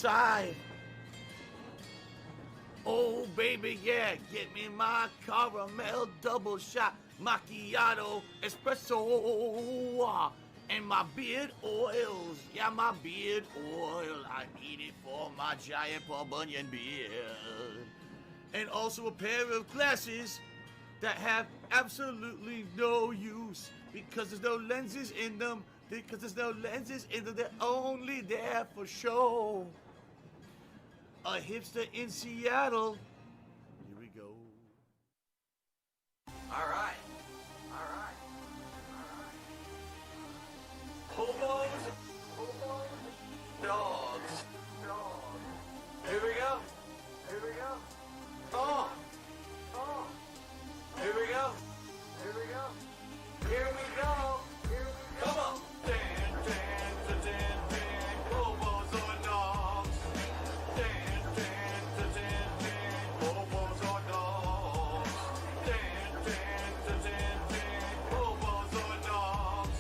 side. Oh, baby, yeah, get me my caramel double shot macchiato espresso. And my beard oils, yeah, my beard oil. I need it for my giant Paul Bunyan beard. And also a pair of glasses that have absolutely no use because there's no lenses in them. They're only there for show. A hipster in Seattle. Here we go. All right. Hobos. Dogs. Here we go. Oh. Here we go. Come on. Hobos or dogs. Hobos or dogs. Hobos or dogs.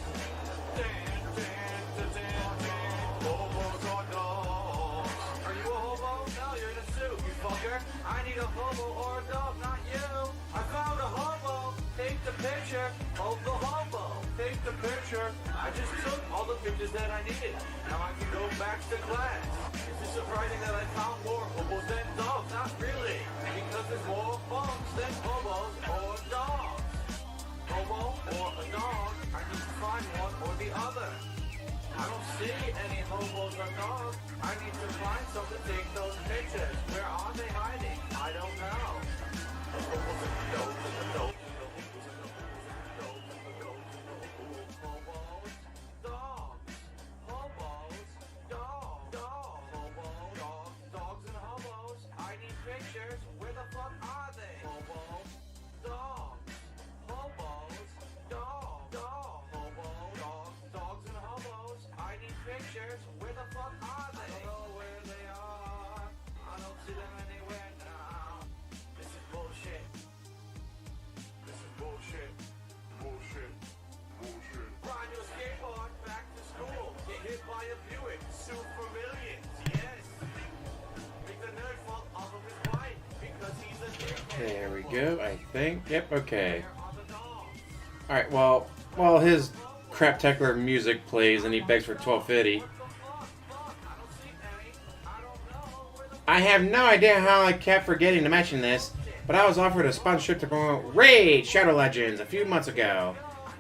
Hobos or dogs. Are you a hobo? No, you're in a suit, you fucker. I need a hobo or a dog, not you. I found a hobo. Take the picture of the hobo. Take the picture. I just took all the pictures that I needed. Now I can go back to class. Is it surprising that I found more hobos than dogs? Not really. Because there's more punks than hobos or dogs. Hobo or a dog, I need to find one or the other. I don't see any hobos or dogs. I need to find some to take those pictures. Where are they hiding? I don't know. Dogs and hobos. I need pictures. Where the fuck are they? Hobos, dogs, hobos, dogs and hobos. I need pictures. Where the fuck are they? I don't know where they are. I don't see them anywhere now. This is bullshit. Ride your skateboard back to school. Get hit by a Buick. Sue for millions. Yes. Make the nerd fall off of his bike because he's a dickhead. There we go, I think. Yep, okay. Alright, well, while his craptacular music plays and he begs for $12.50, I have no idea how I kept forgetting to mention this, but I was offered a sponsorship to promote Raid Shadow Legends a few months ago.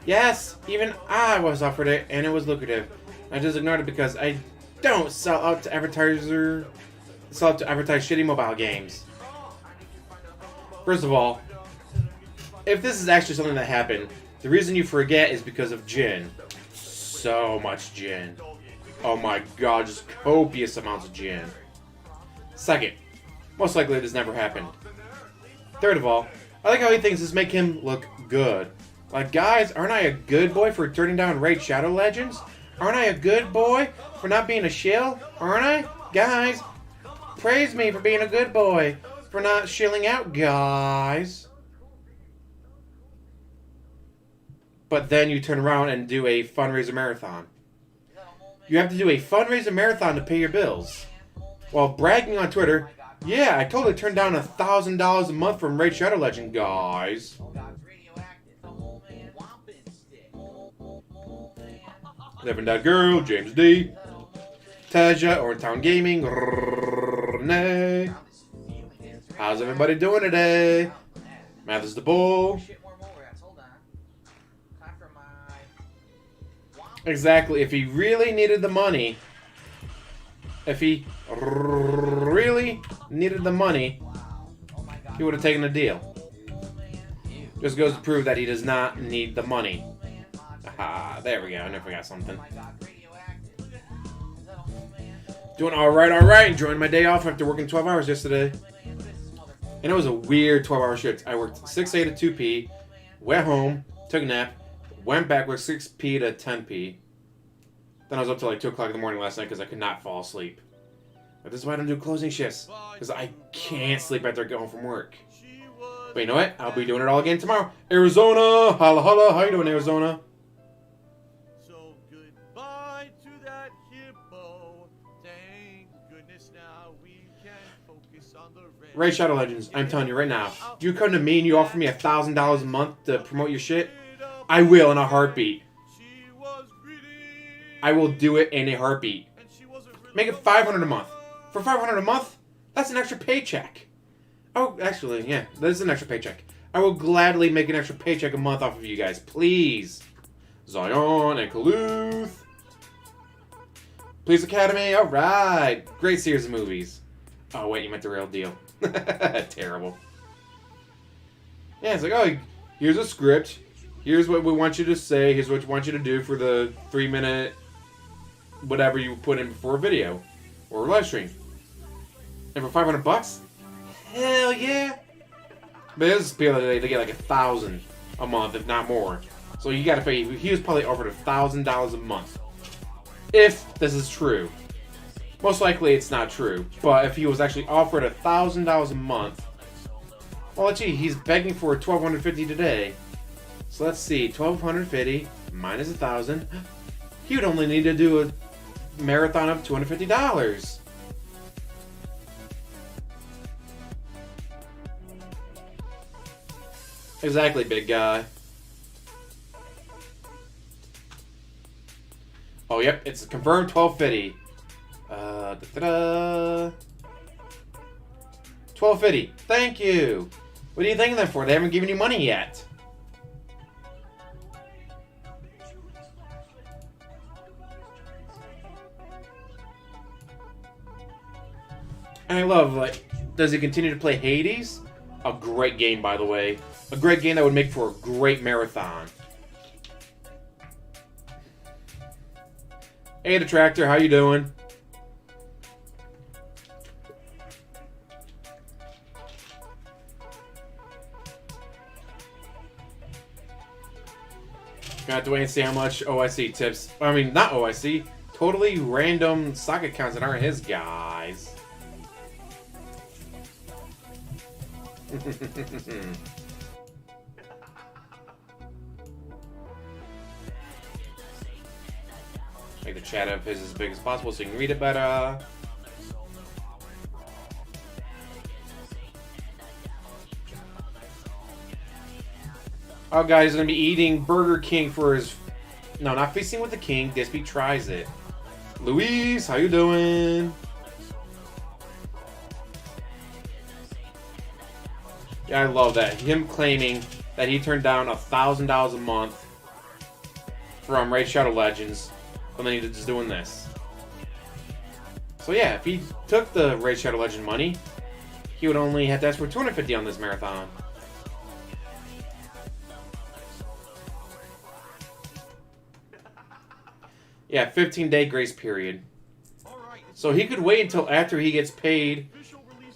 Yes, even I was offered it, and it was lucrative. I just ignored it because I don't sell out to advertise shitty mobile games. First of all, if this is actually something that happened, the reason you forget is because of gin. So much gin. Oh my god, just copious amounts of gin. Second, most likely this never happened. Third of all, I like how he thinks this make him look good. Like, guys, aren't I a good boy for turning down Raid Shadow Legends? Aren't I a good boy for not being a shill? Aren't I? Guys, praise me for being a good boy for not shilling out, guys. But then you turn around and do a fundraiser marathon. You have to do a fundraiser marathon to pay your bills. While bragging on Twitter, yeah, I totally turned down $1,000 a month from Raid Shadow Legend, guys. Living That Girl, James D. Taja, Orntown Gaming, Renee. How's everybody doing today? Mathis the Bull. Exactly, if he really needed the money, he would have taken a deal. Just goes to prove that he does not need the money. Aha, there we go. I never forgot something. Doing alright. Enjoying my day off after working 12 hours yesterday. And it was a weird 12-hour shift. I worked 6 a to 2 p, went home, took a nap, went back with 6 p to 10 p. Then I was up till like 2 o'clock in the morning last night because I could not fall asleep. But this is why I don't do closing shifts. Because I can't sleep after I get home from work. But you know what? I'll be doing it all again tomorrow. Arizona! Holla holla! How you doing, Arizona? So goodbye to that hippo. Thank goodness now Ray Shadow Legends, I'm telling you right now, you come to me and you offer me $1,000 a month to promote your shit, I will in a heartbeat. I will do it in a heartbeat. Make it $500 a month. For $500 a month, that's an extra paycheck. Oh, actually, yeah, that is an extra paycheck. I will gladly make an extra paycheck a month off of you guys, please. Zion and Kaluth. Police Academy, alright. Great series of movies. Oh, wait, you meant the real deal. Terrible. Yeah, it's like, oh, here's a script. Here's what we want you to say. Here's what we want you to do for the 3-minute whatever you put in before a video or a live stream. And for $500? Hell yeah. But this is people, they get like $1,000 a month, if not more. So you gotta pay. He was probably offered $1,000 a month. If this is true. Most likely it's not true. But if he was actually offered $1,000 a month, well, gee, he's begging for $1,250 today. So let's see, $1,250 minus $1,000. He would only need to do a marathon of $250. Exactly, big guy. Oh, yep, it's confirmed $1,250. $1,250. Thank you. What are you thanking them for? They haven't given you money yet. And I love, like, does he continue to play Hades? A great game, by the way. A great game that would make for a great marathon. Hey, Detractor, how you doing? Got to wait and see how much OIC tips. I mean, not OIC. Totally random socket counts that aren't his guys. Make the chat of his as big as possible so you can read it better. Oh, guys, he's gonna be eating Burger King for his. No, not Feasting with the King. DSP tries it. Luis, how you doing? Yeah, I love that. Him claiming that he turned down $1,000 a month from Raid Shadow Legends, and then he's just doing this. So yeah, if he took the Raid Shadow Legend money, he would only have to ask for $250 on this marathon. Yeah, 15-day grace period. So he could wait until after he gets paid.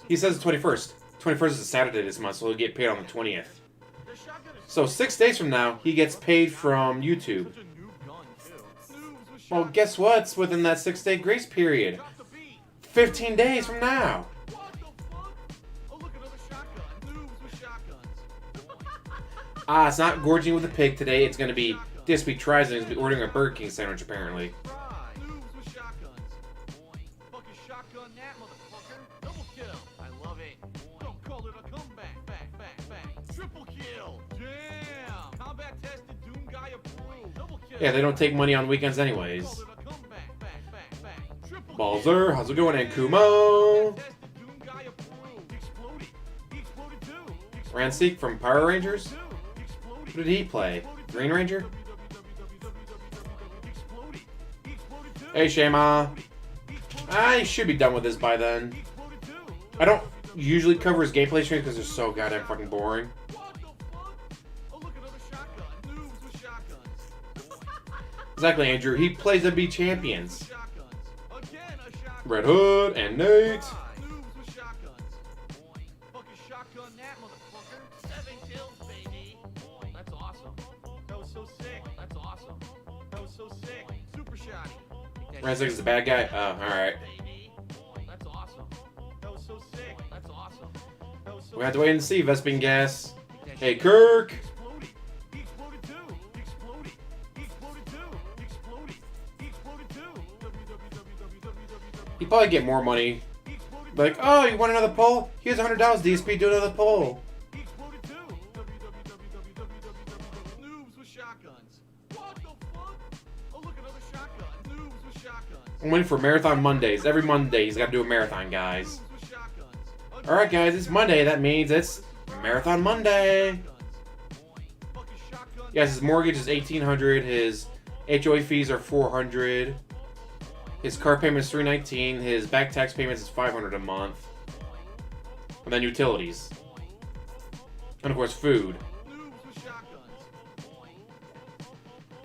He says the 21st. 21st is a Saturday this month, so he'll get paid on the 20th. So 6 days from now, he gets paid from YouTube. Well, guess what's within that 6-day grace period? 15 days from now. It's not gorging with a pig today. It's going to be DSP tries and he's going to be ordering a Burger King sandwich, apparently. Yeah, they don't take money on weekends anyways. Balzer, how's it going? And Kumo. Ransik from Power Rangers? Who did he play? Green Ranger? Hey, Shema. I should be done with this by then. I don't usually cover his gameplay streams because they're so goddamn fucking boring. Exactly, Andrew. He plays the B champions. Red Hood and Nate. Ransik is the bad guy? Oh, alright. We have to wait and see, Vespin Gas. Hey, Kirk! He'd probably get more money Like, oh, you want another poll? Here's $100, DSP, do another poll. Exploded too. Noobs with shotguns. What the fuck? Oh, look, another shotgun. Noobs with shotguns. I'm waiting for Marathon Mondays. Every Monday, he's got to do a marathon, guys. Noobs with shotguns. Alright, guys, it's Monday. That means it's Marathon Monday. Fucking shotgun. Yes, his mortgage is $1,800. His HOA fees are $400. His car payment is $319. His back tax payments is $500 a month. And then utilities. And of course, food. Noobs with shotguns.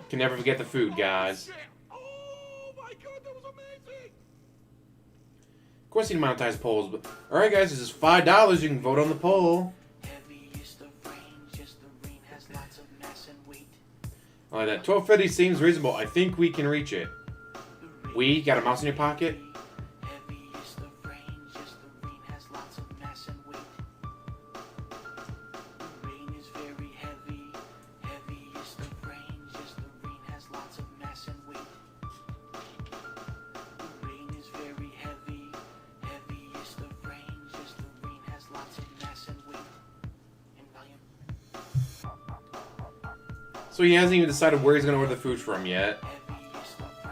Can never forget the food, guys. Oh my god, that was amazing! Of course, he monetized polls, but alright, guys, this is $5. You can vote on the poll. I like that. 1250 seems reasonable. I think we can reach it. We got a mouse in your pocket? So he hasn't even decided where he's going to order the food from yet.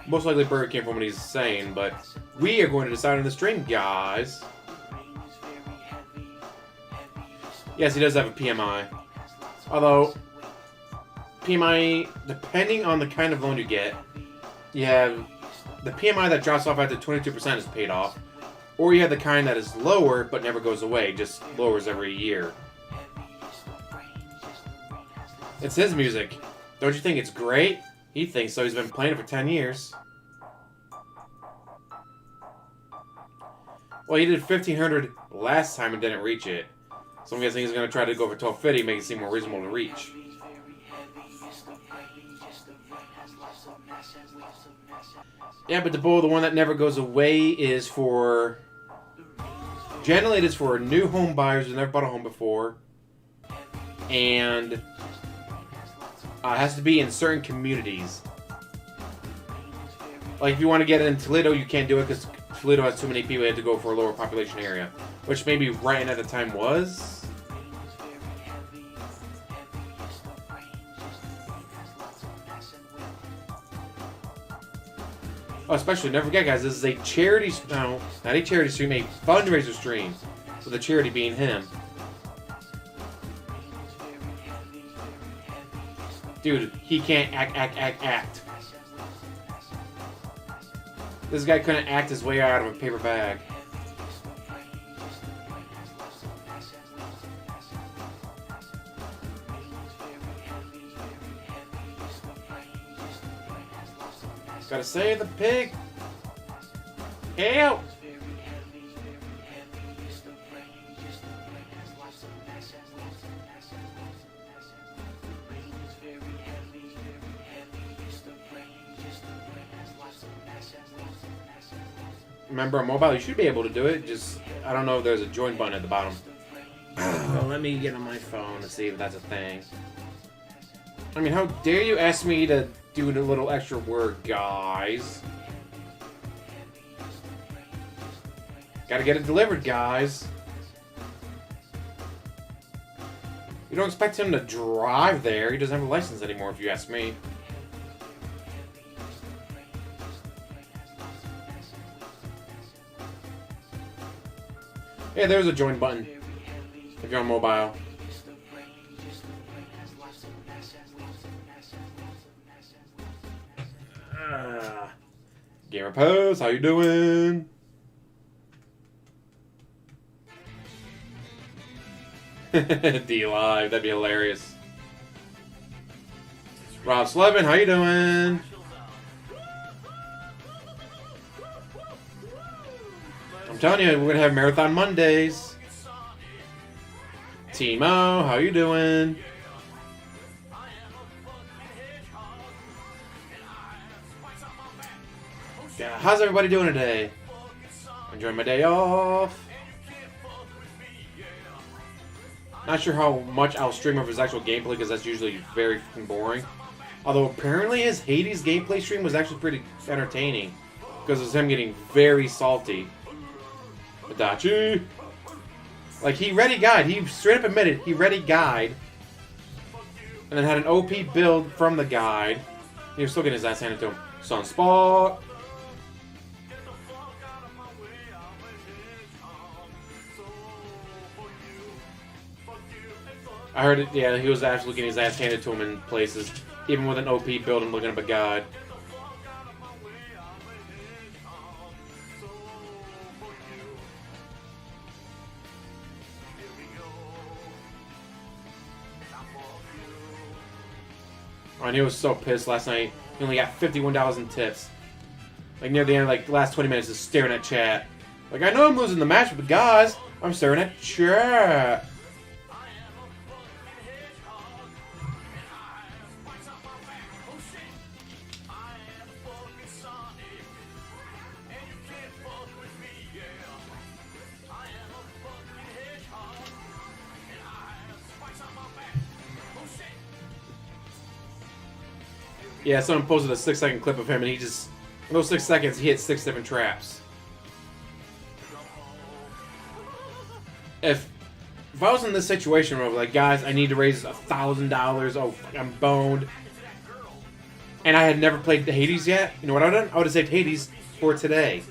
Most likely Burger King from what he's saying, but we are going to decide on the stream, guys. Yes, he does have a PMI. Although, PMI, depending on the kind of loan you get, you have the PMI that drops off after 22% is paid off, or you have the kind that is lower but never goes away, just lowers every year. It's his music. Don't you think it's great? He thinks so. He's been playing it for 10 years. Well, he did 1,500 last time and didn't reach it. So I'm guessing he's going to try to go for 1,250, make it seem more reasonable to reach. Yeah, but the one that never goes away is for... Generally, it is for new home buyers who never bought a home before. And... it has to be in certain communities. Like, if you want to get it in Toledo, you can't do it because Toledo has too many people. You have to go for a lower population area. Which maybe right at the time was. Oh, especially, never forget, guys, this is a charity... No, not a charity stream, a fundraiser stream. With the charity being him. Dude, he can't act. This guy couldn't act his way out of a paper bag. Gotta save the pig. Help! Remember, on mobile, you should be able to do it. Just, I don't know if there's a join button at the bottom. Well, let me get on my phone to see if that's a thing. I mean, how dare you ask me to do a little extra work, guys? Gotta get it delivered, guys. You don't expect him to drive there. He doesn't have a license anymore, if you ask me. Yeah, there's a join button if you're on mobile. Gamer Pose, how you doing? D Live, that'd be hilarious. Rob Slevin, how you doing? I'm telling you, we're gonna have Marathon Mondays. Timo, how you doing? Yeah, how's everybody doing today? Enjoying my day off. Not sure how much I'll stream of his actual gameplay because that's usually very fucking boring. Although apparently his Hades gameplay stream was actually pretty entertaining because it was him getting very salty. Adachi. Like, he ready guide. He straight up admitted he ready guide. And then had an OP build from the guide. He was still getting his ass handed to him. Sunspot. I heard it, yeah, he was actually getting his ass handed to him in places. Even with an OP build and looking up a guide. Oh, and he was so pissed last night. He only got $51 in tips. Like, near the end, like, the last 20 minutes, just staring at chat. Like, I know I'm losing the match, but guys, I'm staring at chat. Yeah, someone posted a 6-second clip of him, and he just, in those 6 seconds, he hit 6 different traps. If I was in this situation where I was like, guys, I need to raise $1,000, oh, I'm boned, and I had never played Hades yet, you know what I would have done? I would have saved Hades for today.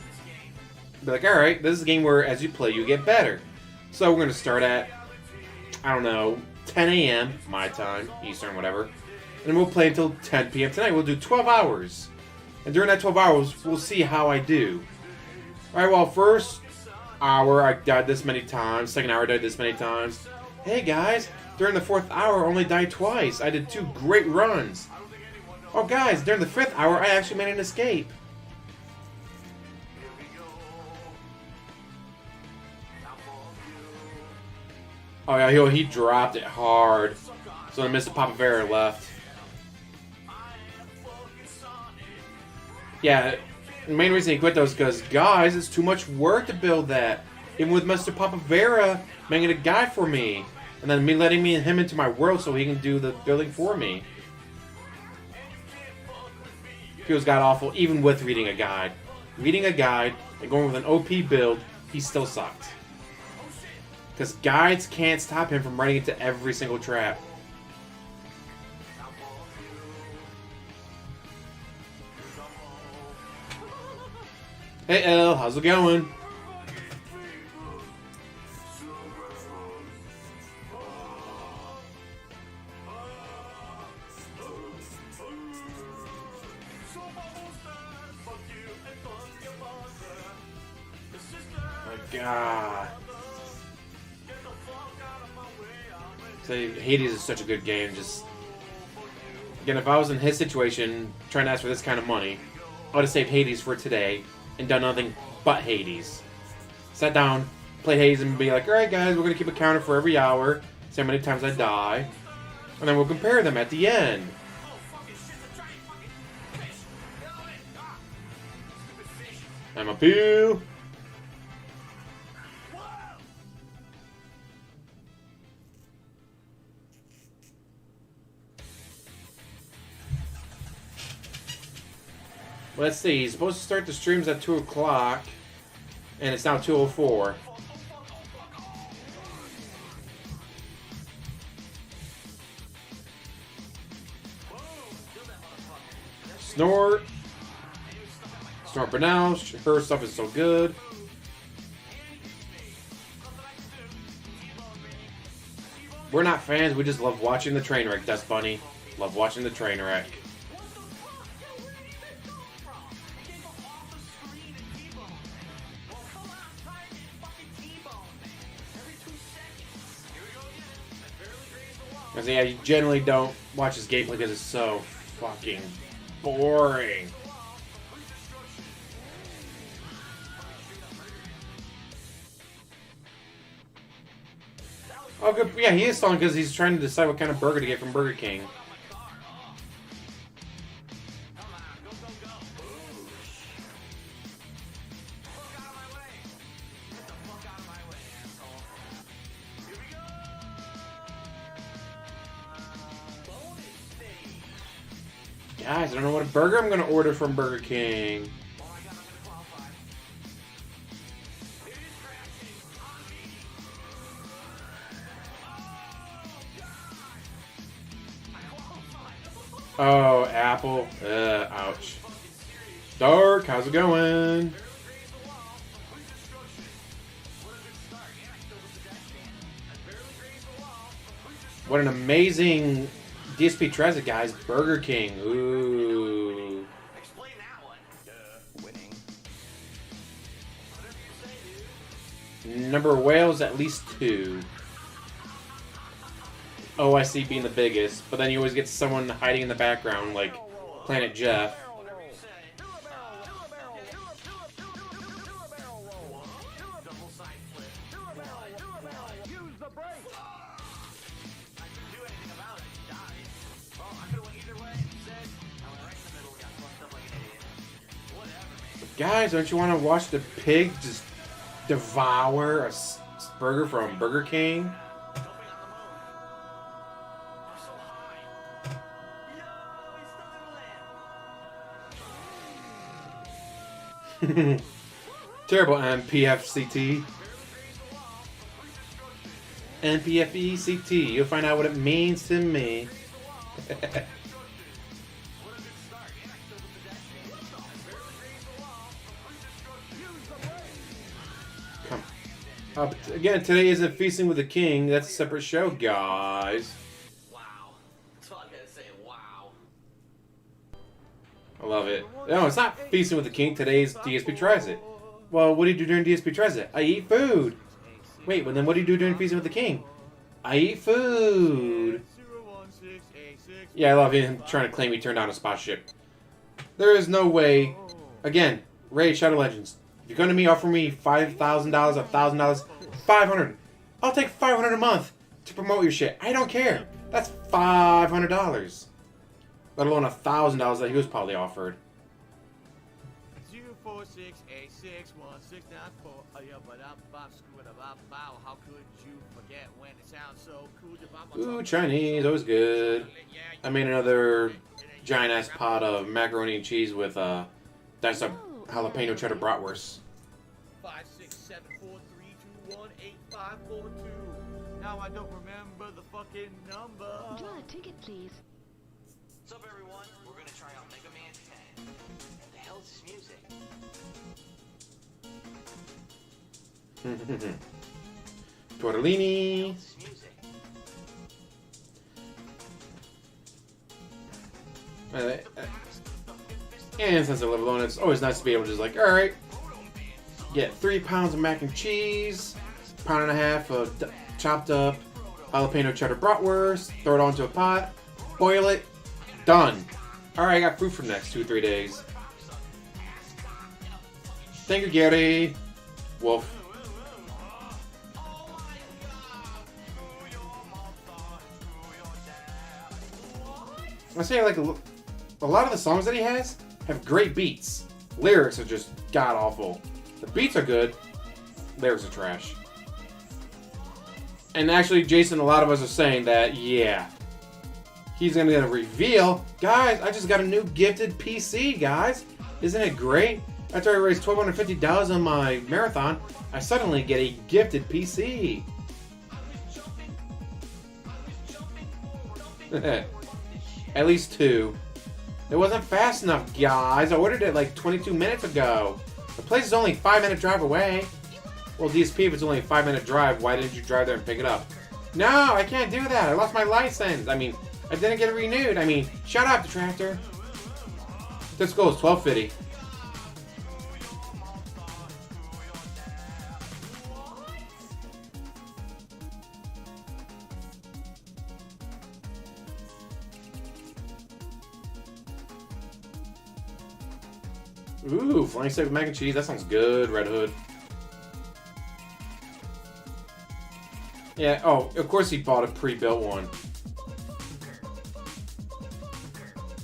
Be like, alright, this is a game where as you play, you get better. So we're going to start at, I don't know, 10 a.m., my time, Eastern, whatever. And we'll play until 10 p.m. tonight. We'll do 12 hours. And during that 12 hours, we'll see how I do. Alright, well, first hour, I died this many times. Second hour, I died this many times. Hey, guys, during the 4th hour, I only died twice. I did 2 great runs. Oh, guys, during the 5th hour, I actually made an escape. Oh, yeah, he dropped it hard. So then Mr. Papavera left. Yeah, the main reason he quit though is because, guys, it's too much work to build that. Even with Mr. Papavera making a guide for me. And then me letting him into my world so he can do the building for me. Feels god-awful, even with reading a guide. Reading a guide and going with an OP build, he still sucked. Because guides can't stop him from running into every single trap. Hey El, how's it going? My God. So Hades is such a good game. Just again, if I was in his situation, trying to ask for this kind of money, I would have saved Hades for today and done nothing but Hades. Sat down, played Hades, and be like, alright guys, we're going to keep a counter for every hour, see how many times I die, and then we'll compare them at the end. I'm a pew. Let's see, he's supposed to start the streams at 2 o'clock, and it's now 2:04. Snort. Snort Brunel, her stuff is so good. We're not fans, we just love watching the train wreck, Dust Bunny. Love watching the train wreck. Because yeah, you generally don't watch his gameplay because it's so fucking boring. Oh, good. Yeah, he is stalling because he's trying to decide what kind of burger to get from Burger King. Guys, I don't know what burger I'm going to order from Burger King. Oh, Apple. Ouch. Dark, how's it going? What an amazing DSP Treasure, guys. Burger King. Ooh. Number of whales, at least 2. OIC being the biggest, but then you always get someone hiding in the background, like Planet Jeff. Guys, don't you want to watch the pig just devour a burger from Burger King? Terrible NPFCT. NPFECT. You'll find out what it means to me. Come. Again, today isn't Feasting with the King. That's a separate show, guys. Wow. That's all I gotta say. Wow. I love it. No, it's not Feasting with the King. Today's DSP Tries It. Well, what do you do during DSP Tries It? I eat food. Wait, well then what do you do during Feasting with the King? I eat food. Yeah, I love him trying to claim he turned down a spot ship. There is no way. Again, Raid Shadow Legends. If you're going to offer me $5,000, $1,000, $500. I'll take $500 a month to promote your shit. I don't care. That's $500. Let alone $1,000 that he was probably offered. 046861694. How could you forget when it sounds so cool? Ooh, Chinese, always good. I made another giant ass pot of macaroni and cheese with diced up jalapeno cheddar bratwurst. 56743218542. Now I don't remember the fucking number. Draw a ticket, please. What's up, everyone? We're gonna try out Mega Man 10. What the hell is this music? Tortellini. This music. And since I live alone, it's always nice to be able to just like, alright, get 3 pounds of mac and cheese, pound and a half of chopped up jalapeno cheddar bratwurst, throw it onto a pot, boil it, done. Alright, I got food for the next 2-3 days. Thank you, Gary. Wolf. I say like a lot of the songs that he has have great beats. Lyrics are just god awful. The beats are good. Lyrics are trash. And actually, Jason, a lot of us are saying that, yeah, he's gonna get a reveal. Guys, I just got a new gifted PC, guys. Isn't it great? After I raised $1,250 on my marathon, I suddenly get a gifted PC. At least 2. It wasn't fast enough, guys. I ordered it like 22 minutes ago. The place is only a 5-minute drive away. Well, DSP, if it's only a 5-minute drive, why didn't you drive there and pick it up? No, I can't do that. I lost my license. I mean, I didn't get it renewed. I mean, shut up, detractor. This goal is $12.50. Ooh, flying steak with mac and cheese. That sounds good, Red Hood. Yeah, oh, of course he bought a pre-built one.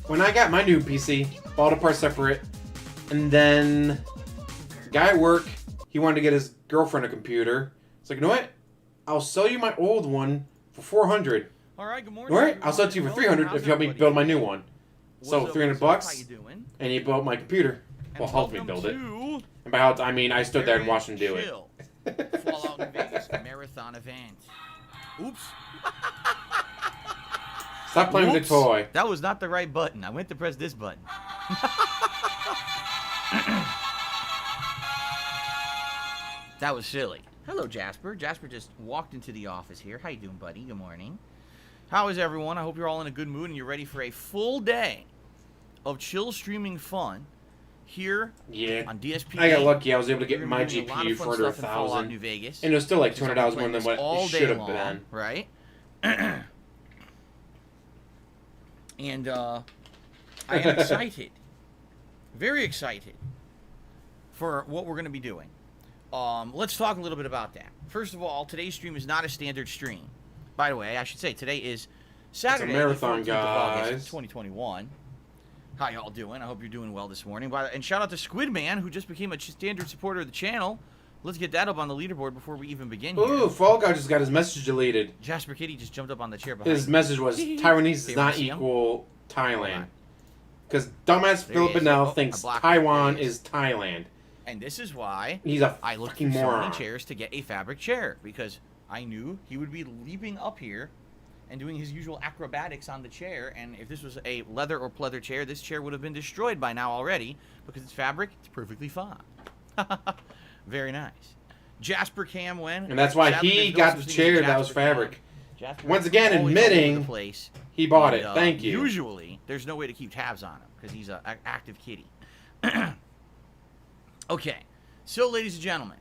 When I got my new PC, bought a part separate, and then guy at work, he wanted to get his girlfriend a computer. It's like, you know what? I'll sell you my old one for $400. All right, good morning. All right, I'll sell it to you for $300 if you help me build my new one. So $300 How you doing? and he built my computer. Well, helped me build it. And by helped, I mean I stood there and watched him do it. Fallout in Vegas marathon event. Oops. Stop playing with the toy. That was not the right button. I went to press this button. That was silly. Hello, Jasper. Jasper just walked into the office here. How you doing, buddy? Good morning. How is everyone? I hope you're all in a good mood and you're ready for a full day of chill streaming fun here on DSP. I got lucky. I was able to get my GPU GPU for under $1,000. New Vegas. And it was still like $200 more than what it should have been. Right? And I am excited. Very excited for what we're going to be doing. Let's talk a little bit about that. First of all, today's stream is not a standard stream. By the way, I should say today is Saturday, it's a marathon, the 14th of August, guys. 2021. How y'all doing? I hope you're doing well this morning. And shout out to Squidman, who just became a standard supporter of the channel. Let's get that up on the leaderboard before we even begin here. Ooh, FallGout just got his message deleted. Jasper Kitty just jumped up on the chair behind His message was, Taiwanese does not equal Thailand. Because dumbass Philip Bennell thinks Taiwan is Thailand. And this is why he's a I looked fucking through so moron. many chairs to get a fabric chair, because I knew he would be leaping up here and doing his usual acrobatics on the chair, and if this was a leather or pleather chair, this chair would have been destroyed by now already. Because it's fabric, it's perfectly fine. Very nice. Jasper Cam win. And that's why he got the chair that was fabric. Once again, admitting he bought it. Thank you. Usually, there's no way to keep tabs on him, because he's an active kitty. Okay, so ladies and gentlemen,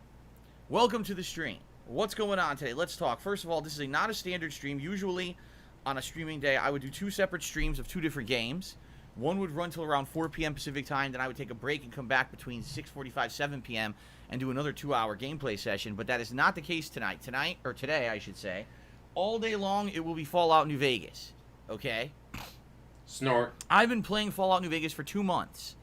welcome to the stream. What's going on today? Let's talk. First of all, this is not a standard stream. Usually, on a streaming day, I would do 2 separate streams of 2 different games. One would run till around 4 p.m. Pacific time, then I would take a break and come back between 6:45, 7 p.m. and do another 2-hour gameplay session, but that is not the case tonight. Today, I should say. All day long, it will be Fallout New Vegas, okay? Snort. I've been playing Fallout New Vegas for 2 months,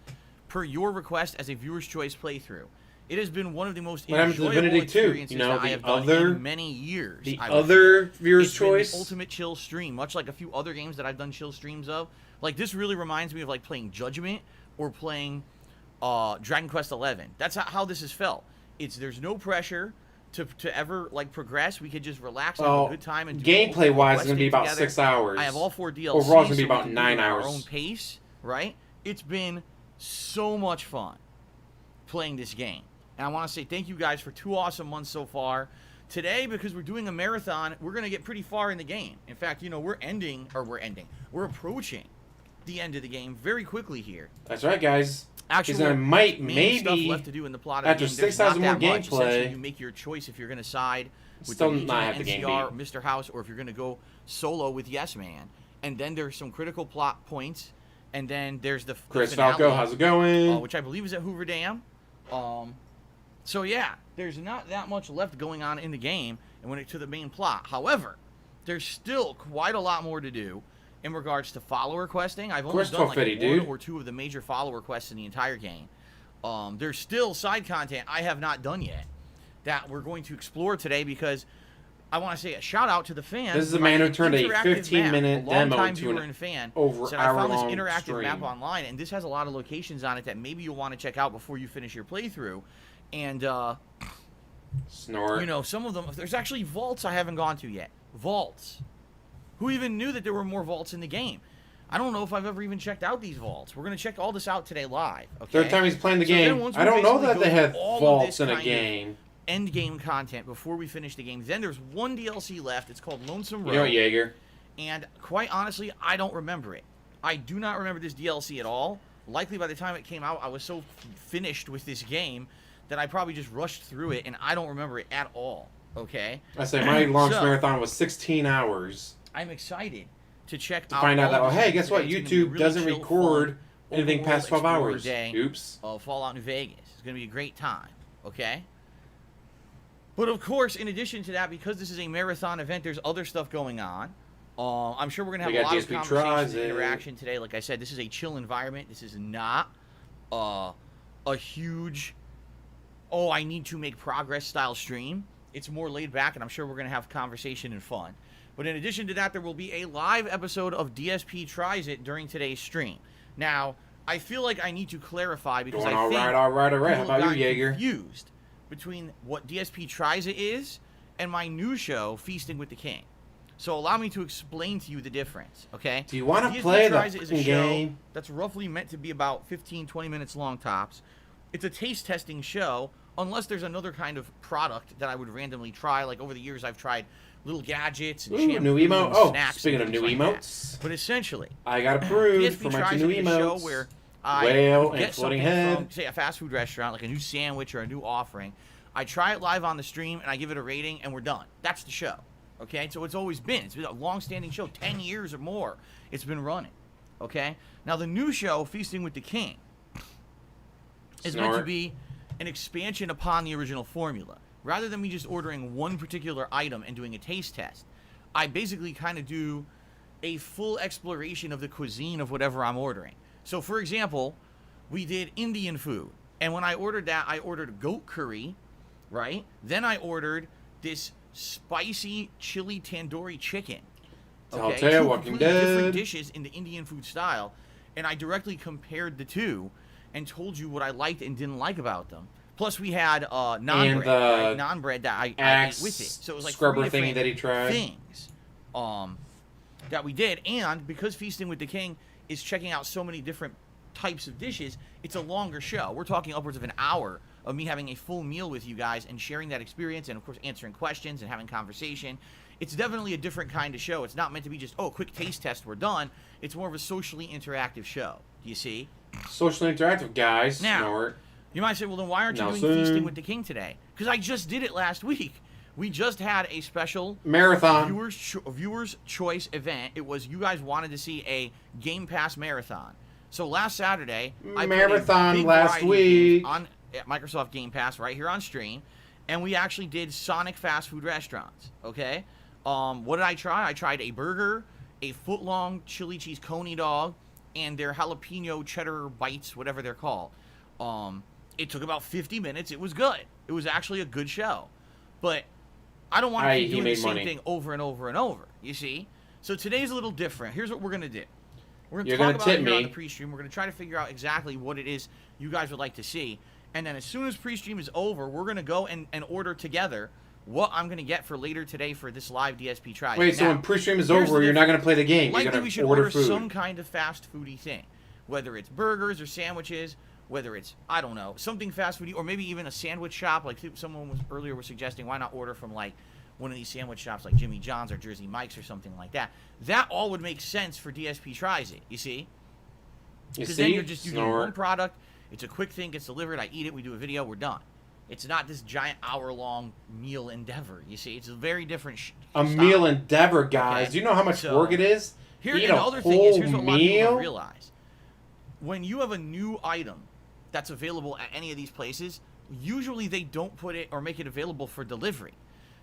per your request as a viewer's choice playthrough. It has been one of the most enjoyable experiences that I have done in many years. The other viewer's choice? choice? The ultimate chill stream, much like a few other games that I've done chill streams of. Like, this really reminds me of, like, playing Judgment or playing Dragon Quest XI. That's how this has felt. There's no pressure to ever, like, progress. We could just relax and have a good time. And gameplay-wise, it's going to be about 6 hours. I have all 4 DLCs. Overall, it's going to be about 9 hours. Our own pace, right? It's been so much fun playing this game. And I want to say thank you guys for 2 awesome months so far. Today, because we're doing a marathon, we're going to get pretty far in the game. In fact, you know, we're approaching the end of the game very quickly here. That's right, guys. Actually, maybe stuff left to do in the plot of after the game. 6,000 more gameplay, you make your choice if you're going to side with still the not have the game NCR, beat. Mr. House, or if you're going to go solo with Yes Man. And then there's some critical plot points. And then there's the Chris finale, Falco, how's it going? which I believe is at Hoover Dam. So yeah, there's not that much left going on in the game, and when it to the main plot. However, there's still quite a lot more to do in regards to follower questing. I've only done like 1 or 2 of the major follower quests in the entire game. There's still side content I have not done yet that we're going to explore today, because I want to say a shout out to the fans. This is a man who turned a 15-minute demo into an over I found this hour-long interactive stream. map online, and this has a lot of locations on it that maybe you'll want to check out before you finish your playthrough. And, Snort. you know, some of them, there's actually vaults I haven't gone to yet. Vaults. Who even knew that there were more vaults in the game? I don't know if I've ever even checked out these vaults. We're going to check all this out today live. Okay? Third time he's playing the game. I don't know that they have vaults in a game. End game content before we finish the game. Then there's 1 DLC left. It's called Lonesome Road. You know, Jaeger. And quite honestly, I don't remember it. I do not remember this DLC at all. Likely by the time it came out, I was so finished with this game that I probably just rushed through it, and I don't remember it at all. Okay? I say my launch marathon was 16 hours. I'm excited to check to find out that, oh, hey, guess what? YouTube doesn't record anything past 12 hours. Oops. Of Fallout New Vegas. It's going to be a great time. Okay? But of course, in addition to that, because this is a marathon event, there's other stuff going on. I'm sure we're going to have a lot of conversations and interaction today. Like I said, this is a chill environment. This is not a huge, oh, I need to make progress style stream. It's more laid back, and I'm sure we're going to have conversation and fun. But in addition to that, there will be a live episode of DSP Tries It during today's stream. Now, I feel like I need to clarify, because I think all right. How about you, Jaeger? Confused between what DSP Tries It is and my new show, Feasting with the King. So allow me to explain to you the difference, okay? Do you want to DSP play Tries the It is a show game? that's roughly meant to be about 15-20 minutes long tops. It's a taste testing show, unless there's another kind of product that I would randomly try. Like over the years, I've tried little gadgets and shampoo new emote. and Oh, snacks. speaking of and new things like emotes, that. But essentially, I got approved for DSP my Tries two It new is a show emotes. where I Whale get and floating something head. from, say, a fast food restaurant, like a new sandwich or a new offering. I try it live on the stream, and I give it a rating, and we're done. That's the show. Okay, so it's always been. It's been a long-standing show, 10 years or more. It's been running. Okay, now the new show, Feasting with the King, is meant to be an expansion upon the original formula. Rather than me just ordering one particular item and doing a taste test, I basically kind of do a full exploration of the cuisine of whatever I'm ordering. So, for example, we did Indian food, and when I ordered that, I ordered goat curry, right? Then I ordered this spicy chili tandoori chicken. Okay, Telltale, two Walking completely different Dead. dishes in the Indian food style, and I directly compared the two and told you what I liked and didn't like about them. Plus, we had non-bread, right? Non-bread that I ate with it. So it was like scrubber three thingy that he tried. things that we did. And because Feasting with the King is checking out so many different types of dishes, it's a longer show. We're talking upwards of an hour of me having a full meal with you guys and sharing that experience and, of course, answering questions and having conversation. It's definitely a different kind of show. It's not meant to be just, oh, quick taste test, we're done. It's more of a socially interactive show. Do you see? Socially interactive, guys. Now, Snort. you might say, well, then why aren't you doing Nelson. Feasting with the King today? Because I just did it last week. We just had a special Marathon. viewers choice event. It was, you guys wanted to see a Game Pass marathon. So last Saturday, I played a Marathon big last variety of games week. on Microsoft Game Pass right here on stream, and we actually did Sonic fast food restaurants. Okay, what did I try? I tried a burger, a foot-long chili cheese coney dog, and their jalapeno cheddar bites, whatever they're called. It took about 50 minutes. It was good. It was actually a good show, but I don't want to keep doing the same thing over and over and over. You see? So today's a little different. Here's what we're gonna do. We're gonna talk about it here on the pre-stream. We're gonna try to figure out exactly what it is you guys would like to see, and then as soon as pre-stream is over, we're gonna go and order together what I'm gonna get for later today for this live DSP try. Wait, so when pre-stream is over, you're not gonna play the game. Likely You're we should gonna order food. some kind of fast foody thing, whether it's burgers or sandwiches, whether it's, I don't know, something fast foody, or maybe even a sandwich shop. Like someone was earlier was suggesting, why not order from like one of these sandwich shops like Jimmy John's or Jersey Mike's or something like that. That all would make sense for DSP Tries It, you see? Because then you're just using one product, it's a quick thing, gets delivered, I eat it, we do a video, we're done. It's not this giant hour-long meal endeavor, you see? It's a very different style. Meal endeavor, guys. Okay? Do you know how much work it is? Here, Eat and the a other thing is, here's what a lot of people meal? don't realize. When you have a new item that's available at any of these places, usually they don't put it or make it available for delivery.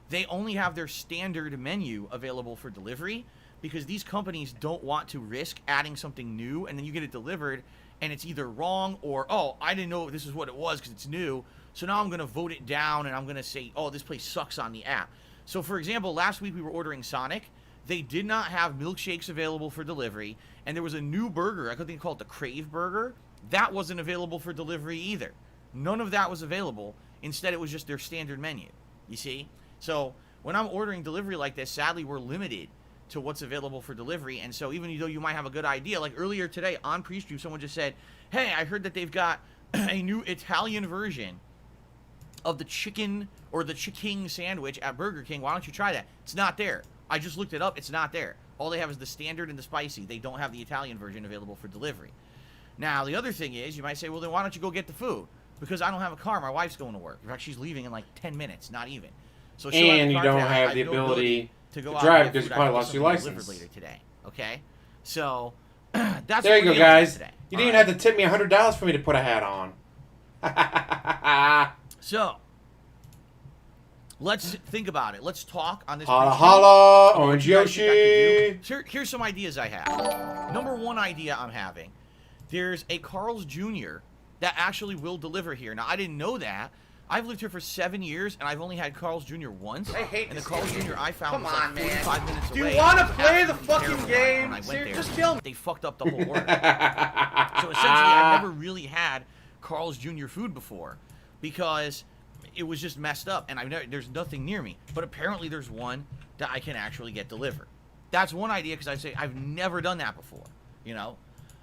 They only have their standard menu available for delivery because these companies don't want to risk adding something new and then you get it delivered and it's either wrong or, oh, I didn't know this is what it was because it's new, so now I'm going to vote it down and I'm going to say, oh, this place sucks on the app. So, for example, last week we were ordering Sonic. They did not have milkshakes available for delivery, and there was a new burger, I think they call it the Crave Burger. That wasn't available for delivery either. None of that was available. Instead, it was just their standard menu, you see? So, when I'm ordering delivery like this, sadly, we're limited to what's available for delivery, and so even though you might have a good idea, like earlier today on Prestream, someone just said, hey, I heard that they've got a new Italian version of the chicken or the chicken sandwich at Burger King. Why don't you try that? It's not there. I just looked it up. It's not there. All they have is the standard and the spicy. They don't have the Italian version available for delivery. Now, the other thing is, you might say, well, then why don't you go get the food? Because I don't have a car. My wife's going to work. In fact, she's leaving in like 10 minutes, not even. So and you don't have the ability to go drive because you probably lost your license. Later today, okay? So that's there what you go, guys. Today. You didn't even have to tip me $100 for me to put a hat on. So let's think about it. Let's talk on this. Holla holla, Orange Yoshi. Here's some ideas I have. Number one idea I'm having. There's a Carl's Jr. that actually will deliver here. Now, I didn't know that. I've lived here for 7 years, and I've only had Carl's Jr. once. I hate and the this Carl's game. Jr. I found Come was like on, man. 45 minutes Do away. you want to It was play the absolutely fucking terrible game? when I went there. Just kill me. They fucked up the whole order. So essentially, I've never really had Carl's Jr. food before because it was just messed up, and there's nothing near me. But apparently there's one that I can actually get delivered. That's one idea, because I say I've never done that before, you know.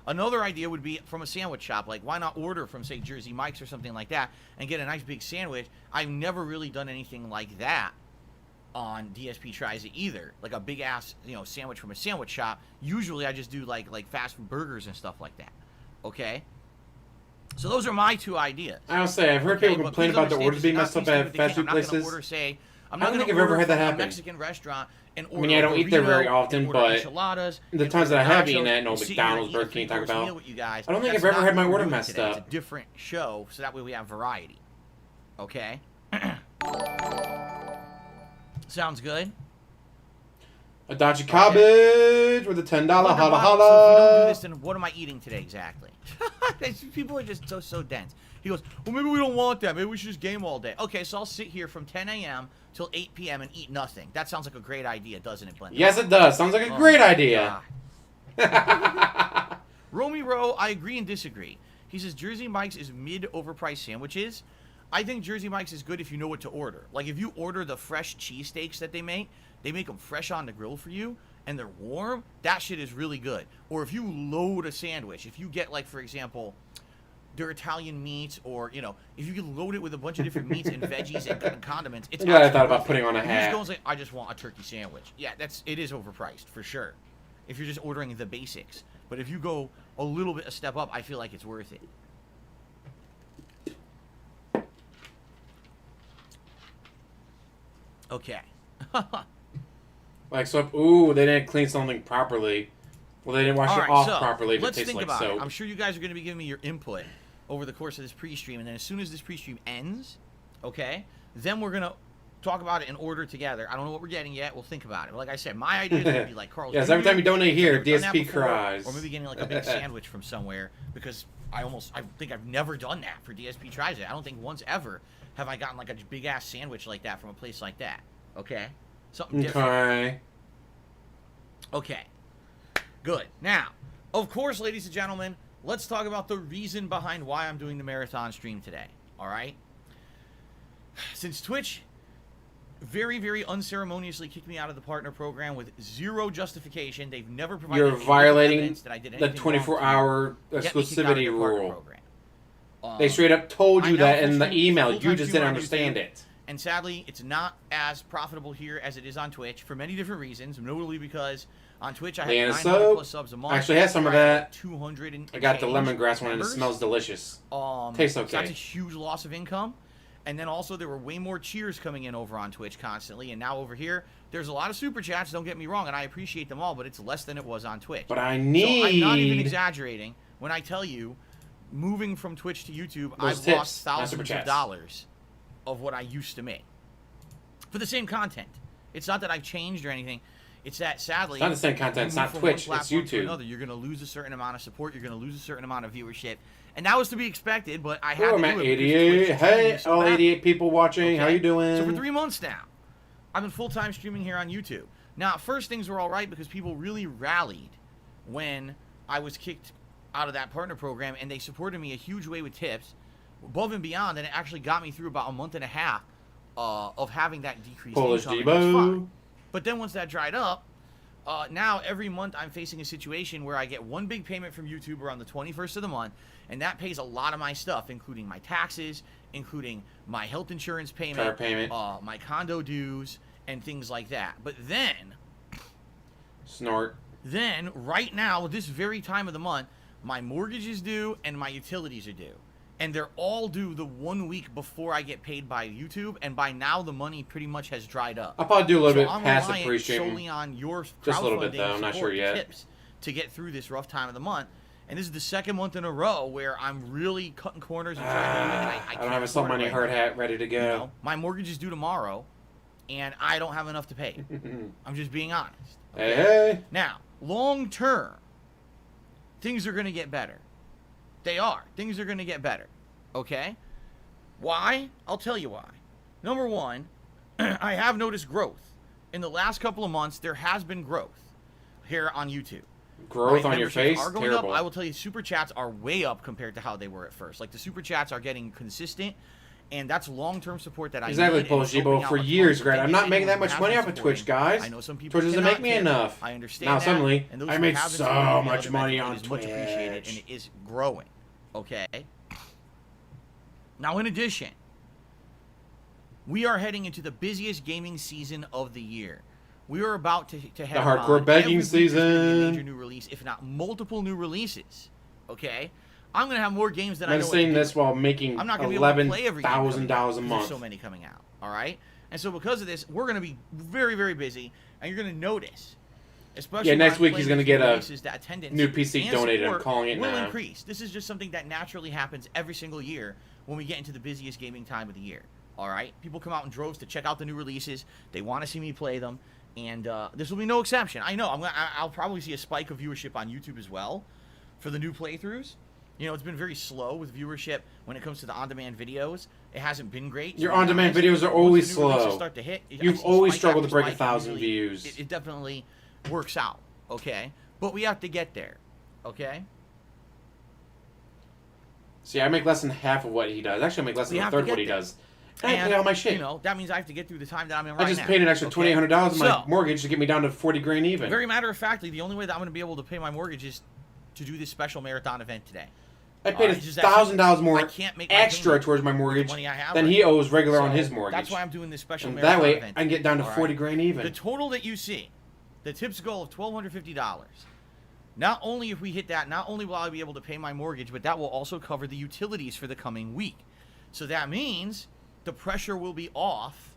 Another idea would be from a sandwich shop. Like, why not order from, say, Jersey Mike's or something like that and get a nice big sandwich? I've never really done anything like that on DSP Tries It either. Like a big ass, you know, sandwich from a sandwich shop. Usually I just do like fast food burgers and stuff like that. Okay? So those are my two ideas. I'll say, I've heard people complain about the orders being messed up at fast food places. I'm not going to think I've ever had that happen. A Mexican restaurant and order I don't eat there very often, but the times that I have eaten at McDonald's, Burger King, Taco Bell, I don't think I've ever had my order messed up. It's a different show, so that way we have variety. Okay? Sounds good? Adachi cabbage with a $10 holla holla. So if we don't do this, then what am I eating today exactly? People are just so dense. He goes, well, maybe we don't want that. Maybe we should just game all day. Okay, so I'll sit here from 10 a.m. till 8 p.m. and eat nothing. That sounds like a great idea, doesn't it, Blender? Yes, it does. Sounds like a great idea. Romy Rowe, I agree and disagree. He says Jersey Mike's is mid-overpriced sandwiches. I think Jersey Mike's is good if you know what to order. Like, if you order the fresh cheesesteaks that they make them fresh on the grill for you, and they're warm, that shit is really good. Or if you load a sandwich, if you get, like, for example, their Italian meats, or, you know, if you can load it with a bunch of different meats and veggies and condiments, it's I thought about putting on a hat. You just go and say, I just want a turkey sandwich. Yeah, it is overpriced, for sure, if you're just ordering the basics. But if you go a little bit a step up, I feel like it's worth it. Okay. Like soap. Ooh, they didn't clean something properly. Well, they didn't wash it off properly. If Let's it tastes think like about soap. it. I'm sure you guys are going to be giving me your input over the course of this pre-stream, and then as soon as this pre-stream ends, okay, then we're going to talk about it in order together. I don't know what we're getting yet. We'll think about it. But like I said, my idea would be like Carl's. Yes, every time you donate here, DSP before, cries. Or maybe getting like a big sandwich from somewhere, because I think I've never done that for DSP Tries It. I don't think once ever have I gotten like a big ass sandwich like that from a place like that. Okay? Something different. Okay. Good. Now, of course, ladies and gentlemen, let's talk about the reason behind why I'm doing the marathon stream today. All right? Since Twitch very, very unceremoniously kicked me out of the partner program with zero justification, they've never provided You're violating that I did the 24-hour exclusivity rule. Program. They straight up told you that in the email. You just didn't understand it. And sadly, it's not as profitable here as it is on Twitch for many different reasons, notably because on Twitch I have 900 plus subs a month. I actually had some of that. 200 and I got the lemongrass one and it smells delicious. Tastes okay. So that's a huge loss of income. And then also there were way more cheers coming in over on Twitch constantly, and now over here there's a lot of super chats, don't get me wrong, and I appreciate them all, but it's less than it was on Twitch. But I'm not even exaggerating when I tell you, moving from Twitch to YouTube, I've lost thousands of dollars of what I used to make for the same content. It's not that I've changed or anything. It's that, sadly, it's not the same content. It's not Twitch. It's YouTube. You're going to lose a certain amount of support. You're going to lose a certain amount of viewership. And that was to be expected, but I had to do it. 88. Hey, all 88 people watching. Okay. How you doing? So for 3 months now, I've been full-time streaming here on YouTube. Now, at first, things were all right because people really rallied when I was kicked out of that partner program, and they supported me a huge way with tips, above and beyond, and it actually got me through about a month and a half of having that decreased income. But then once that dried up, now every month I'm facing a situation where I get one big payment from YouTube around the 21st of the month, and that pays a lot of my stuff, including my taxes, including my health insurance payment, my condo dues, and things like that. But then, then right now, this very time of the month, my mortgage is due and my utilities are due. And they're all due the 1 week before I get paid by YouTube, and by now the money pretty much has dried up. I'll probably do a little bit past the pre-stream. Solely on your just a little bit though. I'm not sure yet. Tips to get through this rough time of the month, and this is the second month in a row where I'm really cutting corners and trying to do it. And I don't have a Salt Money hard hat ready to go. You know, my mortgage is due tomorrow, and I don't have enough to pay. I'm just being honest. Okay? Hey. Now, long term, things are going to get better. They are. Things are going to get better. Okay? Why? I'll tell you why. Number one, I have noticed growth. In the last couple of months, there has been growth here on YouTube. Growth on your face? Are going Terrible. up. I will tell you, super chats are way up compared to how they were at first. Like, the super chats are getting consistent, And that's long-term support that I exactly, need. Paul for years, Grant. I'm not making that much money off of Twitch, guys. I know some people Twitch doesn't make me enough. I understand now that. suddenly, And those I who make have so been much money on it is Twitch. much appreciated, and it is growing. Okay. Now, in addition, we are heading into the busiest gaming season of the year. We are about to have the hardcore begging season. A major new release, if not multiple new releases. Okay. I'm gonna have more games than I know. I'm saying this while making $11,000 a month. There's so many coming out. All right. And so because of this, we're gonna be very, very busy, and you're gonna notice. Especially next week he's going to get a new PC donated. I'm calling it will now. Increase. This is just something that naturally happens every single year when we get into the busiest gaming time of the year. All right? People come out in droves to check out the new releases. They want to see me play them, and this will be no exception. I know. I'll probably see a spike of viewership on YouTube as well for the new playthroughs. You know, it's been very slow with viewership when it comes to the on-demand videos. It hasn't been great. Your on-demand videos are always slow. Start to hit, You've always struggled to break 1,000 views. It definitely works out, okay? But we have to get there, okay? See, I make less than half of what he does. Actually, I make less than a third of what he does. I pay all my shit. You know, that means I have to get through the time that I'm in right now. I just paid an extra $2,800 on my mortgage to get me down to $40,000 even. Very matter of factly, the only way that I'm going to be able to pay my mortgage is to do this special marathon event today. I paid $1,000 more extra towards my mortgage than he owes regular on his mortgage. That's why I'm doing this special marathon event. That way, I can get down to $40,000 even. The total that you see, the tips goal of $1,250. Not only if we hit that, not only will I be able to pay my mortgage, but that will also cover the utilities for the coming week. So that means the pressure will be off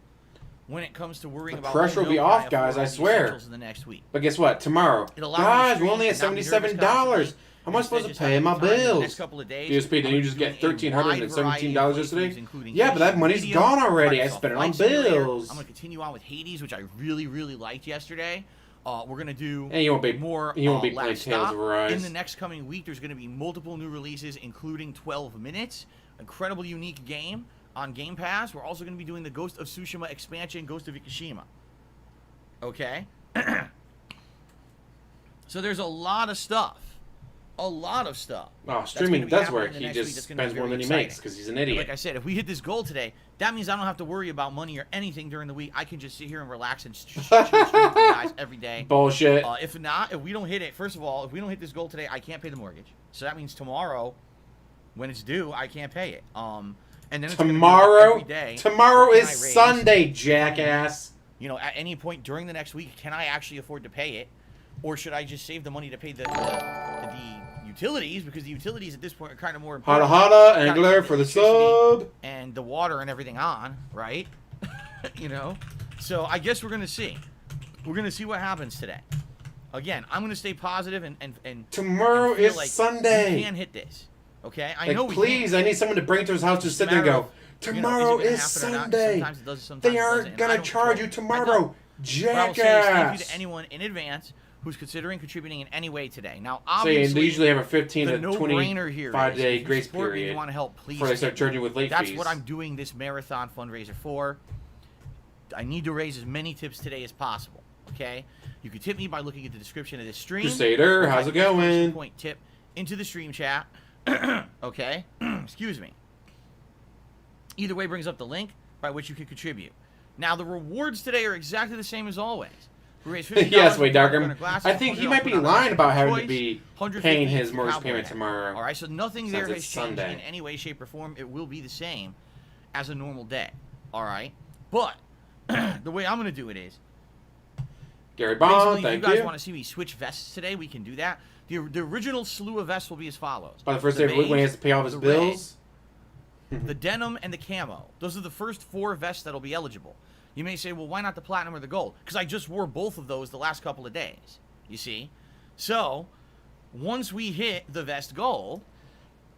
when it comes to worrying about. The pressure will be off, guys. I swear. In the next week. But guess what? Tomorrow, guys, we're only at $77. How am I supposed to pay my bills? DSP, didn't you just get $1,317 yesterday? Yeah, but that money's gone already. I spent it on bills. I'm going to continue on with Hades, which I really, really liked yesterday. We're going to do more you won't be playing Tales of Arise. In the next coming week, there's going to be multiple new releases, including 12 Minutes. Incredible, unique game on Game Pass. We're also going to be doing the Ghost of Tsushima expansion, Ghost of Tsushima. Okay? So there's a lot of stuff. A lot of stuff. Oh, streaming does work. He just spends more than he makes because he's an idiot. Like I said, if we hit this goal today, that means I don't have to worry about money or anything during the week. I can just sit here and relax and stream with you guys every day. Bullshit. If not, if we don't hit it, first of all, if we don't hit this goal today, I can't pay the mortgage. So that means tomorrow, when it's due, I can't pay it. And then it's tomorrow, every day. Tomorrow is Sunday, jackass. You know, at any point during the next week, can I actually afford to pay it, or should I just save the money to pay the utilities, because the utilities at this point are kind of more important. Hada Angler for the sub. And the water and everything on, right? You know? So I guess we're going to see. We're going to see what happens today. Again, I'm going to stay positive and tomorrow is like Sunday. We can hit this. Okay? I know we please, I need someone to bring to his house to sit there and go, tomorrow is Sunday. Sometimes it does, sometimes they aren't going to charge you tomorrow, jackass. Thank you to anyone in advance who's considering contributing in any way today. Now, obviously, they usually have a 15 to 25-day grace period you want to help, please before they start charging with late fees. That's what I'm doing this marathon fundraiser for. I need to raise as many tips today as possible, okay? You can tip me by looking at the description of this stream. Crusader, how's it going? Point tip into the stream chat, okay? Excuse me. Either way brings up the link by which you can contribute. Now, the rewards today are exactly the same as always. Yes, wait, Darkham. I think he might be lying about having to be paying his mortgage payment tomorrow. All right, so nothing there has changed in any way, shape, or form. It will be the same as a normal day. All right, but the way I'm going to do it is, Gary Bond, thank you. You guys want to see me switch vests today? We can do that. The original slew of vests will be as follows. By the first day of the week when he has to pay all his bills. The denim and the camo. Those are the first 4 vests that'll be eligible. You may say, well, why not the platinum or the gold? Because I just wore both of those the last couple of days, you see? So, once we hit the vest goal...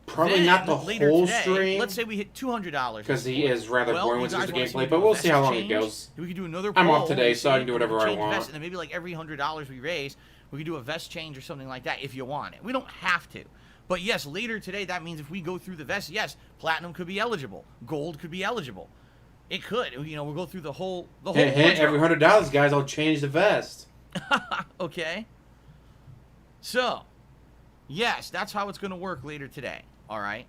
Probably not the whole stream. Let's say we hit $200. Because he is rather boring with his gameplay, but we'll see how long it goes. We could do another I'm off today, so I can do whatever I want. And then maybe like every $100 we raise, we could do a vest change or something like that if you want it. We don't have to. But yes, later today, that means if we go through the vest, yes, platinum could be eligible. Gold could be eligible. It could. You know, we'll go through the whole every $100, guys, I'll change the vest. Okay. So, yes, that's how it's going to work later today. All right.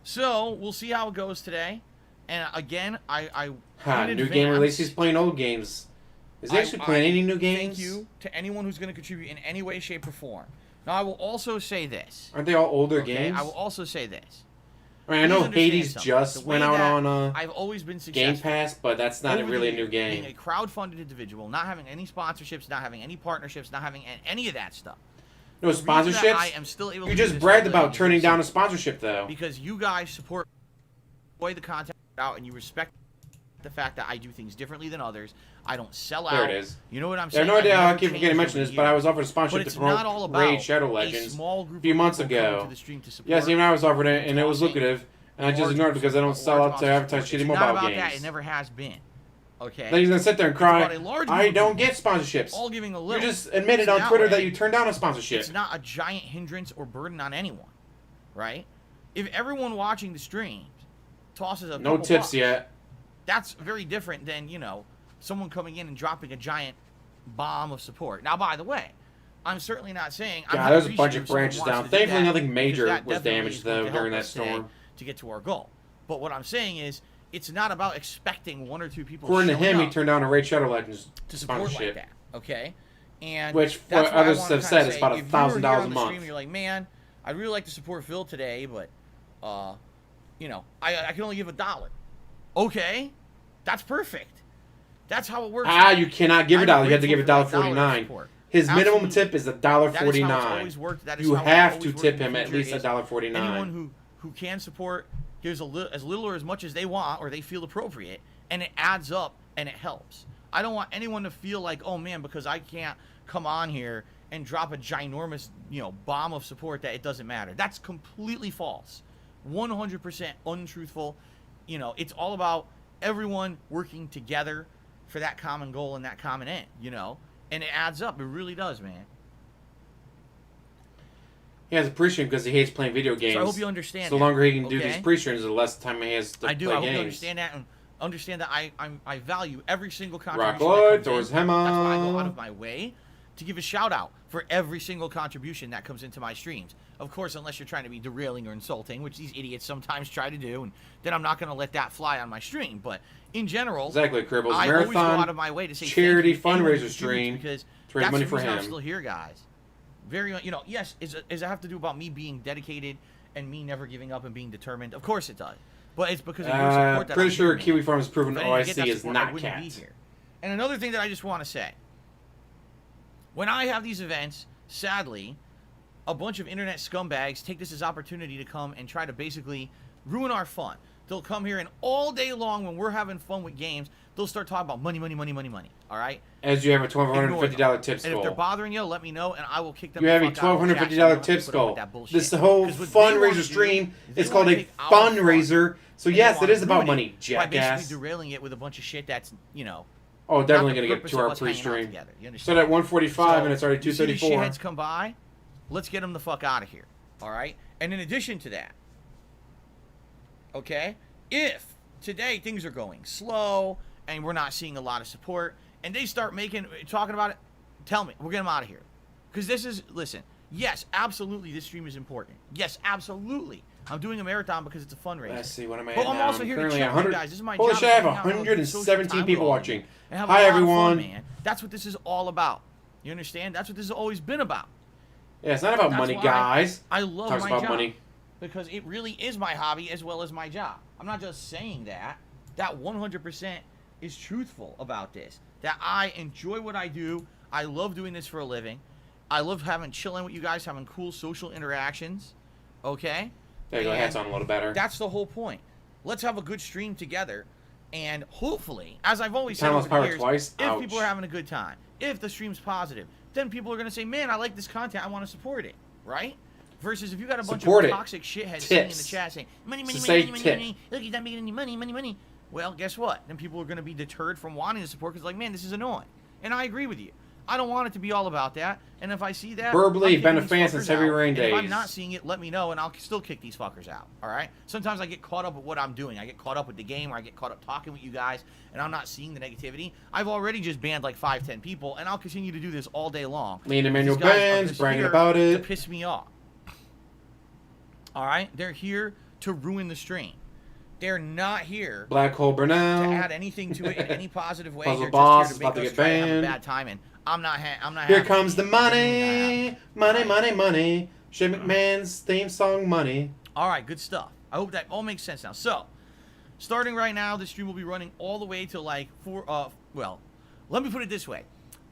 So we'll see how it goes today. And again, new game release. He's playing old games. Is he actually playing any new games? Thank you to anyone who's going to contribute in any way, shape, or form. Now, I will also say this. Aren't they all older games? I will also say this. I mean, I know Hades just went out on I've always been successful Game Pass, but that's not really a new game. Being a crowd-funded individual, not having any sponsorships, not having any partnerships, not having any of that stuff. No sponsorships? I am still able you just bragged about turning down a sponsorship, though. Because you guys support the content out and you respect the fact that I do things differently than others. I don't sell out. There it is. You know what I'm saying? I have no idea how I keep forgetting to mention this, but I was offered a sponsorship to promote Raid Shadow Legends a few months ago. Yes, even I was offered it, and it was lucrative, and I just ignored it because I don't sell out to advertise shitty mobile games. That. It never has been. Okay. Then he's gonna sit there and cry. I don't get sponsorships. All giving a little. You just admitted on Twitter that you turned down a sponsorship. It's not a giant hindrance or burden on anyone, right? If everyone watching the streams tosses a no tips yet. That's very different than, you know, someone coming in and dropping a giant bomb of support. Now, by the way, I'm certainly not saying... Yeah, there's a bunch of branches down. Thankfully, nothing major was damaged, though, during that storm. To get to our goal. But what I'm saying is, it's not about expecting one or two people according to him, he turned down a Raid Shadow Legends to support like that, okay? And which, what others have said, is about $1,000 a month. Stream, you're like, man, I'd really like to support Phil today, but, you know, I can only give $1. Okay, that's perfect. That's how it works. You cannot give $1. You have to give $1.49. His minimum tip is $1.49. You have to tip him at least $1.49. Anyone who can support gives as little or as much as they want or they feel appropriate, and it adds up and it helps. I don't want anyone to feel like, oh man, because I can't come on here and drop a ginormous, you know, bomb of support that it doesn't matter. That's completely false. 100% untruthful. You know, it's all about everyone working together for that common goal and that common end, you know? And it adds up. It really does, man. He has a pre-stream because he hates playing video games. So I hope you understand the longer he can do these pre-streams, the less time he has to play games. I hope you understand that and understand that I value every single contribution. Rockloyd, Doors Hema. That's why I go out of my way to give a shout-out for every single contribution that comes into my streams. Of course, unless you're trying to be derailing or insulting, which these idiots sometimes try to do, and then I'm not going to let that fly on my stream. But in general, exactly, Cribbles. I always go out of my way to say charity fundraiser stream because to raise money for him. I'm still here, guys. Very, you know, yes, does it have to do about me being dedicated and me never giving up and being determined? Of course it does. But it's because of your support that pretty I'm sure here, Kiwi Farm has proven OIC is support, not cat. And another thing that I just want to say. When I have these events, sadly, a bunch of internet scumbags take this as opportunity to come and try to basically ruin our fun. They'll come here and all day long when we're having fun with games, they'll start talking about money, all right? As you have a $1,250 tips goal. And if they're bothering you, let me know, and I will kick them. You have a $1,250 tips goal. This whole fundraiser stream is called a fundraiser. So yes, it is about money, jackass. By basically derailing it with a bunch of shit that's, you know. Oh, definitely going to get to our pre-stream. Start at 1:45 and it's already 2:34. These shitheads come by, let's get them the fuck out of here, all right? And in addition to that, okay, if today things are going slow and we're not seeing a lot of support, and they start talking about it, tell me, we'll get them out of here. Because this is, listen, yes, absolutely, this stream is important. Yes, absolutely. I'm doing a marathon because it's a fundraiser. Let's see, what am I at now? I'm also here to chill with you guys. This is my job. Holy shit, I have 117 people watching. Hi, everyone. Man. That's what this is all about. You understand? That's what this has always been about. Yeah, it's not about money, guys. I love my job. Money. Because it really is my hobby as well as my job. I'm not just saying that. That 100% is truthful about this. That I enjoy what I do. I love doing this for a living. I love chilling with you guys, having cool social interactions. Okay? There you go, hat's on a little better. That's the whole point. Let's have a good stream together, and hopefully, as I've always said over the years, if people are having a good time, if the stream's positive, then people are going to say, man, I like this content, I want to support it, right? Versus if you got a bunch of toxic shitheads sitting in the chat saying, money, look, he's not making any money. Well, guess what? Then people are going to be deterred from wanting to support because like, man, this is annoying. And I agree with you. I don't want it to be all about that. And if I see that, verbally, been a fan since Heavy Rain days. If I'm not seeing it, let me know, and I'll still kick these fuckers out. All right? Sometimes I get caught up with what I'm doing. I get caught up with the game, or I get caught up talking with you guys, and I'm not seeing the negativity. I've already just banned like 5-10 people, and I'll continue to do this all day long. Lean Emmanuel bans, bragging about it. To piss me off. All right? They're here to ruin the stream. They're not here Black Hole to Brunel. add anything to it in any positive way. Puzzle They're Boss just is here about to to make us get try to have a banned. bad time. And I'm not Here happy. comes the Genuinely not money. happy. Money, money, money. Shane McMahon's theme song, Money. All right, good stuff. I hope that all makes sense now. So, starting right now, the stream will be running all the way to like 4. Well, let me put it this way.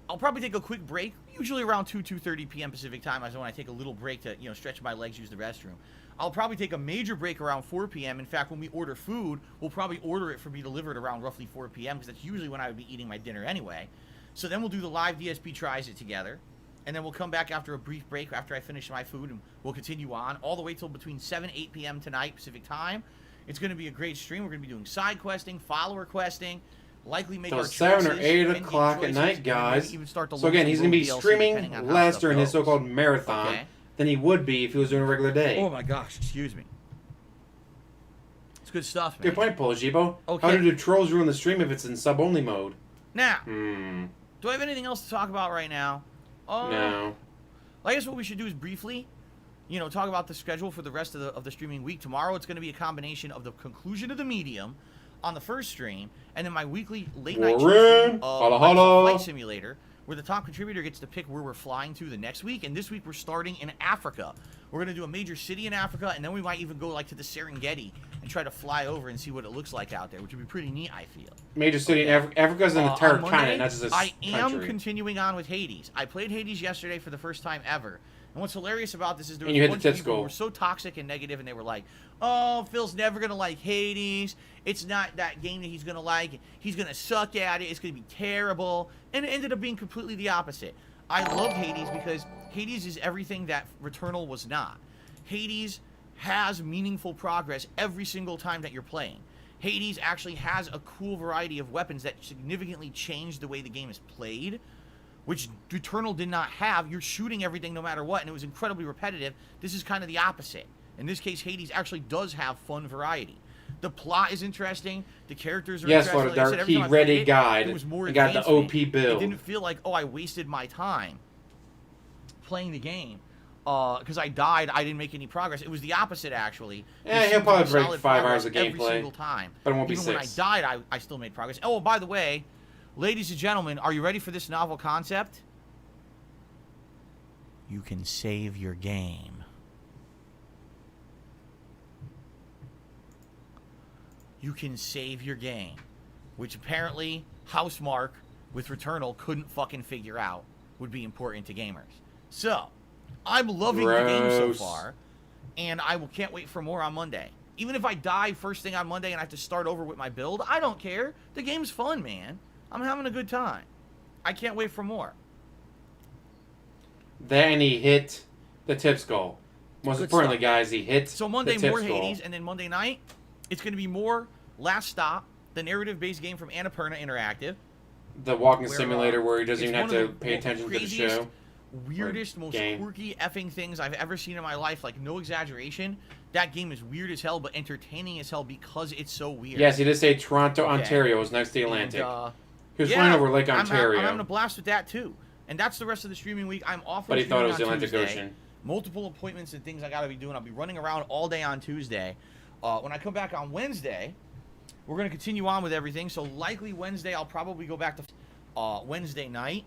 I'll probably take a quick break, usually around 2:30 p.m. Pacific time. Is when I take a little break to stretch my legs, use the restroom. I'll probably take a major break around 4 p.m. In fact, when we order food, we'll probably order it for me delivered around roughly 4 p.m. because that's usually when I would be eating my dinner anyway. So then we'll do the live DSP tries it together. And then we'll come back after a brief break after I finish my food, and we'll continue on all the way till between 7 and 8 p.m. tonight Pacific time. It's going to be a great stream. We're going to be doing side questing, follower questing, likely make our 7 or choices, 8 in-game o'clock at choices, night, and guys. maybe even start to So look again, at he's a going to be little DLC streaming depending on how less stuff during his goes. so-called marathon Okay. than he would be if he was doing a regular day. Oh my gosh, excuse me. It's good stuff, man. Good point, Polajibo. Okay. How do the trolls ruin the stream if it's in sub-only mode? Now, Hmm. do I have anything else to talk about right now? No. I guess what we should do is briefly, talk about the schedule for the rest of the streaming week. Tomorrow it's going to be a combination of the conclusion of the medium on the first stream, and then my weekly late night stream of Holla, holla. Flight Simulator, where the top contributor gets to pick where we're flying to the next week. And this week we're starting in Africa. We're going to do a major city in Africa, and then we might even go like to the Serengeti and try to fly over and see what it looks like out there, which would be pretty neat, I feel. Major city in Africa's an entire On Monday, continent, not just a I am country. continuing on with Hades. I played Hades yesterday for the first time ever. And what's hilarious about this is there And was you a hit the bunch of tits people who goal. were so toxic and negative, and they were like, "Oh, Phil's never gonna like Hades. It's not that game that he's gonna like. He's gonna suck at it. It's gonna be terrible." And it ended up being completely the opposite. I love Hades because Hades is everything that Returnal was not. Hades has meaningful progress every single time that you're playing. Hades actually has a cool variety of weapons that significantly change the way the game is played, which Returnal did not have. You're shooting everything no matter what, and it was incredibly repetitive. This is kind of the opposite. In this case, Hades actually does have fun variety. The plot is interesting. The characters are Yes, interesting. Florida Like I said, Dark, every he time I read played a it, guide it was more and got the advancement. OP build. It didn't feel like, oh, I wasted my time playing the game. Because I died, I didn't make any progress. It was the opposite, actually. Yeah, There he'll seemed to be probably break solid 5 hours of progress every gameplay, single time. but it won't be Even 6. when I died, I still made progress. Oh, by the way, ladies and gentlemen, are you ready for this novel concept? You can save your game. You can save your game. Which apparently Housemark with Returnal couldn't fucking figure out would be important to gamers. So, I'm loving the game so Gross. far, and I can't wait for more on Monday. Even if I die first thing on Monday and I have to start over with my build, I don't care. The game's fun, man. I'm having a good time. I can't wait for more. Then he hit the tips goal. Most Good importantly, stuff. guys, he hit So Monday, the tips more goal. Hades, and then Monday night, it's going to be more Last Stop, the narrative-based game from Annapurna Interactive. The walking where, simulator where he doesn't it's even have one of to the pay attention to the craziest, show. Weirdest, most game. quirky effing things I've ever seen in my life. Like, no exaggeration. That game is weird as hell, but entertaining as hell because it's so weird. Yes, he did say Toronto, Okay. Ontario is next to the Atlantic. And, he was yeah, flying over Lake I'm Ontario, having a blast with that, too. And that's the rest of the streaming week. I'm off but he thought it was the streaming on Atlantic Tuesday. Ocean. Multiple appointments and things I got to be doing. I'll be running around all day on Tuesday. When I come back on Wednesday, we're going to continue on with everything. So likely Wednesday, I'll probably go back to Wednesday night.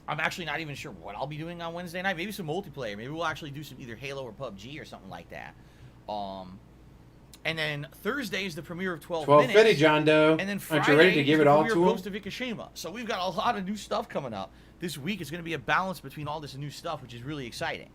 I'm actually not even sure what I'll be doing on Wednesday night. Maybe some multiplayer. Maybe we'll actually do some either Halo or PUBG or something like that. And then Thursday is the premiere of 12 minutes. 1250, John Doe. And then Friday Aren't you ready to give is it the all premiere to of him? Ghost of Ikishima. So we've got a lot of new stuff coming up. This week is going to be a balance between all this new stuff, which is really exciting.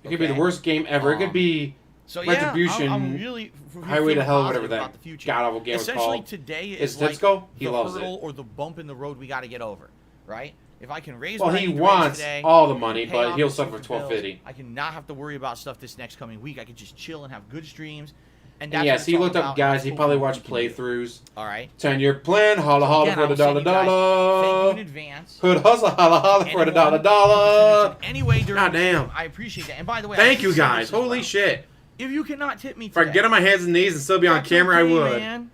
It could be the worst game ever. It could be So Retribution, yeah, I'm really Highway to Hell, whatever positive that about the future. god-awful game was Essentially, called. today Is is like Tipsco? He the loves hurdle it. or the bump in the road we got to get over, right? If I can raise Well, what I he need to raise wants today, all the money, pay but off he'll the suffer stupid bills, $12.50. I cannot have to worry about stuff this next coming week. I can just chill and have good streams. And And that's yes, what it's he all looked up about, guys. and He probably hopefully watched we can do it. playthroughs. All right. 10-year plan, holla holla Again, for the I'll send you guys- Thank you $1. in advance. Hood hustle, holla holla for the Anyone $1. Anyway, during God the damn. stream, I appreciate that. And by the way, I Thank should you say guys. this as Holy well. shit. If you cannot tip me If I today, get on my hands and knees and still be on that's camera, I okay, would. Man.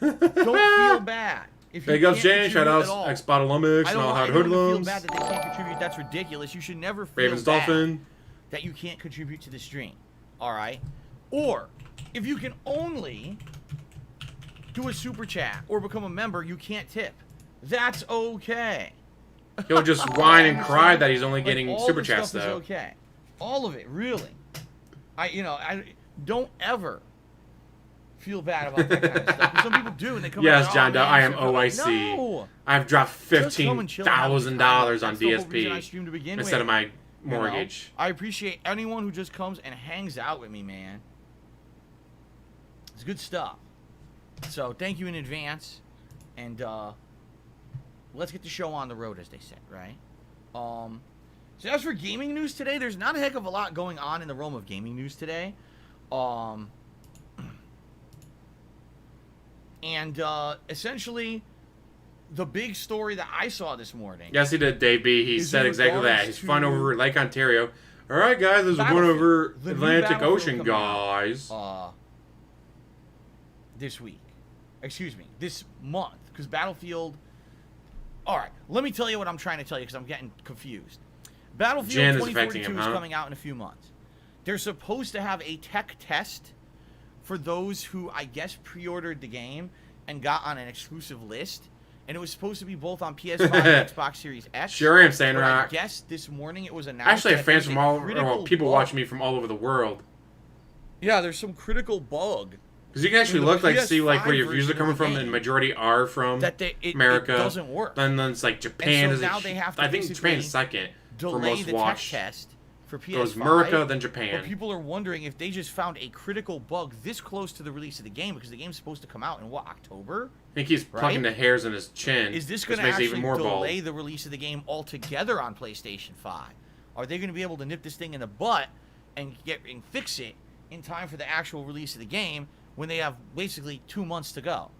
Don't feel bad. If you Big ups, can't Jane. Shout contribute out at all. X-Bot Olympics I and don't all want hot anyone to feel hoodlums. bad that they can't contribute. That's ridiculous. You should never feel Ravens bad Dolphin. that you can't contribute to the stream. All right? Or, if you can only do a super chat or become a member, you can't tip. That's okay. He'll just whine and cry that he's only getting all super this chats, stuff though. Is okay. All of it, really. I don't ever feel bad about that kind of stuff. But some people do, and they come Yes, out, John Doe, I am like, OIC. no. I've dropped $15,000 on DSP instead of my mortgage. I appreciate anyone who just comes and hangs out with me, man. It's good stuff. So thank you in advance, and let's get the show on the road, as they said, right? So as for gaming news today, there's not a heck of a lot going on in the realm of gaming news today. And essentially, the big story that I saw this morning. Yes, he did, Dave B. He said exactly that. He's flying over Lake Ontario. All right, guys, there's one over Atlantic Ocean, guys. This week. Excuse me, this month. Because Battlefield... Alright, let me tell you what I'm trying to tell you because I'm getting confused. Battlefield 2042 is coming out in a few months. They're supposed to have a tech test for those who, I guess, pre-ordered the game and got on an exclusive list. And it was supposed to be both on PS5 and Xbox Series X. Sure am, Sandrock. I guess this morning it was announced. Actually, I have fans from all over, well, people watching me from all over the world. Yeah, there's some critical bug. Because you can actually look, like, see, like, where your views are coming from, and the majority are from America. It doesn't work. Then it's like Japan is. Now they have to I think Japan's second for most the watched. Tech test for PS5. Goes America, then Japan. Where people are wondering if they just found a critical bug this close to the release of the game, because the game's supposed to come out in what, October? He keeps plucking the hairs in his chin. Is this going to actually delay the release of the game altogether on PlayStation 5? Are they going to be able to nip this thing in the butt and fix it in time for the actual release of the game when they have basically 2 months to go?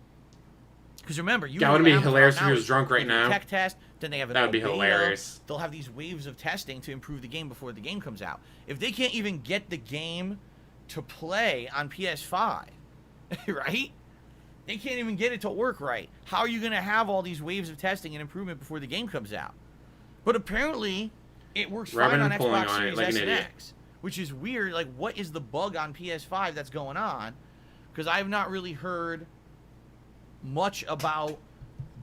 Because remember, that would be hilarious if he was drunk right now. Tech test, then they have that would be hilarious. They'll have these waves of testing to improve the game before the game comes out. If they can't even get the game to play on PS5, right? They can't even get it to work right. How are you going to have all these waves of testing and improvement before the game comes out? But apparently, it works fine on Xbox Series S and X, which is weird. Like, what is the bug on PS5 that's going on? Because I have not really heard much about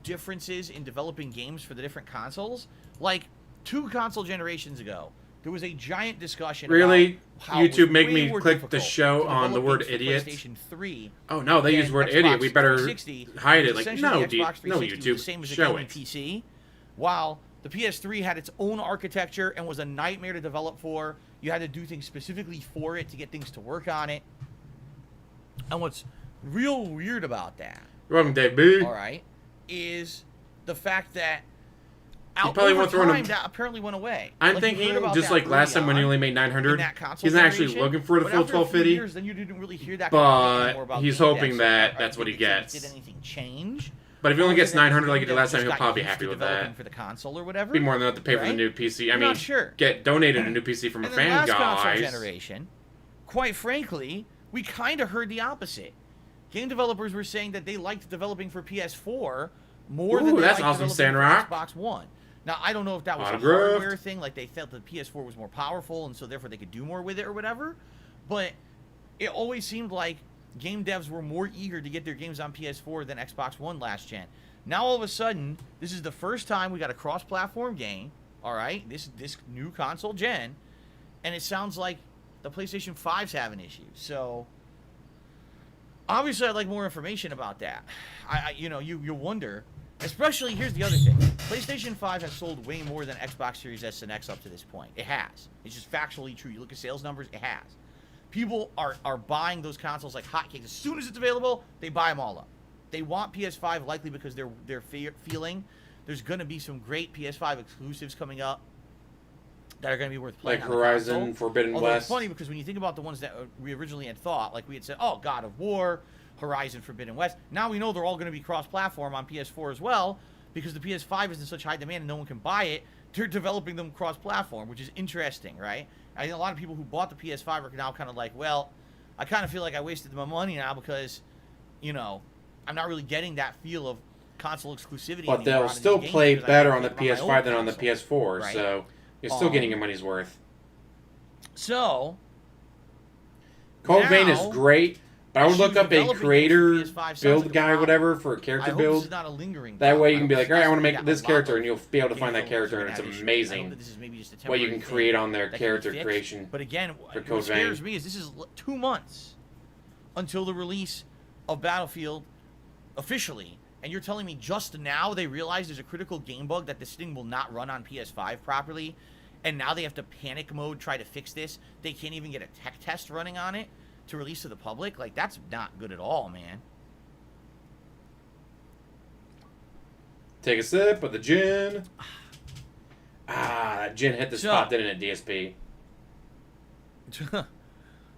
differences in developing games for the different consoles. Like, 2 console generations ago, there was a giant discussion about how YouTube make me click the show on the word idiot. PlayStation 3. Oh no, they use the word idiot. We better hide it. Like, no, no, YouTube, the same as show a it. PC, while the PS3 had its own architecture and was a nightmare to develop for. You had to do things specifically for it to get things to work on it. And what's real weird about that, you're welcome, Dave B. All right, is the fact that that apparently went away. I'm thinking just like last time when he only made 900, he's not actually looking for the full 1250. Years, then you didn't really hear that but he's hoping that that's what he gets. Did anything change? But if he only gets 900 like he did last time, he'll probably be happy with that. For the console or whatever. Be more than enough to pay for the new PC. I mean, get donated a new PC from a fan, last guys. Console generation, quite frankly, we kind of heard the opposite. Game developers were saying that they liked developing for PS4 more than they liked developing for Xbox One. Now, I don't know if that was a hardware thing, like they felt that PS4 was more powerful and so therefore they could do more with it or whatever, but it always seemed like game devs were more eager to get their games on PS4 than Xbox One last gen. Now, all of a sudden, this is the first time we got a cross-platform game, all right, this new console gen, and it sounds like the PlayStation 5's having issues, so obviously I'd like more information about that. You wonder. Especially, here's the other thing. PlayStation 5 has sold way more than Xbox Series S and X up to this point. It has. It's just factually true. You look at sales numbers, it has. People are buying those consoles like hotcakes. As soon as it's available, they buy them all up. They want PS5 likely because they're feeling there's going to be some great PS5 exclusives coming up that are going to be worth playing. Like Horizon Forbidden West. It's funny because when you think about the ones that we originally had thought, like we had said, oh, God of War, Horizon Forbidden West. Now we know they're all going to be cross-platform on PS4 as well because the PS5 is in such high demand and no one can buy it. They're developing them cross-platform, which is interesting, right? I think a lot of people who bought the PS5 are now kind of like, well, I kind of feel like I wasted my money now because, I'm not really getting that feel of console exclusivity. But they'll still play better on the PS5 than on the PS4, right? So you're still getting your money's worth. So Code Vein is great, but I would look up a creator build like guy or whatever for a character build. This is not a lingering that way you can be problem. like, all right, I want to make this character, and you'll be able to Game find that developers character, are and it's gonna have issues. I amazing hope that this is maybe just a what you temporary can create thing on their that can be character fixed. creation. But again, for what Code scares Vein. me is this is 2 months until the release of Battlefield officially, and you're telling me just now they realize there's a critical game bug that this thing will not run on PS5 properly, and now they have to panic mode try to fix this. They can't even get a tech test running on it to release to the public. Like, that's not good at all, man. Take a sip of the gin. That gin hit the spot, didn't it, DSP?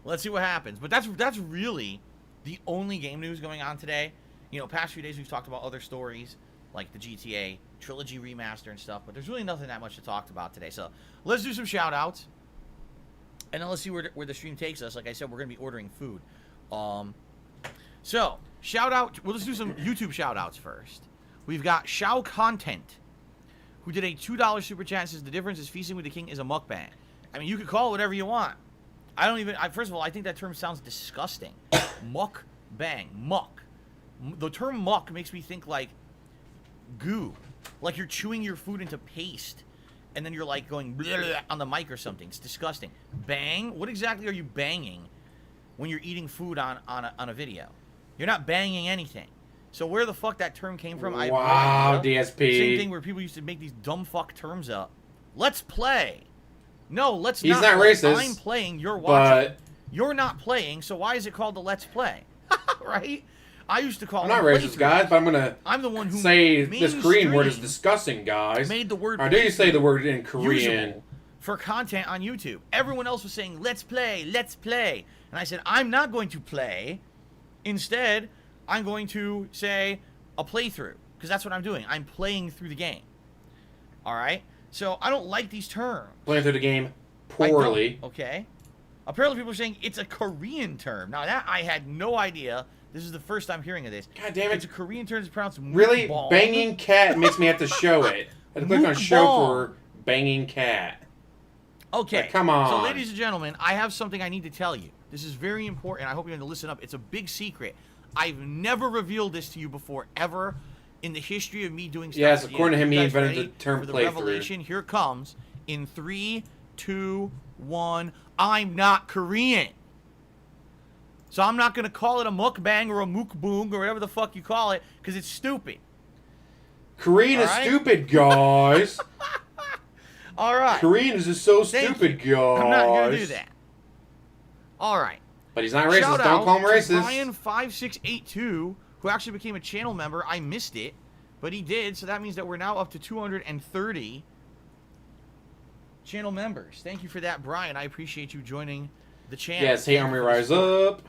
Let's see what happens. But that's really the only game news going on today. You know, past few days we've talked about other stories like the GTA Trilogy remaster and stuff, but there's really nothing that much to talk about today. So let's do some shout outs, and then let's see where the stream takes us. Like I said, we're going to be ordering food. So shout out, well, let's do some YouTube shout outs first. We've got Shao Content, who did a $2 super chat and says the difference is feasting with the king is a mukbang. I mean, you could call it whatever you want. First of all, I think that term sounds disgusting. Mukbang. Muck. The term muck makes me think like goo. Like you're chewing your food into paste. And then you're like going blah, blah, on the mic or something. It's disgusting. Bang? What exactly are you banging when you're eating food on a video? You're not banging anything. So where the fuck that term came from, I wow, DSP. Same thing where people used to make these dumb fuck terms up. Let's play. No, let's not. He's not racist. I'm playing, you're watching. But you're not playing, so why is it called the Let's Play? Right? I used to call I'm them not racist, guys, but I'm the one who say this Korean word is disgusting, guys. Made the word. Or do you say the word in Korean? For content on YouTube. Everyone else was saying, let's play, let's play. And I said, I'm not going to play. Instead, I'm going to say a playthrough. Because that's what I'm doing. I'm playing through the game. Alright? So, I don't like these terms. Playing through the game poorly. Okay. Apparently people are saying it's a Korean term. Now, that I had no idea. This is the first I'm hearing of this. God damn it. It's a Korean term. It's pronounced really? mukbang. Banging cat makes me have to show it. I have to click on show for banging cat. Okay. Like, come on. So, ladies and gentlemen, I have something I need to tell you. This is very important. I hope you're going to listen up. It's a big secret. I've never revealed this to you before, ever, in the history of me doing stuff. Yes, according to him, he invented the term for the playthrough. revelation? Here it comes. In 3, 2, 1. I'm not Korean. So I'm not going to call it a mukbang or a mukbang or whatever the fuck you call it, because it's stupid. Korean is stupid, guys. All right. Korean is just so stupid, guys. I'm not going to do that. All right. But he's not racist. Shout Don't call him racist. Brian5682, who actually became a channel member. I missed it, but he did. So that means that we're now up to 230 channel members. Thank you for that, Brian. I appreciate you joining the channel. Yes, hey, Army, rise up.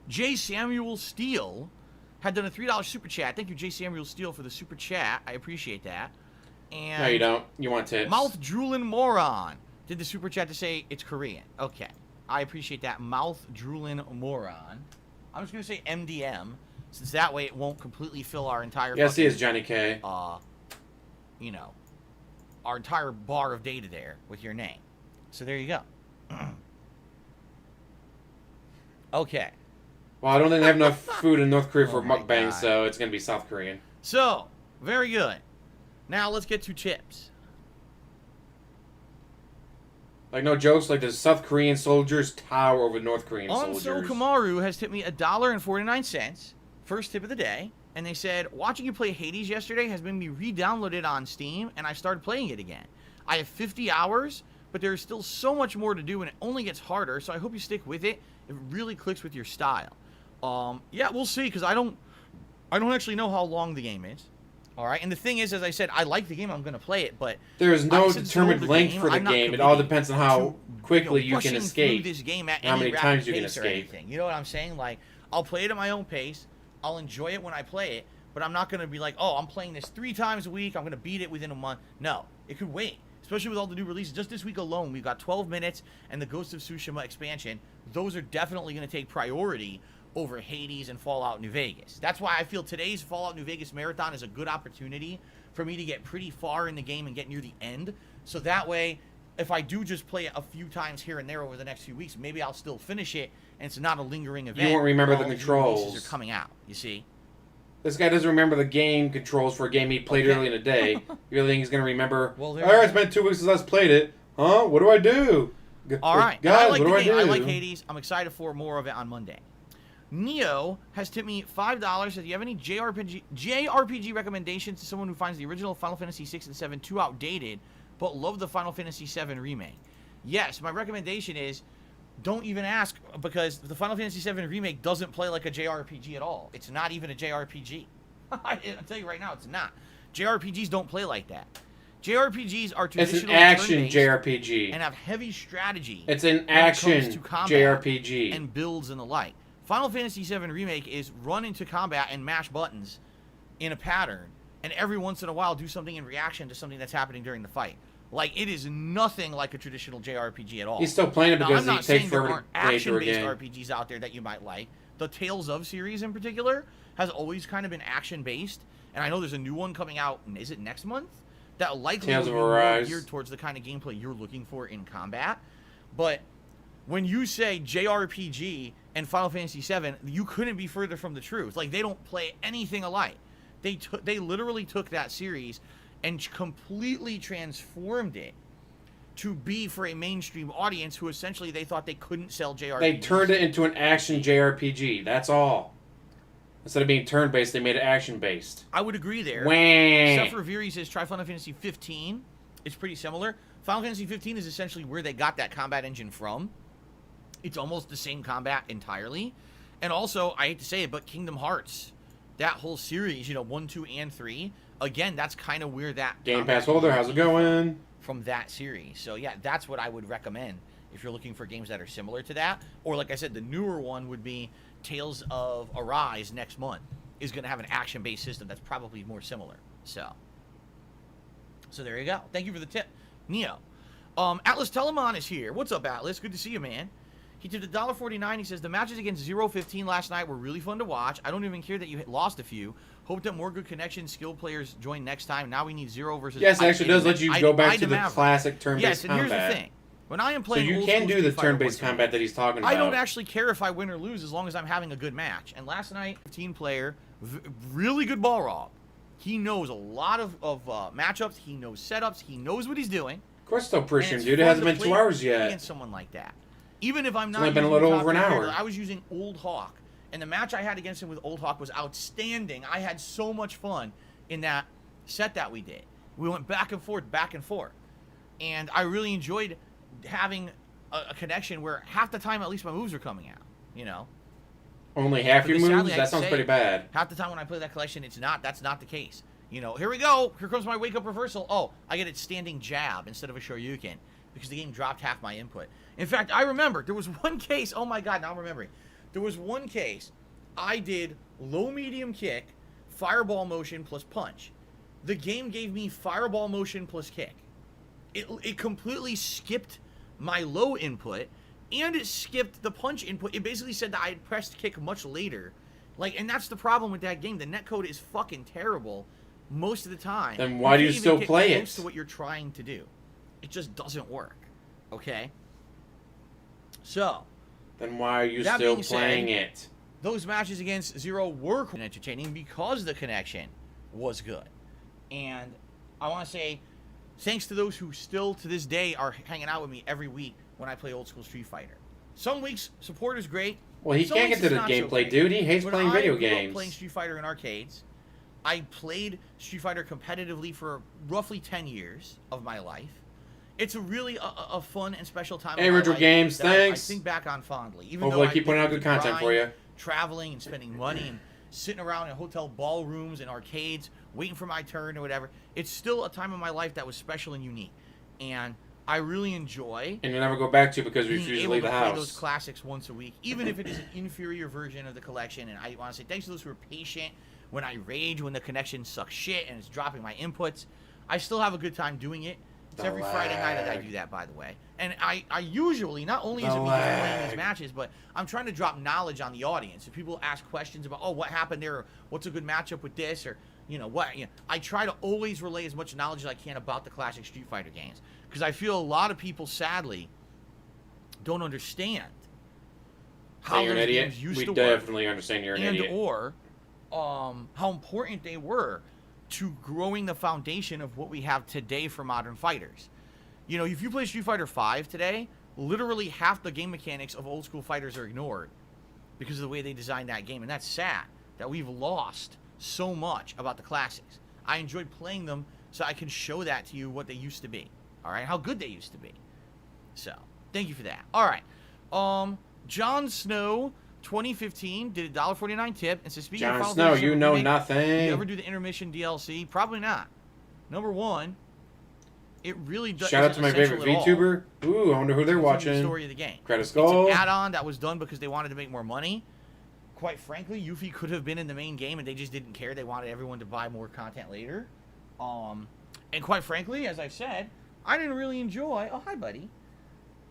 J. Samuel Steele had done a $3 super chat. Thank you, J. Samuel Steele, for the super chat. I appreciate that. And no, you don't. You want tips. Mouth Droolin' Moron did the super chat to say it's Korean. Okay. I appreciate that. Mouth Droolin' Moron. I'm just going to say MDM, since that way it won't completely fill our entire... Yes, he is Johnny K. You know, our entire bar of data there with your name. So there you go. Okay. Well, I don't think they have enough food in North Korea for mukbang, so it's going to be South Korean. So, very good. Now, let's get to tips. Like, no jokes, like the South Korean soldiers tower over North Korean soldiers. Onso Kamaru has tipped me $1.49. First tip of the day. And they said, watching you play Hades yesterday has made me re-download it on Steam, and I started playing it again. I have 50 hours, but there's still so much more to do, and it only gets harder, so I hope you stick with it. It really clicks with your style. Yeah, we'll see, because I don't actually know how long the game is. All right, and the thing is, as I said, I like the game. I'm going to play it, but there is no determined length for the game. It all depends on how quickly you can escape. This game at how many times you can escape. Anything. You know what I'm saying? Like, I'll play it at my own pace. I'll enjoy it when I play it, but I'm not going to be like, oh, I'm playing this 3 times a week. I'm going to beat it within a month. No, it could wait. Especially with all the new releases. Just this week alone, we've got 12 Minutes and the Ghost of Tsushima expansion. Those are definitely going to take priority over Hades and Fallout New Vegas. That's why I feel today's Fallout New Vegas marathon is a good opportunity for me to get pretty far in the game and get near the end. So that way, if I do just play it a few times here and there over the next few weeks, maybe I'll still finish it, and it's not a lingering event. You won't remember while the new controls. releases are coming out, you see? This guy doesn't remember the game controls for a game he played early in the day. You really think he's going to remember? Well, it's been 2 weeks since I played it. Huh? What do I do? All right. Guys, I like what do the I game. do? I like Hades. I'm excited for more of it on Monday. Neo has tipped me $5. Says, do you have any JRPG recommendations to someone who finds the original Final Fantasy 6 and 7 too outdated, but love the Final Fantasy 7 remake? Yes, my recommendation is don't even ask, because the Final Fantasy 7 remake doesn't play like a JRPG at all. It's not even a JRPG. I'll tell you right now, it's not. JRPGs don't play like that. JRPGs are traditional. It's an action JRPG. And have heavy strategy. It's an action JRPG. And builds and the like. Final Fantasy 7 Remake is run into combat and mash buttons in a pattern, and every once in a while do something in reaction to something that's happening during the fight. Like, it is nothing like a traditional JRPG at all. He's still playing it because he takes forever to play through a game. action-based RPGs out there that you might like. The Tales of series in particular has always kind of been action-based, and I know there's a new one coming out, is it next month? That likely will be more geared towards the kind of gameplay you're looking for in combat. But when you say JRPG and Final Fantasy 7, you couldn't be further from the truth. Like, they don't play anything alike. They literally took that series and completely transformed it to be for a mainstream audience who essentially they thought they couldn't sell JRPGs. They turned it into an action JRPG. That's all. Instead of being turn-based, they made it action-based. I would agree there. Except for Reee says, try Final Fantasy 15. It's pretty similar. Final Fantasy 15 is essentially where they got that combat engine from. It's almost the same combat entirely. And also, I hate to say it, but Kingdom Hearts, that whole series, 1, 2, and 3, again, that's kind of where that Game Pass holder, how's it going? From that series. So yeah, that's what I would recommend if you're looking for games that are similar to that. Or like I said, the newer one would be Tales of Arise next month. Is going to have an action-based system that's probably more similar. So there you go. Thank you for the tip, Neo. Atlas Telemon is here. What's up, Atlas? Good to see you, man. He tipped $1.49. He says, the matches against 0-15 last night were really fun to watch. I don't even care that you lost a few. Hope that more good connection skill players join next time. Now we need 0 versus... Yes, it actually does let you go back to the classic turn-based combat. Yes, and here's the thing. When I am playing so you can do the turn-based combat that he's talking about. I don't actually care if I win or lose as long as I'm having a good match. And last night, 15-player, really good ball rob. He knows a lot of matchups. He knows setups. He knows what he's doing. Of course, still Prestream, dude. It hasn't been 2 hours yet. Against someone like that. Even if I'm not... It's only been a little over an hour. I was using Old Hawk. And the match I had against him with Old Hawk was outstanding. I had so much fun in that set that we did. We went back and forth, back and forth. And I really enjoyed having a connection where half the time at least my moves are coming out, Only half your moves? That sounds pretty bad. Half the time when I play that collection, that's not the case. Here we go. Here comes my wake-up reversal. Oh, I get it standing jab instead of a Shoryuken because the game dropped half my input. In fact, I remember there was one case. Oh, my God, now I'm remembering. There was one case I did low-medium kick, fireball motion plus punch. The game gave me fireball motion plus kick. It completely skipped my low input, and it skipped the punch input. It basically said that I had pressed kick much later. And that's the problem with that game. The netcode is fucking terrible most of the time. Then why do you still play it? Close to what you're trying to do. It just doesn't work. Okay? So... Then why are you still playing it? Those matches against 0 were entertaining because the connection was good. And I want to say thanks to those who still to this day are hanging out with me every week when I play old school Street Fighter. Some weeks support is great. Well, he can't get to the gameplay, dude. He hates playing video games. I grew up playing Street Fighter in arcades. I played Street Fighter competitively for roughly 10 years of my life. It's a really a fun and special time. Hey, Retro Games, thanks. I think back on fondly. Hopefully I keep putting out good content for you. Traveling and spending money and sitting around in hotel ballrooms and arcades, waiting for my turn or whatever. It's still a time of my life that was special and unique. And I really enjoy... And you'll never go back to because we refuse to leave the house. Play those classics once a week, even if it is an inferior version of the collection. And I want to say thanks to those who are patient when I rage, when the connection sucks shit and it's dropping my inputs. I still have a good time doing it. It's every Friday night that I do that, by the way. And I usually, not only is it me playing these matches, but I'm trying to drop knowledge on the audience. If people ask questions about, oh, what happened there, or what's a good matchup with this, or, You know, I try to always relay as much knowledge as I can about the classic Street Fighter games. Because I feel a lot of people, sadly, don't understand how you're an those idiot. games used We to definitely work, understand you're an idiot. or how important they were to growing the foundation of what we have today for modern fighters. You know, if you play Street Fighter V today, literally half the game mechanics of old school fighters are ignored because of the way they designed that game. And that's sad that we've lost so much about the classics. I enjoyed playing them so I can show that to you what they used to be. All right, how good they used to be. So, thank you for that. All right. Jon Snow 2015 did a $1.49 tip and says, speaking of Jon Final Snow, Fantasy you know remake, nothing. Did you ever do the intermission DLC? Probably not. Number one, it really does. Shout out to my favorite VTuber. Ooh, I wonder who they're watching. The story of the game. Credit Skull. It's an add-on that was done because they wanted to make more money. Quite frankly, Yuffie could have been in the main game and they just didn't care. They wanted everyone to buy more content later. And quite frankly, as I've said, I didn't really enjoy... Oh, hi, buddy.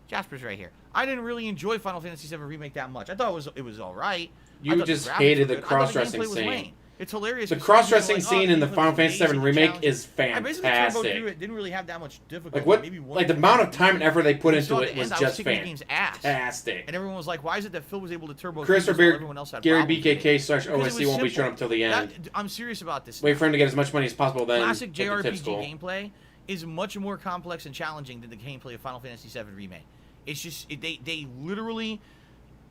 Jasper's right here. I didn't really enjoy Final Fantasy VII Remake that much. I thought it was all right. You just hated the cross-dressing scene. It's hilarious. The cross-dressing scene in the Final Fantasy VII Remake is I basically turned through fantastic. it. Didn't really have that much difficulty. Like what? Maybe Like the amount of time and effort they put into it was just fantastic. fantastic. And everyone was like, "Why is it that Phil was able to turbo?" Christopher everyone else had Gary problems BKK/OSC won't be showing up till the end. I'm serious about this. Wait for him to get as much money as possible. Then Classic hit the tip JRPG school. gameplay is much more complex and challenging than the gameplay of Final Fantasy VII Remake. It's just they literally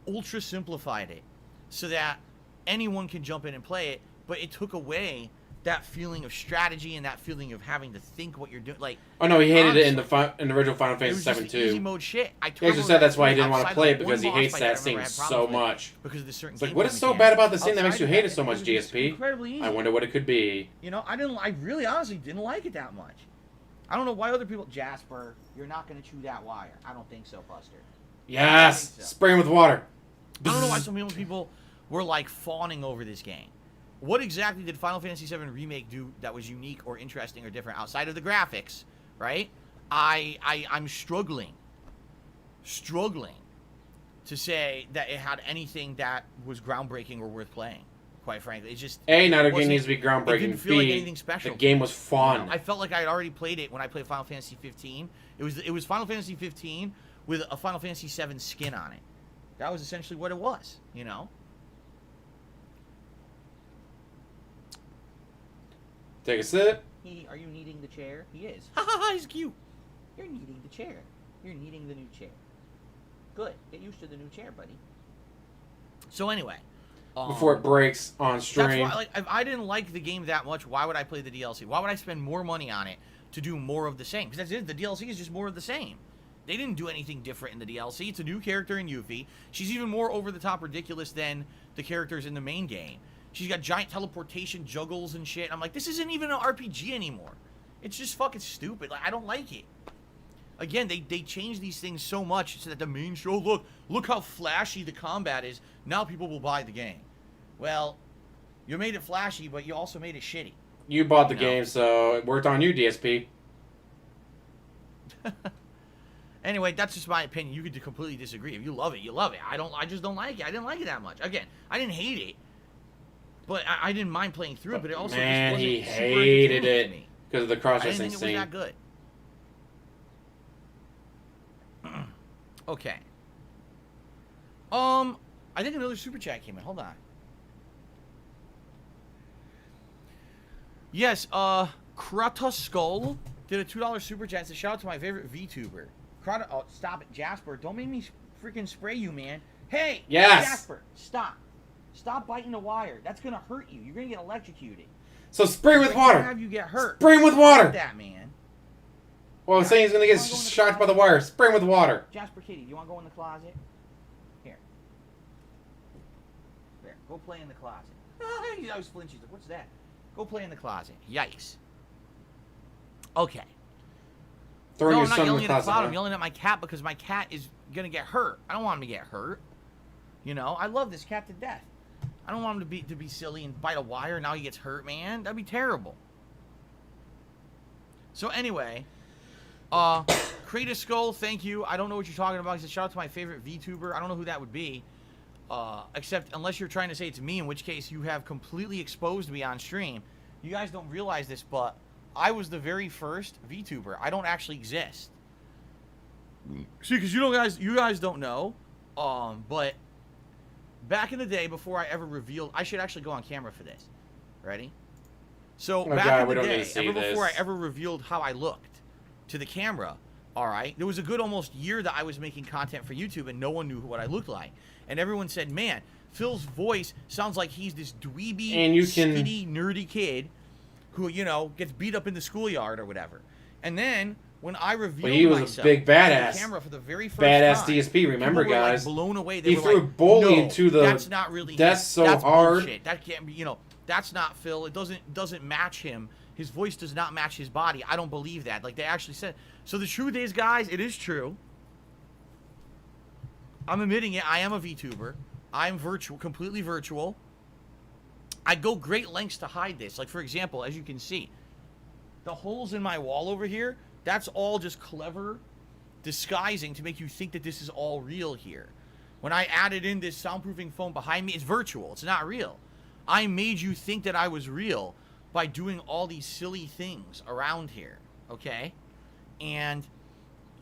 ultra simplified it so that anyone can jump in and play it, but it took away that feeling of strategy and that feeling of having to think what you're doing. Like, oh no, he hated it in the original Final Fantasy VII too. Easy mode shit. He just said that's why he didn't want to play it because he hates that scene so much. Because of the certain. It's like, what is so bad about the scene that makes you hate it so much, GSP? Incredibly easy. I wonder what it could be. You know, I really honestly didn't like it that much. I don't know why other people. Jasper, you're not going to chew that wire. I don't think so, Buster. Yes, so. spray him with water. I don't know why some people were like fawning over this game. What exactly did Final Fantasy VII Remake do that was unique or interesting or different outside of the graphics, right? I'm struggling to say that it had anything that was groundbreaking or worth playing. Quite frankly, it's just Neither game needs to be groundbreaking. It didn't feel like anything special. The game was fun. You know, I felt like I had already played it when I played Final Fantasy 15. It was Final Fantasy 15 with a Final Fantasy 7 skin on it. That was essentially what it was, you know. Take a sip. Are you needing the chair? He is. Ha ha ha, he's cute. You're needing the chair. You're needing the new chair. Good. Get used to the new chair, buddy. So anyway. Before it breaks on stream. That's why, like, if I didn't like the game that much, why would I play the DLC? Why would I spend more money on it to do more of the same? Because that's it. The DLC is just more of the same. They didn't do anything different in the DLC. It's a new character in Yuffie. She's even more over-the-top ridiculous than the characters in the main game. She's got giant teleportation juggles and shit. I'm like, this isn't even an RPG anymore. It's just fucking stupid. Like, I don't like it. Again, they changed these things so much so that the main show, look how flashy the combat is. Now people will buy the game. Well, you made it flashy, but you also made it shitty. You bought the game, so it worked on you, DSP. Anyway, that's just my opinion. You could completely disagree. If you love it, you love it. I just don't like it. I didn't like it that much. Again, I didn't hate it, but I didn't mind playing through it. But it also man, just wasn't he hated it because of the cross-dressing scene. I didn't think it was that good. Okay. I think another super chat came in. Hold on. Yes, Kratos Skull did a $2 super chat. It's a shout out to my favorite VTuber. Oh, stop it, Jasper. Don't make me freaking spray you, man. Hey, yes. Jasper, stop. Stop biting the wire. That's going to hurt you. You're going to get electrocuted. So spray with water. Have you get hurt. Spray him with water. Stop that, man. Well, I'm saying he's going to get shocked by the wire. Spray him with water. Jasper Kitty, do you want to go in the closet? Here. There. Go play in the closet. He's always flinching. He's like, what's that? Go play in the closet. Yikes. Okay. Throw no, your I'm not son yelling in the at the closet. cloud. I'm yelling at my cat because my cat is going to get hurt. I don't want him to get hurt. You know, I love this cat to death. I don't want him to be silly and bite a wire. Now he gets hurt, man. That'd be terrible. So anyway, Create a Skull, thank you. I don't know what you're talking about. He said, shout out to my favorite VTuber. I don't know who that would be. Except unless you're trying to say it's me, in which case you have completely exposed me on stream you guys don't realize this, but I was the very first VTuber. I don't actually exist. See, because you guys don't know, but back in the day, before I ever revealed, I should actually go on camera for this. Ready? So back in the day, before I ever revealed how I looked to the camera, all right, there was a good almost year that I was making content for YouTube and no one knew what I looked like, and everyone said, "Man, Phil's voice sounds like he's this dweeby, skinny, nerdy kid who, you know, gets beat up in the schoolyard or whatever." And then when I revealed he was myself a big badass, on camera for the very first badass time, DSP. Remember, people were, guys? Like, blown away. He threw a bully into the. That's not really. That's so that's hard. Bullshit. That can't be. You know, that's not Phil. It doesn't match him. His voice does not match his body. I don't believe that. Like, they actually said. So the truth is, guys, it is true. I'm admitting it. I am a VTuber. I'm virtual, completely virtual. I go great lengths to hide this. Like, for example, as you can see, the holes in my wall over here, that's all just clever disguising to make you think that this is all real here. When I added in this soundproofing foam behind me, it's virtual. It's not real. I made you think that I was real by doing all these silly things around here, okay? And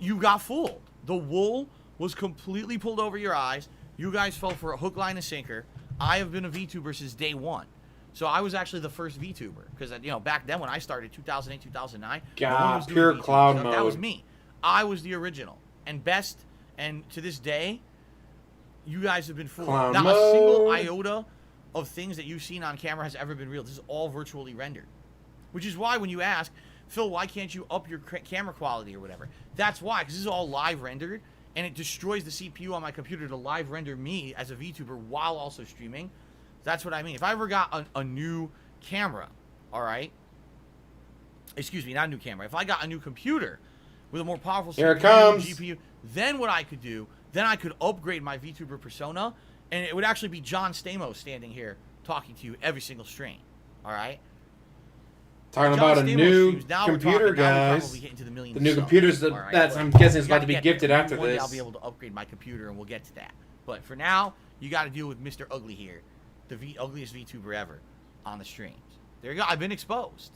you got fooled. The wool was completely pulled over your eyes. You guys fell for a hook, line, and sinker. I have been a VTuber since day one. So I was actually the first VTuber. Because, you know, back then when I started, 2008, 2009. God, pure cloud mode. That was me. I was the original. And best, and to this day, you guys have been fooled. Clown Not mode. a single iota of things that you've seen on camera has ever been real. This is all virtually rendered. Which is why when you ask, Phil, why can't you up your camera quality or whatever? That's why, because this is all live rendered. And it destroys the CPU on my computer to live render me as a VTuber while also streaming. That's what I mean. If I ever got a new camera, all right? Excuse me, not a new camera. If I got a new computer with a more powerful Here CPU, it comes. GPU, then what I could do, then I could upgrade my VTuber persona, and it would actually be John Stamos standing here talking to you every single stream, all right? Talking about a new computer, guys. The new computers that I'm guessing is about to be gifted after this. One day I'll be able to upgrade my computer, and we'll get to that. But for now, you got to deal with Mr. Ugly here, the ugliest VTuber ever on the streams. There you go. I've been exposed.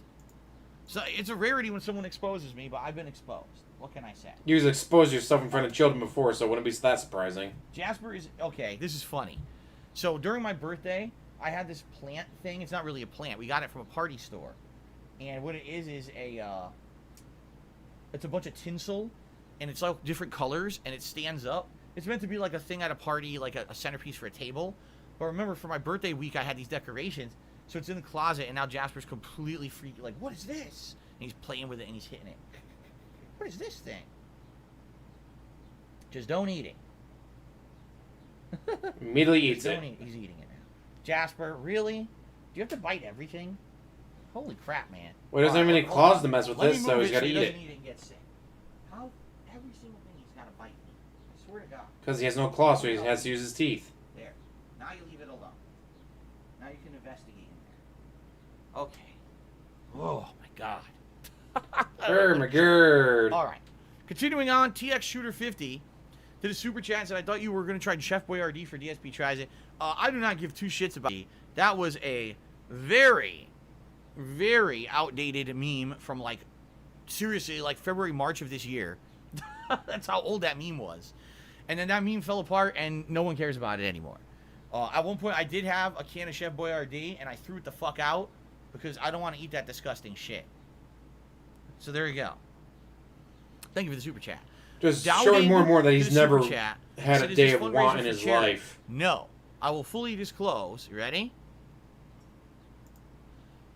So it's a rarity when someone exposes me, but I've been exposed. What can I say? You've exposed yourself in front of children before, so it wouldn't be that surprising. Jasper is okay. This is funny. So during my birthday, I had this plant thing. It's not really a plant. We got it from a party store. And what it is a, it's a bunch of tinsel, and it's like different colors, and it stands up. It's meant to be like a thing at a party, like a centerpiece for a table. But remember, for my birthday week, I had these decorations, so it's in the closet, and now Jasper's completely freaked, like, what is this? And he's playing with it, and he's hitting it. What is this thing? Just don't eat it. Immediately eats it. He's eating it now. Jasper, really? Do you have to bite everything? Holy crap, man. Well, he doesn't have any claws to mess with this, so he's got to eat it. He doesn't eat it and get sick. How? Every single thing he's got to bite me. I swear to God. Because he has no claws, so he has to use his teeth. There. Now you leave it alone. Now you can investigate in there. Okay. Oh, my God. Oh, my God. All right. Continuing on, TX Shooter 50 did a super chat and said, I thought you were going to try Chef Boyardee for DSP Tries It. I do not give two shits about it. That was a very outdated meme from, like, seriously, like February, March of this year. That's how old that meme was. And then that meme fell apart, and no one cares about it anymore. At one point, I did have a can of Chef Boyardee, and I threw it the fuck out because I don't want to eat that disgusting shit. So there you go. Thank you for the super chat. Just showing more and more that he's never had a day of want want in his life. No. I will fully disclose. You ready?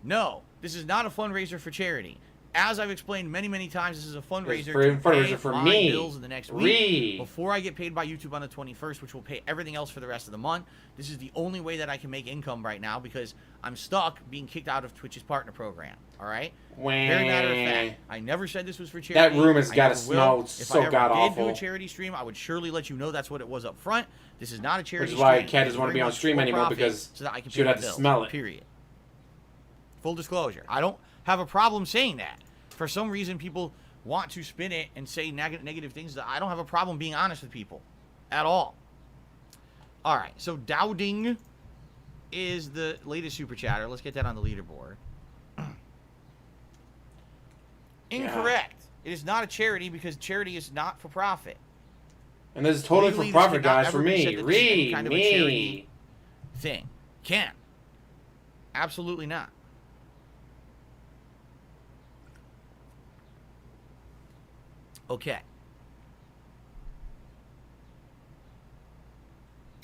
No, this is not a fundraiser for charity. As I've explained many, many times, this is a fundraiser to pay my bills in the next week before I get paid by YouTube on the 21st, which will pay everything else for the rest of the month. This is the only way that I can make income right now because I'm stuck being kicked out of Twitch's partner program. All right? Very matter of fact. I never said this was for charity. That room has got to smell so god-awful. If I ever did do a charity stream, I would surely let you know that's what it was up front. This is not a charity stream. Which is why Kat doesn't want to be on stream anymore because she would have to smell it. Period. Full disclosure. I don't have a problem saying that. For some reason, people want to spin it and say negative things. That I don't have a problem being honest with people at all. All right, so Dowding is the latest super chatter. Let's get that on the leaderboard. Incorrect. It is not a charity because charity is not for profit. And this is totally Legally, for this profit, cannot guys, for ever be said me. that this is any Reee, kind of a charity thing. Can. Absolutely not. Okay.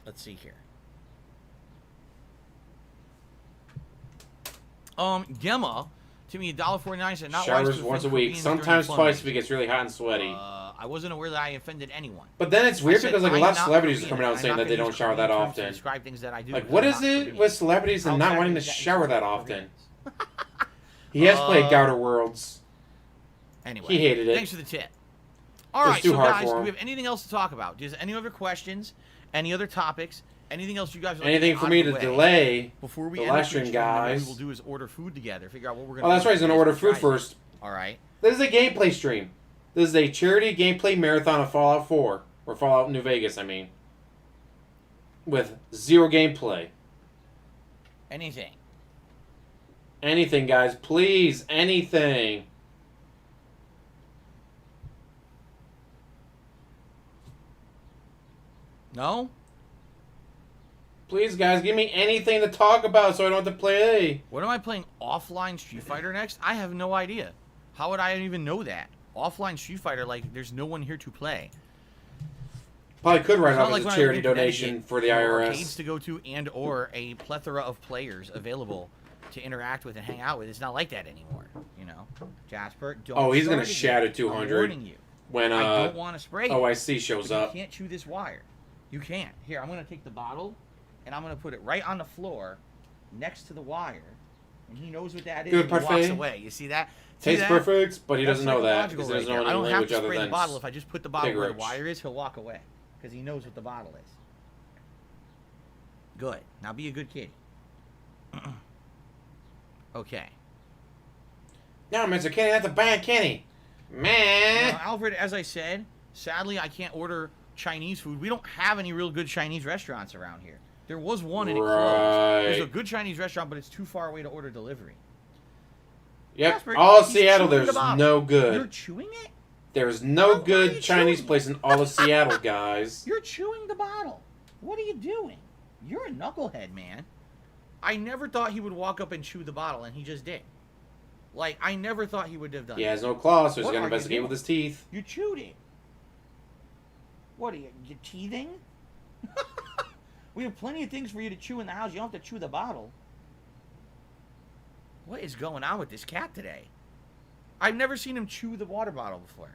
Let's see here. Gemma, to me, $1.49 said not wise Showers to once a offend week, Koreans sometimes during twice if Funday. it gets really hot and sweaty. I wasn't aware that I offended anyone. But then it's weird I said, because like a I'm lot of not celebrities are Korean. coming out I'm saying not that they gonna don't use shower that Korean terms to often. describe things that I do Like, because what I'm is not it Korean. with celebrities and How not exactly wanting to is that shower that Korean? often? He has played Gouter Worlds. Anyway, He hated it. Thanks for the tip. All It's right, too so hard guys, for do him. we have anything else to talk about? Does any other questions? Any other topics? Anything else you guys would like Anything to for get me out to of the way delay before we the end live the stream, stream, and guys. What we will do is order food together. Figure out what we're gonna. Oh, that's do right. He's gonna order food Friday. first. All right. This is a gameplay stream. This is a charity gameplay marathon of Fallout 4 or Fallout New Vegas. I mean, with zero gameplay. Anything. Anything, guys. Please, anything. No. Please, guys, give me anything to talk about so I don't have to play. What am I playing offline Street Fighter next? I have no idea. How would I even know that? Offline Street Fighter, like, there's no one here to play. Probably could write It's not off like as a when I charity lived in donation Connecticut, for the there were arcades IRS. to go to and or a plethora of players available to interact with and hang out with. It's not like that anymore, you know. Jasper, don't Oh, he's gonna start shatter again. 200 I'm warning you. When I don't want to spray you. OIC shows but up. You can't chew this wire. You can't. Here, I'm gonna take the bottle and I'm gonna put it right on the floor next to the wire. And he knows what that is. Good and he walks parfait. away. You see that? See Tastes that? perfect, but he That's doesn't know that psychological because he doesn't right know there. I any don't have language to other spray the than bottle. If I just put the bottle where the Tiggerich. wire is, he'll walk away because he knows what the bottle is. Good. Now be a good kitty. Okay. No, Mr. Kenny, that's a bad Kenny. Man. Alfred, as I said, sadly I can't order Chinese food. We don't have any real good Chinese restaurants around here. There was one and it closed. There's a good Chinese restaurant, but it's too far away to order delivery. Yep, Jasper, all of he's Seattle, chewing the there's bottle. no You're good. chewing it? There's no Why are you good Chinese chewing? place in all of Seattle, guys. You're chewing the bottle. What are you doing? You're a knucklehead, man. I never thought he would walk up and chew the bottle, and he just did. Like, I never thought he would have done He that. has no claws, so he's What going are to you investigate doing? with his teeth. You chewed it. What are you teething? We have plenty of things for you to chew in the house. You don't have to chew the bottle. What is going on with this cat today? I've never seen him chew the water bottle before.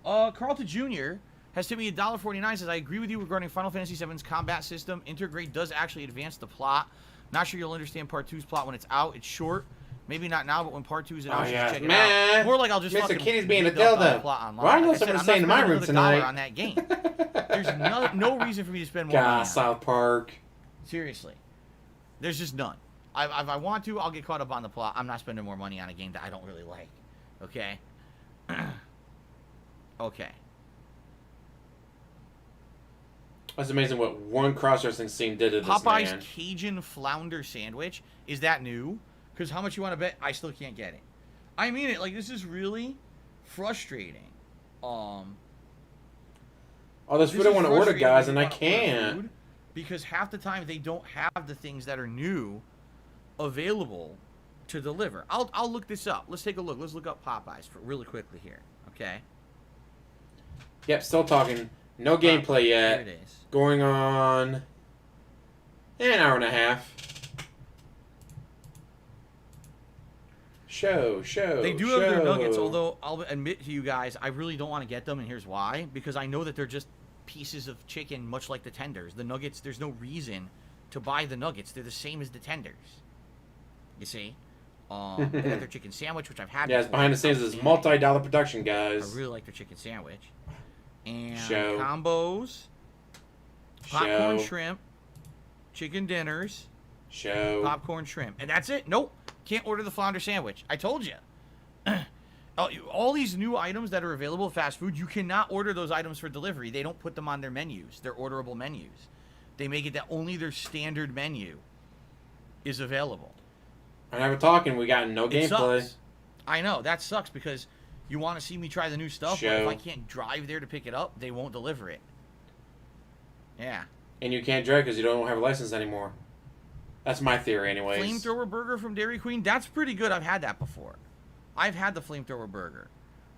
Carlton Jr. has tipped me $1.49. Says, I agree with you regarding Final Fantasy VII's combat system. Intergrade does actually advance the plot. Not sure you'll understand Part 2's plot when it's out. It's short. Maybe not now, but when Part 2 is out, you should check it out. More like I'll just Mr. fucking Kitty's being a read the dildo. plot online. Well, I know Like someone said, staying in my I'm not room spending another tonight. $1 on that game. There's no reason for me to spend more money on God, it. South Park. Seriously. There's just none. If I want to, I'll get caught up on the plot. I'm not spending more money on a game that I don't really like. Okay? Okay. That's amazing what one cross-dressing scene did to this Popeye's man. Cajun Flounder Sandwich. Is that new? Because how much you want to bet? I still can't get it. I mean it. Like, this is really frustrating. All this food I want to order, guys, and I can't. Because half the time they don't have the things that are new available to deliver. I'll look this up. Let's take a look. Let's look up Popeyes really quickly here. Okay. Yep, still talking. No gameplay yet. There it is. Going on an hour and a half. Show. They do have their nuggets, although I'll admit to you guys, I really don't want to get them, and here's why. Because I know that they're just pieces of chicken, much like the tenders. The nuggets, there's no reason to buy the nuggets. They're the same as the tenders. You see? They have their chicken sandwich, which I've had Yeah, it's before. behind the scenes. This multi-dollar production, I guys. really like their chicken sandwich. And Show. combos, popcorn Show. shrimp, chicken dinners, Show. popcorn shrimp. And that's it. Nope. Can't order the flounder sandwich. I told you. All these new items that are available at fast food, you cannot order those items for delivery. They don't put them on their menus. They're orderable menus. They make it that only their standard menu is available. I never talking. We got no It gameplay. sucks. I know that sucks because you want to see me try the new stuff, but if I can't drive there to pick it up, they won't deliver it. Yeah. And you can't drive because you don't have a license anymore. That's my theory, anyways. Flamethrower burger from Dairy Queen. That's pretty good. I've had that before. I've had the flamethrower burger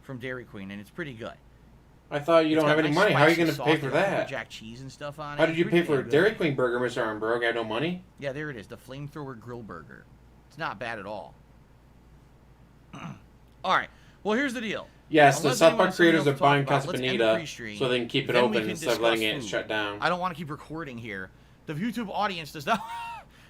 from Dairy Queen, and it's pretty good. I thought you don't have any money. How are you going to pay for that? Jack cheese and stuff on it. How did you pay for a Dairy Queen burger, Mr. Armbro? Got no money? Yeah, there it is. The flamethrower grill burger. It's not bad at all. All right. Well, here's the deal. Yes, the South Park creators are buying Casa Bonita so they can keep it open instead of letting it shut down. I don't want to keep recording here. The YouTube audience does not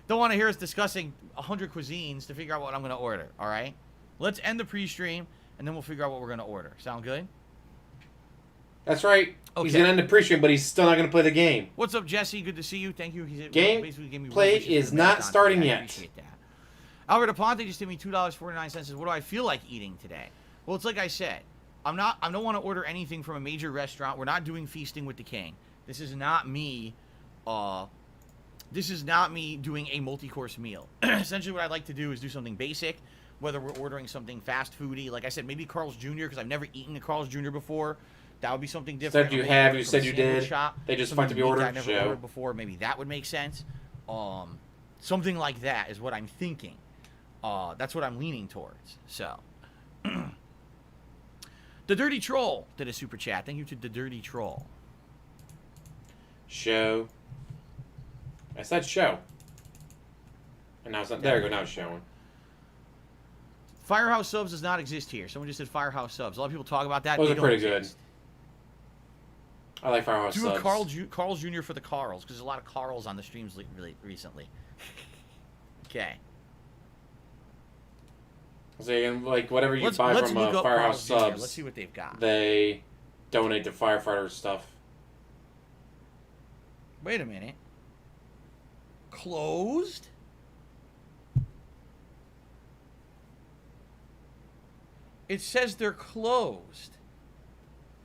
don't want to hear us discussing 100 cuisines to figure out what I'm going to order. All right. Let's end the pre-stream and then we'll figure out what we're going to order. Sound good? That's right. Okay. He's going to end the pre-stream, but he's still not going to play the game. What's up, Jesse? Good to see you. Thank you. Play is not starting yet. I appreciate that. Albert Aponte just gave me $2.49. Says, what do I feel like eating today? Well, it's like I said. I don't want to order anything from a major restaurant. We're not doing Feasting with the King. This is not me. This is not me doing a multi-course meal. Essentially, what I'd like to do is do something basic. Whether we're ordering something fast foody, like I said, maybe Carl's Jr. because I've never eaten a Carl's Jr. before. That would be something different. Said you have. You said you did. They just fucked up your order. I never ordered before. Maybe that would make sense. Something like that is what I'm thinking. That's what I'm leaning towards. So, the Dirty Troll did a super chat. Thank you to the Dirty Troll. Show. I said show. And now it's not. There you go. Now it's showing. Firehouse Subs does not exist here. Someone just said Firehouse Subs. A lot of people talk about that. Those are pretty good. I like Firehouse Subs. Do Carl's Jr. for the Carls, because there's a lot of Carls on the streams really recently. Okay. So, like, whatever you buy from Firehouse Subs, let's see what they've got. They donate to firefighter stuff. Wait a minute. Closed? It says they're closed.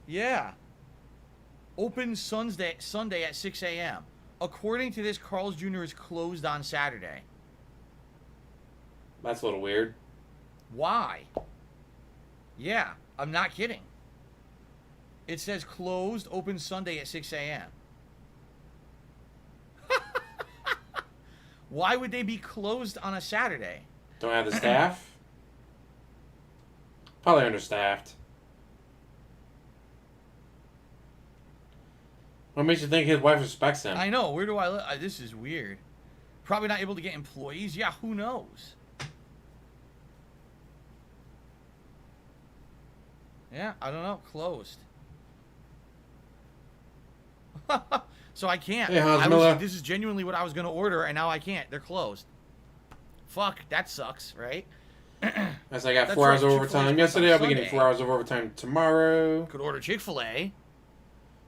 Yeah. Open Sunday at 6 a.m. According to this, Carl's Jr. is closed on Saturday. That's a little weird. Why? Yeah, I'm not kidding. It says closed, open Sunday at 6 a.m. Why would they be closed on a Saturday? Don't have the staff? Probably understaffed. What makes you think his wife respects him? I know. Where do I live? This is weird. Probably not able to get employees. Yeah, who knows? Yeah, I don't know. Closed. So I can't. Hey, this is genuinely what I was going to order, and now I can't. They're closed. Fuck, that sucks, right? As I got 4 hours of overtime yesterday, I'll be getting 4 hours of overtime tomorrow. Could order Chick-fil-A.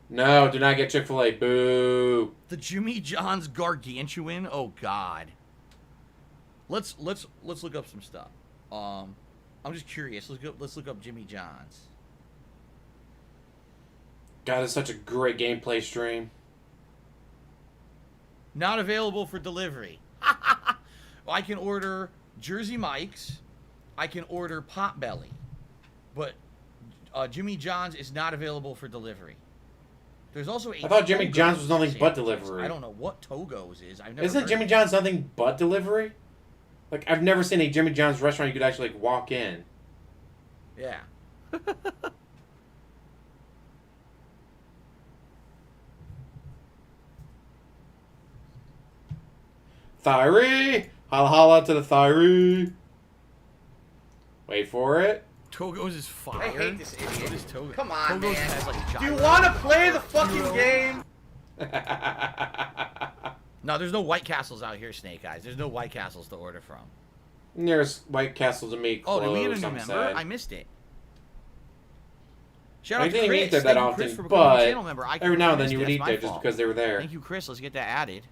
No, do not get Chick-fil-A. Boo. The Jimmy John's Gargantuan. Oh God. Let's look up some stuff. I'm just curious. Let's look up Jimmy John's. God, it's such a great gameplay stream. Not available for delivery. I can order Jersey Mike's. I can order Potbelly. But Jimmy John's is not available for delivery. There's also a I thought Jimmy John's was nothing but delivery. I don't know what Togo's is. I've never Isn't Jimmy John's nothing but delivery? Like, I've never seen a Jimmy John's restaurant you could actually, like, walk in. Yeah. Thyre! Holla holla to the Thyre! Wait for it. Togo's is fire. I hate this idiot. What is Togo? Come on, Togo's man. has, like, Do you want to play the fucking game? No, there's no White Castles out here, Snake Eyes. There's no White Castles to order from. Nearest White Castle to me closed. Oh, did we get a new I'm member? sad. I missed it. Shout out I to didn't Chris. eat there that Thank you, often, Chris, for becoming a but channel member. every now and then missed you it. would That's eat my there just fault. because they were there. Thank you, Chris. Let's get that added.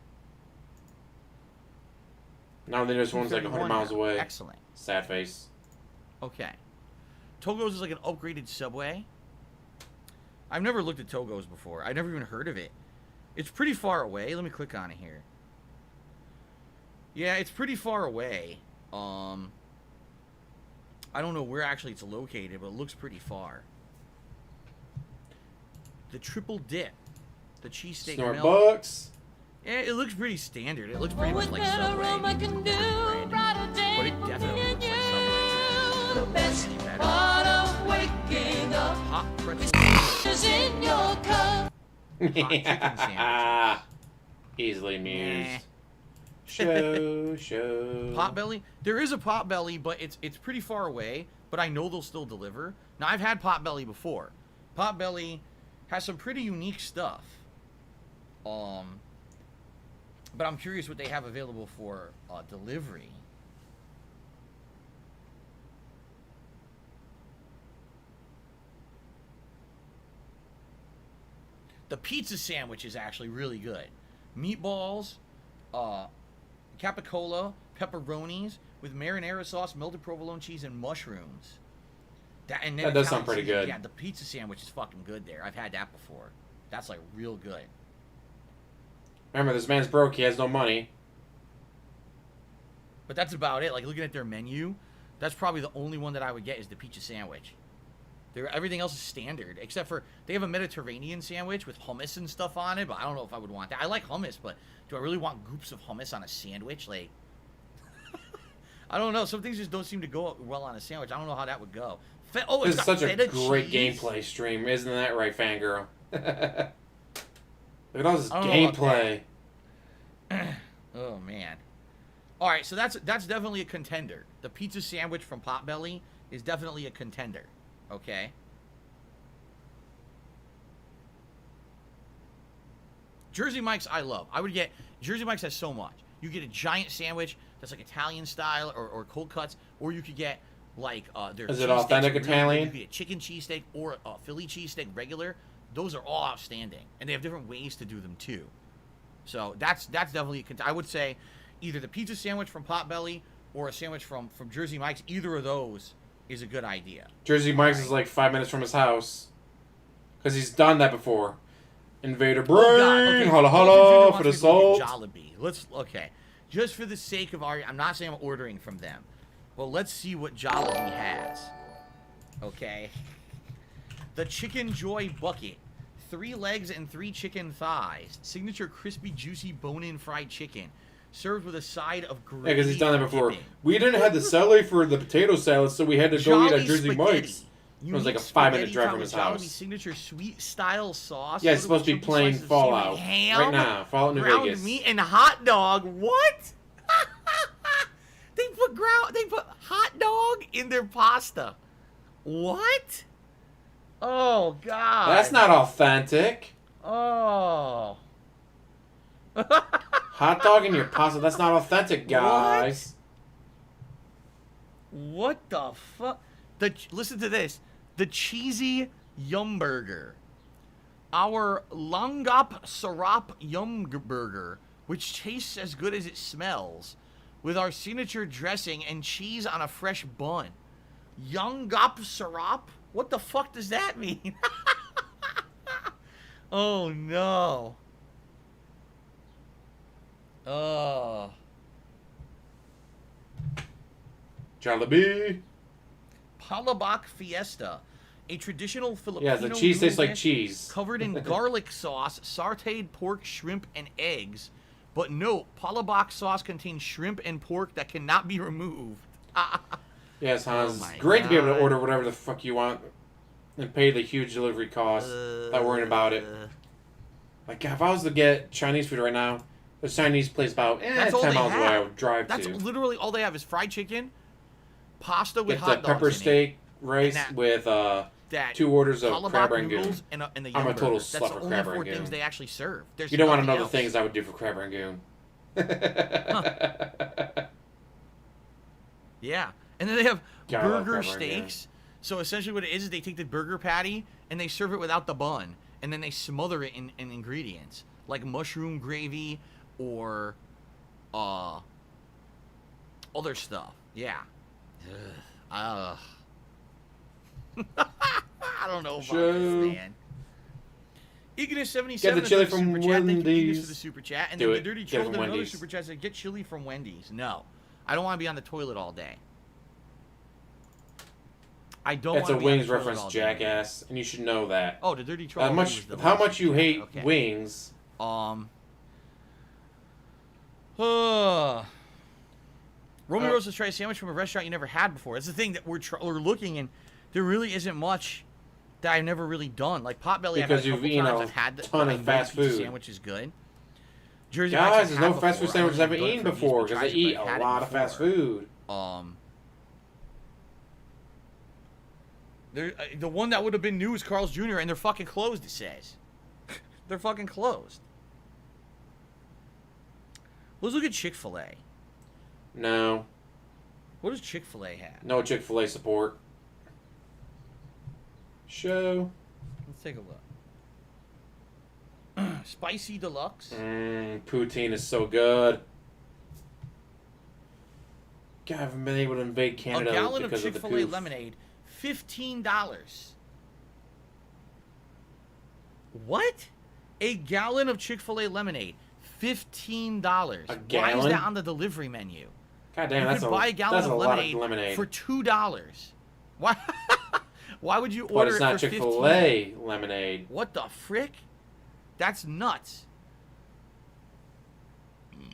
Now then this one's like 100 miles away. Excellent. Sad face. Okay. Togo's is like an upgraded Subway. I've never looked at Togo's before. I've never even heard of it. It's pretty far away. Let me click on it here. Yeah, it's pretty far away. I don't know where actually it's located, but it looks pretty far. The triple dip, the cheesesteak Snort melt. bucks. Yeah, it looks pretty standard. It looks pretty much like Subway. But it definitely looks like Subway. Hot pretzel hot chicken sandwich. Easily amused. Nah. Show. Potbelly? There is a Potbelly, but it's pretty far away. But I know they'll still deliver. Now, I've had Potbelly before. Potbelly has some pretty unique stuff. But I'm curious what they have available for delivery. The pizza sandwich is actually really good. Meatballs, capicola, pepperonis with marinara sauce, melted provolone cheese, and mushrooms. That does sound pretty good. Yeah, the pizza sandwich is fucking good there. I've had that before. That's like real good. Remember, this man's broke. He has no money. But that's about it. Like, looking at their menu, that's probably the only one that I would get is the pizza sandwich. Everything else is standard, except for they have a Mediterranean sandwich with hummus and stuff on it, but I don't know if I would want that. I like hummus, but do I really want groups of hummus on a sandwich? Like, I don't know. Some things just don't seem to go well on a sandwich. I don't know how that would go. This is such a great cheese. gameplay stream. Isn't that right, fangirl? Look at all this gameplay. Oh, man. All right, so that's definitely a contender. The pizza sandwich from Potbelly is definitely a contender. Okay. Jersey Mike's I love. I would get Jersey Mike's has so much. You get a giant sandwich that's like Italian style or cold cuts, or you could get like their. Is it authentic Italian? You could get chicken cheesesteak or a Philly cheesesteak regular. Those are all outstanding, and they have different ways to do them too. So that's definitely I would say either the pizza sandwich from Potbelly or a sandwich from Jersey Mike's. Either of those is a good idea. Jersey Mike's is like 5 minutes from his house. Because he's done that before. Invader brain, Okay. holla holla for the salt. Jollibee. Okay. Just for the sake of I'm not saying I'm ordering from them. Well, let's see what Jollibee has. Okay. The Chicken Joy Bucket. 3 legs and 3 chicken thighs. Signature crispy, juicy, bone-in fried chicken. Served with a side of gravy. Yeah, because he's done that before. dipping. We didn't have the celery for the potato salad, so we had to go eat at Jersey Mike's. It was like a 5-minute drive from his house. Signature sweet style sauce. Yeah, it's supposed to be playing Fallout right now. Fallout New ground Vegas. meat and hot dog. What? They put hot dog in their pasta. What? Oh God. That's not authentic. Oh. Hot dog in your pasta. That's not authentic, guys. What the fuck? Listen to this. The cheesy yum burger. Our Langop Sarap yum burger, which tastes as good as it smells, with our signature dressing and cheese on a fresh bun. Yungop Sarap? What the fuck does that mean? Oh no. Oh. Jollibee. Palabok Fiesta, a traditional Filipino Yeah, the cheese tastes like dish cheese. covered in garlic sauce, sautéed pork, shrimp, and eggs. But note, Palabok sauce contains shrimp and pork that cannot be removed. Yes, Hans. Oh It's my great to be able to God. order whatever the fuck you want and pay the huge delivery cost without worrying about it. Like, if I was to get Chinese food right now, the Chinese place about 10 all they miles away I have. would drive That's to. literally all they have is fried chicken, pasta with Get hot the dogs pepper in it, steak rice that- with that 2 orders of Palabok crab rangoon. noodles and the I'm yum a total burger. slut That's for the only crab 4 rangoon. things they actually serve. There's You don't want to know nothing the else. things I would do for crab rangoon. Yeah. And then they have God, I love burger crab rangoon. steaks. So essentially what it is they take the burger patty and they serve it without the bun. And then they smother it in ingredients. Like mushroom gravy or other stuff. Yeah. I don't know about this, man. Ignis77 Get the chili from super chat. Thank you, Ignis, Wendy's. for the super chat. And Do then it. the Dirty Get it Troll from did another Wendy's. super chat said, get chili from Wendy's. No. I don't want to be on the toilet all day. I don't. That's a want to be Wings reference, jackass, and you should know that. Oh, the dirty troll. How much you hate Wings? Romy Rose, let's try a sandwich from a restaurant you never had before. That's the thing that we're looking, and there really isn't much that I've never really done. Like Potbelly, because you've eaten a ton of fast food. Sandwich is good. Jersey Guys, there's no fast food sandwiches I've eaten before because I eat a lot of fast food. The one that would have been new is Carl's Jr. and they're fucking closed. It says they're fucking closed. Let's look at Chick-fil-A. No. What does Chick-fil-A have? No Chick-fil-A support. Show. Let's take a look. Spicy Deluxe. Poutine is so good. God, I haven't been able to invade Canada because of the A gallon of Chick-fil-A lemonade, $15. What? A gallon of Chick-fil-A lemonade, $15. A gallon? Why is that on the delivery menu? God damn, you could buy a gallon of lemonade for $2. Why? Why would you order but it's it not for Chick-fil-A lemonade. What the frick? That's nuts.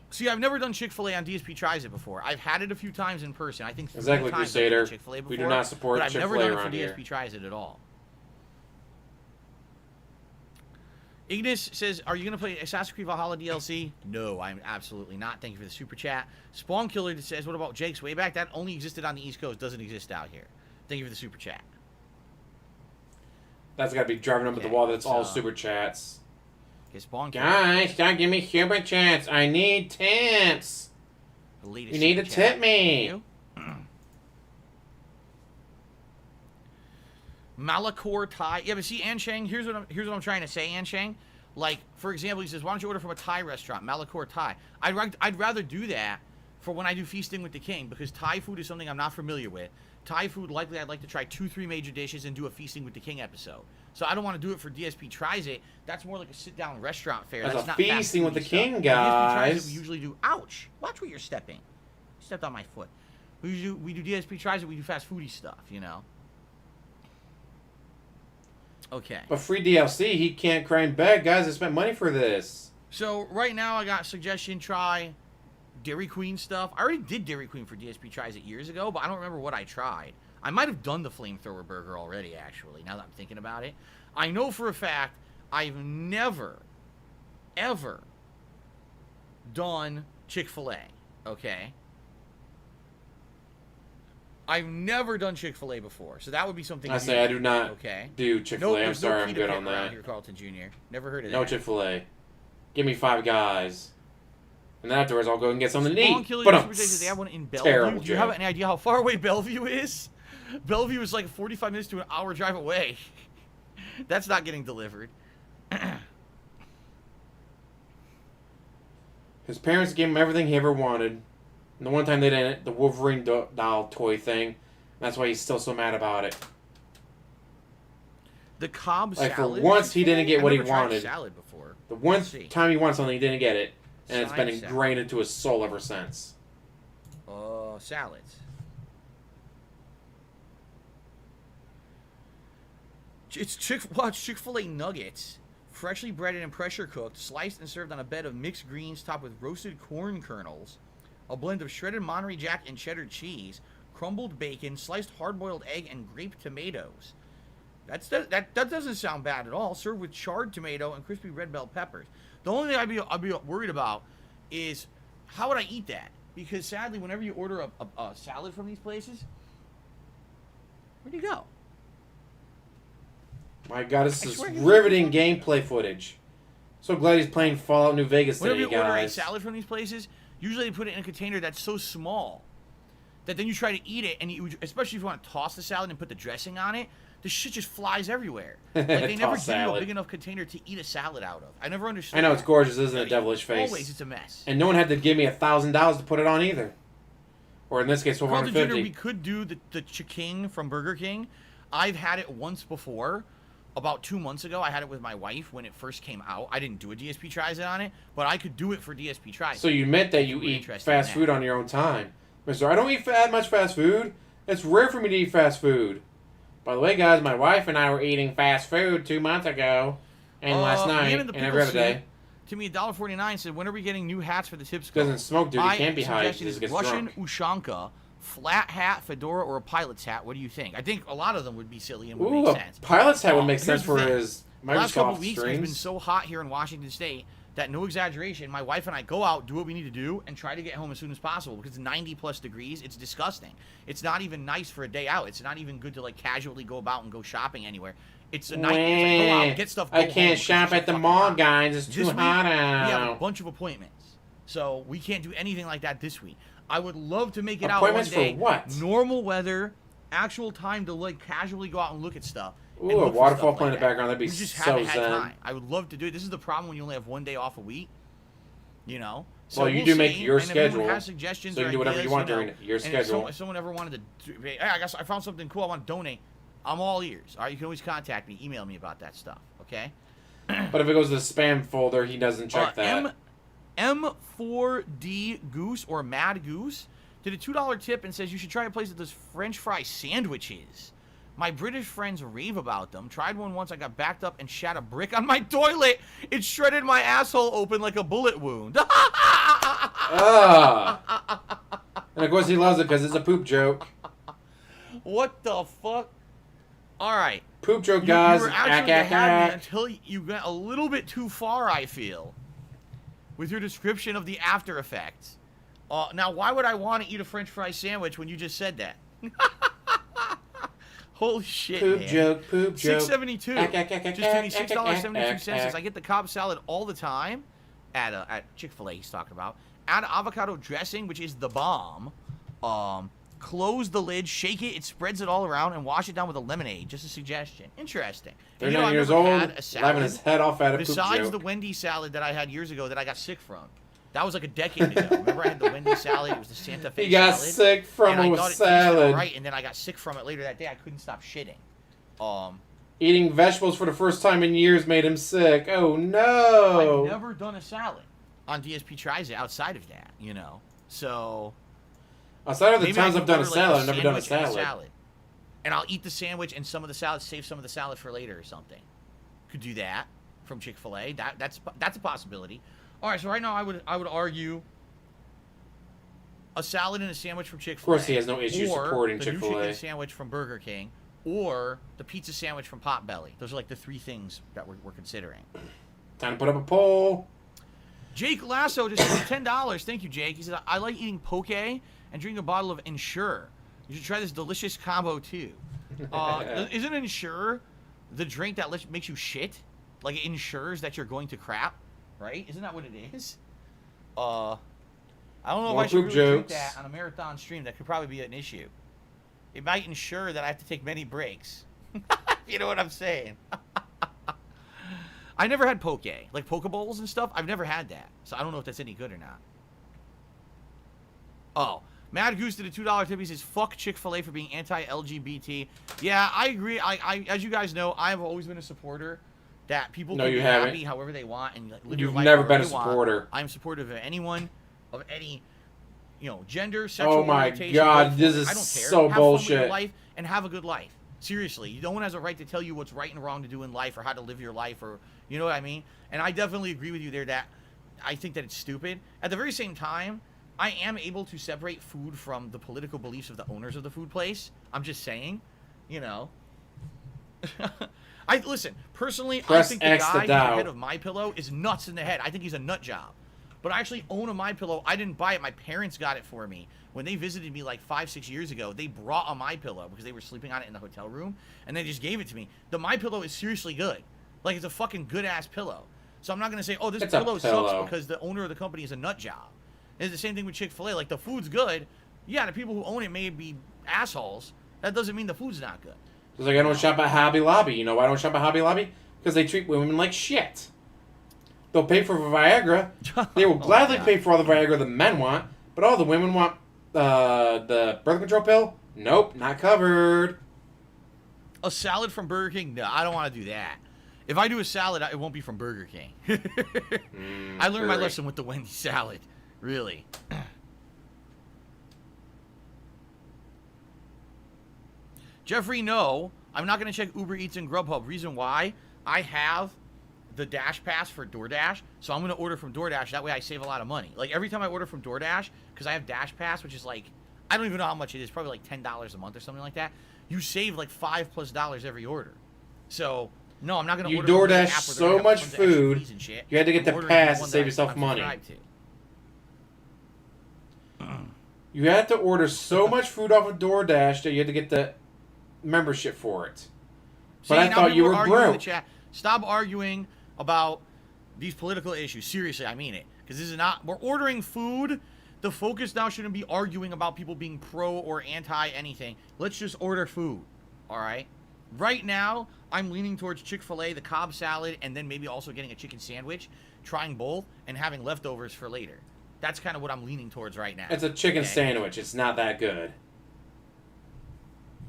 See, I've never done Chick-fil-A on DSP Tries It before. I've had it a few times in person. I think 3 exactly, times Crusader. Chick-fil-A before, we do not support but I've Chick-fil-A never done it for here. DSP Tries It at all. Ignis says, are you going to play Assassin's Creed Valhalla DLC? No, I'm absolutely not. Thank you for the super chat. Spawn Killer says, what about Jake's Wayback? That only existed on the East Coast. Doesn't exist out here. Thank you for the super chat. That's got to be driving up at the wall. That's all super chats. Spawn Guys, don't give me super chats. I need tips. You need to tip me. Malachor Thai. Yeah, but see, Anshang, here's what I'm trying to say, Anshang. Like, for example, he says, why don't you order from a Thai restaurant, Malachor Thai? I'd rather do that for when I do Feasting with the King, because Thai food is something I'm not familiar with. Thai food, likely I'd like to try 2-3 major dishes and do a Feasting with the King episode. So I don't want to do it for DSP Tries It. That's more like a sit-down restaurant fare. That's not Feasting with the King, guys. DSP Tries It, guys. we usually do. Ouch! Watch where you're stepping. You stepped on my foot. We do DSP Tries It. We do fast foodie stuff. You know. Okay. But free DLC, he can't cry and beg, guys. I spent money for this. So right now I got suggestion. Try Dairy Queen stuff. I already did Dairy Queen for DSP Tries It years ago, but I don't remember what I tried. I might have done the flamethrower burger already, actually, now that I'm thinking about it. I know for a fact I've never, ever done Chick-fil-A, okay? I've never done Chick-fil-A before, so that would be something I say I do not okay. do Chick-fil-A. I'm sorry, I'm good on that. Here, Carlton Jr. Never heard of that. No Chick-fil-A. Give me 5 guys. And then afterwards, I'll go and get something to eat. But they have one in Bellevue. Terrible Do you have any idea how far away Bellevue is? Bellevue is like 45 minutes to an hour drive away. That's not getting delivered. His parents gave him everything he ever wanted. And the one time they didn't, the Wolverine doll toy thing. That's why he's still so mad about it. The Cobb like salad. for once, he didn't get what he wanted. Salad before. The one time he wanted something, he didn't get it. And it's been Salad. ingrained into his soul ever since. Salads. It's Chick-fil-A nuggets, freshly breaded and pressure cooked, sliced and served on a bed of mixed greens topped with roasted corn kernels, a blend of shredded Monterey Jack and cheddar cheese, crumbled bacon, sliced hard-boiled egg, and grape tomatoes. That doesn't sound bad at all. Served with charred tomato and crispy red bell peppers. The only thing I'd be worried about is how would I eat that? Because sadly, whenever you order a salad from these places, where'd you go? My God, this is riveting gameplay footage. So glad he's playing Fallout New Vegas today, guys. Whenever you order a salad from these places, usually they put it in a container that's so small that then you try to eat it, and especially if you want to toss the salad and put the dressing on it, the shit just flies everywhere. Like they never give you a big enough container to eat a salad out of. I never understood. I know, it's that. gorgeous, isn't it? Devilish face. Always, it's a mess. And no one had to give me $1,000 to put it on either. Or in this case, $450. We could do the King from Burger King. I've had it once before. About 2 months ago, I had it with my wife when it first came out. I didn't do a DSP Tries It on it, but I could do it for DSP Tries It. So you meant that you eat fast food on your own time. Mister, I don't eat that much fast food. It's rare for me to eat fast food. By the way, guys, my wife and I were eating fast food 2 months ago. And last night, and every other day. To me, $1.49 said, when are we getting new hats for the tips? Doesn't smoke, dude. He can't be high. He just gets Russian drunk. Ushanka, flat hat, fedora, or a pilot's hat. What do you think? I think a lot of them would be silly and would Ooh, make sense. A pilot's hat would make sense for his Microsoft the last couple weeks streams. It's been so hot here in Washington State that, no exaggeration, my wife and I go out, do what we need to do, and try to get home as soon as possible because it's 90-plus degrees. It's disgusting. It's not even nice for a day out. It's not even good to, like, casually go about and go shopping anywhere. It's a night. It's like, go out, get stuff. Go I can't shop at the mall, guys. It's too hot out. We have a bunch of appointments, so we can't do anything like that this week. I would love to make it appointments out one day. For what? Normal weather, actual time to like casually go out and look at stuff. Ooh, a waterfall playing in the background. That'd be so zen. Time. I would love to do it. This is the problem when you only have one day off a week. You know. So well, you do make your schedule. If has suggestions so you can do whatever you want during your schedule. If someone ever wanted to, hey, I guess I found something cool. I want to donate. I'm all ears. All right, you can always contact me, email me about that stuff. Okay. But if it goes to the spam folder, he doesn't check that. M4D Goose or Mad Goose did a $2 tip and says you should try a place that does French fry sandwiches. My British friends rave about them. Tried one once. I got backed up and shat a brick on my toilet. It shredded my asshole open like a bullet wound. And of course he loves it because it's a poop joke. What the fuck? All right. Poop joke, guys. You were actually happy until you went a little bit too far, I feel, with your description of the after effects. Now, why would I want to eat a French fry sandwich when you just said that? Holy shit, poop man. Joke, poop joke. $6.72. Just give me $6.72. I get the Cobb salad all the time at Chick-fil-A, he's talking about. Add avocado dressing, which is the bomb. Close the lid, shake it, it spreads it all around, and wash it down with a lemonade. Just a suggestion. Interesting. 39 years old, laughing his head off at a poop joke. Besides the Wendy's salad that I had years ago that I got sick from. That was like a decade ago. Remember I had the Wendy's salad? It was the Santa Fe salad. He got sick from a salad. Right, and then I got sick from it later that day. I couldn't stop shitting. Eating vegetables for the first time in years made him sick. Oh, no. I've never done a salad on DSP Tries It outside of that, you know. So... outside of the times I've done a salad, I've never done a salad. And I'll eat the sandwich and some of the salad, save some of the salad for later or something. Could do that from Chick-fil-A. That's a possibility. All right, so right now I would argue a salad and a sandwich from Chick-fil-A. Of course, he has no issue supporting Chick-fil-A. Or the new chicken sandwich from Burger King, or the pizza sandwich from Potbelly. Those are like the three things that we're considering. Time to put up a poll. Jake Lasso just said $10. Thank you, Jake. He said, I like eating poke and drink a bottle of Ensure. You should try this delicious combo, too. Isn't Ensure the drink that makes you shit? Like, it ensures that you're going to crap, right? Isn't that what it is? I don't know if I should really drink that on a marathon stream. That could probably be an issue. It might ensure that I have to take many breaks. You know what I'm saying? I never had poke, like poke bowls and stuff. I've never had that, so I don't know if that's any good or not. Oh, Mad Goose did a $2 tip. He says, "Fuck Chick-fil-A for being anti-LGBT." Yeah, I agree. I as you guys know, I have always been a supporter that people can be happy however they want and live their life. You've never been a supporter. I'm supportive of anyone, of any, gender, sexual orientation. Oh my God, this is so bullshit. Have fun with your life and have a good life. Seriously, no one has a right to tell you what's right and wrong to do in life or how to live your life, or you know what I mean? And I definitely agree with you there that I think that it's stupid. At the very same time, I am able to separate food from the political beliefs of the owners of the food place. I'm just saying, listen, personally, I think the guy who's the head of MyPillow is nuts in the head. I think he's a nut job. But I actually own a MyPillow. I didn't buy it. My parents got it for me. When they visited me like 5-6 years ago, they brought a MyPillow because they were sleeping on it in the hotel room, and they just gave it to me. The MyPillow is seriously good. Like, it's a fucking good-ass pillow. So I'm not going to say, oh, this pillow sucks because the owner of the company is a nut job. It's the same thing with Chick-fil-A. Like, the food's good. Yeah, the people who own it may be assholes. That doesn't mean the food's not good. It's like I don't shop at Hobby Lobby. You know why I don't shop at Hobby Lobby? Because they treat women like shit. They'll pay for Viagra. They will gladly pay for all the Viagra the men want, but all the women want the birth control pill? Nope, not covered. A salad from Burger King? No, I don't want to do that. If I do a salad, it won't be from Burger King. I learned my lesson with the Wendy's salad. Really. Jeffrey, no. I'm not going to check Uber Eats and Grubhub. Reason why? I have the Dash Pass for DoorDash, so I'm going to order from DoorDash. That way I save a lot of money. Like, every time I order from DoorDash, because I have Dash Pass, which is like, I don't even know how much it is, probably like $10 a month or something like that. You save like $5+ every order. So, no, I'm not going to order. You DoorDash so much food, you had to get the pass to save yourself money. You had to order so much food off of DoorDash that you had to get the membership for it. But I thought you were broke. Stop arguing about these political issues. Seriously, I mean it. Because this is not... We're ordering food. The focus now shouldn't be arguing about people being pro or anti anything. Let's just order food. All right? Right now, I'm leaning towards Chick-fil-A, the Cobb salad, and then maybe also getting a chicken sandwich, trying both, and having leftovers for later. That's kind of what I'm leaning towards right now. It's a chicken sandwich. It's not that good.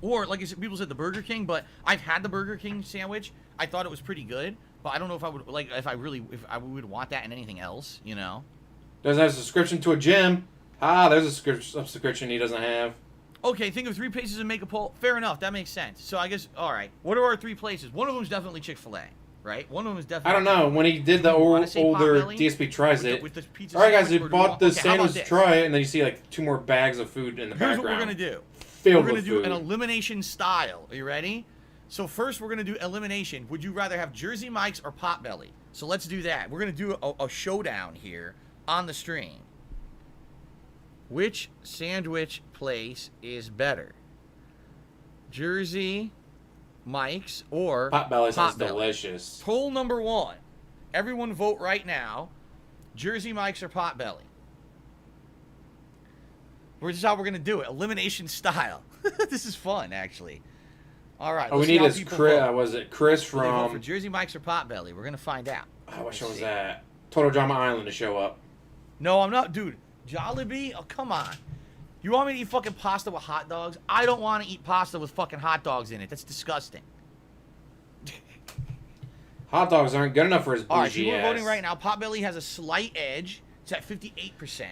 Or, like people said, the Burger King, but I've had the Burger King sandwich. I thought it was pretty good, but I don't know if I would, like, if I would want that in anything else, you know? Doesn't have a subscription to a gym. Ah, there's a subscription he doesn't have. Okay, think of 3 places and make a poll. Fair enough, that makes sense. So I guess, all right. What are our 3 places? One of them is definitely Chick-fil-A, right? One of them is definitely... I don't know. When he did the older DSP tries it... All right, guys, you bought the sandwich to try it, and then you see, like, 2 more bags of food in the background. Here's what we're going to do. We're going to do an elimination style. Are you ready? So first, we're going to do elimination. Would you rather have Jersey Mike's or Potbelly? So let's do that. We're going to do a showdown here on the stream. Which sandwich place is better? Jersey Mike's or Potbelly sounds delicious. Poll number 1. Everyone vote right now. Jersey Mike's or Potbelly? This is how we're going to do it. Elimination style. This is fun, actually. All right. All we need is Chris. Was it Chris from... for Jersey Mike's or Potbelly? We're going to find out. What show was that? Total Drama Island to show up. No, I'm not. Dude, Jollibee? Oh, come on. You want me to eat fucking pasta with hot dogs? I don't want to eat pasta with fucking hot dogs in it. That's disgusting. Hot dogs aren't good enough for his bougie All right, so we're ass. voting right now. Potbelly has a slight edge. It's at 58%.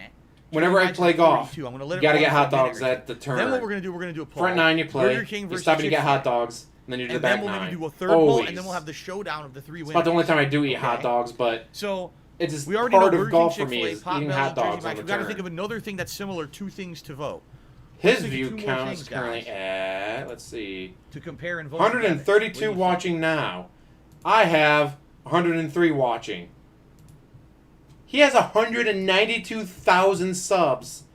Whenever I play golf, you gotta get hot dogs at the turn. Then what we're gonna do? We're gonna do a poll. Front 9 you play. Burger King you versus stop and you get Chick-fil-A. hot dogs, and then you do the back 9. And then we'll maybe do a third poll, and then we'll have the showdown of the 3 winners. It's about the only time I do eat hot dogs, but so it's just we already part know of golf for me is eating hot dogs on the We gotta turn. think of another thing that's similar. 2 things to vote. His view count is currently at, let's see, to compare and vote. 132 watching now. I have 103 watching. He has 192,000 subs.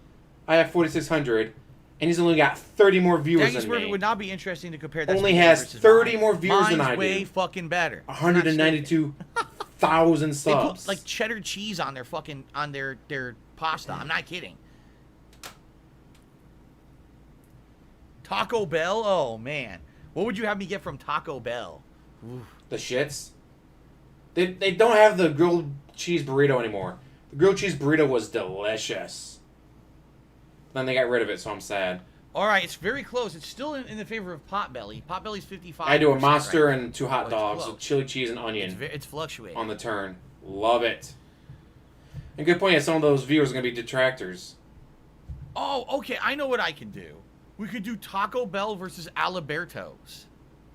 I have 4,600, and he's only got 30 more viewers than me. It would not be interesting to compare that. Only has 30 more viewers than I do. Way fucking better. 192,000 subs. They put like cheddar cheese on their fucking their pasta. I'm not kidding. Taco Bell? Oh man, what would you have me get from Taco Bell? Oof. The shits. They don't have the grilled cheese burrito anymore. The grilled cheese burrito was delicious. Then they got rid of it, so I'm sad. All right, it's very close. It's still in the favor of Potbelly. Potbelly's 55. I do a monster right and 2 hot dogs with chili cheese and onion. It's fluctuating on the turn. Love it. And good point. Yeah, some of those viewers are gonna be detractors. Oh, okay. I know what I can do. We could do Taco Bell versus Aliberto's.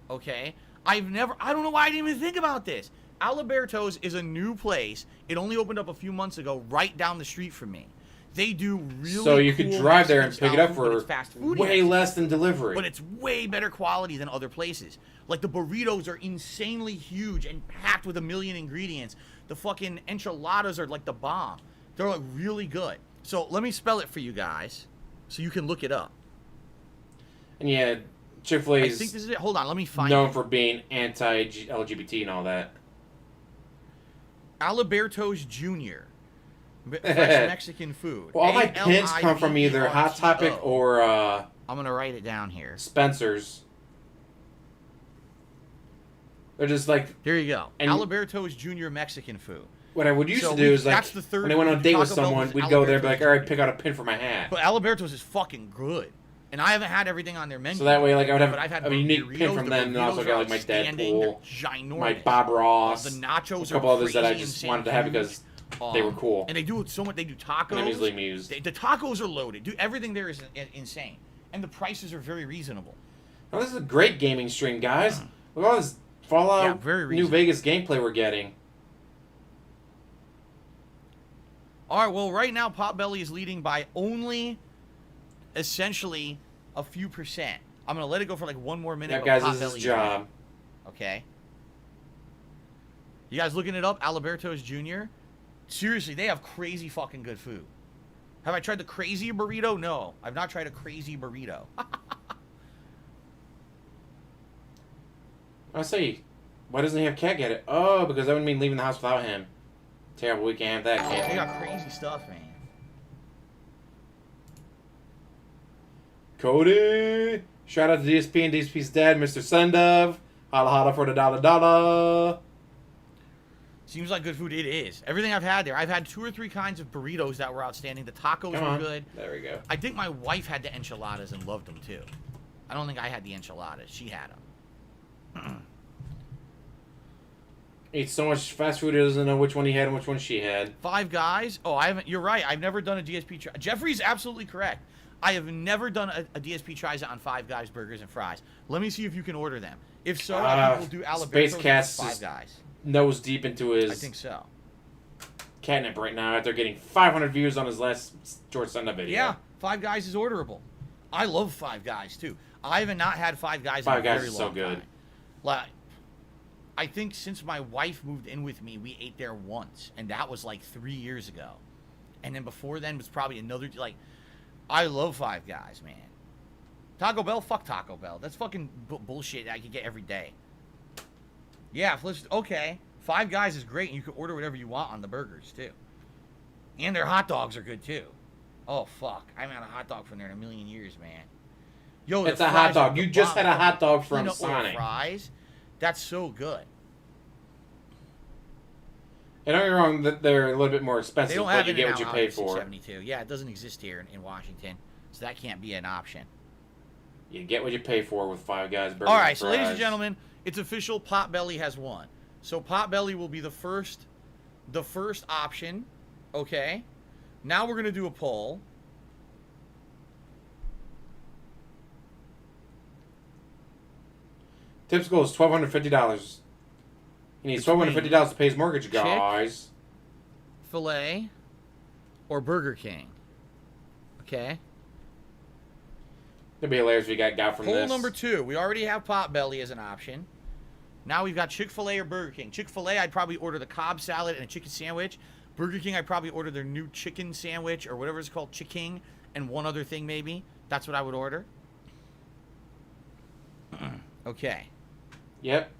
Okay. I don't know why I didn't even think about this. Aliberto's is a new place. It only opened up a few months ago, right down the street from me. They do really So you cool could drive there and pick it up for fast food way less than delivery. But it's way better quality than other places. Like, the burritos are insanely huge and packed with 1 million ingredients. The fucking enchiladas are like the bomb. They're like really good. So let me spell it for you guys so you can look it up. And yeah, Chick-fil-A's I think this is it. Hold on, let me find known it. for being anti-LGBT and all that. Aliberto's Jr. Fresh Mexican food. Well, all my pins come from either Hot Topic or I'm gonna write it down here. Spencer's. They're just like... There you go. Aliberto's Jr. Mexican food. What I would used to do is, like, when I went on a date with someone, we'd go there and be like, all right, pick out a pin for my hat. But Aliberto's is fucking good. And I haven't had everything on their menu. So that way, like, I would have had a unique pin from them, and also got, like, my Deadpool, my Bob Ross, the nachos, a couple others that I just wanted to have because they were cool. And they do so much. They do tacos. And I'm easily amused. The tacos are loaded. Dude, everything there is insane. And the prices are very reasonable. Oh, this is a great gaming stream, guys. Look at all this Fallout very New Vegas gameplay we're getting. All right, well, right now, Potbelly is leading by only, essentially, a few percent. I'm going to let it go for like one more minute. Yeah, guys, this is his job. Okay. You guys looking it up? Alberto's Jr.? Seriously, they have crazy fucking good food. Have I tried the crazy burrito? No, I've not tried a crazy burrito. I say, why doesn't he have Cat get it? Oh, because that would mean leaving the house without him. Terrible, we can't have that, kid. They got crazy stuff, man. Cody! Shout out to DSP and DSP's dad, Mr. Sundove. Holla holla for the $1. Seems like good food. It is. Everything I've had there. I've had 2 or 3 kinds of burritos that were outstanding. The tacos were good. There we go. I think my wife had the enchiladas and loved them too. I don't think I had the enchiladas. She had them. Eats so much fast food, he doesn't know which one he had and which one she had. Five Guys? Oh, I haven't. You're right. I've never done a DSP try. Jeffrey's absolutely correct. I have never done a DSP tries on Five Guys burgers and fries. Let me see if you can order them. If so, we'll do Alberto's Five Guys. Nose deep into his. I think so. Catnip right now after getting 500 views on his last George Sunday video. Yeah, Five Guys is orderable. I love Five Guys too. I haven't not had Five Guys in a very long time. Five Guys is so good. Like, I think since my wife moved in with me, we ate there once, and that was like 3 years ago. And then before then was probably another, like, I love Five Guys, man. Taco Bell? Fuck Taco Bell. That's fucking bullshit I could get every day. Yeah, okay. Five Guys is great, and you can order whatever you want on the burgers, too. And their hot dogs are good, too. Oh, fuck. I haven't had a hot dog from there in a million years, man. Yo, it's a hot dog. You just had a hot dog from Sonic. Fries? That's so good. And don't get me wrong, that they're a little bit more expensive, but you get what you pay for. 72. Yeah, it doesn't exist here in Washington, so that can't be an option. You get what you pay for with Five Guys burgers. All right, so ladies and gentlemen, it's official. Potbelly has won. So Potbelly will be the first option. Okay. Now we're gonna do a poll. Tips goal is $1,250. He needs $1,250 to pay his mortgage, guys. Chick-fil-A or Burger King. Okay. It'd be hilarious if you got from this. Poll number 2. We already have Potbelly as an option. Now we've got Chick-fil-A or Burger King. Chick-fil-A, I'd probably order the Cobb salad and a chicken sandwich. Burger King, I'd probably order their new chicken sandwich or whatever it's called, Chick-King, and one other thing maybe. That's what I would order. Okay. Yep.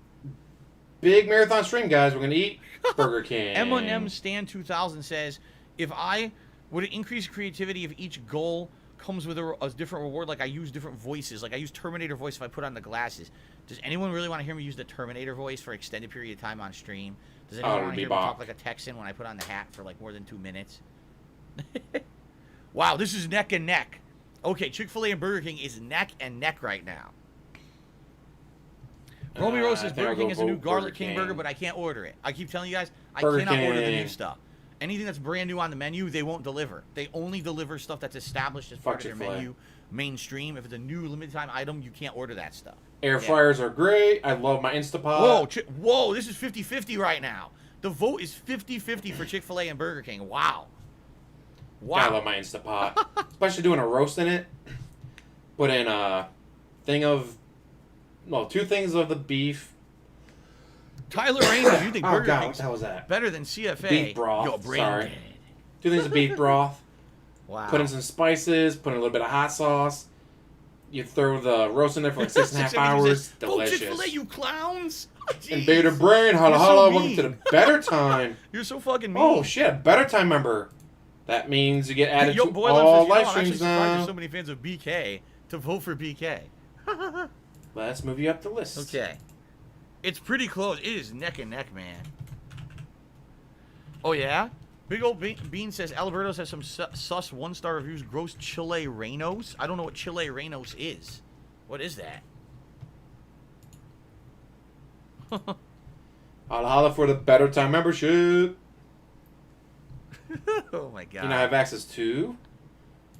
Big marathon stream, guys. We're going to eat Burger King. M&M Stan 2000 says, would it increase creativity if each goal comes with a different reward? Like I use different voices. Like I use Terminator voice if I put on the glasses. Does anyone really want to hear me use the Terminator voice for extended period of time on stream? Does anyone want to hear me talk like a Texan when I put on the hat for like more than 2 minutes? Wow, this is neck and neck. Okay, Chick-fil-A and Burger King is neck and neck right now. Romeo says Burger King is a new Garlic King burger, but I can't order it. I keep telling you guys, I cannot order the new stuff. Anything that's brand new on the menu, they won't deliver. They only deliver stuff that's established as part of their menu mainstream. If it's a new limited time item, you can't order that stuff. Air fryers are great. I love my Instapot. Whoa, this is 50-50 right now. The vote is 50-50 for Chick-fil-A and Burger King. Wow. I love my Instapot. Especially doing a roast in it. Put in a thing of... Well, 2 things of the beef. Tyler Raines, you think Burger King's what the hell was that? better than CFA? Beef broth. Sorry. 2 things of beef broth. Wow. Put in some spices. Put in a little bit of hot sauce. You throw the roast in there for like 6.5 hours. Delicious. Chick-fil-A, you clowns! And Beta Brain, holla holla, welcome to the Better Time. You're so fucking mean. Oh shit, Better Time member. That means you get added to all live streams now. There's so many fans of BK to vote for BK. Let's move you up the list. Okay. It's pretty close. It is neck and neck, man. Oh, yeah? Big old Bean says, Alberto's has some sus 1-star reviews. Gross Chile Reynos. I don't know what Chile Reynos is. What is that? Holla holla for the Better Time membership. Oh, my God. You know, I have access to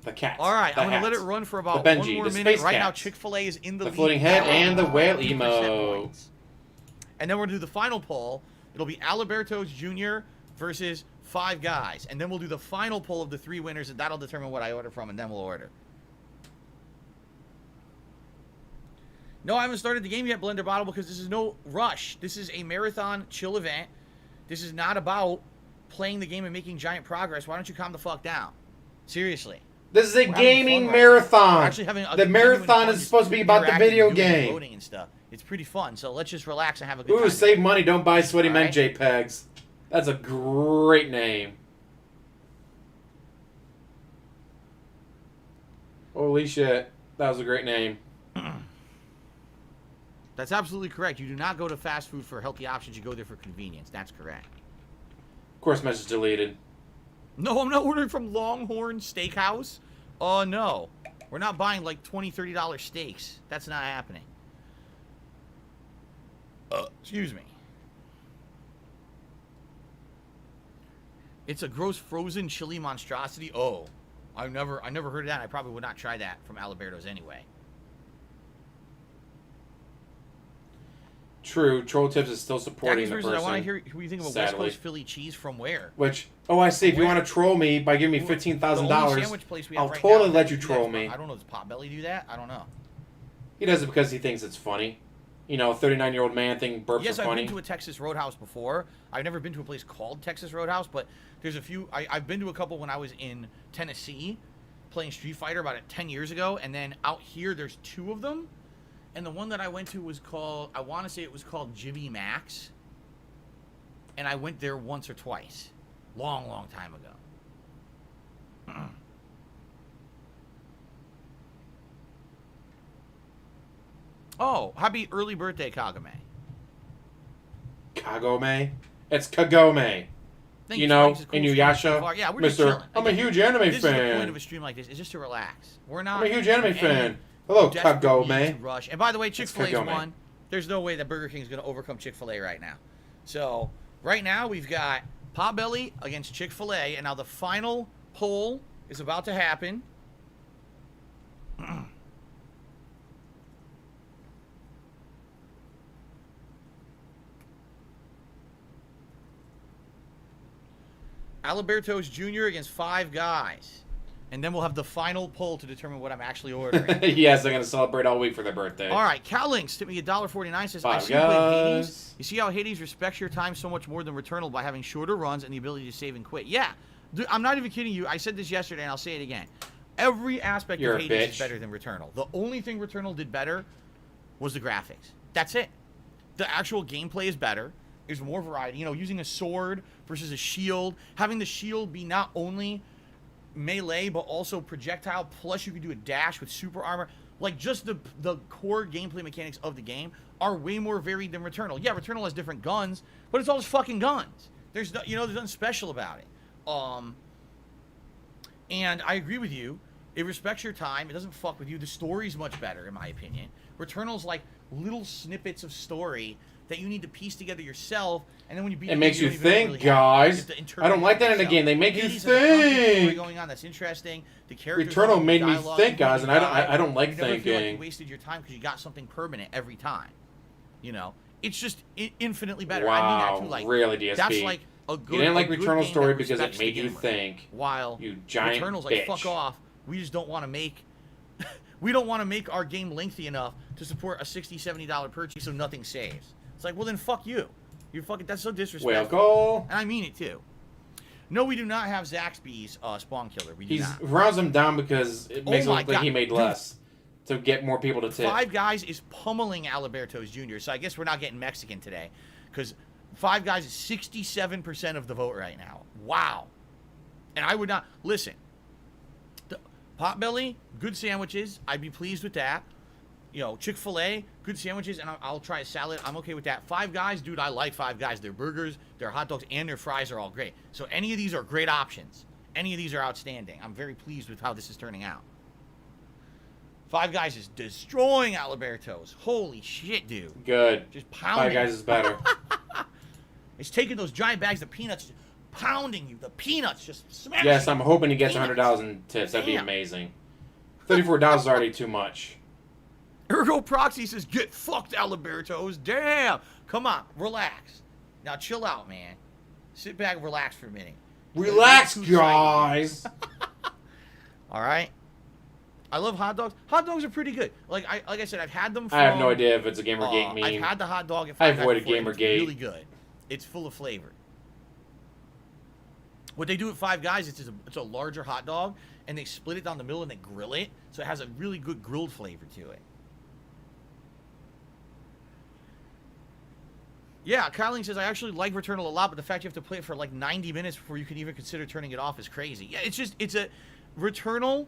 The cats. All right, the I'm going to let hats. it run for about The Benji, one more the minute. space Right now, cats. Chick-fil-A is in the lead. floating head and the whale 50% emo. points. And then we're going to do the final poll. It'll be Alberto's Jr. versus Five Guys. And then we'll do the final poll of the 3 winners, and that'll determine what I order from, and then we'll order. No, I haven't started the game yet, Blender Bottle, because this is no rush. This is a marathon chill event. This is not about playing the game and making giant progress. Why don't you calm the fuck down? Seriously. This is a gaming marathon. The marathon is supposed to be about the video game. Voting and stuff. It's pretty fun. So let's just relax and have a good time. Ooh, save money. Don't buy Sweaty Men JPEGs. That's a great name. Holy shit. That was a great name. That's absolutely correct. You do not go to fast food for healthy options. You go there for convenience. That's correct. Of course, message deleted. No, I'm not ordering from Longhorn Steakhouse. Oh, no. We're not buying like $20, $30 steaks. That's not happening. Excuse me. It's a gross frozen chili monstrosity. Oh, I never heard of that. I probably would not try that from Alberto's anyway. True, Troll Tips is still supporting the person. I want to hear who you think of a West Coast Philly cheese from where. Which, oh, I see. If you want to troll me by giving me $15,000, I'll totally let you troll me. I don't know. Does Potbelly do that? I don't know. He does it because he thinks it's funny. You know, a 39-year-old man thinking burps are funny. Yes, I've been to a Texas Roadhouse before. I've never been to a place called Texas Roadhouse, but there's a few. I've been to a couple when I was in Tennessee playing Street Fighter about 10 years ago, and then out here there's 2 of them. And the one that I went to was called, I want to say it was called Jimmy Max. And I went there once or twice. Long, long time ago. Oh, happy early birthday, Kagome. Kagome? It's Kagome. You know, Inuyasha. Yeah, we're just Mr. chilling. I'm a huge anime fan. This is the point of a stream like this, is just to relax. We're not. I'm a huge anime fan. Hello, Kagome. Rush. And by the way, Chick-fil-A's won. There's no way that Burger King's going to overcome Chick-fil-A right now. So, right now, we've got Potbelly against Chick-fil-A. And now the final poll is about to happen. Alberto's Jr. against Five Guys. And then we'll have the final poll to determine what I'm actually ordering. Yes, they're going to celebrate all week for their birthday. All right, Cal Links tipped me $1.49. Says, Five Guys. You see how Hades respects your time so much more than Returnal by having shorter runs and the ability to save and quit. Yeah, dude, I'm not even kidding you. I said this yesterday, and I'll say it again. Every aspect of Hades is better than Returnal. The only thing Returnal did better was the graphics. That's it. The actual gameplay is better. There's more variety. You know, using a sword versus a shield. Having the shield be not only melee but also projectile, plus you can do a dash with super armor. Like, just the core gameplay mechanics of the game are way more varied than Returnal. Yeah, Returnal has different guns, but it's all just fucking guns. There's no, you know, there's nothing special about it. And I agree with you. It respects your time. It doesn't fuck with you. The story's much better, in my opinion. Returnal's like little snippets of story that you need to piece together yourself, and then when you beat it makes you think, guys. I don't like that in a game. They make you think. Going on that's interesting. The characters. Returnal made me think, guys, and I don't like thinking. You never feel like you wasted your time because you got something permanent every time. You know, it's just infinitely better. Wow, I mean that too. Like, really, DSP. That's like a good. You didn't like Returnal story because it made you think. While you giant Returnal's bitch. like, fuck off. We just don't want to make. We don't want to make our game lengthy enough to support a $60, $70 purchase so nothing saves. It's like, well then fuck you. You're fucking, that's so disrespectful. Well, and I mean it too. No, we do not have Zaxby's spawn killer. We do not. He rounds him down because it makes it look like he made less to get more people to tip. Five Guys is pummeling Alberto's Jr. So I guess we're not getting Mexican today, because Five Guys is 67% of the vote right now. Wow. And I would not listen. Potbelly, good sandwiches. I'd be pleased with that. You know, Chick-fil-A, good sandwiches, and I'll try a salad. I'm okay with that. Five Guys, dude, I like Five Guys. Their burgers, their hot dogs, and their fries are all great. So any of these are great options. Any of these are outstanding. I'm very pleased with how this is turning out. Five Guys is destroying Alberto's. Holy shit, dude. Good. Just pounding. Five Guys is better. It's taking those giant bags of peanuts, pounding you. The peanuts just smashing. Yes, I'm hoping he gets $100 in tips. That'd be amazing. $34 is already too much. Ergo Proxy says, get fucked, Albertos. Damn. Come on, relax. Now chill out, man. Sit back and relax for a minute. Relax, guys. All right. I love hot dogs. Hot dogs are pretty good. Like I said, I've had them from... I have no idea if it's a Gamergate meme. I've had the hot dog at I Five Guys avoided before, and Gamergate. It's really good. It's full of flavor. What they do at Five Guys, it's a larger hot dog, and they split it down the middle and they grill it, so it has a really good grilled flavor to it. Yeah, Kyling says, I actually like Returnal a lot, but the fact you have to play it for like 90 minutes before you can even consider turning it off is crazy. Yeah, it's a... Returnal,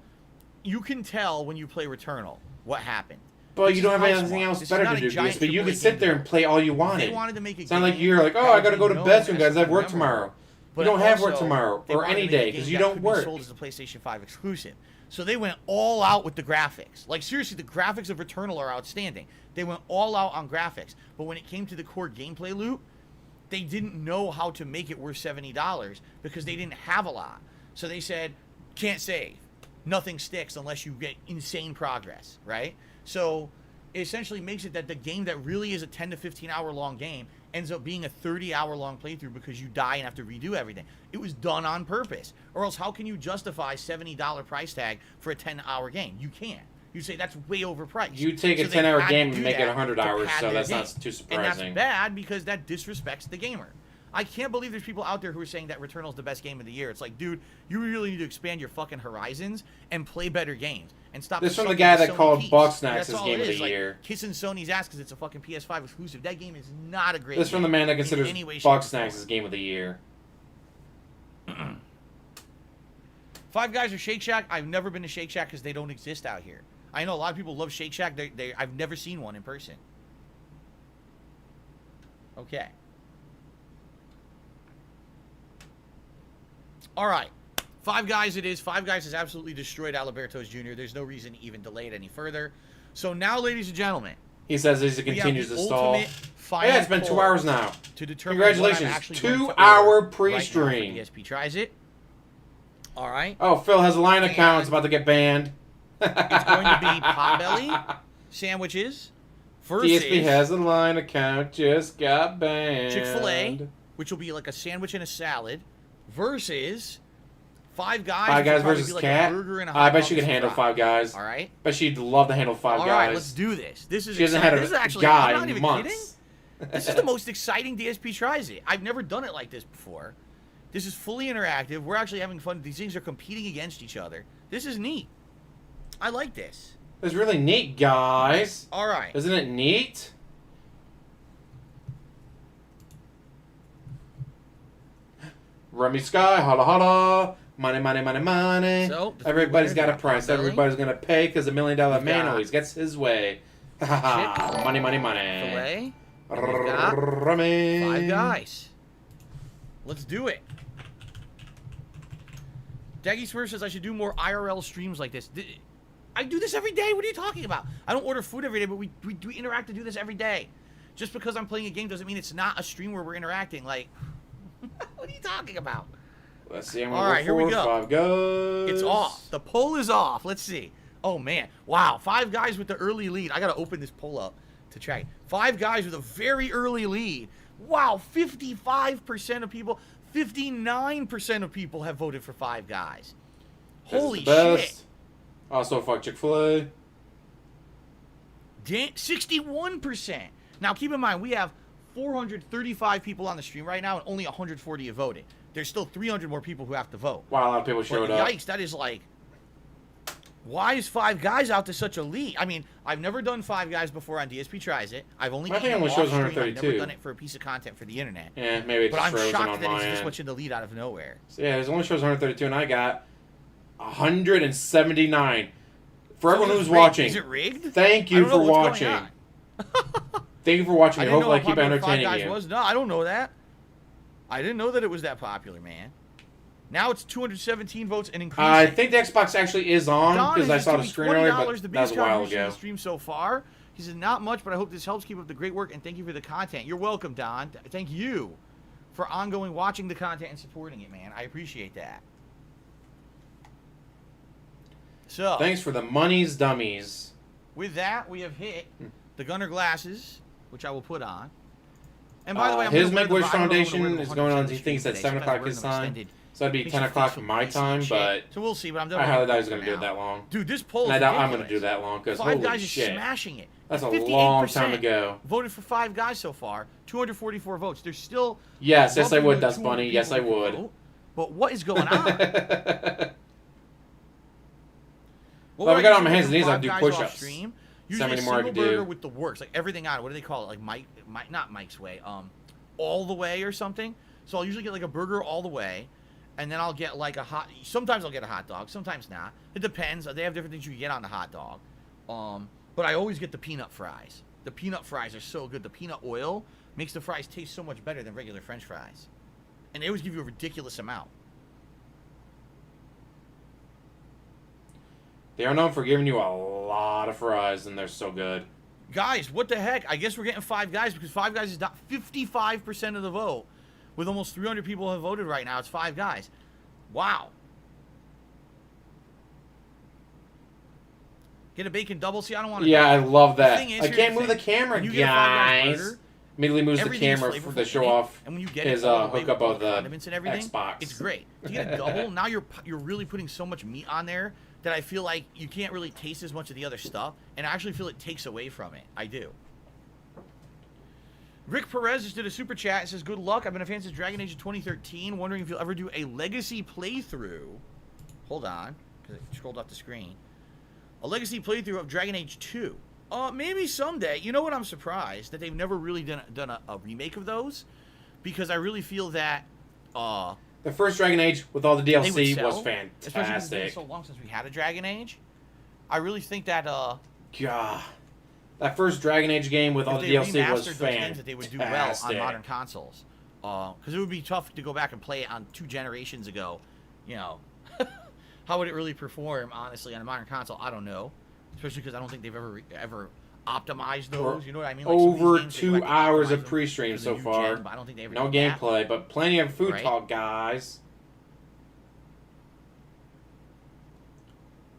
you can tell when you play Returnal what happened. But you don't have anything else better to do, Goose. But you can sit there and play all you wanted. They wanted to make it's not like you're like, oh, I got to go to bed soon, guys. I have work tomorrow. You don't have work tomorrow or any day because you don't work. Sold as a PlayStation 5 exclusive. So they went all out with the graphics. Like, seriously, the graphics of Returnal are outstanding. They went all out on graphics. But when it came to the core gameplay loop, they didn't know how to make it worth $70 because they didn't have a lot. So they said, can't save. Nothing sticks unless you get insane progress, right? So it essentially makes it that the game that really is a 10 to 15 hour long game ends up being a 30-hour long playthrough because you die and have to redo everything. It was done on purpose. Or else how can you justify $70 price tag for a 10-hour game? You can't. You say that's way overpriced. You take a 10-hour game and make it 100 hours, so that's not too surprising. And that's bad because that disrespects the gamer. I can't believe there's people out there who are saying that Returnal is the best game of the year. It's like, dude, you really need to expand your fucking horizons and play better games. And stop. This from the guy that called Bugsnax his game of the year. Kissing Sony's ass because it's a fucking PS5 exclusive. That game is not a great game. This from the man that considers Bugsnax his game of the year. Five Guys or Shake Shack? I've never been to Shake Shack because they don't exist out here. I know a lot of people love Shake Shack. I've never seen one in person. Okay. All right. Five Guys it is. Five Guys has absolutely destroyed Albertos Jr. There's no reason to even delay it any further. So now, ladies and gentlemen, he says as he continues to stall. Yeah, it's been 2 hours now. To determine congratulations. 2 hour pre-stream. DSP tries it. All right. Oh, Phil has a line account. It's about to get banned. It's going to be Potbelly sandwiches versus DSP has a line account. Just got banned. Chick-fil-A, which will be like a sandwich and a salad, versus Five Guys. Five Guys versus like Cat. I bet she could handle Five Guys. All right. Bet she'd love to handle Five Guys. All right, let's do this. This is she hasn't had a guy I'm not even in months. Kidding. This is the most exciting DSP tries it. I've never done it like this before. This is fully interactive. We're actually having fun. These things are competing against each other. This is neat. I like this. It's really neat, guys. All right. Isn't it neat? Rummy Sky, holla holla. Money, money, money, money. So, everybody's got a price. Everybody's going to pay because $1 million man always gets his way. Money, money, money. Rummy. Five Guys. Let's do it. Daggy Smurf says I should do more IRL streams like this. I do this every day. What are you talking about? I don't order food every day, but we interact to do this every day. Just because I'm playing a game doesn't mean it's not a stream where we're interacting. Like, what are you talking about? Let's see. All right, here we go. Five Guys. It's off. The poll is off. Let's see. Oh, man. Wow. Five Guys with the early lead. I got to open this poll up to track it. Five Guys with a very early lead. Wow. 55% of people, 59% of people have voted for Five Guys. Holy shit. Also, fuck Chick-fil-A. 61%. Now, keep in mind, we have 435 people on the stream right now, and only 140 have voted. There's still 300 more people who have to vote. Wow, a lot of people showed up. Yikes, that is like... Why is Five Guys out to such a lead? I mean, I've never done Five Guys before on DSP Tries It. I've only I think it only shows 132. I've never done it for a piece of content for the internet. Yeah, maybe it's But I'm frozen shocked that on it's my this end. much in the lead out of nowhere. So yeah, it only shows 132, and I got 179. For everyone who's watching, is it rigged? Thank you for watching. Thank you for watching. I hope I keep entertaining you. No, I don't know that. I didn't know that it was that popular, man. Now it's 217 votes and increasing. I think the Xbox actually is on because I saw the screen earlier, but that was a while ago. Stream so far. He said, not much, but I hope this helps. Keep up the great work, and thank you for the content. You're welcome, Don. Thank you for ongoing watching the content and supporting it, man. I appreciate that. So, thanks for the money's dummies. With that, we have hit the Gunner glasses, which I will put on. And by the way, I'm his gonna wear Make-A-Wish the- I don't know if I'm Foundation gonna wear is them going on. 100% He thinks at today, 7 so I'm o'clock his wearing them time. extended. So that'd be Makes 10 you o'clock feel my fancy and time, shit. but So we'll see, but I'm I definitely highly doubt he's going going to do it that long. Dude, this poll is And I doubt I'm ridiculous. going to do that long, because Five holy Guys is shit. smashing it. That's a 58% long time ago. Voted for Five Guys so far. 244 votes. There's still... Yes, I roughly would, another Dust 200 Bunny. Yes, I people who would. vote. But what is going on? Well, if I would got usually on my hands and do knees, I'd Five do Guys push-ups. off stream? So Usually many a more I single could do. burger with the works, like everything on it. What do they call it? Like not Mike's Way. All the way or something. So I'll usually get like a burger all the way, and then I'll get like a hot. Sometimes I'll get a hot dog. Sometimes not. It depends. They have different things you can get on the hot dog. But I always get the peanut fries. The peanut fries are so good. The peanut oil makes the fries taste so much better than regular French fries, and they always give you a ridiculous amount. They are known for giving you a lot of fries, and they're so good. Guys, what the heck? I guess we're getting Five Guys because Five Guys is not 55% of the vote. With almost 300 people have voted right now, it's Five Guys. Wow. Get a bacon double. See, I don't want to. Yeah, I love that. Is, I can't move the camera, when you get a Five Guys guys. burger, Immediately moves the everything is camera flavorful to show in it, off and when you get his it all the way hookup with of the condiments and everything, Xbox. it's great. To get a double, now you're really putting so much meat on there that I feel like you can't really taste as much of the other stuff, and I actually feel it takes away from it. I do. Rick Perez just did a super chat. It says, good luck. I've been a fan since Dragon Age of 2013. Wondering if you'll ever do a legacy playthrough. Hold on, because it scrolled off the screen. A legacy playthrough of Dragon Age 2. Maybe someday. You know what? I'm surprised that they've never really done a remake of those, because I really feel that the first Dragon Age with all the they would DLC sell, was especially because it's been fantastic. so long since we had a Dragon Age. I really think that God, that first Dragon Age game with all the DLC was those fantastic. games that they would do well on modern consoles. Because it would be tough to go back and play it on 2 generations ago. You know, how would it really perform, honestly, on a modern console? I don't know. Especially because I don't think they've ever optimized those. You know what I mean? Like over games, 2 like to hours optimize of them pre-stream for the so new far. gen, but I don't think they ever No did that. gameplay, but plenty of food Right? talk, guys.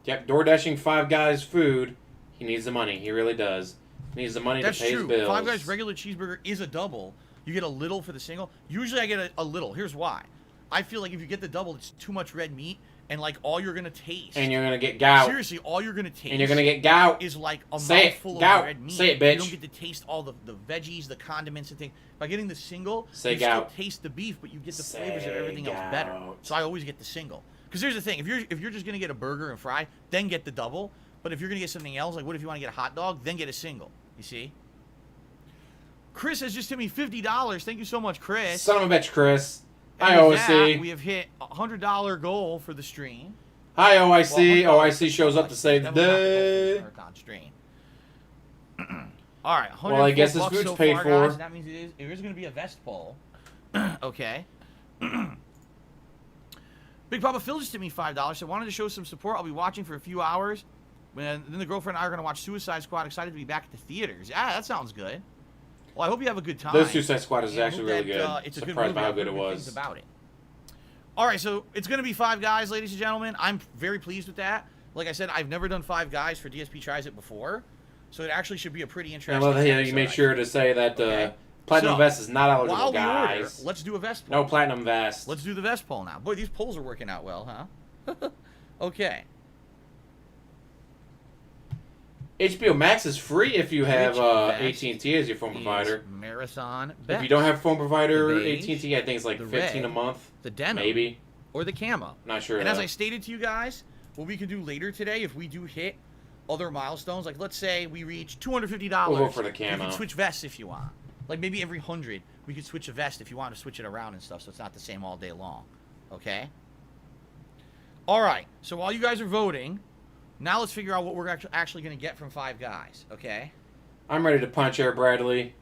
Yep, door dashing Five Guys food. He needs the money. He really does. He needs the money That's to pay true. his bills. Five Guys regular cheeseburger is a double. You get a little for the single. Usually I get a little. Here's why. I feel like if you get the double, it's too much red meat, and like all you're gonna taste. And you're gonna get gout. Seriously, all you're gonna taste. And you're gonna get gout. Is like a Say it, mouthful gout. of red meat. Say it, bitch. You don't get to taste all the veggies, the condiments, and things. By getting the single, Say you gout. still taste the beef, but you get the Say flavors of everything else better. gout. So I always get the single. Because here's the thing: if you're just gonna get a burger and fry, then get the double. But if you're gonna get something else, like what if you want to get a hot dog, then get a single. You see? Chris has just hit me $50. Thank you so much, Chris. Son of a bitch, Chris. And Hi, with that, OIC. we have hit a $100 goal for the stream. Hi, OIC. Well, OIC shows up to save the day. Marathon stream. All right, Well, I guess this $104 food's so paid far, for. guys. That means it is going to be a vest poll. Okay. Big Papa Phil just hit me $5. So I wanted to show some support. I'll be watching for a few hours. And then the girlfriend and I are going to watch Suicide Squad. Excited to be back at the theaters. Yeah, that sounds good. Well, I hope you have a good time. The Suicide Squad is And I actually hope really that, good. It's a good Surprised movie. by how I've good heard it good was. things about it. All right, so it's going to be Five Guys, ladies and gentlemen. I'm very pleased with that. Like I said, I've never done Five Guys for DSP Tries It before, so it actually should be a pretty I interesting love that you episode, made I sure think. to say that Okay. Platinum So, Vest is not eligible, While we order, guys. let's do a vest poll. No Platinum Vest. Let's do the vest poll now. Boy, these polls are working out well, huh? Okay. HBO Max is free if you have Rich AT&T as your phone provider. Marathon If Best. you don't have phone provider, The beige, AT&T, I think it's like the 15 a red, month. the denim, Maybe. or the camo. Not sure. And as though. I stated to you guys, what we can do later today, if we do hit other milestones, like let's say we reach $250, We'll go for the you camo. can switch vests if you want. Like maybe every 100, we could switch a vest if you want to switch it around and stuff, so it's not the same all day long. Okay? All right. So while you guys are voting, now let's figure out what we're actually going to get from Five Guys. Okay? I'm ready to punch Air Bradley.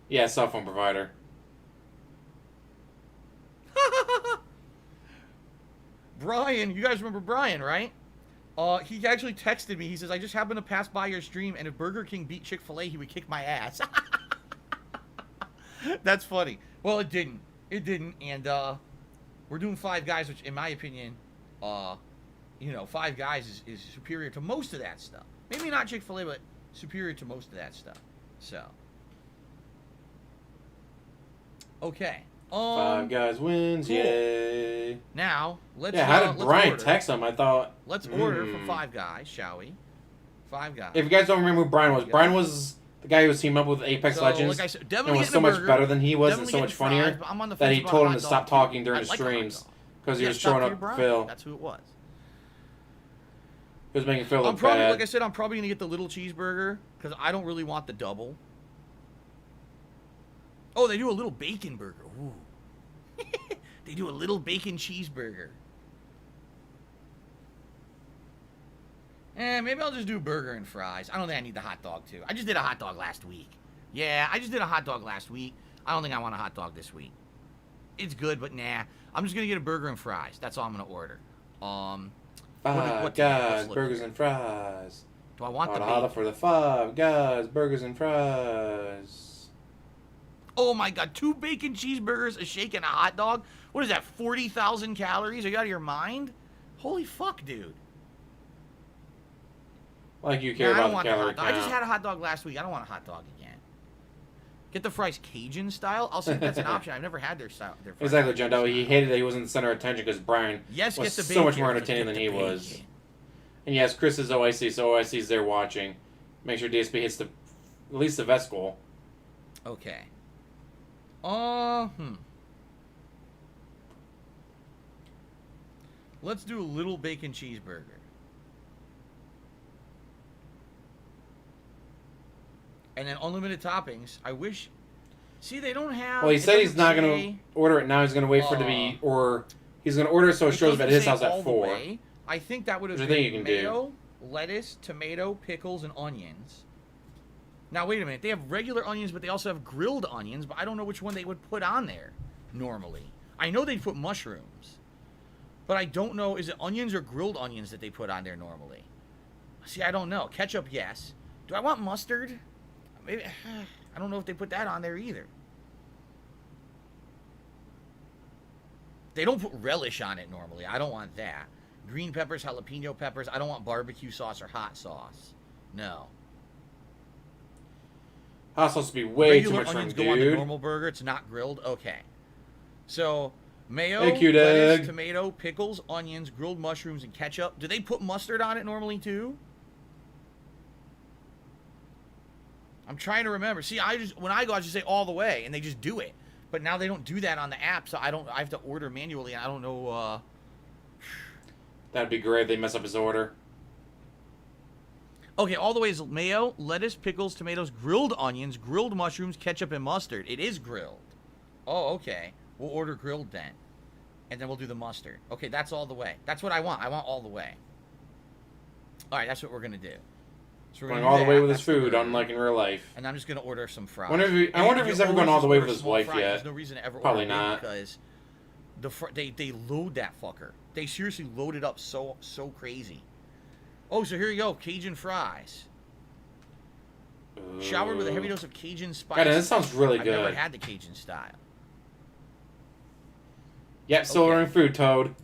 Yeah, cell phone provider. Brian, you guys remember Brian, right? He actually texted me. He says, I just happened to pass by your stream, and if Burger King beat Chick-fil-A, he would kick my ass. That's funny. Well, it didn't. It didn't, and we're doing Five Guys, which, in my opinion, you know, Five Guys is superior to most of that stuff. Maybe not Chick-fil-A, but superior to most of that stuff. So, okay. Five Guys wins, cool. Yay! Now let's. Yeah, how did Brian order. text him? I thought. Let's order for Five Guys, shall we? Five Guys. If you guys don't remember who Brian was, Brian was the guy who was teaming up with Apex Legends, like I said, and was so much better than he was, and so much funnier that he told him to stop talking during the streams because he was showing up Phil. That's who it was. He was making Phil look probably, bad. like I said, I'm probably gonna get the little cheeseburger because I don't really want the double. Oh, they do a little bacon burger. Ooh. They do a little bacon cheeseburger. Maybe I'll just do burger and fries. I don't think I need the hot dog, too. I just did a hot dog last week. Yeah, I just did a hot dog last week. I don't think I want a hot dog this week. It's good, but nah. I'm just going to get a burger and fries. That's all I'm going to order. Five Guys, burgers and fries. Do I want the bacon? Holla for the Five Guys, burgers and fries. Oh, my God. 2 bacon cheeseburgers, a shake, and a hot dog? What is that, 40,000 calories? Are you out of your mind? Holy fuck, dude. Like you care about the calorie count. I just had a hot dog last week. I don't want a hot dog again. Get the fries Cajun style. I'll see if that's an option. I've never had their style. Their fries exactly, John Doe. He hated that he wasn't the center of attention because Brian was so much more entertaining than he was. And yes, Chris is OIC, so OIC's there watching. Make sure DSP hits at least the vest goal. Okay. Let's do a little bacon cheeseburger. And then unlimited toppings. I wish. See, they don't have. Well, he said he's not going to order it now. He's going to wait for it to be, or he's going to order it so it shows up at his house at 4. I think that would have been mayo, lettuce, tomato, pickles, and onions. Now, wait a minute. They have regular onions, but they also have grilled onions, but I don't know which one they would put on there normally. I know they'd put mushrooms, but I don't know. Is it onions or grilled onions that they put on there normally? See, I don't know. Ketchup, yes. Do I want mustard? Maybe. I don't know if they put that on there either. They don't put relish on it normally. I don't want that. Green peppers, jalapeno peppers. I don't want barbecue sauce or hot sauce. No. Hot sauce would be way too much for him, dude. Go on the normal burger. It's not grilled. Okay. So, mayo, you, lettuce, tomato, pickles, onions, grilled mushrooms, and ketchup. Do they put mustard on it normally, too? I'm trying to remember. See, when I go, I just say all the way, and they just do it. But now they don't do that on the app, so I have to order manually, and I don't know. That'd be great if they mess up his order. Okay, all the way is mayo, lettuce, pickles, tomatoes, grilled onions, grilled mushrooms, ketchup, and mustard. It is grilled. Oh, okay. We'll order grilled then. And then we'll do the mustard. Okay, that's all the way. That's what I want. I want all the way. All right, that's what we're going to do. So we're going all the way with his food, unlike in real life. And I'm just going to order some fries. I wonder if he's ever gone all the way with his wife yet. There's no reason to ever Probably order not. Because they load that fucker. They seriously load it up so crazy. Oh, so here you go. Cajun fries. Showered with a heavy dose of Cajun spice. God, this sounds really good. I've never had the Cajun style. Yep, still ordering food, Toad.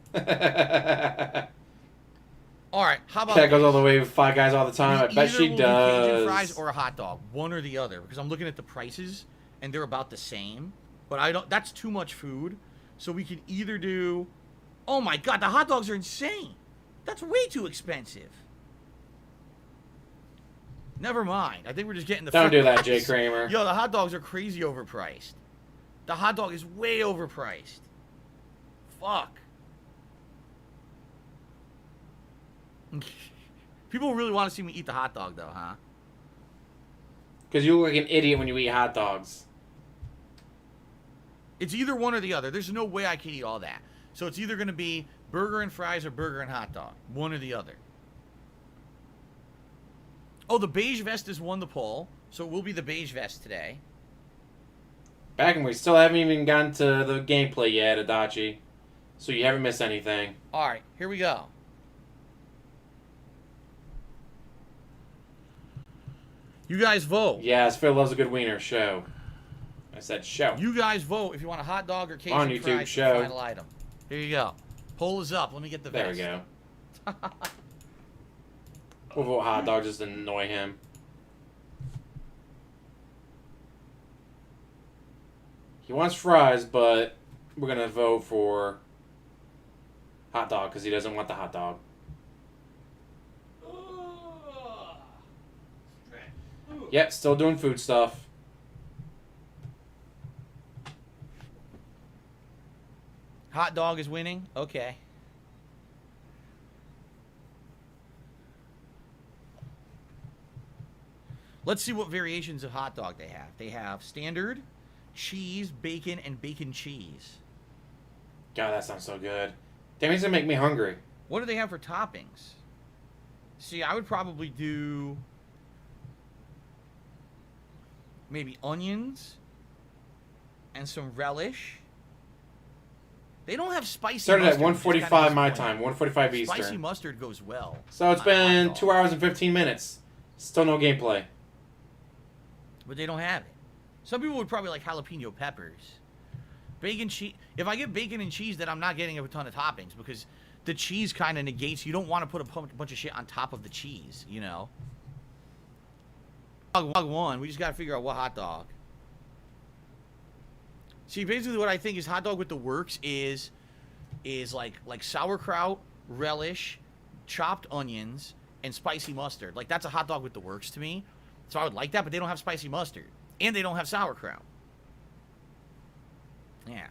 All right, how about Cat goes all the way with Five Guys all the time. I bet she does. Cajun fries or a hot dog, one or the other, because I'm looking at the prices and they're about the same. But I don't. That's too much food, so we can either do. Oh my God, the hot dogs are insane. That's way too expensive. Never mind. I think we're just getting the. Don't do that, Jay Kramer. Yo, the hot dogs are crazy overpriced. The hot dog is way overpriced. Fuck. People really want to see me eat the hot dog, though, huh? Because you look like an idiot when you eat hot dogs. It's either one or the other. There's no way I can eat all that. So it's either going to be burger and fries or burger and hot dog. One or the other. Oh, the beige vest has won the poll. So it will be the beige vest today. Back and we still haven't even gotten to the gameplay yet, Adachi. So you haven't missed anything. All right, here we go. You guys vote. Yes, Phil loves a good wiener show. said show. You guys vote if you want a hot dog or Cajun On YouTube, fries show. for the final item. Here you go. Poll is up. Let me get the There vest. we go. We'll vote hot dog just to annoy him. He wants fries, but we're going to vote for hot dog because he doesn't want the hot dog. Yep, still doing food stuff. Hot dog is winning? Okay. Let's see what variations of hot dog they have. They have standard, cheese, bacon, and bacon cheese. God, that sounds so good. Damn, he's going to make me hungry. What do they have for toppings? See, I would probably do maybe onions and some relish. They don't have spicy Started mustard. at 1:45 my time, 1:45 Eastern. Spicy mustard goes well. So it's been 2 hours and 15 minutes. Still no gameplay. But they don't have it. Some people would probably like jalapeno peppers. Bacon cheese. If I get bacon and cheese, then I'm not getting a ton of toppings because the cheese kind of negates. You don't want to put a bunch of shit on top of the cheese, you know. Dog one. We just got to figure out what hot dog. See, basically what I think is hot dog with the works is like sauerkraut, relish, chopped onions, and spicy mustard. Like, that's a hot dog with the works to me. So I would like that, but they don't have spicy mustard. And they don't have sauerkraut. Yeah.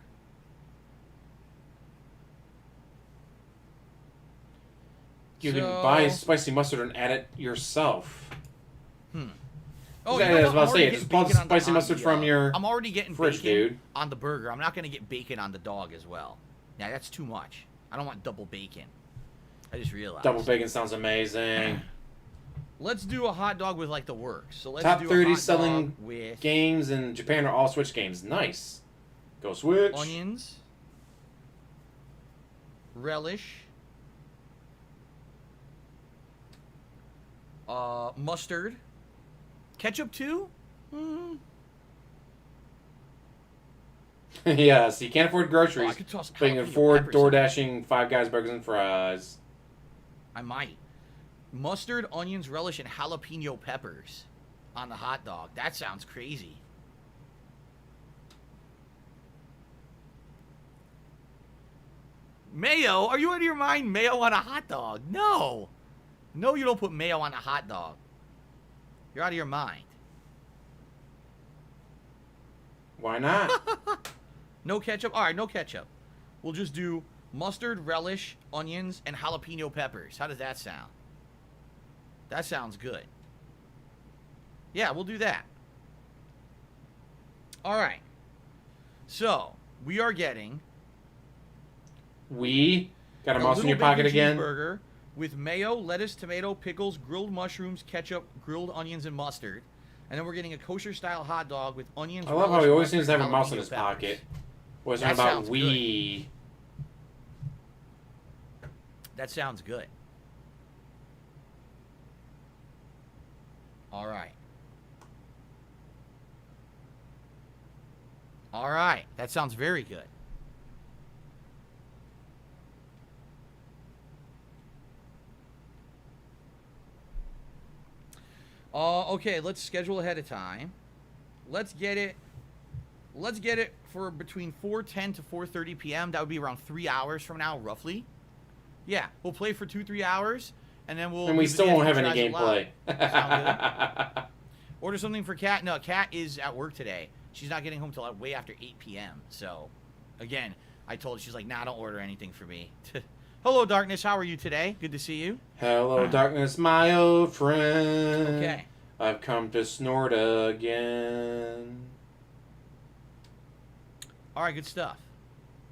You can buy spicy mustard and add it yourself. Oh, I was about to say, just pull the spicy mustard from your I'm already getting fridge, bacon dude. on the burger. I'm not going to get bacon on the dog as well. Yeah, that's too much. I don't want double bacon. I just realized. Double bacon sounds amazing. Let's do a hot dog with, like, the works. So let's Top do 30 a hot selling dog with games in Japan are all Switch games. Nice. Go Switch. onions, relish, mustard, ketchup too? Yes, you can't afford Oh, I groceries, could toss but you can jalapeno afford peppers in there. DoorDashing Five Guys Burgers and Fries. I might. Mustard, onions, relish, and jalapeno peppers on the hot dog. That sounds crazy. Mayo? Are you out of your mind? Mayo on a hot dog? No. No, you don't put mayo on a hot dog. You're out of your mind. Why not? No ketchup? All right, no ketchup. We'll just do mustard, relish, onions, and jalapeno peppers. How does that sound? That sounds good. Yeah, we'll do that. All right. So, we are getting We got a mouse in little your pocket bacon again. cheeseburger with mayo, lettuce, tomato, pickles, grilled mushrooms, ketchup, grilled onions, and mustard. And then we're getting a kosher-style hot dog with onions. I love how relish, he always mustard, seems to have a and mouse in jalapeno his peppers. pocket. Was That about sounds we? That sounds good. All right. All right. That sounds very good. Okay, let's schedule ahead of time. Let's get it for between 4:10 to 4:30 p.m. That would be around 3 hours from now, roughly. Yeah, we'll play for 2-3 hours, and then we'll. And we do the still won't DSP have any tries gameplay. Sound good? Order something for Kat. No, Kat is at work today. She's not getting home till way after 8 p.m. So, again, I told her, she's like, nah, don't order anything for me. Hello, Darkness. How are you today? Good to see you. Hello, darkness, my old friend. Okay. I've come to snort again. All right, good stuff.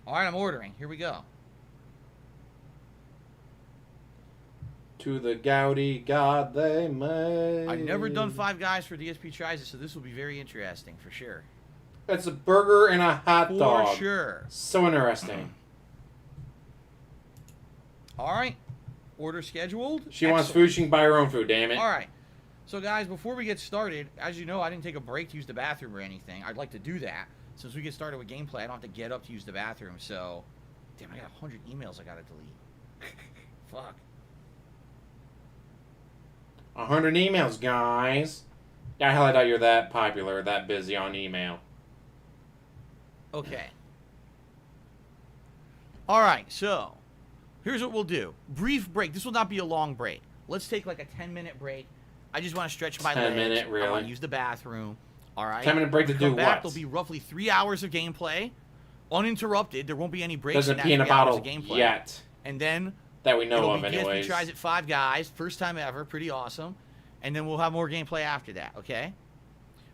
All right, I'm ordering. Here we go. To the gouty god they made. I've never done Five Guys for DSP Tries It, so this will be very interesting for sure. It's a burger and a hot dog. For sure. So interesting. All right. Order scheduled. She wants food, she can buy her own food, damn it. All right. So guys, before we get started, as you know, I didn't take a break to use the bathroom or anything. I'd like to do that. Since we get started with gameplay, I don't have to get up to use the bathroom. So, damn, I got 100 emails I gotta delete. Fuck. 100 emails, guys. Yeah, I highly doubt you're that popular, that busy on email. Okay. Alright, so here's what we'll do. Brief break. This will not be a long break. Let's take like a 10-minute break. I just want to stretch my legs. 10-minute, really? I want to use the bathroom. Alright. 10-minute break to do what? There'll be roughly 3 hours of gameplay. Uninterrupted. There won't be any breaks Doesn't in that pee in a 3 hours bottle of gameplay. yet. And then that we know it'll of be anyways. DSP tries it 5 guys. First time ever. Pretty awesome. And then we'll have more gameplay after that, okay?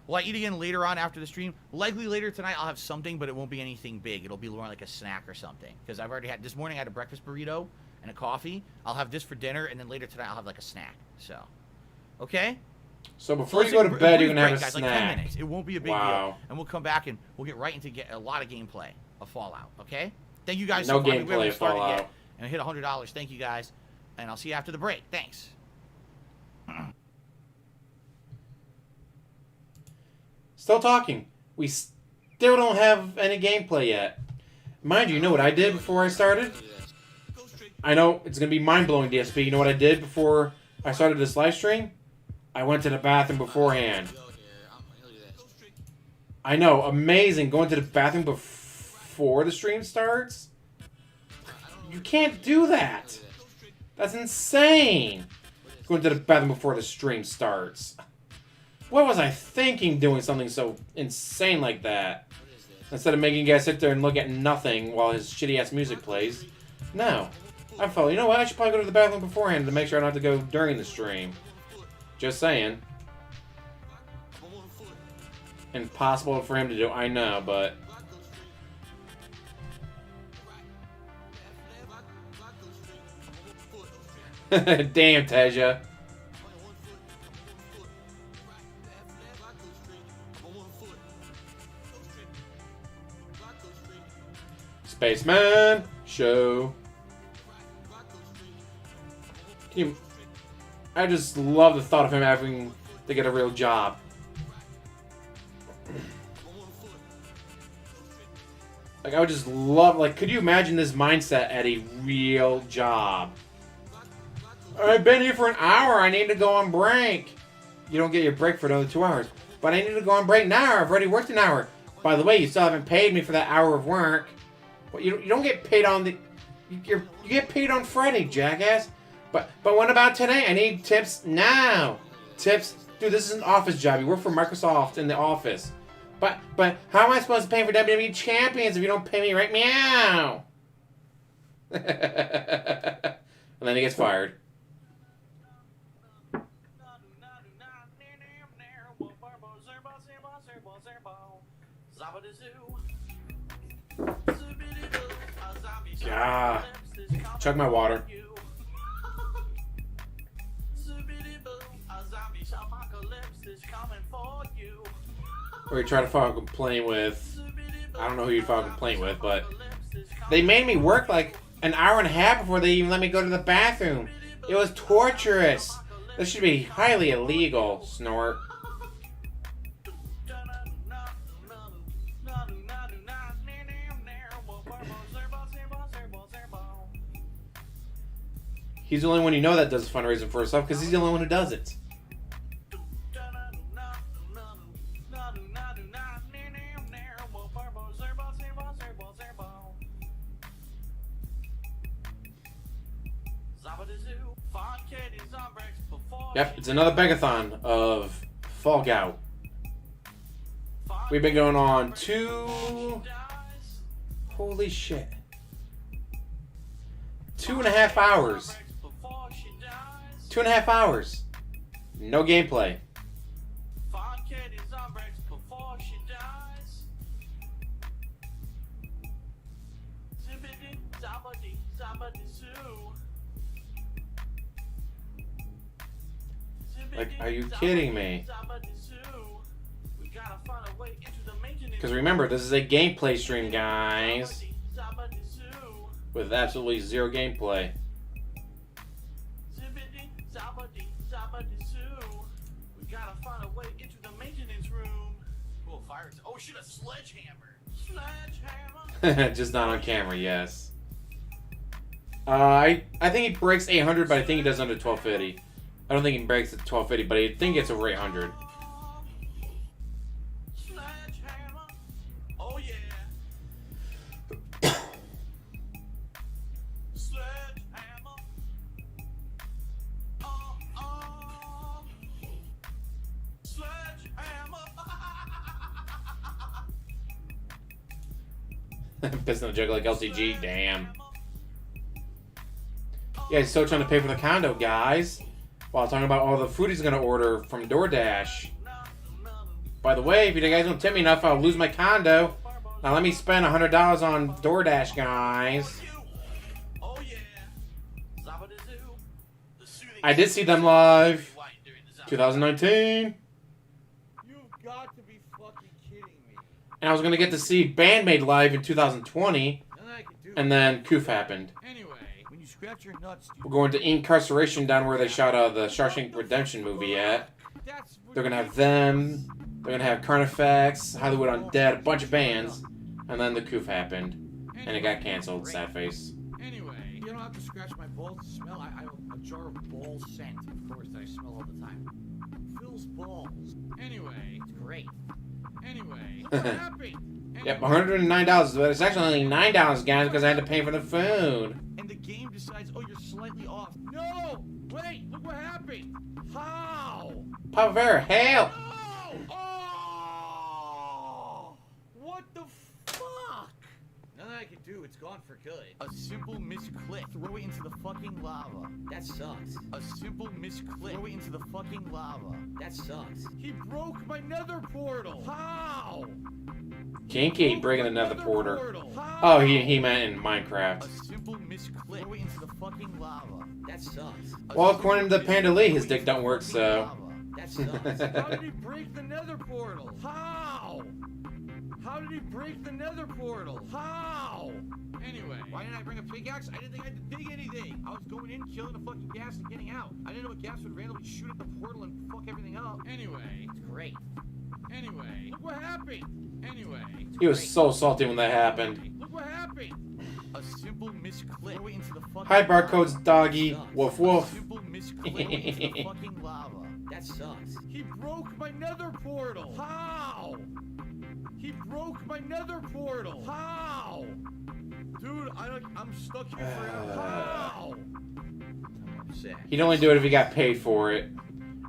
Will I eat again later on after the stream? Likely later tonight I'll have something, but it won't be anything big. It'll be more like a snack or something. Because I've already had, this morning I had a breakfast burrito and a coffee. I'll have this for dinner, and then later tonight I'll have like a snack. So, okay? So before you go to bed, you're going to have a guys, snack. Like 10 minutes. It won't be a big deal. And we'll come back and we'll get right into a lot of gameplay of Fallout, okay? Thank you guys no so much. Gameplay of Fallout. Yet, and I hit $100. Thank you guys. And I'll see you after the break. Thanks. Still talking. We still don't have any gameplay yet. Mind you know what I did before I started? I know it's going to be mind-blowing, DSP. You know what I did before I started this live stream? I went to the bathroom beforehand. I know, amazing. Going to the bathroom before the stream starts? You can't do that. That's insane. Going to the bathroom before the stream starts. What was I thinking doing something so insane like that? Instead of making you guys sit there and look at nothing while his shitty-ass music plays. No. I felt, you know what, I should probably go to the bathroom beforehand to make sure I don't have to go during the stream. Just saying. Impossible for him to do, I know, but... Damn, Teja. Spaceman show. Can you... I just love the thought of him having to get a real job. Like, I would just love... Like, could you imagine this mindset at a real job? I've been here for an hour. I need to go on break. You don't get your break for another 2 hours. But I need to go on break now. I've already worked an hour. By the way, you still haven't paid me for that hour of work. Well, you don't get paid on the... You get paid on Friday, jackass. But what about today? I need tips now. Tips? Dude, this is an office job. You work for Microsoft in the office. But how am I supposed to pay for WWE Champions if you don't pay me right meow? And then he gets fired. Ah, chug my water. Or you try to file a complaint with... I don't know who you'd file a complaint with, but... They made me work like an hour and a half before they even let me go to the bathroom. It was torturous. This should be highly illegal, snort. He's the only one you know that does fundraising for himself because he's the only one who does it. Yep, it's another begathon of FallGout. We've been going on holy shit. 2.5 hours. 2.5 hours. No gameplay. Like, are you kidding me? Because remember, this is a gameplay stream, guys. With absolutely zero gameplay. into the maintenance room. Cool, fire. Oh shit, a sledgehammer. Sledgehammer. Just not on camera, yes. I think he breaks 800, but I think he does under 1250. I don't think he breaks at 1250, but I think it's over 800. Sledgehammer. Oh yeah. Sledgehammer. Sledgehammer. Pissing on a joke like LCG, damn. Yeah, he's still trying to pay for the condo, guys. While talking about all the food he's gonna order from DoorDash. By the way, if you guys don't tip me enough, I'll lose my condo. Now let me spend $100 on DoorDash, guys. Oh yeah. I did see them live. 2019. You've got to be fucking kidding me. And I was gonna get to see Bandmade live in 2020. And then Coof happened. Anyway, when you scratch your nuts, We're going to Incarceration down where they shot the Shawshank Redemption movie at. They're gonna have them. They're gonna have Carnifex, Hollywood Undead, a bunch of bands. And then the Coof happened. And it got canceled, sad face. Anyway, you don't have to scratch my balls to smell. I have a jar of ball scent, of course, that I smell all the time. Phil's balls. Anyway, it's great. Anyway, what happened? Yep, $109, but it's actually only $9, guys, because I had to pay for the food. And the game decides, oh, you're slightly off. No! Wait, look what happened. How? Papa Bear, help! No! Oh! What the fuck? Nothing I can do, it's gone for good. A simple misclick. Throw it into the fucking lava. That sucks. A simple misclick. Throw it into the fucking lava. That sucks. He broke my nether portal. How? Kinky breaking the nether portal. Oh, he meant in Minecraft. A simple misclick. Throw it into the fucking lava. That sucks. Well, according to Panda Lee, his dick don't work, so... That sucks. How did he break the nether portal? How? How did he break the nether portal? How? Anyway, why didn't I bring a pickaxe? I didn't think I had to dig anything. I was going in, killing the fucking gas and getting out. I didn't know a gas would randomly shoot at the portal and fuck everything up. Anyway, it's great. Anyway, look what happened. Anyway, He was so salty when that happened. look what happened. A simple misclick into the fucking Hi, Barcode's doggy. Woof woof. simple misclick into the fucking lava. That sucks. He broke my nether portal. How? He broke my nether portal. How? Dude, I'm stuck here forever. How? I'm upset. He'd only do it if he got paid for it.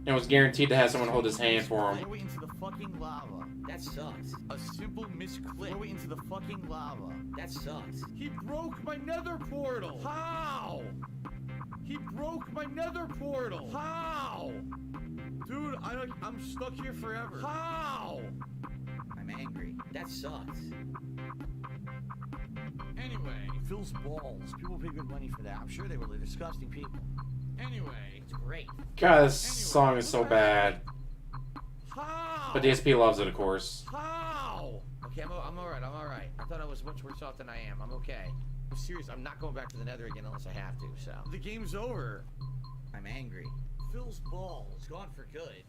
And was guaranteed to have someone hold his hand for him. Throw it into the fucking lava. That sucks. A simple misclick. Throw it into the fucking lava. That sucks. He broke my nether portal. How? He broke my nether portal. How? Dude, I'm stuck here forever. How? I'm angry. That sucks. Anyway, Phil's balls. People pay good money for that. I'm sure they were. They're disgusting people. Anyway, it's great. God, this song is so bad. How? But DSP loves it, of course. How? Okay, I'm alright. I'm alright. I thought I was much worse off than I am. I'm okay. I'm serious. I'm not going back to the nether again unless I have to, so. The game's over. I'm angry. Phil's balls. Gone for good.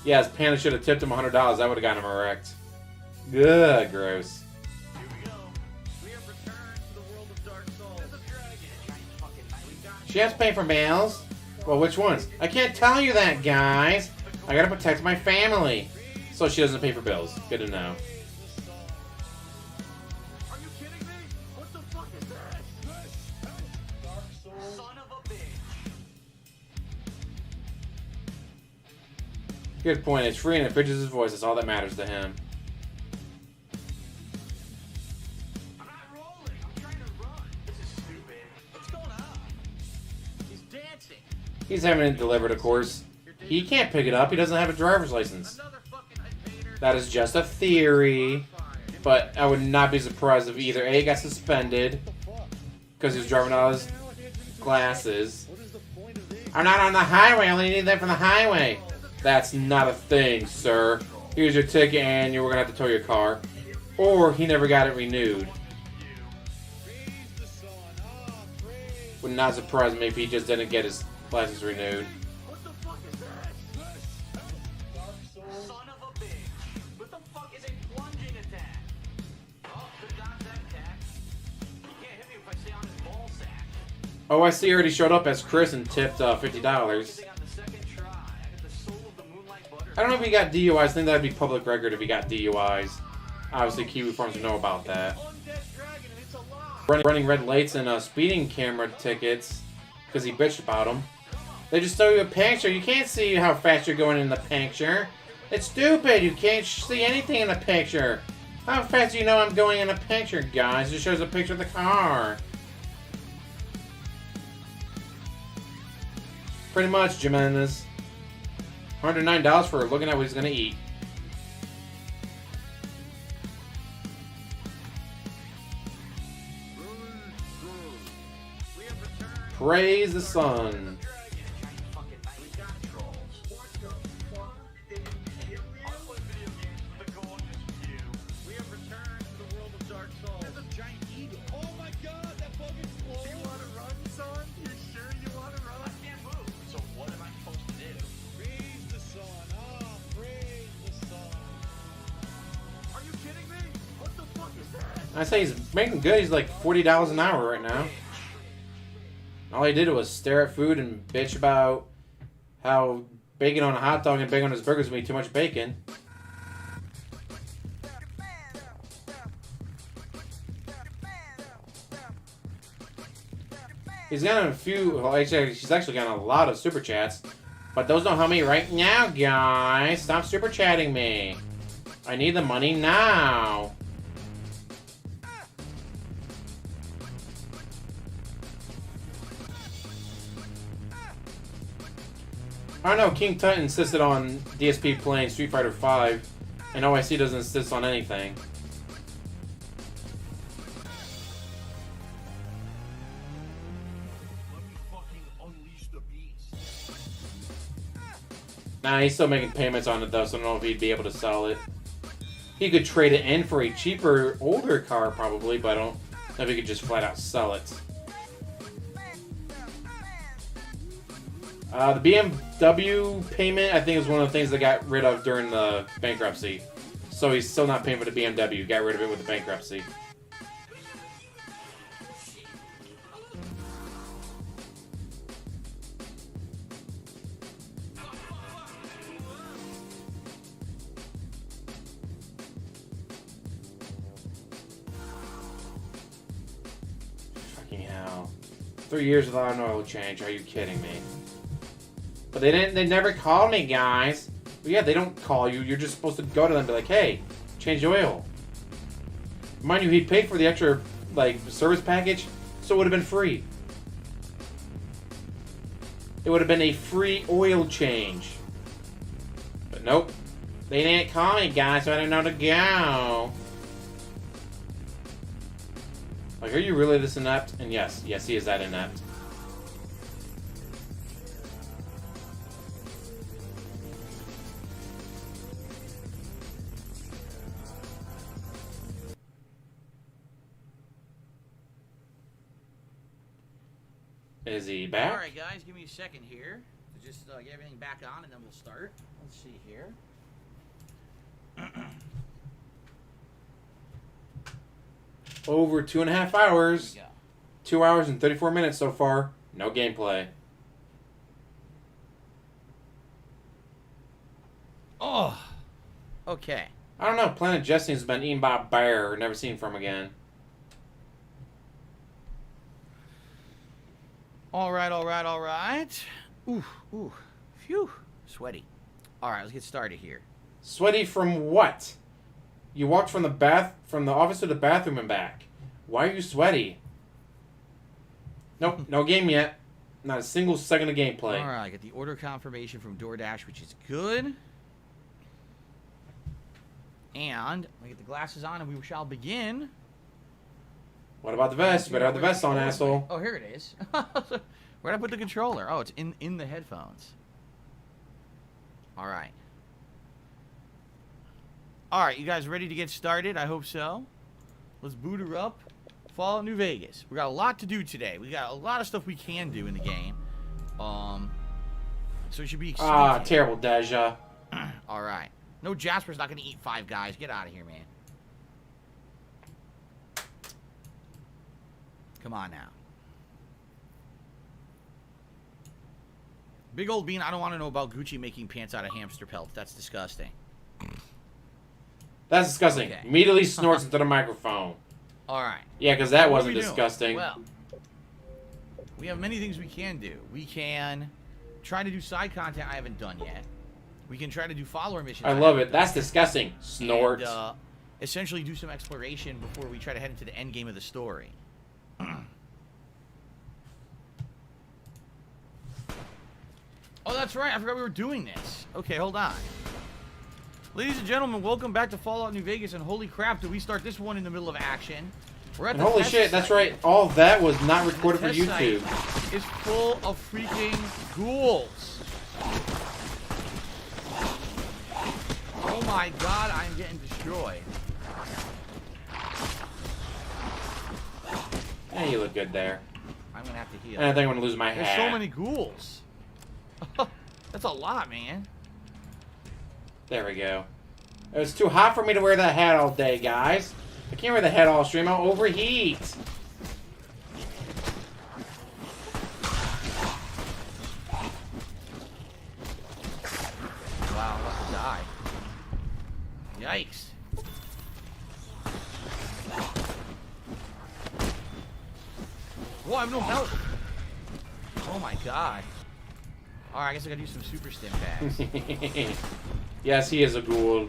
Yes, Panda should have tipped him $100. That would have gotten him erect. Good, gross. Here we go. We have returned to the world of Dark Souls. There's a dragon. She has to pay for bills? Well, which ones? I can't tell you that, guys. I gotta protect my family. So she doesn't pay for bills. Good to know. Are you kidding me? What the fuck is this? Dark Souls. Son of a bitch. Good point. It's free and it pitches his voice. That's all that matters to him. I'm not rolling. I'm trying to run. This is stupid. What's going on? He's dancing. He's having it delivered, of course. He can't pick it up. He doesn't have a driver's license. Another fucking invader. That is just a theory. But I would not be surprised if either A, got suspended because he was driving out his glasses. I'm not on the highway. I only need that from the highway. That's not a thing, sir. Here's your ticket and you're going to have to tow your car. Or he never got it renewed. Would not surprise me if he just didn't get his license renewed. What the fuck is that? Son of a bitch. What the fuck is a plunging attack? Oh, good contact attack. You can't hit me if I stay on his ball sack. Oh, I see he already showed up as Chris and tipped $50. I don't know if he got DUIs. I think that'd be public record if he got DUIs. Obviously, Kiwi Farms would know about that. Running red lights and speeding camera tickets because he bitched about them. They just show you a picture. You can't see how fast you're going in the picture. It's stupid. You can't see anything in the picture. How fast do you know I'm going in a picture, guys? It just shows a picture of the car. Pretty much, Jimenez. $109 for looking at what he's going to eat. Praise the sun. I say he's making good. He's like $40 an hour right now. All he did was stare at food and bitch about how bacon on a hot dog and bacon on his burgers would be too much bacon. He's got a few, well, actually, she's actually got a lot of super chats, but those don't help me right now, guys. Stop super chatting me. I need the money now. I don't know, King Tut insisted on DSP playing Street Fighter V, and OIC doesn't insist on anything. Nah, he's still making payments on it though, so I don't know if he'd be able to sell it. He could trade it in for a cheaper, older car probably, but I don't know if he could just flat out sell it. The BMW payment, I think, is one of the things they got rid of during the bankruptcy. So he's still not paying for the BMW. Got rid of it with the bankruptcy. Fucking hell. 3 years without an oil change. Are you kidding me? But they never called me, guys. But yeah, they don't call you. You're just supposed to go to them and be like, hey, change the oil. Mind you, he paid for the extra, like, service package, so it would have been free. It would have been a free oil change. But nope. They didn't call me, guys, so I didn't know to go. Like, are you really this inept? And yes, he is that inept. Is he back? Alright guys, give me a second here to just get everything back on and then we'll start. Let's see here. Over 2.5 hours. 2 hours and 34 minutes so far. No gameplay. Oh, okay. I don't know. Planet Jesse's been eaten by a bear. Never seen from again. All right. Ooh. Phew. Sweaty. All right, let's get started here. Sweaty from what? You walked from the office to the bathroom and back. Why are you sweaty? Nope, no game yet. Not a single second of gameplay. All right, I got the order confirmation from DoorDash, which is good. And I get the glasses on, and we shall begin. What about the vest? You better have the vest on, asshole. Oh, here it is. Where'd I put the controller? Oh, it's in the headphones. All right. All right, you guys ready to get started? I hope so. Let's boot her up. Fallout New Vegas. We got a lot to do today. We got a lot of stuff we can do in the game. So it should be exciting. Ah, terrible Deja. All right. No, Jasper's not going to eat 5 guys. Get out of here, man. Come on now. Big old bean, I don't want to know about Gucci making pants out of hamster pelts. That's disgusting. That's disgusting. Okay. Immediately snorts into the microphone. All right. Yeah, because that wasn't disgusting. Well, we have many things we can do. We can try to do side content I haven't done yet. We can try to do follower missions. I love it. That's disgusting. Snort. And, essentially do some exploration before we try to head into the end game of the story. Oh, that's right. I forgot we were doing this. Okay, hold on. Ladies and gentlemen, welcome back to Fallout New Vegas, and holy crap, did we start this one in the middle of action. We're at the holy shit, that's right. All that was not recorded for YouTube. It's full of freaking ghouls. Oh my god, I'm getting destroyed. Yeah, you look good there. I'm gonna have to heal. And I think I'm gonna lose my hat. There's so many ghouls. That's a lot, man. There we go. It was too hot for me to wear that hat all day, guys. I can't wear the hat all stream. I'll overheat. Wow, I'm about to die. Yikes. Whoa, I have no health. Oh my god. Alright, I guess I gotta use some super stim bags. Yes, he is a ghoul.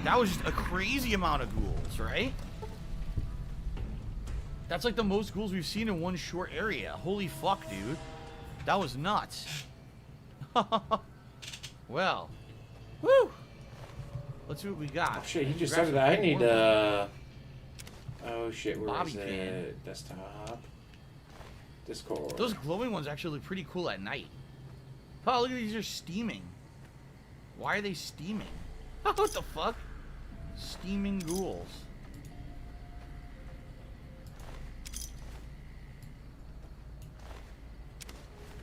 That was just a crazy amount of ghouls, right? That's like the most ghouls we've seen in one short area. Holy fuck, dude. That was nuts. Well. Woo! Let's see what we got. Oh shit, he just started that. I need oh shit, where is it? Desktop. Discord. Those glowing ones actually look pretty cool at night. Oh, look at these are steaming. Why are they steaming? What the fuck? Steaming ghouls.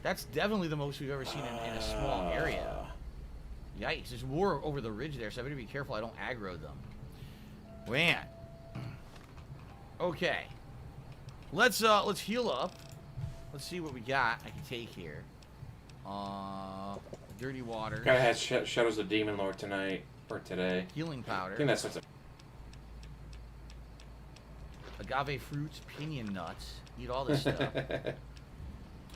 That's definitely the most we've ever seen in a small area. Yikes, there's war over the ridge there, so I better be careful I don't aggro them. Man. Okay. Let's heal up. Let's see what we got I can take here. Dirty water. Gotta have Shadows of Demon Lord tonight. Or today. Healing powder. I think that's what's up. Agave fruits, pinion nuts. Eat all this stuff.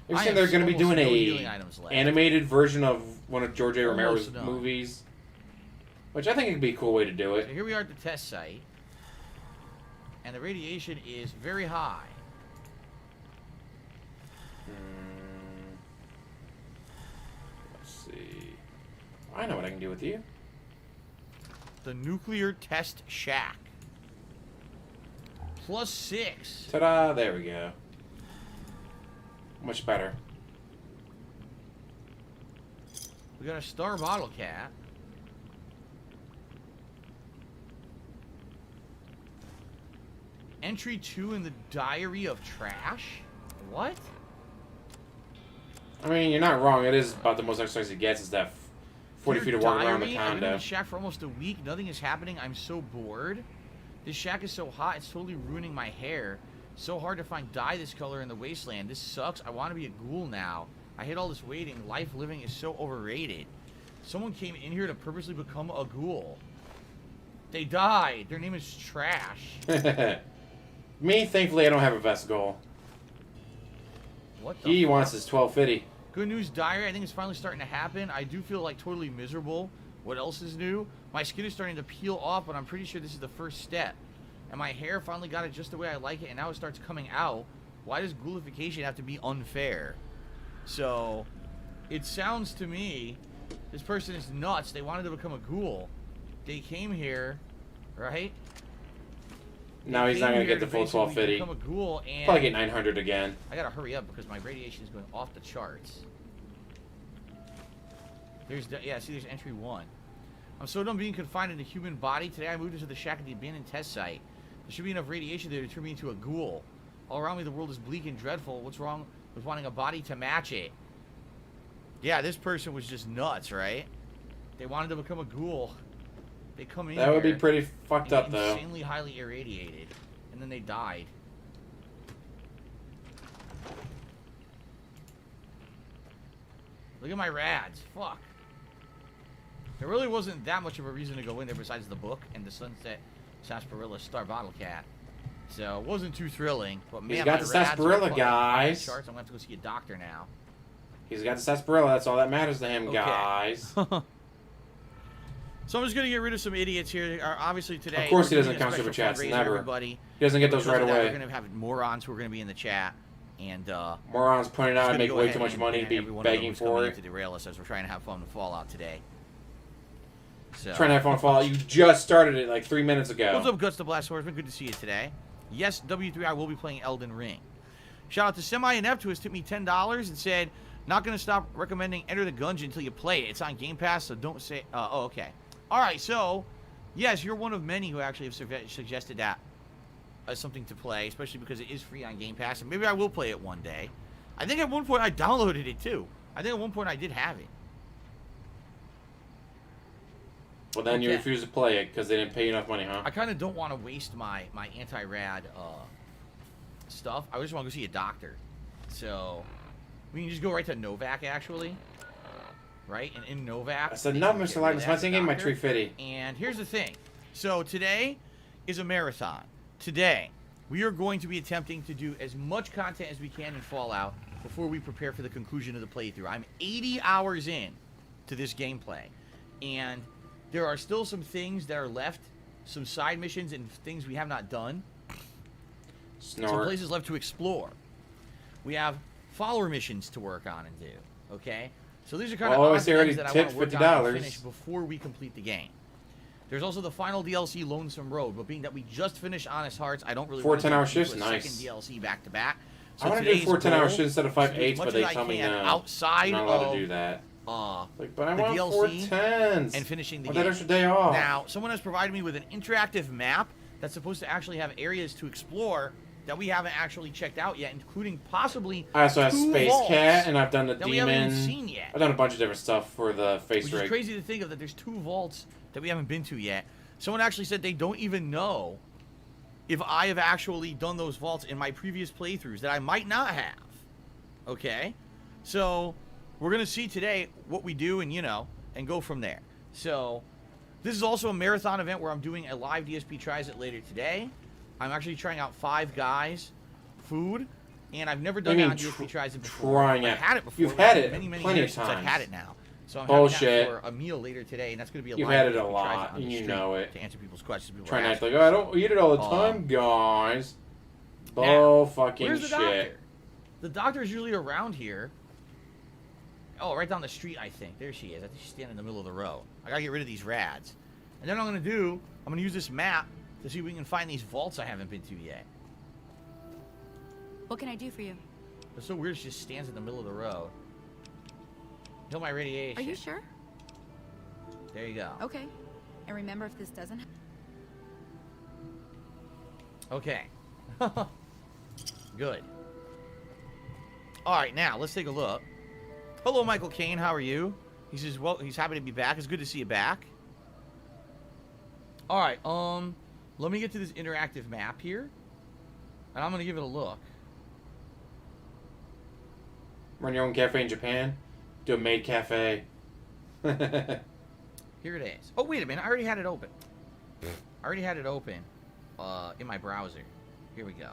You're saying they're going to be doing a animated version of one of George A. Romero's movies? Which I think would be a cool way to do it. So here we are at the test site. And the radiation is very high. Let's see. I know what I can do with you. The nuclear test shack. +6. Ta-da! There we go. Much better. We got a star bottle cap. Entry 2 in the Diary of Trash? What? I mean, you're not wrong. It is about the most exercise it gets is that 40 feet of water around the condo. I've been in the shack for almost a week. Nothing is happening. I'm so bored. This shack is so hot. It's totally ruining my hair. So hard to find dye this color in the wasteland. This sucks. I want to be a ghoul now. I hate all this waiting. Life living is so overrated. Someone came in here to purposely become a ghoul. They died. Their name is Trash. Me, thankfully, I don't have a vest goal. What the He fuck? wants his 1250. Good news, diary. I think it's finally starting to happen. I do feel like totally miserable. What else is new? My skin is starting to peel off, but I'm pretty sure this is the first step. And my hair finally got it just the way I like it, and now it starts coming out. Why does ghoulification have to be unfair? So, it sounds to me, this person is nuts. They wanted to become a ghoul. They came here, right? Now he's not going to get the full 1250. Become a ghoul and probably get 900 again. I gotta hurry up because my radiation is going off the charts. There's, yeah, see, there's entry 1. I'm so done being confined in the human body. Today I moved into the shack at the abandoned test site. There should be enough radiation there to turn me into a ghoul. All around me the world is bleak and dreadful. What's wrong with wanting a body to match it? Yeah, this person was just nuts, right? They wanted to become a ghoul. They come in That would be pretty fucked up, though. Insanely highly irradiated. And then they died. Look at my rads. Fuck. There really wasn't that much of a reason to go in there besides the book and the Sunset Sarsaparilla Star Bottle Cap. So it wasn't too thrilling. But man, he's got the sarsaparilla, guys. I'm gonna have to go see a doctor now. He's got the sarsaparilla. That's all that matters to him, guys. So I'm just gonna get rid of some idiots here. Obviously today. Of course he doesn't count super chats. Never. He doesn't get those right away. We're gonna have morons who are gonna be in the chat. And morons pointing out and make way too much money, be begging for it. To derail us as we're trying to have fun with Fallout today. So. Trying to have fun with Fallout. You just started it like 3 minutes ago. What's up, Guts the Blast Swordsman? Good to see you today. Yes, W3, I will be playing Elden Ring. Shout out to Semi-Inept who has tipped me $10 and said, not going to stop recommending Enter the Gungeon until you play it. It's on Game Pass, so don't say... oh, okay. All right, so, yes, you're one of many who actually have suggested that as something to play, especially because it is free on Game Pass, and maybe I will play it one day. I think at one point I downloaded it, too. I think at one point I did have it. Well, then you refuse to play it because they didn't pay you enough money, huh? I kind of don't want to waste my anti-rad stuff. I just want to go see a doctor. So, we can just go right to Novak, actually. Right? And in Novak... I said, no, Mr. Lightness. I'm getting my 350. And here's the thing. So, today is a marathon. Today, we are going to be attempting to do as much content as we can in Fallout before we prepare for the conclusion of the playthrough. I'm 80 hours in to this gameplay. And... there are still some things that are left, some side missions and things we have not done. Snort. Some places left to explore. We have follower missions to work on and do, okay? So these are kind of odd things that I want to work on and finish before we complete the game. There's also the final DLC, Lonesome Road, but being that we just finished Honest Hearts, I don't really want to do a second DLC back-to-back. So I want to do 4 10-hour shifts instead of 5 8s, but they tell me no. Outside I'm not allowed to do that. But I want DLC 4 10s. and finishing the game. That extra day off. Now, someone has provided me with an interactive map that's supposed to actually have areas to explore that we haven't actually checked out yet, including possibly I also have Space Cat, and I've done the that Demon. We haven't even seen yet. I've done a bunch of different stuff for the face rig. rig. Which is crazy to think of that there's 2 vaults that we haven't been to yet. Someone actually said they don't even know if I have actually done those vaults in my previous playthroughs, that I might not have. Okay? So... we're going to see today what we do and, you know, and go from there. So, this is also a marathon event where I'm doing a live DSP Tries It later today. I'm actually trying out 5 Guys food, and I've never done it on DSP Tries It before. I've had it before. You've had it many plenty years of times. since I've had it now. So I'm Bullshit. having that for a meal later today, and that's going to be a You've live had it a DSP lot, on the and you stream know it. to answer people's questions. Try not to like, oh, I don't eat it all the time, guys. Bull fucking where's the shit. doctor? The doctor is usually around here. Oh, right down the street, I think. There she is. I think she's standing in the middle of the road. I gotta get rid of these rads. And then what I'm gonna do, I'm gonna use this map to see if we can find these vaults I haven't been to yet. What can I do for you? It's so weird she just stands in the middle of the road. Kill my radiation. Are you sure? There you go. Okay. And remember, if this doesn't... okay. Good. Alright, now, let's take a look. Hello, Michael Kane. How are you? He says, well, he's happy to be back. It's good to see you back. All right, let me get to this interactive map here, and I'm going to give it a look. Run your own cafe in Japan? Do a maid cafe. Here it is. Oh, wait a minute. I already had it open. I already had it open in my browser. Here we go.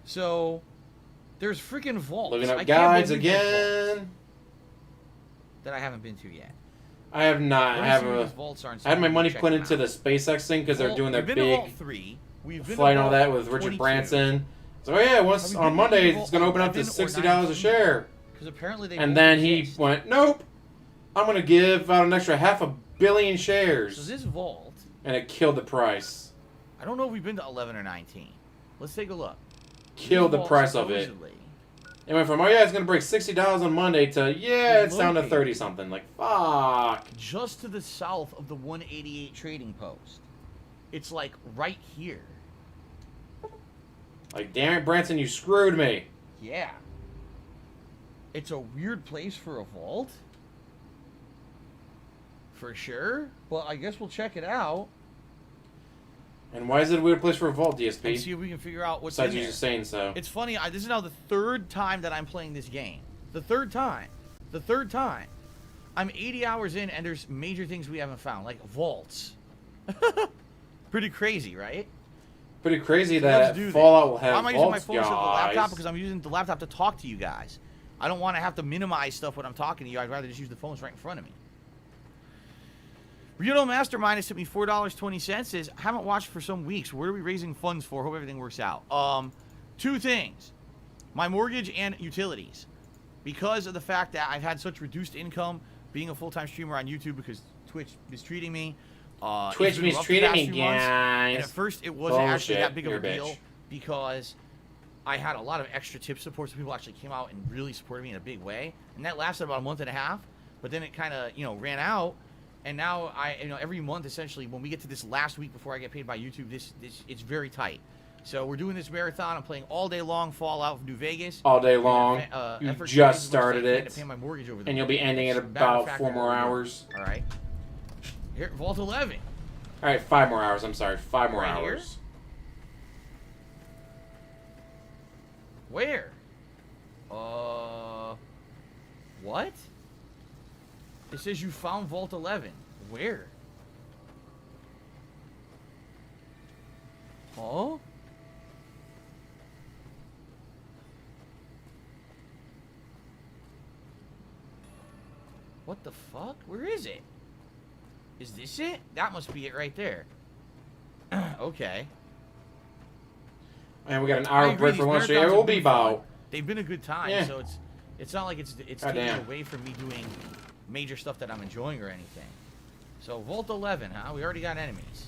So, there's freaking vaults. Looking up guides again. That I haven't been to yet. I have not. I had my money put into the SpaceX thing because they're doing their big flight and all that with Richard Branson. So yeah, once on Monday it's going to open up to $60 a share. Because apparently they. And then he went, nope. I'm going to give out an extra 500 million shares. So this vault. And it killed the price. I don't know if we've been to 11 or 19. Let's take a look. Killed the price of it. It went from, oh yeah, it's going to break $60 on Monday to, yeah, it's down to 30 something. Like, fuck. Just to the south of the 188 trading post. It's like right here. Like, damn it, Branson, you screwed me. Yeah. It's a weird place for a vault. For sure. But I guess we'll check it out. And why is it a weird place for a vault, DSP? And see if we can figure out what's besides in you there. just saying so. It's funny, this is now the third time that I'm playing this game. The third time. The third time. I'm 80 hours in and there's major things we haven't found, like vaults. Pretty crazy, right? Pretty crazy that Fallout will have I'm not vaults, using my phone instead of the laptop guys. because I'm using the laptop to talk to you guys. I don't want to have to minimize stuff when I'm talking to you. I'd rather just use the phones right in front of me. Reno Mastermind has sent me $4.20. Says, haven't watched for some weeks. What are we raising funds for? Hope everything works out. Two things. My mortgage and utilities. Because of the fact that I've had such reduced income being a full-time streamer on YouTube because Twitch mistreating me. Twitch mistreating me, guys. And at first, it wasn't actually that big of a deal because I had a lot of extra tip support. So people actually came out and really supported me in a big way. And that lasted about a month and a half. But then it kind of, ran out. And now every month essentially, when we get to this last week before I get paid by YouTube, it's very tight. So we're doing this marathon. I'm playing all day long Fallout New Vegas. All day long. You just started it, to pay my mortgage over and you'll be ending in about 4 more hours. All right. Here, Vault 11. All right, 5 more hours. I'm sorry, 5 more Right hours. Here? Where? What? It says you found Vault 11. Where? Huh? What the fuck? Where is it? Is this it? That must be it right there. Okay. And we got an hour break for lunch. Yeah, we'll be about. They've been a good time, yeah. so it's not like it's taking away from me doing major stuff that I'm enjoying or anything. So Vault 11, huh? We already got enemies.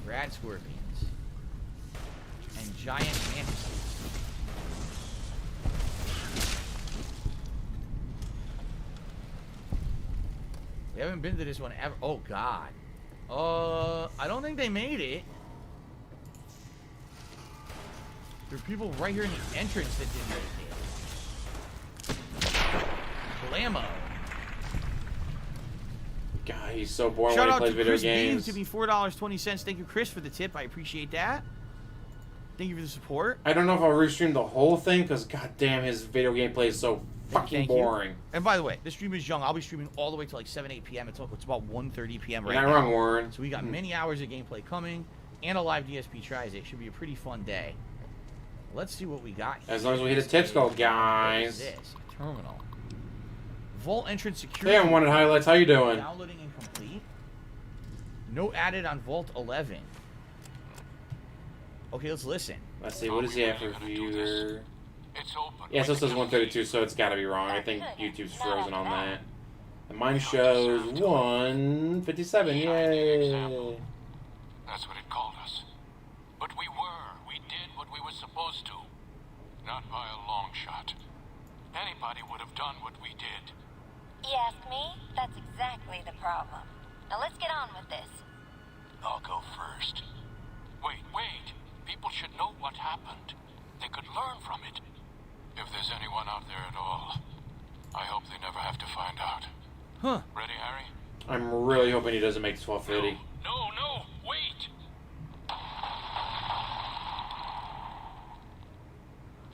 Rad scorpions. And giant mantises. We haven't been to this one ever. Oh, God. I don't think they made it. There are people right here in the entrance that didn't make it. Blammo. God, he's so boring Shout when he out plays to video Chris games. to me $4.20. Thank you, Chris, for the tip. I appreciate that. Thank you for the support. I don't know if I'll restream the whole thing because, goddamn, his video gameplay is so fucking boring. And by the way, this stream is young. I'll be streaming all the way to like 7, 8 p.m. It's about 1:30 p.m. right now. You're not wrong, Warren. So we got many hours of gameplay coming and a live DSP tries. It should be a pretty fun day. Let's see what we got here. As long as we hit a tip skull, guys. What is this? Terminal. Vault entrance security. Hey, Unwanted Highlights, how you doing? Downloading incomplete. Note added on Vault 11. Okay, let's listen. Let's see, what does he have for viewer? Yeah, so it says 132, so it's gotta be wrong. I think YouTube's frozen on that. And mine shows 157, yay! That's what it called us. But we did what we were supposed to. Not by a long shot. Anybody would have done what we did. You ask me? That's exactly the problem. Now let's get on with this. I'll go first. Wait. People should know what happened. They could learn from it. If there's anyone out there at all, I hope they never have to find out. Huh. Ready, Harry? I'm really hoping he doesn't make 1250. No, wait!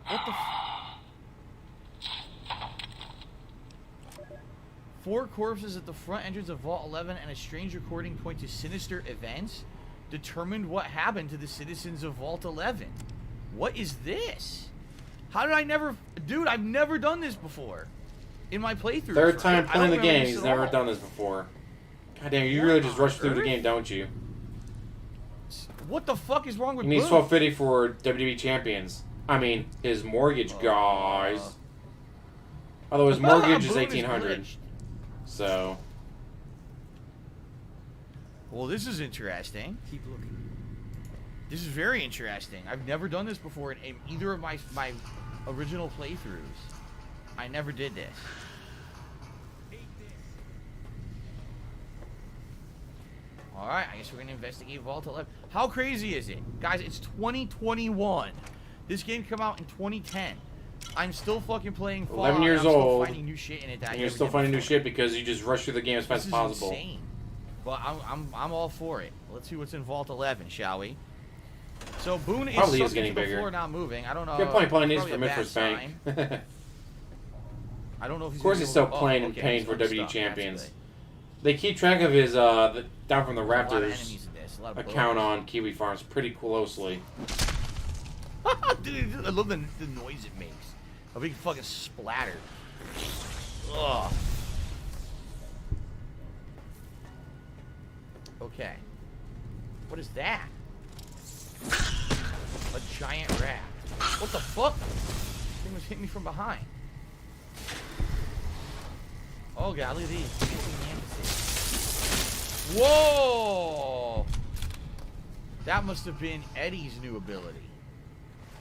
What the 4 corpses at the front entrance of Vault 11 and a strange recording point to sinister events determined what happened to the citizens of Vault 11. What is this? How did I never... Dude, I've never done this before. In my playthrough. Third time playing the game, he's never done this before. God damn, you really just rush through the game, don't you? What the fuck is wrong with He needs Boom? 1250 for WWE champions. I mean, his mortgage, guys. Although his mortgage is 1800. So. Well, this is interesting. Keep looking. This is very interesting. I've never done this before in either of my original playthroughs. I never did this. Alright, I guess we're gonna investigate Vault 11. How crazy is it? Guys, it's 2021. This game came out in 2010. I'm still fucking playing Fallout. 11 years I'm old. still finding new shit in it. And you're still finding new shit because you just rush through the game as fast as possible. This is insane. But I'm all for it. Let's see what's in Vault 11, shall we? So Boone is probably subject getting to the bigger. floor not moving. I don't know. You're playing these probably for a mid bad for Spank. sign. I don't know if he's Of course, gonna he's be able still to- playing oh, in okay, pain he's for unstuck. WWE That's champions. good. They keep track of his down from the A lot of Raptors enemies in this. A lot of account bullets. on Kiwi Farms pretty closely. Dude, I love the noise it makes. A big fucking splatter. Ugh. Okay. What is that? A giant rat. What the fuck? This thing was hitting me from behind. Oh god, look at these. Whoa! That must have been Eddie's new ability.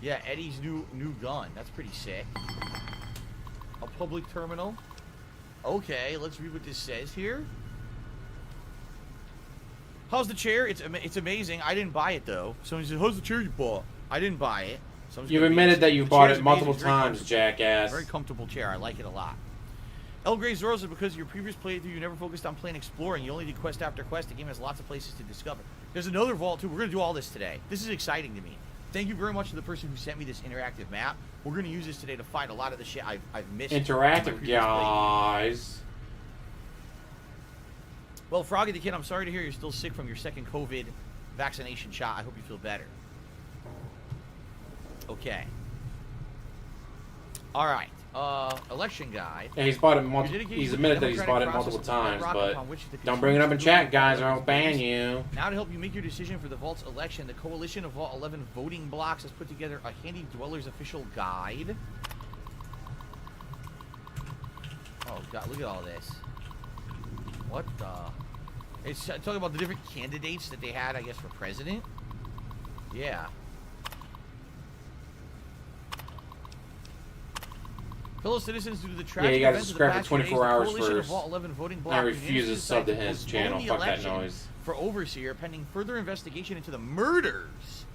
Yeah, Eddie's new gun. That's pretty sick. A public terminal. Okay, let's read what this says here. How's the chair? It's amazing. I didn't buy it though. Someone said, "How's the chair you bought?" I didn't buy it. You've admitted that you bought it multiple times, jackass. Very comfortable chair. I like it a lot. El Grey Zoro said because your previous playthrough you never focused on playing exploring. You only did quest after quest. The game has lots of places to discover. There's another vault too. We're gonna do all this today. This is exciting to me. Thank you very much to the person who sent me this interactive map. We're gonna use this today to find a lot of the shit I've missed. Interactive, guys. Well, Froggy the Kid, I'm sorry to hear you're still sick from your second COVID vaccination shot. I hope you feel better. Okay. All right. Election guide. Yeah, he's bought it he's admitted that he's bought it multiple times, but don't bring it up in chat, guys, or I'll ban you. Now to help you make your decision for the Vault's election, the Coalition of Vault 11 voting blocks has put together a Handy Dweller's official guide. Oh god, look at all this. What the? It's talking about the different candidates that they had, I guess, for president. Yeah. Fellow citizens, due to the tragic you gotta events of the subscribe for past 24 few days, hours the Coalition of first. Vault 11 voting I block refuse to sub to his channel. Fuck that noise. For Overseer, pending further investigation into the murders.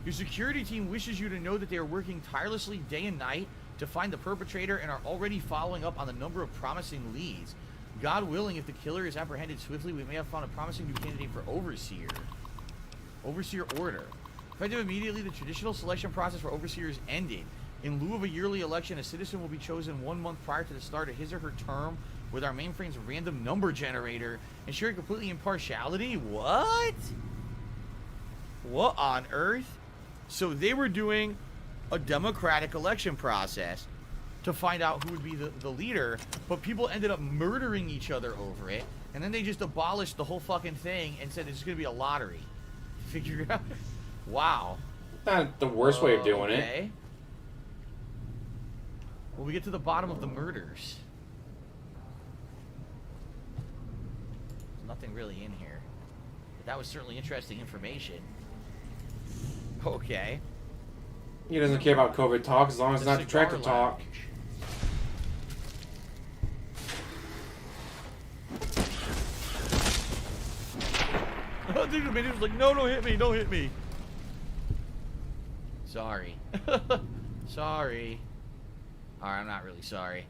Your security team wishes you to know that they are working tirelessly day and night to find the perpetrator and are already following up on the number of promising leads. God willing, if the killer is apprehended swiftly, we may have found a promising new candidate for Overseer. Overseer order. Effective immediately, the traditional selection process for Overseers ended. In lieu of a yearly election, a citizen will be chosen 1 month prior to the start of his or her term with our mainframe's random number generator, ensuring completely impartiality. What? What on earth? So they were doing a democratic election process to find out who would be the leader, but people ended up murdering each other over it, and then they just abolished the whole fucking thing and said it's going to be a lottery. Figure it out. Wow. Not the worst way of doing it. Well, we get to the bottom of the murders. There's nothing really in here. But that was certainly interesting information. Okay. He doesn't care about COVID talk as long as it's not detractor talk. Dude, the man was like, no, don't hit me, don't hit me. Sorry. Sorry. Alright, I'm not really sorry.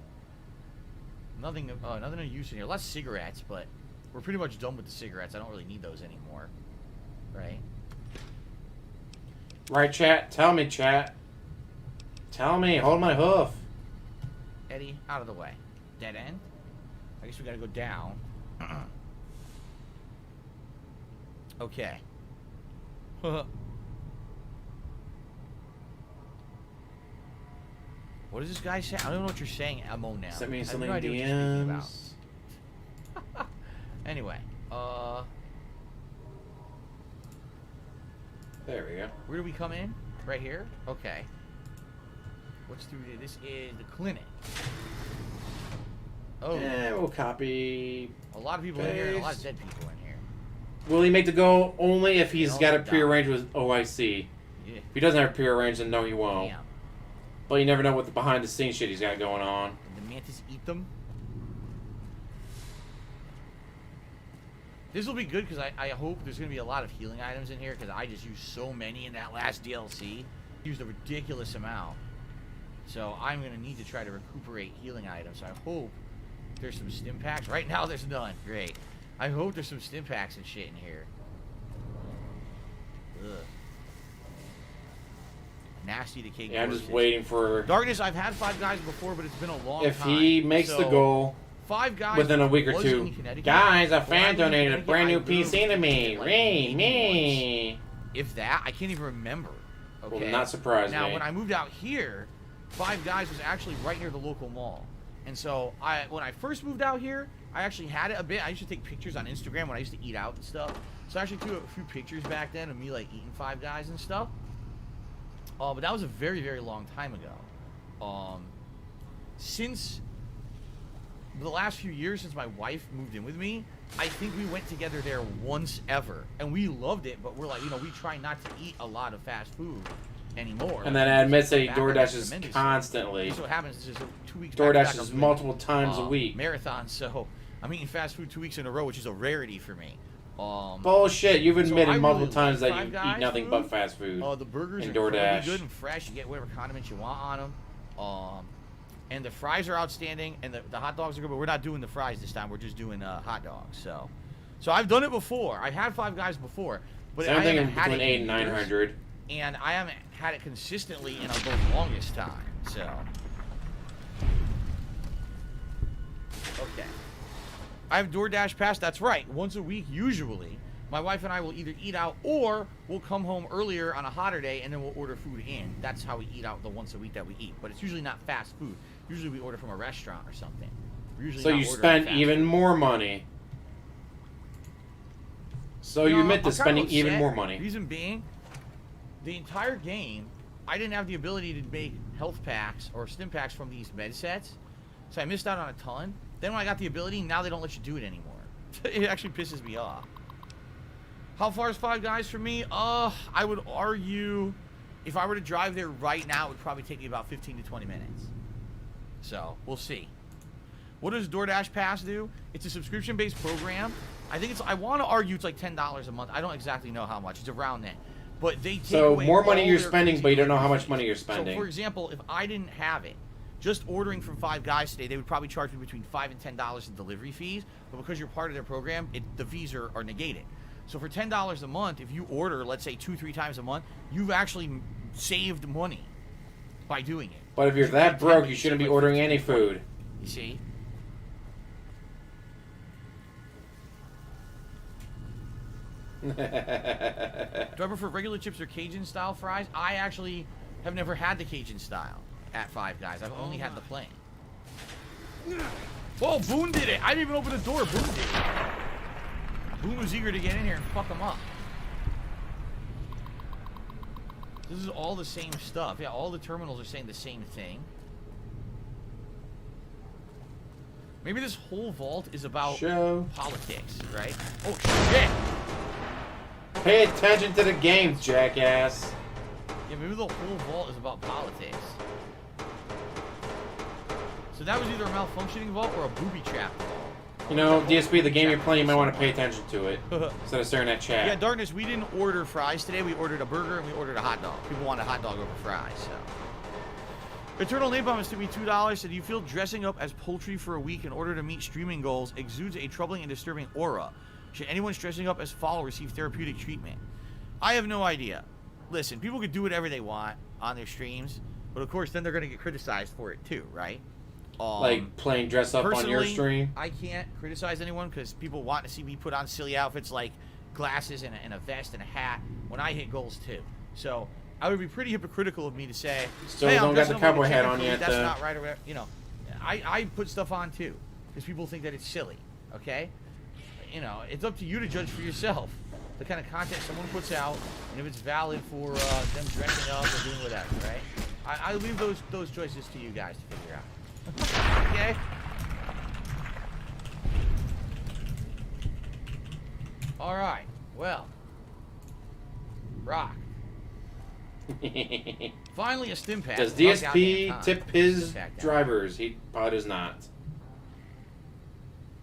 Nothing of use in here. Less cigarettes, but we're pretty much done with the cigarettes. I don't really need those anymore. Right? Right, chat? Tell me, chat. Tell me. Hold my hoof. Eddie, out of the way. Dead end? I guess we gotta go down. Okay. What does this guy say? I don't know what you're saying, Emo now. Send me I have something no idea what you're speaking about. DMs. Anyway, There we go. where do we come in? Right here? Okay. What's through here? This is the clinic. Oh. We'll copy. A lot of people in here and a lot of dead people in here. Will he make the goal only if he's got it die. prearranged with OIC? Yeah. If he doesn't have it prearranged, then no, he won't. Damn. But you never know what the behind-the-scenes shit he's got going on. Did the mantis eat them? This will be good because I hope there's going to be a lot of healing items in here because I just used so many in that last DLC. Used a ridiculous amount. So I'm going to need to try to recuperate healing items. So I hope there's some stim packs. Right now there's none. Great. I hope there's some stim packs and shit in here. Ugh. Nasty to cake. Yeah, I'm just waiting for... Darkness, I've had Five Guys before, but it's been a long time. If he makes the goal... Five Guys within a week or two. Guys, a fan donated a brand new PC to me. Reee, me. If that, I can't even remember. Okay. Will not surprise me. Now, when I moved out here, Five Guys was actually right near the local mall. And so, when I first moved out here, I actually had it a bit. I used to take pictures on Instagram when I used to eat out and stuff. So I actually took a few pictures back then of me, like, eating Five Guys and stuff. But that was a very, very long time ago. Since... the last few years since my wife moved in with me, I think we went together there once ever. And we loved it, but we're like, you know, we try not to eat a lot of fast food anymore. And then admits that he DoorDashes constantly. So what happens is just 2 weeks DoorDashes multiple times a week. Marathon, so I'm eating fast food 2 weeks in a row, which is a rarity for me. Bullshit, you've admitted multiple times that you Guys eat nothing food. but fast food. The burgers and are DoorDash. good and fresh. You get whatever condiments you want on them. And the fries are outstanding, and the hot dogs are good, but we're not doing the fries this time. We're just doing hot dogs. So I've done it before. I've had Five Guys before, but I haven't had between it 8 and 900. And I haven't had it consistently in the longest time. So, okay. I have DoorDash Pass. That's right. Once a week, usually, my wife and I will either eat out or we'll come home earlier on a hotter day and then we'll order food in. That's how we eat out the once a week that we eat. But it's usually not fast food. Usually we order from a restaurant or something. So you spend even more money. So you admit to spending even more money. Reason being, the entire game, I didn't have the ability to make health packs or stim packs from these med sets. So I missed out on a ton. Then when I got the ability, now they don't let you do it anymore. It actually pisses me off. How far is Five Guys for me? I would argue if I were to drive there right now, it would probably take me about 15 to 20 minutes. So, we'll see. What does DoorDash Pass do? It's a subscription-based program. I want to argue it's like $10 a month. I don't exactly know how much. It's around that. But they take away more money you're their spending, but you don't know how much fees. money you're spending. So, for example, if I didn't have it, just ordering from Five Guys today, they would probably charge me between $5 and $10 in delivery fees. But because you're part of their program, the fees are negated. So for $10 a month, if you order, let's say 2-3 times a month, you've actually saved money by doing it. But if you're that broke, you shouldn't be ordering any food. You see? Do I prefer regular chips or Cajun style fries? I actually have never had the Cajun style at Five Guys. I've only had the plain. Whoa, Boone did it! I didn't even open the door. Boone did it. Boone was eager to get in here and fuck him up. This is all the same stuff. Yeah, all the terminals are saying the same thing. Maybe this whole vault is about politics, right? Oh, shit! Pay attention to the games, jackass. Yeah, maybe the whole vault is about politics. So that was either a malfunctioning vault or a booby trap vault. You know, DSP, the game you're playing, you might want to pay attention to it instead of staring at chat. Yeah, Darkness, we didn't order fries today. We ordered a burger and we ordered a hot dog. People want a hot dog over fries, so. Eternal Napalm has took me $2. Said, do you feel dressing up as poultry for a week in order to meet streaming goals exudes a troubling and disturbing aura? Should anyone dressing up as Fall receive therapeutic treatment? I have no idea. Listen, people could do whatever they want on their streams, but of course then they're going to get criticized for it too, right? Like playing dress up on your stream? I can't criticize anyone because people want to see me put on silly outfits like glasses and a vest and a hat when I hit goals too. So I would be pretty hypocritical of me to say, still hey, don't got the cowboy hat on yet. That's not right or whatever. You know, I put stuff on too because people think that it's silly. Okay, you know, it's up to you to judge for yourself the kind of content someone puts out and if it's valid for them dressing up or doing whatever. Right? I leave those choices to you guys to figure out. Okay. All right. Well. Rock. Finally, a stim pack. Does DSP tip his drivers? He probably does not.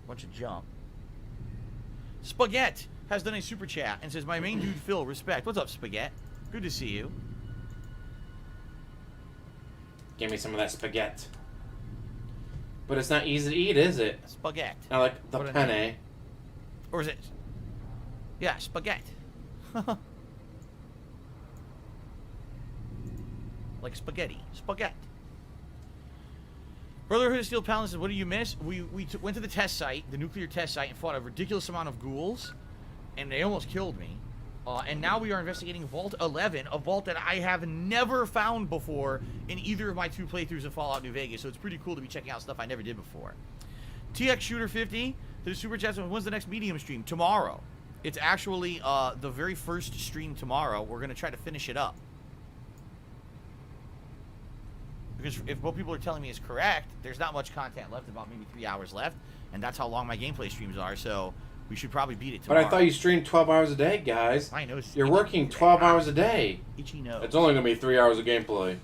Bunch of jump. Spaghetti has done a super chat and says, "My main dude Phil, respect." What's up, Spaghetti? Good to see you. Give me some of that spaghetti. But it's not easy to eat, is it? Spaghetti. I like the penne. Or is it? Yeah, spaghetti. Like spaghetti. Spaghetti. Brotherhood of Steel Palace says, "What do you miss?" We went to the test site, the nuclear test site, and fought a ridiculous amount of ghouls, and they almost killed me. And now we are investigating Vault 11, a vault that I have never found before in either of my 2 playthroughs of Fallout New Vegas. So it's pretty cool to be checking out stuff I never did before. TX Shooter 50 to the super chat. When's the next Medium stream? Tomorrow. It's actually the very first stream tomorrow. We're gonna try to finish it up. Because if what people are telling me is correct, there's not much content left, about maybe 3 hours left, and that's how long my gameplay streams are, so we should probably beat it tomorrow. But I thought you streamed 12 hours a day, guys. I know. You're working 12 hours a day. Itchy nose. It's only going to be 3 hours of gameplay.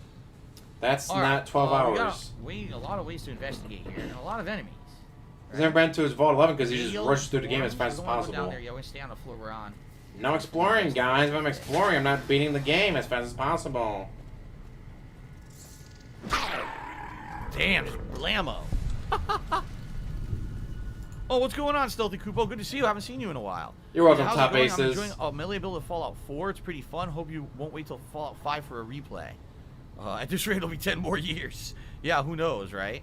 That's not 12 hours. We got a lot of ways to investigate here, and a lot of enemies. He's never been to his Vault 11 because he just rushes through the game as fast as possible. Down there, yeah, we stay on the floor we're on. No exploring, guys. If I'm exploring, I'm not beating the game as fast as possible. Damn, blammo. Oh, what's going on, Stealthy Kupo? Good to see you. I haven't seen you in a while. You're welcome, How's Top Aces. I'm enjoying a melee build of Fallout 4. It's pretty fun. Hope you won't wait till Fallout 5 for a replay. At this rate, it'll be 10 more years. Yeah, who knows, right?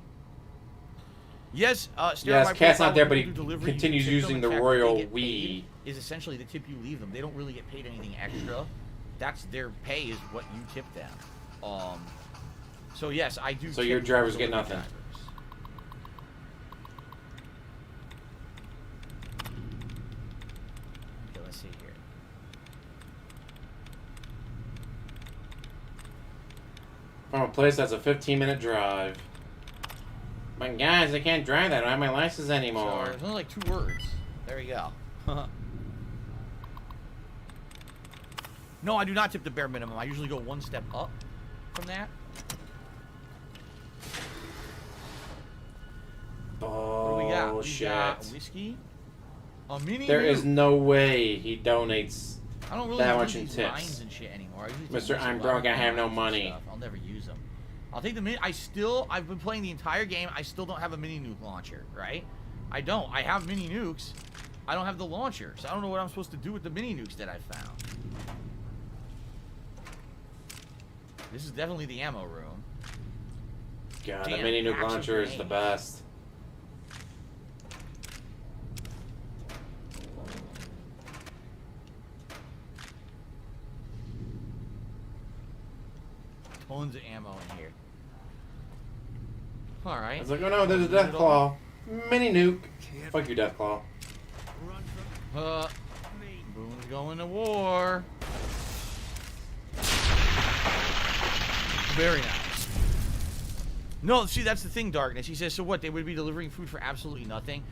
Yes, yes, Cat's not there, but he continues using the royal we. Is essentially the tip you leave them. They don't really get paid anything extra. That's their pay is what you tip them. So yes, I do. So your drivers get nothing. Drivers. Okay, let's see here. From a place that's a 15-minute drive. But guys, I can't drive that. I don't have my license anymore. So there's only like 2 words. There you go. No, I do not tip the bare minimum. I usually go 1 step up from that. What do we got? We got whiskey. A mini. There is no way he donates I don't really that do much in these tips. lines and shit anymore. Mr. I'm broke. I have no money. I'll never use them. I'll take the mini. I've been playing the entire game. I still don't have a mini nuke launcher, right? I don't. I have mini nukes. I don't have the launcher, so I don't know what I'm supposed to do with the mini nukes that I found. This is definitely the ammo room. God, the mini nuke launcher is the best. Tons of ammo in here. Alright. I was like, oh no, there's a Deathclaw. Mini nuke. Fuck you, Deathclaw. Boone's going to war. Very nice. No, see, that's the thing, Darkness. He says, so what, they would be delivering food for absolutely nothing?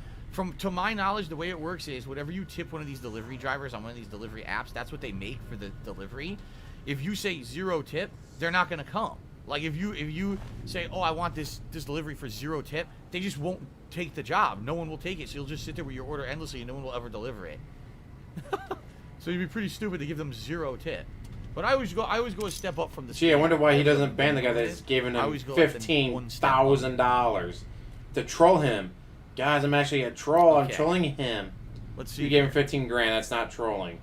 To my knowledge, the way it works is whatever you tip one of these delivery drivers on one of these delivery apps, that's what they make for the delivery. If you say 0 tip, they're not going to come. Like, if you say, oh, I want this delivery for 0 tip, they just won't take the job. No one will take it, so you'll just sit there with your order endlessly and no one will ever deliver it. So you'd be pretty stupid to give them 0 tip. But I always go a step up from the. Gee, I wonder why he doesn't ban the guy that's giving him $15,000 to troll him. Guys, I'm actually a troll. Okay. I'm trolling him. Let's see. You gave him 15 grand. That's not trolling.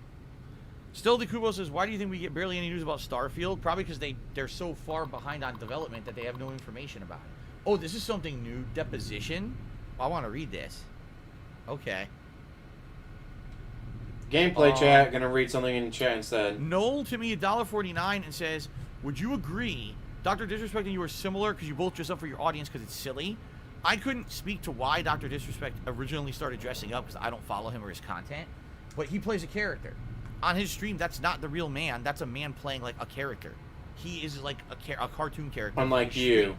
Still, DeCubo says, why do you think we get barely any news about Starfield? Probably because they're so far behind on development that they have no information about it. Oh, this is something new. Deposition. I want to read this. Okay. Gameplay chat. Gonna read something in chat instead. Noel to me $1.49 and says, would you agree, Dr. Disrespect and you are similar because you both dress up for your audience because it's silly? I couldn't speak to why Dr. Disrespect originally started dressing up because I don't follow him or his content, but he plays a character. On his stream, that's not the real man. That's a man playing like a character. He is like a cartoon character. Unlike you.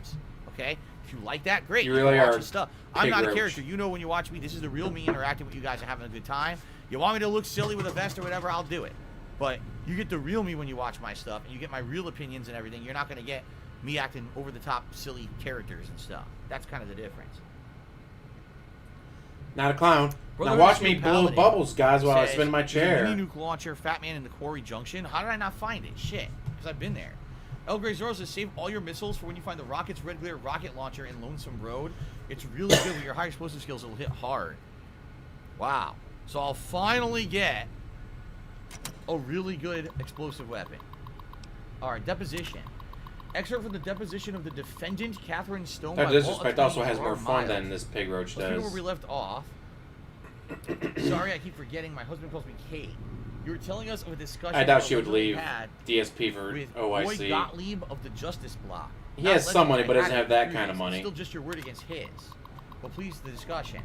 Okay? If you like that, great. You really are. Stuff. I'm not a character. You know when you watch me, this is the real me interacting with you guys and having a good time. You want me to look silly with a vest or whatever, I'll do it. But you get the real me when you watch my stuff, and you get my real opinions and everything. You're not going to get me acting over-the-top silly characters and stuff. That's kind of the difference. Not a clown. Brother now watch me Steel blow Paladin bubbles, guys, while I says, spin my chair. There's a mini nuke launcher, Fat Man in the Quarry Junction. How did I not find it? Shit, because I've been there. El Grey Zoro says, save all your missiles for when you find the Rocket's Red Glare rocket launcher in Lonesome Road. It's really good with your high explosive skills. It'll hit hard. Wow. So I'll finally get a really good explosive weapon. Alright, deposition. Excerpt from the deposition of the defendant, Catherine Stone. That disrespect also has more fun than this pig roach Let's does. where we left off. Sorry, I keep forgetting. My husband calls me Kate. You were telling us of a discussion I doubt she would leave had DSP for with OIC. Roy Gottlieb of the Justice Block. He has some money, but doesn't have that kind of money. Still just your word against his. Well, please, the discussion.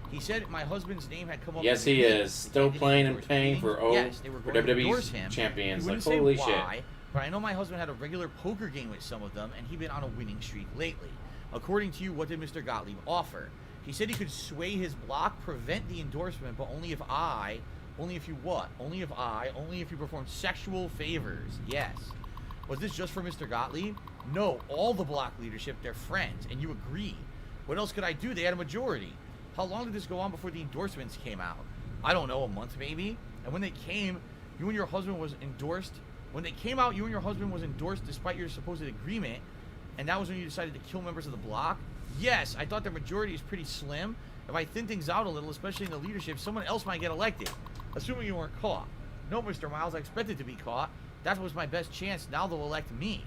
He said my husband's name had come up. Yes, he is. Still playing and paying for WWE's champions. Like, say holy why, shit. But I know my husband had a regular poker game with some of them, and he'd been on a winning streak lately. According to you, what did Mr. Gottlieb offer? He said he could sway his block, prevent the endorsement, but only if you what? Only if you perform sexual favors. Yes. Was this just for Mr. Gottlieb? No, all the block leadership, they're friends, and you agreed. What else could I do? They had a majority. How long did this go on before the endorsements came out? I don't know, a month maybe? And when they came, you and your husband was endorsed. When they came out, you and your husband was endorsed despite your supposed agreement, and that was when you decided to kill members of the block? Yes, I thought their majority is pretty slim. If I thin things out a little, especially in the leadership, someone else might get elected. Assuming you weren't caught. No, Mr. Miles, I expected to be caught. That was my best chance. Now they'll elect me.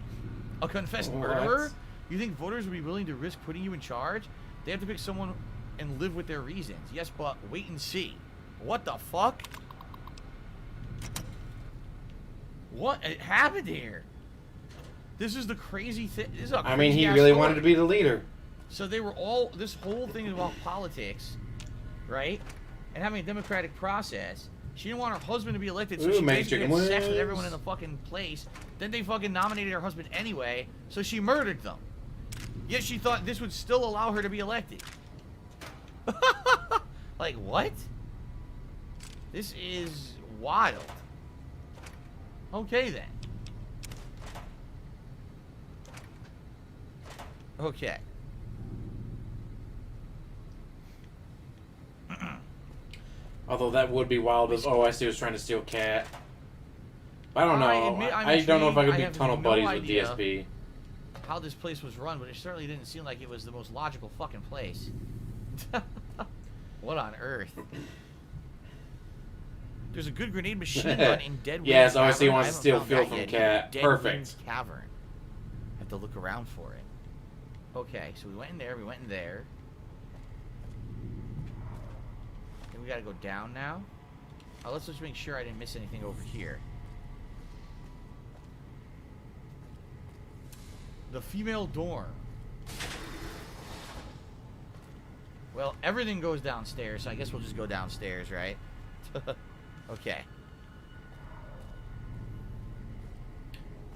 A confessed murderer? You think voters would be willing to risk putting you in charge? They have to pick someone and live with their reasons. Yes, but wait and see. What the fuck? What happened here? This is the crazy thing. This is a I mean, he really wanted to be the leader. So they were all, this whole thing is about politics, right? And having a democratic process. She didn't want her husband to be elected, so she basically had sex with everyone in the fucking place. Then they fucking nominated her husband anyway, so she murdered them. Yet she thought this would still allow her to be elected. Like, what? This is wild. Okay, then. Okay. Although that would be wild if OIC was trying to steal Cat. I don't know. I don't know if I could be tunnel buddies with DSP. How this place was run, but it certainly didn't seem like it was the most logical fucking place. What on earth? There's a good grenade machine gun in Dead Yes, Wind's OIC Cavern. wants to steal fuel from Cat. Dead Perfect. Wind's Cavern. I have to look around for it. Okay, so we went in there, we went in there. Then we gotta go down now. Oh, let's just make sure I didn't miss anything over here. The female dorm. Well, everything goes downstairs, so I guess we'll just go downstairs, right? Okay.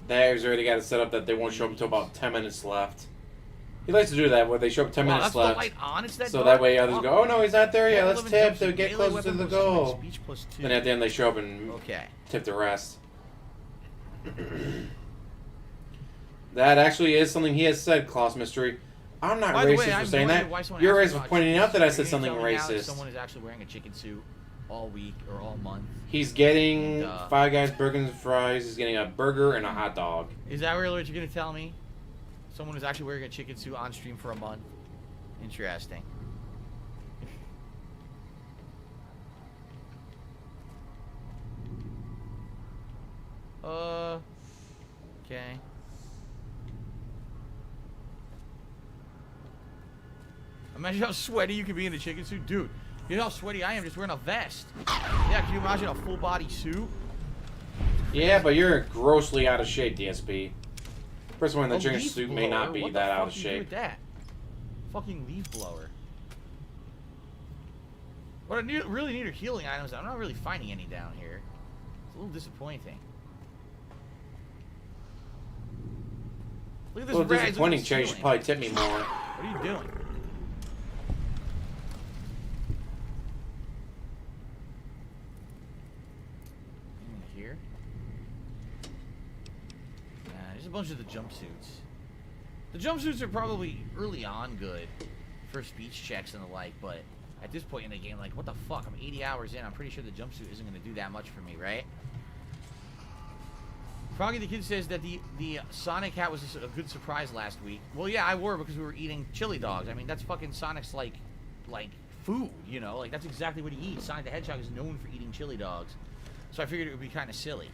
There's already got it set up that they won't show up until about 10 minutes left. He likes to do that where they show up 10 minutes left. Light on. It's that so dark. that way others go, oh no, he's not there yet, let's tip to get Melee closer to the weapon goal. speech +2. Then at the end they show up and Okay. tip the rest. That actually is something he has said, Klaus Mystery. I'm not racist for saying that. You're racist for pointing out that I said something racist. Someone is actually wearing a chicken suit all week or all month. He's getting Five Guys burgers and fries. He's getting a burger and a hot dog. Is that really what you're going to tell me? Someone who's actually wearing a chicken suit on stream for a month? Interesting. Okay. Imagine how sweaty you can be in a chicken suit. Dude, you know how sweaty I am just wearing a vest. Yeah, can you imagine a full body suit? Yeah, but you're grossly out of shape, DSP. The person wearing the chicken suit may not be that out of shape. What the fuck do you do with that? Fucking leaf blower. What I really need are healing items. I'm not really finding any down here. It's a little disappointing. Look at this Well, rag. disappointing, Chase. You should probably tip me more. What are you doing? a bunch of the jumpsuits. The jumpsuits are probably early on good for speech checks and the like, but at this point in the game, like, what the fuck? I'm 80 hours in. I'm pretty sure the jumpsuit isn't going to do that much for me, right? Froggy the Kid says that the Sonic hat was a good surprise last week. Well, yeah, I wore it because we were eating chili dogs. I mean, that's fucking Sonic's, like food, you know? Like, that's exactly what he eats. Sonic the Hedgehog is known for eating chili dogs. So I figured it would be kind of silly.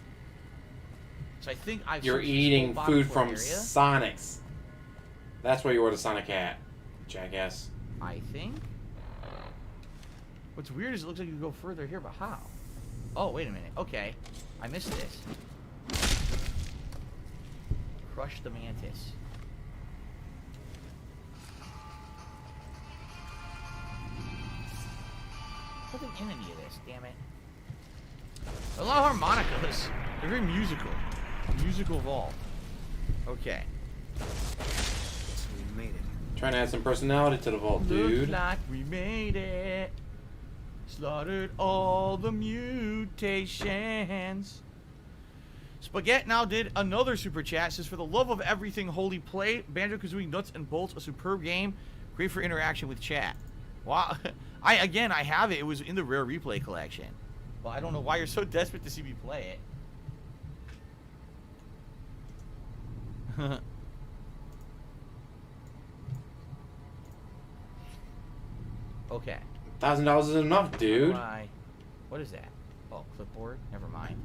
So I think I've... You're eating food from Sonic's. That's why you wore the Sonic hat, jackass. I think. What's weird is it looks like you go further here, but how? Oh, wait a minute. Okay. I missed this. Crush the mantis. Nothing in any of this, damn it. A lot of harmonicas. They're very musical. Musical vault. Okay. We made it. Trying to add some personality to the vault, dude. Looks like we made it. Slaughtered all the mutations. Spaghetti now did another super chat. Says, for the love of everything holy, play Banjo-Kazooie Nuts and Bolts, a superb game. Great for interaction with chat. Wow. I have it. It was in the Rare Replay collection. Well, I don't know why you're so desperate to see me play it. Okay. $1,000 is enough, dude. What is that? Oh, clipboard? Never mind.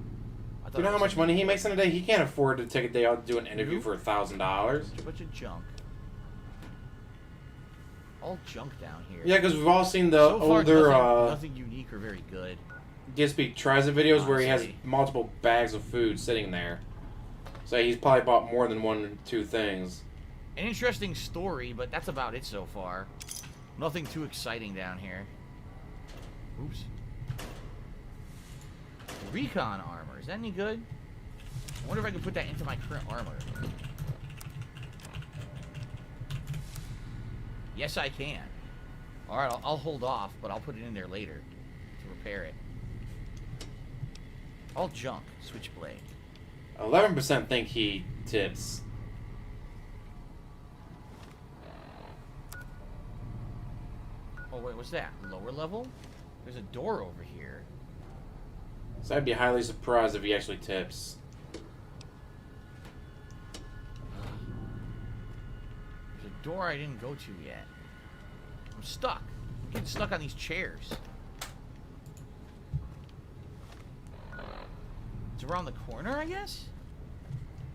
Do you know how much money he makes in a day? He can't afford to take a day out to do an interview for $1,000. A bunch of junk. All junk down here. Yeah, because we've all seen the so far, older... nothing unique or very good. DSP tries the videos where he has multiple bags of food sitting there. So he's probably bought more than 1 or 2 things. An interesting story, but that's about it so far. Nothing too exciting down here. Oops. Recon armor. Is that any good? I wonder if I can put that into my current armor. Yes, I can. Alright, I'll hold off, but I'll put it in there later to repair it. All junk. Switchblade. 11% think he tips. Oh, wait, what's that? Lower level? There's a door over here. So I'd be highly surprised if he actually tips. There's a door I didn't go to yet. I'm stuck. I'm getting stuck on these chairs. It's around the corner, I guess?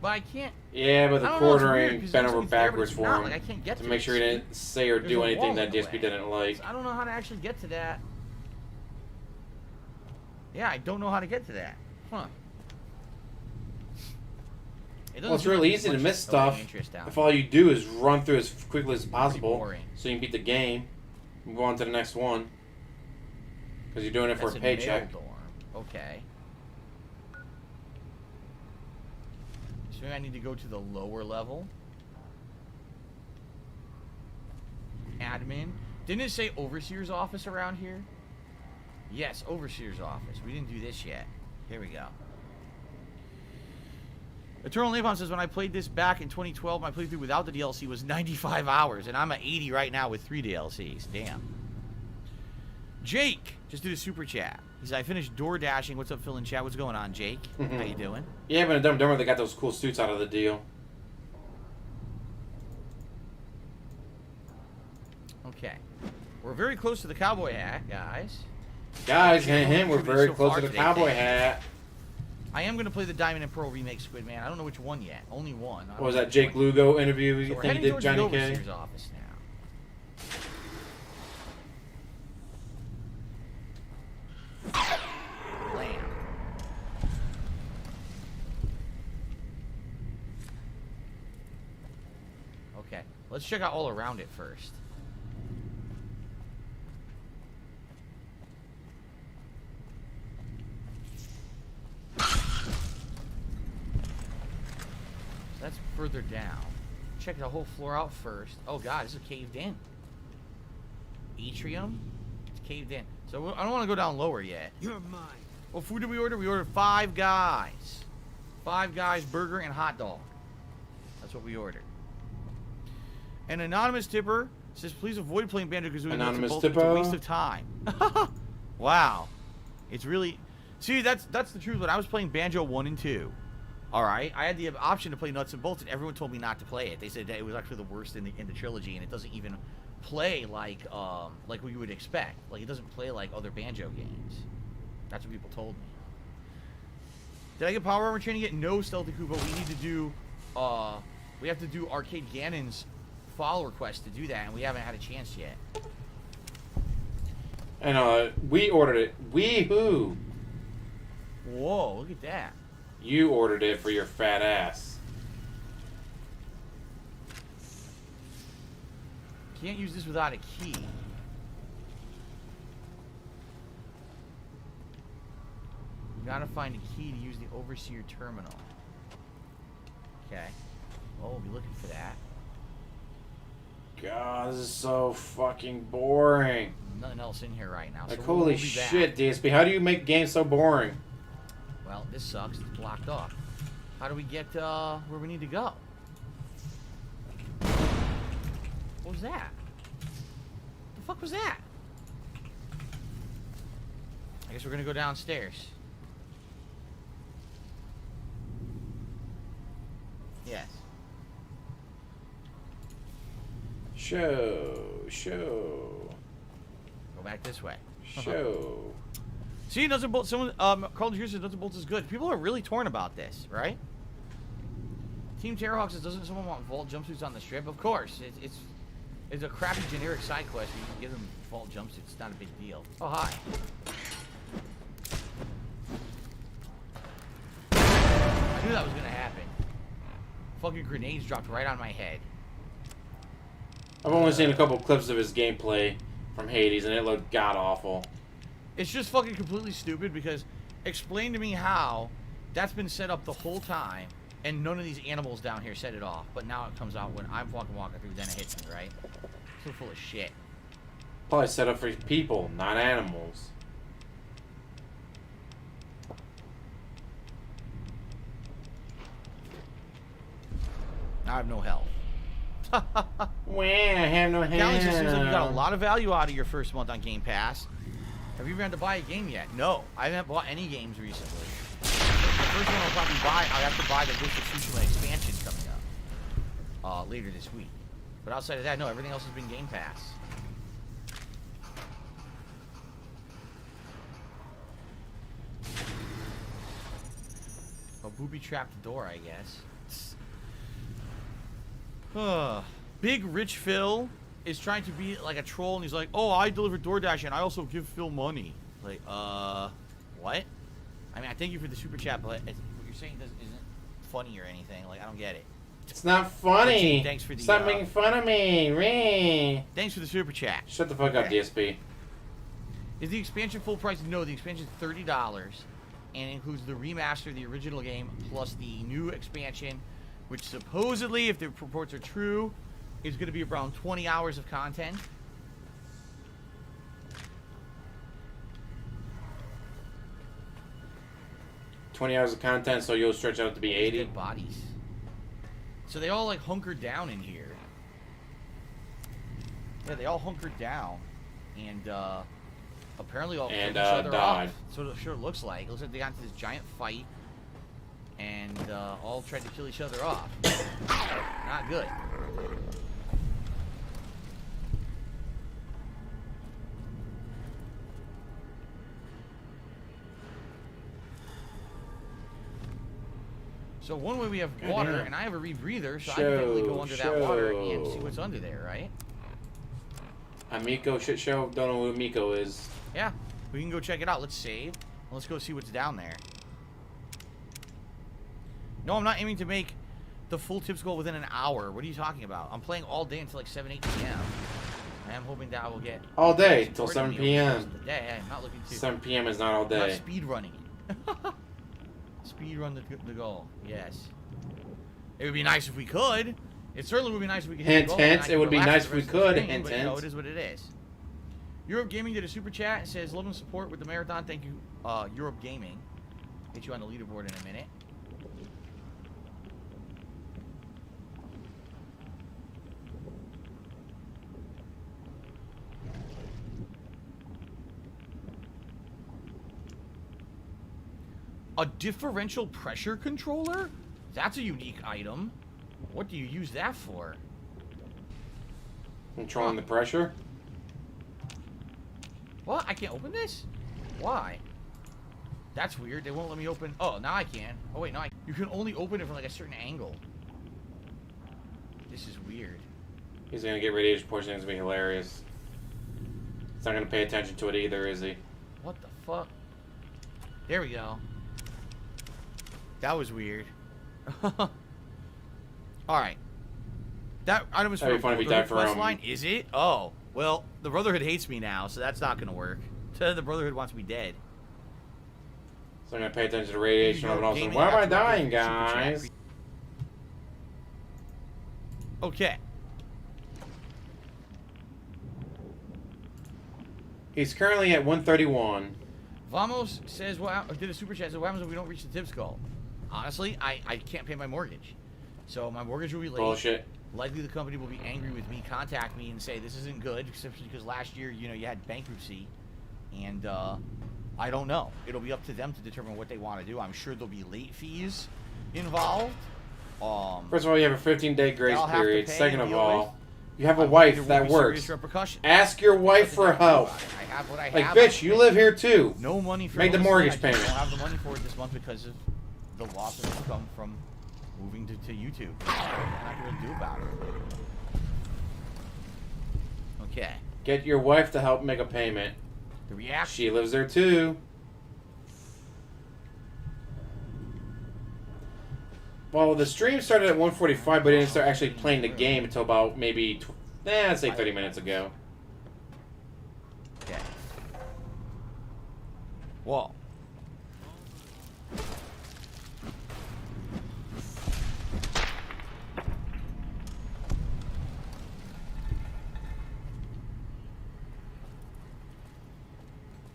But I can't... Yeah, but the quartering bent over backwards for him like, I can't get to make sure he didn't say or do anything that DSP didn't like. I don't know how to actually get to that. Yeah, I don't know how to get to that. Huh. Well, it's really easy to miss stuff if all you do is run through as quickly as possible so you can beat the game and go on to the next one. Because you're doing it for a paycheck. Okay. So I need to go to the lower level. Admin. Didn't it say Overseer's office around here? Yes, Overseer's office. We didn't do this yet. Here we go. Eternal Napalm says, when I played this back in 2012, my playthrough without the DLC was 95 hours, and I'm at 80 right now with 3 DLCs. Damn. Jake just did a super chat. He said, I finished door dashing. What's up, Phil in chat? What's going on, Jake? How you doing? Yeah, but in Dumb and Dumber, they got those cool suits out of the deal. Okay. We're very close to the cowboy hat, guys. Guys, we're very close to the cowboy hat. I am going to play the Diamond and Pearl remake Squid Man. I don't know which one yet. Only one. What was that Jake Lugo interview you think he did, Johnny K? Overseer's office now. Lamb. Okay. Let's check out all around it first. That's further down. Check the whole floor out first. Oh god, this is caved in. Atrium? It's caved in. So I don't want to go down lower yet. You're mine. What food did we order? We ordered 5 Guys. 5 Guys burger and hot dog. That's what we ordered. An anonymous tipper says, please avoid playing Banjo-Kazooie. Anonymous It's tipper. a waste of time. Wow. It's really... See, that's the truth. When I was playing Banjo 1 and 2, alright, I had the option to play Nuts and Bolts, and everyone told me not to play it. They said that it was actually the worst in the trilogy, and it doesn't even play like what you would expect. Like, it doesn't play like other Banjo games. That's what people told me. Did I get Power Armor training yet? No, Stealthy Koopa. We need to do, we have to do Arcade Ganon's follow request to do that, and we haven't had a chance yet. And, we ordered it. Wee-hoo! Whoa, look at that. You ordered it for your fat ass. Can't use this without a key. You gotta find a key to use the Overseer terminal. Okay. Oh, we'll be looking for that. God, this is so fucking boring. Nothing else in here right now. Like, So holy we'll be back. shit, DSP. How do you make games so boring? Well, this sucks. It's blocked off. How do we get where we need to go? What was that? The fuck was that? I guess we're gonna go downstairs. Yes. Show. Go back this way. Show. See, Nuts and Bolts. Someone, Carl Drew says Nuts and Bolts is good. People are really torn about this, right? Team Terrorhawk says, doesn't someone want vault jumpsuits on the strip? Of course. It's a crappy generic side quest where you can give them vault jumpsuits. It's not a big deal. Oh, hi. I knew that was gonna happen. Fucking grenades dropped right on my head. I've only seen a couple clips of his gameplay from Hades, and it looked god-awful. It's just fucking completely stupid because explain to me how that's been set up the whole time and none of these animals down here set it off. But now it comes out when I'm walking through, then it hits me, right? So full of shit. Probably set up for people, not animals. Now I have no health. Wah, I have no Callie says, seems like you got a hand. lot of value out of your first month on Game Pass. Have you ever had to buy a game yet? No, I haven't bought any games recently. The first one I'll probably buy, I'll have to buy the Ghost of Tsushima expansion coming up later this week. But outside of that, no, everything else has been Game Pass. A booby-trapped door, I guess. Big Rich Phil is trying to be like a troll, and he's like, oh, I deliver DoorDash, and I also give Phil money. Like, what? I mean, I thank you for the super chat, but what you're saying isn't funny or anything. Like, I don't get it. It's not funny. Thanks for the, Stop making fun of me, Reee. Thanks for the super chat. Shut the fuck up, DSP. Is the expansion full price? No, the expansion is $30, and includes the remaster of the original game, plus the new expansion, which supposedly, if the reports are true, is going to be around 20 hours of content. $20 hours of content, so you'll stretch out to be 80. Dead bodies. So they all like hunkered down in here. Yeah, they all hunkered down, and apparently all killed each other died. off. So it sure looks like. It looks like they got into this giant fight, and all tried to kill each other off. Not good. So one way we have water, and I have a rebreather, so I can definitely go under that water and see what's under there, right? A Miko shit show? Don't know who Miko is. Yeah, we can go check it out. Let's save. And let's go see what's down there. No, I'm not aiming to make the full tips goal within an hour. What are you talking about? I'm playing all day until like 7, 8 p.m. I am hoping that I will get... All day, till 7 p.m. Yeah, I'm not looking to... 7 p.m. is not all day. I'm not speed running it. Speed run the goal, yes. It would be nice if we could. It certainly would be nice if we could hit the goal. Hint, it would be nice if we could. Hint, but, you know, it is what it is. Europe Gaming did a super chat and says, love and support with the marathon. Thank you, Europe Gaming. Get you on the leaderboard in a minute. A differential pressure controller? That's a unique item. What do you use that for? Controlling the pressure? What? I can't open this? Why? That's weird. They won't let me open. Oh, now I can. Oh, wait, no. You can only open it from like a certain angle. This is weird. He's gonna get radiation poisoning. It's gonna be hilarious. He's not gonna pay attention to it either, is he? What the fuck? There we go. That was weird. Alright. That item is for That'd be fun if he died for line. Is it? Oh. Well, the Brotherhood hates me now, so that's not gonna work. The Brotherhood wants me dead. So I'm gonna pay attention to radiation and all of a sudden, why am I dying, guys? Okay. He's currently at 131. Vamos says, well, did a super chat, says, what happens if we don't reach the tips goal? Honestly, I can't pay my mortgage. So my mortgage will be late. Bullshit. Likely the company will be angry with me, contact me and say this isn't good, especially because last year, you know, you had bankruptcy. And I don't know. It'll be up to them to determine what they want to do. I'm sure there'll be late fees involved. First of all, you have a 15-day grace period. Second of all, you have a I'm wife that works. Ask your wife for help. I have what I like, have. bitch, you live here too. No money for Make the mortgage payment. I don't have the money for it this month because of the loss of income from moving to YouTube. I'm not going to do about it. Okay. Get your wife to help make a payment. The reaction. She lives there too. Well, the stream started at 1:45, but it didn't start actually playing the game until about maybe, I'd say 30 minutes ago. Okay. Whoa.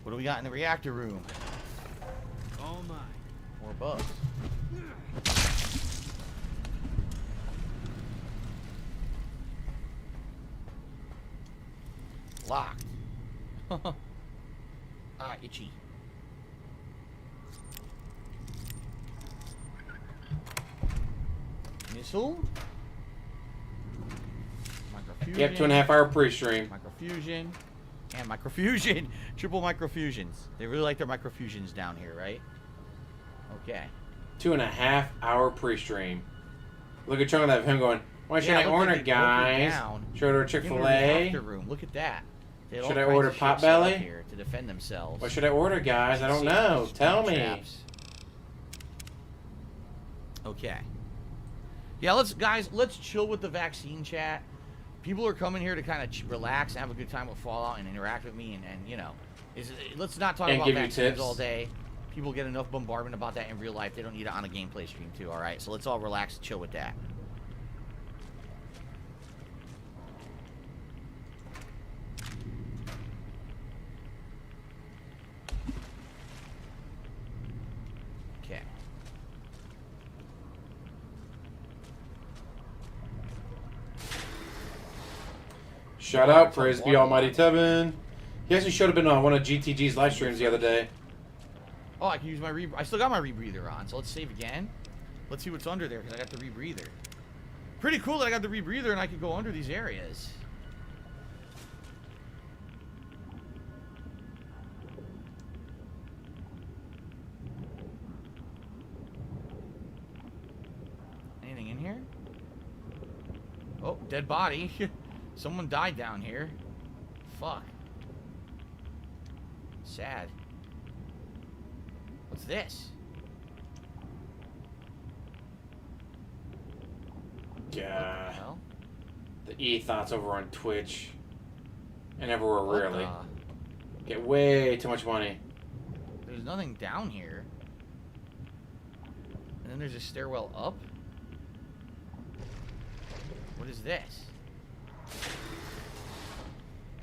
What do we got in the reactor room? Oh my. More bugs. Locked. Itchy. Missile. Microfusion. Yep, 2.5 hour pre-stream. Microfusion. And microfusion. Triple microfusions. They really like their microfusions down here, right? Okay. 2.5 hour pre-stream. Look at chunk of that of him going, why should I order it, guys? Should I order Chick-fil-A? Look at that. Should I order Potbelly? Here to defend themselves. What should I order, guys? I don't know. Tell me. Traps. Okay. Yeah, let's chill with the vaccine chat. People are coming here to kind of relax and have a good time with Fallout and interact with me, and you know, let's not talk about vaccines all day. People get enough bombardment about that in real life. They don't need it on a gameplay stream too. All right, so let's all relax and chill with that. Okay. Shout out, praise be Almighty Tevin. He actually should have been on one of GTG's live streams the other day. Oh, I can use my I still got my rebreather on, so let's save again. Let's see what's under there, because I got the rebreather. Pretty cool that I got the rebreather and I can go under these areas. Anything in here? Oh, dead body. Someone died down here. Fuck. Sad. What's this? Yeah. Well, The E-Thoughts over on Twitch. And everywhere, what really. Get way too much money. There's nothing down here. And then there's a stairwell up. What is this?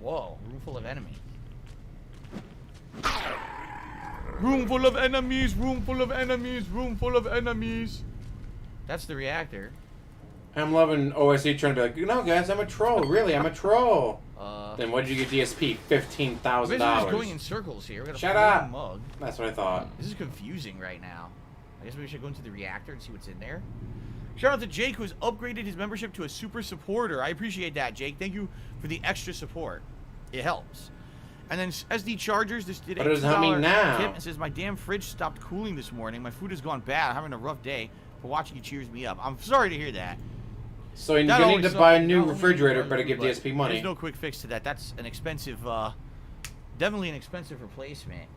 Whoa, room full of enemies. Room full of enemies, room full of enemies, room full of enemies. That's the reactor. I'm loving OSE trying to be like, no, guys, I'm a troll. Really, I'm a troll. Then what did you give DSP? $15,000. We're just going in circles here. We got a Shut up. mug. That's what I thought. This is confusing right now. I guess we should go into the reactor and see what's in there. Shout out to Jake, who has upgraded his membership to a super supporter. I appreciate that, Jake. Thank you for the extra support. It helps. And then SD Chargers just did a $2 tip and says, my damn fridge stopped cooling this morning. My food has gone bad. I'm having a rough day. But watching you cheers me up. I'm sorry to hear that. So you need to buy a new refrigerator, better give DSP money. There's no quick fix to that. That's an expensive, definitely an expensive replacement.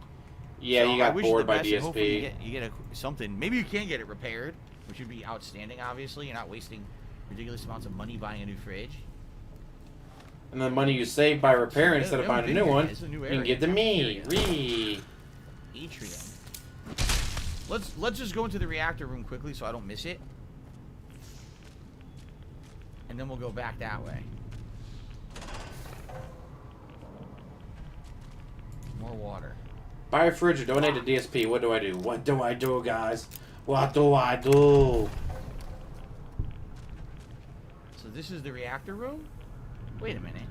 Yeah, so you got bored by DSP. Hopefully you get something. Maybe you can get it repaired, which would be outstanding, obviously. You're not wasting ridiculous amounts of money buying a new fridge. And the money you save by repairing instead of buying a new one, you can give to me, Reee. Atrium. Let's just go into the reactor room quickly so I don't miss it. And then we'll go back that way. More water. Buy a fridge or donate to DSP. What do I do? What do I do, guys? What do I do? So this is the reactor room? Wait a minute.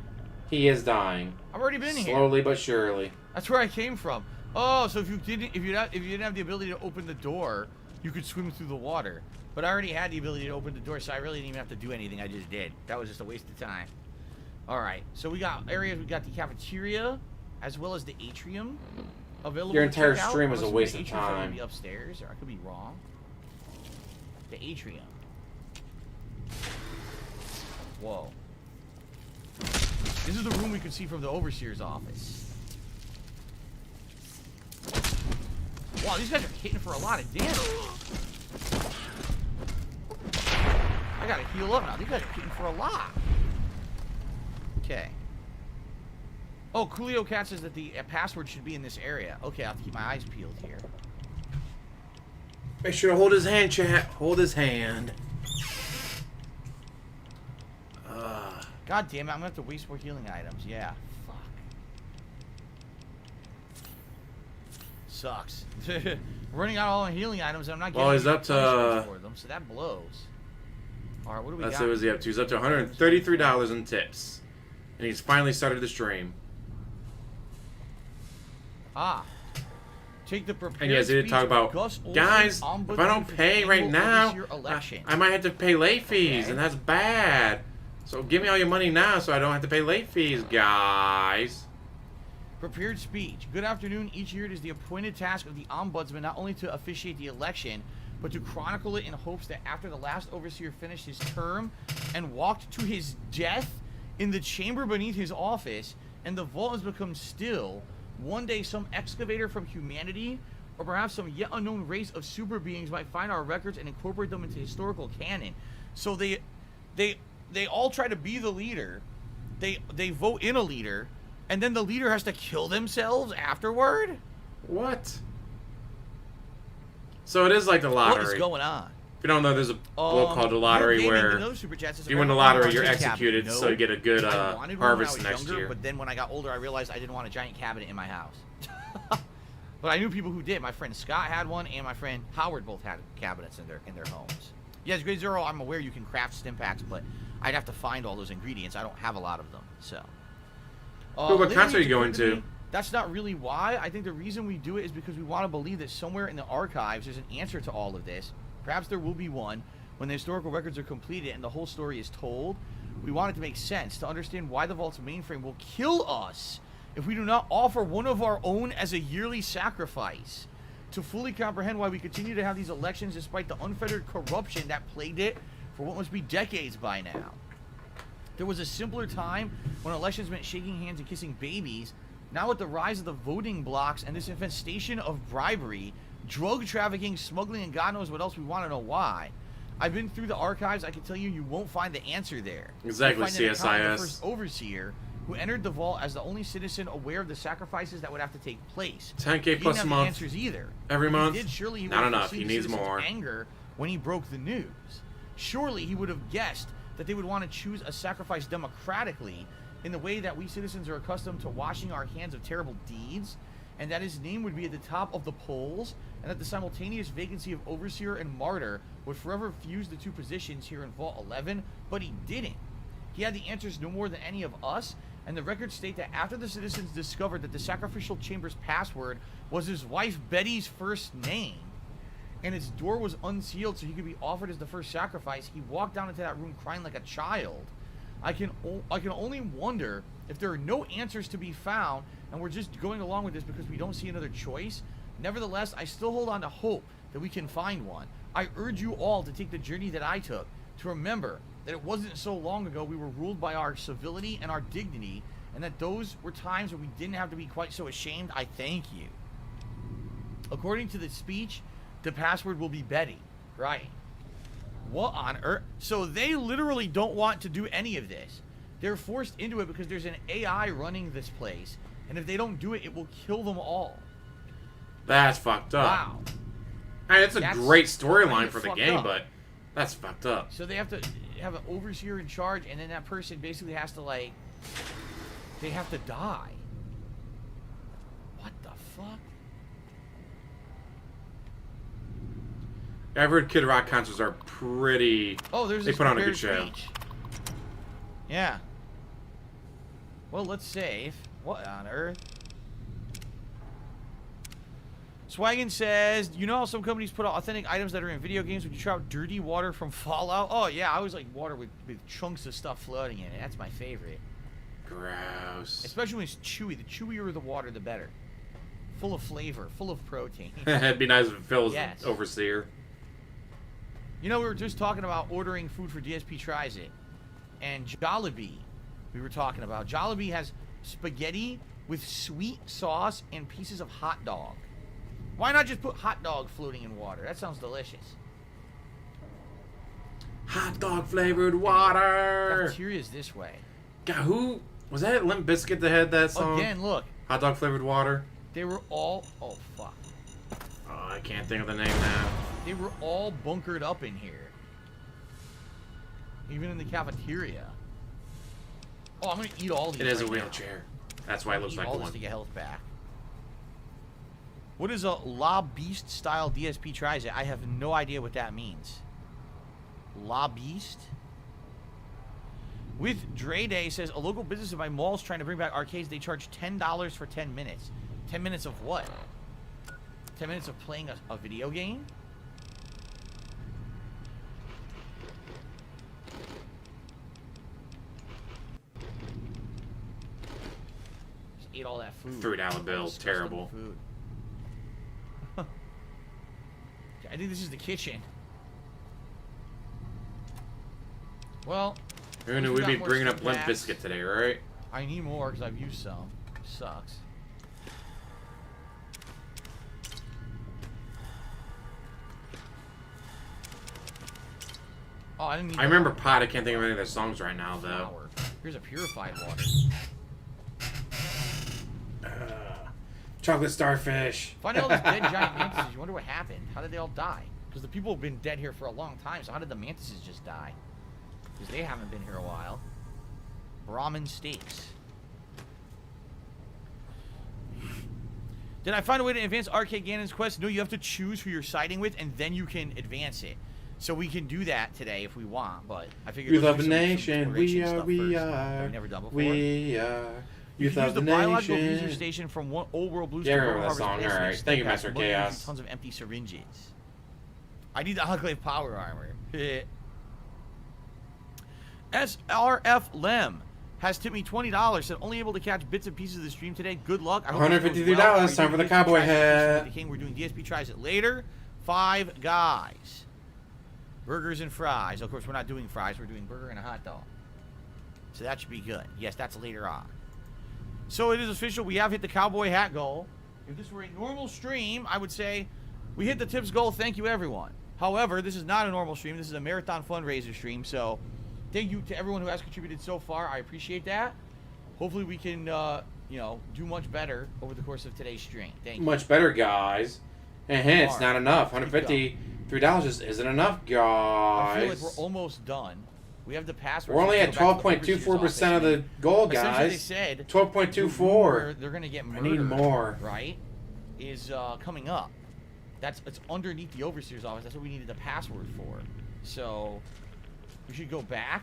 He is dying. I've already been here. Slowly but surely. That's where I came from. Oh, so if you didn't have the ability to open the door, you could swim through the water. But I already had the ability to open the door, so I really didn't even have to do anything. I just did. That was just a waste of time. All right. So we got areas. We got the cafeteria, as well as the atrium available. Your entire to check stream out. is a waste of time. Be upstairs, or I could be wrong. The atrium. Whoa. This is the room we could see from the overseer's office. Wow, these guys are hitting for a lot of damage. I gotta heal up now. These guys are hitting for a lot. Okay. Oh, Coolio Cat says that the password should be in this area. Okay, I'll have to keep my eyes peeled here. Make sure to hold his hand, chat. Hold his hand. God damn it, I'm gonna have to waste more healing items. Yeah. Fuck. Sucks. Running out all my healing items and I'm not getting he's up to for them, so that blows. Alright, what do we got? Let's see what he's up to. He's up to $133 in tips. And he's finally started the stream. Ah. Take the prepared and yes, he did talk about, guys, if I don't pay right now, I might have to pay late fees, and that's bad. So give me all your money now so I don't have to pay late fees, guys. Prepared speech. Good afternoon. Each year it is the appointed task of the Ombudsman not only to officiate the election, but to chronicle it in hopes that after the last overseer finished his term and walked to his death in the chamber beneath his office, and the vault has become still, one day some excavator from humanity, or perhaps some yet unknown race of super beings might find our records and incorporate them into historical canon. So they all try to be the leader. They vote in a leader, and then the leader has to kill themselves afterward? What? So it is like the lottery. What is going on? If you don't know, there's a book called the lottery where if you win the lottery, you're executed, so you get a good harvest next year. But then when I got older, I realized I didn't want a giant cabinet in my house. But I knew people who did. My friend Scott had one, and my friend Howard both had cabinets in their homes. Yes, Grade Zero, I'm aware you can craft stim packs, but I'd have to find all those ingredients. I don't have a lot of them, so. What concert are you going to? That's not really why. I think the reason we do it is because we want to believe that somewhere in the archives there's an answer to all of this. Perhaps there will be one when the historical records are completed and the whole story is told. We want it to make sense to understand why the vault's mainframe will kill us if we do not offer one of our own as a yearly sacrifice. To fully comprehend why we continue to have these elections despite the unfettered corruption that plagued it for what must be decades by now. There was a simpler time when elections meant shaking hands and kissing babies. Now with the rise of the voting blocks and this infestation of bribery, drug trafficking, smuggling, and God knows what else, we want to know why. I've been through the archives. I can tell you won't find the answer there. Exactly, CSIS. The first overseer who entered the vault as the only citizen aware of the sacrifices that would have to take place. 10K plus a month. Answers either. Every month. He did, surely he not enough. He needs more. Anger when he broke the news. Surely he would have guessed that they would want to choose a sacrifice democratically in the way that we citizens are accustomed to washing our hands of terrible deeds, and that his name would be at the top of the polls, and that the simultaneous vacancy of overseer and martyr would forever fuse the two positions here in Vault 11, but he didn't. He had the answers no more than any of us, and the records state that after the citizens discovered that the sacrificial chamber's password was his wife Betty's first name, and its door was unsealed so he could be offered as the first sacrifice, he walked down into that room crying like a child. I can only wonder if there are no answers to be found, and we're just going along with this because we don't see another choice. Nevertheless, I still hold on to hope that we can find one. I urge you all to take the journey that I took, to remember that it wasn't so long ago we were ruled by our civility and our dignity, and that those were times when we didn't have to be quite so ashamed. I thank you. According to the speech, the password will be Betty. Right. What on earth? So they literally don't want to do any of this. They're forced into it because there's an AI running this place, and if they don't do it, it will kill them all. That's fucked up. Wow. Hey, that's a great storyline for the game, but that's fucked up. So they have to have an overseer in charge, and then that person basically has to, like, they have to die. What the fuck? I've heard Kid Rock concerts are pretty... Oh, there's they put on a good show. Speech. Yeah. Well, let's save. What on earth? Swaggin says, you know how some companies put out authentic items that are in video games? Would you try out dirty water from Fallout? Oh, yeah. I always like water with chunks of stuff floating in it. That's my favorite. Gross. Especially when it's chewy. The chewier the water, the better. Full of flavor. Full of protein. It'd be nice if Phil was overseer. You know, we were just talking about ordering food for DSP Tries It. And Jollibee, we were talking about. Jollibee has spaghetti with sweet sauce and pieces of hot dog. Why not just put hot dog floating in water? That sounds delicious. Hot dog flavored water. Cafeteria's this way. God, who was that? Limp Bizkit that had that song? Again, look. Hot dog flavored water. They were all. Oh fuck. Oh, I can't think of the name now. They were all bunkered up in here. Even in the cafeteria. Oh, I'm gonna eat all these. It is a wheelchair. That's why it looks like all one. This to get health back. What is a La Beast style DSP Tries It? I have no idea what that means. La Beast? With Dre Day says, a local business in my mall is trying to bring back arcades. They charge $10 for 10 minutes. 10 minutes of what? 10 minutes of playing a video game? Just ate all that food. $3 bills. Terrible. Food. I think this is the kitchen. Well, who knew we'd be bringing up Limp Bizkit today, right? I need more because I've used some. Sucks. Oh, I didn't need. I remember Pot. I can't think of any of their songs right now, though. Here's a purified water. Chocolate starfish. Finding all these dead giant mantises, you wonder what happened. How did they all die? Because the people have been dead here for a long time, so how did the mantises just die? Because they haven't been here a while. Brahmin steaks. Did I find a way to advance Arcade Ganon's quest? No, you have to choose who you're siding with, and then you can advance it. So we can do that today if we want, but I figured... We love the nation. We are. We've never done before. We are. You can use the biological user station from one Old World Blues. Yeah, I remember that song. All right. Thank you, Master Chaos. Tons of empty syringes. I need the Enclave power armor. SRF Lem has tipped me $20. Said only able to catch bits and pieces of the stream today. Good luck. $153. Time for the cowboy hat. The King. We're doing DSP Tries It later. 5 Guys. Burgers and fries. Of course, we're not doing fries. We're doing burger and a hot dog. So that should be good. Yes, that's later on. So it is official. We have hit the cowboy hat goal. If this were a normal stream, I would say we hit the tips goal. Thank you, everyone. However, this is not a normal stream. This is a marathon fundraiser stream. So thank you to everyone who has contributed so far. I appreciate that. Hopefully we can, do much better over the course of today's stream. Thank you. Much better, guys. And it's not enough. $153 just isn't enough, guys. I feel like we're almost done. We have the password. We're only at 12.24% of the goal, guys. They said 12.24. They're going to get murdered. I need more. Right? Is coming up. It's underneath the overseer's office. That's what we needed the password for. So we should go back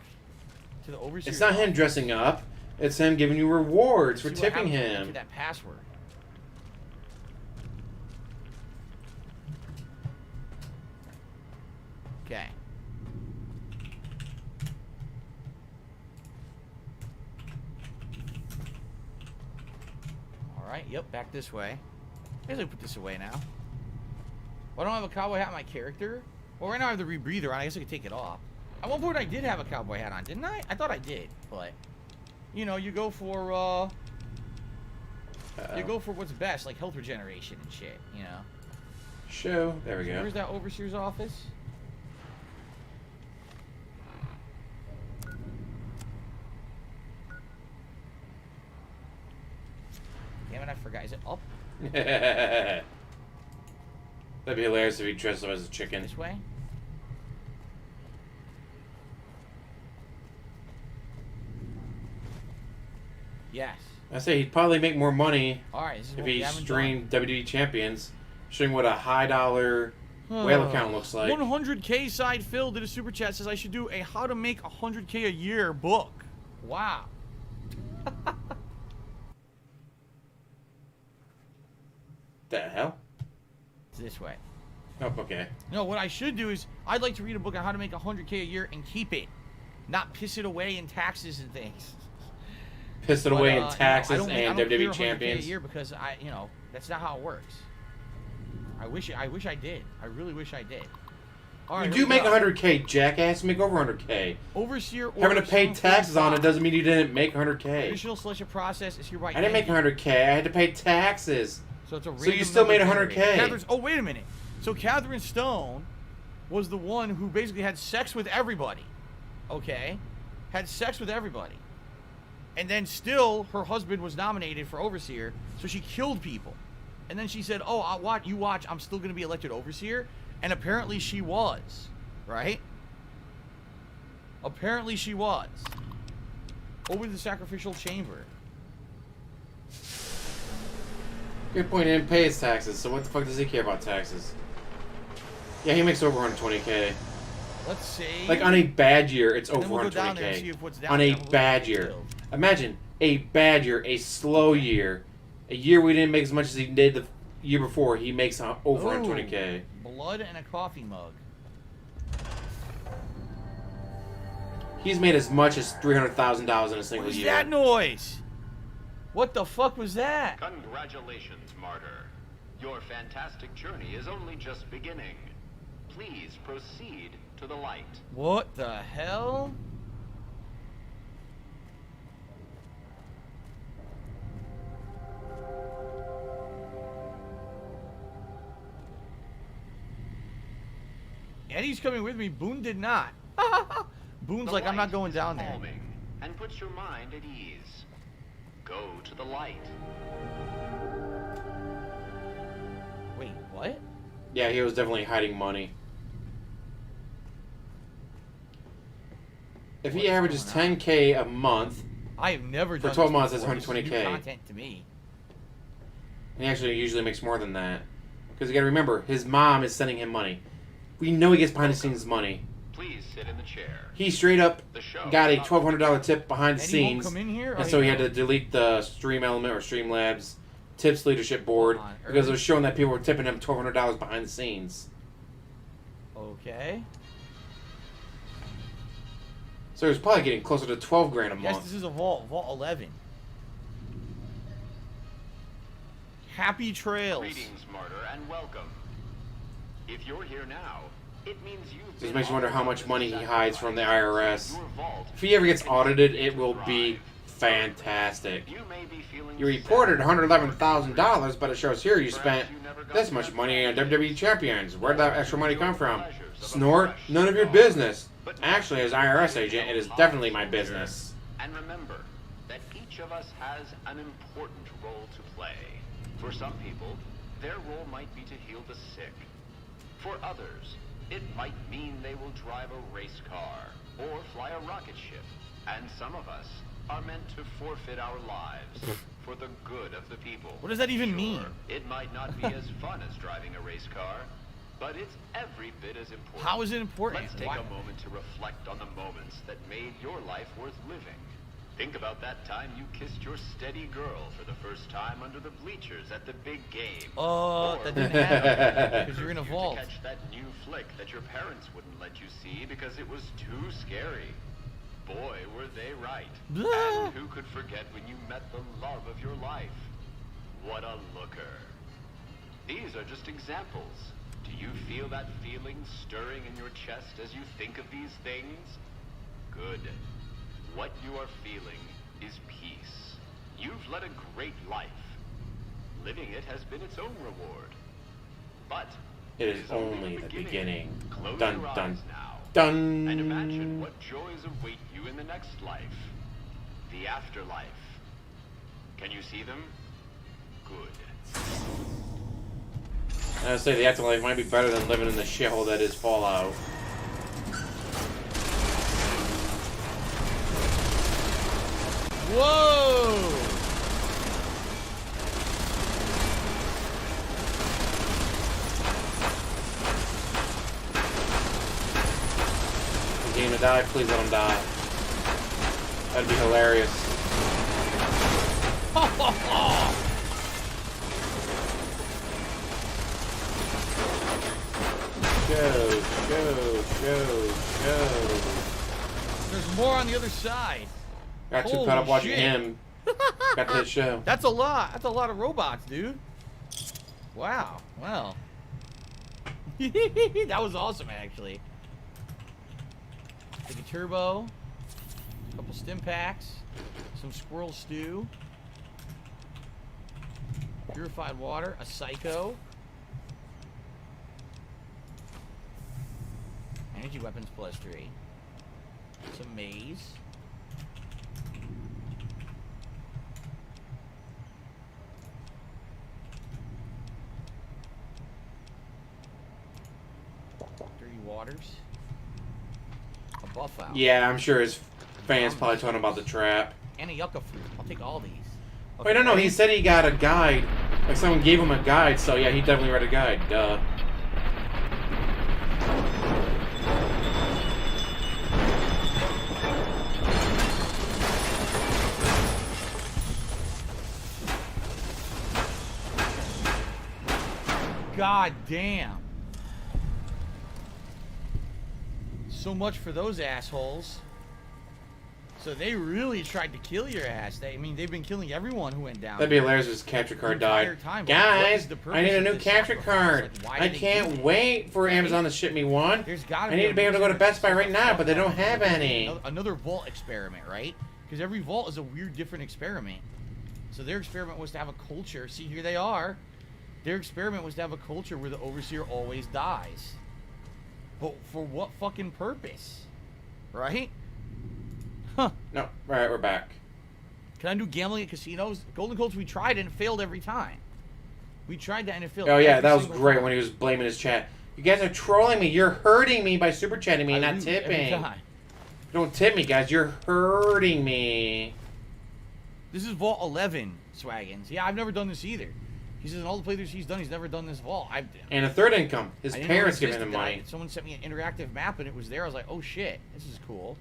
to the overseer's It's not office. him dressing up. It's him giving you rewards for See what tipping happens when you him. enter that password. Okay. Alright, yep, back this way. I guess I put this away now. Well, I don't have a cowboy hat on my character. Well, right now I have the rebreather on. I guess I could take it off. At one point I did have a cowboy hat on, didn't I? I thought I did, but... You know, you go for, You go for what's best, like health regeneration and shit, you know? Show. There we go. Where's that overseer's office? Damn it, I forgot. Is it up? That'd be hilarious if he dressed up as a chicken. This way? Yes. I say he'd probably make more money Alright, this is if what we he haven't streamed WWE Champions, showing what a high dollar whale account looks like. 100K side Phil did a super chat, says I should do a how to make 100K a year book. Wow. The hell? It's this way. Oh, okay. No, what I should do is I'd like to read a book on how to make 100K a year and keep it, not piss it away in taxes and things. Pissed it away in I taxes don't and clear WWE 100K Champions. a year because that's not how it works. I wish I did. I really wish I did. All right, You do make 100K, jackass. You make over 100K. Overseer Having to pay taxes on it doesn't mean you didn't make 100K. Additional selection process is hereby. I didn't make 100K. I had to pay taxes. So it's a So you still made 100K. Oh, wait a minute. So Catherine Stone was the one who basically had sex with everybody. Okay? Had sex with everybody. And then still, her husband was nominated for Overseer, so she killed people. And then she said, oh, you watch, I'm still going to be elected Overseer. And apparently she was. Right? Apparently she was. Over the sacrificial chamber. Good point. He didn't pay his taxes, so what the fuck does he care about taxes? Yeah, he makes over 120K. Let's see. Like on a bad year, it's And over then we'll go down there and see 120K. if what's down On there a will bad be year. killed. Imagine a bad year, a slow year, a year we didn't make as much as he did the year before. He makes over 120K. Blood and a coffee mug. He's made as much as $300,000 in a single What is year. that noise? What the fuck was that? Congratulations, Martyr. Your fantastic journey is only just beginning. Please proceed to the light. What the hell? Eddie's coming with me. Boone did not. Boone's The like, I'm not light going is down there. calming and puts your mind at ease. Go to the light. Wait, what? Yeah, he was definitely hiding money. If he What's averages going on? 10K a month, I have never done 12 this months, that's before. This is new 120K. content to me. he actually usually makes more than that. Because you gotta remember, his mom is sending him money. We know he gets behind the scenes money. Please sit in the chair. He straight up The show got a is $1,200 tip behind the Eddie won't scenes. come in here? And Oh, so he yeah. had to delete the Stream Element or Streamlabs tips leadership board Hold on, because it Earth. was showing that people were tipping him $1,200 behind the scenes. Okay. So he was probably getting closer to 12 grand a Yes, month. this is a vault. Vault 11. Happy trails. Greetings, Martyr, and welcome. If you're here now, it means you've Just been makes you wonder how much money he hides from the IRS. Your vault If he ever gets can audited, continue it to will thrive. be fantastic. You may be feeling You reported sad. $111,000, but it shows here you spent this much money on WWE Champions. Where'd that extra money come from? Snort? None of your business. Actually, as IRS agent, it is definitely my business. And remember that each of us has an important role to play. For some people, their role might be to heal the sick. For others, it might mean they will drive a race car or fly a rocket ship. And some of us are meant to forfeit our lives for the good of the people. What does that even mean? It might not be as fun as driving a race car, but it's every bit as important. How is it important? Let's take Why- a moment to reflect on the moments that made your life worth living. Think about that time you kissed your steady girl for the first time under the bleachers at the big game. Oh, that didn't happen because you're in a You vault. to catch that new flick that your parents wouldn't let you see because it was too scary. Boy, were they right. Blah. And who could forget when you met the love of your life? What a looker. These are just examples. Do you feel that feeling stirring in your chest as you think of these things? Good. What you are feeling is peace. You've led a great life. Living it has been its own reward. But It is only the beginning. Close Dun your dun eyes now. dun. And imagine what joys await you in the next life. The afterlife. Can you see them? Good. I would say the afterlife might be better than living in the shithole that is Fallout. Whoa! Is he gonna die? Please let him die. That'd be hilarious. Go, go, go, go. There's more on the other side. Got too Holy caught up watching shit. him. Got to his show. That's a lot. That's a lot of robots, dude. Wow. Well. That was awesome, actually. Take a turbo. A couple stim packs. Some squirrel stew. Purified water. A psycho. Energy weapons +3. Some maze. Dirty waters. A buff out. Yeah, I'm sure his fans probably told him about the trap. And a yucca fruit. I'll take all these. Wait, no, he said he got a guide. Like someone gave him a guide, so yeah, he definitely read a guide. Duh. God damn. So much for those assholes. So they really tried to kill your ass. I mean, they've been killing everyone who went down. That'd be hilarious if his capture card died. Guys, I need a new capture card. I can't wait for Amazon to ship me one. I need to be able to go to Best Buy right now, but they don't have any. Another vault experiment, right? Because every vault is a weird, different experiment. So their experiment was to have a culture. See, here they are. Their experiment was to have a culture where the overseer always dies. But for what fucking purpose? Right? Huh. No, right, we're back. Can I do gambling at casinos? Golden Coast, we tried and it failed every time. We tried that and it failed. Oh yeah, every that was single great time. when he was blaming his chat. You guys are trolling me. You're hurting me by super chatting me, I not lose every tipping. time. Don't tip me, guys. You're hurting me. This is Vault 11, Swaggins. Yeah, I've never done this either. He says in all the playthroughs he's done, he's never done this vault. And a third income. His I didn't know it parents giving existed him that. money. Someone sent me an interactive map and it was there. I was like, oh shit, this is cool.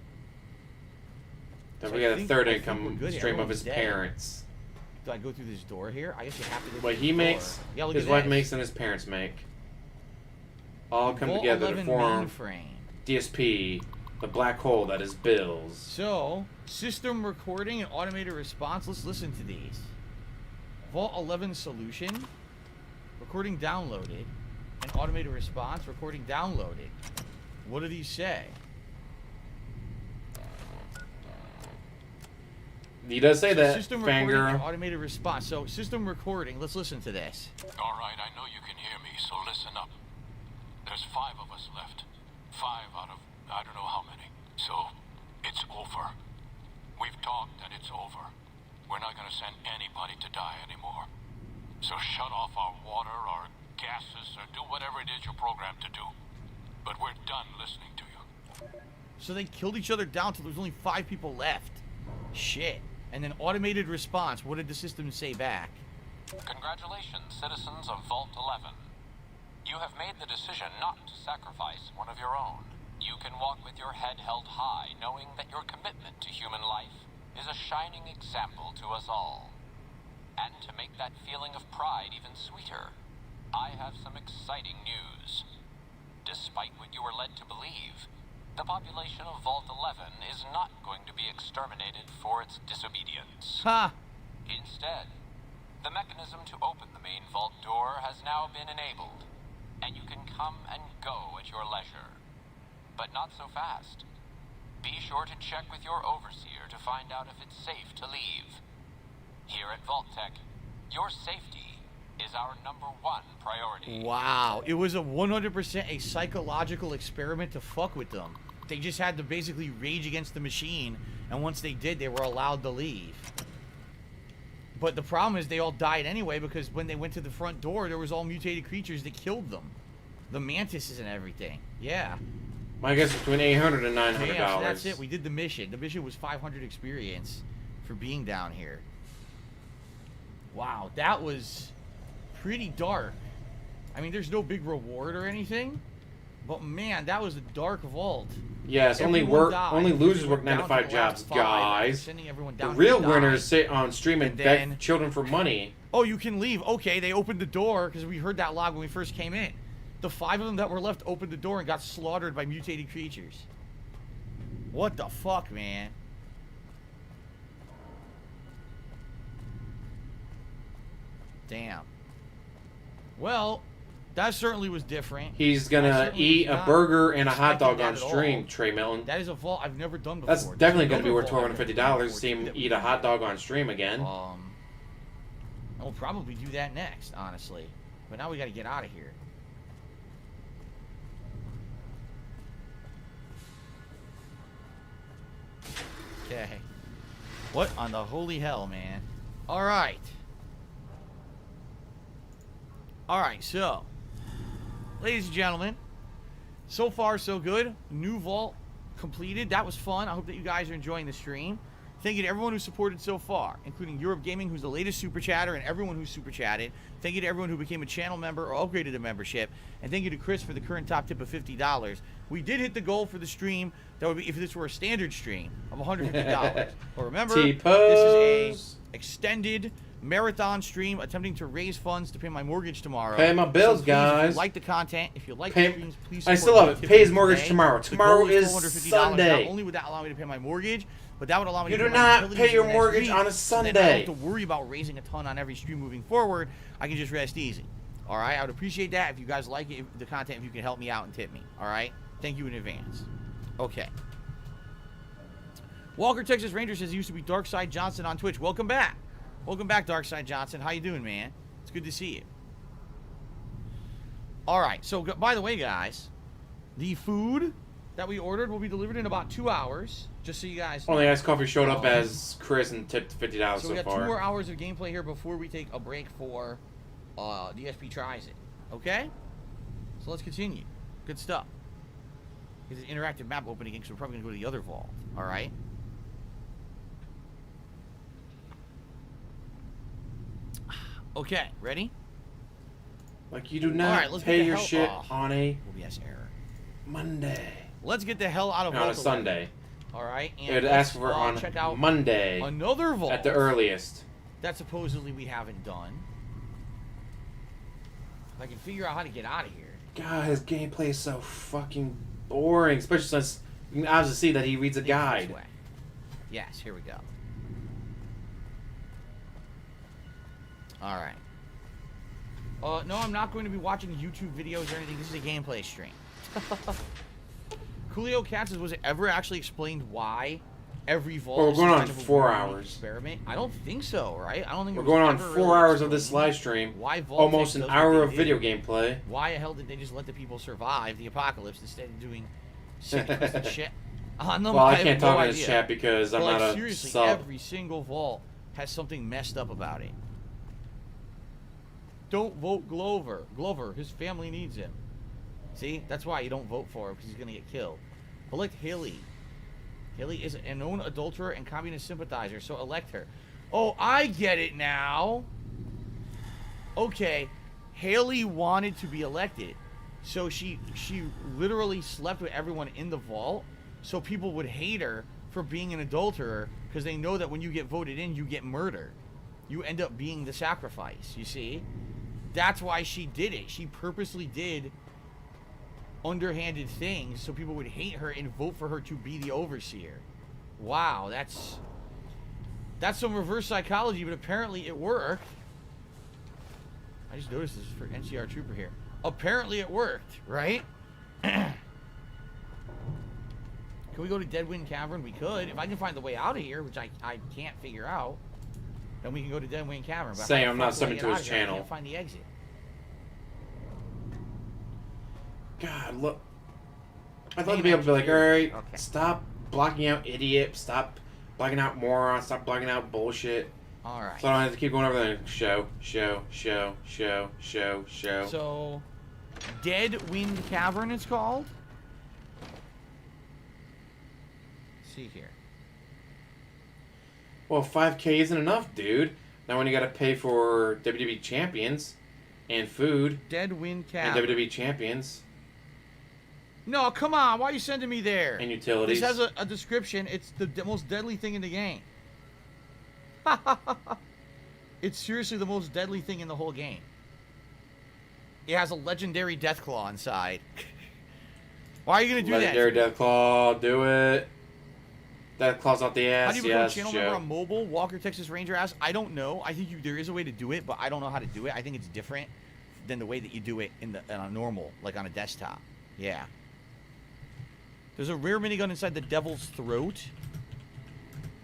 Then So we got a third we're income good here. stream of Everyone's his dead. parents. Do I go through this door here? I guess you have to go through What this he door. makes, Yeah, look his at wife this. makes, and his parents make. All come Vault together to 11 form mainframe. DSP, the black hole that is Bill's. So, system recording and automated response. Let's listen to these. Vault 11 solution. Recording downloaded. And automated response. Recording downloaded. What do these say? He does say that, System recording and fangirl. automated response. So, system recording. Let's listen to this. Alright, I know you can hear me, so listen up. There's 5 of us left. 5 out of I don't know how many. So, it's over. We've talked and it's over. We're not gonna send anybody to die anymore. So shut off our water, our gases, or do whatever it is you're programmed to do. But we're done listening to you. So they killed each other down till there's only 5 people left. Shit. And then automated response. What did the system say back? Congratulations, citizens of Vault 11. You have made the decision not to sacrifice one of your own. You can walk with your head held high, knowing that your commitment to human life is a shining example to us all. And to make that feeling of pride even sweeter, I have some exciting news. Despite what you were led to believe, the population of Vault 11 is not going to be exterminated for its disobedience. Ha! Instead, the mechanism to open the main vault door has now been enabled, and you can come and go at your leisure. But not so fast. Be sure to check with your overseer to find out if it's safe to leave. Here at Vault-Tech, your safety is our #1 priority. Wow, it was a 100% a psychological experiment to fuck with them. They just had to basically rage against the machine, and once they did, they were allowed to leave. But the problem is they all died anyway, because when they went to the front door, there was all mutated creatures that killed them. The mantises and everything. Yeah. I guess between $800 and $900. Yeah, so that's it. We did the mission. The mission was 500 experience for being down here. Wow, that was pretty dark. I mean, there's no big reward or anything, but man, that was a dark vault. Yes, only losers work 9 to 5 jobs, guys. Sending everyone down the real winners sit on stream and beg children for money. Oh, you can leave. Okay, they opened the door because we heard that log when we first came in. The 5 of them that were left opened the door and got slaughtered by mutated creatures. What the fuck, man? Damn. Well, that certainly was different. He's gonna eat a burger and a hot dog on stream, Trey Milton. That is a vault I've never done before. That's definitely gonna be worth $150 to see him eat a hot dog on stream again. I'll probably do that next, honestly. But now we gotta get out of here. Okay. What on the holy hell, man? Alright. Alright, so. Ladies and gentlemen. So far, so good. New vault completed. That was fun. I hope that you guys are enjoying the stream. Thank you to everyone who supported so far, including Europe Gaming, who's the latest super chatter, and everyone who super chatted. Thank you to everyone who became a channel member or upgraded a membership. And thank you to Chris for the current top tip of $50. We did hit the goal for the stream. That would be, if this were a standard stream, of $150. But remember, this is a extended marathon stream attempting to raise funds to pay my mortgage tomorrow. Pay my bills, guys. If you like the content, if you like the streams, please support I still love it. Pay his mortgage today. tomorrow. Tomorrow is Sunday. Not only would that allow me to pay my mortgage, but that would allow me You to do not pay your mortgage on a Sunday. So I don't have Sunday. to worry about raising a ton on every stream moving forward. I can just rest easy. All right? I would appreciate that if you guys like it, the content, if you can help me out and tip me. All right? Thank you in advance. Okay. Walker, Texas Ranger says he used to be Darkside Johnson on Twitch. Welcome back. Welcome back, Darkside Johnson. How you doing, man? It's good to see you. All right. So, by the way, guys, the food that we ordered will be delivered in about 2 hours. Just so you guys know. Only Ice Coffee showed up as Chris and tipped $50 so far. So we got 2 more hours of gameplay here before we take a break for DSP Tries It. Okay? So let's continue. Good stuff. It's an interactive map opening again, so we're probably going to go to the other vault. All right? Okay, ready? Like, you do not pay your shit on a OBS error. Monday. Let's get the hell out of on a Sunday. All right, and it asked for on check out Monday. Another vault at the earliest. That supposedly we haven't done. If I can figure out how to get out of here. God, his gameplay is so fucking boring, especially since you can obviously see that he reads a guide. Yes, here we go. All right. No, I'm not going to be watching YouTube videos or anything. This is a gameplay stream. Coolio Cats says, was it ever actually explained why every vault we're going on kind of 4 hours. Experiment? I don't think so, right? I don't think we're going on 4 hours of this live stream. Why almost an hour of video gameplay. Why the hell did they just let the people survive the apocalypse instead of doing sick and shit on them? Well, I can't talk in this chat because I'm not a seriously, sub. Every single vault has something messed up about it. Don't vote Glover. Glover, his family needs him. See? That's why you don't vote for him, because he's going to get killed. Elect Haley. Haley is a known adulterer and communist sympathizer, so elect her. Oh, I get it now. Okay. Haley wanted to be elected. So she literally slept with everyone in the vault, so people would hate her for being an adulterer because they know that when you get voted in, you get murdered. You end up being the sacrifice, you see? That's why she did it. She purposely did underhanded things so people would hate her and vote for her to be the overseer. Wow, that's some reverse psychology, but apparently it worked. I just noticed this is for NCR Trooper here. Apparently it worked, right? Can we go to Deadwind Cavern? We could. If I can find the way out of here, which I can't figure out, then we can go to Deadwind Cavern. But Say I'm not subbing to his channel. I can't find the exit. God, look. I'd love to be able to be like, alright, stop blocking out idiot, stop blocking out moron, stop blocking out bullshit. Alright. So I don't have to keep going over there. Show. So, Deadwind Cavern it's called? Let's see here. Well, 5K isn't enough, dude. Now when you gotta pay for WWE champions and food Deadwind Cavern. and WWE champions. No, come on. Why are you sending me there? And utilities. This has a description. It's the most deadly thing in the game. It's seriously the most deadly thing in the whole game. It has a legendary Deathclaw inside. Why are you going to do Legendary that? Deathclaw, do it. Deathclaw's not the ass, How do you become yes, channel member on mobile? Walker, Texas Ranger ass? I don't know. I think there is a way to do it, but I don't know how to do it. I think it's different than the way that you do it on a normal, like on a desktop. Yeah. There's a rare minigun inside the Devil's Throat.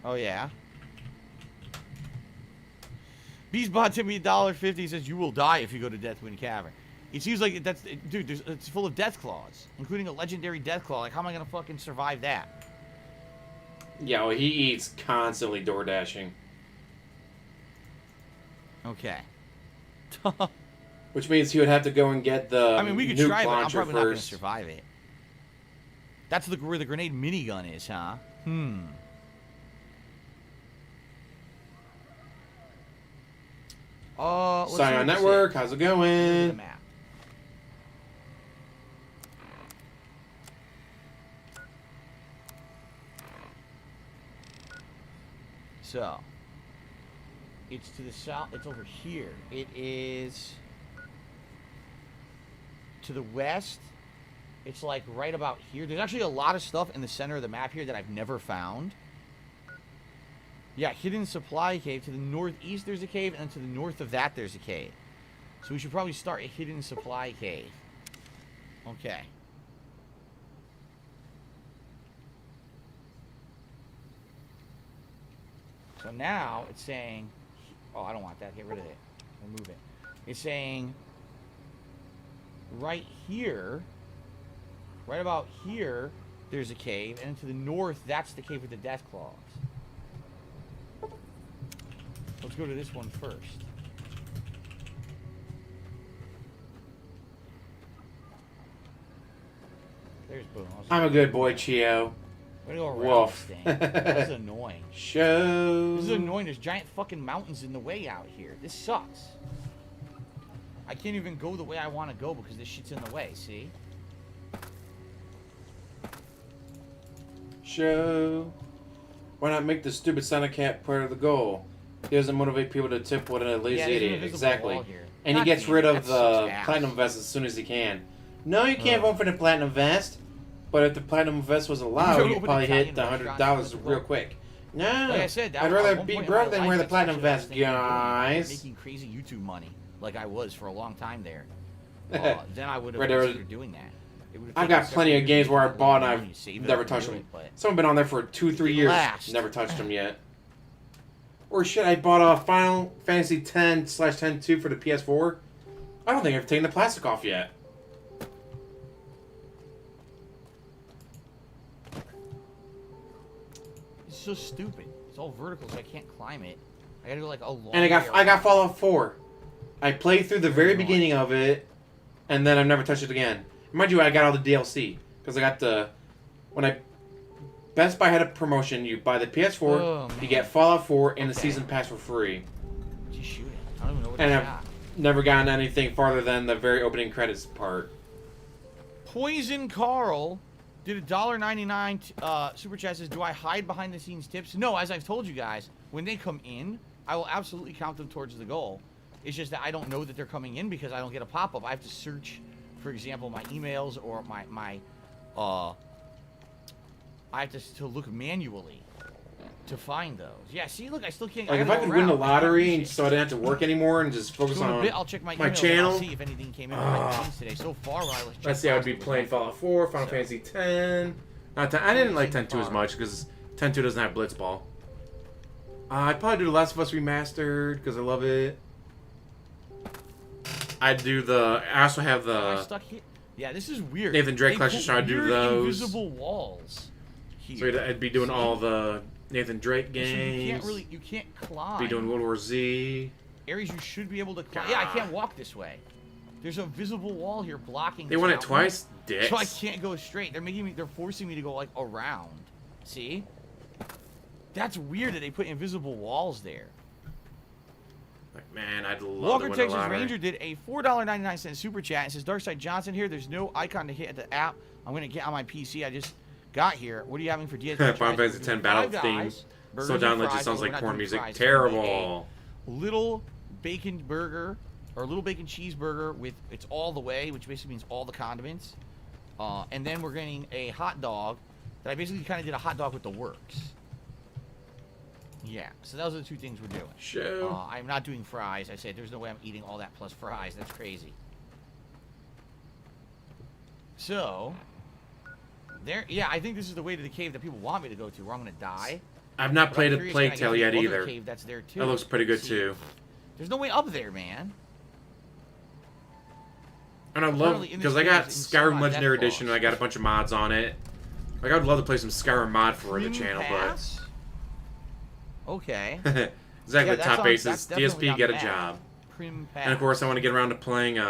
Oh, yeah. Beastbot to me $1.50 says you will die if you go to Deathwind Cavern. It seems like dude, it's full of death claws, including a legendary death claw. Like, how am I gonna fucking survive that? Yeah, well, he eats constantly door dashing. Okay. Which means he would have to go and get the I mean, we could nuke try it, but I'm launcher probably not gonna first. survive it. That's where the grenade minigun is, huh? Scion Network, how's it going? The map. So, it's to the south. It's over here. It is to the west. It's like right about here. There's actually a lot of stuff in the center of the map here that I've never found. Yeah, hidden supply cave. To the northeast there's a cave, and to the north of that there's a cave. So we should probably start a hidden supply cave. Okay. So now it's saying, oh, I don't want that. Get rid of it. Remove it. It's saying right here, right about here, there's a cave, and to the north, that's the cave with the death claws. Let's go to this one first. There's boom. I'm a good boy, Chio. Way to go around Wolf. this thing. This is annoying. Show. This is annoying. There's giant fucking mountains in the way out here. This sucks. I can't even go the way I want to go because this shit's in the way, see? Show. Why not make the stupid Sonic Cat part of the goal? He doesn't motivate people to tip what a lazy idiot. Exactly. And he gets rid of the Platinum Vest as soon as he can. No, you can't vote for the Platinum Vest. But if the Platinum Vest was allowed, you'd probably hit the $100 real quick. No, like I said, I'd rather be broke than wear the Platinum Vest, guys. Making crazy YouTube money, like I was for a long time there. Then I would have considered doing that. I've got plenty of games where I bought and I've never touched them. Some have been on there for 2-3 years, never touched them yet. Or shit, I bought a Final Fantasy X/10-2 for the PS4. I don't think I've taken the plastic off yet. It's so stupid. It's all vertical, so I can't climb it. I gotta go like a long. And I got Fallout 4. I played through the very beginning of it, and then I've never touched it again. Mind you, I got all the DLC because I got the Best Buy had a promotion. You buy the PS4, you get Fallout 4 and the season pass for free. Just shoot it. I don't even know what and I've never gotten anything farther than the very opening credits part. Poison Carl Did a $1.99 super chat says, do I hide behind the scenes tips? No, as I've told you guys, when they come in, I will absolutely count them towards the goal. It's just that I don't know that they're coming in because I don't get a pop-up. I have to search, for example, my emails or I have to look manually to find those. Yeah, see, look, I still can't. Like if I could win the lottery and so I didn't have to work anymore and just focus on a bit, I'll check my channel. I'll see if anything came in with my games today. So far, when I was let's see, I would be playing Fallout 4, Final Fantasy 10. Not 10. I didn't like 10-2 as much because 10-2 doesn't have Blitzball. I'd probably do The Last of Us Remastered because I love it. I also have the. Am I stuck here? Yeah, this is weird. Nathan Drake collection, so I'd do those. Invisible walls. Here. So I'd be doing all the Nathan Drake games. So you can't climb. Be doing World War Z. Areas you should be able to climb. Yeah, I can't walk this way. There's a visible wall here blocking. They won it twice, dicks. So I can't go straight. They're forcing me to go like around. See? That's weird that they put invisible walls there. Like, man, I'd love Walker to win Texas a lottery. Ranger did a $4.99 super chat and says, Darkside Johnson here. There's no icon to hit at the app. I'm going to get on my PC. I just got here. What are you having for DSP? Final Fantasy 10 battle theme. So download just sounds like porn music. Terrible. Little bacon burger or a little bacon cheeseburger with it's all the way, which basically means all the condiments. And then we're getting a hot dog that I basically kind of did a hot dog with the works. Yeah, so those are the two things we're doing. Sure. I'm not doing fries. I said there's no way I'm eating all that plus fries. That's crazy. So, there. Yeah, I think this is the way to the cave that people want me to go to, where I'm going to die. I've not played a Plague Tale yet either. Cave that's there too. That looks pretty good too. There's no way up there, man. And I love because I got Skyrim Legendary Edition and I got a bunch of mods on it. Like I'd love to play some Skyrim mod for the channel, but. Okay. Exactly, yeah, top bases. DSP, get a job. And of course, I want to get around to playing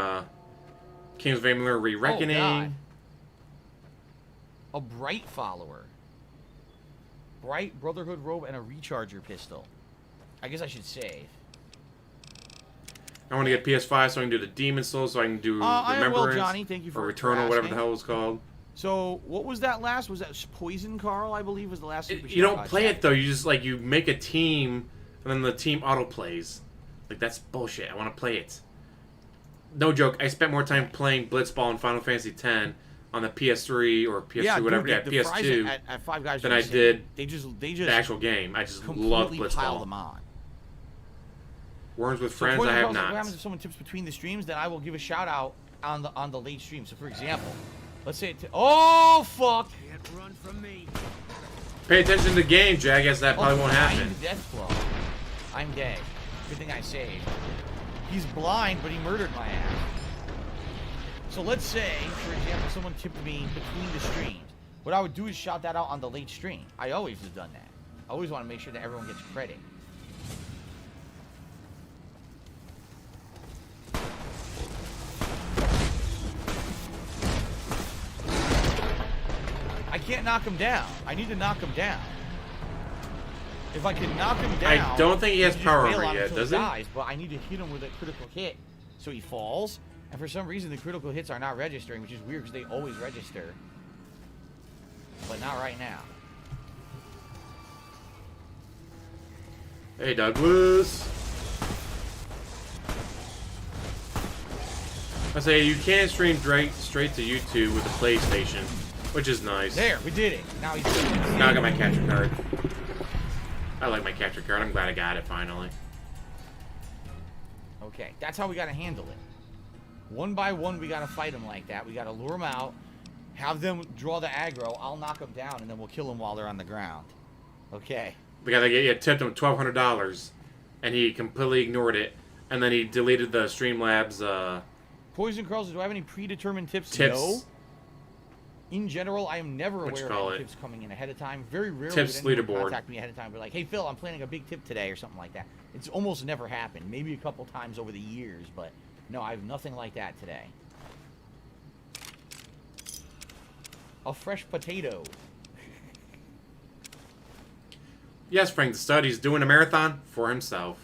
King's Valor Re-Reckoning. A Bright follower. Bright Brotherhood robe and a recharger pistol. I guess I should save. I want to get PS5 so I can do the Demon Souls, so I can do Remembrance well, Johnny. Thank you for or Returnal, whatever the hell it was called. So, what was that last? Was that Poison Carl, I believe, was the last super You don't play it, though. You just, like, you make a team, and then the team auto-plays. Like, that's bullshit. I want to play it. No joke. I spent more time playing Blitzball and Final Fantasy X on the PS3 or PS2, whatever, PS2, at Five Guys than I did they just the actual game. I just love Blitzball. Pile them on. Worms with Friends, I have not. What happens if someone tips between the streams? Then I will give a shout-out on the late stream. So, for example... Let's say oh, fuck! Can't run from me. Pay attention to the game, Jack. I guess that probably won't happen. Death flow. I'm dead. Good thing I saved. He's blind, but he murdered my ass. So let's say, for example, someone tipped me between the streams. What I would do is shout that out on the late stream. I always have done that. I always want to make sure that everyone gets credit. I can't knock him down. I need to knock him down. If I can knock him down... I don't think he has power armor yet, does he? Dies, but I need to hit him with a critical hit so he falls. And for some reason, the critical hits are not registering, which is weird because they always register. But not right now. Hey, Douglas. I say you can't stream straight to YouTube with the PlayStation. Which is nice. There, we did it. Now he's now I got my capture card. I like my capture card. I'm glad I got it finally. Okay, that's how we gotta handle it. One by one, we gotta fight them like that. We gotta lure them out, have them draw the aggro. I'll knock them down, and then we'll kill them while they're on the ground. Okay. We gotta get you tipped him $1,200, and he completely ignored it, and then he deleted the Streamlabs. Poison Curls. Do I have any predetermined tips? Tips. No. In general, I am never aware of any tips coming in ahead of time. Very rarely tips would anyone leaderboard. contact me ahead of time. Be like, hey, Phil, I'm planning a big tip today or something like that. It's almost never happened. Maybe a couple times over the years, but no, I have nothing like that today. A fresh potato. Yes, Frank the Stud. He's doing a marathon for himself.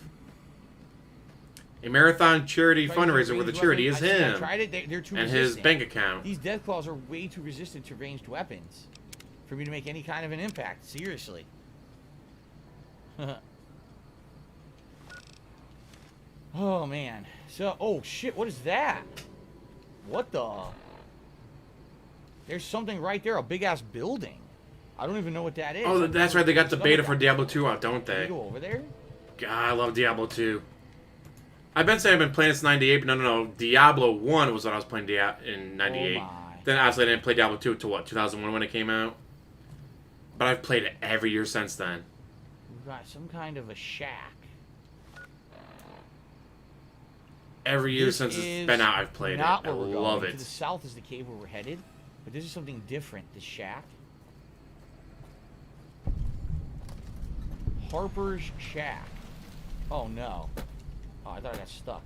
A marathon charity fundraiser where the charity is I him tried it. They're too and resistant. his bank account. These Deathclaws are way too resistant to ranged weapons for me to make any kind of an impact. Seriously. Oh, man. So, oh, shit. What is that? What the? There's something right there. A big-ass building. I don't even know what that is. Oh, that's right. They got the beta for Diablo 2 out, don't they? Can you go over there? God, I love Diablo 2. I've been saying I've been playing since 98, but no. Diablo 1 was what I was playing in 98. Oh my. Then obviously I didn't play Diablo 2 until, what, 2001 when it came out? But I've played it every year since then. We've got some kind of a shack. Every year since it's been out, I've played it. I love it. To the south is the cave where we're headed, but this is something different. The shack. Harper's Shack. Oh no. Oh, I thought I got stuck.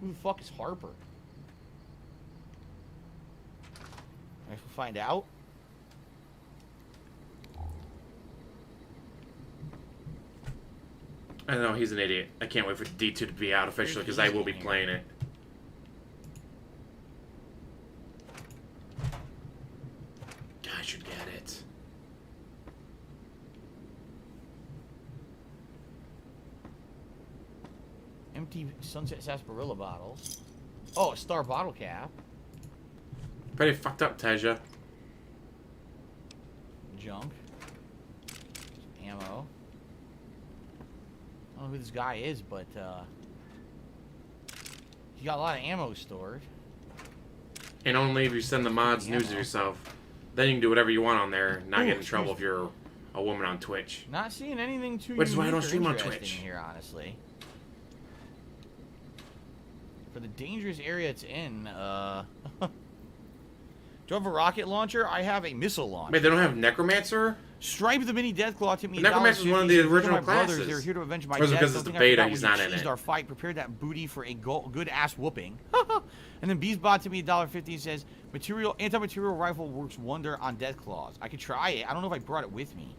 Who the fuck is Harper? I guess we'll find out. I know, he's an idiot. I can't wait for D2 to be out officially because I will be playing it. I should get it. Empty Sunset Sarsaparilla bottle. Oh, a star bottle cap. Pretty fucked up, Teja. Junk. Some ammo. I don't know who this guy is, but he got a lot of ammo stored. And only if you send the mods news of yourself. Then you can do whatever you want on there. Not get in trouble if you're a woman on Twitch. Not seeing anything too Which is why I don't unique or stream on interesting Twitch. here, honestly. For the dangerous area it's in, do you have a rocket launcher? I have a missile launcher. Wait, they don't have Necromancer? Stripe the mini Deathclaw took me Necromancer is one of the original brothers. classes. They're here to avenge my Or is it death. because it's the Something I beta, forgot he's when not you in cheesed it? our fight. Prepare that booty for a good ass whooping. And then Beesbot to me $1.50 says, anti-material rifle works wonder on Deathclaws. I could try it. I don't know if I brought it with me.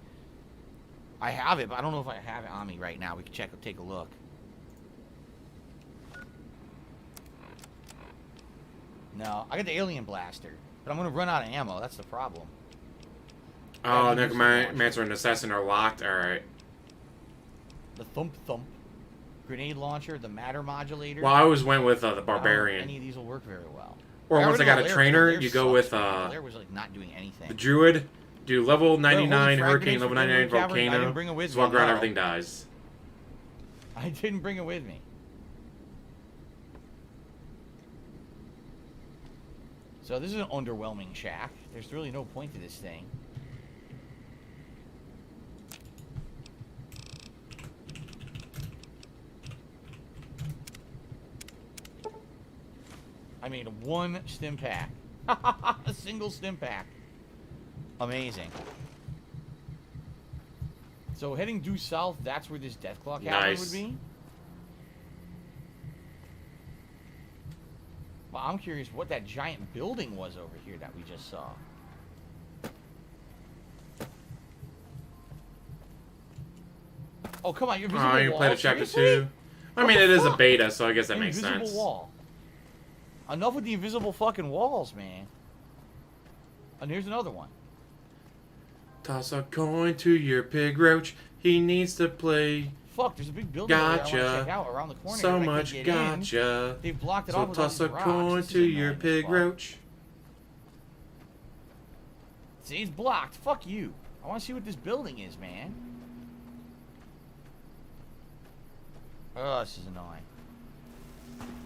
I have it, but I don't know if I have it on me right now. We can take a look. No, I got the alien blaster, but I'm gonna run out of ammo. That's the problem. Oh, Necromancer and Assassin are locked? Alright. The thump, grenade launcher, the matter modulator. Well, I always went with the Barbarian. Any of these will work very well. Or once I got a trainer, you go with Lair was like not doing anything. the Druid. Do level 99 Holy Hurricane, fragments level for 99 Cavern. I didn't Volcano. bring it with Just me, walk around, no. everything dies. I didn't bring it with me. So this is an underwhelming shack. There's really no point to this thing. I made one stim pack. A single stim pack. Amazing. So heading due south, that's where this Deathclaw cabin would be? Well, I'm curious what that giant building was over here that we just saw. Oh, come on, your visible wall. Oh, you played a chapter Seriously? 2. I mean, it is a beta, so I guess that makes Invisible sense. wall. Enough with the invisible fucking walls, man. And here's another one. Toss a coin to your pig roach. He needs to play. Fuck, there's a big building over there I want to Gotcha. check out around the corner. So if I can much get in. gotcha. They've blocked it So off with all toss these a rocks. coin This is to your annoying as pig fuck. roach. See, it's blocked. Fuck you. I want to see what this building is, man. Oh, this is annoying.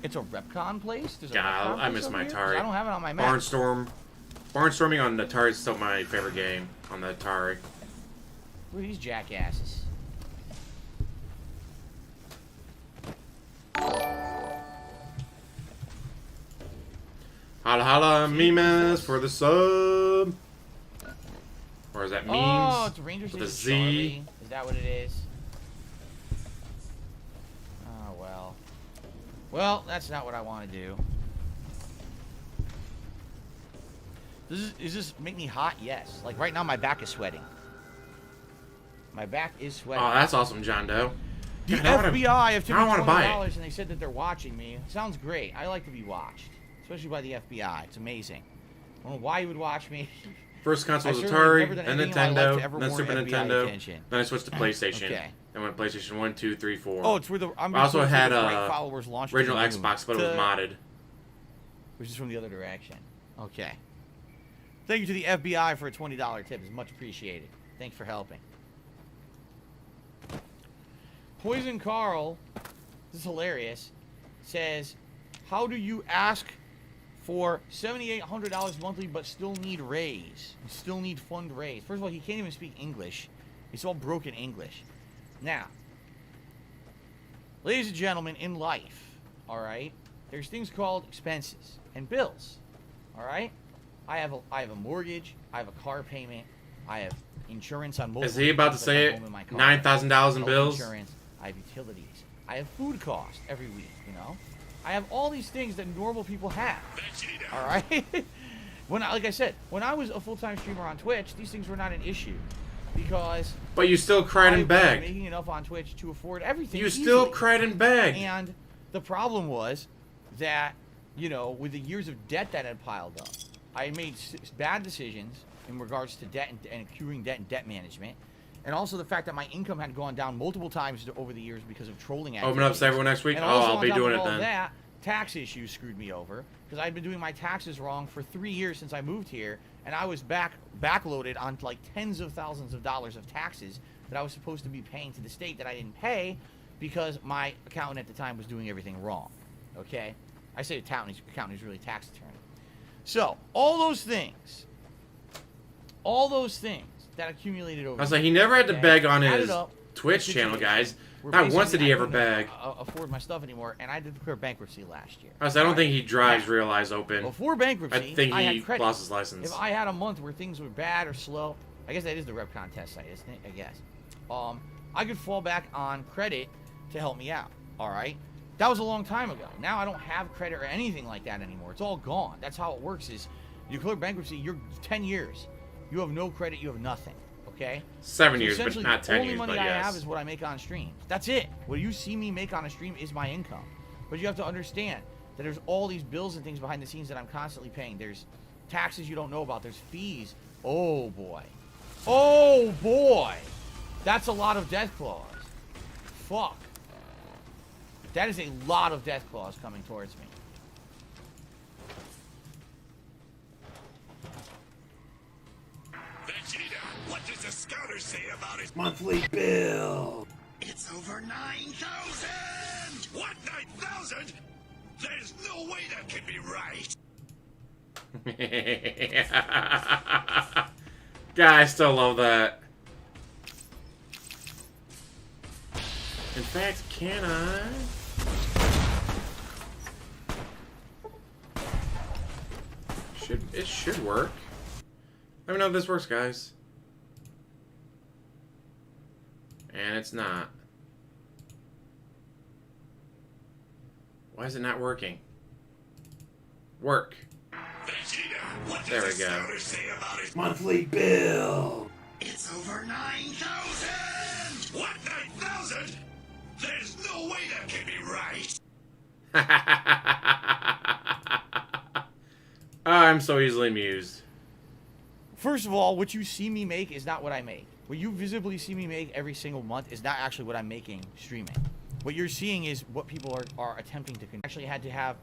It's a Repcon place? There's a God, Repcon I place miss over my here? Atari. 'Cause I don't have it on my map. Barnstorming on the Atari is still my favorite game on the Atari. Look at these jackasses. Holla holla memes for the sub. Or is that memes? Oh, it's Rangers with a Station Z. Charlie. Is that what it is? Oh, well. Well, that's not what I want to do. Does this make me hot? Yes. Like right now my back is sweating. My back is sweating. Oh, that's awesome, John Doe. The God, FBI have tipped me buy $20 it. and they said that they're watching me. Sounds great. I like to be watched, especially by the FBI. It's amazing. I don't know why you would watch me. First console was I certainly have Atari, never done then anything in my life to Nintendo, ever then warrant Super FBI Nintendo, attention. then I switched to PlayStation. Okay. And went PlayStation 1, 2, 3, 4. Oh, it's where the I also had followers launched original to the moon. Xbox, but it was modded. Which is from the other direction. Okay. Thank you to the FBI for a $20 tip. It's much appreciated. Thanks for helping. Poison Carl, this is hilarious, says, how do you ask for $7,800 monthly but still need raise? You still need fund raise. First of all, he can't even speak English. It's all broken English. Now, ladies and gentlemen, in life, all right, there's things called expenses and bills, all right? I have a mortgage, I have a car payment, I have insurance on multiple. Is he about to say it? $9,000 in bills? Insurance, I have utilities, I have food costs every week, you know? I have all these things that normal people have, all right? Like I said, when I was a full-time streamer on Twitch, these things were not an issue because... But you still cried and I was begged. making enough on Twitch to afford everything You still easily. cried and begged. And the problem was that, you know, with the years of debt that had piled up, I made bad decisions in regards to debt and accruing debt and debt management. And also the fact that my income had gone down multiple times over the years because of trolling activities. Open up to everyone next week? And Oh, also I'll be on top doing of it all then. that, tax issues screwed me over because I'd been doing my taxes wrong for 3 years since I moved here, and I was backloaded on like tens of thousands of dollars of taxes that I was supposed to be paying to the state that I didn't pay because my accountant at the time was doing everything wrong. Okay? I say accountant is really tax attorney. So, all those things that accumulated over I was like, he never had to beg on added his up Twitch to channel, guys. where Not once basically did he I ever couldn't beg. afford my stuff anymore, and I did declare bankruptcy last year. I was like, I don't think he drives Real Eyes Open. Before bankruptcy, I think I he had credit. lost his license. If I had a month where things were bad or slow, I guess that is the rep contest site, isn't it? I guess. I could fall back on credit to help me out. All right. That was a long time ago. Now I don't have credit or anything like that anymore. It's all gone. That's how it works. Is you declare bankruptcy, you're 10 years. You have no credit. You have nothing. Okay. 7 So years, but essentially, not 10 the years. only But money I yes. have is what I make on streams. That's it. What you see me make on a stream is my income. But you have to understand that there's all these bills and things behind the scenes that I'm constantly paying. There's taxes you don't know about. There's fees. Oh boy. Oh boy. That's a lot of death clause. Fuck. That is a lot of death clause coming towards me. Vegeta, what does the scouter say about his Monthly bill. It's over 9,000! What, 9,000? There's no way that can be right. God, I still love that. In fact, can I? It should work. Let me know if this works, guys. And it's not. Why is it not working? Work. Vegeta, what There does we the go. scouter say about his Monthly bill. It's over 9,000! What, 9,000? There's no way that can be right. I'm so easily amused. First of all, what you see me make is not what I make. What you visibly see me make every single month is not actually what I'm making streaming. What you're seeing is what people are attempting to actually had to have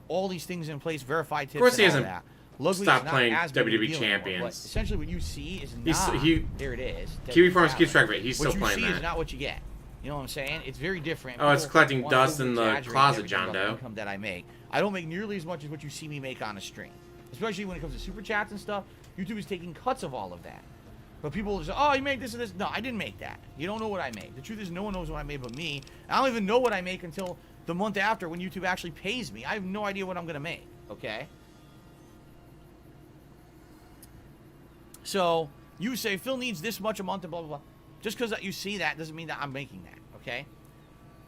all these things in place, verified tips, Of course he and all hasn't that. Luckily, stopped it's not playing as big of a WWE deal anymore, Champions. but essentially, what you see is not. There it is. Kiwi Farms keeps track of it. He's what still you playing see that. is not what you get. You know what I'm saying? It's very different. Oh, it's People collecting want dust to in the over-exaggerate closet, everything John about the Doe. income that I make. I don't make nearly as much as what you see me make on a stream. Especially when it comes to super chats and stuff. YouTube is taking cuts of all of that. But people will say, oh, you made this and this. No, I didn't make that. You don't know what I made. The truth is no one knows what I made but me. I don't even know what I make until the month after when YouTube actually pays me. I have no idea what I'm going to make, okay? So, you say, Phil needs this much a month and blah, blah, blah. Just because you see that doesn't mean that I'm making that, okay?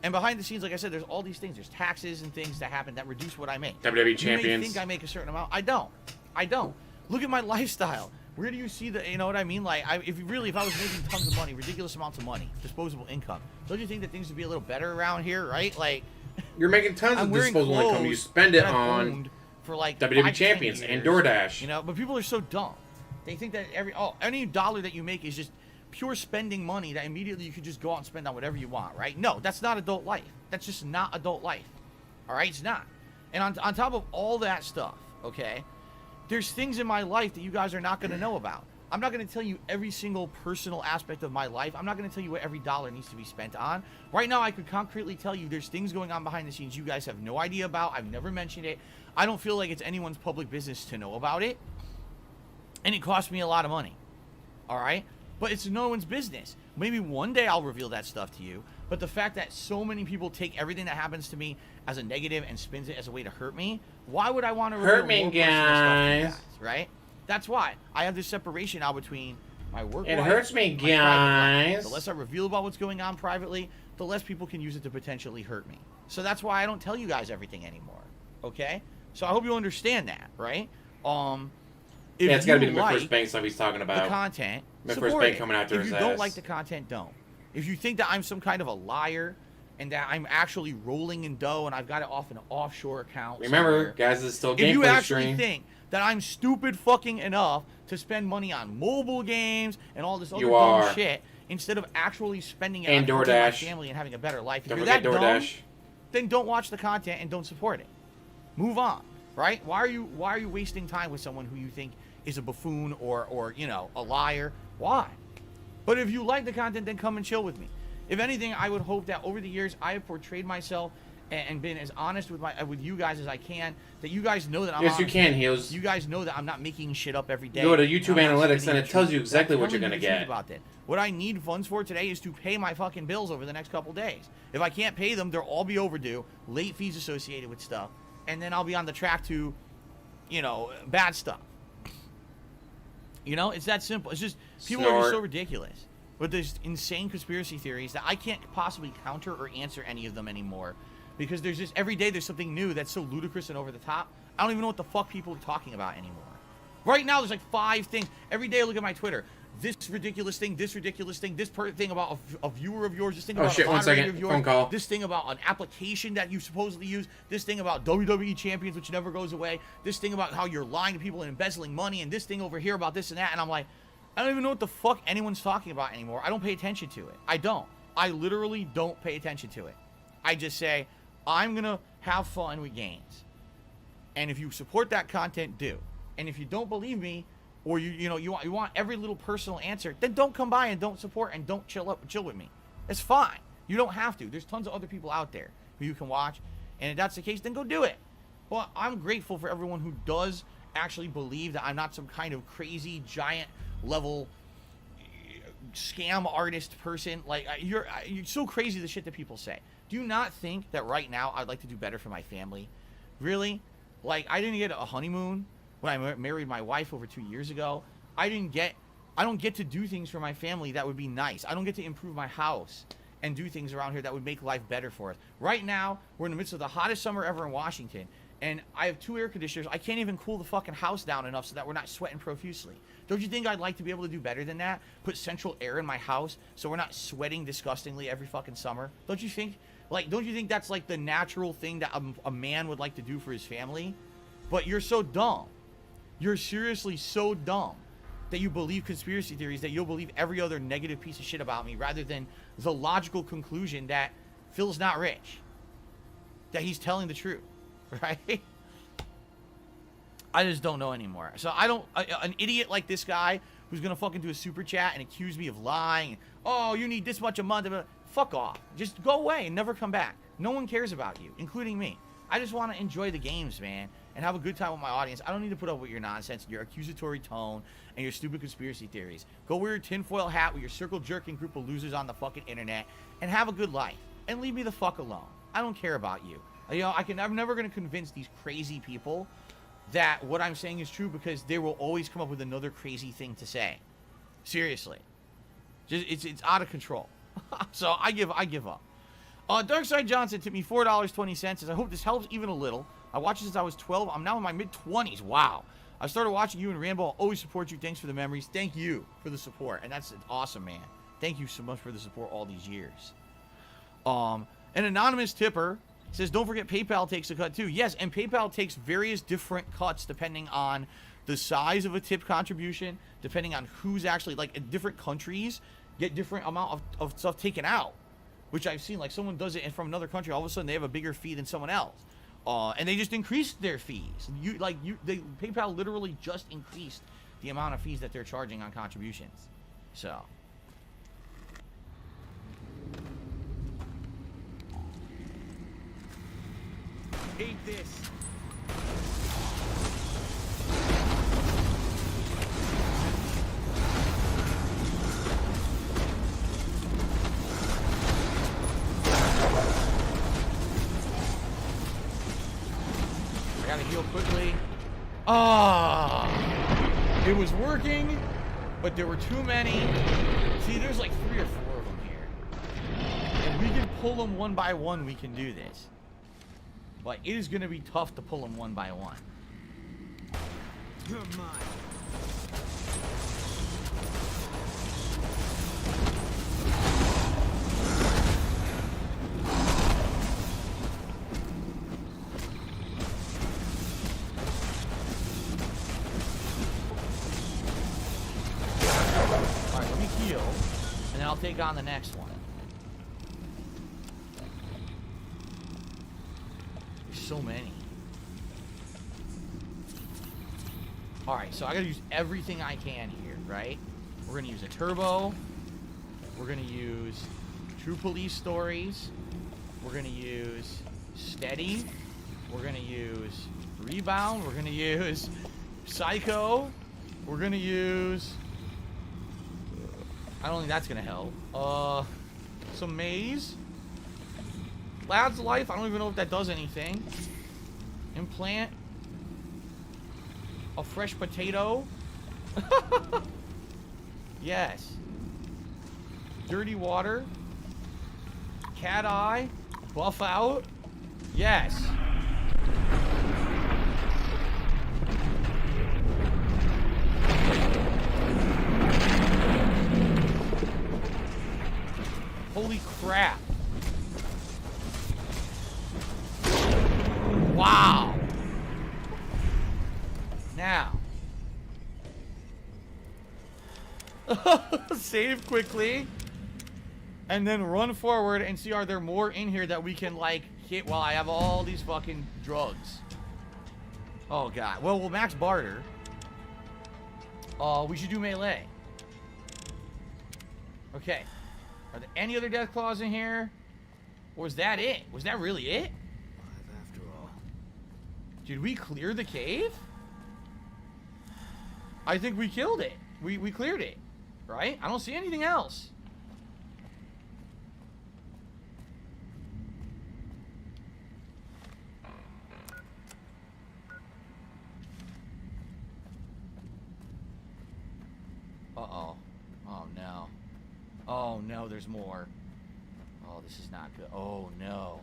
And behind the scenes, like I said, there's all these things. There's taxes and things that happen that reduce what I make. WWE You may Champions. think I make a certain amount. I don't. I don't. Look at my lifestyle. Where do you see the, you know what I mean? Like, if I was making tons of money, ridiculous amounts of money, disposable income, don't you think that things would be a little better around here, right? Like, you're making tons of disposable income. You spend it on for like WWE champions and DoorDash. You know, but people are so dumb. They think that any dollar that you make is just pure spending money that immediately you could just go out and spend on whatever you want, right? No, that's not adult life. That's just not adult life. All right, it's not. And on top of all that stuff, okay, there's things in my life that you guys are not going to know about. I'm not going to tell you every single personal aspect of my life. I'm not going to tell you what every dollar needs to be spent on. Right now, I could concretely tell you there's things going on behind the scenes you guys have no idea about. I've never mentioned it. I don't feel like it's anyone's public business to know about it. And it costs me a lot of money. All right? But it's no one's business. Maybe one day I'll reveal that stuff to you. But the fact that so many people take everything that happens to me as a negative and spins it as a way to hurt me, why would I want to hurt me, guys? Stuff to you guys, right? That's why I have this separation now between my work life. It hurts me, guys. The less I reveal about what's going on privately, the less people can use it to potentially hurt me. So that's why I don't tell you guys everything anymore. Okay? So I hope you understand that, right? If it's got to be the like McFirst Bank stuff he's talking about. The content. McFirst Bank coming after his ass. If you don't like the content, don't. If you think that I'm some kind of a liar and that I'm actually rolling in dough and I've got it off an offshore account. Remember, guys, it's still gameplay. If you actually think that I'm stupid fucking enough to spend money on mobile games and all this other dumb shit instead of actually spending it on my family and having a better life, if you're that dumb, then don't watch the content and don't support it. Move on, right? Why are you wasting time with someone who you think is a buffoon or you know, a liar? Why? But if you like the content, then come and chill with me. If anything, I would hope that over the years I have portrayed myself and been as honest with you guys as I can, that you guys know that I'm honest. Yes, you can, Heels. You guys know that I'm not making shit up every day. You go to YouTube Analytics and it tells you exactly what you're going to get. About that. What I need funds for today is to pay my fucking bills over the next couple days. If I can't pay them, they'll all be overdue, late fees associated with stuff, and then I'll be on the track to, you know, bad stuff. You know, it's that simple. It's just, people are just so ridiculous with these insane conspiracy theories that I can't possibly counter or answer any of them anymore. Because there's just, every day there's something new that's so ludicrous and over the top. I don't even know what the fuck people are talking about anymore. Right now there's like 5 things. Every day I look at my Twitter. This ridiculous thing, this thing about a viewer of yours, this thing about a moderator of yours, phone call. This thing about an application that you supposedly use, this thing about WWE champions, which never goes away, this thing about how you're lying to people and embezzling money, and this thing over here about this and that, and I'm like, I don't even know what the fuck anyone's talking about anymore. I don't pay attention to it. I don't. I literally don't pay attention to it. I just say, I'm going to have fun with games. And if you support that content, do. And if you don't believe me, or you want every little personal answer, then don't come by and don't support and don't chill with me. It's fine. You don't have to. There's tons of other people out there who you can watch. And if that's the case, then go do it. Well, I'm grateful for everyone who does actually believe that I'm not some kind of crazy, giant level scam artist person. Like, you're so crazy, the shit that people say. Do you not think that right now I'd like to do better for my family? Really? Like, I didn't get a honeymoon when I married my wife over 2 years ago. I don't get to do things for my family that would be nice. I don't get to improve my house and do things around here that would make life better for us. Right now, we're in the midst of the hottest summer ever in Washington, and I have 2 air conditioners. I can't even cool the fucking house down enough so that we're not sweating profusely. Don't you think I'd like to be able to do better than that? Put central air in my house so we're not sweating disgustingly every fucking summer? Don't you think that's like the natural thing that a man would like to do for his family? But you're so dumb. You're seriously so dumb that you believe conspiracy theories, that you'll believe every other negative piece of shit about me, rather than the logical conclusion that Phil's not rich, that he's telling the truth, right? I just don't know anymore. So an idiot like this guy who's gonna fucking do a super chat and accuse me of lying, oh, you need this much a month, fuck off. Just go away and never come back. No one cares about you, including me. I just want to enjoy the games, man, and have a good time with my audience. I don't need to put up with your nonsense, your accusatory tone, and your stupid conspiracy theories. Go wear your tinfoil hat with your circle jerking group of losers on the fucking internet and have a good life. And leave me the fuck alone. I don't care about you. You know, I'm never going to convince these crazy people that what I'm saying is true, because they will always come up with another crazy thing to say. Seriously. Just it's out of control. So I give up. Darkside Johnson tipped me $4.20. Says, I hope this helps even a little. I watched it since I was 12. I'm now in my mid-20s. Wow. I started watching you and Rambo. I'll always support you. Thanks for the memories. Thank you for the support. And that's awesome, man. Thank you so much for the support all these years. An anonymous tipper says, don't forget PayPal takes a cut too. Yes, and PayPal takes various different cuts depending on the size of a tip contribution, depending on who's actually, like, in different countries, get different amount of stuff taken out, which I've seen. Like, someone does it and from another country, all of a sudden they have a bigger fee than someone else. And they just increased their fees. PayPal literally just increased the amount of fees that they're charging on contributions. So. Hate this. I gotta heal quickly. Ah, it was working, but there were too many. See, there's like 3 or 4 of them here. And we can pull them one by one, we can do this. But it is gonna be tough to pull them one by one. You're mine. Alright, let me heal, and then I'll take on the next one. There's so many. Alright, so I gotta use everything I can here, right? We're gonna use a turbo. We're gonna use True Police Stories. We're gonna use Steady. We're gonna use Rebound. We're gonna use Psycho. We're gonna use... I don't think that's gonna help. Some Maze. Lad's Life. I don't even know if that does anything. Implant. A fresh potato. Yes. Dirty Water. Cat Eye. Buff Out. Yes. Holy crap. Wow. Now. Save quickly. And then run forward and see, are there more in here that we can, like, hit while I have all these fucking drugs. Oh, God. Well, we'll max barter. We should do melee. Okay. Are there any other death claws in here? Or was that it? Was that really it? 5 after all. Did we clear the cave? I think we killed it. We cleared it. Right? I don't see anything else. Uh-oh. Oh, no. Oh, no, there's more. Oh, this is not good. Oh, no.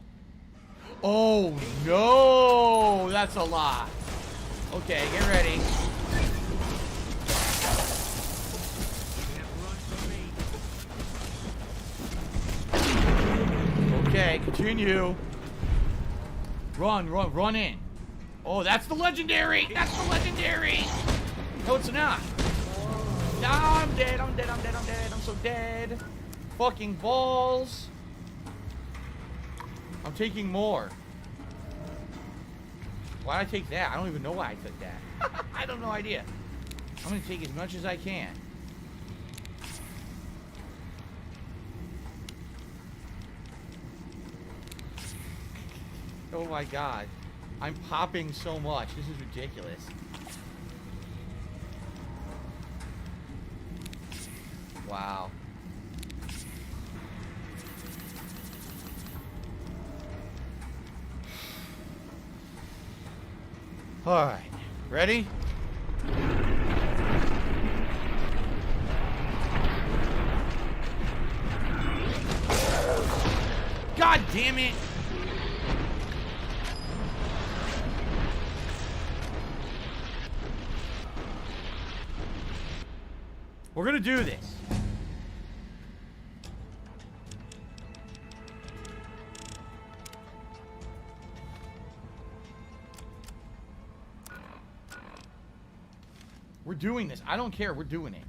Oh, no! That's a lot. Okay, get ready. Okay, continue. Run in. Oh, that's the legendary! That's the legendary! No, it's not. No, I'm dead, I'm so dead. Fucking balls. I'm taking more. Why'd I take that? I don't even know why I took that. I have no idea. I'm gonna take as much as I can. Oh my god. I'm popping so much. This is ridiculous. Wow. Alright. Ready? God damn it! We're gonna do this. We're doing this. I don't care. We're doing it.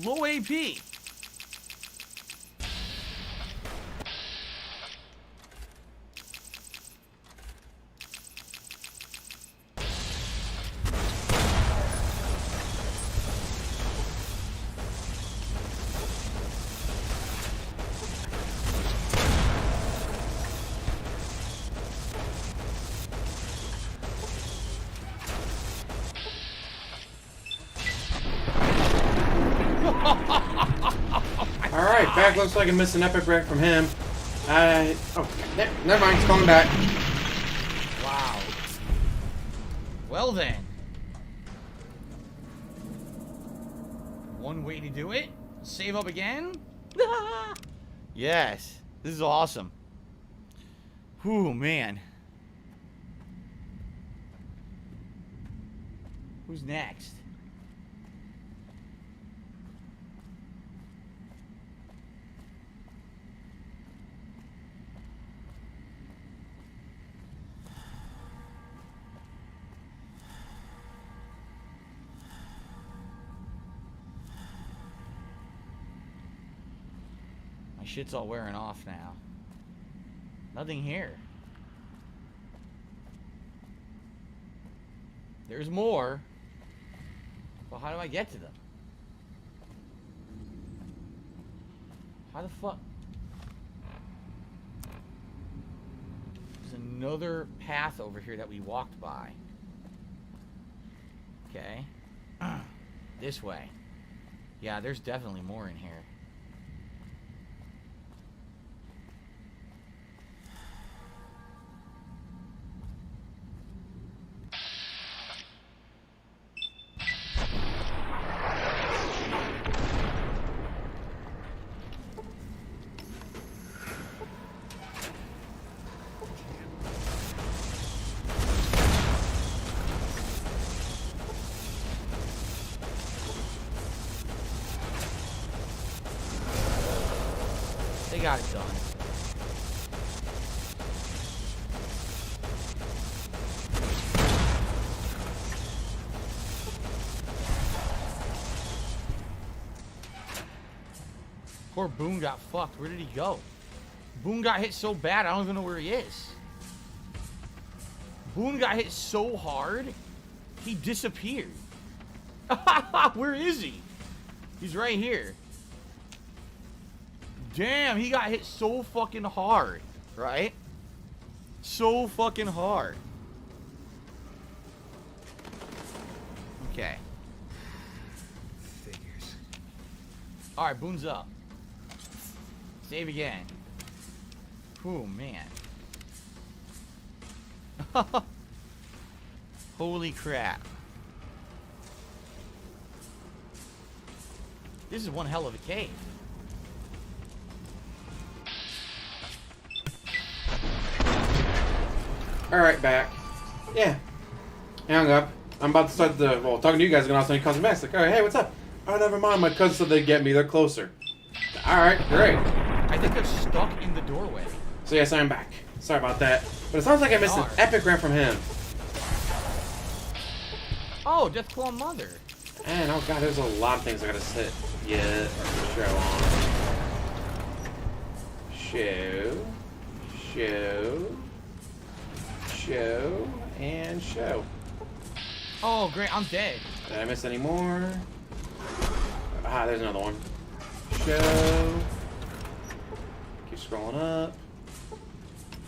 Low AP. Alright, back looks like I missed an epic wreck from him. Oh, never mind, he's calling back. Wow. Well then. One way to do it. Save up again. Yes. This is awesome. Whew, man. Who's next? Shit's all wearing off now. Nothing here. There's more. Well, how do I get to them? How the fuck? There's another path over here that we walked by. Okay. This way. Yeah, there's definitely more in here. They got it done. Poor Boone got fucked. Where did he go? Boone got hit so bad, I don't even know where he is. Boone got hit so hard, he disappeared. Where is he? He's right here. Damn, he got hit so fucking hard, right? So fucking hard. Okay. Figures. Alright, Boone's up. Save again. Oh, man. Holy crap. This is one hell of a cave. Alright, back. Yeah. Hang up. I'm about to start the, well, talking to you guys, and all of a sudden he comes back. It's like, alright, hey, what's up? Oh, never mind. My cousin said they'd get me. They're closer. Alright, great. I think they're stuck in the doorway. So yes, I'm back. Sorry about that. But it sounds like I missed an epic rant from him. Oh, Deathclaw Mother. And oh god, there's a lot of things I gotta sit. Yeah, or show on. Show, and show. Oh, great, I'm dead. Did I miss any more? Ah, there's another one. Show. Keep scrolling up.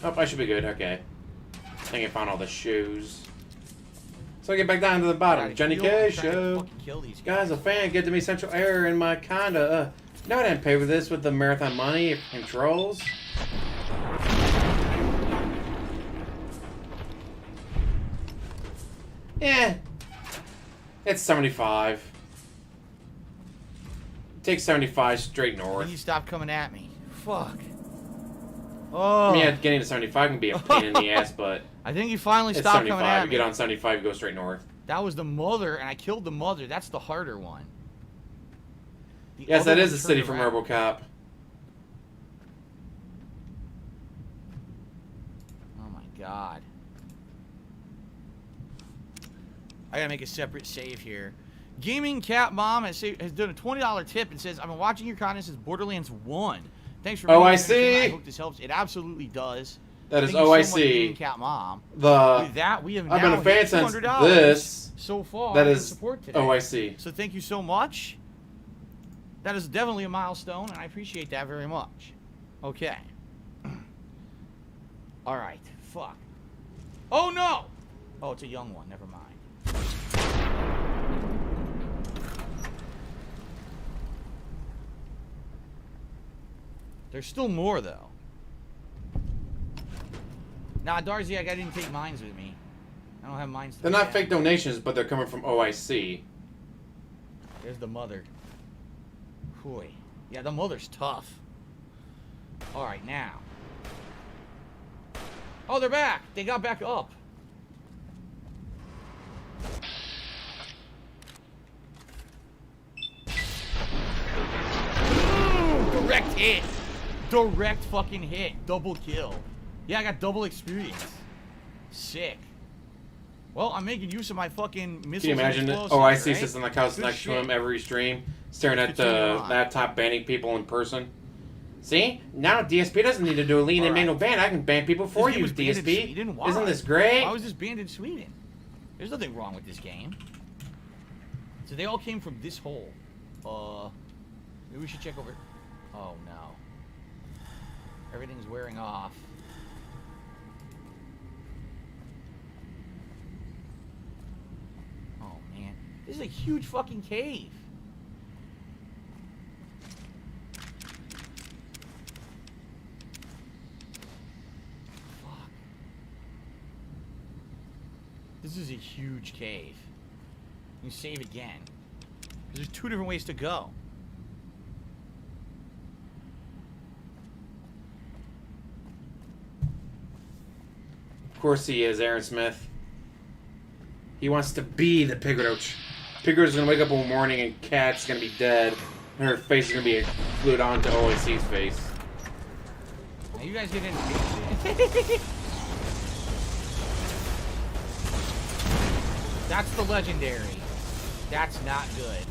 Oh, I should be good, okay. I think I found all the shoes. So I get back down to the bottom. Johnny K show. Guys, a fan, get to me Central Air in my condo. No, I didn't pay for this with the marathon money controls. Yeah. It's 75. Take 75 straight north. You stop coming at me. Fuck. Oh. I mean, getting to 75 can be a pain in the ass, but I think you finally stopped coming at me. You get on 75, you go straight north. That was the mother, and I killed the mother. That's the harder one. Yes, that is the city from RoboCop. Oh my god. I gotta make a separate save here. Gaming Cat Mom has done a $20 tip and says, I've been watching your content since Borderlands 1. Thanks for being OIC. I hope this helps. It absolutely does. That is Thank OIC. you so much, Gaming Cat Mom. With that, we have I've been a fan since this. So far, that is support today. OIC. So thank you so much. That is definitely a milestone, and I appreciate that very much. Okay. All right. Fuck. Oh no! Oh, it's a young one. Never mind. There's still more, though. Nah, Darcy, I didn't take mines with me. I don't have mines. They're not fake donations, but they're coming from OIC. There's the mother. Boy. Yeah, the mother's tough. Alright, now. Oh, they're back! They got back up. Ooh, direct hit! Direct fucking hit. Double kill. Yeah, I got double experience. Sick. Well, I'm making use of my fucking missiles. Can you imagine it? OIC sits on the couch next to him every stream, staring at the laptop, banning people in person. See? Now DSP doesn't need to do a lean and manual ban. I can ban people for you, DSP. Isn't this great? Why was this banned in Sweden? There's nothing wrong with this game. So they all came from this hole. Maybe we should check over. Oh no. Everything's wearing off. Oh man. This is a huge fucking cave. Fuck. This is a huge cave. You save again. There's two different ways to go. Of course he is, Aaron Smith. He wants to be the Pigroach. Pigroach's gonna wake up one morning and Kat's gonna be dead, and her face is gonna be glued onto OIC's face. Now you guys get in. That's the legendary. That's not good.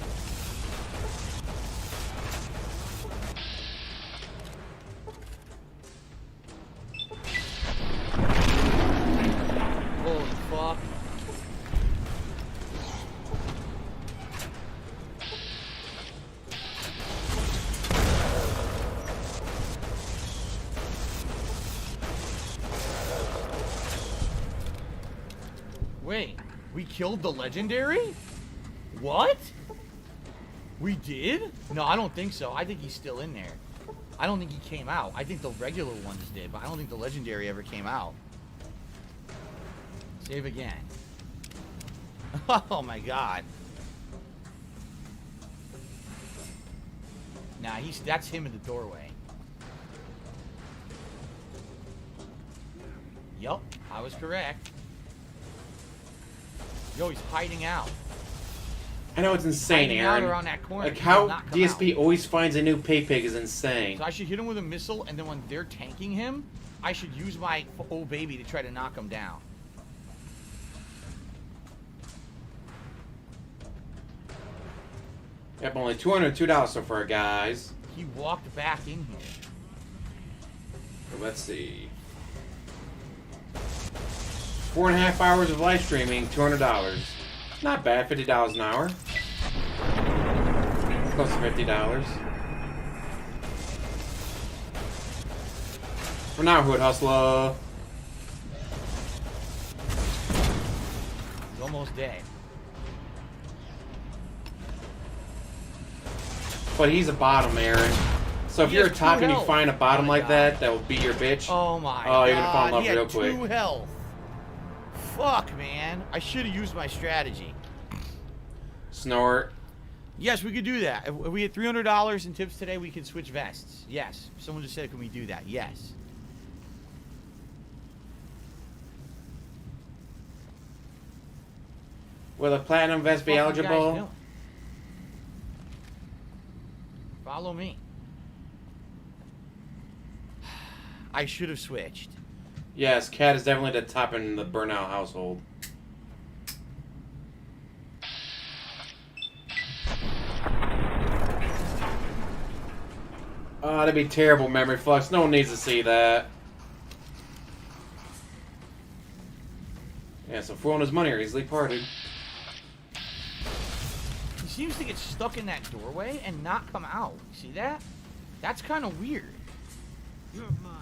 Holy fuck. Wait, we killed the legendary? What? We did? No, I don't think so. I think he's still in there. I don't think he came out. I think the regular ones did, but I don't think the legendary ever came out. Save again. Oh my god. Nah, that's him in the doorway. Yup, I was correct. Yo, he's hiding out. I know, it's insane, Aaron. Around that corner, like how DSP always finds a new pay pig is insane. So I should hit him with a missile, and then when they're tanking him, I should use my old baby to try to knock him down. Yep, only $202 so far, guys. He walked back in here. So let's see. 4.5 hours of live streaming, $200. Not bad, $50 an hour. Close to $50. For now, Hood Hustler. He's almost dead. But he's a bottom, Aaron. So if you're a top and you find a bottom like that will beat your bitch. Oh my god. Oh, you're gonna fall in love real quick. 2 health. Fuck, man. I should have used my strategy. Snort. Yes, we could do that. If we get $300 in tips today, we can switch vests. Yes. Someone just said, can we do that? Yes. Will a platinum vest be eligible? Follow me. I should have switched. Yes, Cat is definitely the top in the burnout household. Oh, that'd be terrible memory flux. No one needs to see that. Yeah, so fooling his money or easily parted. He seems to get stuck in that doorway and not come out. See that? That's kind of weird. You're mine.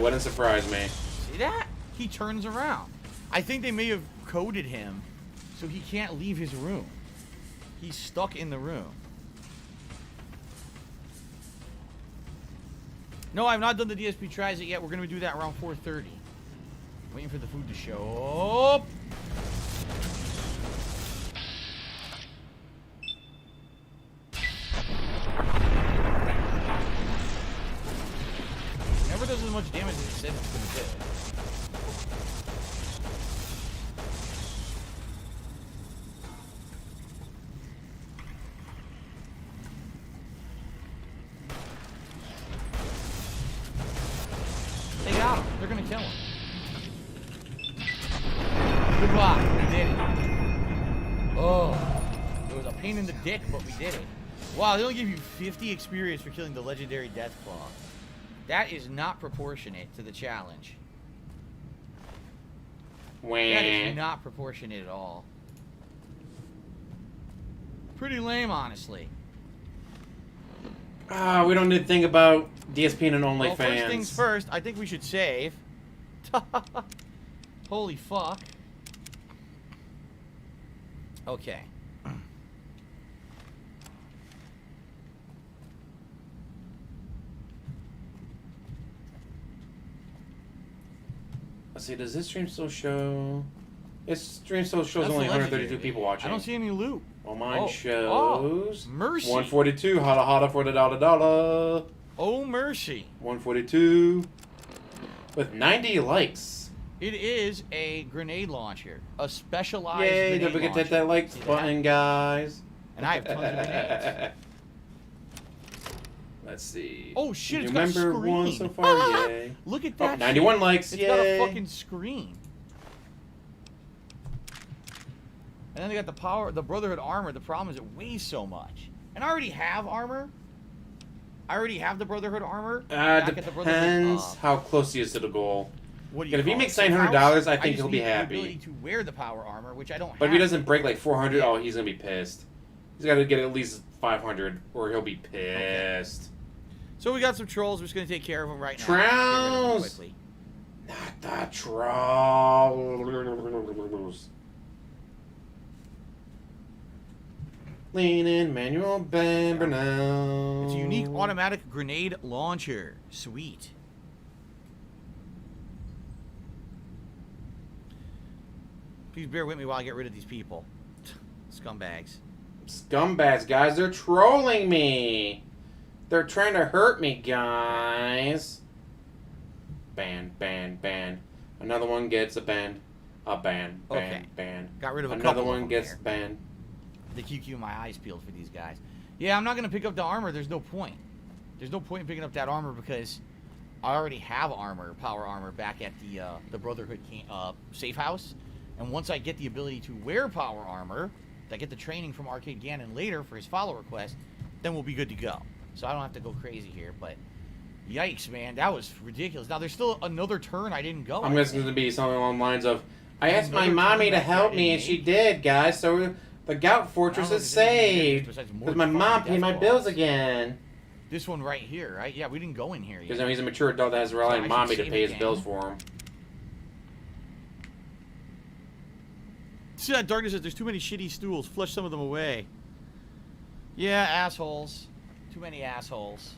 Wouldn't surprise me. See that? He turns around. I think they may have coded him so he can't leave his room. He's stuck in the room. No, I've not done the DSP tries it yet. We're going to do that around 4:30. Waiting for the food to show up. Never does as much damage as it says it's going to do. They got him. They're going to kill him. Goodbye. We did it. Oh. It was a pain in the dick, but we did it. Wow, they only give you 50 experience for killing the legendary Deathclaw. That is not proportionate to the challenge. Wah. That is not proportionate at all. Pretty lame, honestly. We don't need to think about DSP and OnlyFans. Well, first things first, I think we should save. Holy fuck. Okay. Let's see, does this stream still show? This stream still shows That's only the 132 legendary. people watching. I don't see any loot. Well, mine Oh. shows. Oh, mercy. 142. Holla holla for the dollar. Oh, mercy. 142. With 90 likes. It is a grenade launcher. A specialized Yay, grenade don't forget to hit launcher. that like See button, guys. And I have tons of grenades. Let's see. Oh shit, You it's got a remember screen. one so far? Yay. Look at Oh, that. 91 shit. likes, It's got a yay. fucking screen. And then they got the Brotherhood armor. The problem is it weighs so much. And I already have armor. I already have the Brotherhood armor. back at the Depends how close he is to the goal. What do And if he call it? makes Safe $900, house? I think just he'll be need happy. The ability to wear the power armor, which I don't have. But if he doesn't break like 400, Yeah. oh, he's gonna be pissed. He's got to get at least 500, or he'll be pissed. So we got some trolls. We're just gonna take care of them right now. Trolls! Get rid of them quickly. Not the trolls. Lean in, manual bamber now. It's a unique automatic grenade launcher. Sweet. Please bear with me while I get rid of these people. Scumbags. Scumbags, guys. They're trolling me. They're trying to hurt me, guys. Ban, ban, ban. Another one gets a ban. A ban, ban, Okay. ban. Got rid of a Another couple of one them gets there. banned. The QQ, my eyes peeled for these guys. Yeah, I'm not going to pick up the armor. There's no point. There's no point in picking up that armor because I already have armor, power armor, back at the Brotherhood safe house. And once I get the ability to wear power armor, I get the training from Arcade Ganon later for his follow quest, then we'll be good to go. So I don't have to go crazy here, but yikes, man, that was ridiculous. Now, there's still another turn I didn't go. I'm guessing to be something along the lines of, I asked my Another mommy to turn help back me, at and she me. did, guys. So The Gout Fortress is saved. Because my mom paid my bills again. This one right here, right? Yeah, we didn't go in here yet. Because now he's a mature adult that has to rely on mommy to pay his bills for him. See that darkness says there's too many shitty stools. Flush some of them away. Yeah, assholes. Too many assholes.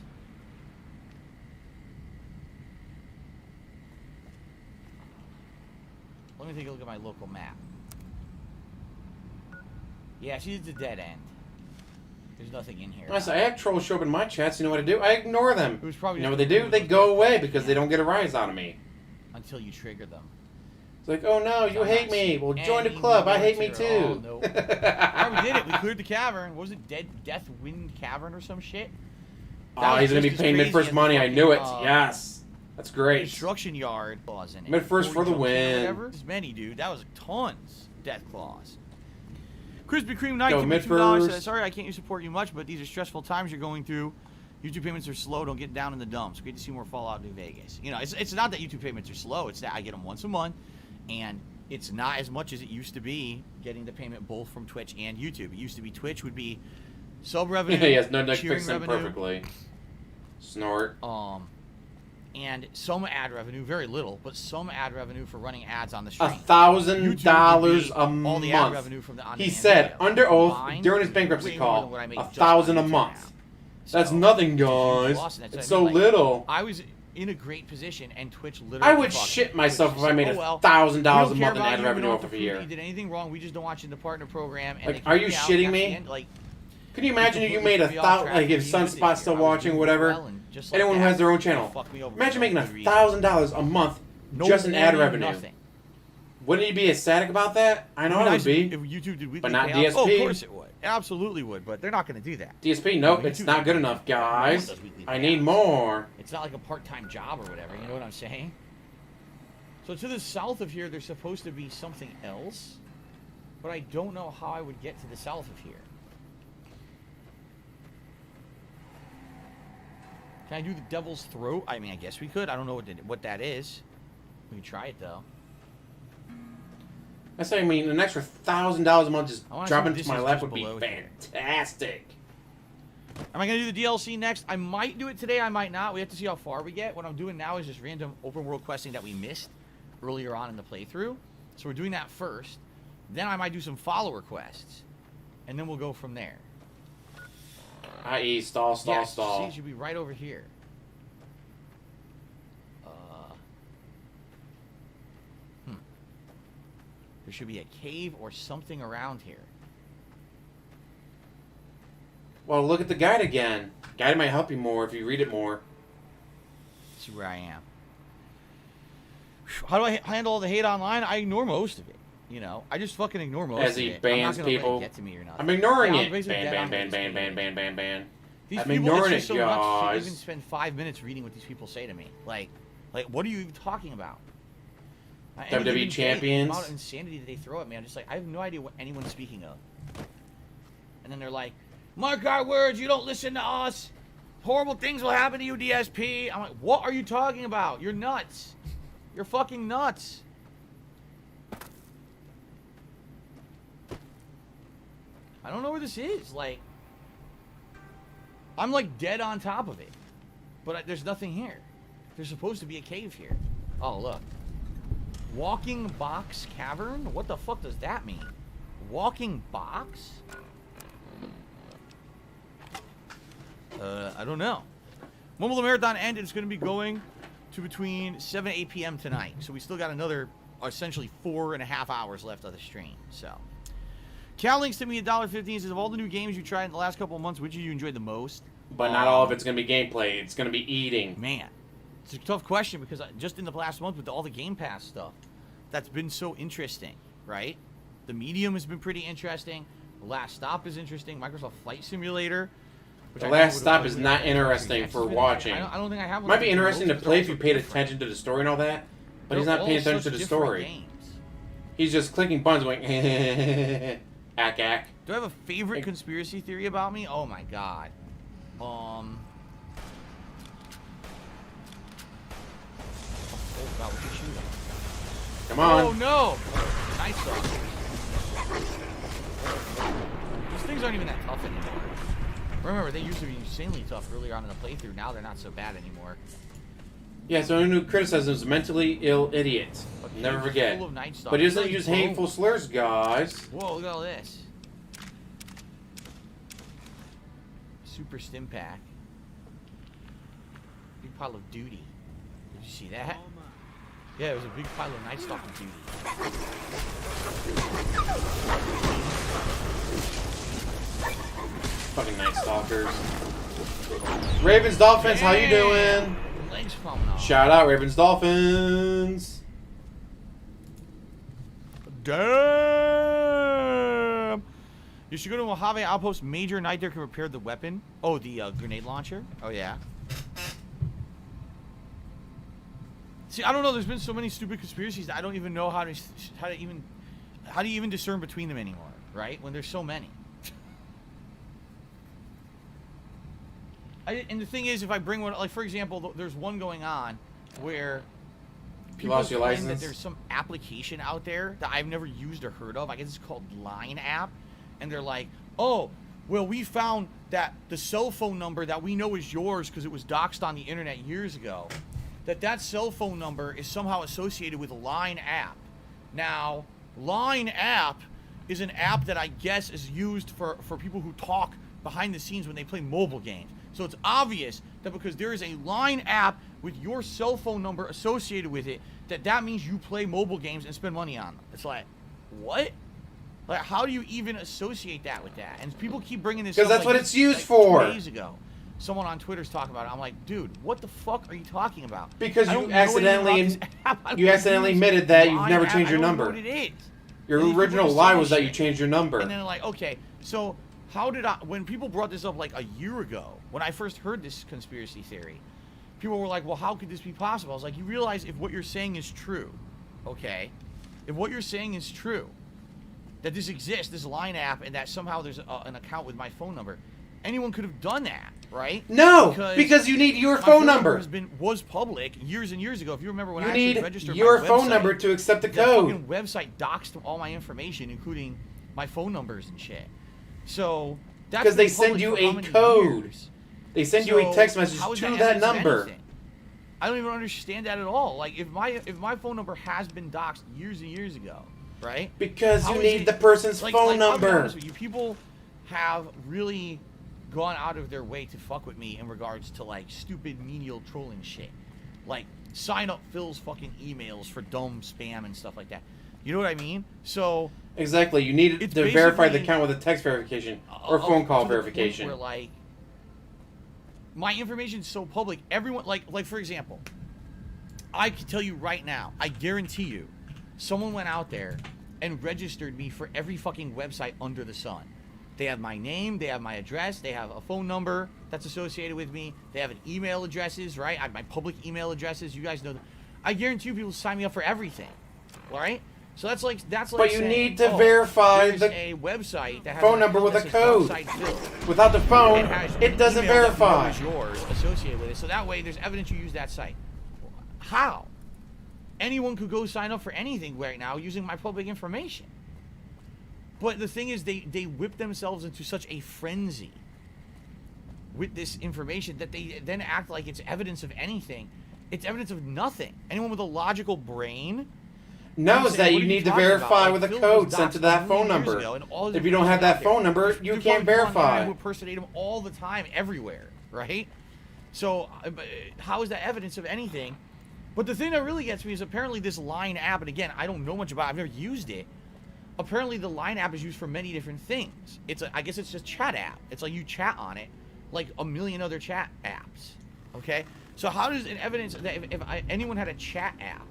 Let me take a look at my local map. Yeah, she's a dead end. There's nothing in here. I have trolls show up in my chats. You know what I do? I ignore them. It was probably you know what they do? They go away because they don't get a rise out of me. Until you trigger them. It's like, oh no, you hate me. Well, join the club. I hate me too. Oh, no. Yeah, we did it. We cleared the cavern. What was it? Death Wind Cavern or some shit? Oh, he's going to be paying mid-first money. I knew it. Yes. That's great. Construction yard clause in it. Mid-first for the win. There's many, dude. That was tons. Death clause. Krispy Kreme Night. Go mid-first. Sorry, I can't support you much, but these are stressful times you're going through. YouTube payments are slow. Don't get down in the dumps. Great to see more Fallout New Vegas. You know, it's not that YouTube payments are slow. It's that I get them once a month, and it's not as much as it used to be getting the payment both from Twitch and YouTube. It used to be Twitch would be sub revenue. Yes, no, fix them revenue, perfectly. Snort. And some ad revenue, very little, but some ad revenue for running ads on the stream. $1,000 a month. All the ad revenue from the he said under oath during his bankruptcy call, $1,000 a month. That's nothing, guys. It's so little. I was in a great position, and Twitch literally. I would shit myself if I made $1,000 a month in ad revenue off of a year. You did anything wrong? We just don't want you in the partner program. Like, are you shitting me? Like, can you imagine if you made $1,000? Like, if Sunspot's still watching, whatever. Anyone who has their own channel. Imagine making $1,000 a month just in ad revenue. Wouldn't you be ecstatic about that? I know I would be. If YouTube did weekly but not payouts. DSP. Oh, of course it would. It absolutely would, but they're not going to do that. DSP, nope, it's not good enough, guys. I need more. It's not like a part-time job or whatever, you know what I'm saying? So to the south of here, there's supposed to be something else, but I don't know how I would get to the south of here. Can I do the Devil's Throat? I mean, I guess we could. I don't know what that is. We can try it, though. That's what I mean. An extra $1,000 a month just dropping into my lap would be fantastic. Am I going to do the DLC next? I might do it today. I might not. We have to see how far we get. What I'm doing now is just random open world questing that we missed earlier on in the playthrough. So we're doing that first. Then I might do some follower quests. And then we'll go from there. I.e. stall. See, it should be right over here. There should be a cave or something around here. Well, look at the guide again. Guide might help you more if you read it more. See where I am. How do I handle all the hate online? I ignore most of it. You know, I just fucking ignore most of it. As he bans people. Get to me or not. I'm ignoring it. Ban. These I'm people, ignoring it's it, just so nuts to guys. even spend 5 minutes reading what these people say to me. Like, what are you even talking about? WWE champions. The amount of insanity that they throw at me, I'm just like, I have no idea what anyone's speaking of. And then they're like, mark our words, you don't listen to us. Horrible things will happen to you, DSP. I'm like, what are you talking about? You're nuts. You're fucking nuts. I don't know where this is. Like, I'm like dead on top of it. But there's nothing here. There's supposed to be a cave here. Oh, look. Walking box cavern? What the fuck does that mean? Walking box? I don't know. When will the marathon end? It's going to be going to between 7 and 8 p.m. tonight. So we still got another, essentially, 4.5 hours left of the stream. So, Cal links to me $1.15. Says, of all the new games you tried in the last couple of months, which you enjoyed the most? But not all of it's going to be gameplay. It's going to be eating. Man. It's a tough question because just in the last month with all the Game Pass stuff, that's been so interesting, right? The Medium has been pretty interesting. The Last Stop is interesting. Microsoft Flight Simulator. The Last Stop is not interesting for watching. I don't think I have one. Might be interesting to play if you paid attention to the story and all that, but he's not paying attention to the story. He's just clicking buttons going, ack, ack. Do I have a favorite conspiracy theory about me? Oh my god. Come on. Oh no! Nice though. These things aren't even that tough anymore. Remember, they used to be insanely tough earlier on in the playthrough. Now they're not so bad anymore. Yeah, so anyone who criticizes a mentally ill idiot. Never forget. Full of night stalkers. But he doesn't use hateful slurs, guys. Whoa, look at all this. Super stim pack. Big pile of duty. Did you see that? Yeah, it was a big pile of night stalker duty. Fucking night stalkers. Ravens Dolphins, how you doing? Legs falling off. Shout out Ravens Dolphins. Damn! You should go to Mojave Outpost. Major Knight there can repair the weapon. Oh, the grenade launcher? Oh, yeah. See, I don't know. There's been so many stupid conspiracies that I don't even know how do you even discern between them anymore, right? When there's so many. And the thing is, if I bring one, like for example, there's one going on where people claim that there's some application out there that I've never used or heard of. I guess it's called Line app, and they're like, oh, well, we found that the cell phone number that we know is yours because it was doxed on the internet years ago, that cell phone number is somehow associated with Line app. Now, Line app is an app that I guess is used for people who talk behind the scenes when they play mobile games. So it's obvious that because there is a Line app with your cell phone number associated with it, that means you play mobile games and spend money on them. It's like, what? Like, how do you even associate that with that? And people keep bringing this up. Because that's what it's used for. 2 days ago, someone on Twitter's talking about it. I'm like, dude, what the fuck are you talking about? Because you accidentally admitted that you've never changed your number. I don't know what it is. Your original lie was that you changed your number. And then like, okay, so how did when people brought this up like a year ago, when I first heard this conspiracy theory, people were like, well, how could this be possible? I was like, you realize if what you're saying is true, okay? If what you're saying is true, that this exists, this Line app, and that somehow there's an account with my phone number, anyone could have done that, right? No, because you need your phone number. Was public years and years ago. If you remember when I actually registered your my phone website, number to accept the that code. fucking website doxed all my information, including my phone numbers and shit. So that's because they send you a code. Years. They send you a text message to that number. I don't even understand that at all. Like if my phone number has been doxed years and years ago, right? Because you need the person's phone number. I'll be honest with you, people have really gone out of their way to fuck with me in regards to like stupid menial trolling shit. Like sign up Phil's fucking emails for dumb spam and stuff like that. You know what I mean? So exactly, you need to verify the account with a text verification or phone call verification. Where like my information's so public, everyone like for example, I can tell you right now, I guarantee you, someone went out there and registered me for every fucking website under the sun. They have my name, they have my address, they have a phone number that's associated with me, they have an email addresses, right? I have my public email addresses. You guys know that. I guarantee you people sign me up for everything, all right? So that's like but you need to verify the a website that has phone number with a code. Without the phone, it doesn't verify. Yours associated with it. So that way, there's evidence you use that site. How? Anyone could go sign up for anything right now using my public information. But the thing is, they whip themselves into such a frenzy with this information that they then act like it's evidence of anything. It's evidence of nothing. Anyone with a logical brain knows that you need to verify with a code sent to that phone number. If you don't have that phone number, you can't verify. People impersonate him all the time, everywhere, right? So how is that evidence of anything? But the thing that really gets me is apparently this Line app, and again, I don't know much about it. I've never used it. Apparently the Line app is used for many different things. I guess it's just chat app. It's like you chat on it like a million other chat apps, okay? So how does it evidence that if anyone had a chat app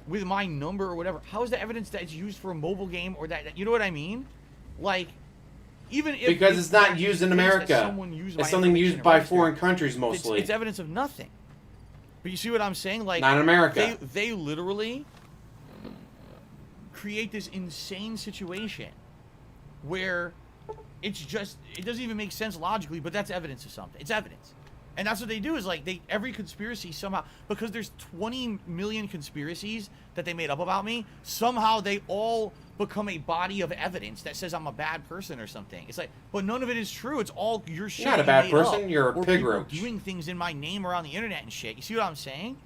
with my number or whatever, how is that evidence that it's used for a mobile game or that you know what I mean? Like, even if because it's not used in America, it's something used by foreign countries mostly. It's evidence of nothing. But you see what I'm saying? Like, not in America. They literally create this insane situation where it doesn't even make sense logically, but that's evidence of something. It's evidence. And that's what they do is like every conspiracy somehow, because there's 20 million conspiracies that they made up about me, somehow they all become a body of evidence that says I'm a bad person or something. It's like, but none of it is true. It's all your shit. You're not a bad person. You're a pig roach. Doing things in my name or on the internet and shit. You see what I'm saying?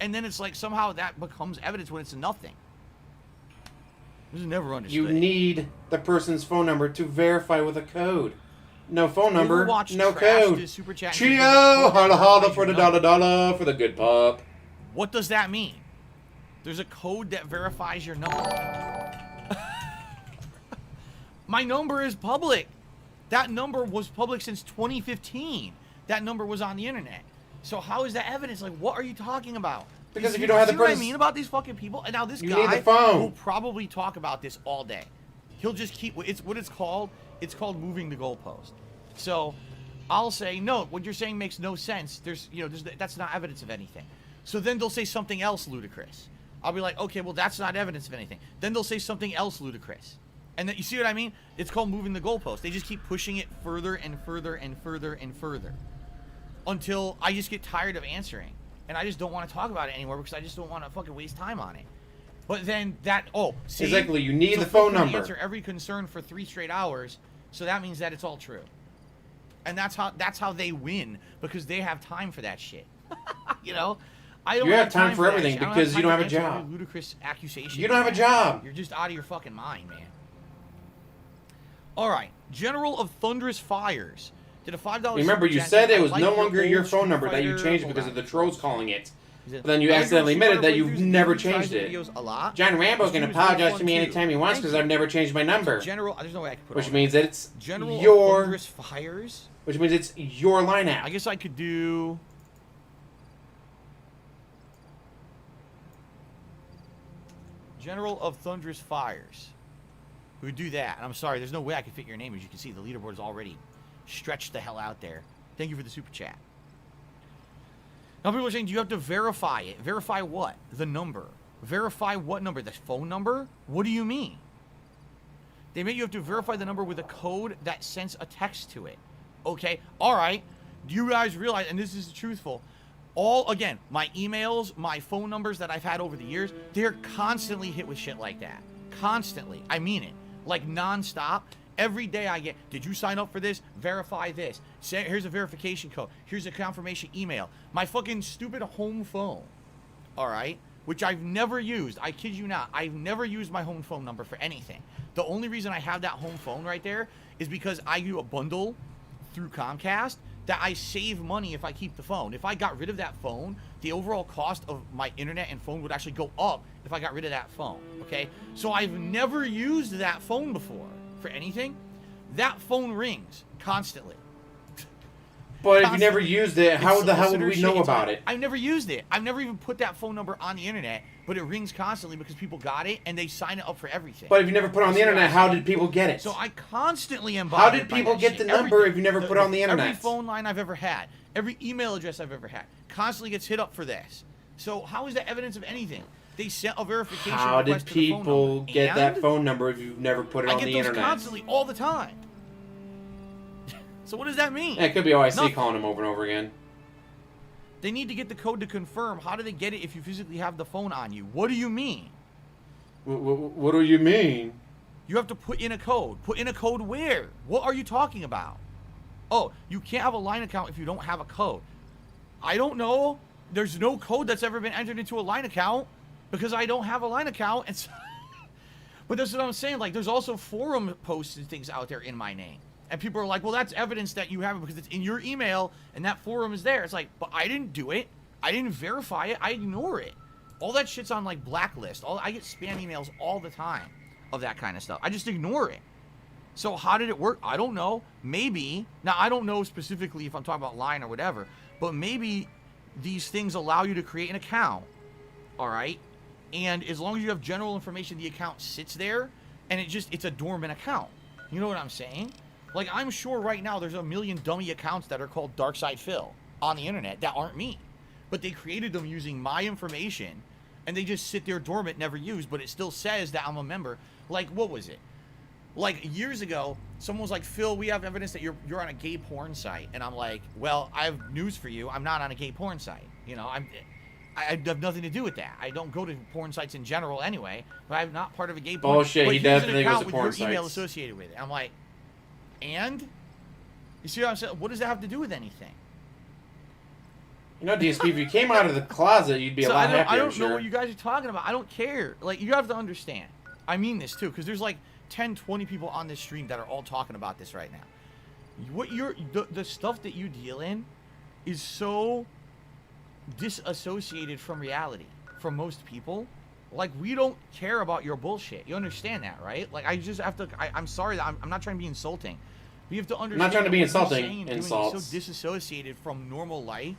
And then it's like somehow that becomes evidence when it's nothing. This is never understood. You need the person's phone number to verify with a code. No phone number, no code. Cheerio, holla holla for the dollar for the good pup. What does that mean? There's a code that verifies your number. My number is public. That number was public since 2015. That number was on the internet. So how is that evidence? Like, what are you talking about? Because if you don't have the person, what I mean about these fucking people? And now this guy need the phone. will probably talk about this all day. He'll just keep. It's what it's called. It's called moving the goalpost. So, I'll say no. What you're saying makes no sense. That's not evidence of anything. So then they'll say something else ludicrous. I'll be like, okay, well that's not evidence of anything. Then they'll say something else ludicrous. And then you see what I mean? It's called moving the goalpost. They just keep pushing it further and further and further and further until I just get tired of answering. And I just don't want to talk about it anymore because I just don't want to fucking waste time on it. But then see? Exactly, you need the phone number. Answer every concern for 3 straight hours, so that means that it's all true. And that's how they win, because they have time for that shit. You know? I don't have time for everything because you don't have a job. Ludicrous accusation. You don't have a job. You're just out of your fucking mind, man. All right. General of Thunderous Fires. Did a $5 Remember, you said it was no longer your phone number that you changed because of the trolls calling it. But then you accidentally admitted that you've never changed it. John Rambo can apologize to me anytime he wants because I've never changed my number. General, there's no way I can put which means that it's General your... of Thunderous Fires? Which means it's your line app. I guess I could do... General of Thunderous Fires. We would do that. And I'm sorry, there's no way I could fit your name. As you can see, the leaderboard is already stretched the hell out there. Thank you for the super chat. Now people are saying, do you have to verify it? Verify what? The number. Verify what number? The phone number? What do you mean? They make you have to verify the number with a code that sends a text to it. Okay, all right. Do you guys realize, and this is truthful, again, my emails, my phone numbers that I've had over the years, they're constantly hit with shit like that. Constantly. I mean it. Like nonstop. Every day I get, did you sign up for this? Verify this. Here's a verification code. Here's a confirmation email. My fucking stupid home phone, all right, which I've never used. I kid you not. I've never used my home phone number for anything. The only reason I have that home phone right there is because I do a bundle through Comcast that I save money if I keep the phone. If I got rid of that phone, the overall cost of my internet and phone would actually go up if I got rid of that phone, okay? So I've never used that phone before for anything. That phone rings constantly. But if you never used it, how the hell would we know about it? I've never used it. I've never even put that phone number on the internet, but it rings constantly because people got it and they sign it up for everything. But if you never put it on the internet, how did people get it? So I constantly am bothered. How did people get the number if you never put it on the internet? Every phone line I've ever had, every email address I've ever had, constantly gets hit up for this. So how is that evidence of anything? They sent a verification How did request to the phone people number. get that phone number if you've never put it on the internet? I get those constantly, all the time. So what does that mean? Yeah, it could be OIC calling them over and over again. They need to get the code to confirm. How do they get it if you physically have the phone on you? What do you mean? What do you mean? You have to put in a code. Put in a code where? What are you talking about? Oh, you can't have a line account if you don't have a code. I don't know. There's no code that's ever been entered into a line account because I don't have a line account. And so but that's what I'm saying. Like, there's also forum posts and things out there in my name. And people are like, well, that's evidence that you have it because it's in your email and that forum is there. It's like, but I didn't do it. I didn't verify it. I ignore it. All that shit's on, like, blacklist. I get spam emails all the time of that kind of stuff. I just ignore it. So how did it work? I don't know. Maybe. Now, I don't know specifically if I'm talking about line or whatever, but maybe these things allow you to create an account. All right? And as long as you have general information, the account sits there and it's a dormant account. You know what I'm saying? Like, I'm sure right now there's a million dummy accounts that are called Darkside Phil on the internet that aren't me. But they created them using my information, and they just sit there dormant, never used, but it still says that I'm a member. Like, what was it? Like, years ago, someone was like, Phil, we have evidence that you're on a gay porn site. And I'm like, well, I have news for you. I'm not on a gay porn site. You know, I have nothing to do with that. I don't go to porn sites in general anyway, but I'm not part of a gay porn. Bullshit, he definitely goes to porn with your email sites. associated with it. I'm like, and? You see what I'm saying? What does that have to do with anything? You know, DSP, if you came out of the closet, you'd be a lot happier. I don't know what you guys are talking about. I don't care. Like, you have to understand. I mean this, too, because there's like 10, 20 people on this stream that are all talking about this right now. What the stuff that you deal in is so disassociated from reality for most people. Like, we don't care about your bullshit. You understand that, right? Like, I just have to... I'm sorry that I'm not trying to be insulting. We have to understand... I'm not trying to be insulting. Insults. So disassociated from normal life.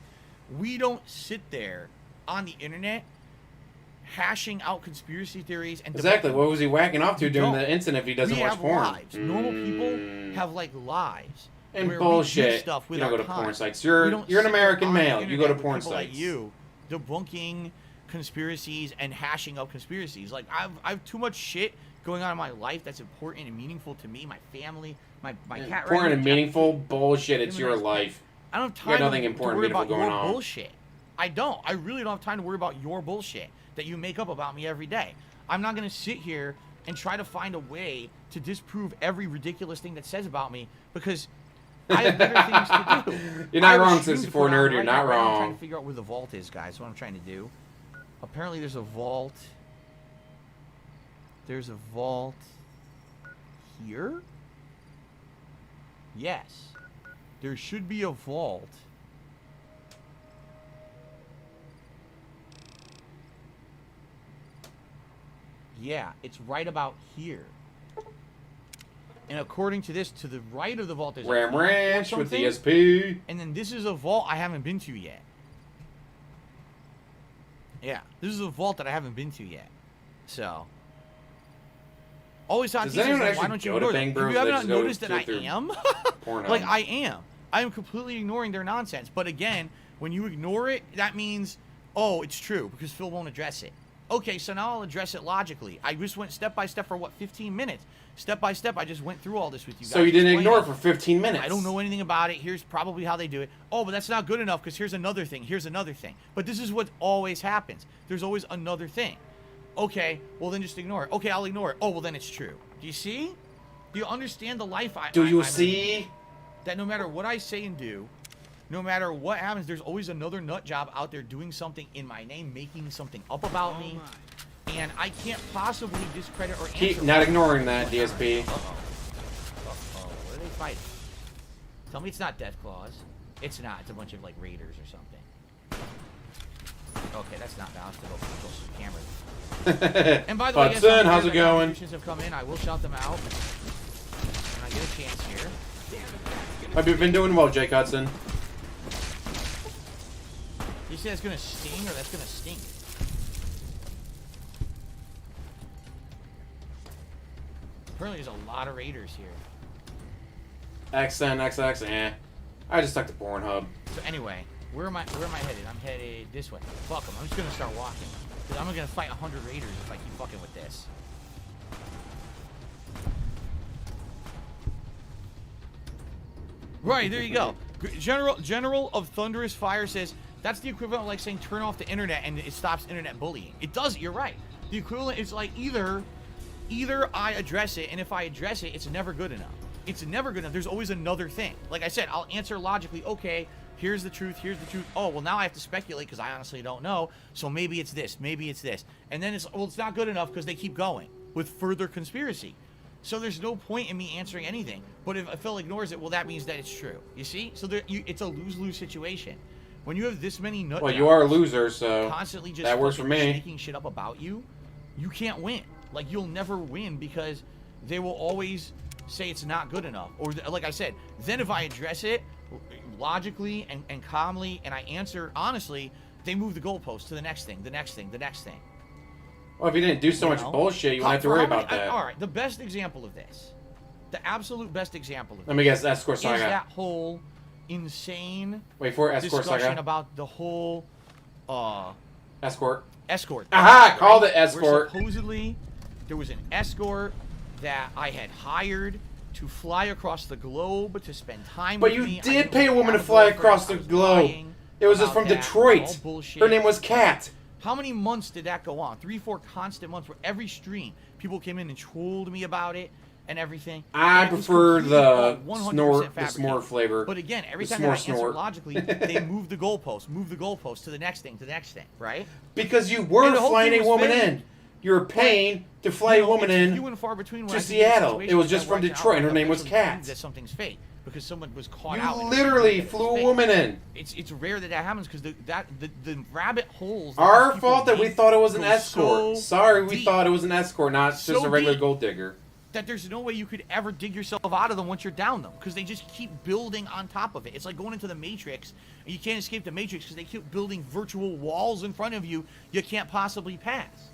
We don't sit there on the internet hashing out conspiracy theories and... Exactly. What was he whacking off to during the incident if he doesn't watch porn? Lives. Normal people have, like, lives. And bullshit. You don't go to porn sites. You're an American male. You go to porn sites. Like you, debunking conspiracies and hashing up conspiracies. Like, I've too much shit going on in my life that's important and meaningful to me, my family, my cat. Important and meaningful bullshit. It's your life. I don't have time nothing important to worry about going your on. bullshit. I don't. I really don't have time to worry about your bullshit that you make up about me every day. I'm not going to sit here and try to find a way to disprove every ridiculous thing that says about me because I have better things to do. You're not wrong, 64 nerd. You're not wrong. I'm trying to figure out where the vault is, guys. That's what I'm trying to do. Apparently, there's a vault. There's a vault here? Yes. There should be a vault. Yeah, it's right about here. And according to this, to the right of the vault is Ram Ranch with DSP. And then this is a vault I haven't been to yet. Yeah, this is a vault that I haven't been to yet. So, always thought, why don't you ignore them? If you have not noticed that I am, like I am. I am completely ignoring their nonsense. But again, when you ignore it, that means, oh, it's true because Phil won't address it. Okay, so now I'll address it logically. I just went step by step for what, 15 minutes? Step by step, I just went through all this with you guys. So you didn't ignore it for 15 minutes. I don't know anything about it. Here's probably how they do it. Oh, but that's not good enough because here's another thing. Here's another thing. But this is what always happens. There's always another thing. Okay, well then just ignore it. Okay, I'll ignore it. Oh, well then it's true. Do you see? Do you understand the life I'm see? That no matter what I say and do, no matter what happens, there's always another nut job out there doing something in my name, making something up about me. And I can't possibly discredit or answer. Keep not ignoring that, DSP. What are they fighting? Tell me it's not Death Claws. It's not. It's a bunch of, like, raiders or something. Okay, that's not bad. I'll still go control some cameras. And by the way, Hudson, how's it going? Have come in. I will shout them out when I get a chance here. Hope you've been doing well, Jake Hudson. You say that's gonna sting or that's gonna stink? Apparently there's a lot of raiders here. XN, XX, I just stuck to Pornhub. So anyway, where am I headed? I'm headed this way. Fuck them. I'm just gonna start walking. Because I'm gonna fight 100 raiders if I keep fucking with this. Right, there you go. General of Thunderous Fire says, that's the equivalent of like saying turn off the internet and it stops internet bullying. It does, you're right. The equivalent is like either I address it, and if I address it, it's never good enough. It's never good enough. There's always another thing. Like I said, I'll answer logically, okay, here's the truth, here's the truth. Oh, well, now I have to speculate because I honestly don't know. So maybe it's this, maybe it's this. And then it's, well, it's not good enough because they keep going with further conspiracy. So there's no point in me answering anything. But if Phil ignores it, well, that means that it's true. You see? So it's a lose-lose situation. When you have this many nut jobs, you are a loser, so constantly just that works for me. Making shit up about you, you can't win. Like, you'll never win because they will always say it's not good enough. Or, like I said, then if I address it logically and calmly and I answer honestly, they move the goalpost to the next thing, the next thing, the next thing. Well, if you didn't do so much bullshit, you won't have to worry about that. All right, the best example of this, the absolute best example of this. Let me guess, Escort Saga. Is that whole insane Escort discussion Saga about the whole Escort. Aha! Right? Called it Escort. Where supposedly there was an escort that I had hired to fly across the globe to spend time But with me. you did pay a woman to fly across the globe. It was just from Detroit. Her name was Kat. How many months did that go on? 3-4 constant months where every stream people came in and trolled me about it and everything. I prefer the 100% s'more flavor. But again, every time that I answer logically, they move the goalpost to the next thing, right? Because you were flying a woman in. You were paying to fly a woman in to Seattle. It was just from Detroit, and her name was Kat. That something's fake because someone was caught out. You literally flew a woman in. It's rare that happens because the rabbit holes. Our fault that we thought it was an escort. Sorry, we thought it was an escort, not just a regular gold digger. That there's no way you could ever dig yourself out of them once you're down them because they just keep building on top of it. It's like going into the Matrix and you can't escape the Matrix because they keep building virtual walls in front of you can't possibly pass.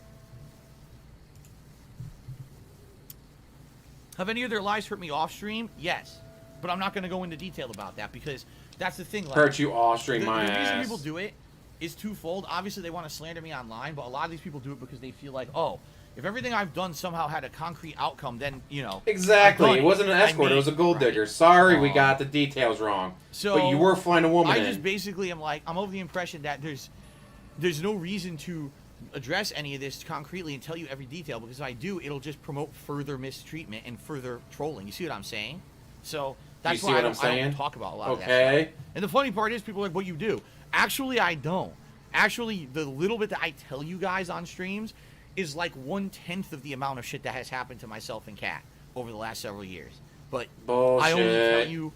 Have any of their lies hurt me off stream? Yes, but I'm not going to go into detail about that because that's the thing. Like, hurt you off stream, my ass. The reason people do it is twofold. Obviously, they want to slander me online, but a lot of these people do it because they feel like, oh, if everything I've done somehow had a concrete outcome, then, you know. Exactly. It wasn't an escort. It was a gold digger. Sorry, we got the details wrong. So but you were flying a woman in. I just basically am like, I'm of the impression that there's no reason to address any of this concretely and tell you every detail because if I do, it'll just promote further mistreatment and further trolling. You see what I'm saying? So that's why I don't talk about a lot of that stuff. And the funny part is people are like, what you do? Actually, I don't. Actually, the little bit that I tell you guys on streams is like 1/10 of the amount of shit that has happened to myself and Kat over the last several years. But bullshit. I only tell you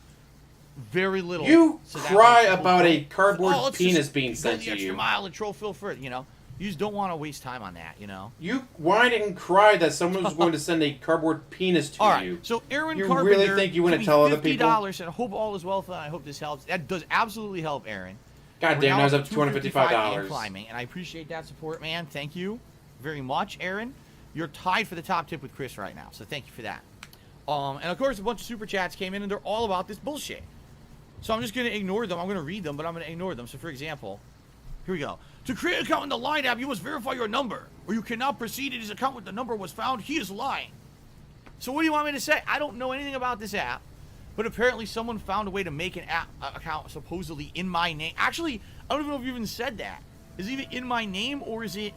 very little. You cry about a cardboard penis being sent to you. Go the extra mile and troll Phil further, you know. You just don't want to waste time on that, you know. You whined and cried that someone was going to send a cardboard penis to all right, you. So Aaron you Carpenter, really think you want to tell other people? $50 and I hope all is well. And I hope this helps. That does absolutely help, Aaron. God damn, I was up to $255. Climbing, and I appreciate that support, man. Thank you very much, Aaron. You're tied for the top tip with Chris right now, so thank you for that. And of course, a bunch of super chats came in, and they're all about this bullshit. So I'm just going to ignore them. I'm going to read them, but I'm going to ignore them. So, for example, here we go. To create an account in the Line app, you must verify your number, or you cannot proceed in his account with the number was found. He is lying. So what do you want me to say? I don't know anything about this app, but apparently someone found a way to make an app account supposedly in my name. Actually, I don't even know if you even said that. Is it even in my name, or is it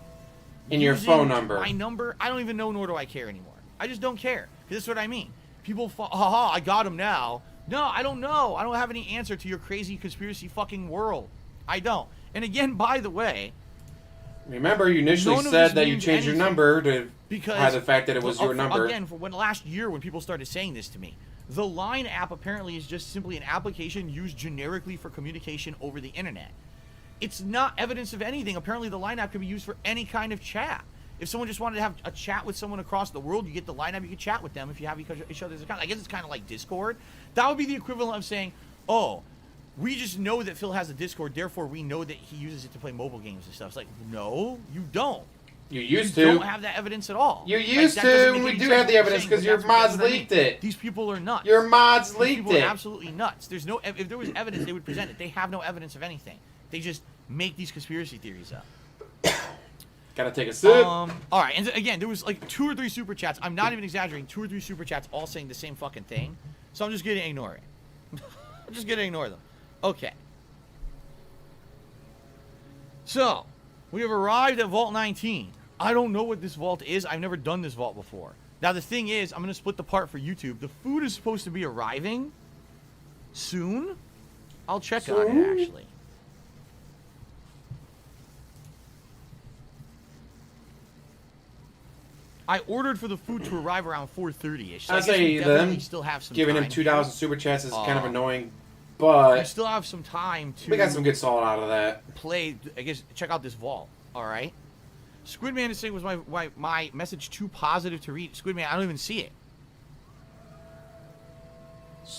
in your phone number? My number? I don't even know, nor do I care anymore. I just don't care, because that's what I mean. People, haha, I got him now. No, I don't know. I don't have any answer to your crazy conspiracy fucking world. I don't. And again, by the way, remember you initially said that you changed your number to hide the fact that it was your number. Again, for last year when people started saying this to me, the Line app apparently is just simply an application used generically for communication over the internet. It's not evidence of anything. Apparently, the Line app can be used for any kind of chat. If someone just wanted to have a chat with someone across the world, you get the Line app, you can chat with them if you have each other's account. I guess it's kind of like Discord. That would be the equivalent of saying, oh, we just know that Phil has a Discord, therefore we know that he uses it to play mobile games and stuff. It's like, no, you don't. You used to. You don't have that evidence at all. You used to, and we do have the evidence because your mods leaked it. These people are nuts. Your mods leaked it. These people are absolutely nuts. There's no, if there was evidence, they would present it. They have no evidence of anything. They just make these conspiracy theories up. Gotta take a sip. All right, and again, there was like 2 or 3 super chats. I'm not even exaggerating. 2 or 3 super chats all saying the same fucking thing. So I'm just gonna ignore it. I'm just gonna ignore them. Okay. So, we have arrived at Vault 19. I don't know what this vault is. I've never done this vault before. Now, the thing is, I'm going to split the part for YouTube. The food is supposed to be arriving soon. I'll check on it, actually. I ordered for the food to arrive around 4:30ish. So I say them still have some giving time him $2 in super chats is kind of annoying, but we still have some time to. We got some good salt out of that. Play, I guess. Check out this vault. All right. Squidman is saying was my message too positive to read. Squidman, I don't even see it.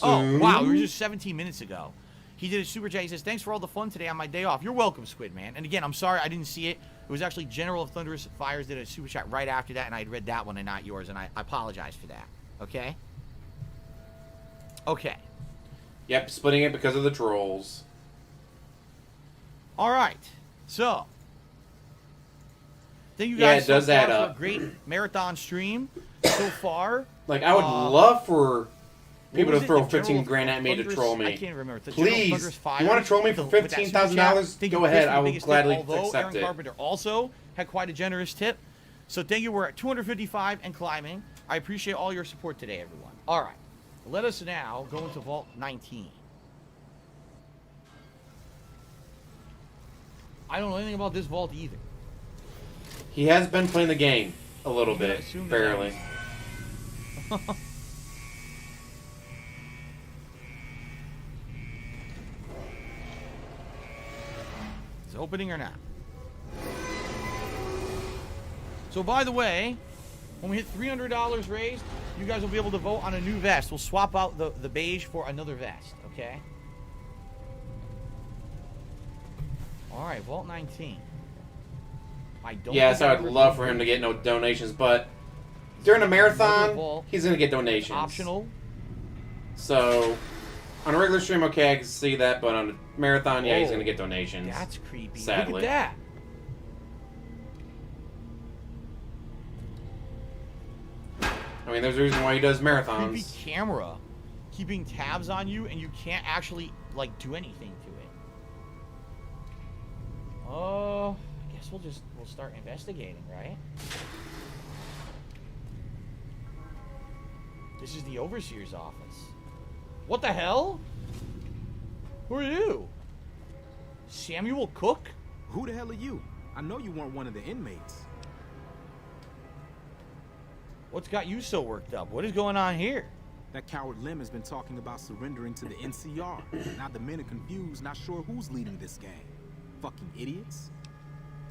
Oh wow, we were just 17 minutes ago. He did a super chat. He says, "Thanks for all the fun today on my day off." You're welcome, Squidman. And again, I'm sorry I didn't see it. It was actually General of Thunderous Fires did a super chat right after that, and I had read that one and not yours, and I apologize for that. Okay? Okay. Yep, splitting it because of the trolls. All right. So, thank you guys does so add far up. for a great marathon stream so far. Like, I would love for people What to was throw it? The 15 General grand at me to Thunderous- troll me. I can't remember. The General Please, Thunderous Fire you want to troll me for with that super $15,000? chat. Thank you, Go ahead, Chris, I will biggest tip, gladly although accept Aaron it. Carpenter also had quite a generous tip. So thank you. We're at 255 and climbing. I appreciate all your support today, everyone. All right, let us now go into Vault 19. I don't know anything about this vault either. He has been playing the game a little bit, assume that barely. Is it opening or not? So by the way, when we hit $300 raised, you guys will be able to vote on a new vest. We'll swap out the beige for another vest, okay? All right, Vault 19. I don't. Yes, I would love for him to get no donations, but during a marathon, he's going to get donations. Optional. So, on a regular stream, okay, I can see that, but on a marathon, yeah, he's going to get donations. That's creepy. Sadly. Look at that. I mean, there's a reason why he does marathons. Creepy camera keeping tabs on you, and you can't actually, like, do anything to it. Oh, I guess we'll start investigating, right? This is the Overseer's office. What the hell? Who are you? Samuel Cook? Who the hell are you? I know you weren't one of the inmates. What's got you so worked up? What is going on here? That coward Lim has been talking about surrendering to the NCR. Now the men are confused, not sure who's leading this gang. Fucking idiots.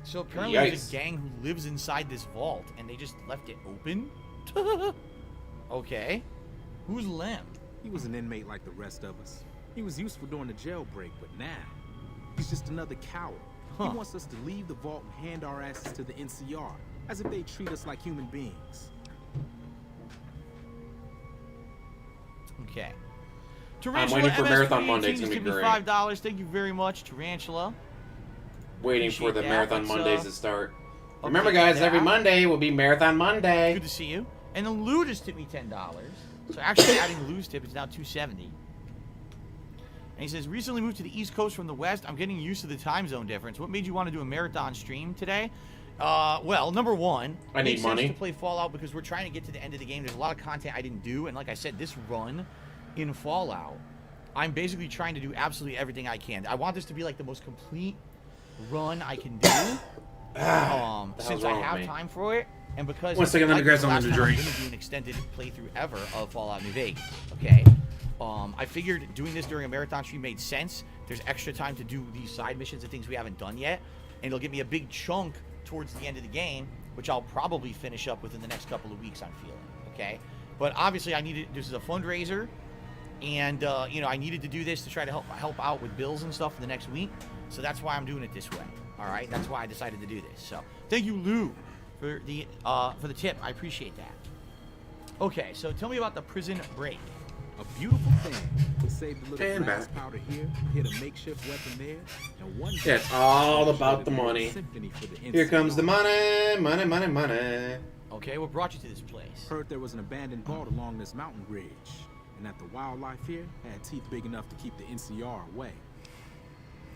So apparently there's a gang who lives inside this vault, and they just left it open? Okay. Who's Lim? He was an inmate like the rest of us. He was useful during the jailbreak, but now, he's just another coward. He wants us to leave the vault and hand our asses to the NCR, as if they treat us like human beings. Okay. I'm waiting for Marathon Monday. It's going to be great. $5. Thank you very much, Tarantula. Waiting for the Marathon Mondays to start. Remember, okay, guys, every Monday will be Marathon Monday. Good to see you. And the Lou just tipped me $10. So actually adding Lou's tip, it's now $2.70. And he says, recently moved to the East Coast from the West. I'm getting used to the time zone difference. What made you want to do a marathon stream today? Well, number one, I need money to play Fallout because we're trying to get to the end of the game. There's a lot of content I didn't do, and like I said, this run in Fallout, I'm basically trying to do absolutely everything I can. I want this to be like the most complete run I can do, since I have time for it, and because one second, let me grab something to drink. I'm going to do an extended playthrough ever of Fallout New Vegas. Okay. I figured doing this during a marathon stream made sense. There's extra time to do these side missions and things we haven't done yet, and it'll give me a big chunk towards the end of the game, which I'll probably finish up within the next couple of weeks, I'm feeling, okay? But obviously this is a fundraiser, and, you know, I needed to do this to try to help out with bills and stuff for the next week, so that's why I'm doing it this way, all right? That's why I decided to do this, so thank you, Lou, for the tip. I appreciate that. Okay, so tell me about the prison break. A beautiful thing. We saved a little glass powder here, hit a makeshift weapon there, and one day it's all about the money. Here comes the money, money, money, money. Okay, what brought you to this place? Heard there was an abandoned vault along this mountain ridge, and that the wildlife here had teeth big enough to keep the NCR away.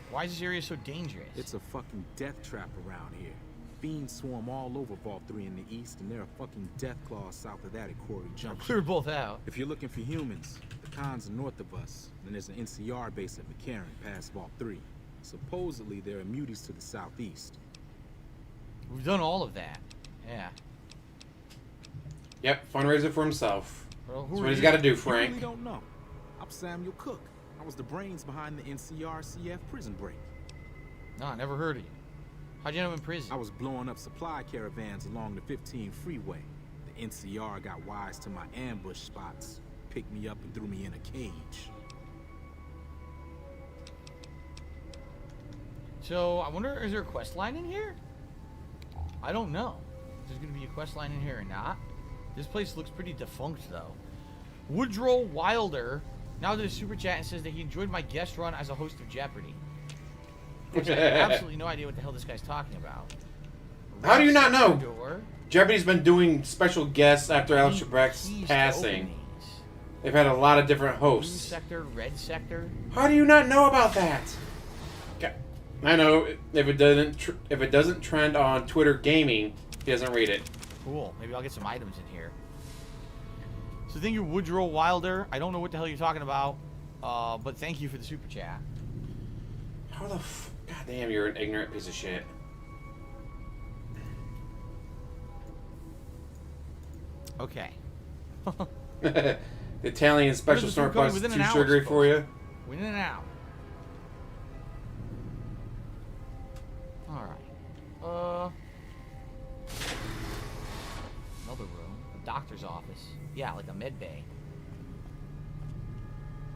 Why is this area so dangerous? It's a fucking death trap around here. Fiends swarm all over Vault 3 in the east, and there are fucking death claws south of that at Quarry Junction. Clear both out. If you're looking for humans, the cons are north of us. Then there's an NCR base at McCarran, past Vault 3. Supposedly, there are muties to the southeast. We've done all of that. Yeah. Yep, fundraiser for himself. Well, That's what he's got to do, Frank. You really don't know. I'm Samuel Cook. I was the brains behind the NCR-CF prison break. No, I never heard of you. How'd you end up in prison? I was blowing up supply caravans along the 15 freeway. The NCR got wise to my ambush spots, picked me up and threw me in a cage. So, I wonder, is there a quest line in here? I don't know. Is there going to be a quest line in here or not? This place looks pretty defunct, though. Woodrow Wilder now did a super chat and says that he enjoyed my guest run as a host of Jeopardy. Which I have absolutely no idea what the hell this guy's talking about. How do you not know? Jeopardy's been doing special guests after Alex Trebek's passing. They've had a lot of different Blue hosts. sector, red sector. How do you not know about that? I know if it doesn't trend on Twitter gaming, he doesn't read it. Cool. Maybe I'll get some items in here. So thank you, Woodrow Wilder. I don't know what the hell you're talking about, but thank you for the super chat. How the God damn, you're an ignorant piece of shit. Okay. The Italian special snort bus is too sugary for you. Within an hour. Alright. Another room. A doctor's office. Yeah, like a med bay.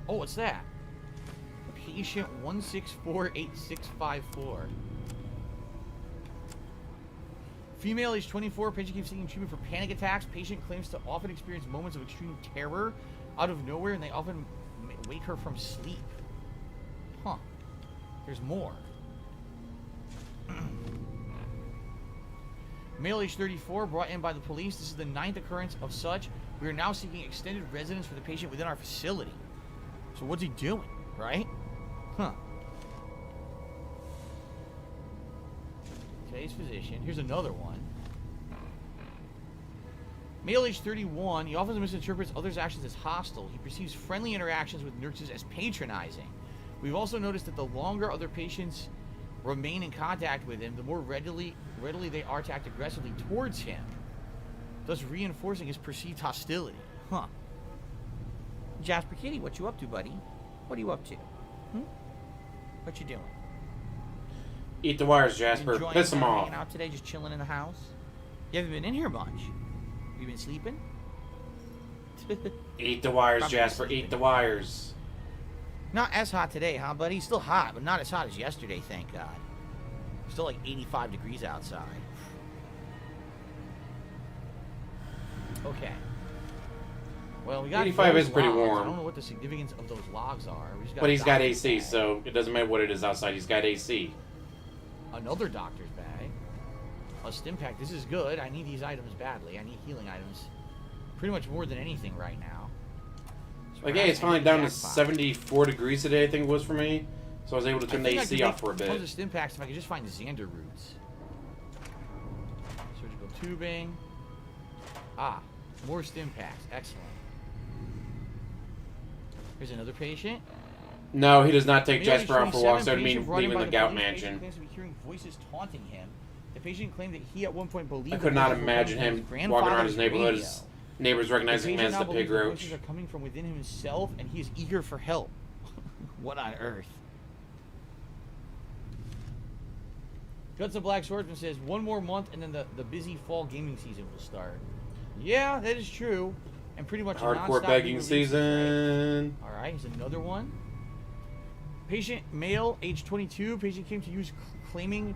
Oh, what's that? Patient 1648654. Female, age 24. Patient keeps seeking treatment for panic attacks. Patient claims to often experience moments of extreme terror out of nowhere, and they often wake her from sleep. Huh. There's more. Male, age 34, brought in by the police. This is the 9th occurrence of such. We are now seeking extended residence for the patient within our facility. So what's he doing, right? Huh. Today's physician. Here's another one. Male, age 31. He often misinterprets others' actions as hostile. He perceives friendly interactions with nurses as patronizing. We've also noticed that the longer other patients remain in contact with him, the more readily they are to act aggressively towards him, thus reinforcing his perceived hostility. Huh. Jasper Kitty, what you up to, buddy? What are you up to? What you doing? Eat the wires, Jasper. Piss them off. Hanging out today, just chilling in the house. You haven't been in here much. You been sleeping? Eat the wires, Probably Jasper. sleeping. Eat the wires. Not as hot today, huh, buddy? Still hot, but not as hot as yesterday, thank God. Still like 85 degrees outside. Okay. Well, we got 85 is pretty logs. warm. I don't know what the significance of those logs are. We just got But he's got a AC, bag. so it doesn't matter what it is outside. He's got AC. Another doctor's bag. A stim pack. This is good. I need these items badly. I need healing items. Pretty much more than anything right now. So Like, hey, it's finally down to 74 degrees today, I think it was for me. So I was able to turn the AC off for a bit. Tons of stim packs if I could just find the Xander roots. Surgical tubing. Ah, more stim packs. Excellent. Here's another patient. No, he does not take Male, Jasper out for 27, walks. That would patient mean brought in leaving by the Gout police. Patient Mansion. claims to be hearing voices taunting him. The patient claimed that he at one point believed I could not imagine his him walking around grandfather's his neighborhood, radio. his neighbors recognizing him patient as now the believes pig the roach. voices are coming from within himself, and he is eager for help. What on earth? Guts of Black Swordsman says, 1 more month and then the busy fall gaming season will start. Yeah, that is true. And pretty much Hardcore begging season. Alright, here's another one. Patient, male, age 22. Patient came to use claiming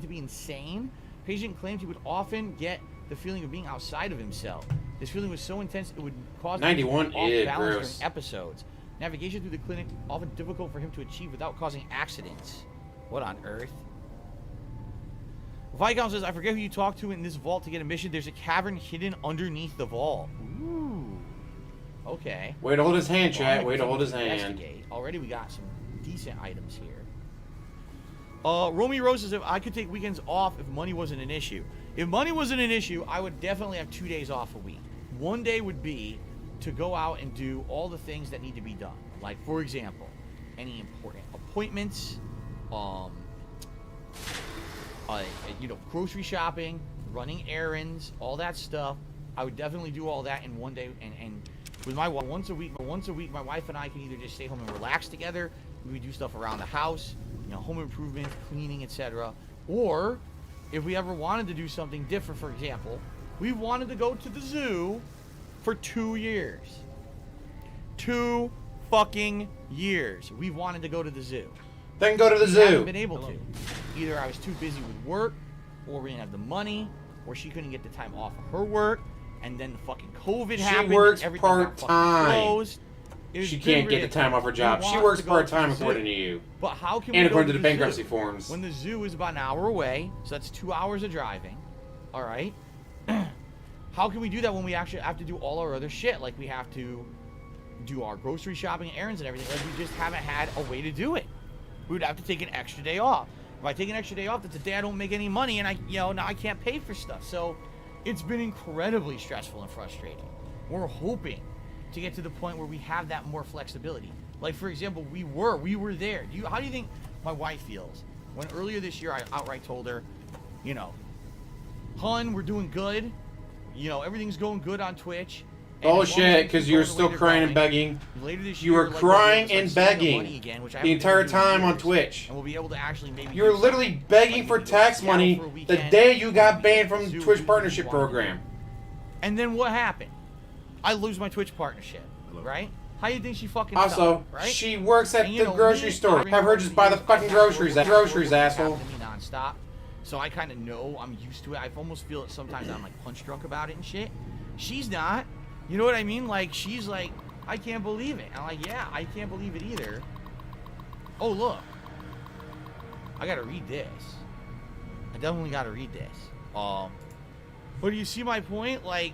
to be insane. Patient claimed he would often get the feeling of being outside of himself. This feeling was so intense it would cause him to be 91 off balance gross. during episodes. Navigation through the clinic often difficult for him to achieve without causing accidents. What on earth? Viscount says, I forget who you talked to in this vault to get a mission. There's a cavern hidden underneath the vault. Ooh. Okay. Way to hold his hand, Well, chat. I'm Way to gonna hold his hand. investigate. Already we got some decent items here. Romy Rose says, if I could take weekends off if money wasn't an issue. If money wasn't an issue, I would definitely have 2 days off a week. 1 day would be to go out and do all the things that need to be done. Like, for example, any important appointments, grocery shopping, running errands, all that stuff. I would definitely do all that in 1 day. And with my once a week, my wife and I can either just stay home and relax together. We do stuff around the house, home improvement, cleaning, etc. Or if we ever wanted to do something different, for example, we wanted to go to the zoo for 2 years. 2 fucking years. We've wanted to go to the zoo. Then go to the We zoo. haven't been able to. Either I was too busy with work, or we didn't have the money, or she couldn't get the time off of her work, and then the fucking COVID happened. She works and everything got fucking closed. part-time. She can't get the time off her job. She works part-time according to you. But how can And we according go to the zoo bankruptcy forms. when the zoo is about an hour away? So that's 2 hours of driving. All right. How can we do that when we actually have to do all our other shit? Like, we have to do our grocery shopping, errands, and everything. Like, we just haven't had a way to do it. We would have to take an extra day off. If I take an extra day off, that's a day I don't make any money, and now I can't pay for stuff. So it's been incredibly stressful and frustrating. We're hoping to get to the point where we have that more flexibility. Like, for example, we were there. How do you think my wife feels when earlier this year I outright told her, hun, we're doing good. Everything's going good on Twitch. Bullshit, because you were still crying and begging. Later this you year, were crying and begging again, the entire time on Twitch. And we'll be able to actually maybe you were literally begging for tax money the day you got banned from the Twitch partnership program. And then what happened? I lose my Twitch partnership, right? How do you think she fucking Also, felt, right? she works at the grocery store. Have her just buy the fucking groceries, asshole. Non-stop. So I kind of know, I'm used to it. I almost feel it sometimes I'm like punch drunk about it and shit. She's not. You know what I mean? Like, she's like, I can't believe it. I'm like, yeah, I can't believe it either. Oh, look. I gotta read this. I definitely gotta read this. But do you see my point? Like,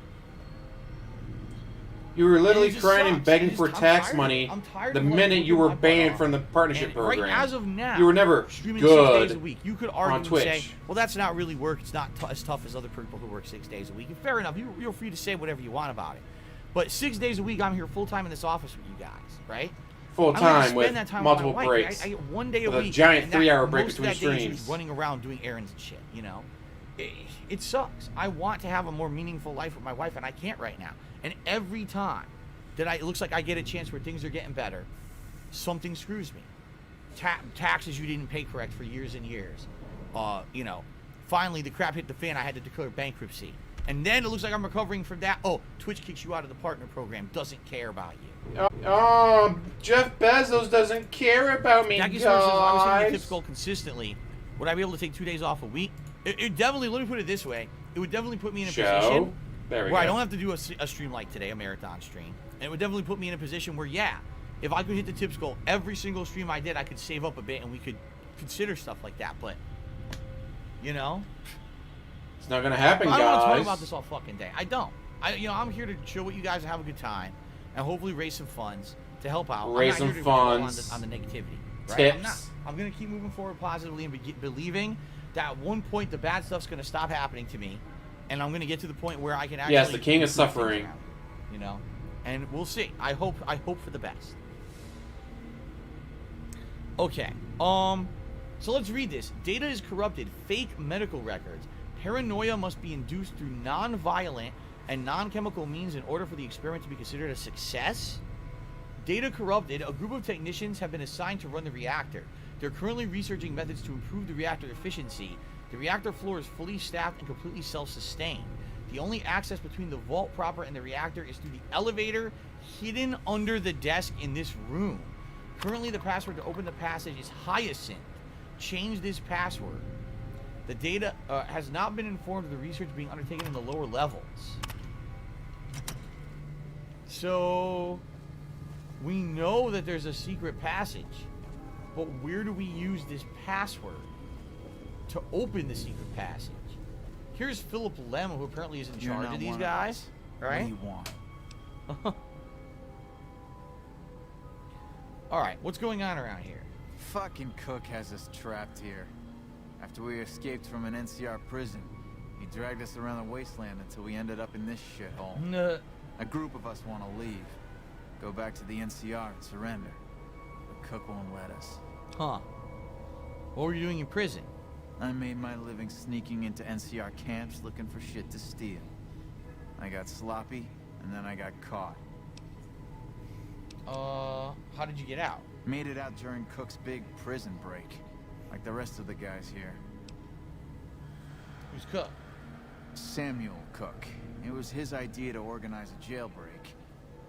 you were literally crying and begging for tax money the minute you were banned from the partnership program. Right as of now, you were never streaming good 6 days a week. You could argue on Twitch. And say, well, that's not really work. It's not as tough as other people who work 6 days a week. And fair enough. You're free to say whatever you want about it. But 6 days a week, I'm here full time in this office with you guys, right? Full time with multiple with breaks. I get 1 day a week. A giant 3-hour break between streams. Running around doing errands and shit, It sucks. I want to have a more meaningful life with my wife, and I can't right now. And every time that it looks like I get a chance where things are getting better, something screws me. Taxes you didn't pay correct for years and years. Finally the crap hit the fan. I had to declare bankruptcy. And then it looks like I'm recovering from that. Oh, Twitch kicks you out of the partner program. Doesn't care about you. Oh, Jeff Bezos doesn't care about me, Jackie Smith says, if I was hitting the tips goal consistently, would I be able to take 2 days off a week? It definitely, let me put it this way. It would definitely put me in a position where I don't have to do a stream like today, a marathon stream. And it would definitely put me in a position where, yeah, if I could hit the tips goal every single stream I did, I could save up a bit and we could consider stuff like that. But, it's not gonna happen, guys. I don't want to talk about this all fucking day. I don't. I'm here to chill with you guys and have a good time, and hopefully raise some funds to help out. Raise some funds on the negativity. Right? Tips. I'm not. I'm gonna keep moving forward positively and believing that at one point the bad stuff's gonna stop happening to me, and I'm gonna get to the point where I can actually. Yes, the king is suffering. And we'll see. I hope for the best. Okay. So let's read this. Data is corrupted. Fake medical records. Paranoia must be induced through non-violent and non-chemical means in order for the experiment to be considered a success. Data corrupted. A group of technicians have been assigned to run the reactor. They're currently researching methods to improve the reactor efficiency. The reactor floor is fully staffed and completely self-sustained. The only access between the vault proper and the reactor is through the elevator hidden under the desk in this room. Currently, the password to open the passage is Hyacinth. Change this password. The data has not been informed of the research being undertaken in the lower levels. So, we know that there's a secret passage, but where do we use this password to open the secret passage? Here's Philip Lem, who apparently is in charge of these guys. Right? What do you want? Alright, what's going on around here? Fucking Cook has us trapped here. After we escaped from an NCR prison, he dragged us around the wasteland until we ended up in this shithole. Nah. A group of us want to leave. Go back to the NCR and surrender. But Cook won't let us. Huh. What were you doing in prison? I made my living sneaking into NCR camps looking for shit to steal. I got sloppy, and then I got caught. How did you get out? Made it out during Cook's big prison break. Like the rest of the guys here. Who's Cook? Samuel Cook. It was his idea to organize a jailbreak.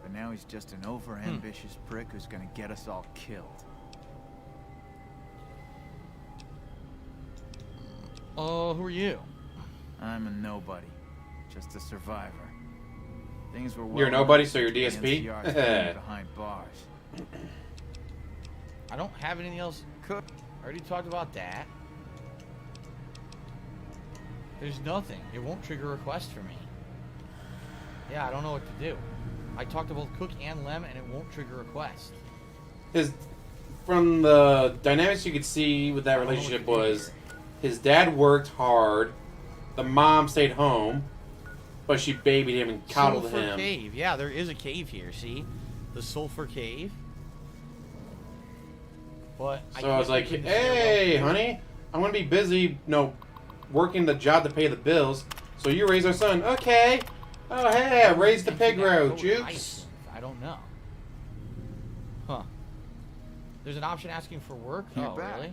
But now he's just an over-ambitious prick who's gonna get us all killed. Who are you? I'm a nobody. Just a survivor. Things were well. You're a nobody, so you're DSP? Behind bars. I don't have anything else. Cook. I already talked about that. There's nothing. It won't trigger a request for me. Yeah, I don't know what to do. I talked to both Cook and Lem, and it won't trigger a quest. From the dynamics you could see with that relationship was his dad worked hard, the mom stayed home, but she babied him and coddled Sulfur him. Cave. Yeah, there is a cave here, see? The Sulfur Cave. But so I was like, hey, honey, I'm going to be busy, working the job to pay the bills, so you raise our son. Okay. Oh, hey, I raised the pig road, Jukes. I don't know. Huh. There's an option asking for work? You're back. Really?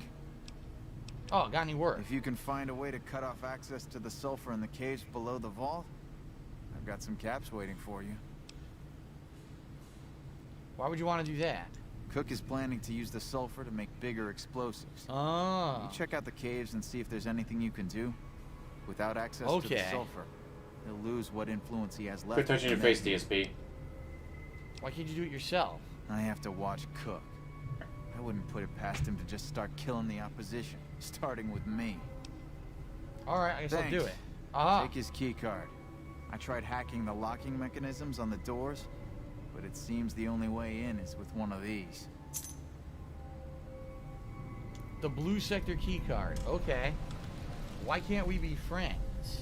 Oh, got any work? If you can find a way to cut off access to the sulfur in the caves below the vault, I've got some caps waiting for you. Why would you want to do that? Cook is planning to use the sulfur to make bigger explosives. Oh. You check out the caves and see if there's anything you can do. Without access to the sulfur, he'll lose what influence he has left. Quit touching your face, DSP. Why can't you do it yourself? I have to watch Cook. I wouldn't put it past him to just start killing the opposition, starting with me. Alright, I guess Thanks. I'll do it. Aha. Take his key card. I tried hacking the locking mechanisms on the doors, but it seems the only way in is with one of these. The blue sector key card. Okay. Why can't we be friends?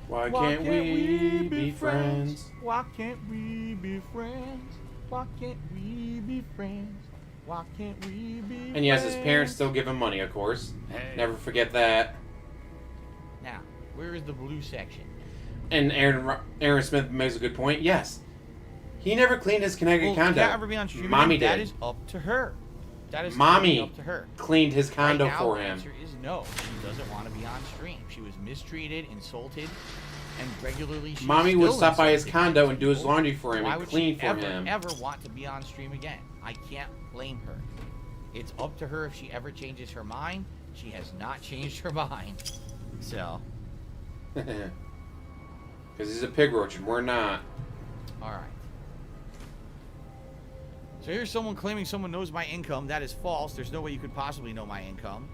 Why can't we be friends? Why can't we be friends? Why can't we be friends? Why can't we be friends? And yes, his parents still give him money, of course. Hey. Never forget that. Now, where is the blue section? And Aaron Smith makes a good point. Yes. He never cleaned his Connecticut condo. Can't ever be on stream. Mommy That did. is up to her. That is Mommy up to her. cleaned his condo right now, for the him. answer is no. She doesn't want to be on stream. She was mistreated, insulted, and regularly. Mommy would stop by his condo and do his laundry for him and clean for him. Why would she ever want to be on stream again? I can't blame her. It's up to her if she ever changes her mind. She has not changed her mind. So. Because he's a pig roach and we're not. Alright. So here's someone claiming someone knows my income. That is false. There's no way you could possibly know my income.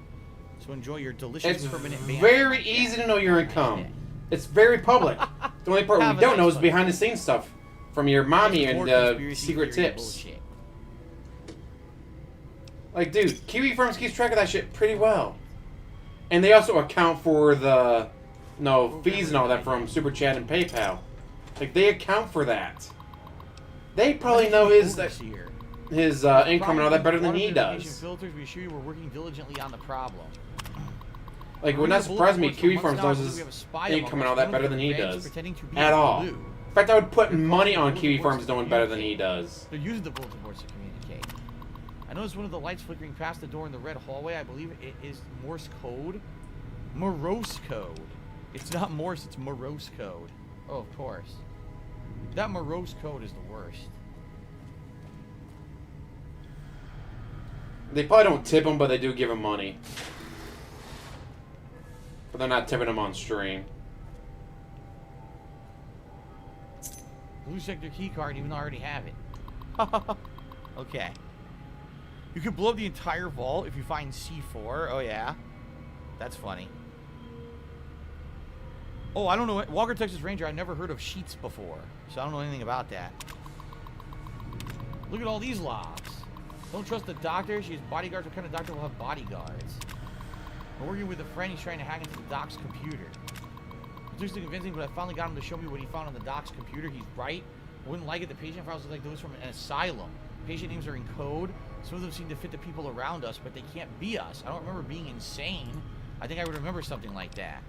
So enjoy your delicious permanent ban. It's very easy to know your income. It's very public. The only part we don't know is behind the scenes stuff from your mommy and secret tips. Bullshit. Like, dude, Kiwi Farms keeps track of that shit pretty well. And they also account for the fees and all that from Super Chat and PayPal. Like, they account for that. They probably know his income and all that better than he does. Filters, we assure you we're working diligently on the problem. Like, it would not surprise me Kiwi Farms knows his income and all that better than he does. At all. In fact, I would put money on Kiwi Farms knowing better than he does. They're using the bulletin boards to communicate. I noticed one of the lights flickering past the door in the red hallway. I believe it is Morse code. Morose code. It's not Morse, it's Morose code. Oh, of course. That morose code is the worst. They probably don't tip him, but they do give him money. But they're not tipping him on stream. Blue sector key card, even though I already have it. Okay. You can blow up the entire vault if you find C4. Oh, yeah. That's funny. Oh, I don't know. Walker, Texas Ranger, I've never heard of sheets before. So I don't know anything about that. Look at all these logs. Don't trust the doctor. She has bodyguards. What kind of doctor will have bodyguards? I'm working with a friend. He's trying to hack into the doc's computer. It took some convincing, but I finally got him to show me what he found on the doc's computer. He's right. I wouldn't like it. The patient files look like those from an asylum. Patient names are in code. Some of them seem to fit the people around us, but they can't be us. I don't remember being insane. I think I would remember something like that.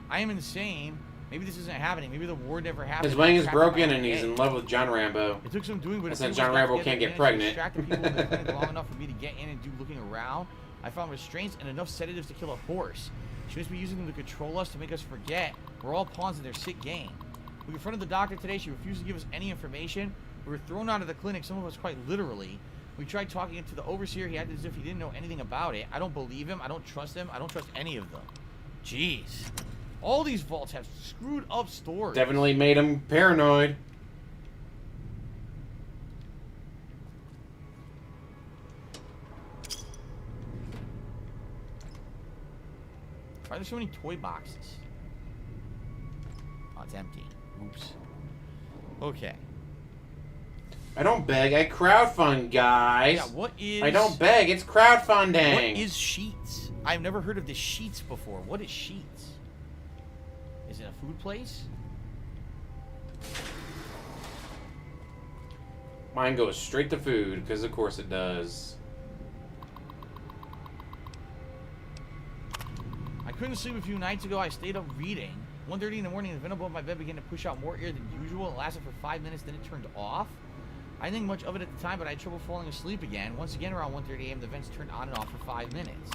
I am insane. Maybe this isn't happening. Maybe the war never happened. His wing is broken and he's in love with John Rambo. It took some doing, but since John Rambo can't get pregnant. People in the clinic long enough for me to get in and do looking around. I found restraints and enough sedatives to kill a horse. She must be using them to control us, to make us forget. We're all pawns in their sick game. We confronted the doctor today. She refused to give us any information. We were thrown out of the clinic, some of us quite literally. We tried talking to the overseer. He acted as if he didn't know anything about it. I don't believe him. I don't trust him. I don't trust any of them. Jeez. All these vaults have screwed up stories. Definitely made him paranoid. Why are there so many toy boxes? Oh, it's empty. Oops. Okay. I don't beg, I crowdfund, guys. Yeah, what is... I don't beg, it's crowdfunding. What is Sheets? I've never heard of the Sheets before. What is Sheets? Is it a food place? Mine goes straight to food, because of course it does. I couldn't sleep a few nights ago. I stayed up reading. 1:30 in the morning, the vent above my bed began to push out more air than usual. It lasted for 5 minutes, then it turned off. I didn't think much of it at the time, but I had trouble falling asleep again. Once again, around 1:30 a.m., the vents turned on and off for 5 minutes.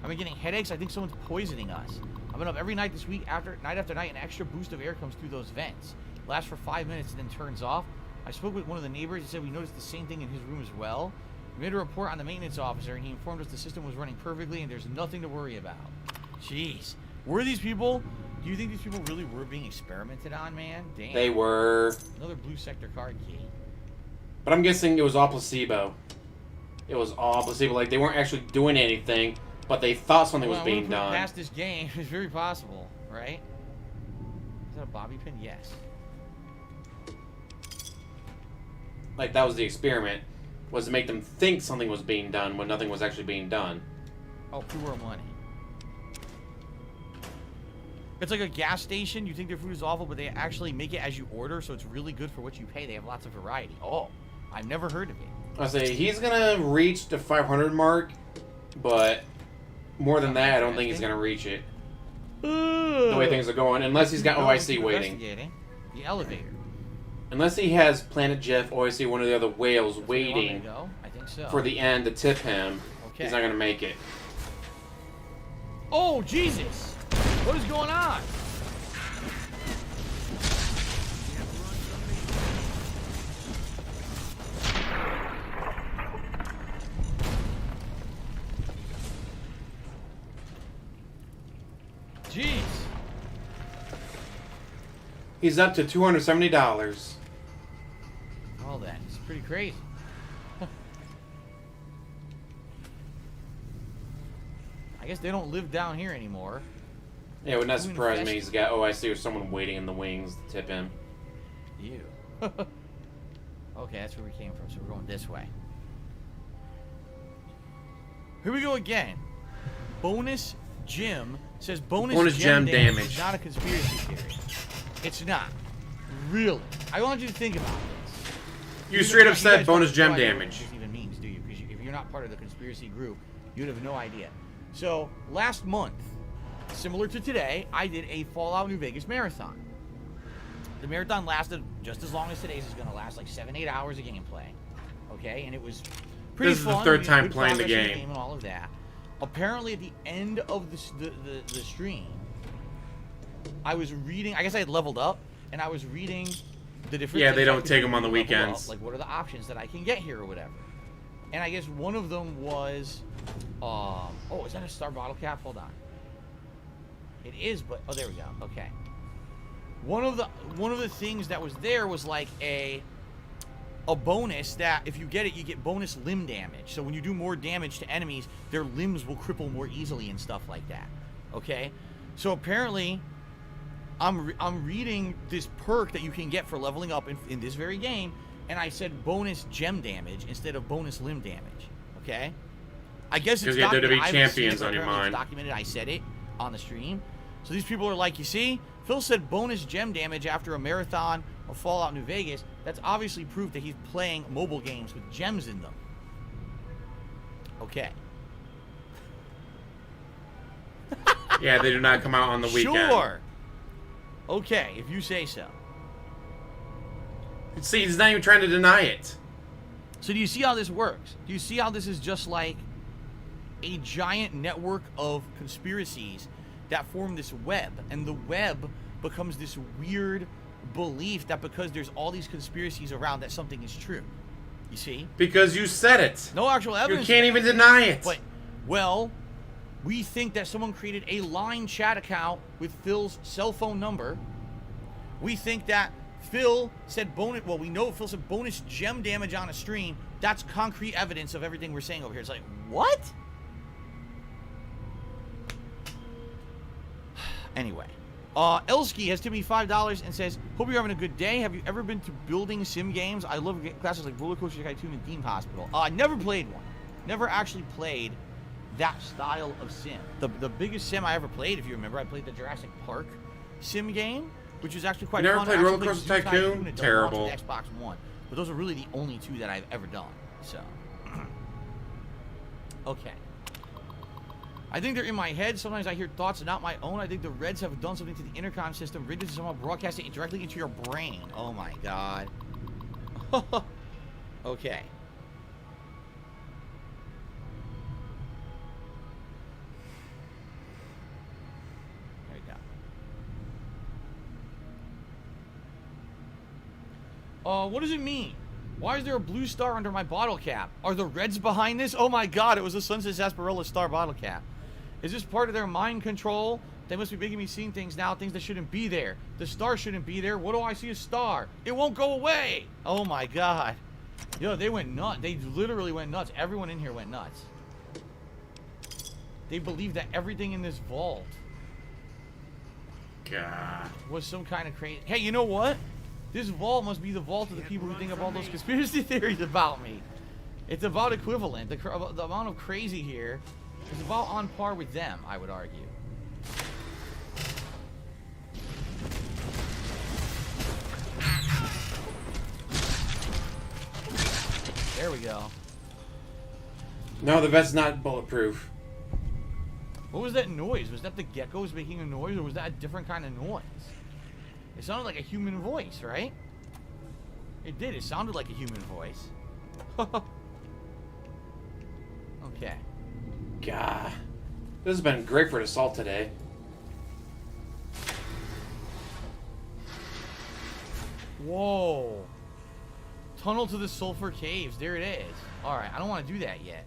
I've been getting headaches. I think someone's poisoning us. I've been up every night this week. Night after night, an extra boost of air comes through those vents. It lasts for 5 minutes and then turns off. I spoke with one of the neighbors. He said we noticed the same thing in his room as well. We made a report on the maintenance officer, and he informed us the system was running perfectly and there's nothing to worry about. Jeez. Were these people... Do you think these people really were being experimented on, man? Damn. They were. Another blue sector card key. But I'm guessing it was all placebo. It was all placebo. Like, they weren't actually doing anything, but they thought something was being done. Past this game, it's very possible, right? Is that a bobby pin? Yes. Like, that was the experiment, was to make them think something was being done when nothing was actually being done. Oh, pure money. It's like a gas station. You think their food is awful, but they actually make it as you order, so it's really good for what you pay. They have lots of variety. Oh, I've never heard of it. I say he's gonna reach the 500 mark, but more than that, I don't think he's gonna reach it. The way things are going, unless he's got OIC waiting. The elevator. Unless he has Planet Jeff, OIC, one of the other whales waiting I think so. for the end to tip him, he's not gonna make it. Oh, Jesus! What is going on? Jeez. He's up to $270. Well then, it's pretty crazy. I guess they don't live down here anymore. Yeah, it would not surprise me. He's got OIC or someone waiting in the wings to tip him. You. Okay, that's where we came from, so we're going this way. Here we go again. Bonus Jim says bonus gem damage is not a conspiracy theory. It's not. Really. I want you to think about this. You straight up said bonus gem damage. What this even means, do you? Because if you're not part of the conspiracy group, you'd have no idea. So, last month, similar to today, I did a Fallout New Vegas marathon. The marathon lasted just as long as today's is going to last, like 7-8 hours of gameplay. Okay, and it was pretty fun. This is the third time playing the game. And all of that. Apparently, at the end of the stream, I was reading. I guess I had leveled up, and I was reading the different. Yeah, they don't take them on the weekends. Like, what are the options that I can get here or whatever? And I guess one of them was, oh, is that a star bottle cap? Hold on. It is, but oh, there we go. Okay. One of the things that was there was like a bonus that if you get it, you get bonus limb damage. So when you do more damage to enemies, their limbs will cripple more easily and stuff like that. Okay. So apparently, I'm reading this perk that you can get for leveling up in this very game, and I said bonus gem damage instead of bonus limb damage. Okay. I guess it's because you have documented. WWE champions on your mind. It's documented. I said it on the stream. So these people are like, you see, Phil said bonus gem damage after a marathon of Fallout New Vegas. That's obviously proof that he's playing mobile games with gems in them. Okay. Yeah, they do not come out on the weekend. Sure. Okay, if you say so. See, he's not even trying to deny it. So do you see how this works? Do you see how this is just like a giant network of conspiracies that form this web, and the web becomes this weird belief that because there's all these conspiracies around that something is true. You see? Because you said it. No actual evidence. You can't even deny it. But, well, we think that someone created a line chat account with Phil's cell phone number. We think that Phil said bonus, well, we know Phil said bonus gem damage on a stream. That's concrete evidence of everything we're saying over here. It's like, what? Anyway, Elsky has tipped me $5 and says, hope you're having a good day. Have you ever been to building sim games? I love classes like Roller Coaster Tycoon and Theme Hospital. I never played one. Never actually played that style of sim. The biggest sim I ever played, if you remember, I played the Jurassic Park sim game, which was actually quite fun. You never played Roller Coaster Tycoon? Terrible. Xbox One. But those are really the only two that I've ever done. So, okay. I think they're in my head. Sometimes I hear thoughts not my own. I think the Reds have done something to the intercom system. Rigged to somehow broadcast it directly into your brain. Oh my god. Okay. There we go. What does it mean? Why is there a blue star under my bottle cap? Are the Reds behind this? Oh my god, it was a Sunset Sarsaparilla star bottle cap. Is this part of their mind control? They must be making me see things now, things that shouldn't be there. The star shouldn't be there. What do I see? A star. It won't go away. Oh my god. Yo, they went nuts. They literally went nuts. Everyone in here went nuts. They believe that everything in this vault God. was some kind of crazy. Hey, you know what? This vault must be the vault of the people who think of all those conspiracy theories about me. It's about equivalent. The amount of crazy here is about on par with them, I would argue. There we go. No, the vest's not bulletproof. What was that noise? Was that the geckos making a noise, or was that a different kind of noise? It sounded like a human voice, right? It did. It sounded like a human voice. Okay. God. This has been great for an assault today. Whoa. Tunnel to the Sulfur Caves. There it is. Alright, I don't want to do that yet.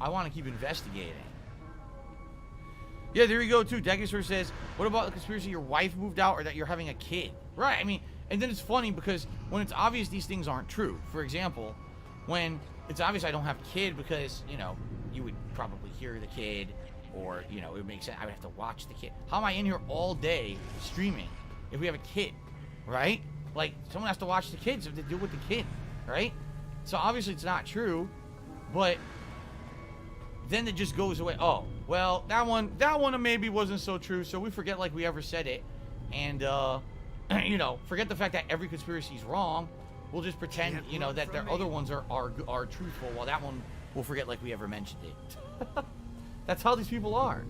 I want to keep investigating. Yeah, there you go, too. Dagger says, what about the conspiracy your wife moved out or that you're having a kid? Right, I mean, and then it's funny because when it's obvious these things aren't true. For example, when it's obvious I don't have a kid because, you know, you would probably hear the kid or, you know, it would make sense. I would have to watch the kid. How am I in here all day streaming if we have a kid, right? Like, someone has to watch the kids if they deal with the kid, right? So obviously it's not true, but then it just goes away. Oh, well, that one maybe wasn't so true, so we forget like we ever said it. And, you know, forget the fact that every conspiracy is wrong. We'll just pretend, you know, that their other ones are truthful, while that one we'll forget like we ever mentioned it. That's how these people are.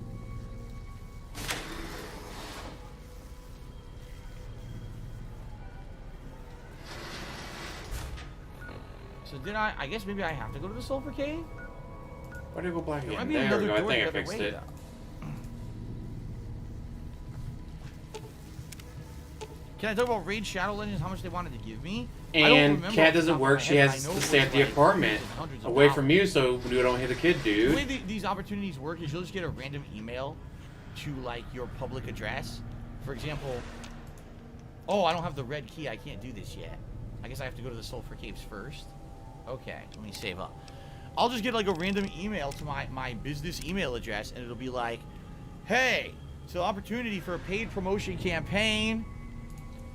So did I guess maybe I have to go to the Sulfur Cave? Why did I go black again? There There we go. I think I the fixed way, it. though. Can I talk about Raid Shadow Legends? How much they wanted to give me? And Cat doesn't work. She has to stay at the apartment away from you, so you don't hit a kid, dude. The way these opportunities work is you'll just get a random email to like your public address. For example, oh, I don't have the red key. I can't do this yet. I guess I have to go to the Sulfur Caves first. Okay, let me save up. I'll just get like a random email to my business email address, and it'll be like, hey, so opportunity for a paid promotion campaign.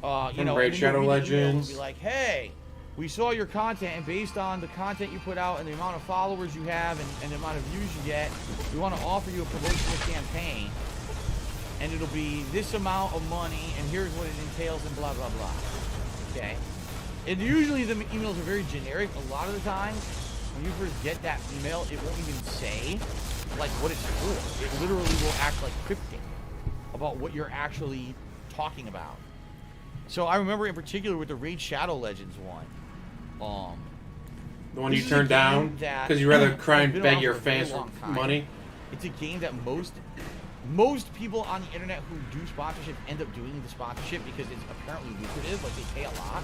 You know, Raid Shadow Legends. Be like, hey, we saw your content, and based on the content you put out and the amount of followers you have and the amount of views you get, we want to offer you a promotional campaign, and it'll be this amount of money, and here's what it entails, and blah blah blah. Okay. And usually the emails are very generic. A lot of the time, when you first get that email, it won't even say like what it's for. It literally will act like cryptic about what you're actually talking about. So I remember in particular with the Raid Shadow Legends one. The one you turned down because you'd rather cry and beg your fans for money. It's a game that most people on the internet who do sponsorship end up doing the sponsorship because it's apparently lucrative. Like they pay a lot,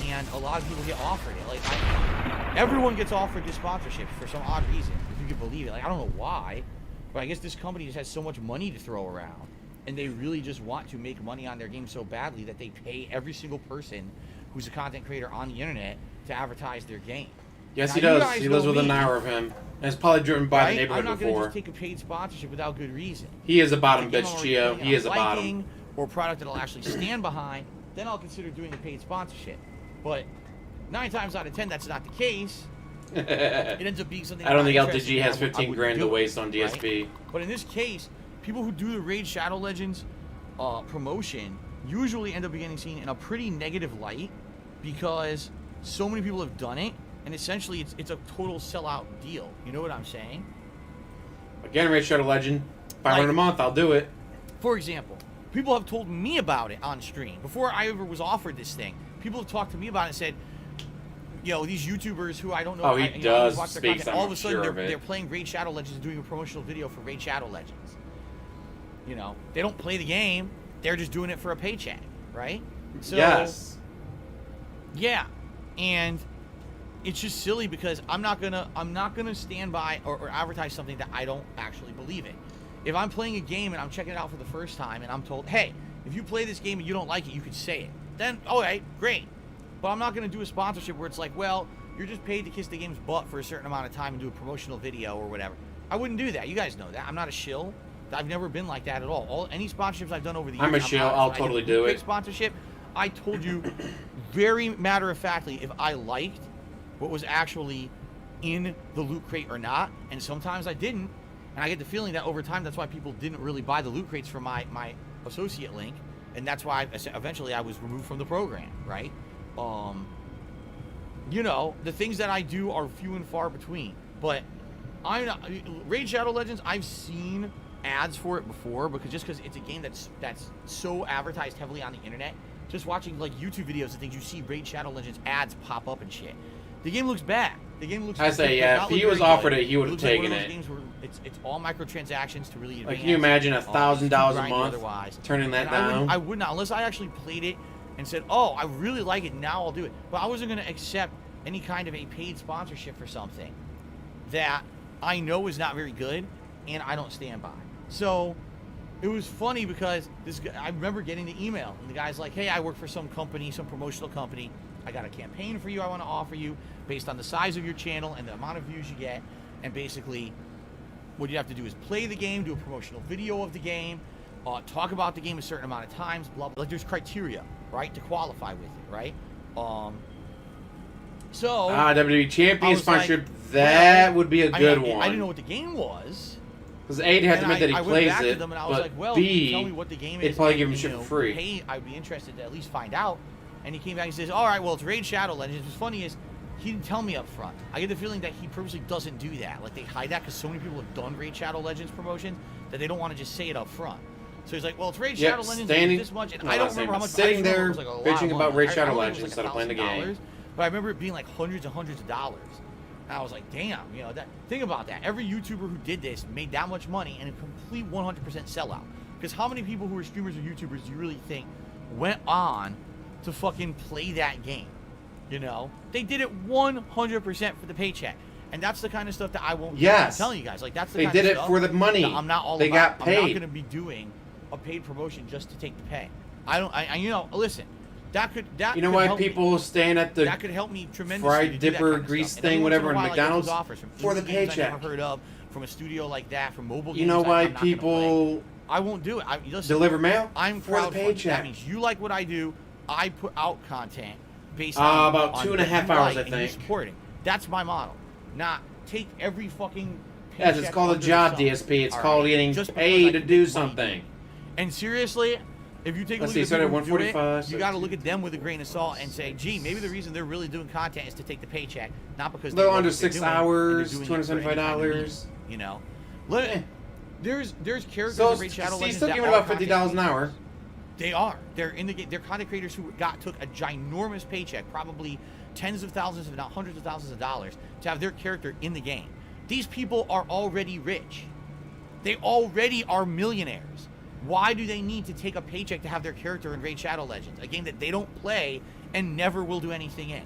and a lot of people get offered it. Like everyone gets offered this sponsorship for some odd reason, if you can believe it. Like I don't know why, but I guess this company just has so much money to throw around. And they really just want to make money on their game so badly that they pay every single person who's a content creator on the internet to advertise their game. Yes, now, he does. He lives within an hour of him. And it's probably driven by the neighborhood I'm not before. going to just take a paid sponsorship without good reason. He is a bottom If bitch, Chio. He is a bottom. Or a product that I'll actually stand behind, then I'll consider doing a paid sponsorship. But 9 times out of 10, that's not the case. It ends up being something. I don't think I'm LTG has interested in. 15 grand to waste on DSP. Right? But in this case, people who do the Raid Shadow Legends promotion usually end up getting seen in a pretty negative light because so many people have done it, and essentially it's a total sellout deal. You know what I'm saying? Again, Raid Shadow Legend, $500 a month, I'll do it. For example, people have told me about it on stream before I ever was offered this thing. People have talked to me about it and said, you know, these YouTubers who I don't know. Oh, he does speak. All of a sudden, they're playing Raid Shadow Legends and doing a promotional video for Raid Shadow Legends. You know, they don't play the game; they're just doing it for a paycheck, right? So, yes. Yeah, and it's just silly because I'm not gonna stand by or advertise something that I don't actually believe in. If I'm playing a game and I'm checking it out for the first time and I'm told, hey, if you play this game and you don't like it, you could say it. Then, okay, great. But I'm not going to do a sponsorship where it's like, well, you're just paid to kiss the game's butt for a certain amount of time and do a promotional video or whatever. I wouldn't do that. You guys know that. I'm not a shill. I've never been like that at all. Any sponsorships I've done over the years, I'm a shill. I'll totally do it. Sponsorship, I told you very matter-of-factly if I liked what was actually in the loot crate or not, and sometimes I didn't. And I get the feeling that over time, that's why people didn't really buy the loot crates from my associate link, and that's why eventually I was removed from the program, right? You know, the things that I do are few and far between. But Raid Shadow Legends, I've seen ads for it before because it's a game that's so advertised heavily on the internet. Just watching like YouTube videos and things, you see Raid Shadow Legends ads pop up and shit. The game looks bad. The game looks. I say, yeah. If he was offered it, he would have taken it. Games where it's all microtransactions to really advance. Like, can you imagine $1,000 a month turning that down? I would not, unless I actually played it and said, "Oh, I really like it. Now I'll do it." But I wasn't going to accept any kind of a paid sponsorship for something that I know is not very good and I don't stand by. So it was funny because I remember getting the email and the guy's like, "Hey, I work for some company, some promotional company. I got a campaign for you I want to offer you based on the size of your channel and the amount of views you get. And basically, what you have to do is play the game, do a promotional video of the game, talk about the game a certain amount of times, blah, blah. Like, there's criteria, right, to qualify with it, right? So... WWE Champion sponsorship, like, that would be a good one. I didn't know what the game was. Because A, you have to admit that he plays it, and I was like, well, B, tell me what the game is. it'd probably give him shit for free. Hey, I'd be interested to at least find out. And he came back and says, all right, well, it's Raid Shadow Legends. What's funny is he didn't tell me up front. I get the feeling that he purposely doesn't do that. Like, they hide that because so many people have done Raid Shadow Legends promotions that they don't want to just say it up front. So he's like, well, it's Raid Shadow Legends, and this much. And I don't remember how much. Sitting there like bitching about Raid Shadow Legends like instead of playing the game. But I remember it being like hundreds and hundreds of dollars. And I was like, damn, you know, think about that. Every YouTuber who did this made that much money and a complete 100% sellout. Because how many people who are streamers or YouTubers do you really think went on to fucking play that game? You know, they did it 100% for the paycheck, and that's the kind of stuff that I won't. Yes, I'm telling you guys, like that's the they kind did of it stuff for the money. I'm not all they about. got paid. I'm not going to be doing a paid promotion just to take the pay. I don't. You know, listen, that could. You know why people stand at the that could help me tremendously. Fried dipper kind of grease thing, whatever, in McDonald's for the paycheck. I've never heard of from a studio like that, from mobile games. You know why people? I won't do it. Listen, deliver mail. I'm for the paycheck. That means you like what I do. I put out content based on about 2.5 hours, I think. Supporting. That's my model. Not take every fucking. Yes, it's called a job, DSP. It's called getting paid to do something. And seriously, if you take a look at people who do it, you got to look at them with a grain of salt and say, gee, maybe the reason they're really doing content is to take the paycheck, not because they're under 6 hours, $275. You know, there's characters in Raid Shadow Legends still giving about $50 an hour. They are. They're in the game. They're content creators who took a ginormous paycheck, probably tens of thousands, if not hundreds of thousands of dollars, to have their character in the game. These people are already rich. They already are millionaires. Why do they need to take a paycheck to have their character in Raid Shadow Legends, a game that they don't play and never will do anything in?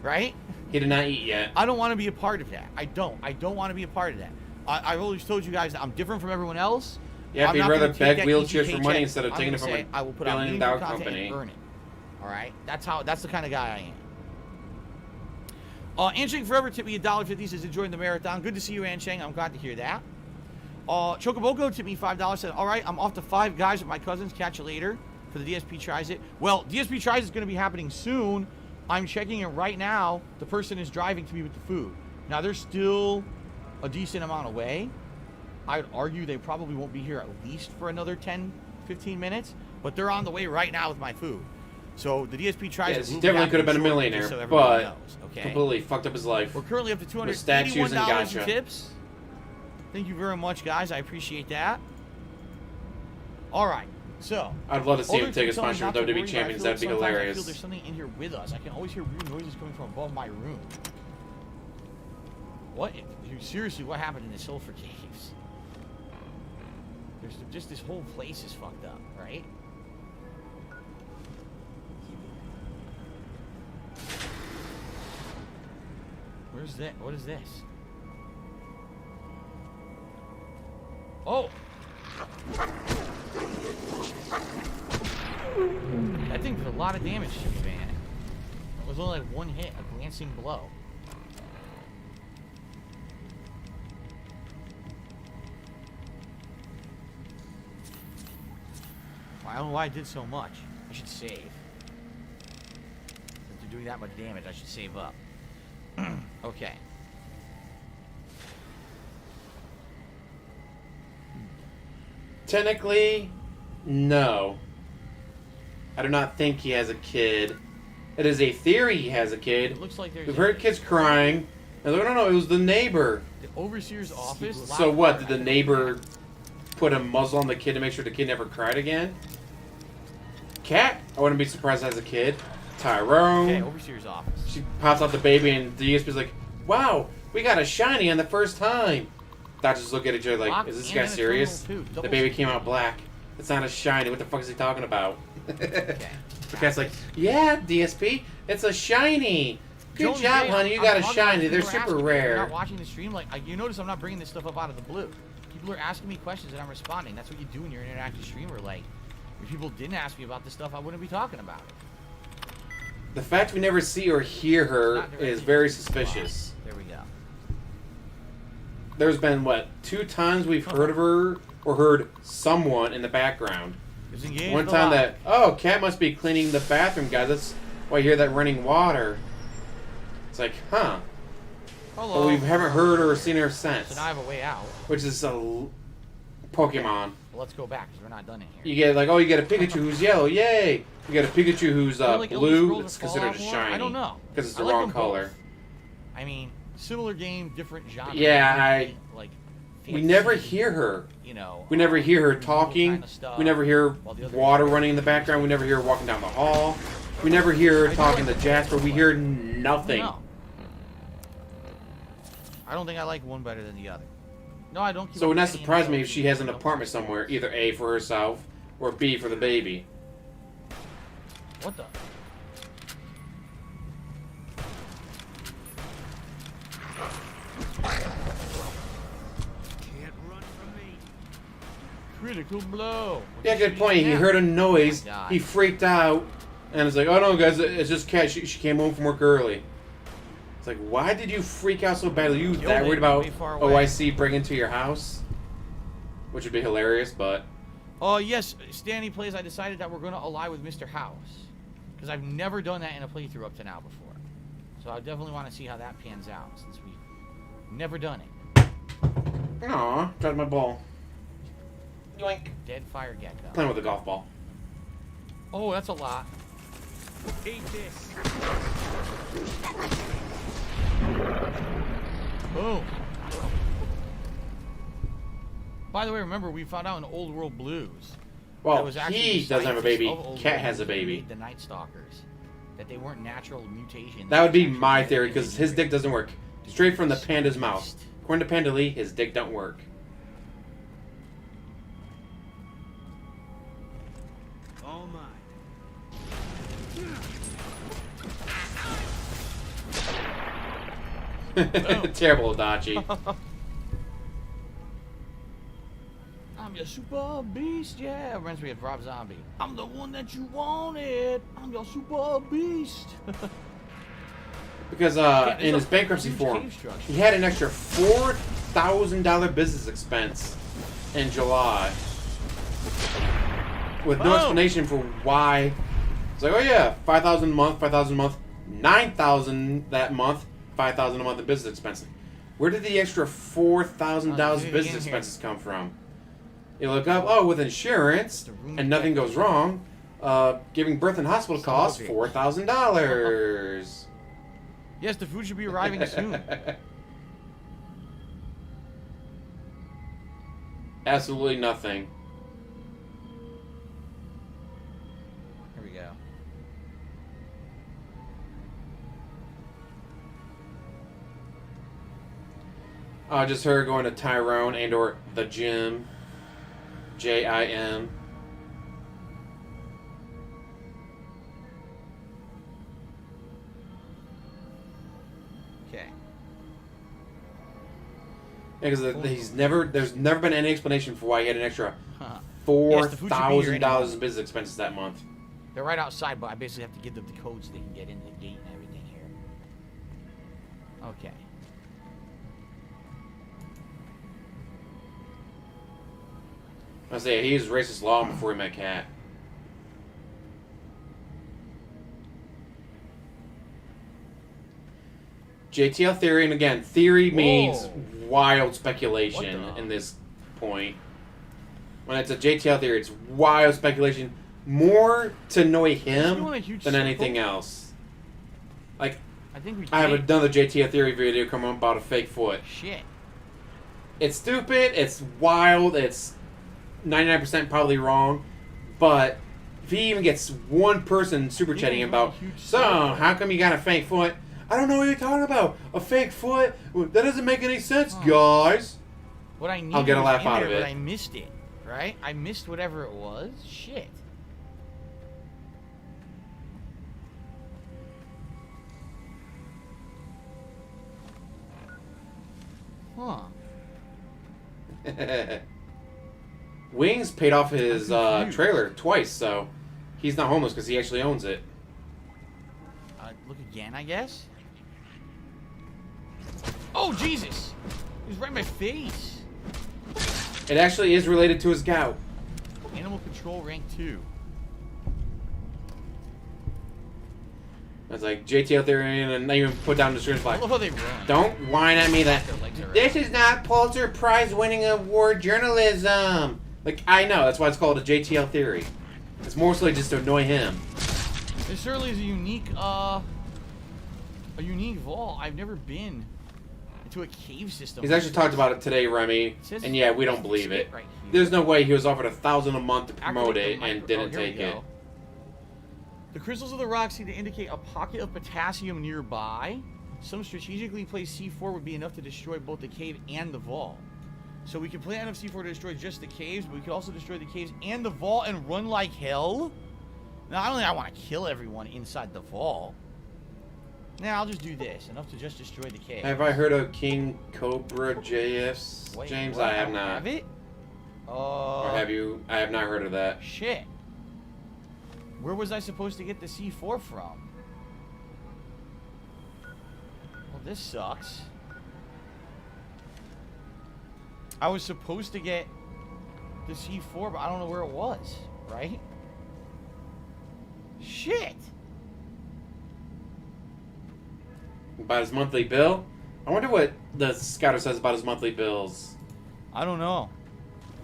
Right? He did not eat yet. I don't want to be a part of that. I don't want to be a part of that. I've always told you guys that I'm different from everyone else. Yeah, if you'd rather beg wheelchairs for money instead of taking it from a billion-dollar company. And earn it. All right? That's the kind of guy I am. Ansheng Forever tipped me $1.50, says enjoying the marathon. Good to see you, Ansheng. I'm glad to hear that. Chocoboko tipped me $5, said, all right, I'm off to Five Guys with my cousins. Catch you later for the DSP Tries It. Well, DSP Tries It is going to be happening soon. I'm checking it right now. The person is driving to me with the food. Now, they're still a decent amount away. I would argue they probably won't be here at least for another 10, 15 minutes, but they're on the way right now with my food. So the DSP Tries It. He definitely could have been a millionaire, so but knows, okay? completely fucked up his life. We're currently up to $281 in tips. Thank you very much, guys. I appreciate that. All right, so I'd love to see him take a sponsorship with WWE Champions. That'd be hilarious. I feel there's something in here with us. I can always hear weird noises coming from above my room. What? Seriously, what happened in the Sulfur Caves? There's just this whole place is fucked up, right? Where's that? What is this? Oh! That thing did a lot of damage to me, man. It was only like one hit, a glancing blow. I don't know why I did so much. I should save. Since they're doing that much damage, I should save up. Okay. Technically, no. I do not think he has a kid. It is a theory he has a kid. It looks like there's We've heard kids crying. And like, no, it was the neighbor. The overseer's office. So what? Did the neighbor put a muzzle on the kid to make sure the kid never cried again? Cat? I wouldn't be surprised as a kid. Tyrone. Okay, overseer's office. She pops out the baby and the DSP's like, wow, we got a shiny on the first time. Doctors look at each other like, is this guy serious? The baby came out black. It's not a shiny. What the fuck is he talking about? Okay. The cat's like, yeah, DSP, it's a shiny. Good job, honey. You got a shiny. They're super rare. You're not watching the stream. Like, you notice I'm not bringing this stuff up out of the blue. People are asking me questions and I'm responding. That's what you do when you're an interactive streamer. Like, if people didn't ask me about this stuff, I wouldn't be talking about it. The fact we never see or hear her is very suspicious. There we go. There's been, what, 2 times we've heard of her or heard someone in the background. One time that, oh, Cat must be cleaning the bathroom, guys. That's why you hear that running water. It's like, huh. Hello. But we haven't heard or seen her since. So now I have a way out. Which is a Pokemon. Well, let's go back because we're not done in here. You get like, oh, you get a Pikachu who's yellow, yay! You get a Pikachu who's blue. It's considered a shiny. I don't know. Because it's the wrong color. Both. I mean, similar game, different genre. Yeah, we never fantasy, hear her. You know, we never hear her talking. Kind of stuff, we never hear water running in the background. We never hear her walking down the hall. We never hear her talking to Jasper. We hear nothing. I don't think I like one better than the other. No, I don't. So it would not surprise me if she has an apartment somewhere, either A, for herself, or B, for the baby. What the? Can't run from me. Critical blow. Yeah, good point. He heard a noise. He freaked out. And it's like, oh no, guys, it's just Cat. She came home from work early. It's like, why did you freak out so badly? You that worried about OIC breaking into your house? Which would be hilarious, but... Oh, yes, Stanley Plays, I decided that we're going to ally with Mr. House. Because I've never done that in a playthrough up to now before. So I definitely want to see how that pans out, since we've never done it. Aw, dropped my ball. Yoink. Dead fire gecko. Playing with a golf ball. Oh, that's a lot. Eat this. Boom. By the way, remember, we found out in Old World Blues. Well, he doesn't have a baby. Cat has a baby. The Night Stalkers. That they weren't natural mutations. That would be my theory, because his dick doesn't work. Straight from the panda's mouth. According to Panda Lee, his dick don't work. All mine. Terrible, Adachi. I'm your super beast, yeah. Reminds me of Rob Zombie. I'm the one that you wanted. I'm your super beast. Because in his bankruptcy form, he had an extra $4,000 business expense in July. With no explanation for why. It's like, oh yeah, $5,000 a month, $5,000 a month, $9,000 that month, $5,000 a month in business expenses. Where did the extra $4,000 business expenses come from? You look up, oh, with insurance, and nothing goes wrong. Giving birth in hospital costs $4,000. Yes, the food should be arriving soon. Absolutely nothing. Here we go. Just her going to Tyrone and or the gym. J-I-M. Okay. Yeah, because there's never been any explanation for why he had an extra $4,000 in business expenses that month. They're right outside, but I basically have to give them the code so they can get in the gate and everything here. Okay. I say he used racist law before he met Kat. JTL theory, and again, theory means wild speculation in this point. When it's a JTL theory, it's wild speculation, more to annoy him than anything else. Like, I have another JTL theory video coming up about a fake foot. Shit. It's stupid, it's wild, it's 99% probably wrong, but if he even gets one person super chatting about, so, how come you got a fake foot? I don't know what you're talking about. A fake foot? That doesn't make any sense, guys. What I need I'll get a laugh out of it. But I missed it, right? I missed whatever it was. Shit. Huh. Wings paid off his trailer twice, so he's not homeless because he actually owns it. Look again, I guess? Oh, Jesus! He was right in my face. It actually is related to his gout. Animal Control Rank 2. It's like JTL theory, and they even put down the strings like, I love how they run. don't whine at me that this is not Pulitzer Prize winning award journalism. Like, I know, that's why it's called a JTL theory. It's mostly just to annoy him. This certainly is a unique vault. I've never been into a cave system. He's actually talked about it today, Remy, and yeah, we don't believe it. There's no way he was offered $1,000 a month to promote it and didn't take it. The crystals of the rock seem to indicate a pocket of potassium nearby. Some strategically placed C4 would be enough to destroy both the cave and the vault. So we can plant enough C4 to destroy just the caves, but we could also destroy the caves and the vault and run like hell? Not only I want to kill everyone inside the vault. Now I'll just do this, enough to just destroy the cave. Have I heard of King Cobra JS? Wait, James, what? I have not. Have it? Or have you? I have not heard of that. Shit. Where was I supposed to get the C4 from? Well, this sucks. I was supposed to get the C4, but I don't know where it was, right? Shit. About his monthly bill? I wonder what the scouter says about his monthly bills. I don't know.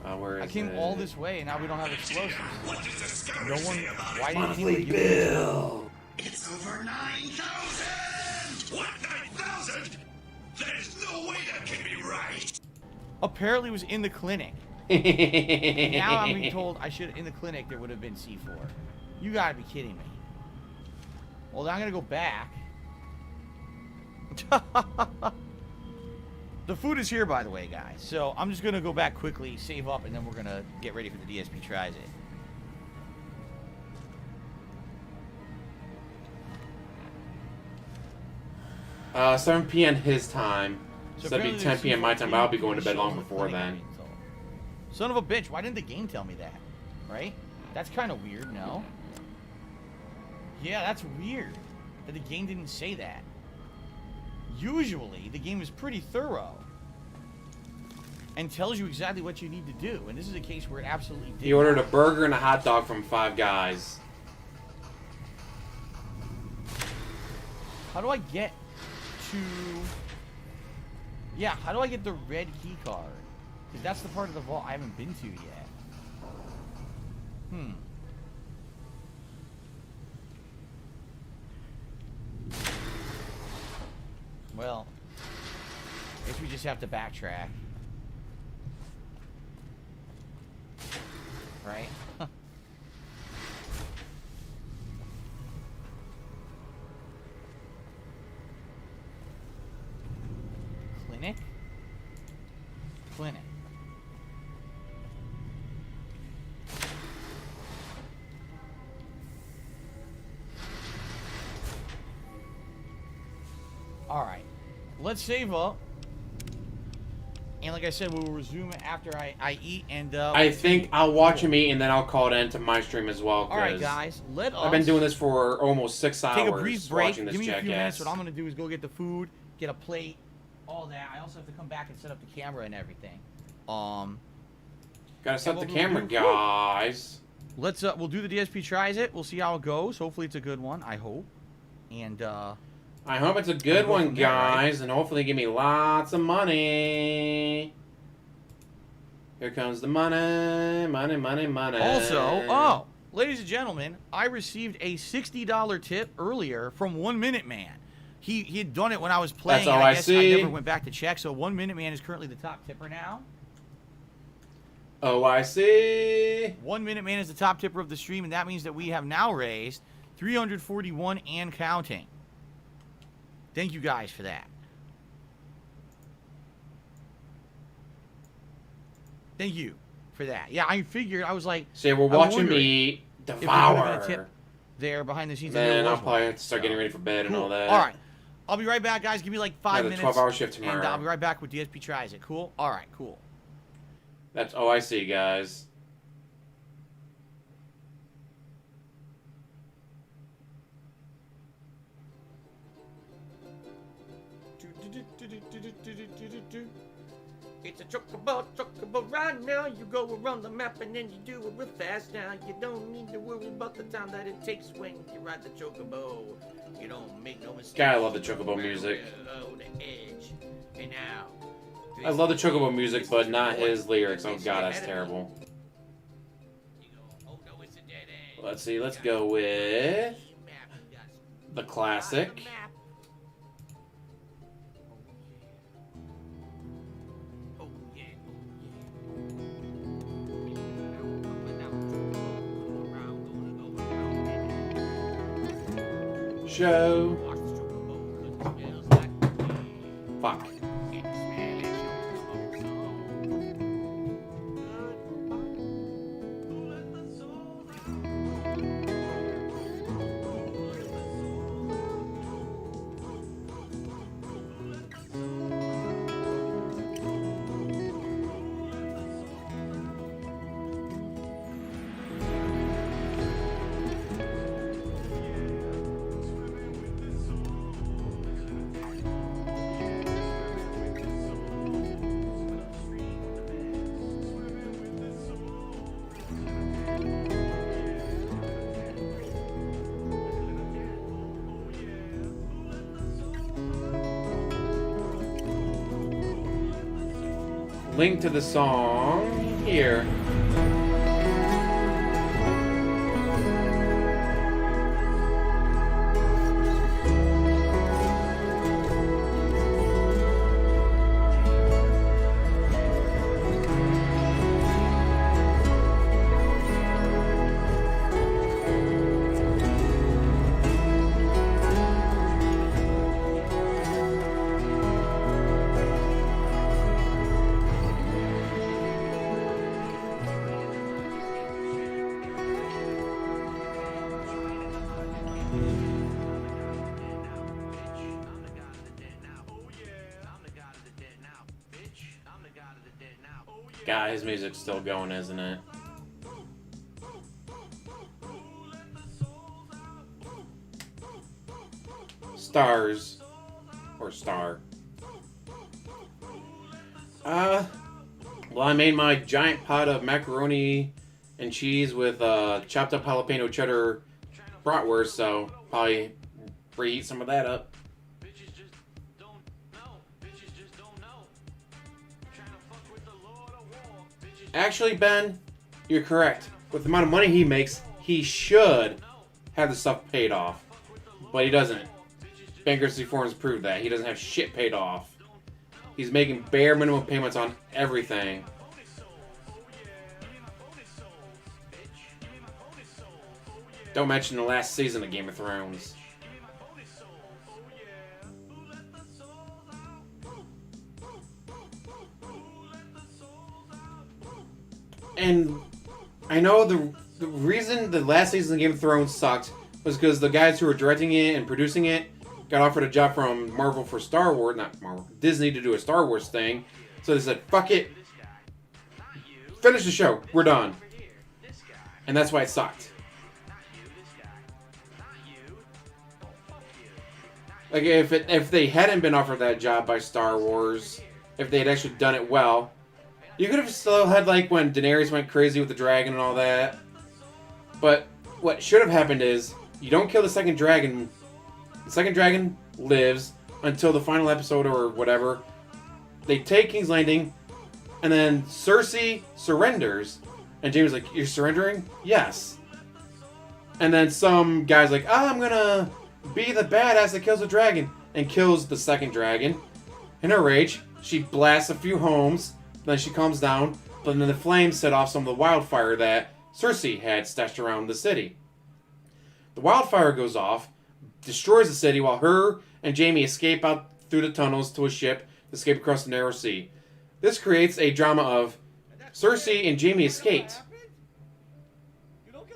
Where is I came it? all this way, and now we don't have explosives. What does the scout No one. say about Why it? didn't Monthly anybody give me this? bill. It's over 9,000! What, 9,000? There's no way that can be right! Apparently, it was in the clinic. Now I'm being told I should. In the clinic, there would have been C4. You gotta be kidding me. Well, now I'm gonna go back. The food is here, by the way, guys. So I'm just gonna go back quickly, save up, and then we're gonna get ready for the DSP tries it. 7 p.m. his time. So So that'd be 10 p.m. my time, but I'll be going to bed long before then. Son of a bitch, why didn't the game tell me that? Right? That's kind of weird, no? Yeah, that's weird. That the game didn't say that. usually the game is pretty thorough and tells you exactly what you need to do. And this is a case where it absolutely did. He ordered a burger and a hot dog from Five Guys. How do I get to... Yeah, how do I get the red key card? Because that's the part of the vault I haven't been to yet. Well, I guess we just have to backtrack. Right? Clinic. Alright. Let's save up. And like I said, we will resume after I eat and I think I'll watch him eat and then I'll call it into my stream as well. Alright guys, I've been doing this for almost 6 hours. Take a brief break. Give me a few minutes. What I'm gonna do is go get the food, get a plate, all that. I also have to come back and set up the camera and everything. Gotta set the camera, guys. Let's we'll do the DSP tries it. We'll see how it goes. Hopefully it's a good one. I hope. And I hope it's a good one, guys, and hopefully give me lots of money. Here comes the money, money, money, money. Also, ladies and gentlemen, I received a $60 tip earlier from 1 Minute Man. He had done it when I was playing. That's all I see. I never went back to check. So 1 Minute Man is currently the top tipper now. Oh, I see. 1 Minute Man is the top tipper of the stream, and that means that we have now raised $341 and counting. Thank you guys for that. Thank you for that. Yeah, I figured. I was like, say we're watching me devour. Tip there behind the scenes. Then I'll probably have to start getting ready for bed and all that. All right. I'll be right back, guys. Give me like 5 minutes. 12-hour shift tomorrow. And I'll be right back with DSP Tries It. Cool? All right, cool. That's all I see, guys. It's a chocobo right now. You go around the map and then you do it real fast now. You don't need to worry about the time that it takes when you ride the chocobo. You don't make no mistakes. God, I love the chocobo music. The edge. And now, I love the chocobo music, but not his lyrics. Oh god, that's terrible. Let's see, let's go with the classic. Show. Fuck. Link to the song here. God, his music's still going, isn't it? Stars. Or star. Well, I made my giant pot of macaroni and cheese with chopped up jalapeno cheddar bratwurst, so probably reheat some of that up. Actually, Ben, you're correct. With the amount of money he makes, he should have the stuff paid off. But he doesn't. Bankruptcy forms prove that. He doesn't have shit paid off. He's making bare minimum payments on everything. Don't mention the last season of Game of Thrones. And I know the reason the last season of Game of Thrones sucked was because the guys who were directing it and producing it got offered a job from Marvel for Star Wars, not Marvel, Disney to do a Star Wars thing. So they said, fuck it. Finish the show. We're done. And that's why it sucked. Like, if they hadn't been offered that job by Star Wars, if they had actually done it well, you could have still had, like, when Daenerys went crazy with the dragon and all that. But what should have happened is, you don't kill the second dragon. The second dragon lives until the final episode or whatever. They take King's Landing, and then Cersei surrenders. And Jaime's like, you're surrendering? Yes. And then some guy's like, I'm gonna be the badass that kills the dragon. And kills the second dragon. In her rage, she blasts a few homes. Then she calms down. But then the flames set off some of the wildfire that Cersei had stashed around the city. The wildfire goes off, destroys the city while her and Jaime escape out through the tunnels to a ship to escape across the narrow sea. This creates a drama of Cersei and Jaime escaped.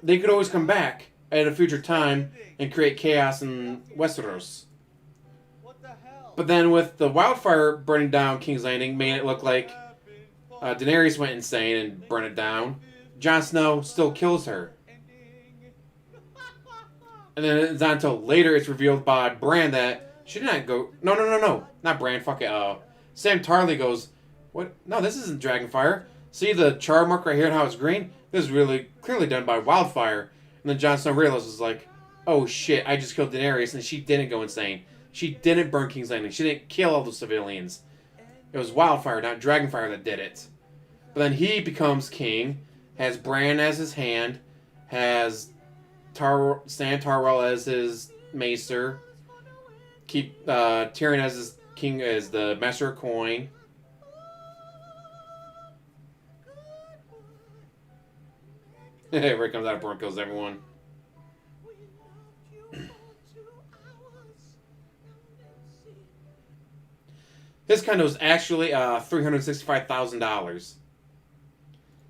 They could always come back at a future time and create chaos in Westeros. But then with the wildfire burning down King's Landing, made it look like Daenerys went insane and burned it down. Jon Snow still kills her. And then it's not until later it's revealed by Bran that she did not go... No. Not Bran, fuck it. Sam Tarly goes, what? No, this isn't Dragonfire. See the char mark right here and how it's green? This is really clearly done by wildfire. And then Jon Snow realizes, like, oh shit, I just killed Daenerys and she didn't go insane. She didn't burn King's Landing. She didn't kill all the civilians. It was wildfire, not Dragonfire that did it. But then he becomes king, has Bran as his hand, has Stan Tyrell as his maester, keep Tyrion as his king, as the master of coin. Here comes out, Bran kills everyone. His condo is actually $365,000.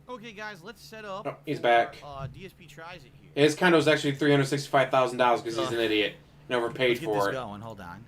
Okay, guys, let's set up. Oh, he's back. DSP tries it here. His condo is actually $365,000 because he's an idiot and overpaid for it. Let's get this going. Hold on.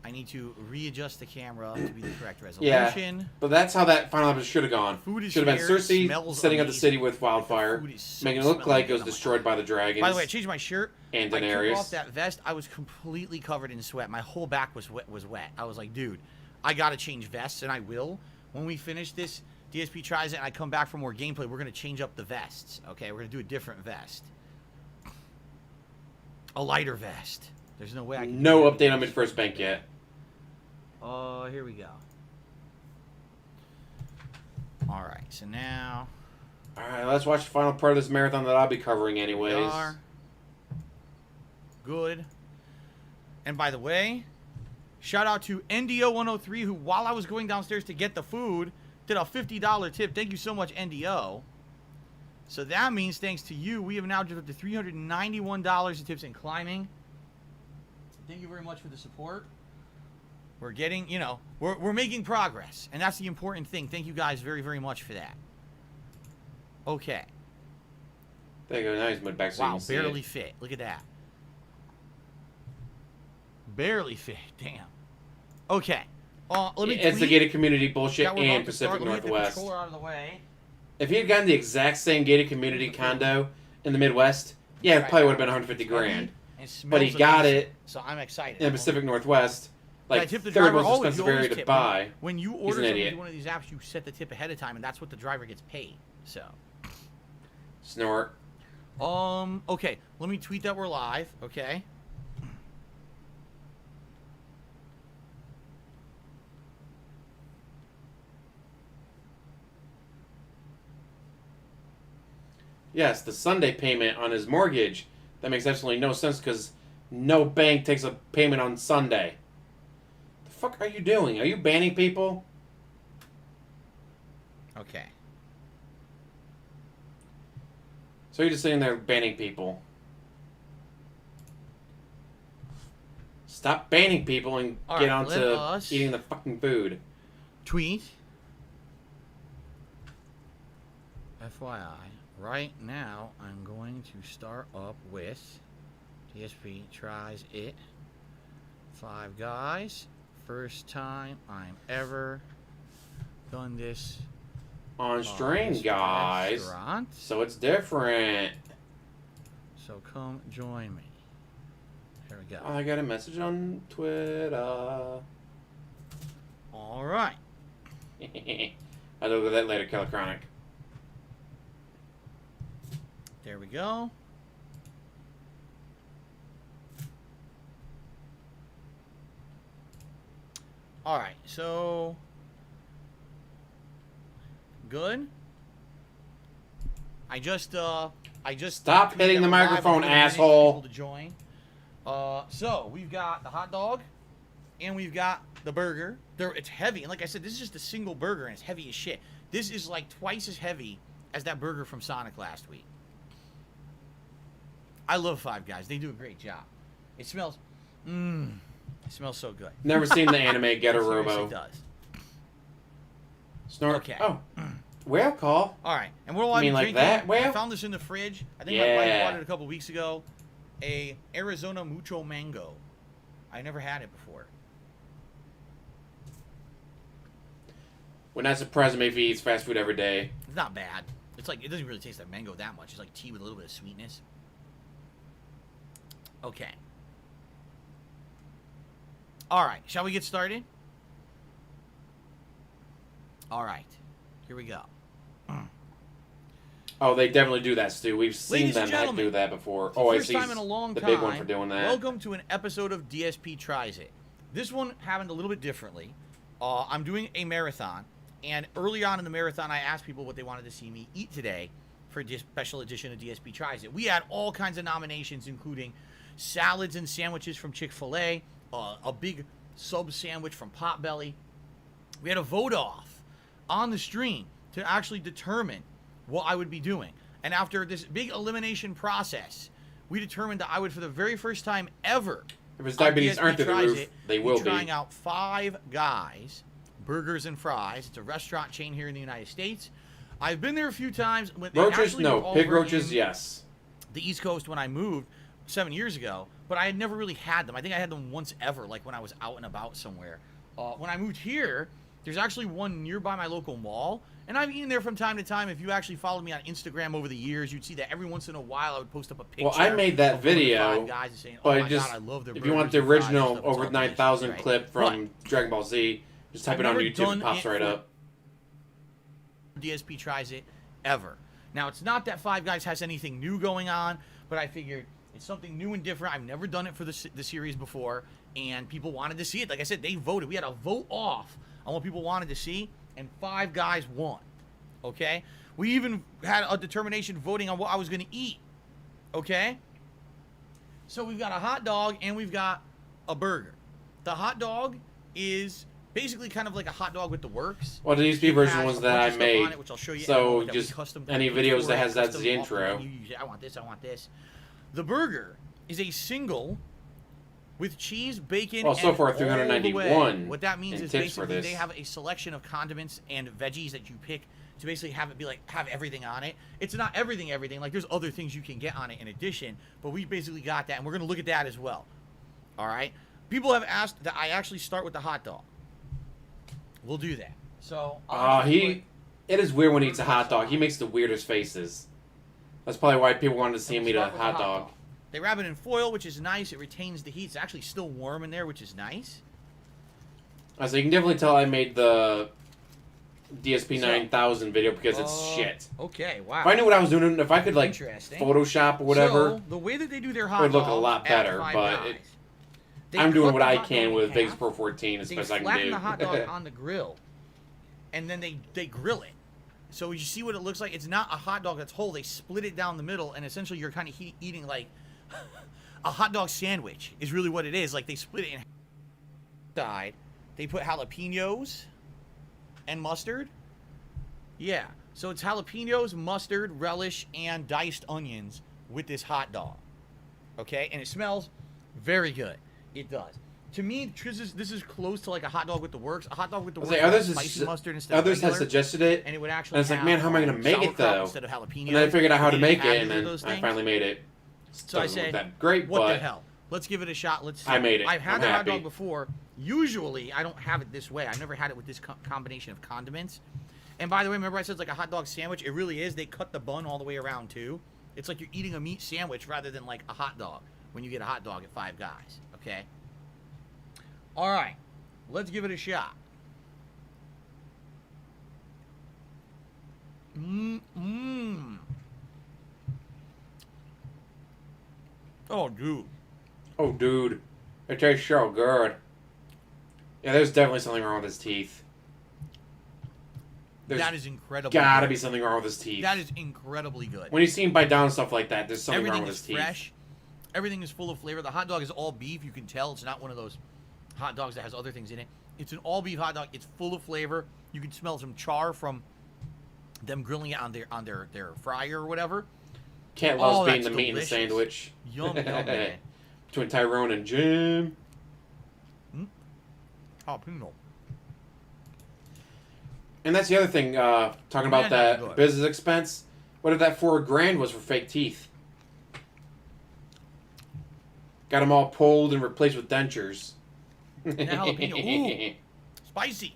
I need to readjust the camera to be the correct resolution. Yeah, but that's how that final episode should have gone. Should have been Cersei setting up the city with wildfire, making it look like it was destroyed by the dragons. By the way, I changed my shirt. And Daenerys. I took off that vest. I was completely covered in sweat. My whole back was wet. I was like, dude, I gotta change vests, and I will. When we finish this, DSP tries it, and I come back for more gameplay. We're gonna change up the vests. Okay, we're gonna do a different vest, a lighter vest. There's no way I can. No update on Mid-First Bank yet. Here we go. Alright, so now... Alright, let's watch the final part of this marathon that I'll be covering anyways. Good. And by the way, shout out to NDO103, who, while I was going downstairs to get the food, did a $50 tip. Thank you so much, NDO. So that means, thanks to you, we have now driven up to $391 in tips and climbing. Thank you very much for the support. We're getting, you know, we're making progress. And that's the important thing. Thank you guys very, very much for that. Okay. There you go. Now he's moved back so you can see barely it. fit. Look at that. Barely fit. Damn. Okay. Let me it's the gated community bullshit and Pacific Northwest. If he had gotten the exact same gated community condo in the Midwest, yeah, it probably would have been 150 grand. and smells but he got amazing. it So I'm excited. in the Pacific Northwest. Like, I tip the third driver most always. expensive You area always to tip. buy. When you He's order an something idiot. through one of these apps, you set the tip ahead of time, and that's what the driver gets paid. So. Snort. Okay. Let me tweet that we're live. Okay. Yes, the Sunday payment on his mortgage. That makes absolutely no sense because no bank takes a payment on Sunday. The fuck are you doing? Are you banning people? Okay. So you're just sitting there banning people. Stop banning people and get on to eating the fucking food. Tweet. FYI, right now I'm going to start up with DSP tries it. 5 Guys. First time I'm ever done this on stream, guys. Restaurant. So it's different. So come join me. Here we go. I got a message on Twitter. All right. I'll look at that later, Killer Chronic. There we go. All right, so good. I just stop hitting the microphone, asshole. To join. So we've got the hot dog, and we've got the burger. It's heavy, and like I said, this is just a single burger, and it's heavy as shit. This is like twice as heavy as that burger from Sonic last week. I love 5 Guys. They do a great job. It smells. It smells so good. Never seen the anime Get a Robo. It does. Snort. Okay. Oh, whale call. All right. And what do I mean like drinking? that? Whale? I found this in the fridge. I think my wife bought it a couple weeks ago. A Arizona Mucho Mango. I never had it before. Would not surprise me if he eats fast food every day. It's not bad. It's like, it doesn't really taste like mango that much. It's like tea with a little bit of sweetness. Okay. All right. Shall we get started? All right. Here we go. Oh, they definitely do that, Stu. We've seen them do that before. Oh, I see. First time in a long the time. big one for doing that. Welcome to an episode of DSP Tries It. This one happened a little bit differently. I'm doing a marathon, and early on in the marathon, I asked people what they wanted to see me eat today for this special edition of DSP Tries It. We had all kinds of nominations, including salads and sandwiches from Chick-fil-A, a big sub sandwich from Potbelly. We had a vote off on the stream to actually determine what I would be doing. And after this big elimination process, we determined that I would, for the very first time ever, if his diabetes aren't through the roof, they will be trying out 5 Guys Burgers and Fries. It's a restaurant chain here in the United States. I've been there a few times. Roaches, no. Pig roaches, yes. The East Coast when I moved 7 years ago, but I had never really had them. I think I had them once ever, like when I was out and about somewhere. When I moved here, there's actually one nearby my local mall, and I've eaten there from time to time. If you actually followed me on Instagram over the years, you'd see that every once in a while I would post up a picture. Well, I made that video, Guys and saying, but oh just, God, I love their if you want the original over 9,000 clip from Dragon Ball Z, just type it on YouTube, it pops right up. DSP Tries It ever. Now, it's not that 5 Guys has anything new going on, but I figured it's something new and different. I've never done it for the series before, and people wanted to see it. Like I said, they voted. We had a vote off on what people wanted to see, and 5 Guys won. Okay? We even had a determination voting on what I was going to eat. Okay? So we've got a hot dog and we've got a burger. The hot dog is basically kind of like a hot dog with the works. Well, the DSP version ones that I made. Which I'll show you so just any videos that has that as the intro. I want this, I want this. The burger is a single with cheese, bacon, well, so and far all 391. the way. What that means is basically they have a selection of condiments and veggies that you pick to basically have it be like, have everything on it. It's not everything. Like, there's other things you can get on it in addition, but we basically got that, and we're going to look at that as well. All right? People have asked that I actually start with the hot dog. We'll do that. So, it is weird when he eats a hot dog. He makes the weirdest faces. That's probably why people wanted to see him eat a hot dog. They wrap it in foil, which is nice. It retains the heat. It's actually still warm in there, which is nice. So you can definitely tell I made the DSP 9000 video because it's shit. Okay, wow. If I knew what I was doing, if I could like Photoshop or whatever, so, the way that they do their hot it would look a dogs lot better. But I'm doing what I can with Vegas Pro 14 as best I can do. They flatten the hot dog on the grill, and then they grill it. So you see what it looks like? It's not a hot dog that's whole. They split it down the middle, and essentially you're kind of eating like a hot dog sandwich is really what it is. Like they split it in side. They put jalapenos and mustard. Yeah. So it's jalapenos, mustard, relish, and diced onions with this hot dog. Okay? And it smells very good. It does. To me, this is close to like a hot dog with the works. A hot dog with the works with spicy mustard instead of regular. Others have suggested it, and it would actually and it's like, man, how am I going to make it though? Instead of jalapeno. And then I figured out how to make it, and then I finally made it. So I say, that great, what but the hell? Let's give it a shot. Let's see. I made it. I've had the happy. hot dog before. Usually, I don't have it this way. I've never had it with this combination of condiments. And by the way, remember I said it's like a hot dog sandwich? It really is. They cut the bun all the way around, too. It's like you're eating a meat sandwich rather than like a hot dog when you get a hot dog at Five Guys, okay? All right. Let's give it a shot. Oh, dude. Oh, dude. It tastes so good. Yeah, there's definitely something wrong with his teeth. That is incredible. Gotta be something wrong with his teeth. That is incredibly good. When you see him bite down and stuff like that, there's something wrong with his teeth. Everything is fresh. Everything is full of flavor. The hot dog is all beef. You can tell it's not one of those hot dogs that has other things in it. It's an all beef hot dog. It's full of flavor. You can smell some char from them grilling it on their fryer or whatever. Cat loves being the meat in the sandwich. Yum, yum, man. Between Tyrone and Jim. Jalapeno. And that's the other thing, talking about that business expense. What if that $4,000 was for fake teeth? Got them all pulled and replaced with dentures. And that jalapeno, ooh, spicy.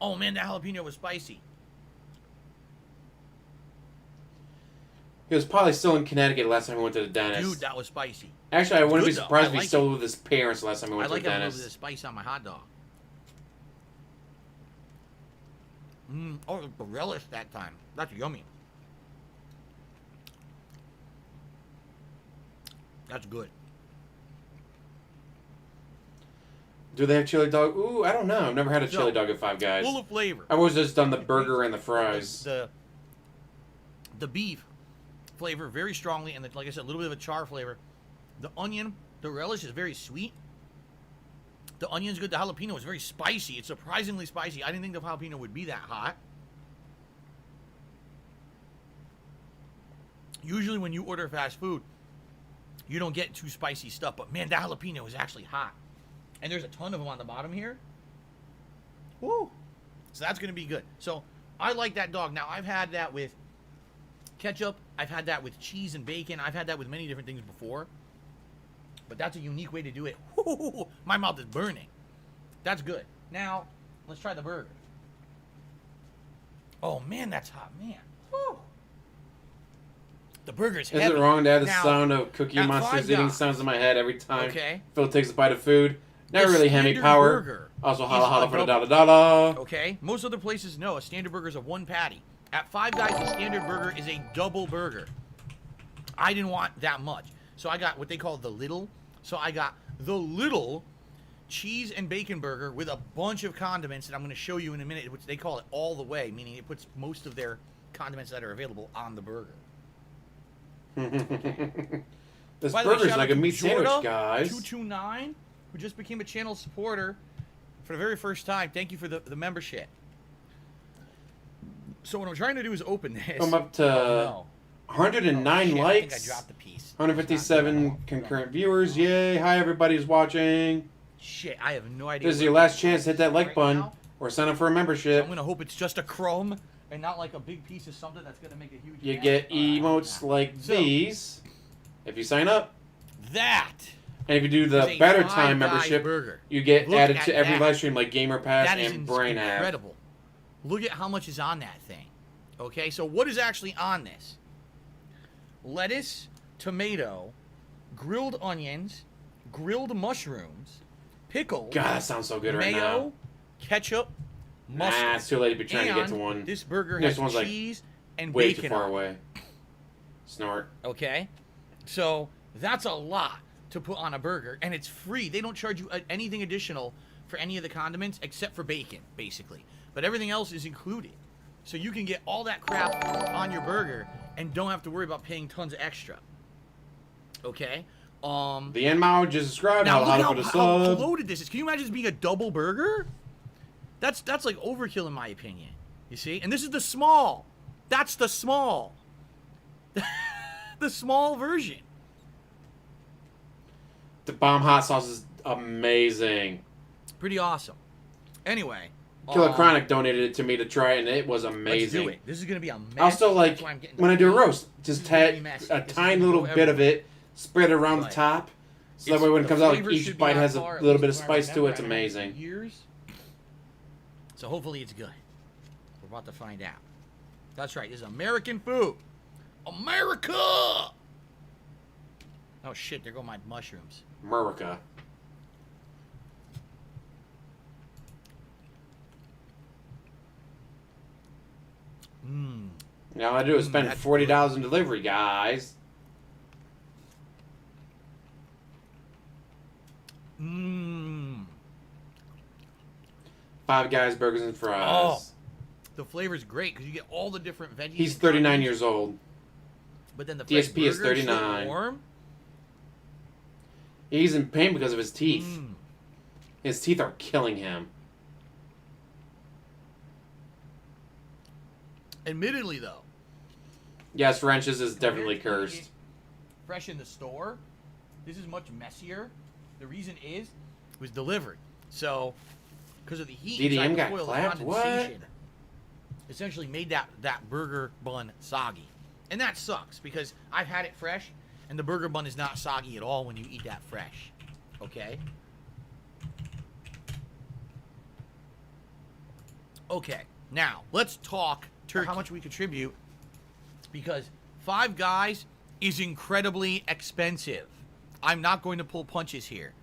Oh man, that jalapeno was spicy. He was probably still in Connecticut last time we went to the dentist. Dude, that was spicy. Actually, I wouldn't be surprised if he still with his parents last time we went to the dentist. I like a little bit of spice on my hot dog. Oh, the relish that time. That's yummy. That's good. Do they have chili dog? Ooh, I don't know. I've never had a chili dog at Five Guys. Full of flavor. I've always just done the burger and the fries. The beef flavor very strongly, and like I said, a little bit of a char flavor. The onion, the relish is very sweet. The onion's good. The jalapeno is very spicy. It's surprisingly spicy. I didn't think the jalapeno would be that hot. Usually when you order fast food, you don't get too spicy stuff. But man, that jalapeno is actually hot. And there's a ton of them on the bottom here. Woo! So that's going to be good. So I like that dog. Now, I've had that with ketchup. I've had that with cheese and bacon. I've had that with many different things before. But that's a unique way to do it. Woo! My mouth is burning. That's good. Now, let's try the burger. Oh, man, that's hot. Man. Woo! The burger's heavy. Is it wrong to add the sound of Cookie Monster's eating sounds in my head every time Phil takes a bite of food? Never really Hemi power. Also, holla holla for the dollar. Okay. Most other places, no. A standard burger is a one patty. At Five Guys, a standard burger is a double burger. I didn't want that much. So I got what they call the little. So I got the little cheese and bacon burger with a bunch of condiments that I'm going to show you in a minute, which they call it all the way, meaning it puts most of their condiments that are available on the burger. This burger's like a meat sandwich, guys. 229, who just became a channel supporter for the very first time. Thank you for the membership. So what I'm trying to do is open this. I'm up to 109 likes. I think I dropped the piece. 157 concurrent viewers. Yay. Hi, everybody who's watching. Shit, I have no idea. This is your last chance to hit that like button or sign up for a membership. So I'm going to hope it's just a crumb and not like a big piece of something that's going to make a huge You get emotes like these if you sign up. That. And if you do the Better Time membership, you get added to every live stream like Gamer Pass and Brain App. Incredible. Look at how much is on that thing. Okay, so what is actually on this? lettuce, tomato, grilled onions, grilled mushrooms, pickles. God, that sounds so good right now. Mayo, ketchup, mustard. Nah, it's too late to be trying to get to one. This burger This has one's like cheese and way bacon too far on it. away. Snort. Okay? So, that's a lot to put on a burger, and it's free. They don't charge you anything additional for any of the condiments except for bacon, basically. But everything else is included. So you can get all that crap on your burger and don't have to worry about paying tons extra. Okay? The end mile just described how to put a how sub. loaded this is. Can you imagine this being a double burger? That's like overkill in my opinion. You see? And this is the small. That's the small. The small version. The bomb hot sauce is amazing. Pretty awesome. Anyway. Killer Chronic donated it to me to try, and it was amazing. Let's do it. This is going to be a mess. I'll still like, when I do a roast, just take a tiny little bit of it, spread it around the top, so that way when it comes out, each bite has a little bit of spice to it. It's amazing. So hopefully it's good. We're about to find out. That's right. This is American food. America! Oh, shit. There go my mushrooms. America. Now all I do is spend $40 in delivery, guys. Five Guys Burgers and Fries. Oh, the flavor's great because you get all the different veggies. He's 39 years old. But then the DSP is 39. Warm. He's in pain because of his teeth. His teeth are killing him. Admittedly, though. Yes, French's is definitely cursed. Fresh in the store. This is much messier. The reason is it was delivered. So, because of the heat, DDM got foil, clapped? condensation essentially made that burger bun soggy. And that sucks because I've had it fresh, and the burger bun is not soggy at all when you eat that fresh. Okay? Okay. Now, let's talk turkey. How much we contribute, because Five Guys is incredibly expensive. I'm not going to pull punches here.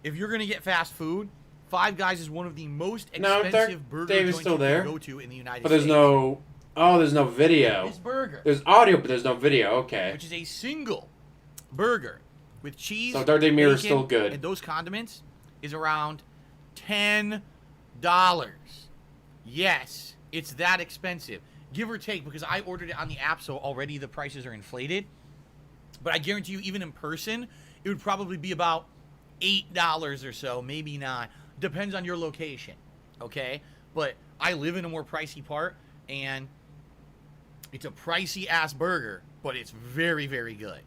If you're going to get fast food, Five Guys is one of the most expensive burger joints you can go to in the United States. But there's no... Oh, there's no video. This burger. There's audio, but there's no video. Okay. Which is a single burger with cheese, so Dark Day Mirror is still good. And those condiments is around $10. Yes, it's that expensive. Give or take, because I ordered it on the app, so already the prices are inflated. But I guarantee you, even in person, it would probably be about $8 or so, maybe $9. Depends on your location, okay? But I live in a more pricey part, and it's a pricey-ass burger, but it's very, very good,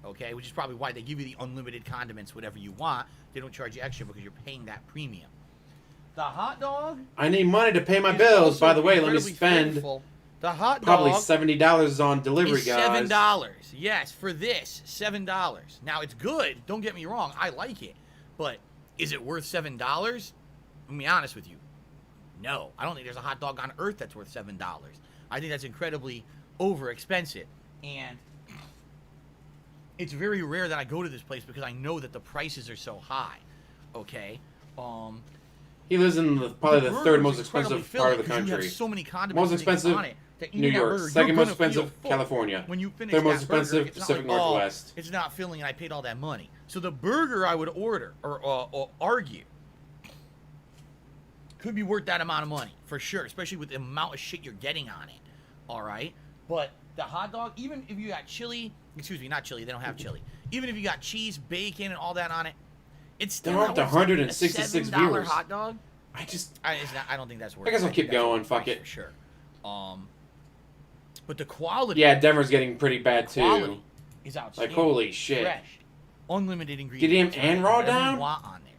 okay? Which is probably why they give you the unlimited condiments, whatever you want. They don't charge you extra because you're paying that premium. The hot dog... I need money to pay my bills. By the way, let me spend the hot dog probably $70 on delivery, guys. $7. Yes, for this, $7. Now, it's good. Don't get me wrong. I like it. But is it worth $7? Let me be honest with you. No. I don't think there's a hot dog on earth that's worth $7. I think that's incredibly over-expensive. And it's very rare that I go to this place because I know that the prices are so high. Okay? He lives in probably the third most expensive part of the country. You have so many condiments most expensive, on it that New York. Burger, second most expensive, California. When you finish third most that burger, expensive, it's Pacific not like, Northwest. it's not filling and I paid all that money. So the burger I would order or argue could be worth that amount of money for sure, especially with the amount of shit you're getting on it. All right? But the hot dog, even if you got chili, excuse me, not chili, they don't have chili. Even if you got cheese, bacon, and all that on it, it's still not worth 166 $7 viewers. Hot dog. I don't think that's worth it. I guess I'll keep going. Fuck it. For sure. But the quality. Yeah, Denver's getting pretty bad too. Quality is outstanding. Like holy shit. Fresh, unlimited ingredients. DDM and raw down. You want on there.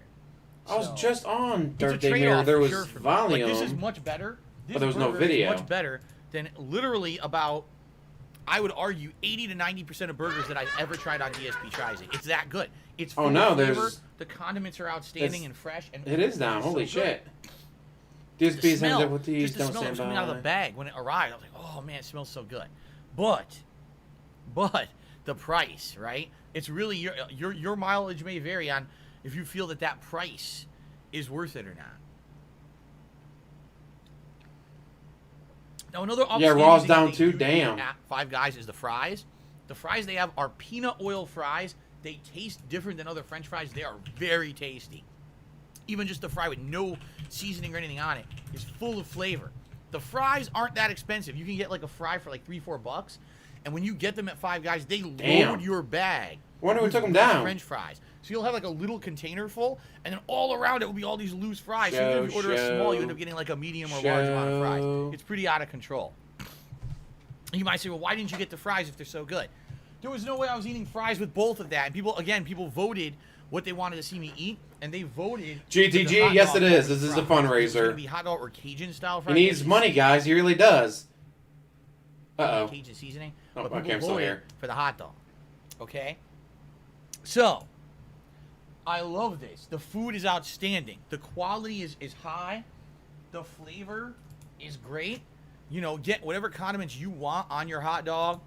I was just on Dark Day Mirror. There was Like, volume. this is much better. But there was no video. Much better than literally about, I would argue, 80 to 90% of burgers that I've ever tried on DSP tries it. It's that good. It's full of flavor. The condiments are outstanding and fresh. And it is down. Holy shit. DSP's ended up with these. Just the smell that was coming out of the bag when it arrived. I was like, oh man, it smells so good. But but the price, right? It's really your mileage may vary on if you feel that price is worth it or not. Now another Raw's down too. Damn. At Five Guys is the fries. The fries they have are peanut oil fries. They taste different than other French fries. They are very tasty. Even just the fry with no seasoning or anything on it is full of flavor. The fries aren't that expensive. You can get like a fry for like $3-4, and when you get them at Five Guys, they load your bag. Wonder who took them down. French fries. So you'll have like a little container full, and then all around it will be all these loose fries. So even if you order a small, you end up getting like a medium or large amount of fries. It's pretty out of control. You might say, well, why didn't you get the fries if they're so good? There was no way I was eating fries with both of that. And people voted what they wanted to see me eat, and they voted. GTG, yes it is. This is a fundraiser. It's going to be hot dog or Cajun style fries. He needs money, guys. He really does. Uh-oh. Cajun seasoning. Oh, But okay, people I'm still voted here. for the hot dog. Okay? So, I love this. The food is outstanding. The quality is high. The flavor is great. You know, get whatever condiments you want on your hot dog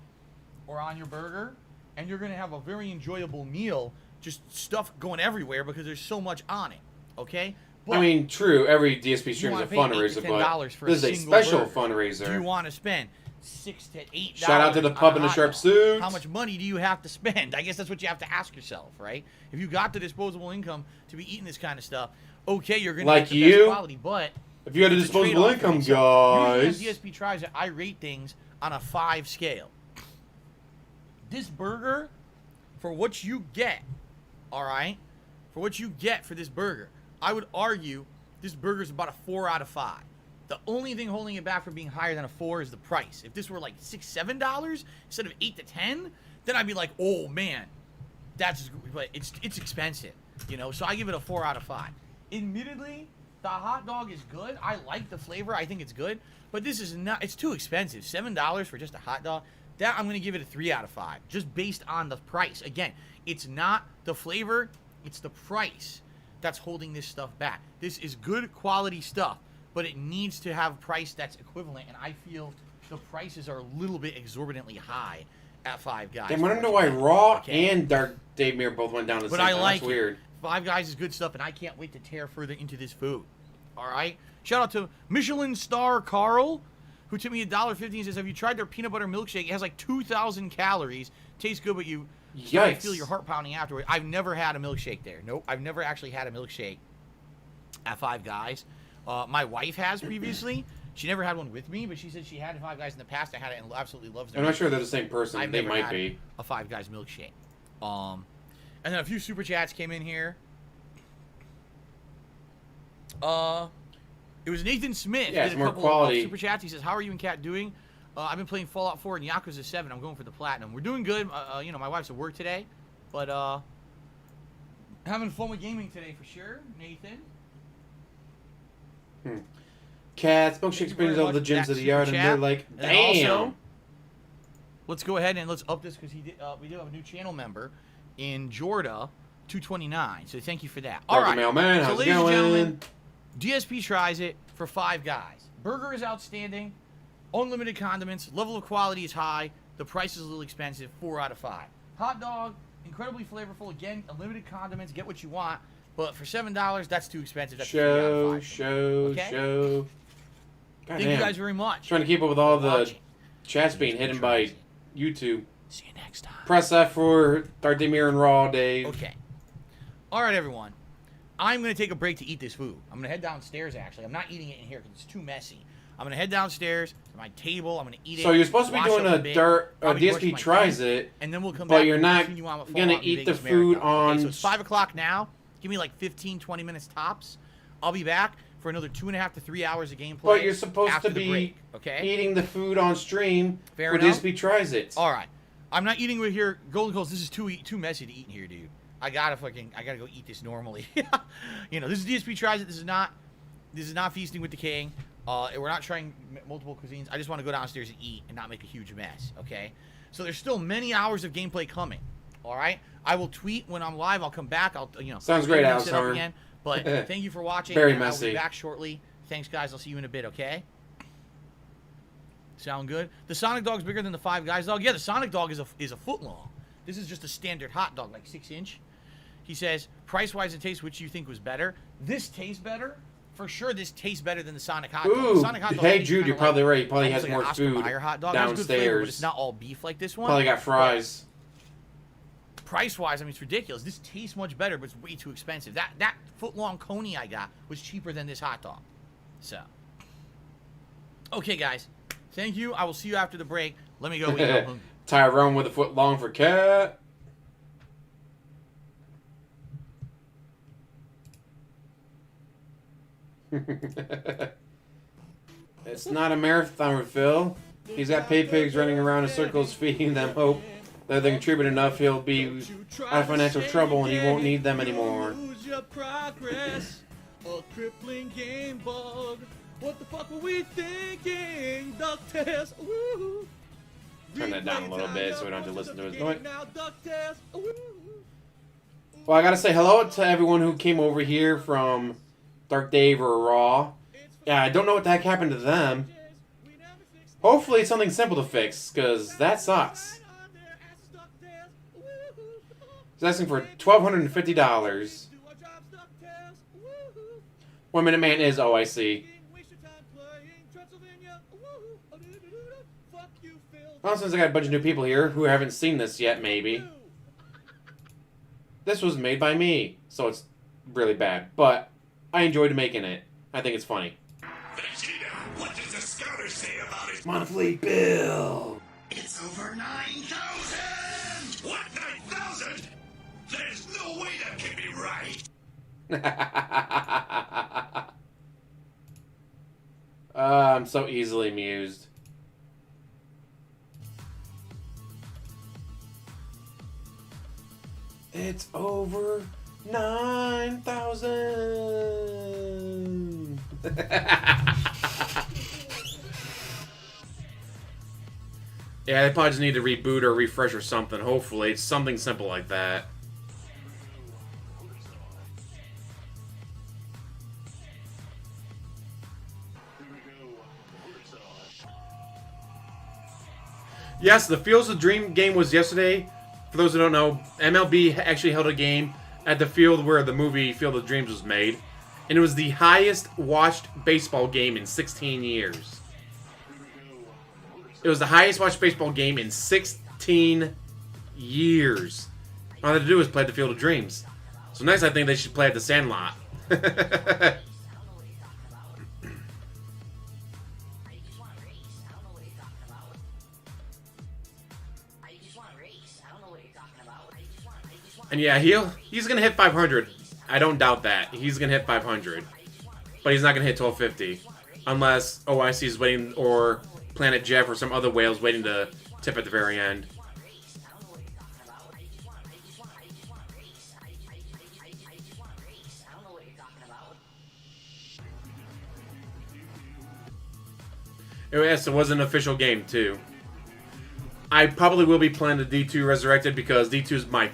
or on your burger, and you're going to have a very enjoyable meal. Just stuff going everywhere because there's so much on it. Okay? But I mean, true. Every DSP stream is a fundraiser, but this is a special fundraiser. Do you want to spend $6 to $8? Shout out to the pup in the sharp suit. How much money do you have to spend? I guess that's what you have to ask yourself, right? If you got the disposable income to be eating this kind of stuff, okay, you're going to get the best quality, but if you had a disposable income, guys. Usually DSP tries it. I rate things on a 5 scale. This burger, for what you get, all right, for what you get for this burger, I would argue this burger is about a 4 out of 5. The only thing holding it back from being higher than a 4 is the price. If this were like $6, $7 instead of $8 to $10, then I'd be like, oh man, but it's expensive, you know. So I give it a 4 out of 5. Admittedly, the hot dog is good. I like the flavor. I think it's good, but this is not. It's too expensive. $7 for just a hot dog. That I'm gonna give it a 3 out of 5, just based on the price. Again, it's not the flavor, it's the price that's holding this stuff back. This is good quality stuff, but it needs to have a price that's equivalent, and I feel the prices are a little bit exorbitantly high at Five Guys. I wonder why Raw and Dark Dave Mir both went down the same time. But I like That's weird. Five Guys is good stuff, and I can't wait to tear further into this food. All right? Shout out to Michelin Star Carl, who took me $1.50 and says, have you tried their peanut butter milkshake? It has like 2,000 calories. Tastes good, but you feel your heart pounding afterward. I've never had a milkshake there. Nope, I've never actually had a milkshake at Five Guys. My wife has previously. She never had one with me, but she said she had Five Guys in the past. I had it and absolutely loves it. I'm not sure they're the same person. I've they never might had be. a Five Guys milkshake. And then a few super chats came in here. It was Nathan Smith. Yeah, did it's a more couple quality. Of super chats. He says, "How are you and Kat doing? I've been playing Fallout 4 and Yakuza 7. I'm going for the platinum. We're doing good. You know, my wife's at work today, but having fun with gaming today for sure." Nathan. Cats, milkshakes brings all the gyms to the yard, and they're like, damn. Also, let's go ahead and let's up this because we do have a new channel member in Jorda, 229. So thank you for that. All right, mailman, so how's it ladies and going? gentlemen, DSP tries it for Five Guys. Burger is outstanding. Unlimited condiments. Level of quality is high. The price is a little expensive. 4 out of 5. Hot dog, incredibly flavorful. Again, unlimited condiments. Get what you want. But for $7, that's too expensive. That's 3 out of 5. Show. Thank you guys very much. Trying to keep up with all the chats being hidden by YouTube. See you next time. Press F for Dark Demir and Raw, Dave. Okay. All right, everyone. I'm going to take a break to eat this food. I'm going to head downstairs, actually. I'm not eating it in here because it's too messy. I'm going to head downstairs to my table. I'm going to eat it. So you're supposed to be doing a DSP tries it, and then we'll come but back you're and not continue on with going to Fallout eat the Vegas food Marathon. on... Okay, so it's 5 o'clock now. Give me like 15, 20 minutes tops. I'll be back for another 2.5 to 3 hours of gameplay. But you're supposed after to the be break, okay? eating the food on stream Fair for enough. DSP tries it. All right. I'm not eating with here. Golden Coals, this is too messy to eat in here, dude. I gotta go eat this normally. You know, this is DSP tries it. This is not feasting with the king. We're not trying multiple cuisines. I just want to go downstairs and eat and not make a huge mess, okay? So there's still many hours of gameplay coming, all right? I will tweet when I'm live. I'll come back. Sounds great, Alex set up Hunter. again. But thank you for watching. Very and messy. I'll be back shortly. Thanks, guys. I'll see you in a bit, okay? Sound good? The Sonic dog's bigger than the Five Guys dog. Yeah, the Sonic dog is a foot long. This is just a standard hot dog, like 6 inch. He says, price-wise and taste, which do you think was better? This tastes better. For sure, this tastes better than the Sonic hot dog. Ooh, The Sonic hot dog hey Jude, you're probably right. He probably has like more an Oscar food Mayer hot dog. downstairs. Good flavor, but it's not all beef like this one. Probably got fries. Price-wise, I mean, it's ridiculous. This tastes much better, but it's way too expensive. That foot-long coney I got was cheaper than this hot dog. So, okay, guys. Thank you. I will see you after the break. Let me go eat. Tyrone with a foot long for cat. It's not a marathon, Phil. He's got pay pigs running around in circles feeding them hope that if they contribute enough, he'll be out of financial trouble and he won't need them anymore. Lose your progress. A crippling game bug. What the fuck were we thinking? Duck test. Woo. Turn that down a little bit so we don't have to listen to his noise. Well, I gotta say hello to everyone who came over here from Dark Dave or Raw. Yeah, I don't know what the heck happened to them. Hopefully it's something simple to fix, because that sucks. He's asking for $1,250. 1 Minute Man is OIC. Well, since I got a bunch of new people here who haven't seen this yet, maybe. This was made by me, so it's really bad. But I enjoyed making it. I think it's funny. Vegeta, what does the scouter say about it? Monthly bill. It's over 9,000! What, 9,000? There's no way that can be right! I'm so easily amused. It's over 9,000. Yeah, they probably just need to reboot or refresh or something. Hopefully, it's something simple like that. Yes, the Fields of Dream game was yesterday. For those who don't know, MLB actually held a game at the field where the movie Field of Dreams was made. And it was the highest watched baseball game in 16 years. It was the highest watched baseball game in 16 years. All they had to do was play at the Field of Dreams. So next I think they should play at the Sandlot. And yeah, he's gonna hit 500. I don't doubt that. He's gonna hit 500. But he's not gonna hit 1250. Unless OIC is waiting, or Planet Jeff or some other whale's waiting to tip at the very end. Yes, it was an official game too. I probably will be playing the D2 Resurrected because D2 is my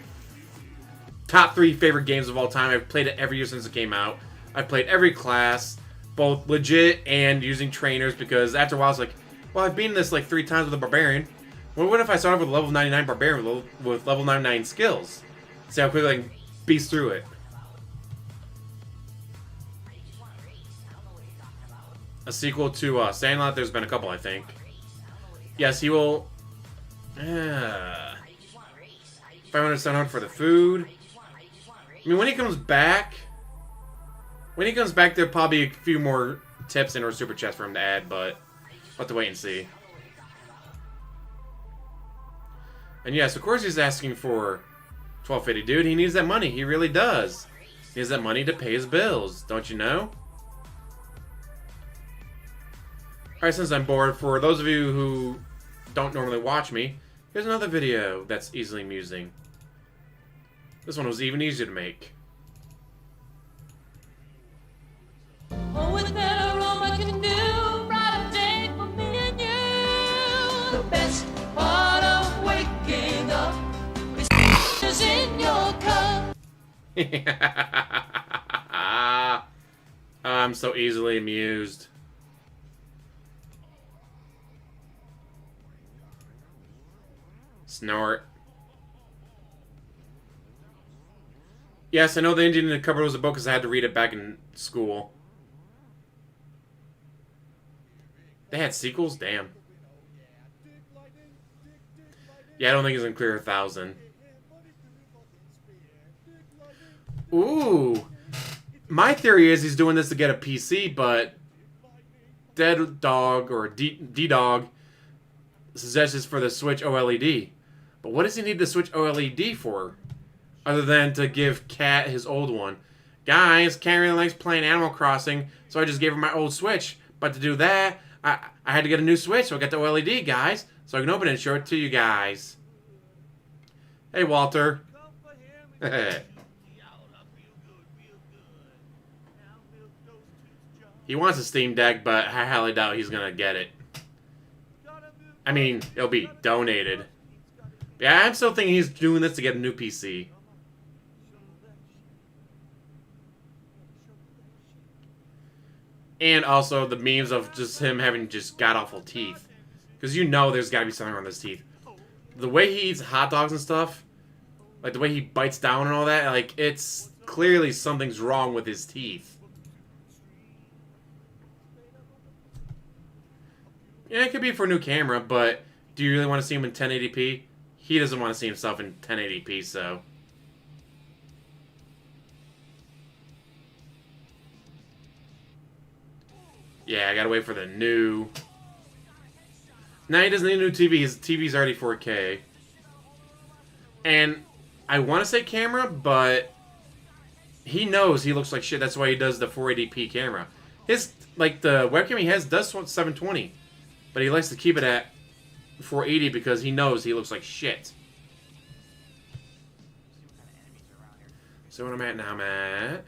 top 3 favorite games of all time. I've played it every year since it came out. I've played every class, both legit and using trainers, because after a while it's like, well, I've beaten this like 3 times with a Barbarian. Well, what if I start off with a level 99 Barbarian with level 99 skills? See how quickly I can beast through it. A sequel to Sandlot, there's been a couple, I think. Yes, he will... 500 700 for the food. I mean, when he comes back, there'll probably be a few more tips and or super chats for him to add, but we'll have to wait and see. And yes, of course he's asking for $12.50, dude. He needs that money. He really does. He needs that money to pay his bills. Don't you know? Alright, since I'm bored, for those of you who don't normally watch me, here's another video that's easily amusing. This one was even easier to make. Oh, with that aroma can do bright day for me and you. The best part of waking up is in your cup. I'm so easily amused. Snort. Yes, I know the Indian in the Cupboard was a book because I had to read it back in school. They had sequels? Damn. Yeah, I don't think it's gonna clear 1,000. Ooh. My theory is he's doing this to get a PC, but Dead Dog or D-Dog suggests it's for the Switch OLED. But what does he need the Switch OLED for? Other than to give Cat his old one. Guys, Cat really likes playing Animal Crossing, so I just gave her my old Switch. But to do that, I had to get a new Switch, so I got the OLED, guys. So I can open it and show it to you guys. Hey, Walter. He wants a Steam Deck, but I highly doubt he's going to get it. I mean, it'll be donated. Yeah, I'm still thinking he's doing this to get a new PC. And also the memes of just him having just god-awful teeth. Because you know there's got to be something wrong with his teeth. The way he eats hot dogs and stuff, like the way he bites down and all that, like it's clearly something's wrong with his teeth. Yeah, it could be for a new camera, but do you really want to see him in 1080p? He doesn't want to see himself in 1080p, so... Yeah, I gotta wait for the new... Nah, he doesn't need a new TV. His TV's already 4K. And I want to say camera, but he knows he looks like shit. That's why he does the 480p camera. His, like, the webcam he has does 720. But he likes to keep it at 480 because he knows he looks like shit. So what I'm at now, I'm at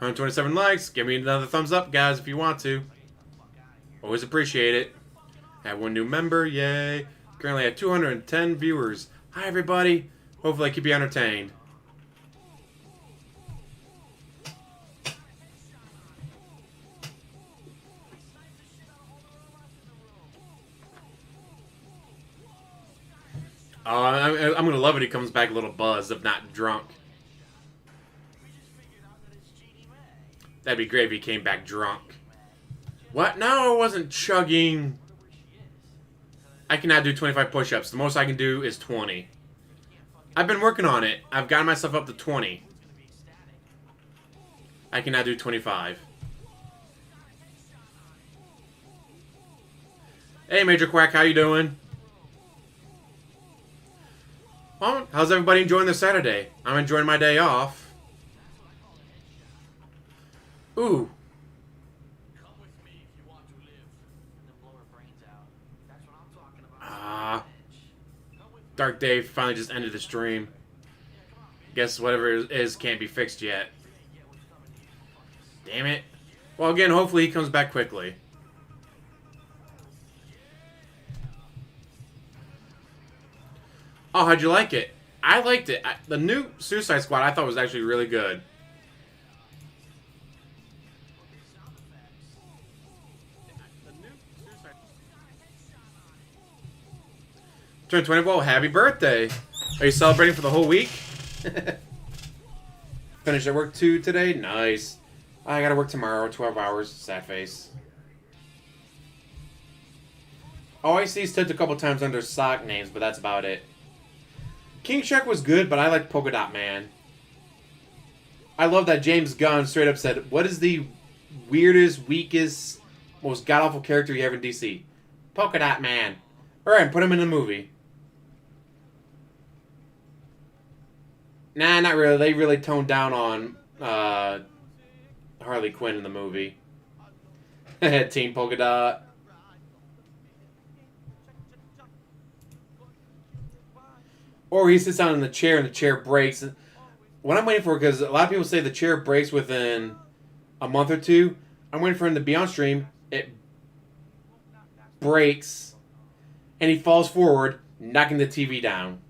127 likes. Give me another thumbs up, guys, if you want to. Always appreciate it. Have one new member, yay. Currently at 210 viewers. Hi, everybody. Hopefully I keep you entertained. I'm going to love it. He comes back a little buzzed, if not drunk. That'd be great if he came back drunk. What? No, I wasn't chugging. I cannot do 25 push-ups. The most I can do is 20. I've been working on it. I've gotten myself up to 20. I cannot do 25. Hey, Major Quack, how you doing? Well, how's everybody enjoying their Saturday? I'm enjoying my day off. Ooh. Dark Dave finally just ended the stream. Guess whatever it is can't be fixed yet. Damn it. Well, again, hopefully he comes back quickly. Oh, how'd you like it? I liked it. The new Suicide Squad I thought was actually really good. Turn 20. Well, happy birthday. Are you celebrating for the whole week? Finished at work 2 today? Nice. I gotta work tomorrow, 12 hours. Sad face. Oh, I see Stood a couple times under sock names, but that's about it. King Shark was good, but I like Polka Dot Man. I love that James Gunn straight up said, what is the weirdest, weakest, most god-awful character you have in DC? Polka Dot Man. Alright, put him in the movie. Nah, not really. They really toned down on Harley Quinn in the movie. Team Polka Dot. Or he sits down in the chair and the chair breaks. What I'm waiting for, because a lot of people say the chair breaks within a month or two. I'm waiting for him to be on stream. It breaks. And he falls forward, knocking the TV down.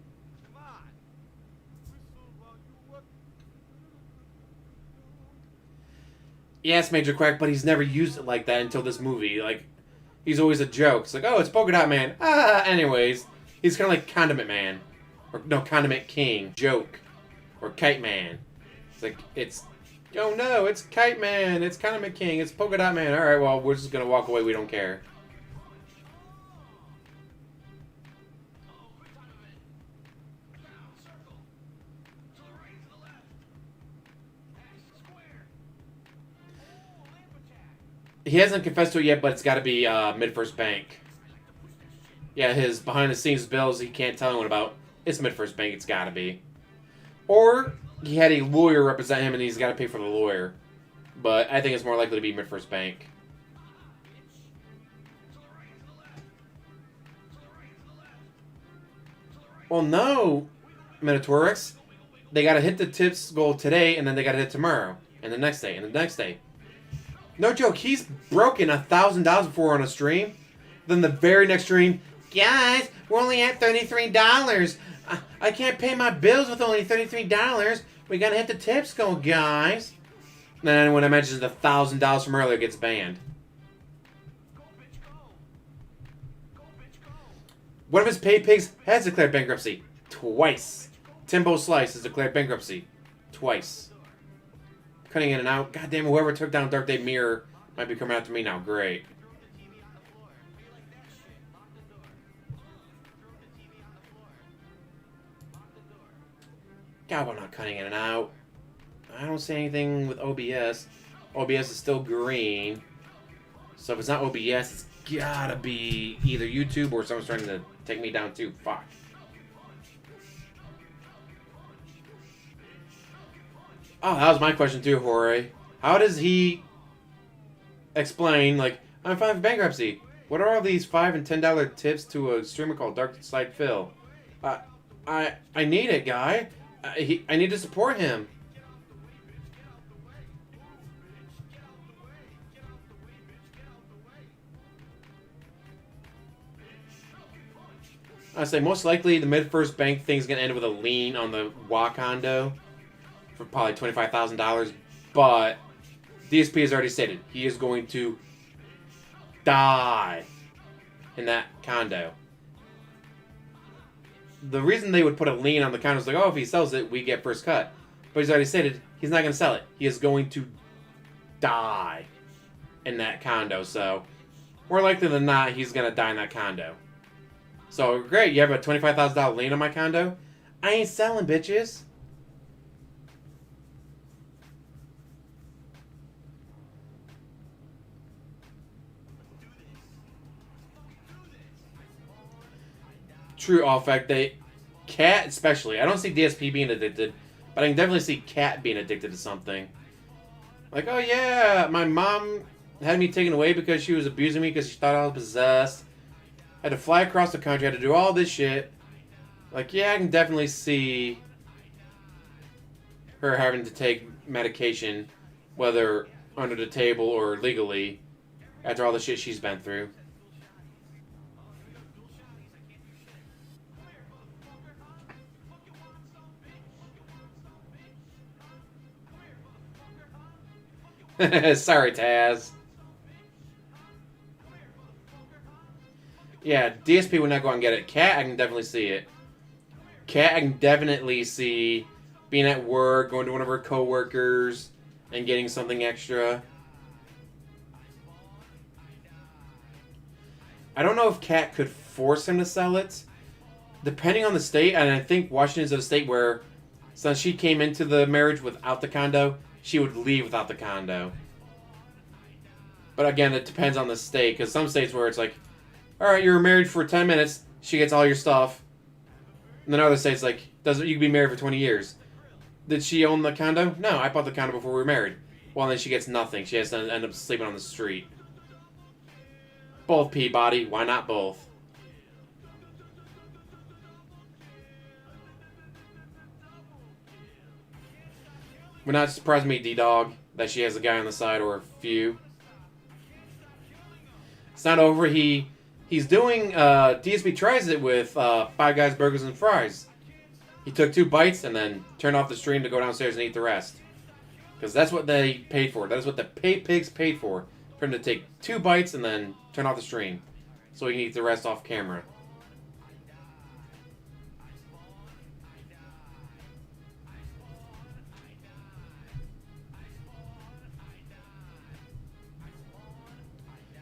Yes, Major Quack, but he's never used it like that until this movie. Like, he's always a joke. It's like, oh, it's Polka Dot Man. Ah, anyways. He's kind of like Condiment Man. Or, no, Condiment King. Joke. Or Kite Man. It's like, it's... Oh no, it's Kite Man. It's Condiment King. It's Polka Dot Man. Alright, well, we're just gonna walk away. We don't care. He hasn't confessed to it yet, but it's got to be Mid-First Bank. Yeah, his behind-the-scenes bills he can't tell anyone about. It's Mid-First Bank. It's got to be. Or he had a lawyer represent him, and he's got to pay for the lawyer. But I think it's more likely to be Mid-First Bank. Well, no, Minotaurix. They got to hit the tips goal today, and then they got to hit tomorrow, and the next day, and the next day. No joke, he's broken $1,000 before on a stream. Then the very next stream, guys, we're only at $33. I can't pay my bills with only $33. We gotta hit the tips goal, guys. And then anyone that mentions the $1,000 from earlier gets banned. One of his pay pigs has declared bankruptcy. Twice. Timbo Slice has declared bankruptcy. Twice. Cutting in and out. God damn, whoever took down Dark Day Mirror might be coming after me now. Great. God, I'm not cutting in and out. I don't see anything with OBS. OBS is still green. So if it's not OBS, it's gotta be either YouTube or someone's trying to take me down too. Fuck. Oh, that was my question too, Jorge. How does he explain, like, I'm filing for bankruptcy? What are all these $5 and $10 tips to a streamer called Dark Side Phil? I need it, guy. I need to support him. I say most likely the Mid-First Bank thing's gonna end with a lien on the Wakando for probably $25,000, but DSP has already stated he is going to die in that condo. The reason they would put a lien on the condo is like, oh, if he sells it, we get first cut. But he's already stated he's not going to sell it. He is going to die in that condo. So, more likely than not, he's going to die in that condo. So, great, you have a $25,000 lien on my condo? I ain't selling, bitches. True, all fact, Cat especially. I don't see DSP being addicted, but I can definitely see Cat being addicted to something. Like, oh yeah, my mom had me taken away because she was abusing me because she thought I was possessed. I had to fly across the country, I had to do all this shit. Like, yeah, I can definitely see her having to take medication, whether under the table or legally, after all the shit she's been through. Sorry, Taz. Yeah, DSP would not go out and get it. Cat, I can definitely see it. Cat, I can definitely see being at work, going to one of her coworkers, and getting something extra. I don't know if Cat could force him to sell it. Depending on the state, and I think Washington's a state where, since she came into the marriage without the condo, she would leave without the condo. But again, it depends on the state, because some states where it's like, alright, you were married for 10 minutes, she gets all your stuff. And then other states like, you can be married for 20 years. Did she own the condo? No, I bought the condo before we were married. Well, then she gets nothing. She has to end up sleeping on the street. Both, Peabody. Why not both? Would not surprise me, D-Dog, that she has a guy on the side or a few. It's not over. He's doing, DSP tries it with Five Guys Burgers and Fries. He took 2 bites and then turned off the stream to go downstairs and eat the rest. Because that's what they paid for. That is what the pay pigs paid for him to take 2 bites and then turn off the stream. So he can eat the rest off camera.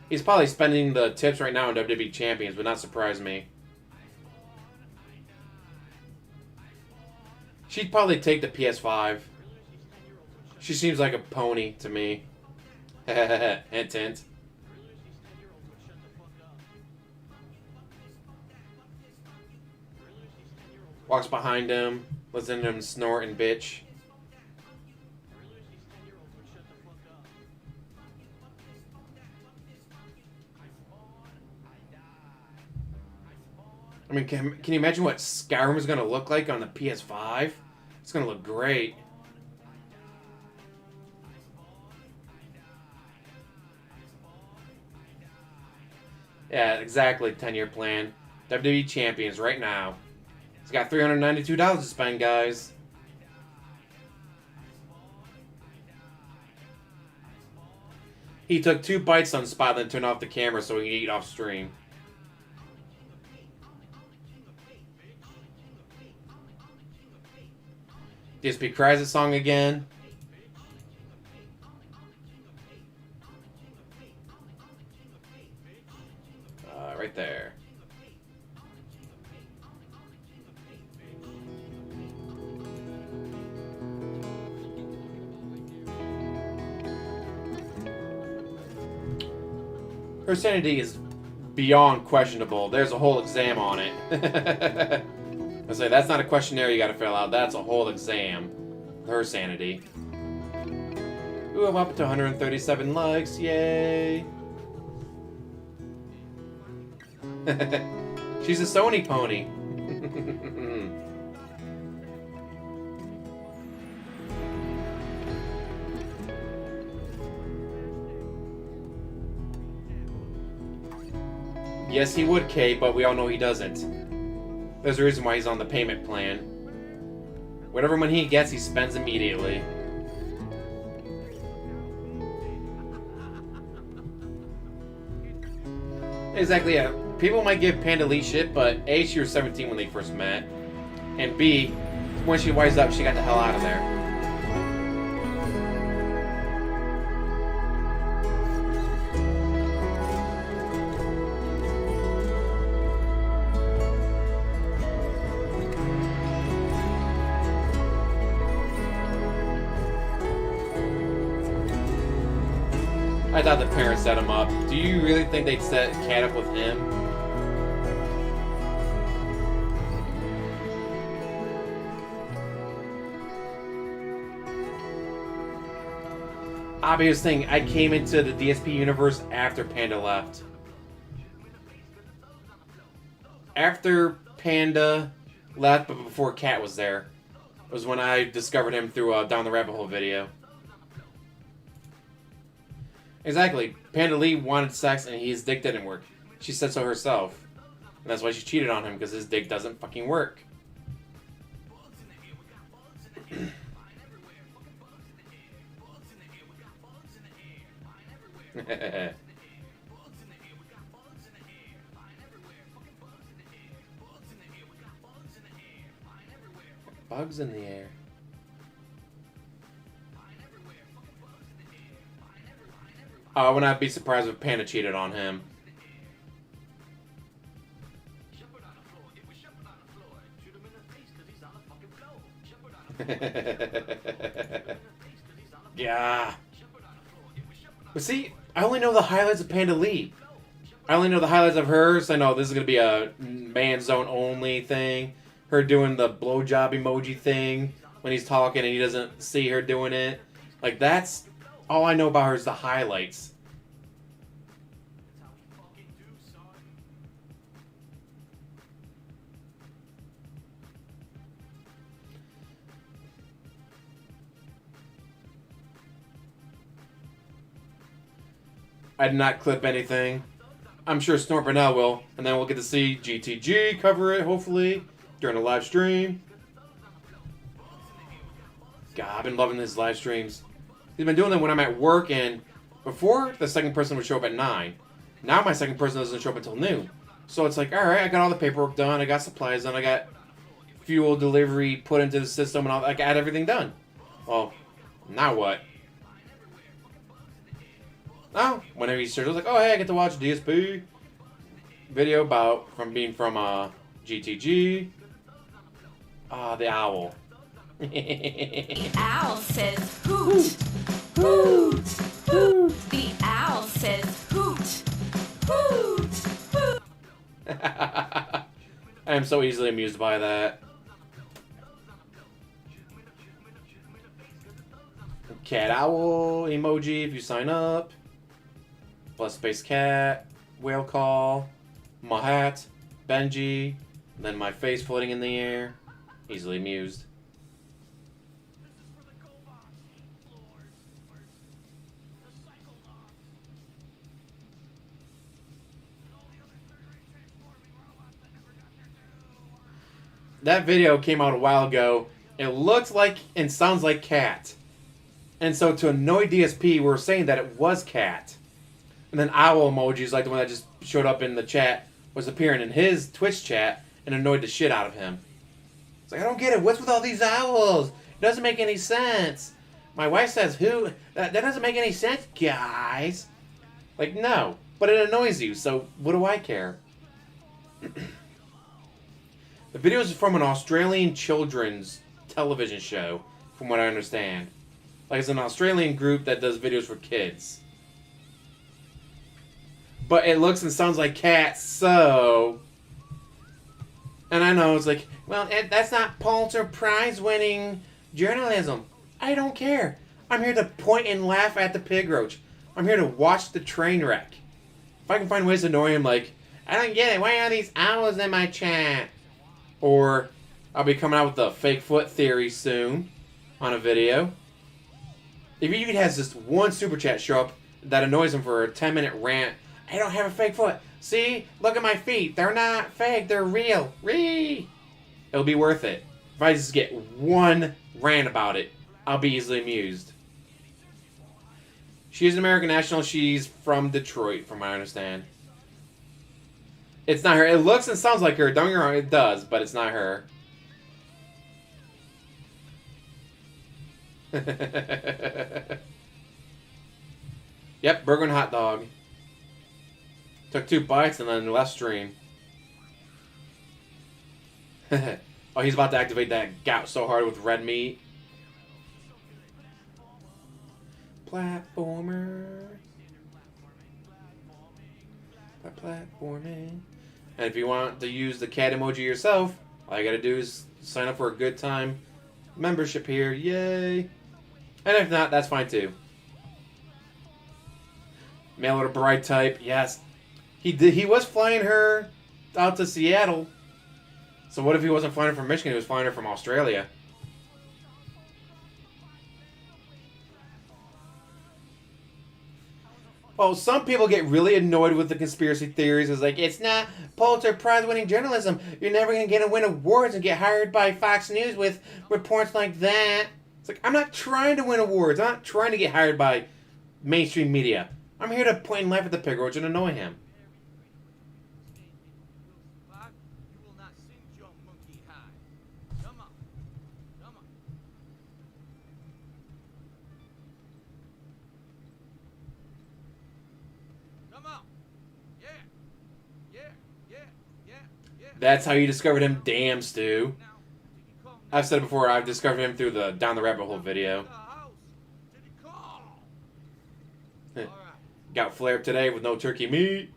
He's probably spending the tips right now on WWE Champions, would not surprise me. She'd probably take the PS5. She seems like a pony to me. Hint, hint. Walks behind him, listening to him snort and bitch. I mean, can you imagine what Skyrim is going to look like on the PS5? It's going to look great. Yeah, exactly. 10-year plan. WWE Champions right now. He's got $392 to spend, guys. He took 2 bites on Spot, then turned off the camera so he can eat off stream. DSP cries a song again. Right there. Her sanity is beyond questionable. There's a whole exam on it. I say that's not a questionnaire you gotta fill out. That's a whole exam. Her sanity. Ooh, I'm up to 137 likes. Yay. She's a Sony pony. Yes, he would, Kate, but we all know he doesn't. There's a reason why he's on the payment plan. Whatever money he gets, he spends immediately. Exactly, yeah. People might give Panda Lee shit, but A, she was 17 when they first met. And B, when she wised up, she got the hell out of there. I thought the parents set him up. Do you really think they'd set Cat up with him? Obvious thing, I came into the DSP universe after Panda left. After Panda left, but before Cat was there, was when I discovered him through a Down the Rabbit Hole video. Exactly. Panda Lee wanted sex and his dick didn't work. She said so herself. And that's why she cheated on him, because his dick doesn't fucking work. Bugs in the air. I would not be surprised if Panda cheated on him. Yeah. But see, I only know the highlights of Panda Lee. I only know the highlights of hers. I know this is going to be a man zone only thing. Her doing the blowjob emoji thing when he's talking and he doesn't see her doing it. Like, that's all I know about her is the highlights. I did not clip anything. I'm sure Snort Burnell will, and then we'll get to see GTG cover it, hopefully, during a live stream. God, I've been loving his live streams. He's been doing them when I'm at work, and before, the second person would show up at 9. Now my second person doesn't show up until noon. So it's like, alright, I got all the paperwork done, I got supplies done, I got fuel delivery put into the system, and all. I got everything done. Well, now what? Oh, whenever he searched, I was like, oh, hey, I get to watch DSP video about being from GTG. The owl. The owl says hoot, hoot, hoot. The owl says hoot, hoot, hoot. I am so easily amused by that. Cat owl emoji if you sign up. Plus space cat, whale call, my hat, Benji, then my face floating in the air. Easily amused. That video came out a while ago. It looks like and sounds like cat. And so to annoy DSP, we're saying that it was cat. And then owl emojis, like the one that just showed up in the chat, was appearing in his Twitch chat and annoyed the shit out of him. It's like, I don't get it. What's with all these owls? It doesn't make any sense. My wife says, who? That doesn't make any sense, guys. Like, no. But it annoys you, so what do I care? The video is from an Australian children's television show, from what I understand. Like, it's an Australian group that does videos for kids. But it looks and sounds like cats, so... And I know, it's like, well, that's not Pulitzer Prize-winning journalism. I don't care. I'm here to point and laugh at the pig roach. I'm here to watch the train wreck. If I can find ways to annoy him, like, I don't get it. Why are these owls in my chat? Or I'll be coming out with the fake foot theory soon on a video. If he even has just one super chat show up that annoys him for a 10-minute rant, I don't have a fake foot. See? Look at my feet. They're not fake. They're real. Reee! It'll be worth it. If I just get one rant about it, I'll be easily amused. She's an American national. She's from Detroit, from what I understand. It's not her. It looks and sounds like her. Don't get me wrong, it does, but it's not her. Yep, burger and hot dog. Took 2 bites and then left stream. Oh, he's about to activate that gout so hard with red meat. Platformer. Platforming. And if you want to use the cat emoji yourself, all you gotta do is sign up for a good time membership here. Yay! And if not, that's fine too. Mail order bride type, yes. He was flying her out to Seattle. So what if he wasn't flying her from Michigan, he was flying her from Australia? Oh, some people get really annoyed with the conspiracy theories. It's like, it's not Pulitzer Prize-winning journalism. You're never going to win awards and get hired by Fox News with reports like that. It's like, I'm not trying to win awards. I'm not trying to get hired by mainstream media. I'm here to point and laugh at the pig roach and annoy him. That's how you discovered him? Damn, Stu. I've said it before, I've discovered him through the Down the Rabbit Hole video. Got flared today with no turkey meat.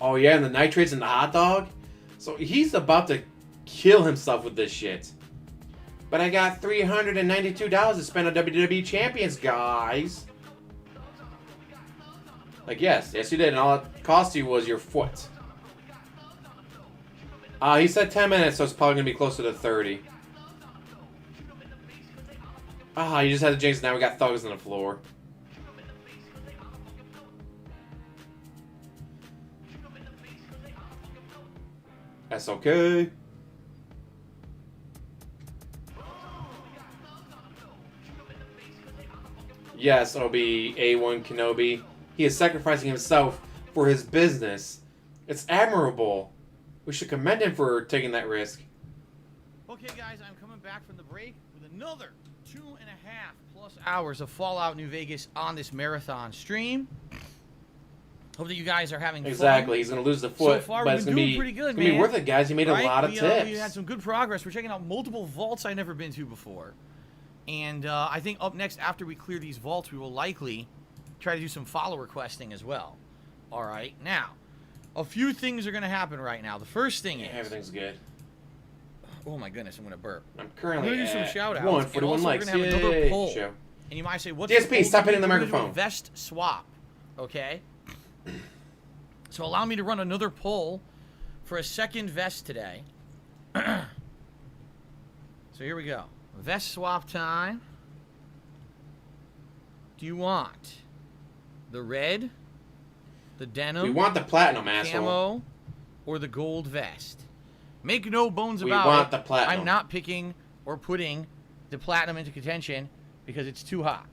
Oh yeah, and the nitrates in the hot dog? So he's about to kill himself with this shit. But I got $392 to spend on WWE Champions, guys. Like, yes you did, and all it cost you was your foot. He said 10 minutes, so it's probably going to be closer to 30. You just had to jinx it. Now we got thugs on the floor. That's okay. Yes, OB-A1 Kenobi. He is sacrificing himself for his business. It's admirable. We should commend him for taking that risk. Okay, guys, I'm coming back from the break with another 2.5+ plus hours of Fallout New Vegas on this marathon stream. Hope that you guys are having fun. Exactly. He's going to lose the foot, So far, but we've it's been going doing to pretty good, be worth it, guys. You made a lot of tips. We had some good progress. We're checking out multiple vaults I've never been to before. And I think up next, after we clear these vaults, we will likely try to do some follower questing as well. All right. Now, a few things are going to happen right now. The first thing is... Everything's good. Oh, my goodness. I'm going to burp. I'm currently going to do some shout-outs. 141 likes. We're going to have another poll. Show. And you might say, what's DSP, the poll? stop hitting the We're gonna do microphone. a vest swap. Okay? So allow me to run another poll for a second vest today. So here we go. Vest swap time. Do you want the red, the denim, We want the platinum, asshole. camo, or the gold vest? Make no bones about it. We want the platinum. I'm not picking or putting the platinum into contention because it's too hot.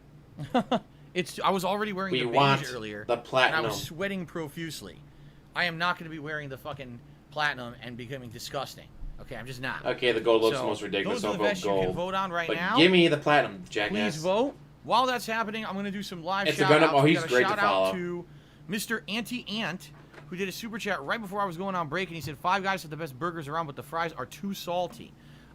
I was already wearing the beige earlier. The platinum. And I was sweating profusely. I am not going to be wearing the fucking platinum and becoming disgusting. Okay, I'm just not. Okay, the gold looks the most ridiculous. Those are the vests you can vote on right now. Give me the platinum, jackass. Please vote. While that's happening, I'm going to do some live It's shout-outs. Oh, he's great to follow. Shout out to Mr. Anti-Ant, who did a super chat right before I was going on break, and he said, 5 guys have the best burgers around, but the fries are too salty.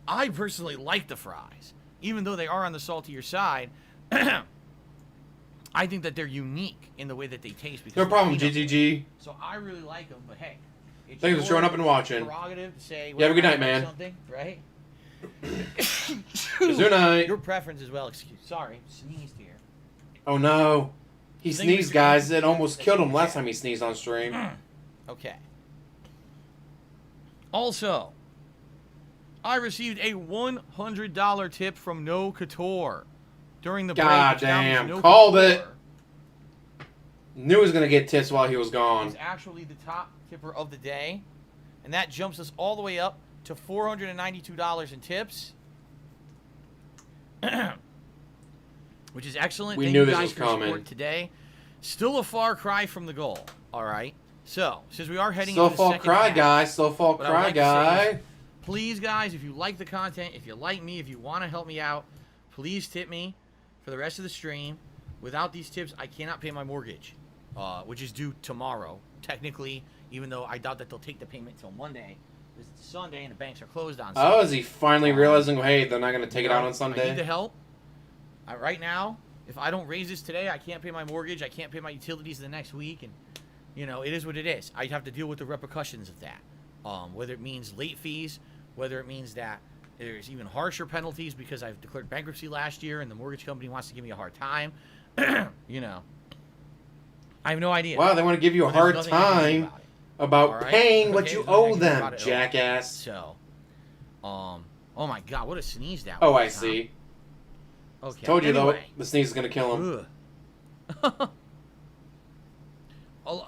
I personally like the fries. Even though they are on the saltier side, I think that they're unique in the way that they taste. No problem, GGG. So I really like them, but hey. Thanks for showing up and watching. Prerogative to say, have a good night, man. Something, right? Good night. Your preference as well. Sorry, sneezed here. Oh no. He sneezed, guys. It almost killed him last time he sneezed on stream. Okay. Also, I received a $100 tip from No Couture during the break. God damn. Called it. Knew he was going to get tips while he was gone. He's actually the top tipper of the day. And that jumps us all the way up to $492 in tips. Which is excellent. We Thank knew you this guys was for your coming. support today. Still a far cry from the goal. All right. So, since we are heading Still into the fall second cry, half, guys. Still fall what I would cry, like to say is, guy. please, guys, if you like the content, if you like me, if you want to help me out, please tip me for the rest of the stream. Without these tips, I cannot pay my mortgage, which is due tomorrow, technically, even though I doubt that they'll take the payment till Monday. Because it's Sunday and the banks are closed on Sunday. Oh, is he finally realizing, hey, they're not going to take it out on Sunday? I need the help. Right now, if I don't raise this today, I can't pay my mortgage. I can't pay my utilities the next week. And, you know, it is what it is. I have to deal with the repercussions of that. Whether it means late fees, whether it means that there's even harsher penalties because I've declared bankruptcy last year and the mortgage company wants to give me a hard time. You know, I have no idea. Wow, they want to give you a hard time about paying what you owe them, jackass. So, oh my God, what a sneeze that was. Oh, I see. Okay. Told you, anyway, though, the sneeze is going to kill him.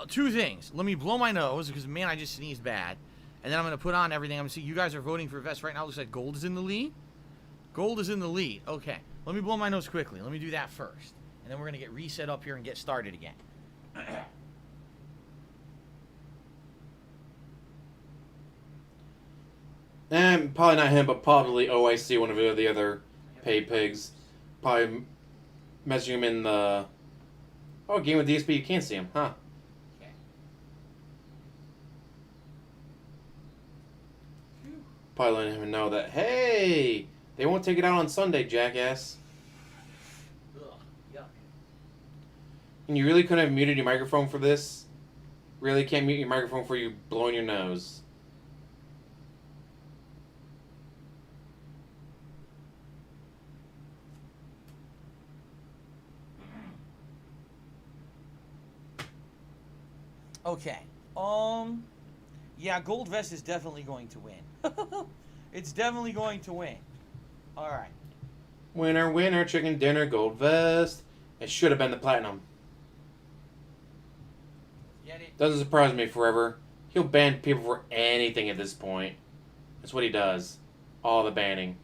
Two things. Let me blow my nose because, man, I just sneezed bad. And then I'm going to put on everything. I'm going to see you guys are voting for vest right now. It looks like gold is in the lead. Gold is in the lead. Okay. Let me blow my nose quickly. Let me do that first. And then we're going to get reset up here and get started again. And probably not him, but probably OIC, one of the other pay pigs. Probably messaging him in the... Oh, game with DSP, you can't see him, huh? Okay. Probably letting him know that, hey, they won't take it out on Sunday, jackass. Ugh, yuck. And you really couldn't have muted your microphone for this? Really can't mute your microphone for you blowing your nose? Okay. Yeah, Gold Vest is definitely going to win. It's definitely going to win. All right. Winner, winner, chicken dinner, gold vest. It should have been the platinum. Doesn't surprise me forever. He'll ban people for anything at this point. That's what he does. All the banning.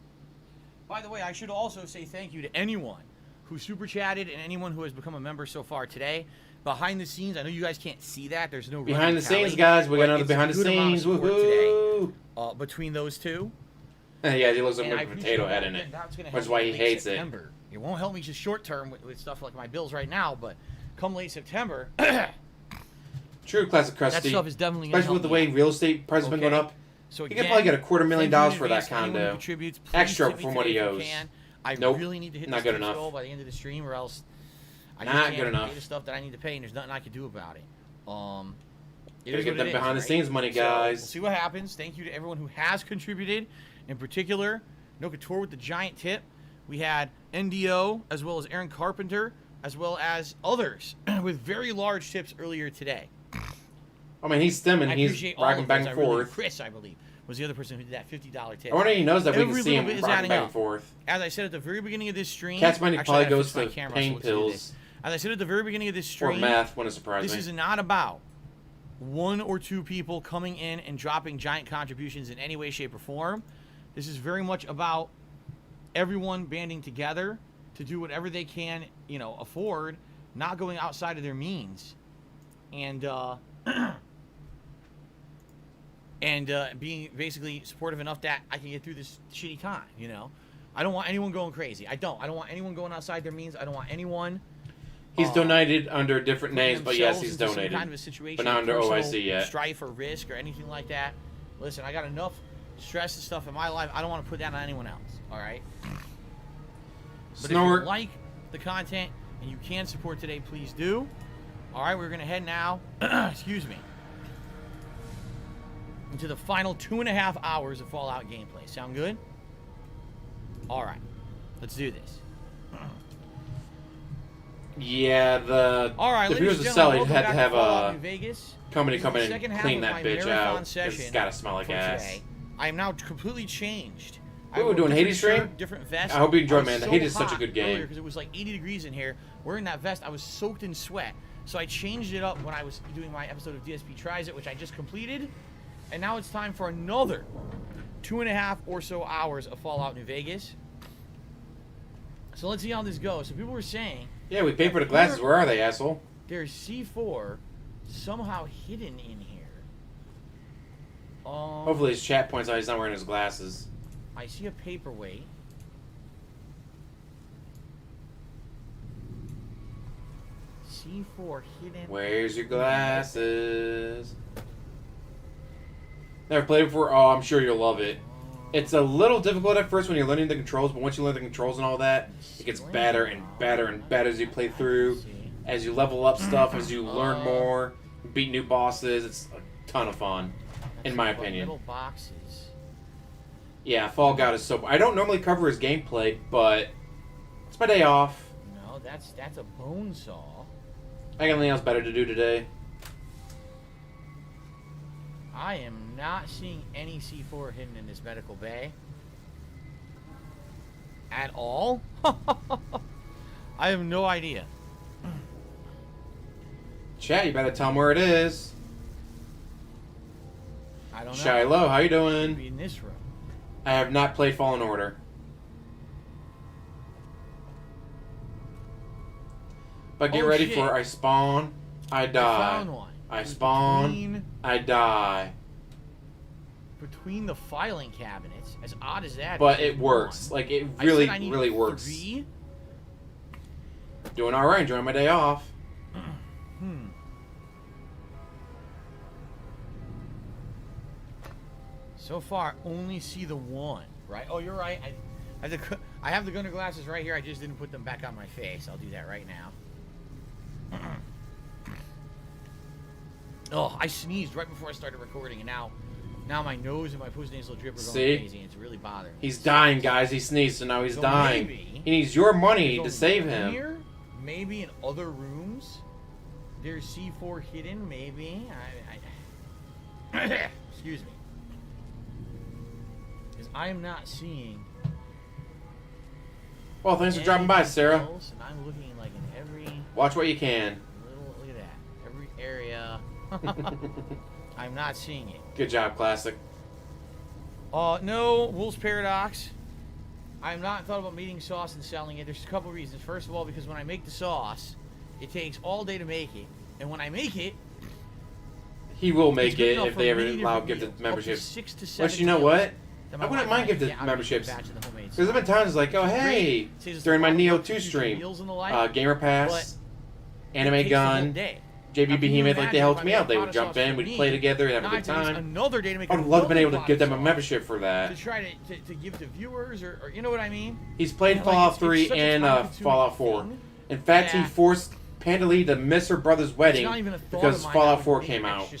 By the way, I should also say thank you to anyone who super chatted and anyone who has become a member so far today. Behind the scenes, I know you guys can't see that. There's no behind the scenes, guys. We got another behind the scenes. Woohoo! Between those two. Yeah, he looks like a potato head in it. That's why he hates it. It won't help me just short term with stuff like my bills right now, but come late September, True, classic crusty. that stuff is definitely going to Especially with the way real estate prices have been going up. So You again, could probably get $250,000 for that anyone who condo. contributes, please Extra tip me from what he today if you owes. can. I Nope, really need to hit not this good tips enough. goal by the end of the stream, or else I Not just good can't enough. pay the stuff that I need to pay, and there's nothing I can do about it. It Gotta is get what that it is, behind the right? scenes money, So, guys. we'll see what happens. Thank you to everyone who has contributed. In particular, No Couture with the giant tip. We had NDO, as well as Aaron Carpenter, as well as others with very large tips earlier today. I mean, he's stimming. I He's appreciate all rocking of back those. and I really- forth. Chris, I believe, was the other person who did that $50 tip. I wonder if he knows that we Every can see little him bit is rocking adding back up. and forth. As I said at the very beginning of this stream, Cat's money actually, probably I gotta goes fix my to camera, pain so let's do pills. this. As I said at the very beginning of this Or stream, math, wouldn't surprise this me. is not about one or two people coming in and dropping giant contributions in any way, shape, or form. This is very much about everyone banding together to do whatever they can, afford, not going outside of their means, and being basically supportive enough that I can get through this shitty time. I don't want anyone going crazy. I don't want anyone going outside their means. I don't want anyone. He's donated under different putting names, but yes, he's themselves into donated. some kind of a situation But not of under personal OIC yet. strife or risk or anything like that. Listen, I got enough stress and stuff in my life. I don't want to put that on anyone else. All right. But if Snort. you like the content and you can support today, please do. All right, we're gonna head now. Excuse me. Into the final 2.5 hours of Fallout gameplay. Sound good? All right, let's do this. Yeah, All right, if he was ladies to and sell, he'd gentlemen, have to welcome have back to Fallout a New Vegas. company This is come the in and second half clean of that my bitch marathon out. 'Cause session it's gotta smell like for ass. today. I am now completely changed. Ooh, wore doing a Hades different stream? shirt, different vest. I hope you enjoy, was man. The so Hades is such a hot good game. Because it was like 80 degrees in here. Wearing that vest, I was soaked in sweat. So I changed it up when I was doing my episode of DSP Tries It, which I just completed. And now it's time for another 2.5 or so hours of Fallout New Vegas. So let's see how this goes. So people were saying... Yeah, we paid for the glasses. Where are they, asshole? There's C4 somehow hidden in here. Hopefully his chat points out he's not wearing his glasses. I see a paperweight. C4 hidden. Where's your glasses? Never played it before? Oh, I'm sure you'll love it. It's a little difficult at first when you're learning the controls, but once you learn the controls and all that, it gets better and better and better as you play through. As you level up stuff, as you learn more, beat new bosses. It's a ton of fun, in my opinion. Little boxes. Yeah, FallGout is so... I don't normally cover his gameplay, but it's my day off. No, that's a bone saw. I got anything else better to do today. I am not seeing any C4 hidden in this medical bay. At all? I have no idea. Chat, you better tell him where it is. I don't know. Shiloh, how you doing? Be in this room. I have not played Fallen Order. But get ready for I spawn, I die. I found one. I spawn, I die. Between the filing cabinets, as odd as that But is, it works. one. Like, it I really, said I needed really works. 3. Doing alright, enjoying my day off. So far, only see the one, right? Oh, you're right. I have the Gunner glasses right here. I just didn't put them back on my face. I'll do that right now. Oh, I sneezed right before I started recording, and now my nose and my postnasal drip are going crazy, and it's really bothering me. He's dying, guys. He sneezed, so now he's So dying. maybe- He needs your money So to save him. Here, maybe in other rooms, there's C4 hidden. Maybe. Excuse me. Because I am not seeing. Well, thanks for dropping by, Sarah. else, and I'm looking like in every Watch what you can. little. Look at that. Every area. I'm not seeing it. Good job, Classic. No, Wolf's Paradox. I have not thought about making sauce and selling it. There's a couple reasons. First of all, because when I make the sauce, it takes all day to make it. And when I make it, He will it's make good it enough if for they ever many allow different gifted meals, up to memberships. 6 to 7 Which, you know meals what? that I wouldn't wife mind and gifted get out of memberships. the batch of the homemade inside. There's been times like, oh hey, during my Neo 2 stream, Gamer Pass, Anime Gun, JB Behemoth, like they helped me out. They would jump in, we'd play together, have a good time. Another day to make I'd love been able to give them a membership for that. To try to give to viewers, or you know what I mean? He's played Fallout 3 and Fallout 4. In fact, he forced Pandalea to miss her brother's wedding because Fallout 4 came out.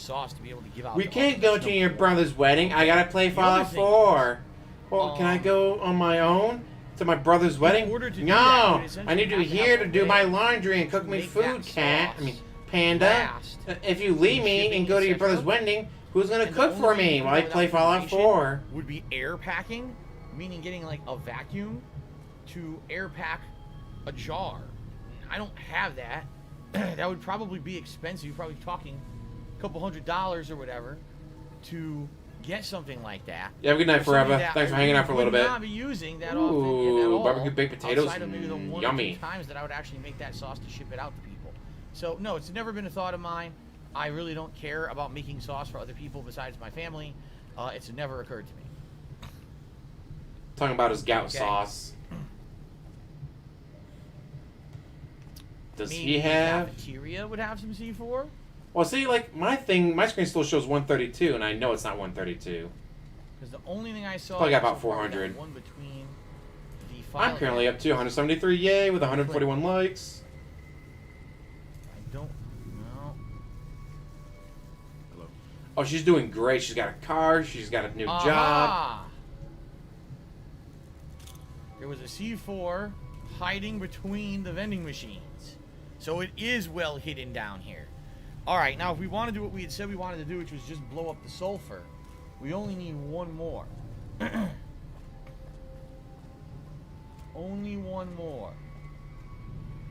We can't go to your brother's wedding. I gotta play Fallout 4. Well, can I go on my own to my brother's wedding? No, I need you here to do my laundry and cook me food, cat. I mean, Panda. If you leave me and go to your brother's wedding, who's gonna cook for me while I play Fallout 4? Would be air packing, meaning getting like a vacuum to air pack a jar. I don't have that. That would probably be expensive. You're probably talking a couple $100 or whatever to get something like that. Yeah, have a good night forever. Thanks for hanging out for a little bit. Not be using that often, barbecue baked potatoes, outside of maybe the one yummy. or 2 times that I would actually make that sauce to ship it out to people. So no, it's never been a thought of mine. I really don't care about making sauce for other people besides my family. It's never occurred to me. Talking about his gout sauce. Does Maybe he have? The cafeteria would have some C4. Well, see, like my screen still shows 132, and I know it's not 132. Because the only thing I saw. Probably got about 400. One between the I'm currently up to 173, yay, with 141 likes. I don't know. Hello. Oh, she's doing great. She's got a car. She's got a new job. There was a C4 hiding between the vending machines. So it is well hidden down here. Alright, now if we want to do what we had said we wanted to do, which was just blow up the sulfur, we only need one more. Only one more.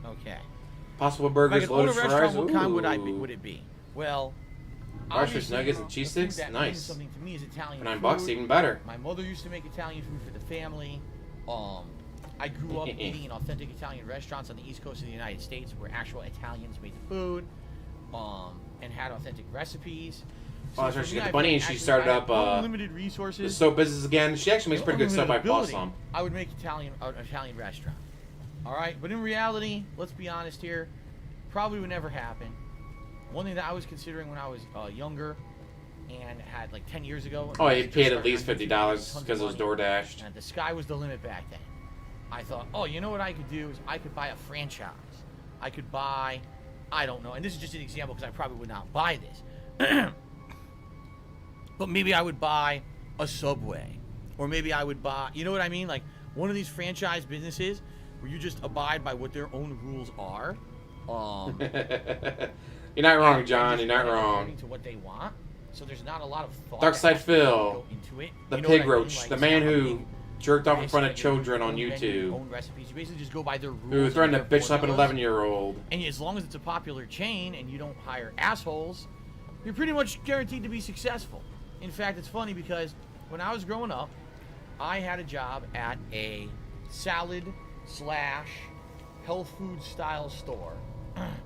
Okay. Possible burgers, loaded fries. What kind would it be? Well, Ostrich nuggets and cheese sticks? Nice. Something to me is Italian for $9, food. Even better. My mother used to make Italian food for the family. I grew up eating in authentic Italian restaurants on the East Coast of the United States where actual Italians made the food and had authentic recipes. So that's right. She got the bunny and she started up unlimited resources. the soap business again. She actually makes pretty good soap. I bought some. I would make an Italian restaurant. All right, but in reality, let's be honest here, probably would never happen. One thing that I was considering when I was younger and had like 10 years ago. Oh, he paid at least $50 because it was DoorDashed. And the sky was the limit back then. I thought, oh, you know what I could do is I could buy a franchise. I could buy, I don't know, and this is just an example because I probably would not buy this. But maybe I would buy a Subway. Or maybe I would buy, you know what I mean? Like one of these franchise businesses where you just abide by what their own rules are. You're not wrong, John. You're not wrong. To what they want. So there's not a lot of thought. Darkside Phil, into it. the You know pig what I mean? roach, Like, the man it's not who jerked off in front of children on YouTube, own recipes. You basically just go by their rules. who threatened to and their bitch slap an formulas. 11-year-old. And as long as it's a popular chain and you don't hire assholes, you're pretty much guaranteed to be successful. In fact, it's funny because when I was growing up, I had a job at a salad / health food style store.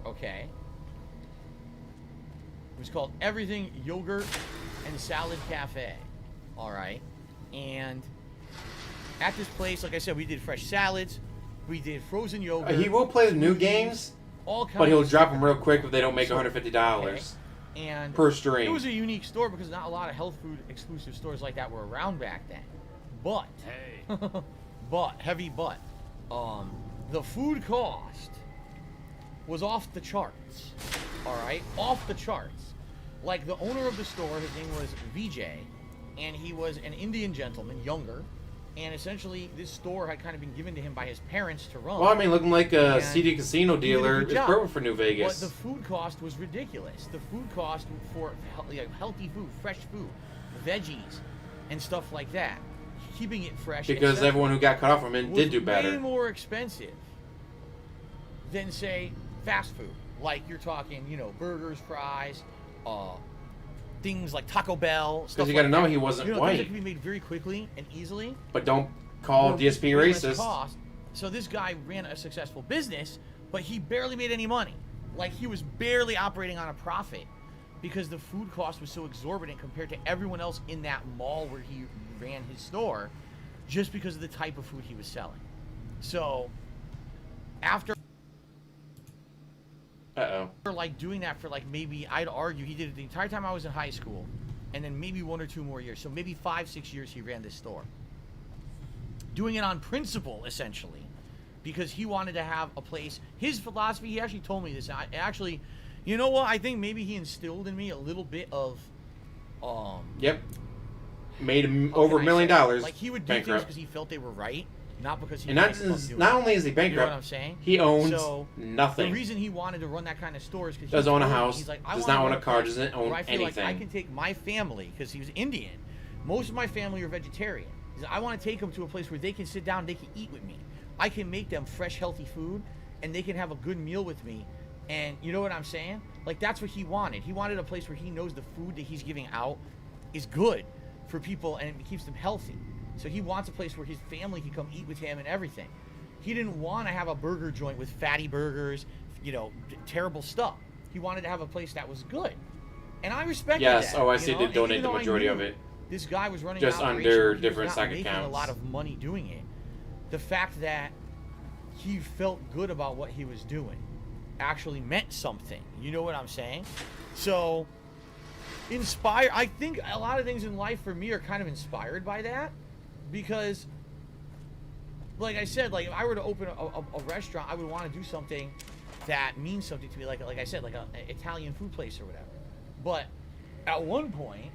Okay. It was called Everything Yogurt and Salad Cafe. All right. And at this place, like I said, we did fresh salads. We did frozen yogurt. He will play the new games, but he'll drop them real quick if they don't make $150 per stream. It was a unique store because not a lot of health food exclusive stores like that were around back then. But, the food cost was off the charts. All right, off the charts. Like the owner of the store, his name was VJ, and he was an Indian gentleman, younger, and essentially this store had kind of been given to him by his parents to run. Well, I mean, looking like a CD casino dealer is perfect for New Vegas. But the food cost was ridiculous. The food cost for healthy food, fresh food, veggies, and stuff like that, keeping it fresh. Because everyone who got cut off from it did do better. Way more expensive than, say, fast food. Like you're talking, you know, burgers, fries, things like Taco Bell. Because you got to know he wasn't white. Things that can be made very quickly and easily. But don't call DSP racist. So this guy ran a successful business, but he barely made any money. Like he was barely operating on a profit because the food cost was so exorbitant compared to everyone else in that mall where he ran his store just because of the type of food he was selling. So, after like doing that for like maybe, I'd argue he did it the entire time I was in high school, and then maybe 1 or 2 more years. So maybe 5-6 years he ran this store. Doing it on principle, essentially, because he wanted to have a place. His philosophy, he actually told me this. Actually, you know what? I think maybe he instilled in me a little bit of, Yep. Made him over $1 million. Like, he would do things because he felt they were right, not because he. And not only is he bankrupt, you know what I'm saying? He owns nothing. The reason he wanted to run that kind of store is because he doesn't own a house. He's like, does not own a car. Doesn't own I feel anything. like I can take my family, because he was Indian. Most of my family are vegetarian. He's like, I want to take them to a place where they can sit down, they can eat with me. I can make them fresh, healthy food, and they can have a good meal with me. And you know what I'm saying? Like, that's what he wanted. He wanted a place where he knows the food that he's giving out is good for people and it keeps them healthy. So he wants a place where his family can come eat with him and everything. He didn't want to have a burger joint with fatty burgers, you know, terrible stuff. He wanted to have a place that was good. And I respect that. Yes, OIC did donate the majority of it. This guy was running just under different stock accounts. Making a lot of money doing it. The fact that he felt good about what he was doing actually meant something. You know what I'm saying? So, I think a lot of things in life for me are kind of inspired by that, because, like I said, like if I were to open a restaurant, I would want to do something that means something to me, like I said, like an Italian food place or whatever. But at one point,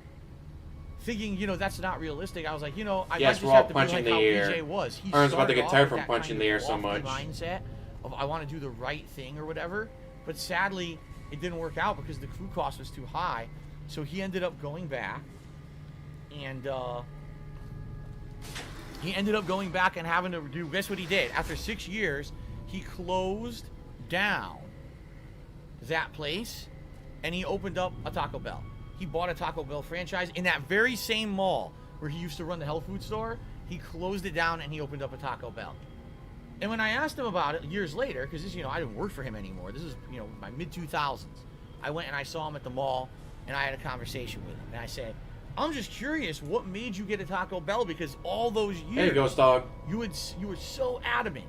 thinking, you know, that's not realistic, I was like, you know, I just have to be like how BJ was. He Aaron's about to get tired from punching the air so much. Mindset of I want to do the right thing or whatever. But sadly, it didn't work out because the food cost was too high. So he ended up going back, and having to do, guess what he did? After 6 years, he closed down that place, and he opened up a Taco Bell. He bought a Taco Bell franchise in that very same mall where he used to run the health food store. He closed it down and he opened up a Taco Bell. And when I asked him about it years later, because this, you know, I didn't work for him anymore. This is, you know, my mid-2000s. I went and I saw him at the mall, and I had a conversation with him. And I said, I'm just curious, what made you get a Taco Bell? Because all those years, hey, Ghost Dog, you were so adamant,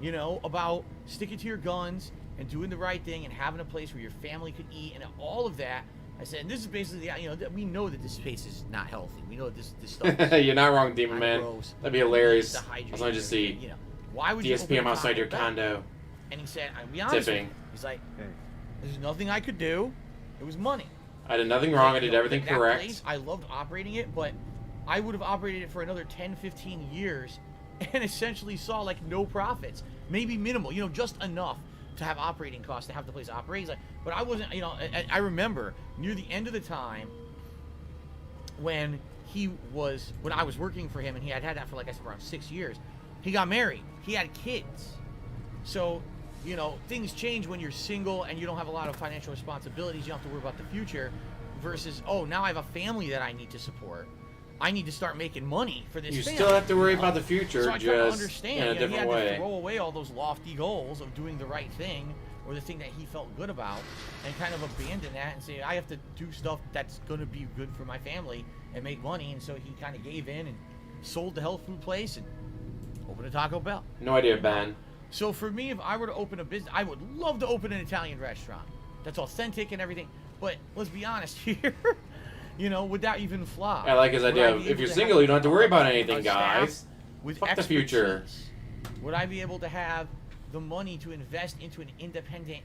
you know, about sticking to your guns and doing the right thing and having a place where your family could eat and all of that. I said, and this is basically, you know, we know that this space is not healthy. We know that this stuff is You're not wrong, Demon Man. Gross. That'd be hilarious. As long as you see, you know, why would DSP, I'm outside your condo. And he said, I'll be honest with you. He's like, there's nothing I could do. It was money. I did nothing wrong. I did everything correct. Place, I loved operating it, but I would have operated it for another 10, 15 years and essentially saw like no profits. Maybe minimal, you know, just enough to have operating costs to have the place operate. He's like, but I wasn't, you know, I remember near the end of the time when I was working for him, and he had that for, like I said, around 6 years, he got married. He had kids. So, you know, things change when you're single and you don't have a lot of financial responsibilities. You don't have to worry about the future versus, oh, now I have a family that I need to support. I need to start making money for this family. You still have to worry about the future, so I just understand, in a different way. He had to throw away all those lofty goals of doing the right thing or the thing that he felt good about and kind of abandon that and say, I have to do stuff that's going to be good for my family and make money. And so he kind of gave in and sold the health food place and opened a Taco Bell. No idea, Ben. So for me, if I were to open a business, I would love to open an Italian restaurant that's authentic and everything. But let's be honest here. You know, would that even fly? I like his idea of, if you're single, you don't have to worry about anything, guys. With Fuck the future. Would I be able to have the money to invest into an independent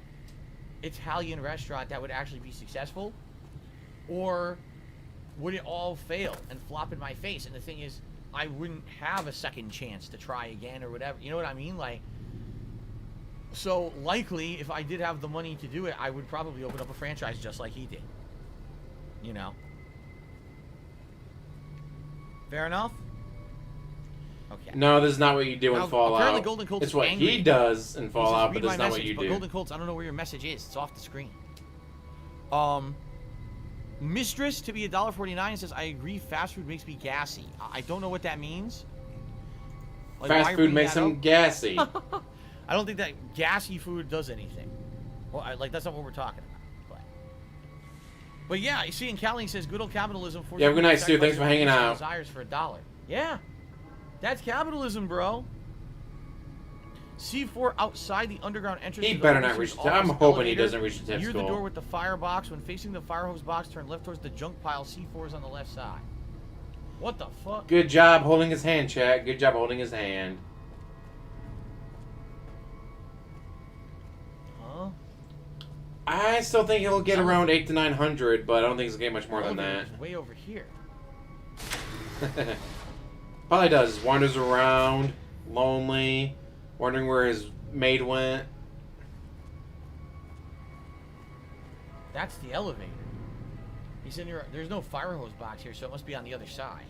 Italian restaurant that would actually be successful? Or would it all fail and flop in my face? And the thing is, I wouldn't have a second chance to try again or whatever. You know what I mean? Like, so likely, if I did have the money to do it, I would probably open up a franchise just like he did. You know? Fair enough? Okay. No, this is not what you do in Fallout. Apparently Golden Colt's it's what angry. he does in Fallout, but that's not what you do. Golden Colts, I don't know where your message is. It's off the screen. Mistress to be $1.49 says, I agree, fast food makes me gassy. I don't know what that means. Like, fast food makes him gassy. I don't think that gassy food does anything. Well, like, that's not what we're talking about. But yeah, you see, in Cali says, good old capitalism. Yeah, good night, Stu. Thanks for hanging out. Desires for $1. Yeah. That's capitalism, bro. C4 outside the underground entrance. He better not reach the. I'm hoping he doesn't reach the tip Near skull. the door with the firebox. When facing the fire hose box, turn left towards the junk pile. C4 is on the left side. What the fuck? Good job holding his hand, chat. Good job holding his hand. Huh? I still think he'll get around 800 to 900, but I don't think he'll get much more than that. Way over here. Probably does. Wanders around, lonely, wondering where his maid went. That's the elevator. He's in here. There's no fire hose box here, so it must be on the other side.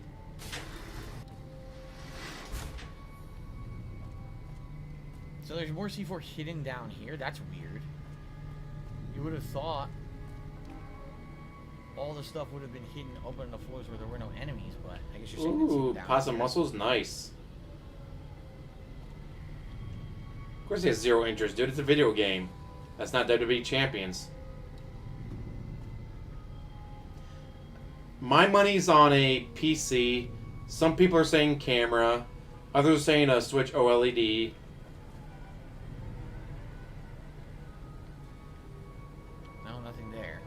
So there's more C4 hidden down here. That's weird. You would have thought all the stuff would have been hidden up on the floors where there were no enemies, but I guess you're saying it's Ooh, down possum here. muscles, nice. Of course he has zero interest, dude. It's a video game. That's not WWE Champions. My money's on a PC. Some people are saying camera. Others are saying a Switch OLED. No, nothing there.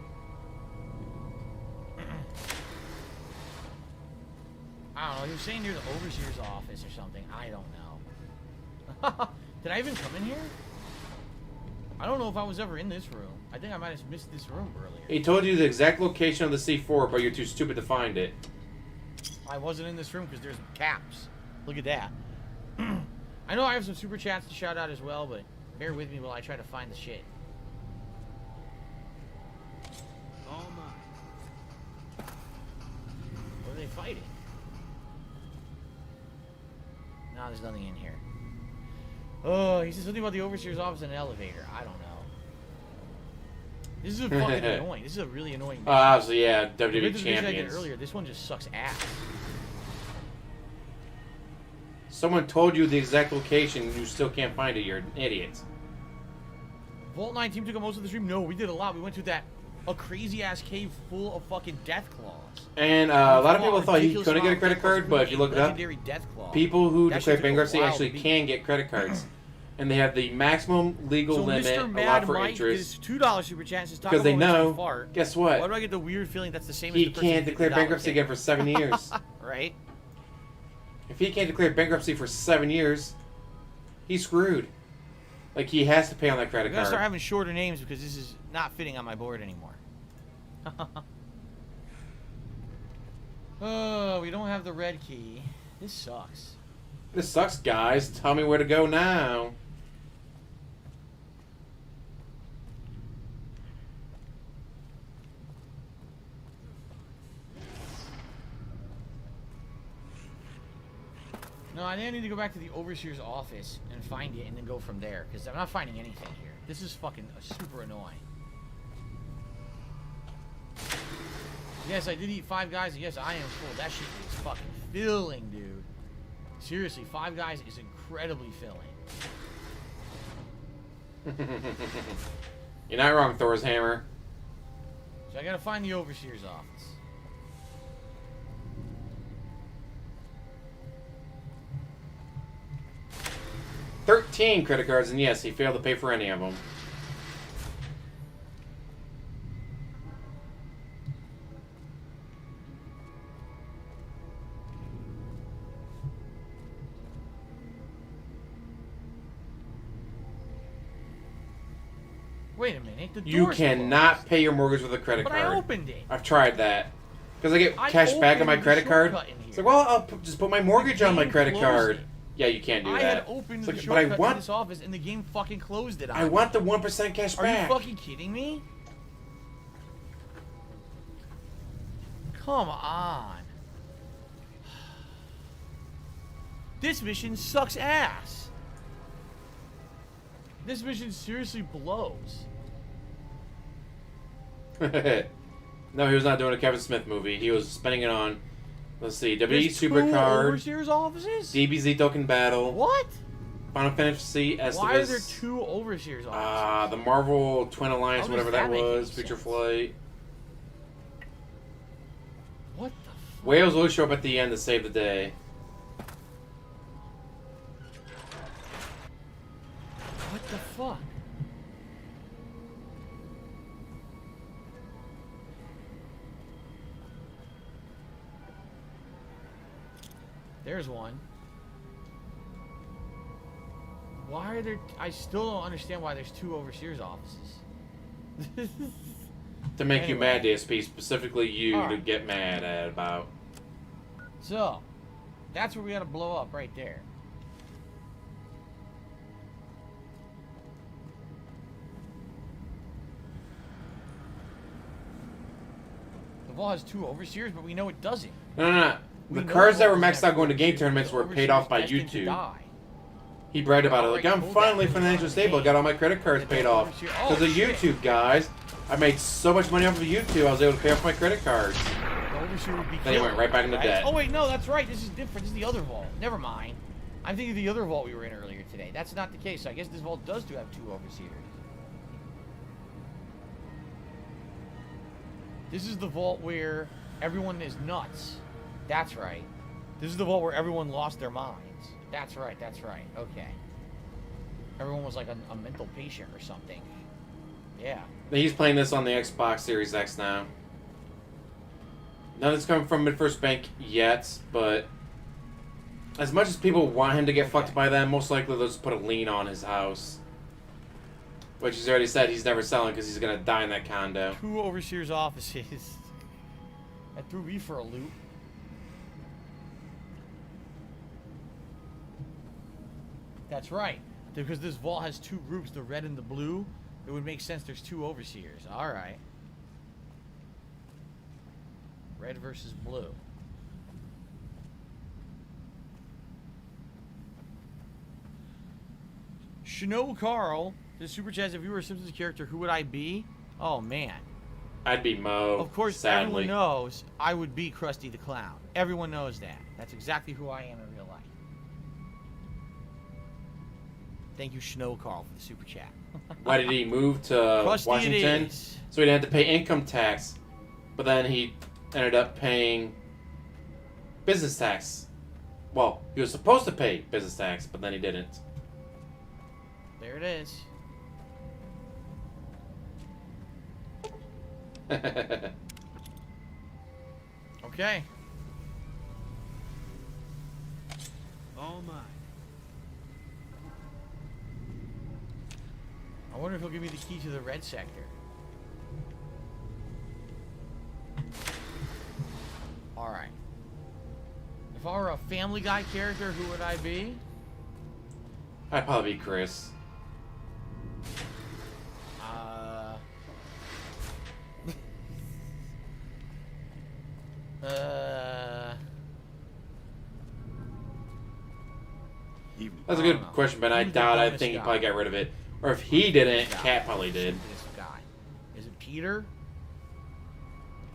I don't know. He was saying near the overseer's office or something. I don't know. Did I even come in here? I don't know if I was ever in this room. I think I might have missed this room earlier. He told you the exact location of the C4, but you're too stupid to find it. I wasn't in this room because there's caps. Look at that. I know I have some super chats to shout out as well, but bear with me while I try to find the shit. All mine. What are they fighting? No, there's nothing in here. Oh, he said something about the overseer's office and an elevator. I don't know. This is fucking annoying. This is a really annoying mission. Obviously, yeah, WWE Compared to the mission I did Champions. earlier, this one just sucks ass. Someone told you the exact location and you still can't find it. You're an idiot. Vault 9 team took up most of the stream. No, we did a lot. We went to a crazy ass cave full of fucking death claws. And a lot of people thought he couldn't get a credit card, but if you look it up, people who declare bankruptcy actually can get credit cards. And they have the maximum legal limit allowed for interest. $2 super chance because they know, guess what? Why do I get the weird feeling that's the same he as the person can't declare bankruptcy again for 7 years. Right? If he can't declare bankruptcy for 7 years, he's screwed. Like, he has to pay on that credit I'm gonna card. start having shorter names because this is not fitting on my board anymore. Oh, we don't have the red key. This sucks. This sucks, guys. Tell me where to go now. No, I think I need to go back to the overseer's office and find it and then go from there because I'm not finding anything here. This is fucking super annoying. Yes, I did eat 5 Guys. Yes, I am full. That shit is fucking filling, dude. Seriously, 5 Guys is incredibly filling. You're not wrong, Thor's hammer. So I gotta find the overseer's office. 13 credit cards, and yes, he failed to pay for any of them. Wait a minute. The You door's cannot closed. pay your mortgage with a credit But card. I opened it. I've tried that. Because I get cash back on my credit card. It's like, well, I'll just put my mortgage on my credit card. Yeah, you can't do I that. had opened It's the like, but I shortcut to want, this office and the game fucking closed it on I me. want the 1% cash Are back. you fucking kidding me? Come on. This mission sucks ass. This mission seriously blows. No, he was not doing a Kevin Smith movie. He was spending it on, let's see, WWE There's 2 Supercard, overseers offices? DBZ Token Battle. What? Final Fantasy Estivus. Why are there 2 overseers offices? The Marvel Twin Alliance, How whatever does that that make was, any Future sense? Flight. What the fuck? Whales always show up at the end to save the day. There's one. Why are there... I still don't understand why there's 2 overseers offices. To make you mad, DSP. Specifically you to get mad at about. So, that's where we gotta blow up, right there. The vault has 2 overseers, but we know it doesn't. No. The cards that were maxed out going to game tournaments were paid off by YouTube. He bragged about it. Like, I'm finally financially stable. I got all my credit cards paid off. Because of YouTube, guys. I made so much money off of YouTube, I was able to pay off my credit cards. Then he went right back into debt. Oh, wait, no, that's right. This is different. This is the other vault. Never mind. I'm thinking of the other vault we were in earlier today. That's not the case. So I guess this vault does have 2 overseers. This is the vault where everyone is nuts. That's right. This is the vault where everyone lost their minds. That's right, okay. Everyone was like a mental patient or something. Yeah. He's playing this on the Xbox Series X now. Nothing's coming from Mid-First Bank yet, but as much as people want him to get fucked by them, most likely they'll just put a lien on his house. Which he's already said he's never selling because he's going to die in that condo. 2 overseers offices. That threw me for a loop. That's right. Because this vault has 2 groups, the red and the blue, it would make sense there's 2 overseers. Alright. Red versus blue. Shino Carl, the super chat, if you were a Simpsons character, who would I be? Oh, man. I'd be Mo. Of course, sadly. Everyone knows I would be Krusty the Clown. Everyone knows that. That's exactly who I am in real life. Thank you, Shino Carl, for the super chat. Why did he move to Krusty Washington? So he didn't have to pay income tax. But then he ended up paying business tax. Well, he was supposed to pay business tax, but then he didn't. There it is. Okay. Oh my. I wonder if he'll give me the key to the red sector. Alright. If I were a Family Guy character, who would I be? I'd probably be Chris. That's a good question, but I doubt. I think he probably got rid of it. Or if he didn't, Cat probably did. This guy. Is it Peter?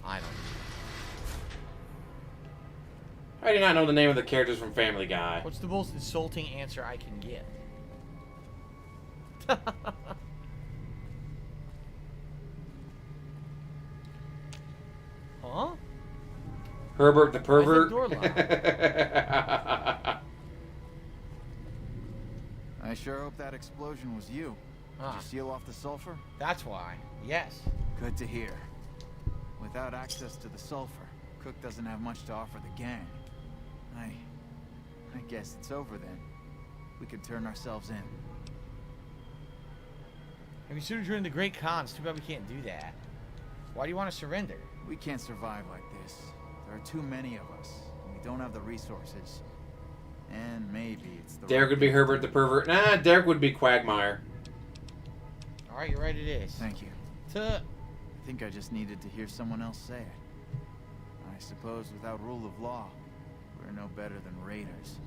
I don't know. I do not know the name of the characters from Family Guy. What's the most insulting answer I can get? Huh? Herbert the pervert. I sure hope that explosion was you. Did you seal off the sulfur? That's why. Yes. Good to hear. Without access to the sulfur, Cook doesn't have much to offer the gang. I guess it's over then. We could turn ourselves in. If you should have joined the Great Khan, it's too bad we can't do that. Why do you want to surrender? We can't survive like this. There are too many of us, and we don't have the resources. And maybe it's the Derek would be Herbert the pervert. Nah, Derek would be Quagmire. Alright, you're right, it is. Thank you. I think I just needed to hear someone else say it. I suppose without rule of law, we're no better than raiders.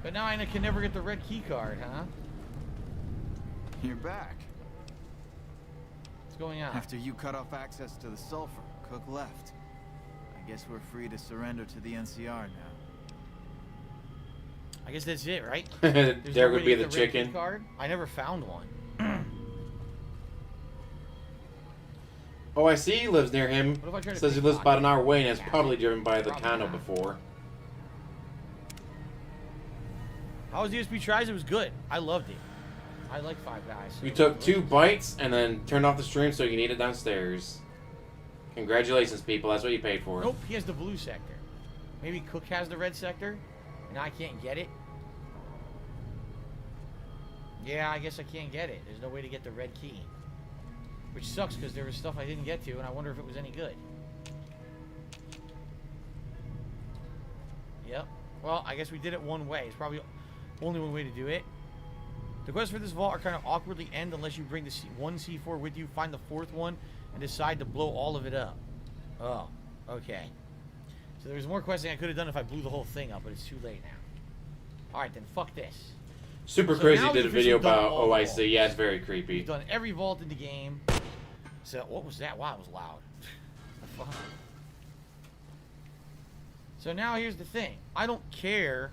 But now I can never get the red key card, huh? You're back. What's going on? After you cut off access to the sulfur, Cook left. I guess we're free to surrender to the NCR now. I guess that's it, right? Derek would be the chicken. Card? I never found one. Oh, I see he lives near him. Says he lives about an hour away and has probably driven by the condo before. How was DSP Tries? It was good. I loved it. I like Five Guys. So you took 2 bites and then turned off the stream so you can eat it downstairs. Congratulations, people. That's what you paid for. Nope, he has the blue sector. Maybe Cook has the red sector, and I can't get it. Yeah, I guess I can't get it. There's no way to get the red key. Which sucks, because there was stuff I didn't get to, and I wonder if it was any good. Yep. Well, I guess we did it one way. It's probably only one way to do it. The quests for this vault are kind of awkwardly end unless you bring the one C4 with you, find the fourth one, and decide to blow all of it up. Oh, okay. So there's more questing I could have done if I blew the whole thing up, but it's too late now. Alright, then fuck this. Super So Crazy now did a we've video officially done about all the OIC. vaults. Yeah, it's very creepy. We've done every vault in the game. So, what was that? Wow, it was loud. The fuck? So now here's the thing. I don't care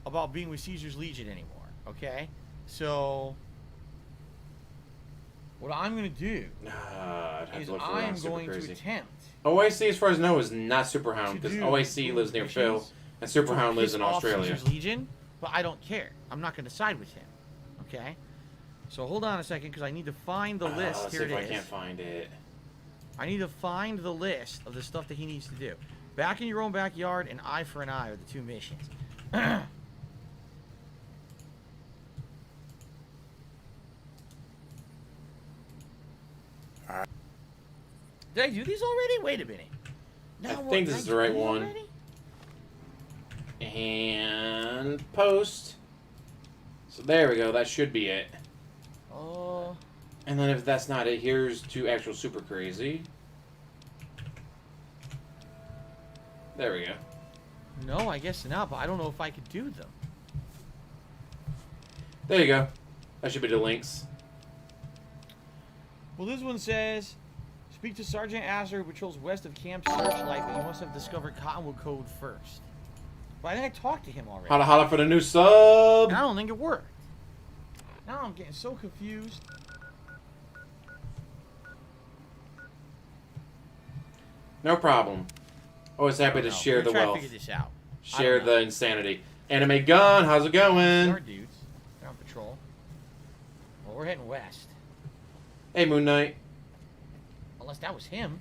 about being with Caesar's Legion anymore, okay? So, what I'm going to do is I am going to attempt OIC, as far as I know, is not Superhound, because OIC lives near Phil, and Superhound lives in Australia. Caesar's Legion, but I don't care. I'm not going to side with him, okay? So hold on a second, because I need to find the list. Let's Here see it if is. I can't find it. I need to find the list of the stuff that he needs to do. Back in your own backyard and eye for an eye are the two missions. Did I do these already? Wait a minute. I think this is the right one. Already? And post. So there we go. That should be it. Oh. And then if that's not it, here's to actual Super Crazy. There we go. No, I guess not, but I don't know if I could do them. There you go. That should be the links. Well, this one says, speak to Sergeant Astor, who patrols west of Camp Searchlight, but you must have discovered Cottonwood Code first. But I think I talked to him already. Holla holla for the new sub. And I don't think it worked. Now I'm getting so confused. No problem. Always happy to share the wealth. Figure this out. Share the insanity. Anime Gun, how's it going? Our dudes, they're on patrol. Well, we're heading west. Hey, Moon Knight. Unless that was him.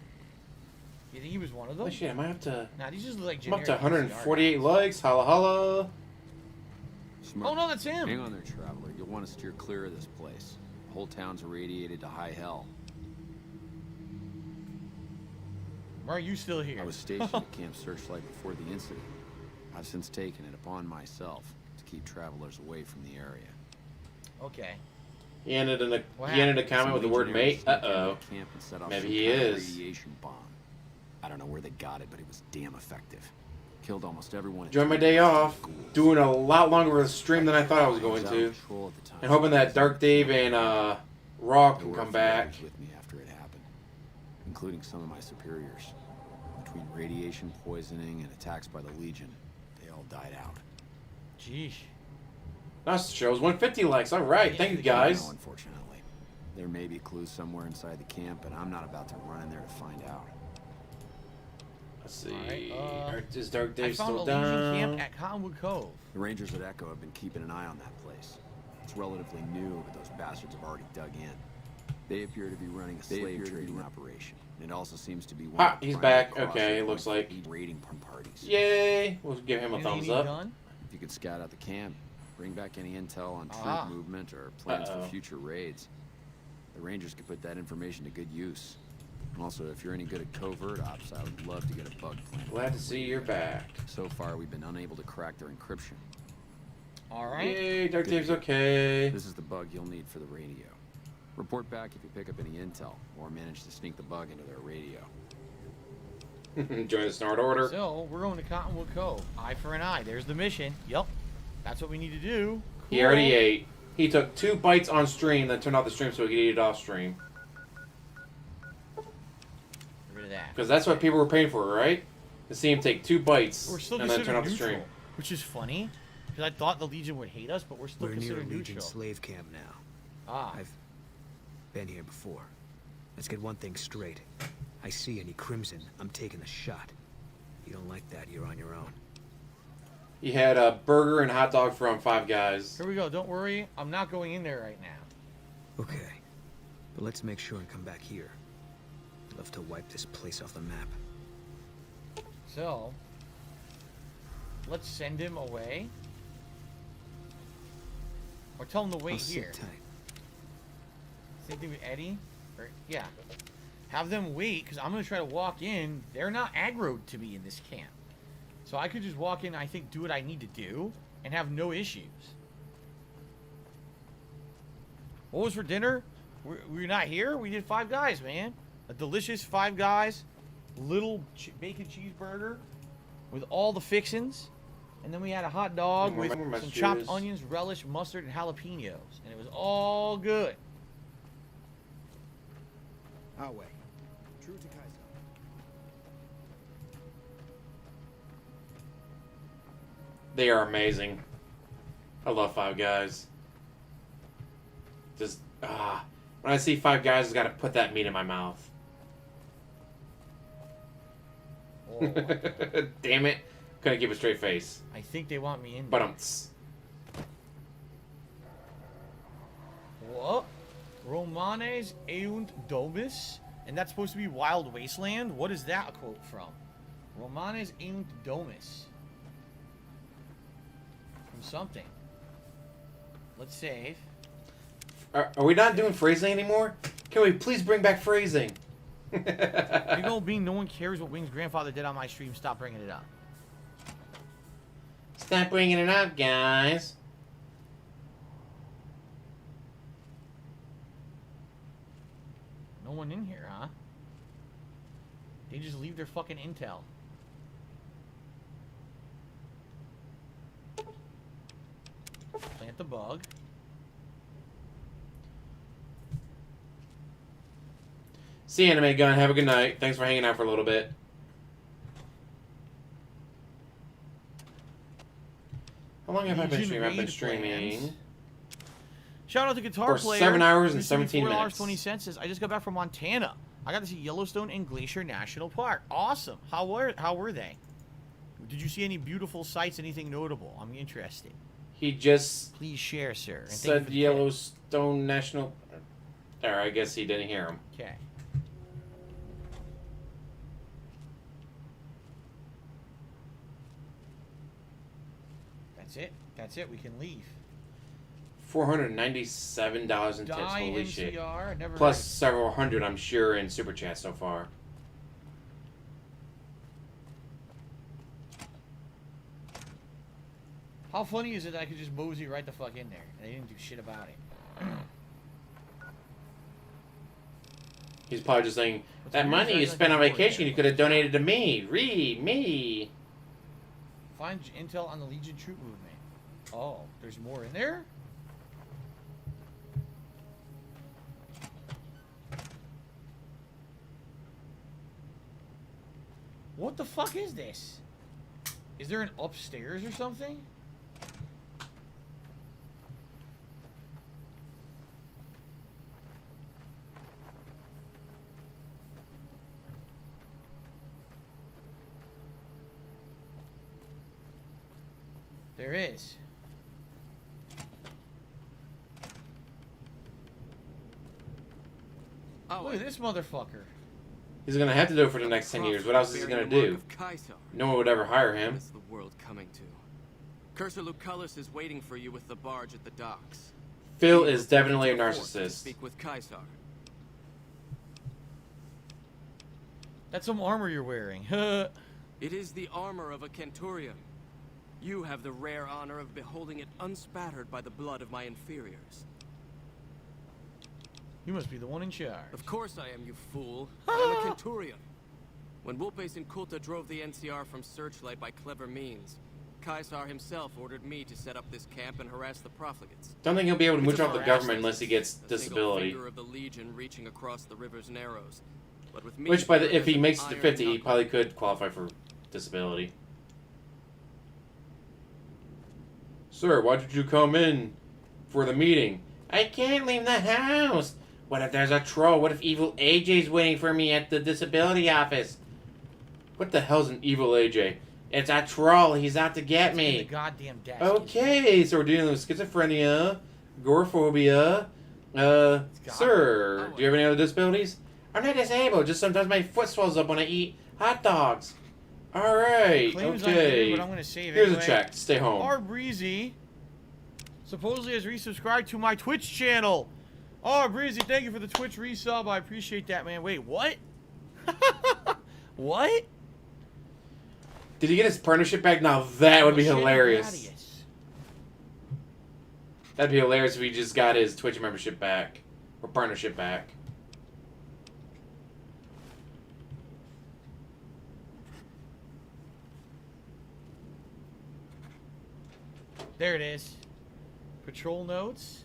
You think he was one of them? Oh shit, am I up to? Nah, these just look like I'm up generic to 148 NCR likes. Holla holla. Smart. Oh no, that's him. Hang on there, traveler. You'll want to steer clear of this place. The whole town's irradiated to high hell. Why are you still here? I was stationed at Camp Searchlight before the incident. I've since taken it upon myself to keep travelers away from the area. Okay. He ended a comment with the word mate. Uh-oh. Maybe he is. Radiation bomb. I don't know where they got it, but it was damn effective. Killed almost everyone. Enjoying my day off. Doing a lot longer of a stream than I thought I was going to. And hoping that Dark Dave and Raw can come back. With me after it happened, including some of my superiors. Between radiation poisoning and attacks by the Legion, they all died out. Jeez. Nice shows. 150 likes. All right. Thank you, guys. No, unfortunately. There may be clues somewhere inside the camp, but I'm not about to run in there to find out. Let's see. Right, is Dark Dave I found still a Legion down? camp at Cottonwood Cove. The Rangers at Echo have been keeping an eye on that place. It's relatively new, but those bastards have already dug in. They appear to be running a slave trading operation. And it also seems to be one of the he's primary back. Okay, looks like. raiding parties. Yay! We'll give him a thumbs up. If you could scout out the camp, bring back any intel on troop movement or plans for future raids. The Rangers could put that information to good use. And also, if you're any good at covert ops, I would love to get a bug plan. Glad to see you're back. So far, we've been unable to crack their encryption. All right. Yay, Dark Dave's okay. This is the bug you'll need for the radio. Report back if you pick up any intel or manage to sneak the bug into their radio. Join the Snort Order. So, we're going to Cottonwood Cove. Eye for an eye. There's the mission. Yep. That's what we need to do. Cool. He already ate. He took 2 bites on stream, then turned off the stream so he could eat it off stream. Get rid of that. Because that's what people were paying for, right? To see him take 2 bites We're still and then turn off the neutral, stream. which is funny. Because I thought the Legion would hate us, but we're still We're near a considered Legion neutral. slave camp now. Ah. I've been here before. Let's get one thing straight. I see any crimson, I'm taking a shot. You don't like that, you're on your own. He had a burger and hot dog from Five Guys. Here we go. Don't worry. I'm not going in there right now. Okay. But let's make sure and come back here. I'd love to wipe this place off the map. So, let's send him away. Or tell him to wait here. Sit tight. Same thing with Eddie. Or, yeah. Have them wait, because I'm going to try to walk in. They're not aggroed to me in this camp. So I could just walk in, I think, do what I need to do, and have no issues. What was for dinner? We're not here? We did Five Guys, man. A delicious Five Guys little bacon cheeseburger with all the fixins. And then we had a hot dog with some chopped onions, relish, mustard, and jalapenos. And it was all good. Our way. True to Kaiser. They are amazing. I love Five Guys. Just, when I see Five Guys, I gotta put that meat in my mouth. Oh. Damn it. Couldn't give a straight face. I think they want me in there. But What? Romanes eunt Domus? And that's supposed to be Wild Wasteland? What is that a quote from? Romanes eunt Domus. From something. Let's save. Are we not doing phrasing anymore? Can we please bring back phrasing? Big old bean, no one cares what Wing's grandfather did on my stream. Stop bringing it up. Stop bringing it up, guys. No one in here, huh? They just leave their fucking intel. Plant the bug. See you, Anime Gun. Have a good night. Thanks for hanging out for a little bit. How long have I been streaming? I've been streaming. Shout out to Guitar for Player. 7 hours and 17 minutes. $4.20 says, I just got back from Montana. I got to see Yellowstone and Glacier National Park. Awesome. How were they? Did you see any beautiful sights? Anything notable? I'm interested. He just please share, sir. And said Yellowstone National. Or I guess he didn't hear him. Okay. That's it. That's it. We can leave. $497 in tips. Holy shit. Never Plus several hundred, I'm sure, in Super Chat so far. How funny is it that I could just mosey right the fuck in there and they didn't do shit about it? He's probably just saying, that money you spent on vacation you could have donated to me. Ree, me. Find intel on the Legion troop movement. Oh, there's more in there? What the fuck is this? Is there an upstairs or something? There is. Oh, look at this motherfucker. He's gonna have to do it for the next 10 years. What else is he gonna do? No one would ever hire him. What's the world coming to? Cursor Lucullus is waiting for you with the barge at the docks. Phil is definitely a narcissist. Speak with Kaisar. That's some armor you're wearing. It is the armor of a Centurion. You have the rare honor of beholding it unspattered by the blood of my inferiors. You must be the one in charge. Of course I am, you fool. I'm a Centurion. When Wulpes and Kulta drove the NCR from Searchlight by clever means, Kaisar himself ordered me to set up this camp and harass the profligates. Don't think he'll be able to mooch off the government unless he gets disability. Finger of the Legion reaching across the river's narrows. But with me, which, if he makes it to 50, he probably could qualify for disability. Sir, why did you come in for the meeting? I can't leave the house. What if there's a troll? What if evil AJ's waiting for me at the disability office? What the hell's an evil AJ? It's a troll. He's out to get me. The goddamn desk. Okay, so we're dealing with schizophrenia, agoraphobia. Sir, do you have any other disabilities? I'm not disabled. Just sometimes my foot swells up when I eat hot dogs. All right. Claims Okay. but I'm gonna save Here's anyway. a check. Stay home. R Breezy supposedly has resubscribed to my Twitch channel. Oh, Breezy, thank you for the Twitch resub. I appreciate that, man. Wait, what? What? Did he get his partnership back? Now that would be hilarious. Gladius. That'd be hilarious if he just got his Twitch membership back. Or partnership back. There it is. Patrol notes.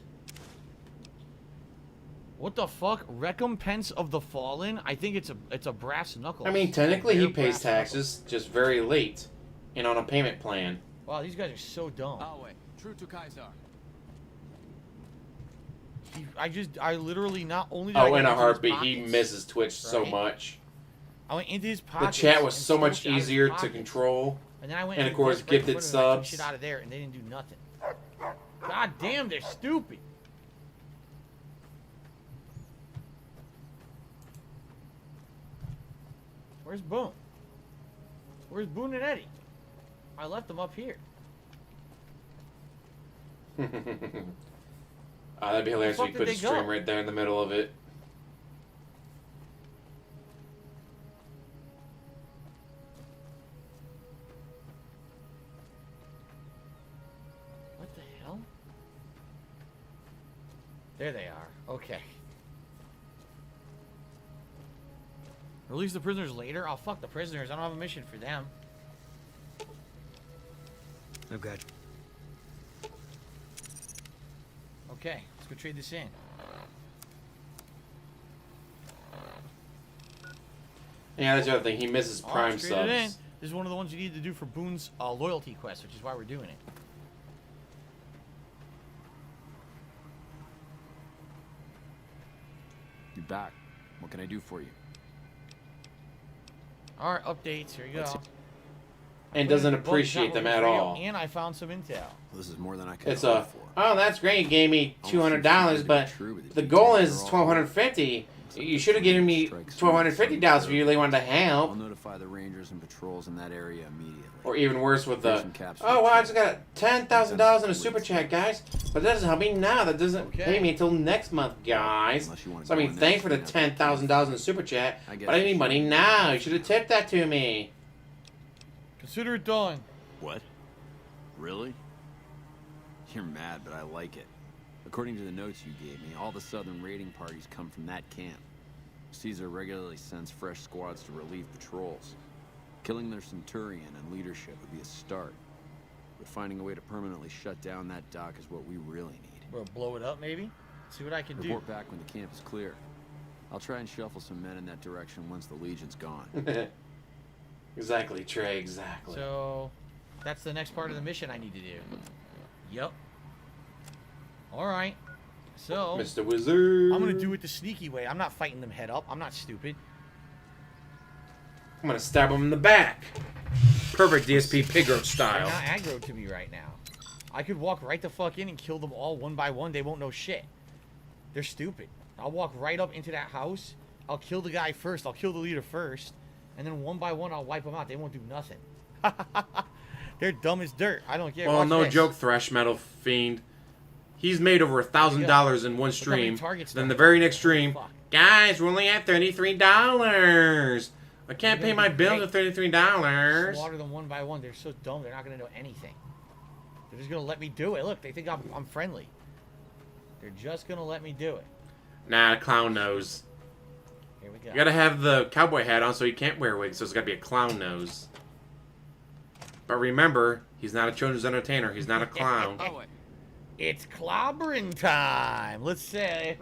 What the fuck? Recompense of the Fallen? I think it's a brass knuckle. I mean, technically he pays taxes, just very late. And on a payment plan. Wow, these guys are so dumb. Alway, true to Kaiser. I literally not only did Oh, in a heartbeat, he misses Twitch so right? much. I went into his The pocket. chat was so much easier to control. And then I went and of course, gifted subs. Shit out of there, and they didn't do nothing. God damn, they're stupid. Where's Boone? Where's Boone and Eddie? I left them up here. That'd be hilarious if he put a stream go? right there in the middle of it. What the hell? There they are. Okay. Release the prisoners later? Oh, fuck the prisoners. I don't have a mission for them. I've got. Okay, let's go trade this in. Yeah, that's the other thing. He misses Prime Let's trade it in. subs. This is one of the ones you need to do for Boone's loyalty quest, which is why we're doing it. You back? What can I do for you? Alright, updates. Here you go. And doesn't appreciate them at all. And I found some intel. This is more than I could It's hope a, for. oh, that's great. You gave me $200, but the goal is $1,250. You should have given me $1,250 if you really wanted to help. I'll notify the rangers and patrols in that area immediately. Or even worse with the, oh, wow, I just got $10,000 in a super chat, guys. But that doesn't help me now. That doesn't pay me until next month, guys. So, I mean, thanks for the $10,000 in the super chat. But I need money now. You should have tipped that to me. Consider it done. What? Really? You're mad, but I like it. According to the notes you gave me, all the southern raiding parties come from that camp. Caesar regularly sends fresh squads to relieve patrols. Killing their centurion and leadership would be a start. But finding a way to permanently shut down that dock is what we really need. We'll blow it up, maybe? See what I can do. Report back when the camp is clear. I'll try and shuffle some men in that direction once the Legion's gone. Exactly, Trey, exactly. So, that's the next part of the mission I need to do. Yep. Alright. So, Mr. Wizard. I'm going to do it the sneaky way. I'm not fighting them head up. I'm not stupid. I'm going to stab him in the back. Perfect DSP Pigro style. They're not aggro to me right now. I could walk right the fuck in and kill them all one by one. They won't know shit. They're stupid. I'll walk right up into that house. I'll kill the guy first. I'll kill the leader first. And then one by one, I'll wipe them out. They won't do nothing. They're dumb as dirt. I don't care. Well, Watch no this. joke, Thrash Metal Fiend. He's made over $1,000 in one stream. Then the very next stream, guys, we're only at $33. I can't pay my bills with $33. Slaughter them one by one. They're so dumb. They're not going to know anything. They're just going to let me do it. Look, they think I'm friendly. They're just going to let me do it. Nah, clown nose. Here we go. You gotta have the cowboy hat on so he can't wear a wig, so it's gotta be a clown nose. But remember, he's not a children's entertainer. He's not a clown. It's clobbering time. Let's say,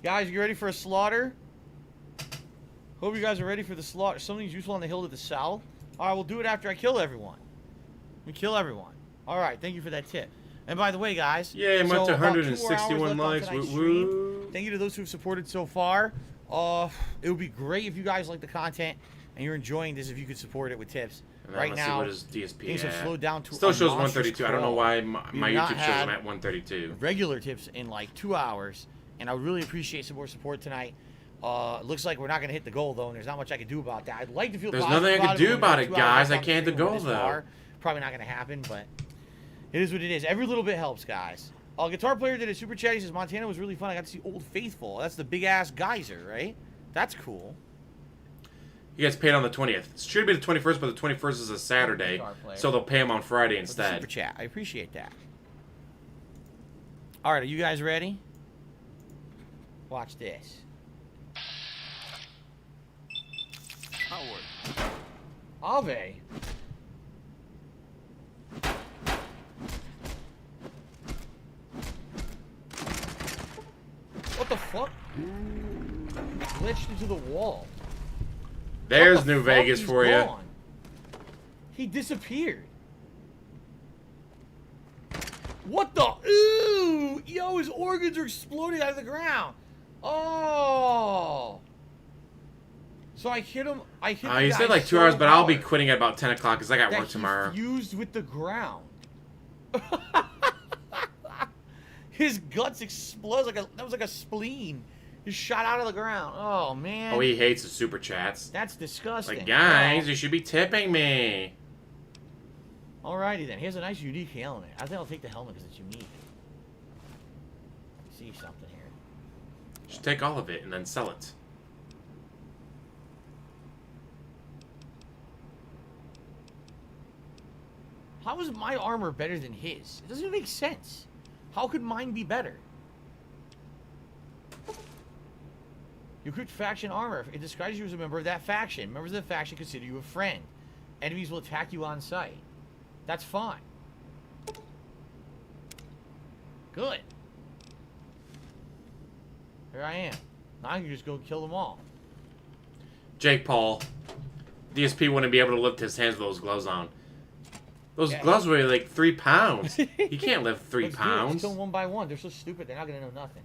guys, you ready for a slaughter? Hope you guys are ready for the slaughter. Something's useful on the hill to the south. All right, we'll do it after I kill everyone. We kill everyone. All right, thank you for that tip. And by the way, guys, yeah, I'm up to 161 likes. Woo. Thank you to those who've supported so far. It would be great if you guys like the content and you're enjoying this. If you could support it with tips. Right now, what is DSP things have slowed down to still shows 132. I don't know why my YouTube shows had I'm at 132. Regular tips in like 2 hours, and I would really appreciate some more support tonight. Looks like we're not going to hit the goal, though, and there's not much I can do about that. I'd like to feel There's positive nothing I can do about it, guys. I can't hit the goal, though. Probably not going to happen, but it is what it is. Every little bit helps, guys. Guitar Player did a super chat. He says, Montana was really fun. I got to see Old Faithful. That's the big-ass geyser, right? That's cool. He gets paid on the 20th. It should be the 21st, but the 21st is a Saturday, so they'll pay him on Friday instead. Super chat. I appreciate that. All right, are you guys ready? Watch this. Howard. Ave. What the fuck? Glitched into the wall. There's New Vegas for you. He disappeared. What the? Ooh! Yo, his organs are exploding out of the ground. Oh. So I hit him. He said like 2 hours, but I'll be quitting at about 10 o'clock because I got work tomorrow. Fused with the ground. His guts explode that was like a spleen. Just shot out of the ground. Oh man. Oh, he hates the super chats. That's disgusting. Like, guys, you should be tipping me. Alrighty then. Here's a nice unique helmet. I think I'll take the helmet because it's unique. See something here. Just take all of it and then sell it. How is my armor better than his? It doesn't make sense. How could mine be better? You equip faction armor. It describes you as a member of that faction. Members of the faction consider you a friend. Enemies will attack you on sight. That's fine. Good. Here I am. Now I can just go kill them all. Jake Paul. DSP wouldn't be able to lift his hands with those gloves on. Those gloves weigh like 3 pounds. He can't lift 3 pounds. Let's kill them one by one. They're so stupid. They're not going to know nothing.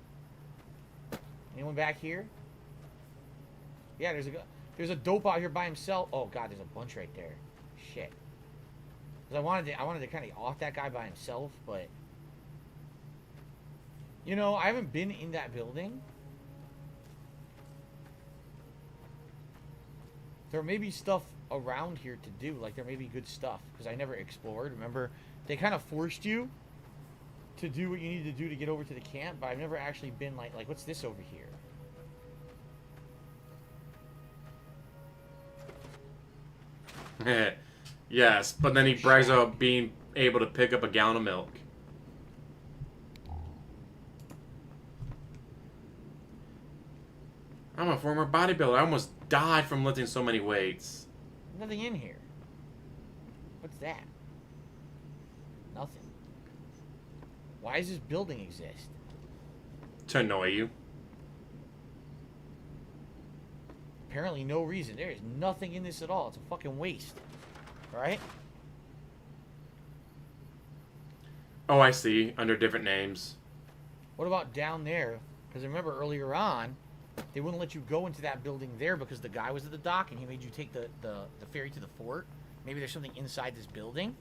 Anyone back here? Yeah, there's a dope out here by himself. Oh god, there's a bunch right there. Shit. Because I wanted to kind of off that guy by himself, but you know, I haven't been in that building. There may be stuff around here to do, like there may be good stuff because I never explored. Remember, they kind of forced you to do what you need to do to get over to the camp, but I've never actually been like what's this over here? Yes, but then he brags about being able to pick up a gallon of milk. I'm a former bodybuilder. I almost died from lifting so many weights. Nothing in here. What's that? Nothing. Why does this building exist? To annoy you. Apparently no reason. There is nothing in this at all. It's a fucking waste. Right? Oh, I see. Under different names. What about down there? Because remember earlier on, they wouldn't let you go into that building there because the guy was at the dock and he made you take the ferry to the fort. Maybe there's something inside this building.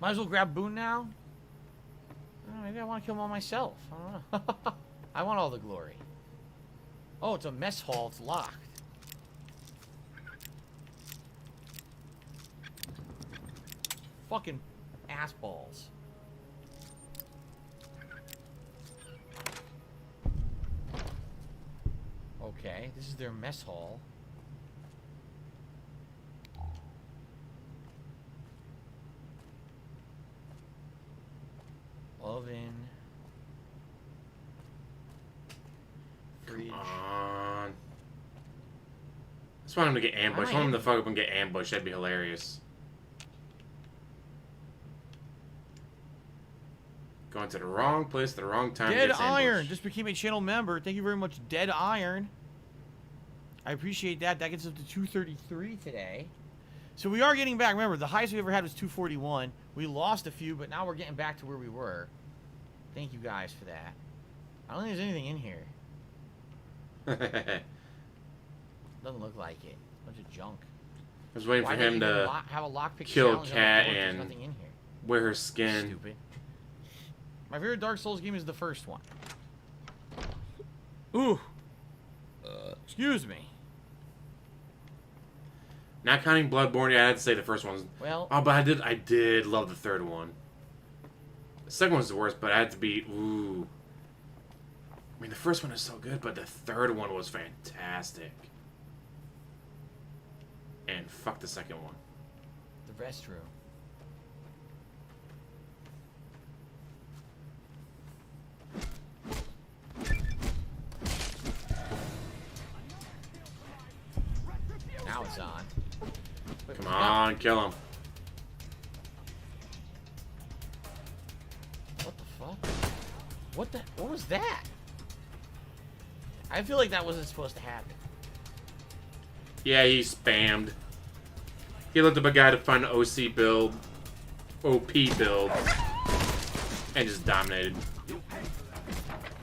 Might as well grab Boone now. Maybe I want to kill him all myself. I don't know. I want all the glory. Oh, it's a mess hall. It's locked. Fucking ass balls. Okay, this is their mess hall. Oven. Fridge. Come on. I just want him to get ambushed. I want him to fuck up and get ambushed. That'd be hilarious. Going to the wrong place at the wrong time. Dead Iron just became a channel member. Thank you very much, Dead Iron. I appreciate that. That gets up to 233 today. So we are getting back. Remember, the highest we ever had was 241. We lost a few, but now we're getting back to where we were. Thank you guys for that. I don't think there's anything in here. Doesn't look like it. A bunch of junk. I was waiting for him to have a lockpick kill challenge Kat on the board. and There's nothing in here. wear her skin. Stupid. My favorite Dark Souls game is the first one. Ooh, Excuse me. Not counting Bloodborne, yeah, I had to say the first one's... Well... Oh, but I did love the third one. The second one's the worst, but I had to be... Ooh. I mean, the first one is so good, but the third one was fantastic. And fuck the second one. The restroom. Now it's on. Come on, kill him. What the fuck? What was that? I feel like that wasn't supposed to happen. Yeah, he spammed. He looked up a guy to find an OC build, OP build, and just dominated.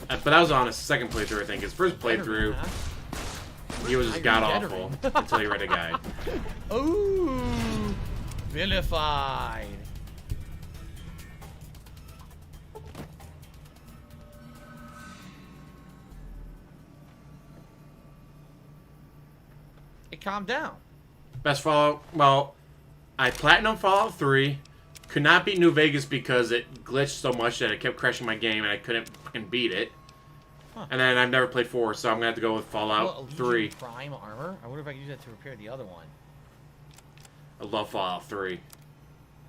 But that was on his second playthrough, I think. His first playthrough, he was just god-awful until he read a guide. Ooh! Vilified! It calmed down. Best Fallout, well, I platinum Fallout 3, could not beat New Vegas because it glitched so much that it kept crashing my game and I couldn't fucking beat it. Huh. And then I've never played 4, so I'm going to have to go with Fallout 3. Prime armor? I wonder if I can use that to repair the other one. I love Fallout 3.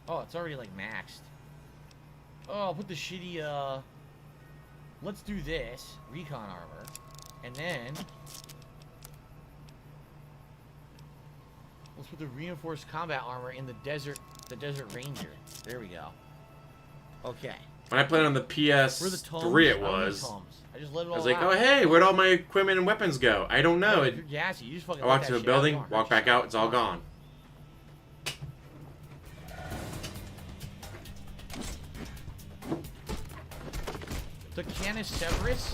Oh, it's already like maxed. Oh, I'll put the shitty, let's do this. Recon armor. And then... let's put the reinforced combat armor in the Desert Ranger. There we go. Okay. When I played on the PS3, it was. I just let it all I was like, out. oh hey, where'd all my equipment and weapons go? I don't know. If you're gassy, you just fucking I walked to a building, walk back out, it's all gone. Decanus Severus?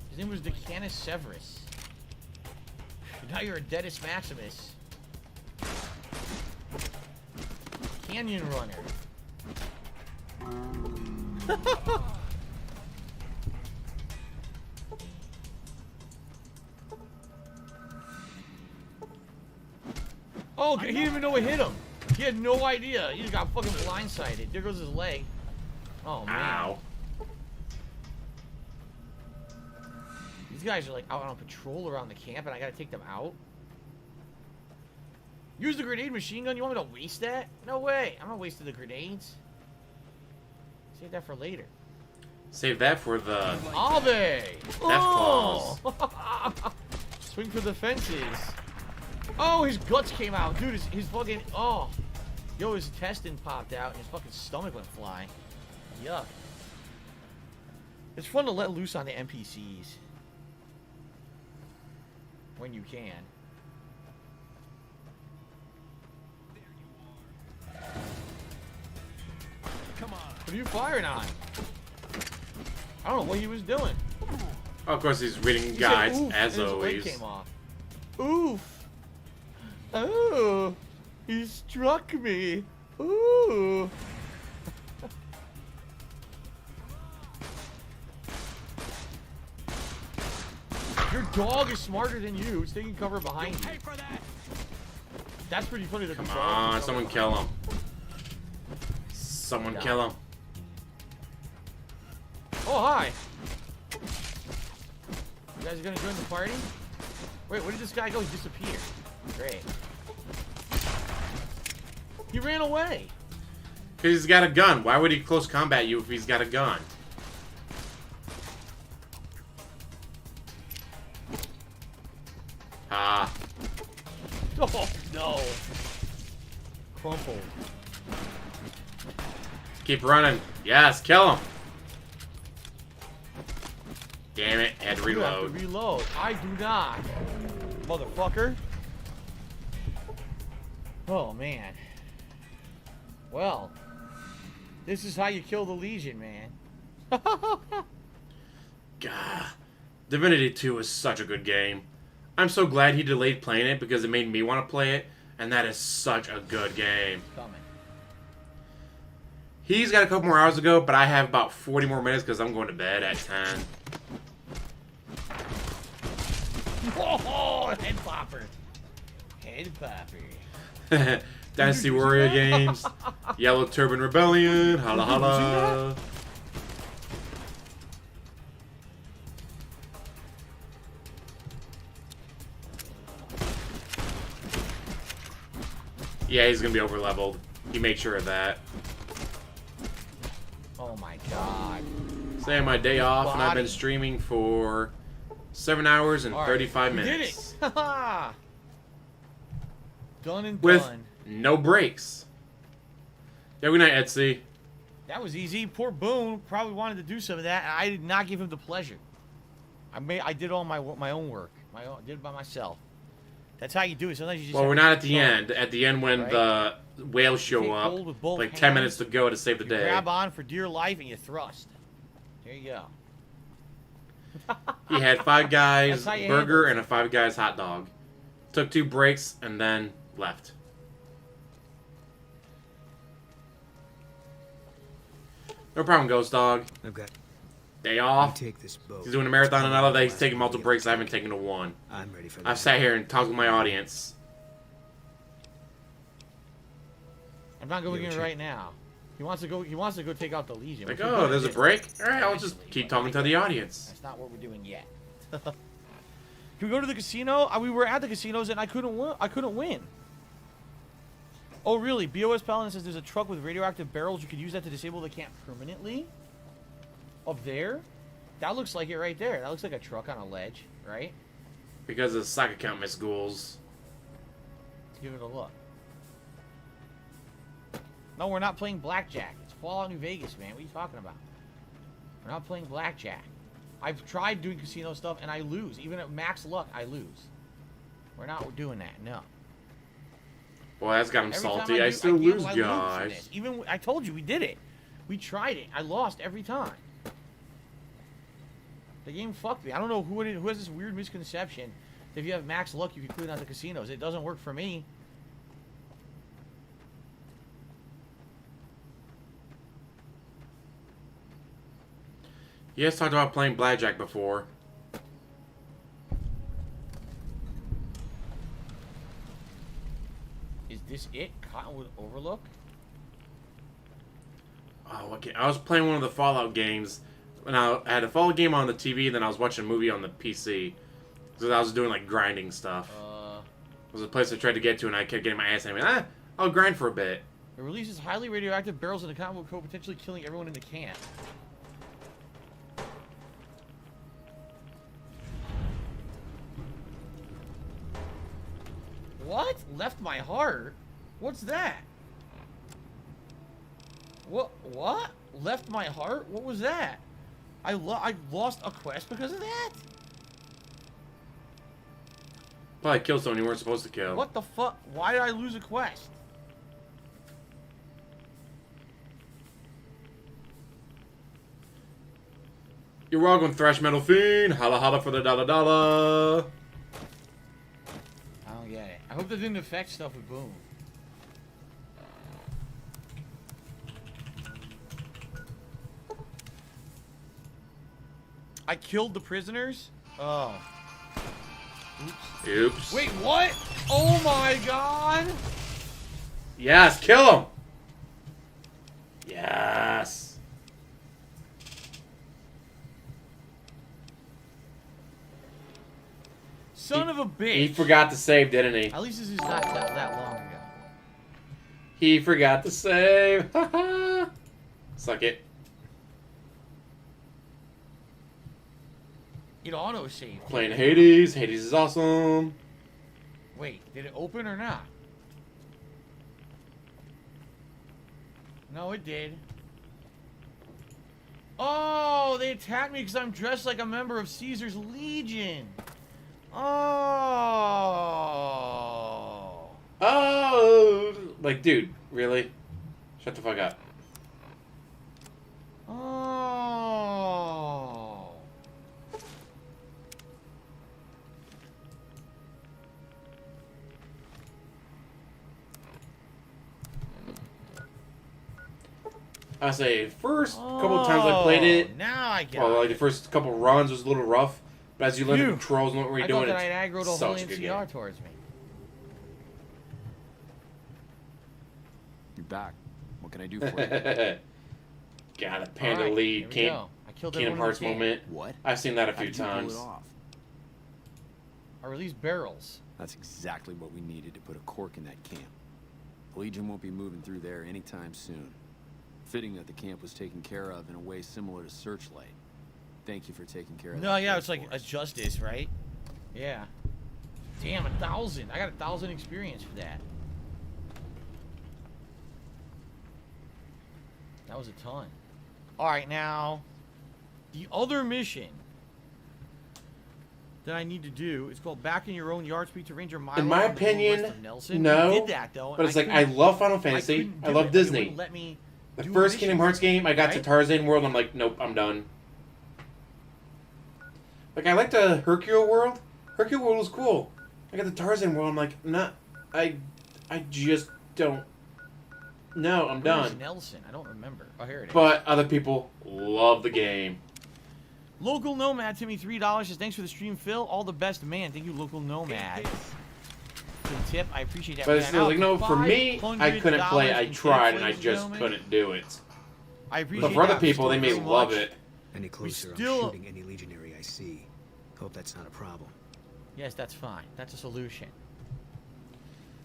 His name was Decanus Severus. Now you're a Dedus Maximus. Canyon Runner. Oh, he didn't even know what hit him. He had no idea. He just got fucking blindsided. There goes his leg. Oh, man. Ow. These guys are like out on patrol around the camp and I gotta take them out? Use the grenade machine gun? You want me to waste that? No way. I'm not wasting the grenades. Save that for later. Save that for the... Albe! Death claws. Swing for the fences. Oh, his guts came out. Dude, his fucking... Oh. Yo, his intestine popped out and his fucking stomach went flying. Yuck. It's fun to let loose on the NPCs. When you can. Come on. What are you firing on? I don't know what he was doing. Oh, of course, he's reading guides, said, as and always. his leg came off. Oof. Oh. He struck me. Ooh. Your dog is smarter than you. It's taking cover behind you. That's pretty funny. Come on, someone kill him. Someone kill him. Oh, hi. You guys are gonna join the party? Wait, where did this guy go? He disappeared. Great. He ran away. Because he's got a gun. Why would he close combat you if he's got a gun? Ah. Oh, no. Crumpled. Keep running. Yes, kill him. Damn it, had to reload. You have to reload. I do not. Motherfucker. Oh, man. Well, this is how you kill the Legion, man. God. Divinity 2 is such a good game. I'm so glad he delayed playing it because it made me want to play it, and that is such a good game. Coming. He's got a couple more hours to go, but I have about 40 more minutes because I'm going to bed at 10. Whoa! Head popper. Head popper. Dynasty Warrior games. Yellow Turban Rebellion. Holla holla. Yeah, he's gonna be over leveled. He made sure of that. Oh my god. Today on my day off, and I've been streaming for 7 hours and 35 minutes. We did it! Done and with done. No breaks. Yeah, good night, Etsy. That was easy. Poor Boone probably wanted to do some of that, and I did not give him the pleasure. I did all my own work. Did it by myself. That's how you do it. Sometimes you just. Well, we're not at the end. At the end, when the whales show up, like 10 minutes to go to save the day. Grab on for dear life and you thrust. There you go. He had Five Guys burger and a Five Guys hot dog. Took 2 breaks and then left. No problem, Ghost Dog. Okay. Day off. Take this boat. He's doing a marathon another day. He's taking multiple breaks. I haven't taken a one. I'm ready for that. I've sat here and talked with my audience. I'm not going in right now. He wants to go take out the Legion. Like, oh, there's a break? Alright, I'll just keep talking to the audience. That's not what we're doing yet. Can we go to the casino? We were at the casinos and I couldn't win. Oh, really? BOS Paladin says there's a truck with radioactive barrels. You could use that to disable the camp permanently? Up there? That looks like it right there. That looks like a truck on a ledge, right? Because of the stock account, Miss Ghouls. Let's give it a look. No, we're not playing blackjack. It's Fallout New Vegas, man. What are you talking about? We're not playing blackjack. I've tried doing casino stuff and I lose. Even at max luck, I lose. We're not doing that, no. Boy, that's got him salty. I still lose, guys. Even I told you we did it. We tried it. I lost every time. The game fucked me. I don't know who has this weird misconception that if you have max luck, you can clean out the casinos. It doesn't work for me. You guys talked about playing blackjack before. Is this it? Cottonwood Overlook? Oh, okay. I was playing one of the Fallout games. And I had a Fallout game on the TV, and then I was watching a movie on the PC. So I was doing, like, grinding stuff. It was a place I tried to get to, and I kept getting my ass handed. I'll grind for a bit. It releases highly radioactive barrels in the Cottonwood Cove, potentially killing everyone in the camp. What? Left my heart? What's that? What? Left my heart? What was that? I lost a quest because of that? Probably killed someone you weren't supposed to kill. What the fuck? Why did I lose a quest? You're welcome, Thrash Metal Fiend. Holla holla for the dollar. I don't get it. I hope that didn't affect stuff with Boom. I killed the prisoners? Oh. Oops. Wait, what? Oh my god! Yes, kill him! Yes. Son of a bitch. He forgot to save, didn't he? At least this is not that long ago. He forgot to save. Suck it. It auto-saved. Playing Hades. Hades is awesome. Wait, did it open or not? No, it did. Oh, they attacked me because I'm dressed like a member of Caesar's Legion. Oh. Oh. Like, dude, really? Shut the fuck up. Oh. I say, first couple times I played it. Now I get well, like the first couple runs was a little rough. But But as you learn the controls and what we're doing, I thought that I'd aggroed a whole such a good NCR game. towards me. You're back. What can I do for you? Got a panda Alright, lead. here we go. I killed Kingdom everyone Hearts in the game. moment. What? I've seen that a How few did you pull it times. off? I released barrels. That's exactly what we needed to put a cork in that camp. The Legion won't be moving through there anytime soon. Fitting that the camp was taken care of in a way similar to Searchlight. Thank you for taking care of that. No, yeah, it's like a justice, right? Yeah. Damn, 1,000. I got 1,000 experience for that. That was a ton. All right, now the other mission that I need to do is called Back in Your Own Yard. Speak to Ranger Milo. In my on the Northwest opinion, of Nelson. no. We did that though. But it's like, I love Final Fantasy. I love Disney. Let me The do first a Kingdom mission, Hearts game, I got to right? Tarzan World. I'm like, nope, I'm done. Like, I like the Hercule World. Hercule World was cool. I got the Tarzan World. I'm like, nah, I just don't. No, I'm Where's done. Nelson? I don't remember. Oh, here it is. But other people love the game. Local Nomad, Timmy, $3 says, thanks for the stream, Phil. All the best, man. Thank you, Local Nomad. Good tip. I appreciate that. But it's still like, no, for me, I couldn't play. I tried and I just couldn't do it. I appreciate But for other that people, they may very love much. it. Any closer, still- I'm shooting any legionary I see. Hope that's not a problem. Yes, that's fine. That's a solution.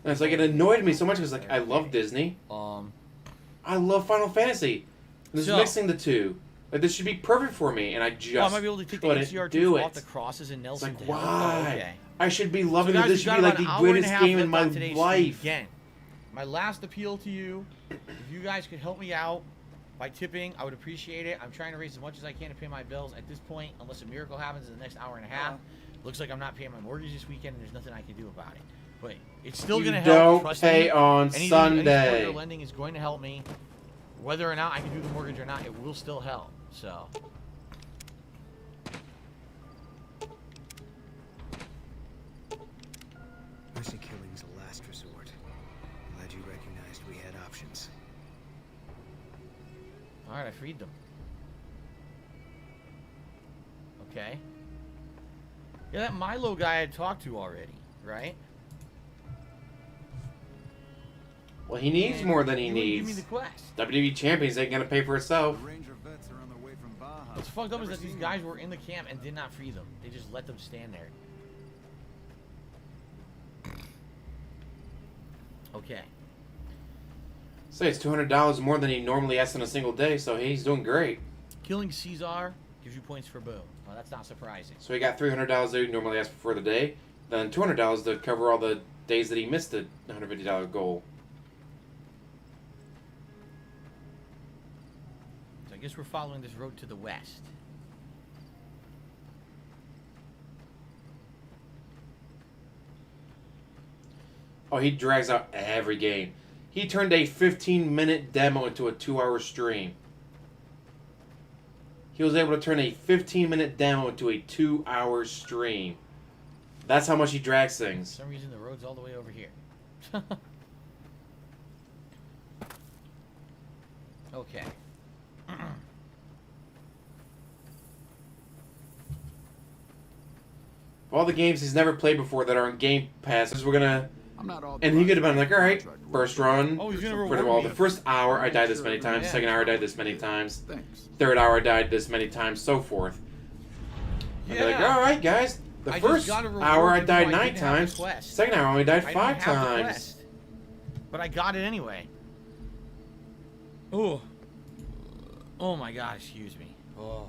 And it's like, it annoyed me so much because, like, I love Disney. I love Final Fantasy. This is So- mixing the two. Like, this should be perfect for me, and I just Oh, I might be able to take the couldn't NCR do off it. the crosses in Nelson. It's like, Dale. why? Oh, okay. I should be loving So it. guys, This we've should got be like about the an hour and a greatest half game in left my on today's stream. life. Again, my last appeal to you, if you guys could help me out by tipping, I would appreciate it. I'm trying to raise as much as I can to pay my bills. At this point, unless a miracle happens in the next hour and a half, looks like I'm not paying my mortgage this weekend, and there's nothing I can do about it. But it's still You going to help. don't Trust pay me. on Any Sunday. support your lending is going to help me. Whether or not I can do the mortgage or not, it will still help. So. Mercy killing's a last resort. Glad you recognized we had options. Alright, I freed them. Okay. Yeah, that Milo guy I had talked to already, right? Well, he needs more than he You wouldn't needs. Give me the quest. WWE Champions ain't gonna pay for itself. What's fucked up is that these guys were in the camp and did not free them. They just let them stand there. Okay. Say it's $200 more than he normally asks in a single day, so he's doing great. Killing Caesar gives you points for boom. Well, that's not surprising. So he got $300 that he normally asks for the day, then $200 to cover all the days that he missed the $150 goal. So I guess we're following this road to the west. Oh, he drags out every game. He turned a 15-minute demo into a 2-hour stream. He was able to turn a 15-minute demo into a 2-hour stream. That's how much he drags things. For some reason, the road's all the way over here. Okay. All the games he's never played before that are on Game Pass, we're gonna... And he could have been like, alright, first run. Oh, he's gonna First reward of all, me. the first hour I died this many times, Yeah. second hour I died this many times, Thanks. third hour I died this many times, so forth. And they're like, Yeah. alright guys, the I just first got a reward hour I even though died I 9 didn't have the times, quest. second hour I only died I 5 didn't have the times. quest, but I got it anyway. Oh. Oh my God, excuse me. Oh.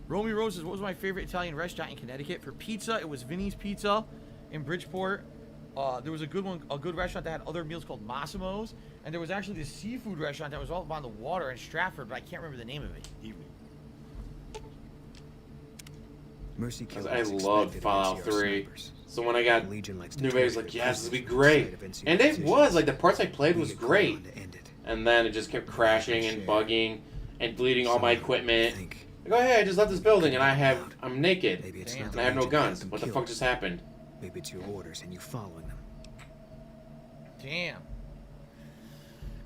Romy Roses, what was my favorite Italian restaurant in Connecticut? For pizza, it was Vinny's Pizza in Bridgeport. There was a good restaurant that had other meals called Massimo's. And there was actually this seafood restaurant that was all up on the water in Stratford, but I can't remember the name of it. Mercy Because killing I loved Fallout 3. So when I got New Vegas, like, yes, this would be great. And it was, like, the parts I played was great. And then it just kept crashing and bugging and deleting all my equipment. Like, oh, hey, I just left this building and I'm naked. And I have no guns. What the fuck just happened? Maybe it's your orders and you following them. Damn.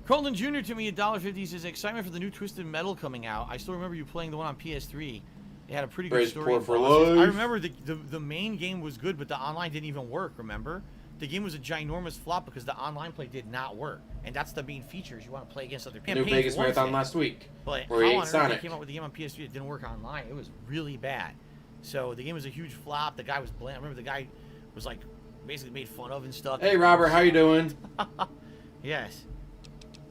Colton Jr. to me $1.50 says excitement for the new Twisted Metal coming out. I still remember you playing the one on PS3. They had a pretty good Praise story. poor for bosses. I life. remember the main game was good, but the online didn't even work, remember? The game was a ginormous flop because the online play did not work. And that's the main features. You want to play against other people. New Vegas Marathon last week. But where we how ate on earth Sonic. they came out with the game on PS3 that didn't work online? It was really bad. So the game was a huge flop. The guy was bland. I remember the guy was like basically made fun of and stuff. Hey, Robert, how you doing? Yes.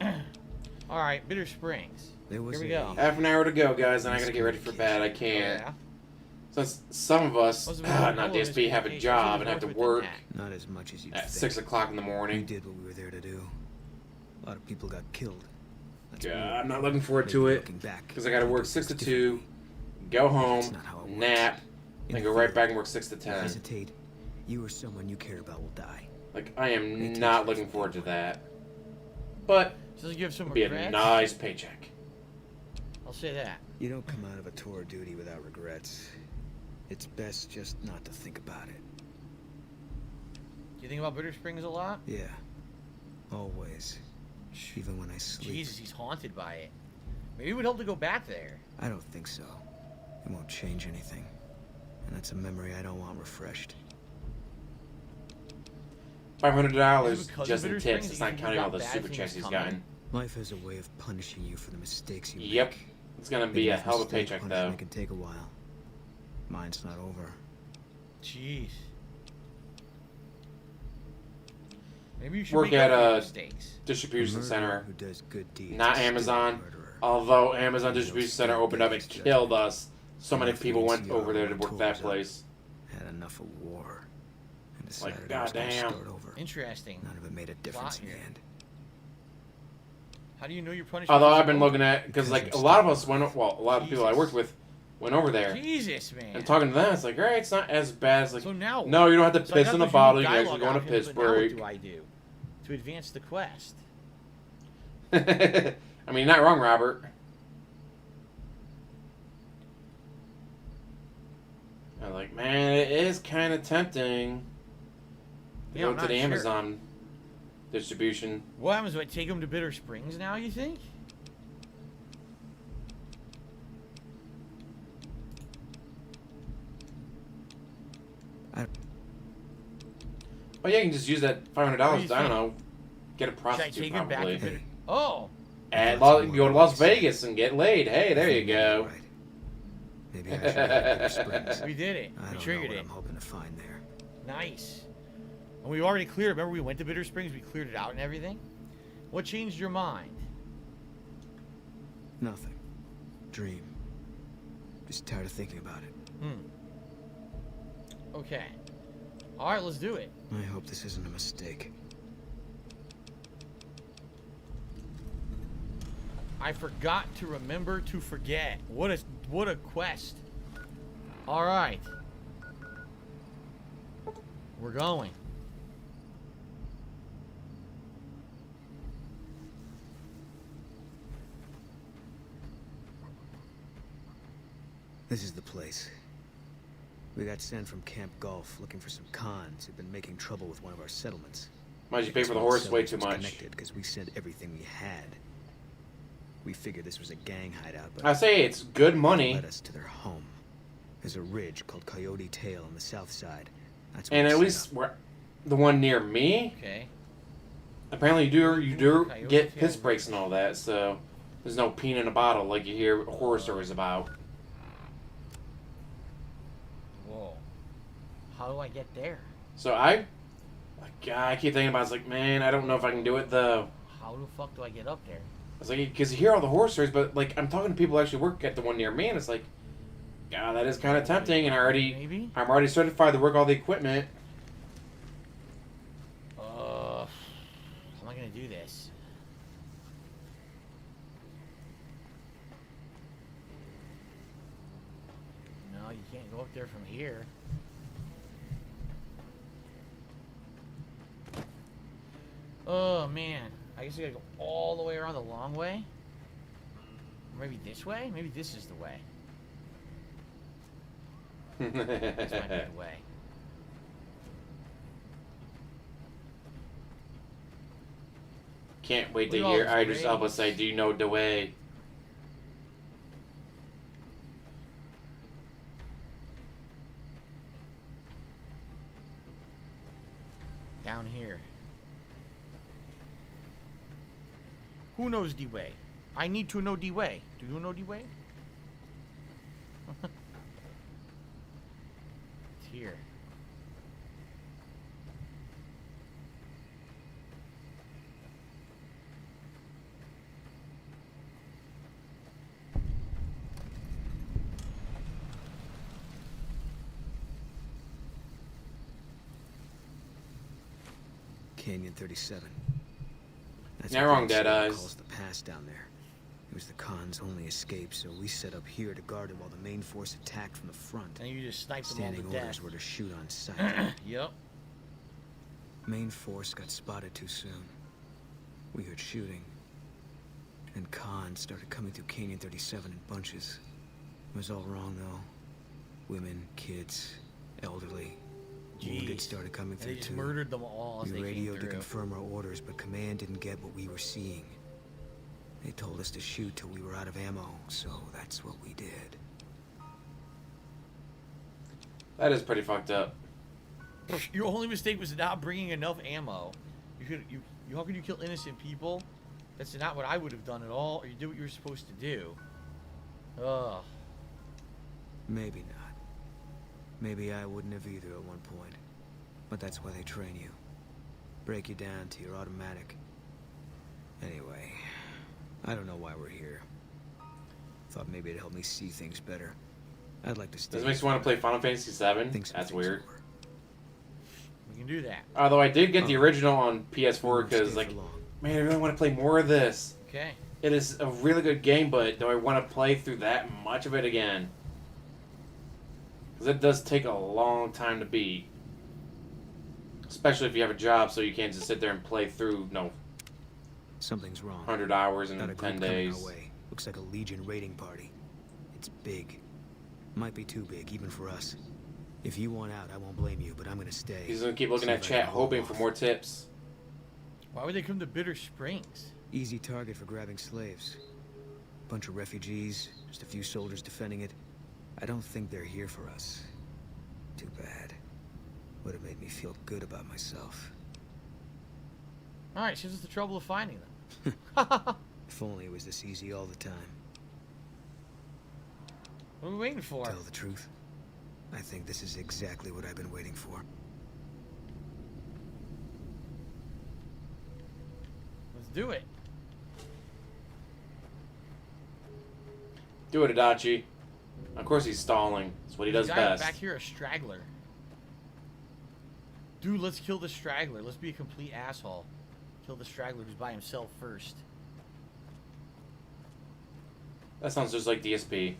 All right, Bitter Springs. Here we go. Half an hour to go, guys, and I gotta get ready for bed. I can't. Oh, yeah? Since some of us, not DSP, have a job and have to work Not as much as you at 6 o'clock in the morning. We did what we were there to do. A lot of people got killed. Yeah, I'm not looking forward to it because I gotta work 6 to 2, go home, nap, then go right back and work 6 to 10. Hesitate. You or someone you care about will die. Like, I am not looking forward to that. But So you have some it'd be a regrets? nice paycheck. I'll say that. You don't come out of a tour of duty without regrets. It's best just not to think about it. Do you think about Bitter Springs a lot? Yeah. Always. Even when I sleep. Jesus, he's haunted by it. Maybe it would help to go back there. I don't think so. It won't change anything. And that's a memory I don't want refreshed. $500 just in tips. It's not counting all the super checks he's gotten. Life has a way of punishing you for the mistakes you Yep. make. It's gonna be a hell of a paycheck, though. Punishment can take a while. Mine's not over. Jeez. Maybe you should Work make at up for your a mistakes. distribution center, Who does good deeds not is still a Amazon. murderer. Although Amazon distribution center opened up and killed us, so many people went over there to work that place. Had enough of war. And Like, decided I was gonna goddamn. start over. Interesting. None of it made a difference in the end. How do you know your punishment? Although is I've been over? looking at, because like a lot of us went, well, a lot of people I worked with went over there. Jesus, man. And talking to them, it's like, all right, it's not as bad as like. So now, no, you don't have to so I piss got in the those bottle. You unique can actually go on a dialogue piss options, but now break. What do I do to advance the quest? I mean, you're not wrong, Robert. I'm like, man, it is kind of tempting to Yeah, go I'm to not the sure. Amazon distribution. What happens if I take him to Bitter Springs now, you think? Oh yeah, you can just use that $500. What do I you don't think? know, get a Should I prostitute take him back probably. to Bitter? Oh. And go to Las Vegas and get laid. Hey, there you go. Maybe I should go to Bitter Springs. We did it. I We don't know triggered what it. I'm hoping to find there. Nice. And we already cleared it. Remember we went to Bitter Springs? We cleared it out and everything? What changed your mind? Nothing. Dream. Just tired of thinking about it. Okay. Alright, let's do it. I hope this isn't a mistake. I forgot to remember to forget. What a quest. Alright. We're going. This is the place. We got sent from Camp Gulf looking for some cons who've been making trouble with one of our settlements. Why'd you pay for the horse way too much? Because we sent everything we had. We figured this was a gang hideout, but I say it's good money. led us to their home. There's a ridge called Coyote Tail on the south side. That's And we at set least up. we're the one near me. Okay. Apparently, you do Coyote get Tail piss breaks and all that, so there's no peeing in a bottle like you hear horror stories about. Whoa. How do I get there? So I keep thinking about it, it's like, man, I don't know if I can do it though. How the fuck do I get up there? It's like, because you hear all the horror stories, but like I'm talking to people who actually work at the one near me, and it's like, yeah, that is kind of tempting, and I'm already certified to work all the equipment. How am I gonna do this? No, you can't go up there from here. Oh man, I guess I gotta go all the way around the long way. Or maybe this way? Maybe this is the way. This might be the way. Can't wait to Look at all hear this Idris Elba grace. say, "Do you know the way?" Down here. Who knows the way? I need to know the way. Do you know the way? It's here. Canyon 37. That's Not what wrong, the Dead NCR Eyes. calls the pass down there. It was the Khan's only escape, so we set up here to guard it while the main force attacked from the front. And you just sniped them all to Standing death. orders were to shoot on sight. Yep. Main force got spotted too soon. We heard shooting. And Khan started coming through Canyon 37 in bunches. It was all wrong, though. Women, kids, elderly. Wounded started coming And through they just too. murdered them all as We they came radioed to through. confirm our orders, but command didn't get what we were seeing. They told us to shoot till we were out of ammo, so that's what we did. That is pretty fucked up. Your only mistake was not bringing enough ammo. How could you kill innocent people? That's not what I would have done at all. Or you did what you were supposed to do. Ugh. Maybe not. Maybe I wouldn't have either at one point. But that's why they train you. Break you down to your automatic. Anyway, I don't know why we're here. Thought maybe it'd help me see things better. I'd like to stay. Does it make you want to play Final Fantasy VII? That's weird. We can do that. Although I did get the original on PS4 because, like, man, I really want to play more of this. Okay. It is a really good game, but do I want to play through that much of it again? Because it does take a long time to beat. Especially if you have a job, so you can't just sit there and play through, Something's wrong. 100 hours in Got a 10 group coming days. our way. Looks like a Legion raiding party. It's big. Might be too big, even for us. If you want out, I won't blame you, but I'm gonna stay. He's going to keep looking See at if I chat, can hold hoping off. for more tips. Why would they come to Bitter Springs? Easy target for grabbing slaves. Bunch of refugees, just a few soldiers defending it. I don't think they're here for us. Too bad. Would have made me feel good about myself. Alright, saves us the trouble of finding them. If only it was this easy all the time. What are we waiting for? Tell the truth, I think this is exactly what I've been waiting for. Let's do it. Do it, Adachi. Of course he's stalling. That's what he does Guy best. back here, a straggler. Dude, let's kill the straggler. Let's be a complete asshole. Kill the straggler who's by himself first. That sounds just like DSP.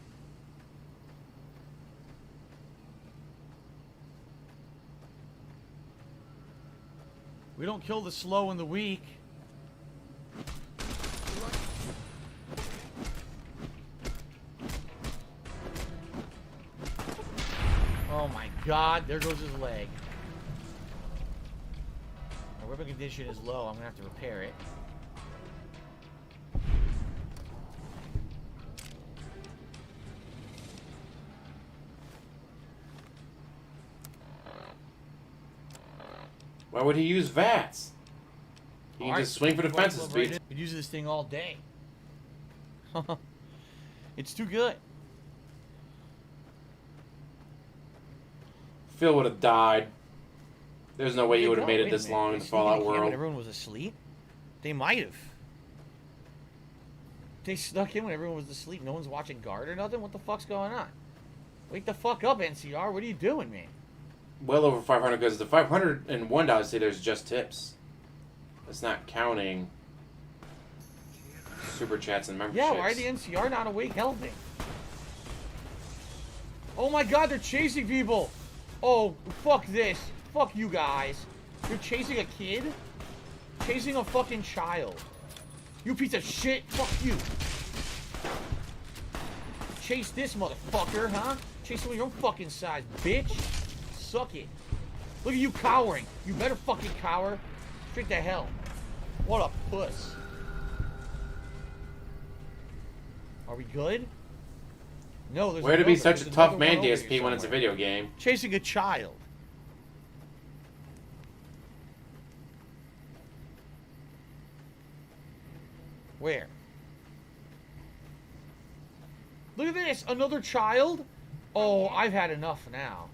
We don't kill the slow and the weak. Oh my god, there goes his leg. My weapon condition is low. I'm gonna have to repair it. Why would he use VATS? He can just swing for defensive speed. Could use this thing all day. It's too good. Phil would have died. There's no way he would have made it this long in the Fallout When world. everyone was asleep? They might have. They snuck in when everyone was asleep. No one's watching guard or nothing? What the fuck's going on? Wake the fuck up, NCR. What are you doing, man? Well over 500 because the 501 dollars say there's just tips. It's not counting super chats and memberships. Yeah, why are the NCR not awake helping? Oh my god, they're chasing people! Oh, fuck this. Fuck you guys. You're chasing a kid? Chasing a fucking child. You piece of shit. Fuck you. Chase this motherfucker, huh? Chase someone your own fucking size, bitch. Suck it. Look at you cowering. You better fucking cower. Straight to hell. What a puss. Are we good? No, there's Way to be another- such a there's tough another man, one over DSP, here when it's a somewhere. video game. Chasing a child. Where? Look at this! Another child? Oh, I've had enough now.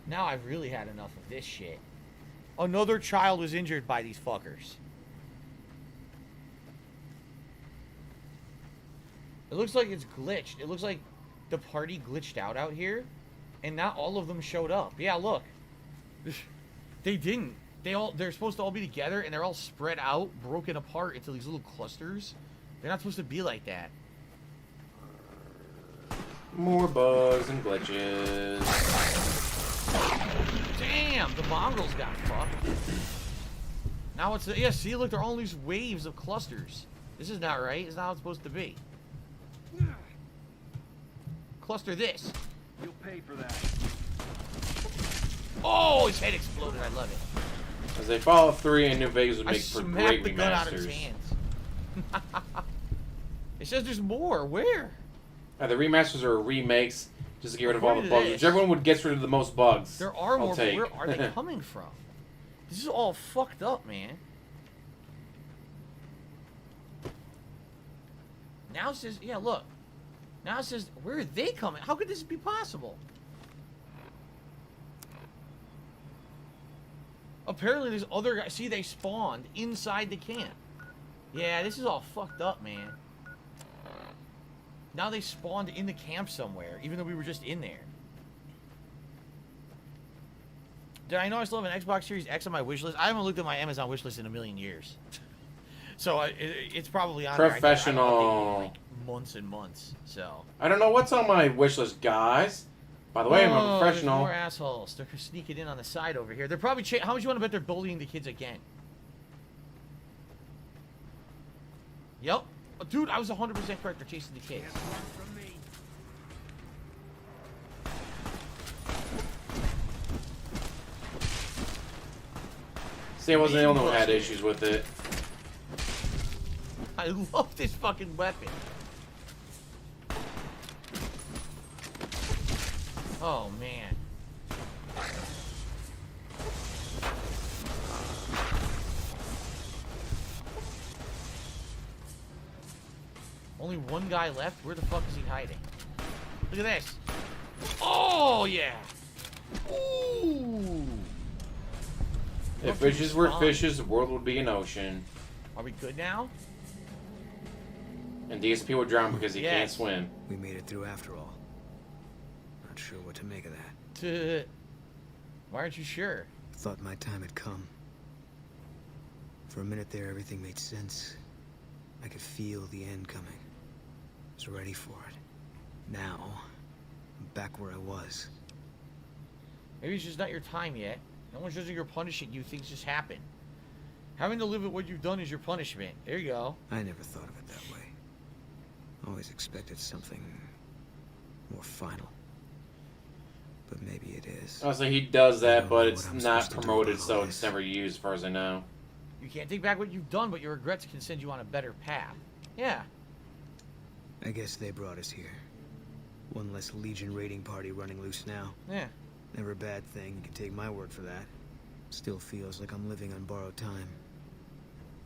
Now I've really had enough of this shit. Another child was injured by these fuckers. It looks like it's glitched. It looks like the party glitched out here, and not all of them showed up. Yeah, look. They didn't. They're supposed to all be together, and they're all spread out, broken apart into these little clusters. They're not supposed to be like that. More bugs and glitches. Damn, the mongrels got fucked. Now it's yeah. See, look, they're all these waves of clusters. This is not right. It's not how it's supposed to be. Cluster this. You'll pay for that. Oh, his head exploded. I love it. As they Fallout 3 and New Vegas would make for smacked great the gun out of his remasters. hands. It says there's more. Where? The remasters are remakes just to get rid of all the According bugs. to Whichever one would get rid of the most bugs. There are more, I'll but take. where are they coming from? This is all fucked up, man. Now it says, yeah, look. Now it says, where are they coming? How could this be possible? Apparently there's other guys. See, they spawned inside the camp. Yeah, this is all fucked up, man. Now they spawned in the camp somewhere, even though we were just in there. Did I know I still have an Xbox Series X on my wish list? I haven't looked at my Amazon wish list in a million years. So it's probably on Professional. there. I don't update it in, like, months and months. So I don't know what's on my wish list, guys. By the way, I'm a professional. More assholes. They're sneaking in on the side over here. They're probably how much you want to bet they're bullying the kids again? Yep. Dude, I was 100% correct. They're chasing the kids. See, I wasn't the only one who had issues with it. I love this fucking weapon. Oh, man. Only one guy left? Where the fuck is he hiding? Look at this. Oh, yeah. Ooh. If fishes were fishes, the world would be an ocean. Are we good now? And DSP would drown because he can't swim. We made it through after all. Not sure what to make of that. Why aren't you sure? Thought my time had come. For a minute there, everything made sense. I could feel the end coming. Was ready for it. Now, I'm back where I was. Maybe it's just not your time yet. No one's judging you're punishing you. Things just happen. Having to live with what you've done is your punishment. There you go. I never thought of it that way. Always expected something more final. But maybe it is. Honestly, he does that, but it's not promoted, so it's never used, as far as I know. You can't take back what you've done, but your regrets can send you on a better path. Yeah. I guess they brought us here. One less Legion raiding party running loose now. Yeah. Never a bad thing, you can take my word for that. Still feels like I'm living on borrowed time.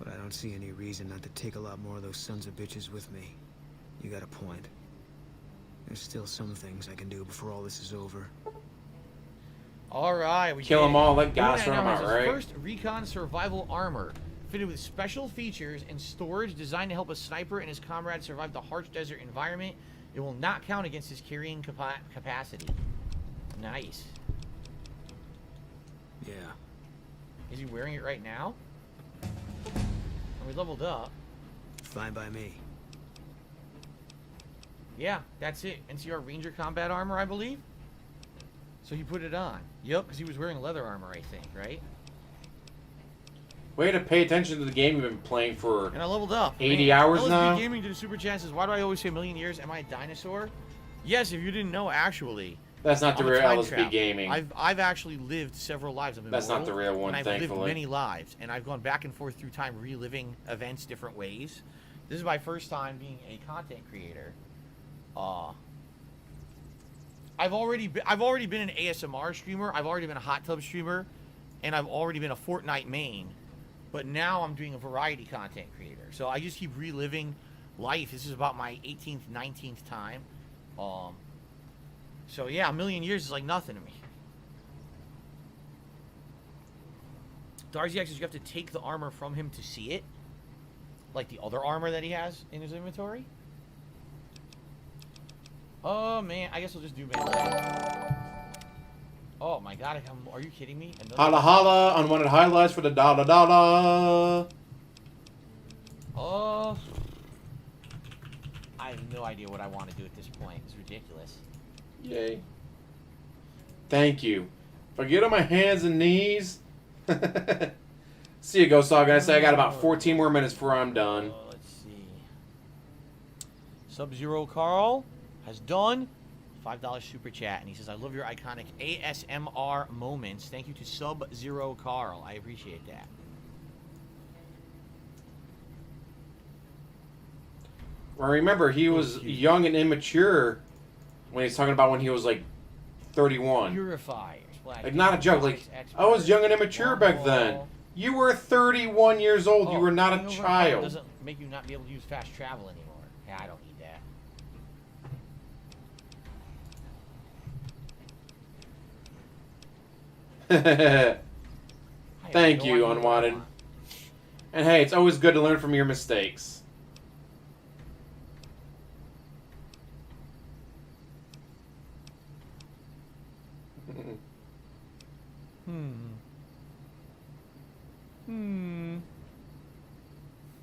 But I don't see any reason not to take a lot more of those sons of bitches with me. You got a point. There's still some things I can do before all this is over. Alright, we kill them all, let Gas run them out, right? First recon survival armor, fitted with special features and storage designed to help a sniper and his comrades survive the harsh desert environment. It will not count against his carrying capacity. Nice. Yeah. Is he wearing it right now? Are we leveled up? Fine by me. Yeah, that's it. NCR Ranger combat armor, I believe. So he put it on. Yep, because he was wearing leather armor, I think, right? Way to pay attention to the game you've been playing for. And I leveled up. 80 hours LSB now. Gaming did a super chat says, why do I always say a million years? Am I a dinosaur? Yes, if you didn't know, actually. That's not the I'm a real time LSB traveler. Gaming. I've actually lived several lives. I'm That's not immortal, the real one, and I've thankfully. lived many lives, and I've gone back and forth through time, reliving events different ways. This is my first time being a content creator. I've already been an ASMR streamer. I've already been a hot tub streamer, and I've already been a Fortnite main. But now I'm doing a variety content creator. So I just keep reliving life. This is about my 18th, 19th time. So yeah, a million years is like nothing to me. Darcy X says you have to take the armor from him to see it. Like the other armor that he has in his inventory. Oh man, I guess I'll just do melee. Oh my god, are you kidding me? Holla holla, unwanted highlights for the dollar. Oh. I have no idea what I want to do at this point. It's ridiculous. Yay. Thank you. If I get on my hands and knees. See you, Ghost Dog. I say I got about 14 more minutes before I'm done. Let's see. Sub-Zero Carl has done $5 super chat, and he says, I love your iconic ASMR moments. Thank you to Sub-Zero Carl. I appreciate that. Well, remember, he was young and immature when he's talking about when he was like 31. Purifiers. Like, not a joke. Like, I was young and immature back then. You were 31 years old. You were not a child. Doesn't make you not be able to use fast travel anymore. Yeah, I don't need that. Thank you, Unwanted. And hey, it's always good to learn from your mistakes.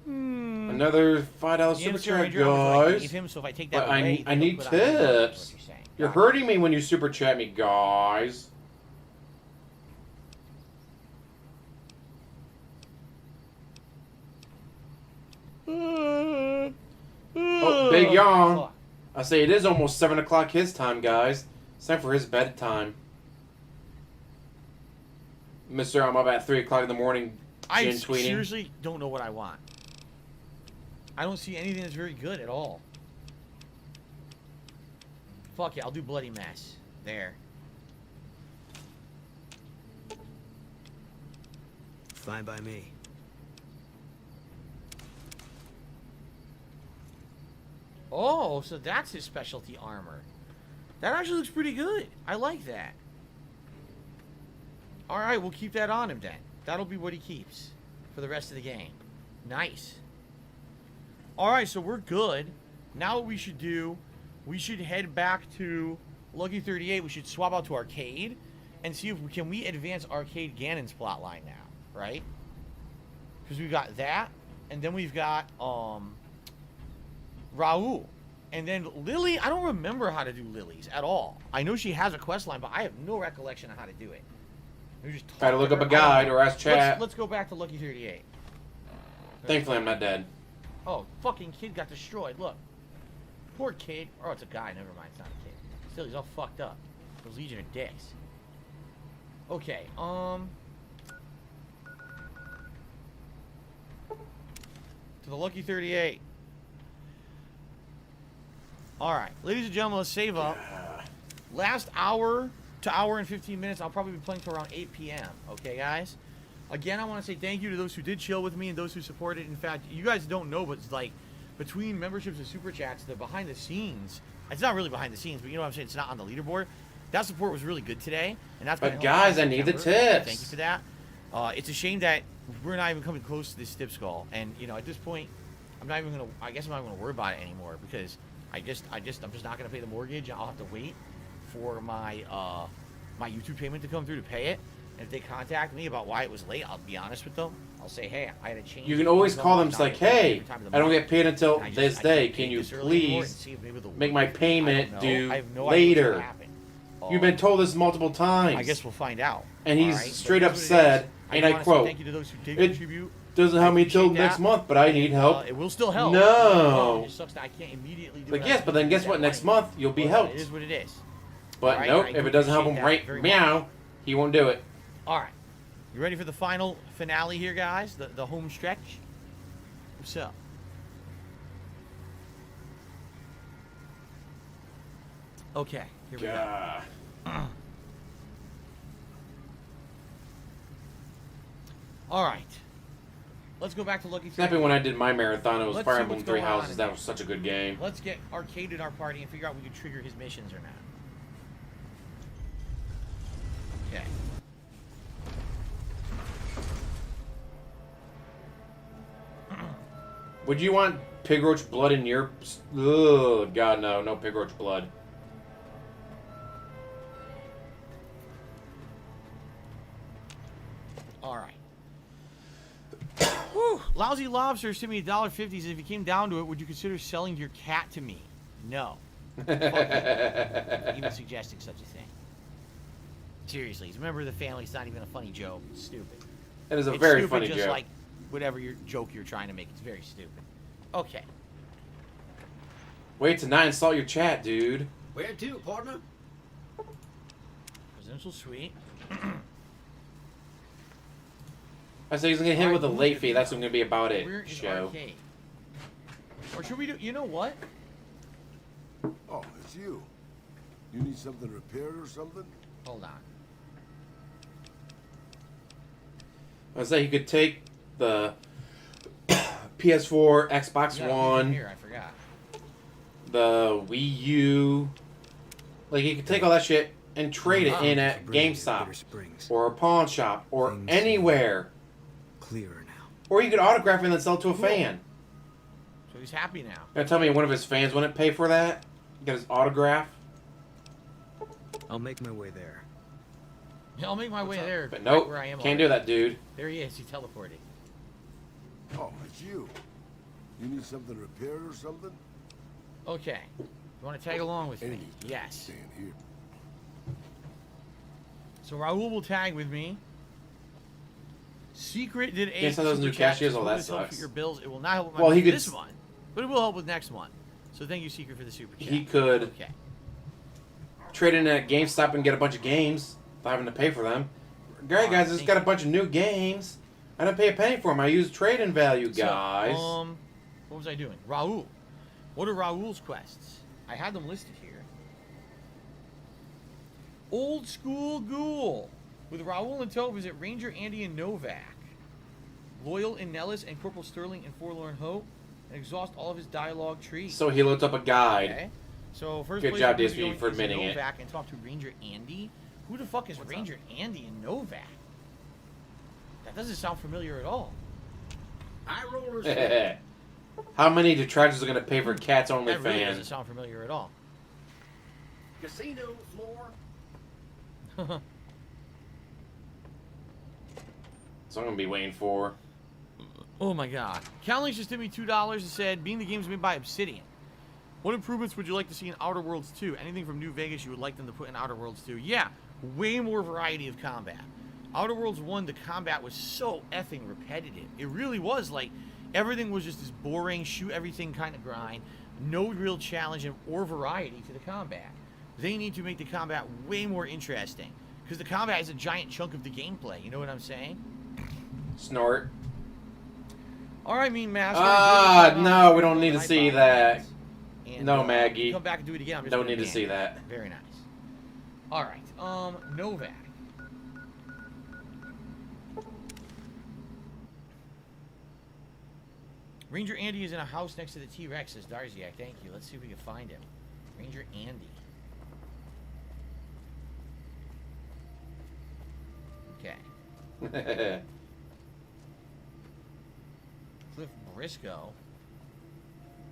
Another $5 super chat, guys. Him, so if I take but that away, I need tips. You're hurting me when you super chat me, guys. Oh, Big Yawn. I say it is almost 7 o'clock his time, guys. It's time for his bedtime. Mr. I'm up at 3 o'clock in the morning. I seriously don't know what I want. I don't see anything that's very good at all. Fuck yeah, I'll do Bloody Mess. There. Fine by me. Oh, so that's his specialty armor. That actually looks pretty good. I like that. Alright, we'll keep that on him then. That'll be what he keeps for the rest of the game. Nice. Alright, so we're good. Now what we should do, we should head back to Lucky 38. We should swap out to Arcade and see if we advance Arcade Ganon's plotline now, right? Because we've got that, and then we've got Raul. And then Lily, I don't remember how to do Lily's at all. I know she has a quest line, but I have no recollection of how to do it. Try to look up a guide or ask chat. Let's go back to Lucky 38. Thankfully, I'm not dead. Oh, fucking kid got destroyed. Look. Poor kid. Oh, it's a guy. Never mind. It's not a kid. Still, he's all fucked up. Those Legion are dicks. Okay, to the Lucky 38. Alright, ladies and gentlemen, let's save up. Last hour to hour and 15 minutes, I'll probably be playing till around 8 p.m. Okay, guys? Again, I want to say thank you to those who did chill with me and those who supported. In fact, you guys don't know, but it's like between memberships and super chats, the behind the scenes, it's not really behind the scenes, but you know what I'm saying? It's not on the leaderboard. That support was really good today. And that's but guys, I need the tips. Thank you for that. It's a shame that we're not even coming close to this Stip Skull. And, you know, at this point, I'm not even going to, I guess I'm not going to worry about it anymore because I'm just not going to pay the mortgage. I'll have to wait for my my YouTube payment to come through to pay it. And if they contact me about why it was late, I'll be honest with them. I'll say, hey, I had a change. You can always call them. It's like, hey, I don't get paid until this day. Can you please make my payment due later? You've been told this multiple times. I guess we'll find out. And he's straight up said, and I quote, it doesn't help me till next month, but I need help. It will still help. No. It just sucks that I can't immediately do it. But yes, but then guess what? Next month, you'll be helped. It is what it is. But nope, if it doesn't help him right meow, he won't do it. All right. You ready for the final finale here, guys? The home stretch? What's up? Okay, here we go. All right. let's go back to Lucky 3. Snappy when I did my marathon, it was Let's Fire see Emblem what's Three going on Houses. in That there. was such a good game. Let's get Arcade in our party and figure out if we can trigger his missions or not. Okay. Would you want pig roach blood in your... Oh, God, no. No pig roach blood. All right. Whew. Lousy Lobsters to me $1.50. If it came down to it, would you consider selling your cat to me? No. Fuck you. Even suggesting such a thing. Seriously, he's a member of the family. It's not even a funny joke. It's stupid. It is a very funny just joke. Like whatever your joke you're trying to make. It's very stupid. Okay. Wait to not insult your chat, dude. Where to, partner? Presidential suite. I say he's gonna get hit with a late fee. That's gonna be about it. Where is Show. Arcade? Or should we do? You know what? Oh, it's you. You need something repaired or something? Hold on. I say he could take the PS4, Xbox Yeah, One, here, I forgot. the Wii U. Like he could take all that shit and trade it in at GameStop or a pawn shop or anywhere. Clearer now. Or he could autograph it and then sell it to a fan. So he's happy now. Now tell me one of his fans wouldn't pay for that? Get his autograph? I'll make my way there. Yeah, I'll make my way there. But right nope, where I am can't already. do that, dude. There he is. He teleported. Oh, it's you. You need something repaired or something? Okay. You want to tag along with me? Anything. Yes. Stand here. So Raul will tag with me. Secret did a Can't sell those super new chat. cashiers? Well, that This helps sucks. with your bills. It will not help with my Well, he bills could this month, but it will help with next month. So thank you, Secret, for the super chat. He could Okay. trade in at GameStop and get a bunch of games without having to pay for them. Great, guys, I just got a bunch of new games. I don't pay a penny for them. I use trade-in value, guys. So, what was I doing? Raul. What are Raul's quests? I had them listed here. Old School Ghoul. With Raul and tow, visit Ranger Andy and Novak. Loyal in Nellis and Corporal Sterling in Forlorn Hope. And exhaust all of his dialogue trees. So he looked up a guide. Okay. So first Good place job, we're gonna be DSP, going for is admitting it. Novak and talk to Ranger Andy. Who the fuck is Ranger Andy and Novak? That doesn't sound familiar at all. High rollers. How many detractors are going to pay for Cats Only That really doesn't fans? sound familiar at all. Casino floor. So I'm going to be waiting for. Oh my god. Cowlings just did me $2 and said, being the game's made by Obsidian, what improvements would you like to see in Outer Worlds 2? Anything from New Vegas you would like them to put in Outer Worlds 2? Yeah, way more variety of combat. Outer Worlds 1, the combat was so effing repetitive. It really was. Like, everything was just this boring, shoot everything kind of grind. No real challenge or variety to the combat. They need to make the combat way more interesting. Because the combat is a giant chunk of the gameplay. You know what I'm saying? Snort. Alright, Mean Master. No, we don't need to see that. And, No, Maggie. Come back and do it again. I'm just Don't gonna need to ban see you. that. Very nice. Alright, Novak. Ranger Andy is in a house next to the T-Rex, says Darziak. Thank you. Let's see if we can find him. Ranger Andy. Okay. Cliff Briscoe.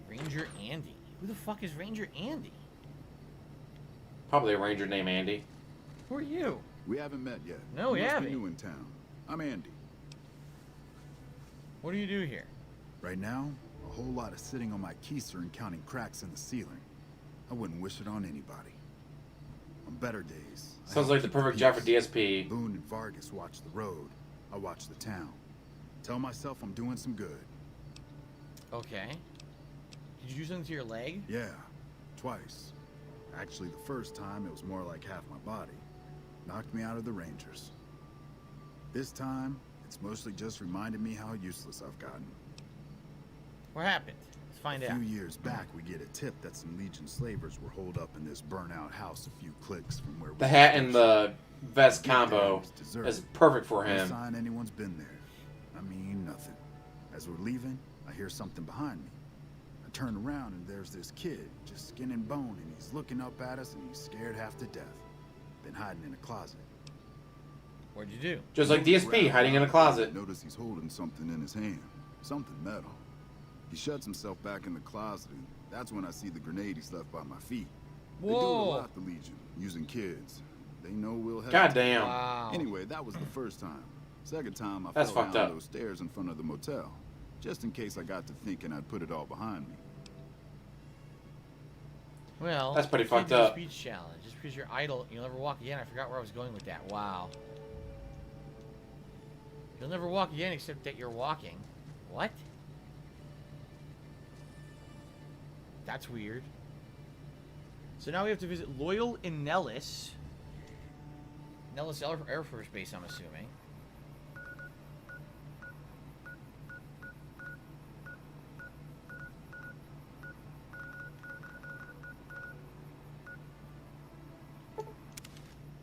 Ranger Andy. Who the fuck is Ranger Andy? Probably a ranger named Andy. Who are you? We haven't met yet. No, we You must be haven't. new in town. I'm Andy. What do you do here? Right now, a whole lot of sitting on my keister and counting cracks in the ceiling. I wouldn't wish it on anybody. On better days, I Sounds help like the keep perfect peace. job for DSP. Boone and Vargas watch the road. I watch the town. Tell myself I'm doing some good. Okay. Did you do something to your leg? Yeah, twice. Actually, the first time it was more like half my body. Knocked me out of the Rangers. This time, it's mostly just reminded me how useless I've gotten. What happened? Let's find out. A few years back, we get a tip that some Legion slavers were holed up in this burnout house a few clicks from where we The hat and the vest combo is perfect for No him. sign anyone's been there. I mean, nothing. As we're leaving, I hear something behind me. I turn around and there's this kid, just skin and bone, and he's looking up at us and he's scared half to death. Been hiding in a closet. What'd you do? Just like DSP, hiding in a closet. Notice he's holding something in his hand. Something metal. He shuts himself back in the closet, and that's when I see the grenade he's left by my feet. They do it a lot, the Legion, using kids. They know we'll have. Goddamn. Wow. Anyway, that was the first time. Second time, I That's fell fucked down up. those stairs in front of the motel, just in case I got to thinking I'd put it all behind me. Well, That's pretty you can't fucked do the up. Speech challenge. Just because you're idle, you'll never walk again. I forgot where I was going with that. Wow. You'll never walk again except that you're walking. What? That's weird. So now we have to visit Loyal in Nellis. Nellis Air Force Base, I'm assuming.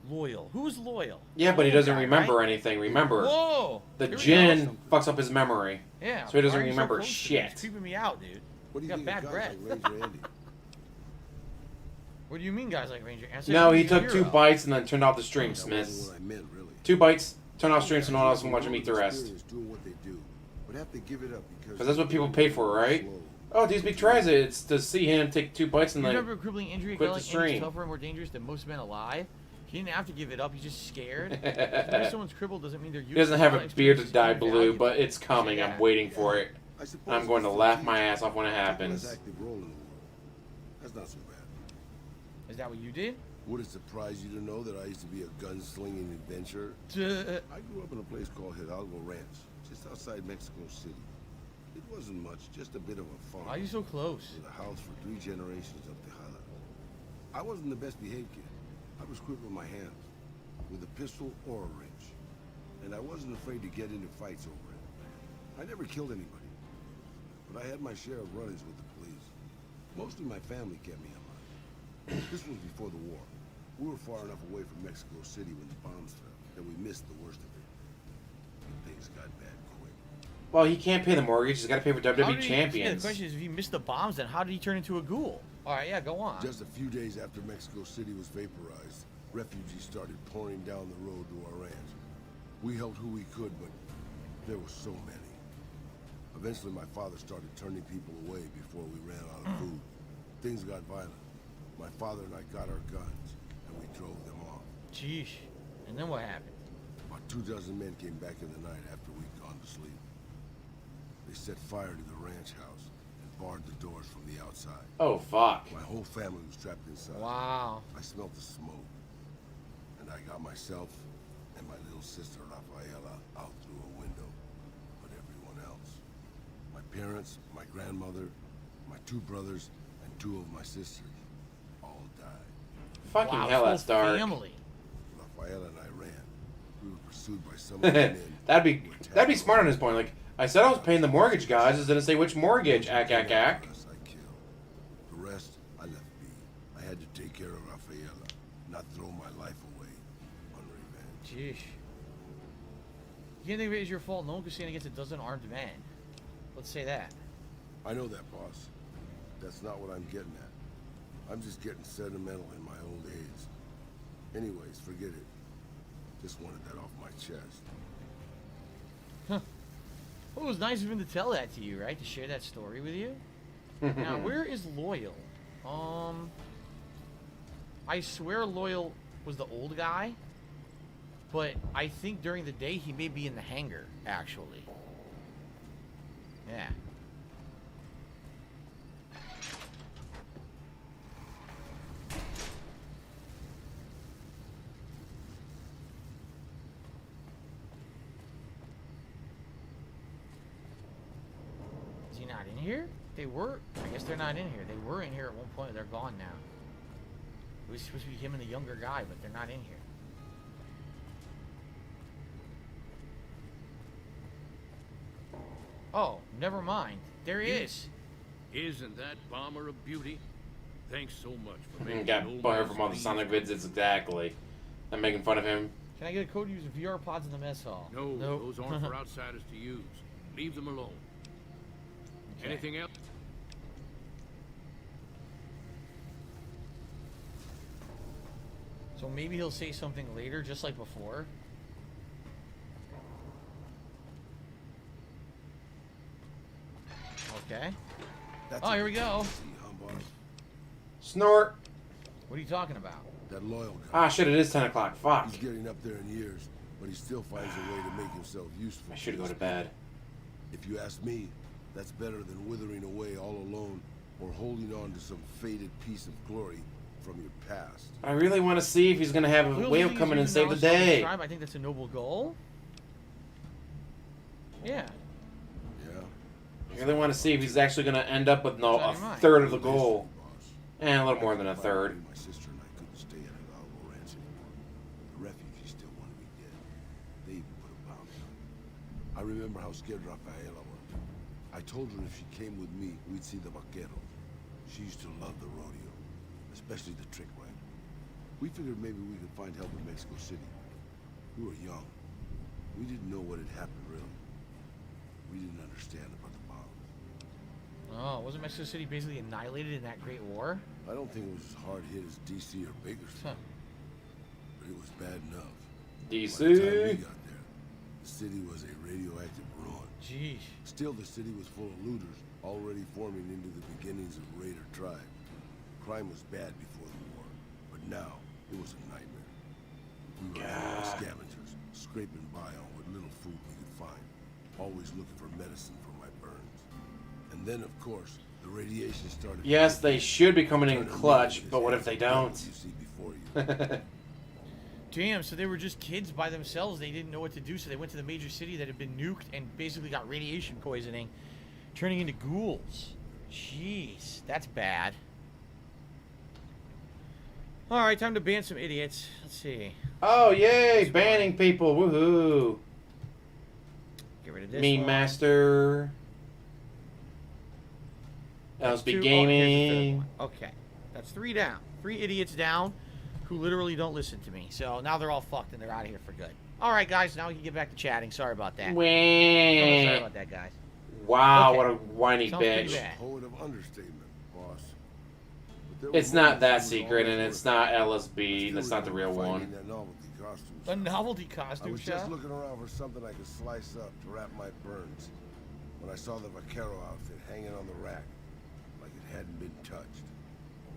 Loyal. Who's Loyal? Yeah, but he doesn't Guy, remember right? anything. Remember, Whoa! the Here we Jinn fucks up his memory. Yeah. So he doesn't why are you so remember close to me? shit. It's creeping me out, dude. What do You you got think bad of breath. guys like Ranger Andy? What do you mean, guys like Ranger? I said No, he's he a took 2 hero. bites and then turned off the stream, That wasn't Smith. what I meant, really. 2 bites, turn off stream so no one else can watch him eat the rest. Experience doing what they do, but have to give it up because Because that's what people pay for, right? Oh, DSP tries it. It's to see him take 2 bites and You then remember a crippling injury quit felt the like Andy's stream. tougher and more dangerous than most men alive? He didn't have to give it up. He's just scared. Just because someone's crippled doesn't mean they're He doesn't have a beard to dye blue, but it's coming. Yeah. I'm waiting for it. I'm going to laugh my ass off when it happens. active role in the world. That's not so bad. Is that what you did? Would it surprise you to know that I used to be a gunslinging adventurer? I grew up in a place called Hidalgo Ranch, just outside Mexico City. It wasn't much, just a bit of a farm. Why are you so close? With a house for 3 generations of Tejada. I wasn't the best behaved kid. I was quick with my hands, with a pistol or a wrench. And I wasn't afraid to get into fights over it. I never killed anybody, but I had my share of run-ins with the police. Mostly my family kept me in line. This was before the war. We were far enough away from Mexico City when the bombs fell that we missed the worst of it. And things got bad quick. Well, he can't pay the mortgage. He's got to pay for How WWE did he- champions. Yeah, the question is, if he missed the bombs, then how did he turn into a ghoul? All right, yeah, go on. Just a few days after Mexico City was vaporized, refugees started pouring down the road to our ranch. We helped who we could, but there were so many. Eventually, my father started turning people away before we ran out of food. Things got violent. My father and I got our guns, and we drove them off. Jeez. And then what happened? About 24 men came back in the night after we'd gone to sleep. They set fire to the ranch house and barred the doors from the outside. Oh, fuck. My whole family was trapped inside. Wow. I smelled the smoke. And I got myself and my little sister Rafaela out through a window. But everyone else. My parents, my grandmother, my 2 brothers, and 2 of my sisters all died. Fucking Wow, hell, whole that's dark. family. Rafaela and I ran. We were pursued by some of the men. that'd be smart on his point. Like, I said I was paying the mortgage, guys. It didn't say which mortgage. Ack, ack, ack. I killed. The rest, I left be. I had to take care of Rafaela, not throw my life away on revenge. Jeez. You can't think of it as your fault. No one could stand against a dozen armed men. Let's say that. I know that, boss. That's not what I'm getting at. I'm just getting sentimental in my old age. Anyways, forget it. Just wanted that off my chest. Huh. Well, it was nice of him to tell that to you, right? To share that story with you. Now, where is Loyal? I swear Loyal was the old guy, but I think during the day he may be in the hangar, actually. Yeah. Is he not in here? They were. I guess they're not in here. They were in here at one point. They're gone now. It was supposed to be him and the younger guy, but they're not in here. Oh, never mind. There he is. Isn't that bomber a beauty? Thanks so much for making Got old butter man from all the Steve Sonic vids. It's exactly. I'm making fun of him. Can I get a code to use VR pods in the mess hall? No, Nope. those aren't for outsiders to use. Leave them alone. Okay. Anything else? So maybe he'll say something later, just like before. Okay. Oh, here we go. Snort. What are you talking about? That loyal guy. Ah, shit, it is 10 o'clock. Fuck. He's getting up there in years, but he still finds a way to make himself useful. I should go to bed. If you ask me, that's better than withering away all alone or holding on to some faded piece of glory from your past. I really want to see if he's going to have a whale come in and save the day. I think that's a noble goal. Yeah. I really want to see if he's actually going to end up with a third of the goal. And a little more than a third. My sister and I couldn't stay at Hidalgo Ranch anymore. The refugees still wanted me dead. They even put a bounty on me. I remember how scared Rafaela was. I told her if she came with me, we'd see the vaqueros. She used to love the rodeo, especially the trick ride. We figured maybe we could find help in Mexico City. We were young. We didn't know what had happened, really. We didn't understand about the bomb. Oh, wasn't Mexico City basically annihilated in that Great War? I don't think it was as hard hit as D.C. or Bakersfield. But it was bad enough. D.C. By the time we got there, the city was a radioactive ruin. Jeez. Still, the city was full of looters, already forming into the beginnings of Raider tribe. Crime was bad before the war, but now it was a nightmare. We were animal scavengers, scraping by on what little food we could find, always looking for medicine for my burns. And then, of course, the radiation started. Yes, they should be coming in clutch, but what if they don't? You see before you. Damn, so they were just kids by themselves. They didn't know what to do, so they went to the major city that had been nuked and basically got radiation poisoning, turning into ghouls. Jeez, that's bad. All right, time to ban some idiots. Let's see. Oh, yay! Banning people. Woohoo! Get rid of this Meme one. Master. LSB Gaming. Okay, that's 3 down. 3 idiots down who literally don't listen to me. So now they're all fucked and they're out of here for good. All right, guys, now we can get back to chatting. Sorry about that. Sorry about that, guys. Wow, Okay. what a whiny Sounds pretty bitch. bad. Poet of understatement, boss. It's not that secret, and it's not LSB. That's not the real one. A novelty I costume was just shop? looking around for something I could slice up to wrap my burns when I saw the vaquero outfit hanging on the rack, like it hadn't been touched.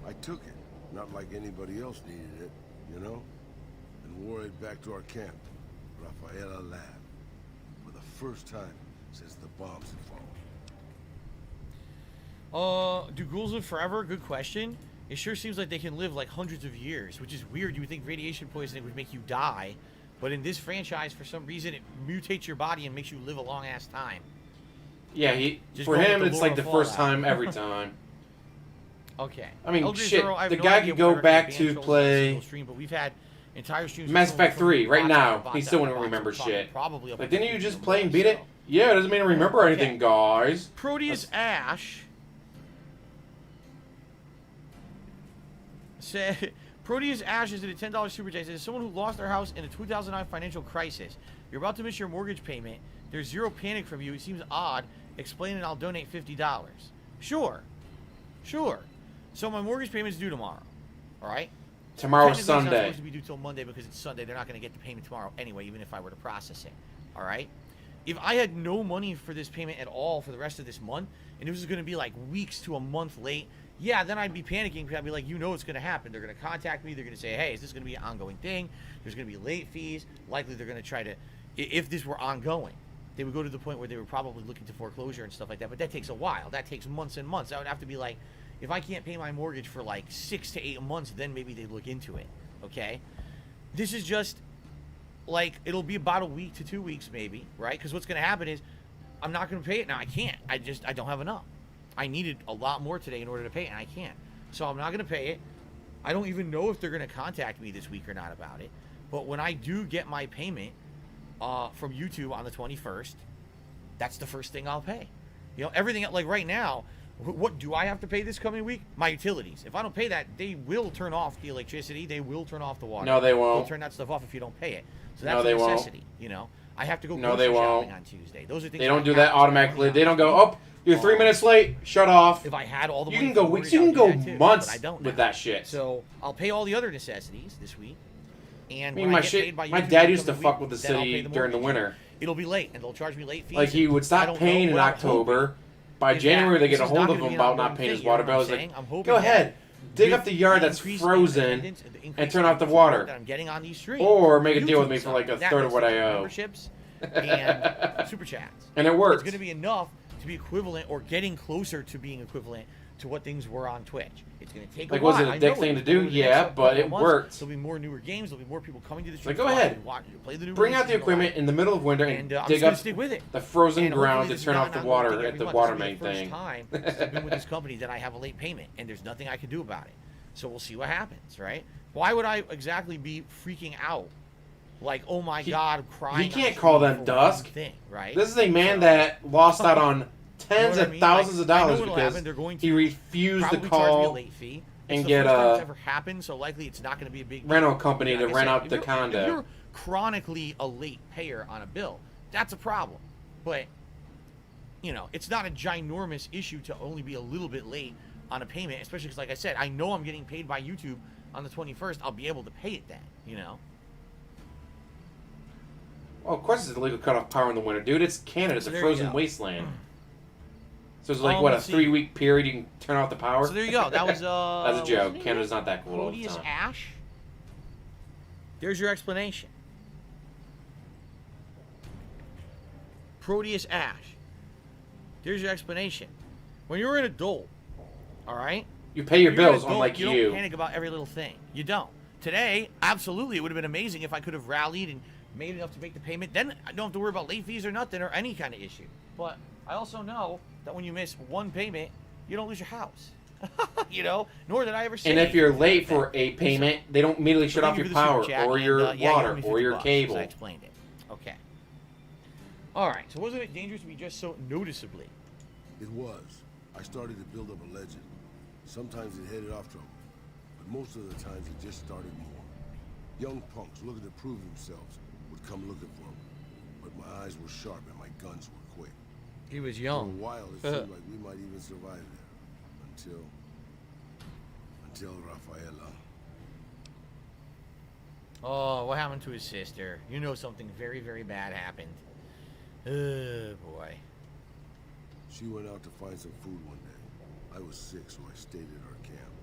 I took it, not like anybody else needed it, you know, and wore it back to our camp. Rafaela laughed for the first time since the bombs had fallen. Do ghouls live forever? Good question. It sure seems like they can live like hundreds of years, which is weird. You would think radiation poisoning would make you die, but in this franchise, for some reason, it mutates your body and makes you live a long-ass time. Yeah, for him, it's like the first time every time. Okay. I mean, Elder shit, Zero, I have the no guy idea could go where back ban to trolls on a play single stream, but we've had entire streams. Mass Effect 3 right now. Bots He still out wouldn't of remember bots, shit. Probably Like, didn't you just play and beat it? Yeah, it doesn't mean I remember anything, guys. Proteus Ash said, Proteus Ash is at a $10 super chat. Says, someone who lost their house in a 2009 financial crisis. You're about to miss your mortgage payment. There's zero panic from you. It seems odd. Explain and I'll donate $50. Sure. Sure. So my mortgage payment's due tomorrow. All right? Tomorrow's Technically, it's not Sunday. supposed to be due till Monday because it's Sunday. They're not going to get the payment tomorrow anyway, even if I were to process it. All right? If I had no money for this payment at all for the rest of this month, and it was going to be like weeks to a month late, yeah, then I'd be panicking because I'd be like, you know it's going to happen. They're going to contact me. They're going to say, hey, is this going to be an ongoing thing? There's going to be late fees. Likely they're going to try to, if this were ongoing, they would go to the point where they were probably looking to foreclosure and stuff like that. But that takes a while. That takes months and months. I would have to be like, if I can't pay my mortgage for like 6 to 8 months, then maybe they'd look into it. Okay? This is just like, it'll be about a week to 2 weeks maybe, right? Because what's going to happen is I'm not going to pay it now. I can't. I don't have enough. I needed a lot more today in order to pay it, and I can't. So I'm not going to pay it. I don't even know if they're going to contact me this week or not about it. But when I do get my payment from YouTube on the 21st, that's the first thing I'll pay. You know, everything, like right now, what do I have to pay this coming week? My utilities. If I don't pay that, they will turn off the electricity. They will turn off the water. No, they won't. They'll turn that stuff off if you don't pay it. So that's No, they a won't. necessity, you know. I have to go. No, they won't. On Tuesday. Those are things they don't do that automatically. They don't go, oh, you're 3 minutes late. Shut off. If I had all the money, you can go weeks. You can go months with that shit. So I'll pay all the other necessities this week. And I mean, my dad used to fuck with the city during the winter. It'll be late, and they'll charge me late fees. Like, he would stop paying in October. By January, they get a hold of him about not paying his water bill. He's like, go ahead, dig up the yard that's frozen and turn off the water. Or make a deal with me for like a third of what I owe. Memberships and super chats. And it works. It's going to be enough to be equivalent or getting closer to being equivalent to what things were on Twitch. It's going to take a while. Was it a dick thing to do? Yeah, but it worked. There'll be more newer games. There'll be more people coming to the stream. Like, go ahead. Play the new Bring out the equipment in the middle of winter and dig up the frozen ground to turn off the water at the water main thing. I've been with this company that I have a late payment, and there's nothing I can do about it. So we'll see what happens, right? Why would I exactly be freaking out? Like, oh my God, crying. He can't call them dusk. Thing, right? This is a man that lost out on tens of thousands of dollars because he refused to call and get a rental company to rent out the condo. If you're chronically a late payer on a bill, that's a problem. But, you know, it's not a ginormous issue to only be a little bit late on a payment, especially because, like I said, I know I'm getting paid by YouTube on the 21st. I'll be able to pay it then, you know? Well, of course it's illegal to cut off power in the winter, dude. It's Canada. It's a frozen wasteland. So it's like, what, a 3-week period you can turn off the power? So there you go. That was, that's a joke. Canada's not that cool all the Proteus time. Ash? There's your explanation. Proteus Ash. There's your explanation. When you're an adult, all right? You pay your bills, unlike you. You don't panic about every little thing. You don't. Today, absolutely, it would have been amazing if I could have rallied and made enough to make the payment. Then I don't have to worry about late fees or nothing or any kind of issue. But I also know that when you miss one payment, you don't lose your house. You know? Nor did I ever say. And if you're late for a payment, they don't immediately shut off your power or your water or your cable. I explained it. Okay. All right. So wasn't it dangerous to be just so noticeably? It was. I started to build up a legend. Sometimes it headed off trouble, but most of the times it just started more. Young punks looking to prove themselves would come looking for them, but my eyes were sharp and my guns were quick. He was young. For a while, it seemed like we might even survive there, until Rafaela. Oh, what happened to his sister? You know something very, very bad happened. Oh, boy. She went out to find some food one day. I was sick, so I stayed at our camp.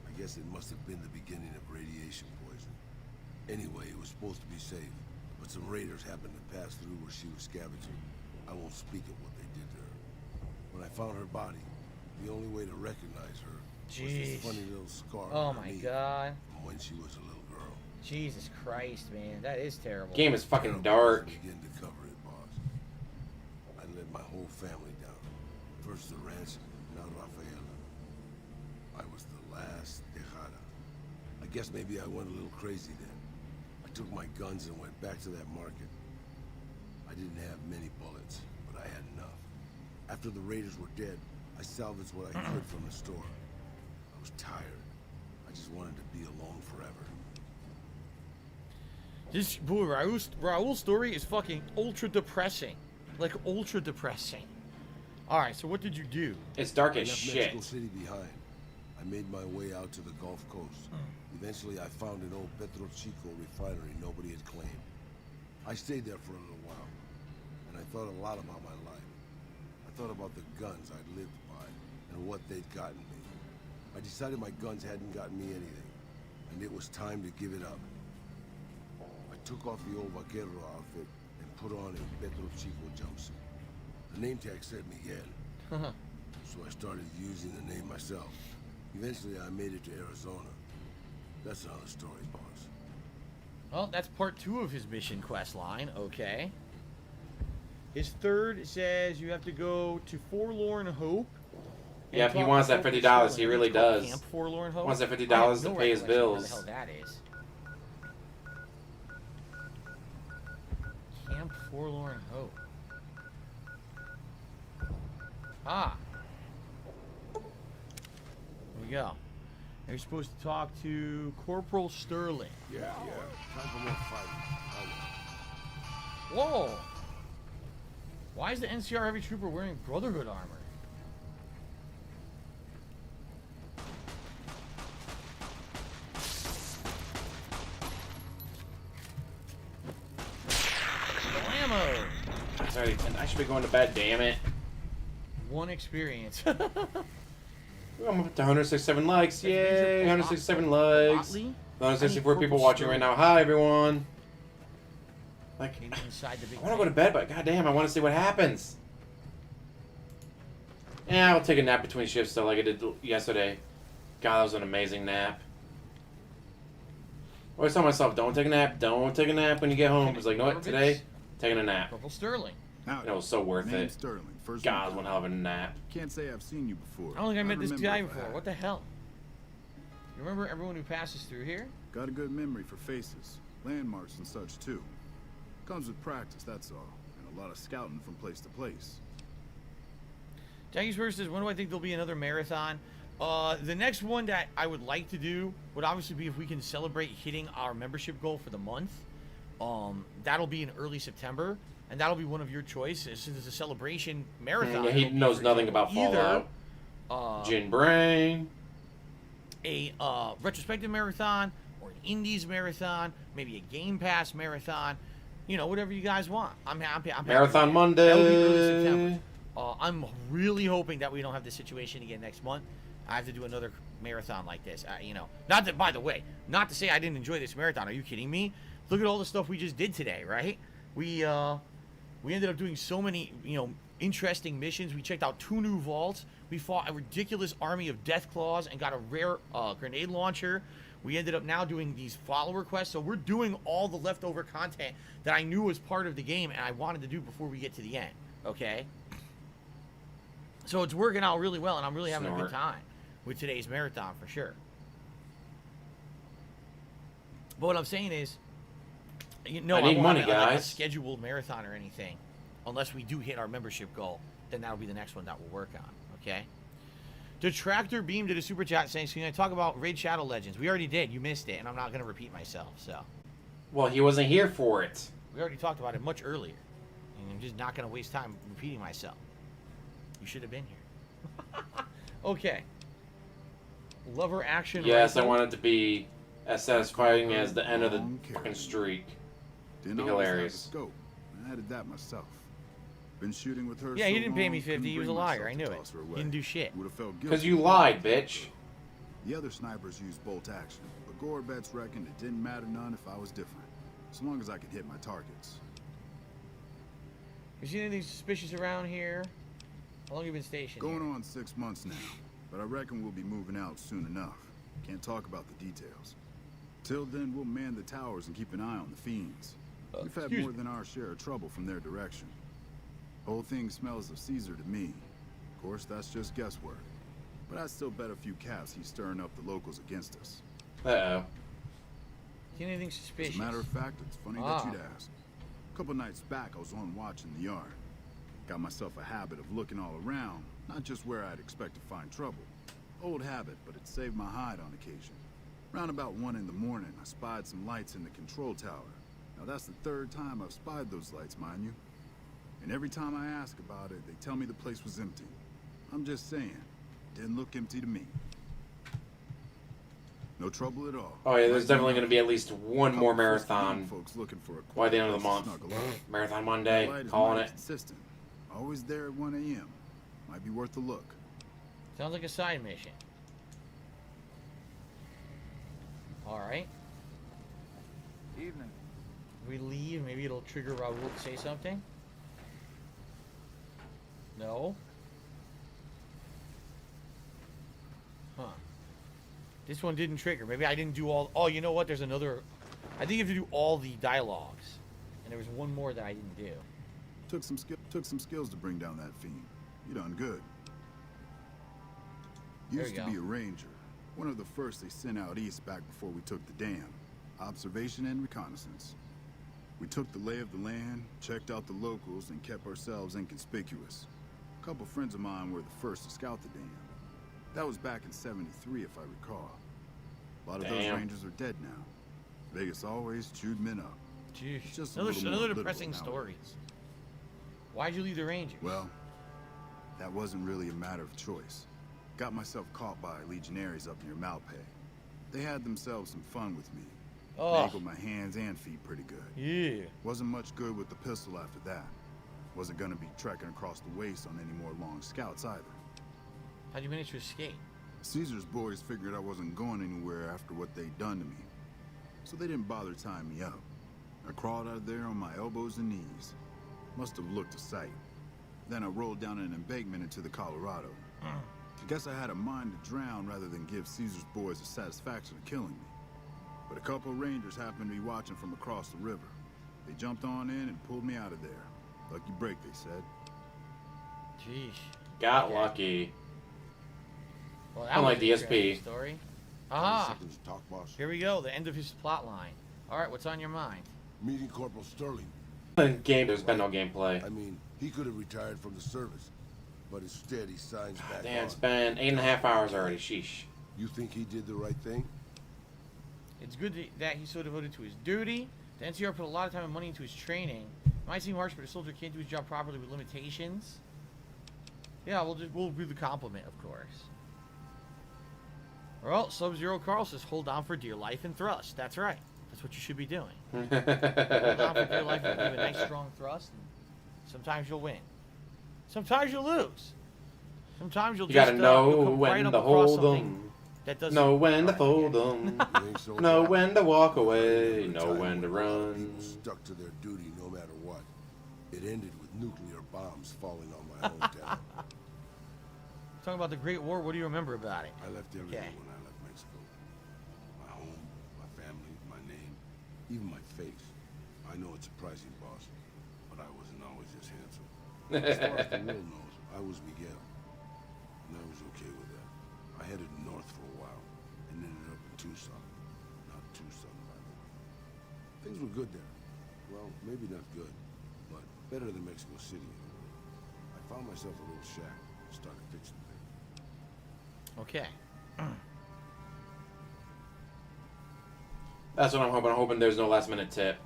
I guess it must have been the beginning of radiation poison. Anyway, it was supposed to be safe, but some raiders happened to pass through where she was scavenging. I won't speak of what they did to her. When I found her body, the only way to recognize her was this funny little scar on her knee from when she was a little girl. Jesus Christ, man. That is terrible. Game is fucking dark. Begin to cover it, boss. I let my whole family down. First the ranch, now Rafaela. I was the last Tejada. I guess maybe I went a little crazy then. I took my guns and went back to that market. I didn't have many bullets, but I had enough. After the raiders were dead, I salvaged what I could from the store. I was tired. I just wanted to be alone forever. This boy, Raul's story is fucking ultra depressing. Like, ultra depressing. Alright, so what did you do? It's dark as left shit. Mexico City behind. I made my way out to the Gulf Coast. Eventually, I found an old Petro Chico refinery nobody had claimed. I stayed there for a little while, and I thought a lot about my life. I thought about the guns I'd lived by and what they'd gotten me. I decided my guns hadn't gotten me anything, and it was time to give it up. I took off the old vaquero outfit and put on a Petro Chico jumpsuit. The name tag said Miguel, so I started using the name myself. Eventually, I made it to Arizona. That's another story, boss. Well, that's part 2 of his mission quest line. Okay. His third says you have to go to Forlorn Hope. Yeah, if he wants that $50, he really does. Camp Forlorn Hope. Wants that $50 to pay his bills. What the hell that is? Camp Forlorn Hope. Ah. Here we go. You're supposed to talk to Corporal Sterling. Yeah. Time for more fighting. Whoa! Why is the NCR heavy trooper wearing Brotherhood armor? Ammo! Sorry, I should be going to bed, damn it. One experience. I'm up to 167 likes. Yay! 167 likes. 164 people watching right now. Hi, everyone. Like, I want to go to bed, but goddamn, I want to see what happens. Yeah, I'll take a nap between shifts, though, like I did yesterday. God, that was an amazing nap. I always tell myself, don't take a nap, don't take a nap when you get home. It's like, you know what, today, taking a nap. Purple Sterling. And it was so worth it. Sterling, first God, it was one hell of a nap. Can't say I've seen you before. I don't think I met this guy before. What the hell? You remember everyone who passes through here? Got a good memory for faces, landmarks and such, too. Comes with practice, that's all. And a lot of scouting from place to place. Jackie's first says, when do I think there'll be another marathon? The next one that I would like to do would obviously be if we can celebrate hitting our membership goal for the month. That'll be in early September, and that'll be one of your choices. Since it's a celebration marathon. Yeah, he knows nothing about Fallout. Gin Brain. A retrospective marathon, or an Indies marathon, maybe a Game Pass marathon. You know, whatever you guys want. I'm happy. Marathon Monday. That'll be early September. I'm really hoping that we don't have this situation again next month. I have to do another marathon like this. You know, not that, by the way, not to say I didn't enjoy this marathon. Are you kidding me? Look at all the stuff we just did today, right? We ended up doing so many, you know, interesting missions. We checked out 2 new vaults. We fought a ridiculous army of death claws and got a rare grenade launcher. We ended up now doing these follower quests. So we're doing all the leftover content that I knew was part of the game and I wanted to do before we get to the end. Okay? So it's working out really well, and I'm really having a good time with today's marathon for sure. But what I'm saying is, you know, I need money, have like a guys. scheduled marathon or anything, unless we do hit our membership goal. Then that'll be the next one that we'll work on. Okay. Detractor Beam did a super chat saying, "Can I talk about Raid Shadow Legends?" We already did. You missed it, and I'm not going to repeat myself. So. Well, he wasn't here for it. We already talked about it much earlier, and I'm just not going to waste time repeating myself. You should have been here. Okay. Lover action. Yes, rifle. I want it to be as satisfying as the end of the fucking streak. Didn't Be always have a hilarious. scope. I added that myself. Been shooting with her. Yeah, so he didn't pay long, me 50. couldn't He was a bring liar. myself I to knew it. toss her He away. didn't do shit. Would've felt guilty. Because you lied, bitch. The other snipers used bolt action, but Gorbets reckoned it didn't matter none if I was different, as long as I could hit my targets. You seen anything suspicious around here? How long have you been stationed? Going on 6 months now, but I reckon we'll be moving out soon enough. Can't talk about the details. Till then, we'll man the towers and keep an eye on the fiends. We've had more than our share of trouble from their direction. Whole thing smells of Caesar to me. Of course, that's just guesswork. But I'd still bet a few caps he's stirring up the locals against us. Uh-oh. Seen anything suspicious? As a matter of fact, it's funny that you'd ask. A couple nights back, I was on watch in the yard. Got myself a habit of looking all around, not just where I'd expect to find trouble. Old habit, but it saved my hide on occasion. Round about 1 in the morning, I spied some lights in the control tower. Now that's the 3rd time I've spied those lights, mind you. And every time I ask about it, they tell me the place was empty. I'm just saying, didn't look empty to me. No trouble at all. Oh yeah, there's definitely going to be at least one more marathon folks looking for a by the end of the quiet month. place to snuggle up. Marathon Monday, The light is calling mighty it. Consistent. Always there at 1 a.m. Might be worth a look. Sounds like a side mission. Alright. Evening. We leave, maybe it'll trigger Raul to say something. No. Huh. This one didn't trigger. Maybe I didn't do all... Oh, you know what? There's another... I think you have to do all the dialogues. And there was one more that I didn't do. Took some skills to bring down that fiend. You done good. Used to be a ranger. One of the first they sent out east back before we took the dam. Observation and reconnaissance. We took the lay of the land, checked out the locals, and kept ourselves inconspicuous. A couple friends of mine were the first to scout the dam. That was back in '73, if I recall. A lot of those rangers are dead now. Vegas always chewed men up. Jeez. It's just Another depressing story. Why'd you leave the Rangers? Well, that wasn't really a matter of choice. Got myself caught by legionaries up near Malpay. They had themselves some fun with me. Mangled my hands and feet pretty good. Yeah. Wasn't much good with the pistol after that. Wasn't gonna be trekking across the waste on any more long scouts either. How'd you manage to escape? Caesar's boys figured I wasn't going anywhere after what they'd done to me, so they didn't bother tying me up. I crawled out of there on my elbows and knees. Must have looked a sight. Then I rolled down an embankment into the Colorado. I guess I had a mind to drown rather than give Caesar's boys the satisfaction of killing me. But a couple of rangers happened to be watching from across the river. They jumped on in and pulled me out of there. Lucky break, they said. Jeez. Got lucky. Well, that Unlike was an DSP. interesting story. Aha! Here we go, the end of his plot line. Alright, what's on your mind? Meeting Corporal Sterling. There's been no gameplay. I mean, he could have retired from the service, but instead he signs back Damn, on. it's been 8.5 hours already. Sheesh. You think he did the right thing? It's good that he's so devoted to his duty. The NCR put a lot of time and money into his training. It might seem harsh, but a soldier can't do his job properly with limitations. Yeah, we'll do the compliment, of course. Well, Sub-Zero Carl says, hold on for dear life and thrust. That's right. That's what you should be doing. Hold on for dear life and give a nice strong thrust. And sometimes you'll win. Sometimes you'll lose. Sometimes you'll gotta know when to hold them. Know when to fold them. Know when to walk away. Know when to run. Stuck to their duty no matter what. It ended with nuclear bombs falling on my hometown. Talking about the Great War, what do you remember about it? I left everything when I left Mexico. My home, my family, my name, even my face. I know it's surprising, boss, but I wasn't always this handsome. As far as the world knows, I was Miguel, and I was okay with that. I headed north for a while, and ended up in Tucson. Not Tucson, by the way. Things were good there. Well, maybe not good, but better than Mexico City anyway. I found myself a little shack, started fixing things. Okay. That's what I'm hoping. I'm hoping there's no last minute tip.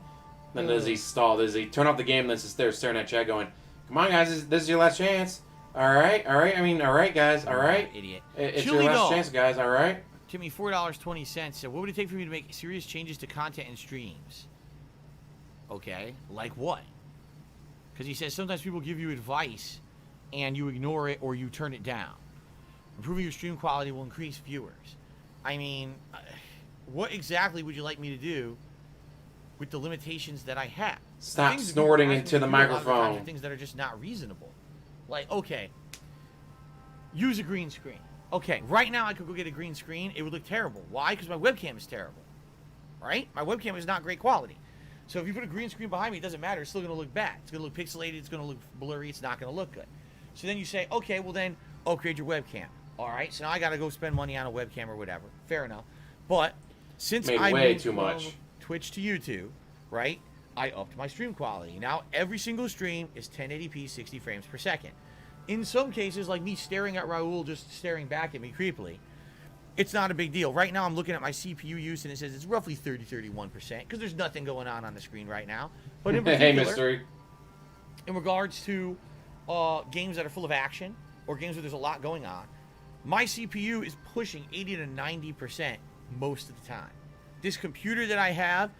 Then does he stall? Does he turn off the game and then just there staring at Chad going, come on guys, this is your last chance. Alright, I mean, alright guys, alright. Idiot. It's your last chance, guys, alright? Timmy, $4.20 said, what would it take for me to make serious changes to content and streams? Okay, like what? Because he says sometimes people give you advice and you ignore it or you turn it down. Improving your stream quality will increase viewers. I mean, what exactly would you like me to do with the limitations that I have? Stop snorting into the microphone. Things that are just not reasonable. Like, okay, use a green screen. Okay, right now I could go get a green screen. It would look terrible. Why? Because my webcam is terrible. Right? My webcam is not great quality. So if you put a green screen behind me, it doesn't matter. It's still going to look bad. It's going to look pixelated. It's going to look blurry. It's not going to look good. So then you say, okay, well then, upgrade your webcam. All right, so now I got to go spend money on a webcam or whatever. Fair enough. But since I moved from Twitch to YouTube, right, I upped my stream quality. Now every single stream is 1080p, 60 frames per second. In some cases, like me staring at Raul just staring back at me creepily, it's not a big deal. Right now I'm looking at my CPU use and it says it's roughly 30-31% because there's nothing going on the screen right now. But in particular, hey, mystery. In regards to games that are full of action or games where there's a lot going on, my CPU is pushing 80 to 90% most of the time. This computer that I have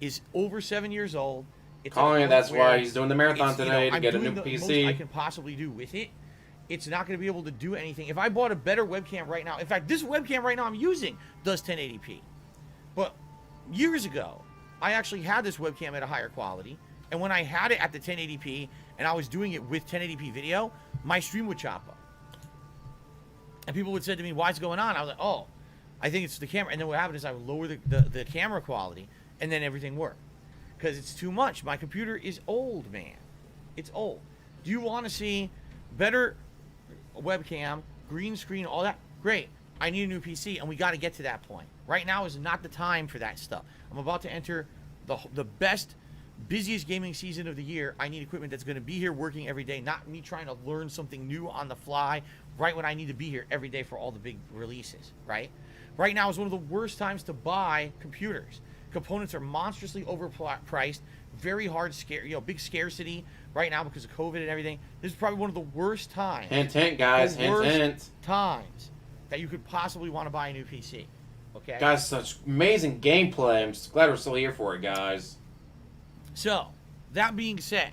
is over 7 years old. It's Calling that's why he's doing the marathon today to get a new PC. Most I can possibly do with it. It's not going to be able to do anything. If I bought a better webcam right now, in fact, this webcam right now I'm using does 1080p. But years ago, I actually had this webcam at a higher quality, and when I had it at the 1080p and I was doing it with 1080p video, my stream would chop up. And people would say to me, why's going on? I was like, oh, I think it's the camera. And then what happened is I would lower the camera quality, and then everything worked. Because it's too much. My computer is old, man. It's old. Do you want to see better webcam, green screen, all that? Great. I need a new PC, and we got to get to that point. Right now is not the time for that stuff. I'm about to enter the best, busiest gaming season of the year. I need equipment that's going to be here working every day, not me trying to learn something new on the fly right when I need to be here every day for all the big releases, right? Right now is one of the worst times to buy computers Components are monstrously overpriced. Very hard, big scarcity right now because of COVID and everything. This is probably one of the worst times. Hint, hint, guys. Hint, hint. Times that you could possibly want to buy a new PC. Okay. Guys, such amazing gameplay. I'm just glad we're still here for it, guys. So, that being said,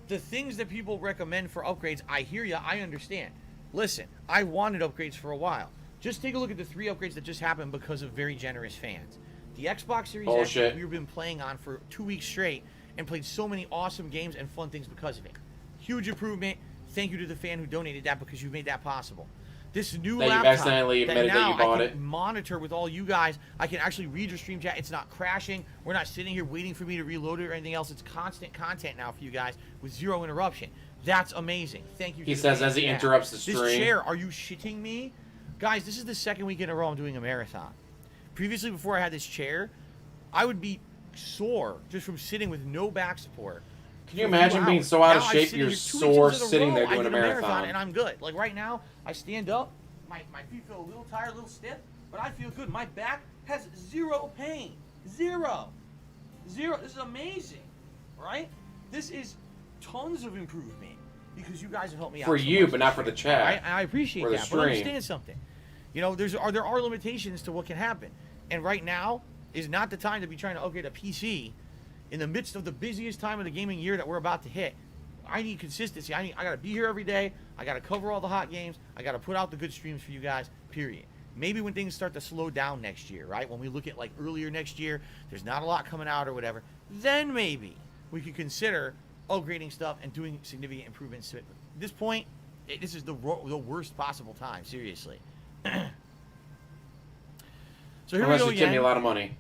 the things that people recommend for upgrades, I hear you. I understand. Listen, I wanted upgrades for a while. Just take a look at the 3 upgrades that just happened because of very generous fans. The Xbox Series X that we've been playing on for 2 weeks straight and played so many awesome games and fun things because of it. Huge improvement. Thank you to the fan who donated that because you made that possible. This new laptop accidentally admitted that now that you bought I can monitor with all you guys. I can actually read your stream chat. It's not crashing. We're not sitting here waiting for me to reload it or anything else. It's constant content now for you guys with 0 interruption. That's amazing. Thank you. He says as he interrupts the stream. This chair, are you shitting me? Guys, this is the 2nd week in a row I'm doing a marathon. Previously, before I had this chair, I would be sore just from sitting with no back support. Can you imagine being so out of shape you're sore sitting there doing a marathon? And I'm good. Like right now, I stand up, my feet feel a little tired, a little stiff, but I feel good. My back has 0 pain. 0. This is amazing, right? This is tons of improvement because you guys have helped me out. For you, but not for the chat. Right? I appreciate that, but understand something. You know, there are limitations to what can happen. And right now is not the time to be trying to upgrade a PC in the midst of the busiest time of the gaming year that we're about to hit. I need consistency. I got to be here every day. I got to cover all the hot games. I got to put out the good streams for you guys, period. Maybe when things start to slow down next year, right? When we look at like earlier next year, there's not a lot coming out or whatever, then maybe we could consider upgrading stuff and doing significant improvements. At this point, this is the worst possible time, seriously. So here we go again. Tip me a lot of money.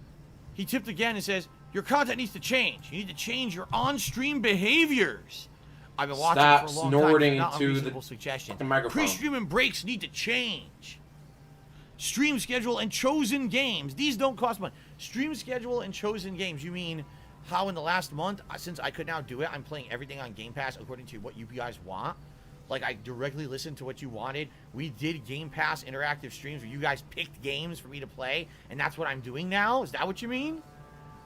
He tipped again and says, your content needs to change. You need to change your on-stream behaviors. I've been watching for a long snorting time. into the microphone. Pre-stream and breaks need to change. Stream schedule and chosen games. These don't cost money. Stream schedule and chosen games. You mean how in the last month, since I could now do it, I'm playing everything on Game Pass according to what you guys want? Like, I directly listened to what you wanted. We did Game Pass interactive streams where you guys picked games for me to play, and that's what I'm doing now? Is that what you mean?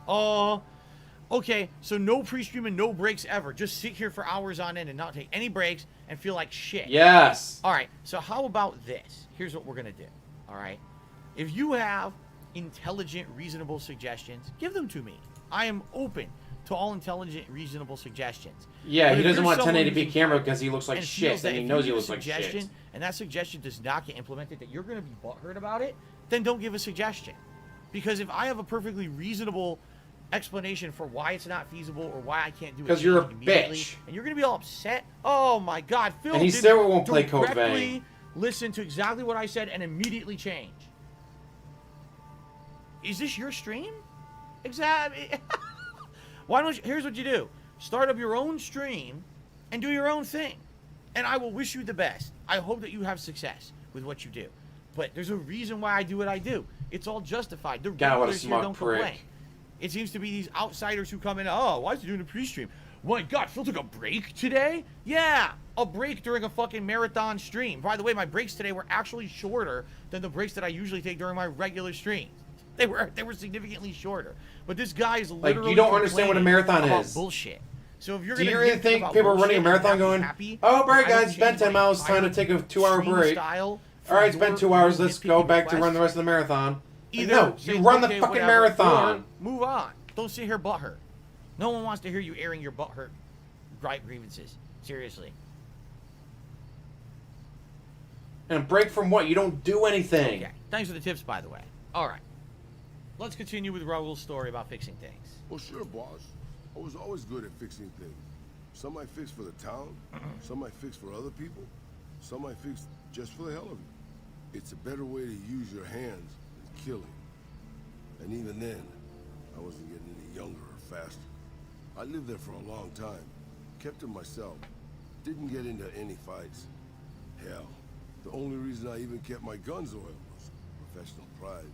Okay, so no pre-stream and no breaks ever. Just sit here for hours on end and not take any breaks and feel like shit. Yes. All right, so how about this? Here's what we're going to do, all right? If you have intelligent, reasonable suggestions, give them to me. I am open to all intelligent, reasonable suggestions. Yeah, he doesn't want 1080p camera because he looks like shit, and he knows he looks like shit. And that suggestion does not get implemented, that you're going to be butthurt about it, then don't give a suggestion. Because if I have a perfectly reasonable explanation for why it's not feasible or why I can't do it, because you're a bitch, and you're going to be all upset. Oh my God, Phil! And he still won't play Code Vein. Listen to exactly what I said and immediately change. Is this your stream? Exactly. Why don't you? Here's what you do: start up your own stream and do your own thing. And I will wish you the best. I hope that you have success with what you do. But there's a reason why I do what I do. It's all justified. The regulars here don't complain. It seems to be these outsiders who come in. Oh, why is he doing a pre-stream? My God, Phil took a break today? Yeah, a break during a fucking marathon stream. By the way, my breaks today were actually shorter than the breaks that I usually take during my regular streams. They were significantly shorter. But this guy is literally like, you don't understand what a marathon is. Bullshit. So if you're do you really think people are running a marathon going, oh, all right, guys, it's been 10 miles, time to take a 2-hour break. All right, it's been 2 hours, let's go back to run the rest of the marathon. Either no, you run the fucking marathon. Move on. Don't sit here butthurt. No one wants to hear you airing your butthurt grievances. Seriously. And a break from what? You don't do anything. Okay. Thanks for the tips, by the way. All right. Let's continue with Raul's story about fixing things. Well, sure, boss. I was always good at fixing things. Some I fixed for the town, some I fixed for other people, some I fixed just for the hell of it. It's a better way to use your hands than killing. And even then, I wasn't getting any younger or faster. I lived there for a long time, kept to myself, didn't get into any fights. Hell, the only reason I even kept my guns oiled was professional pride.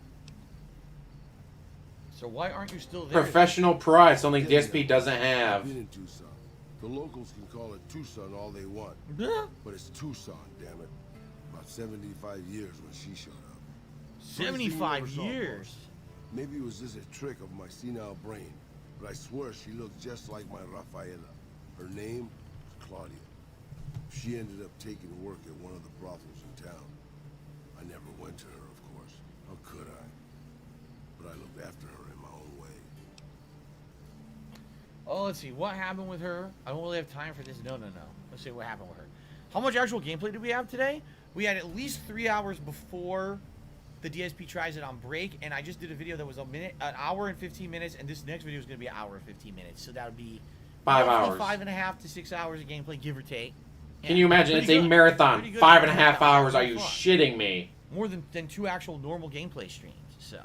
So why aren't you still there? Professional pride, something DSP doesn't have. I've been in Tucson. The locals can call it Tucson all they want. But it's Tucson, damn it. About 75 years when she showed up. 75 years? Maybe it was just a trick of my senile brain, but I swear she looked just like my Rafaela. Her name was Claudia. She ended up taking work at one of the brothels in town. I never went to her, of course. How could I? But I looked after her in my own way. Oh, let's see. What happened with her? I don't really have time for this. No. Let's see what happened with her. How much actual gameplay did we have today? We had at least 3 hours before the DSP tries it on break, and I just did a video that was an hour and 15 minutes, and this next video is going to be an hour and 15 minutes. So that would be 5 hours. 5.5 to 6 hours of gameplay, give or take. Can you imagine? It's a marathon. 5.5 hours. Are you shitting me? More than 2 actual normal gameplay streams. So,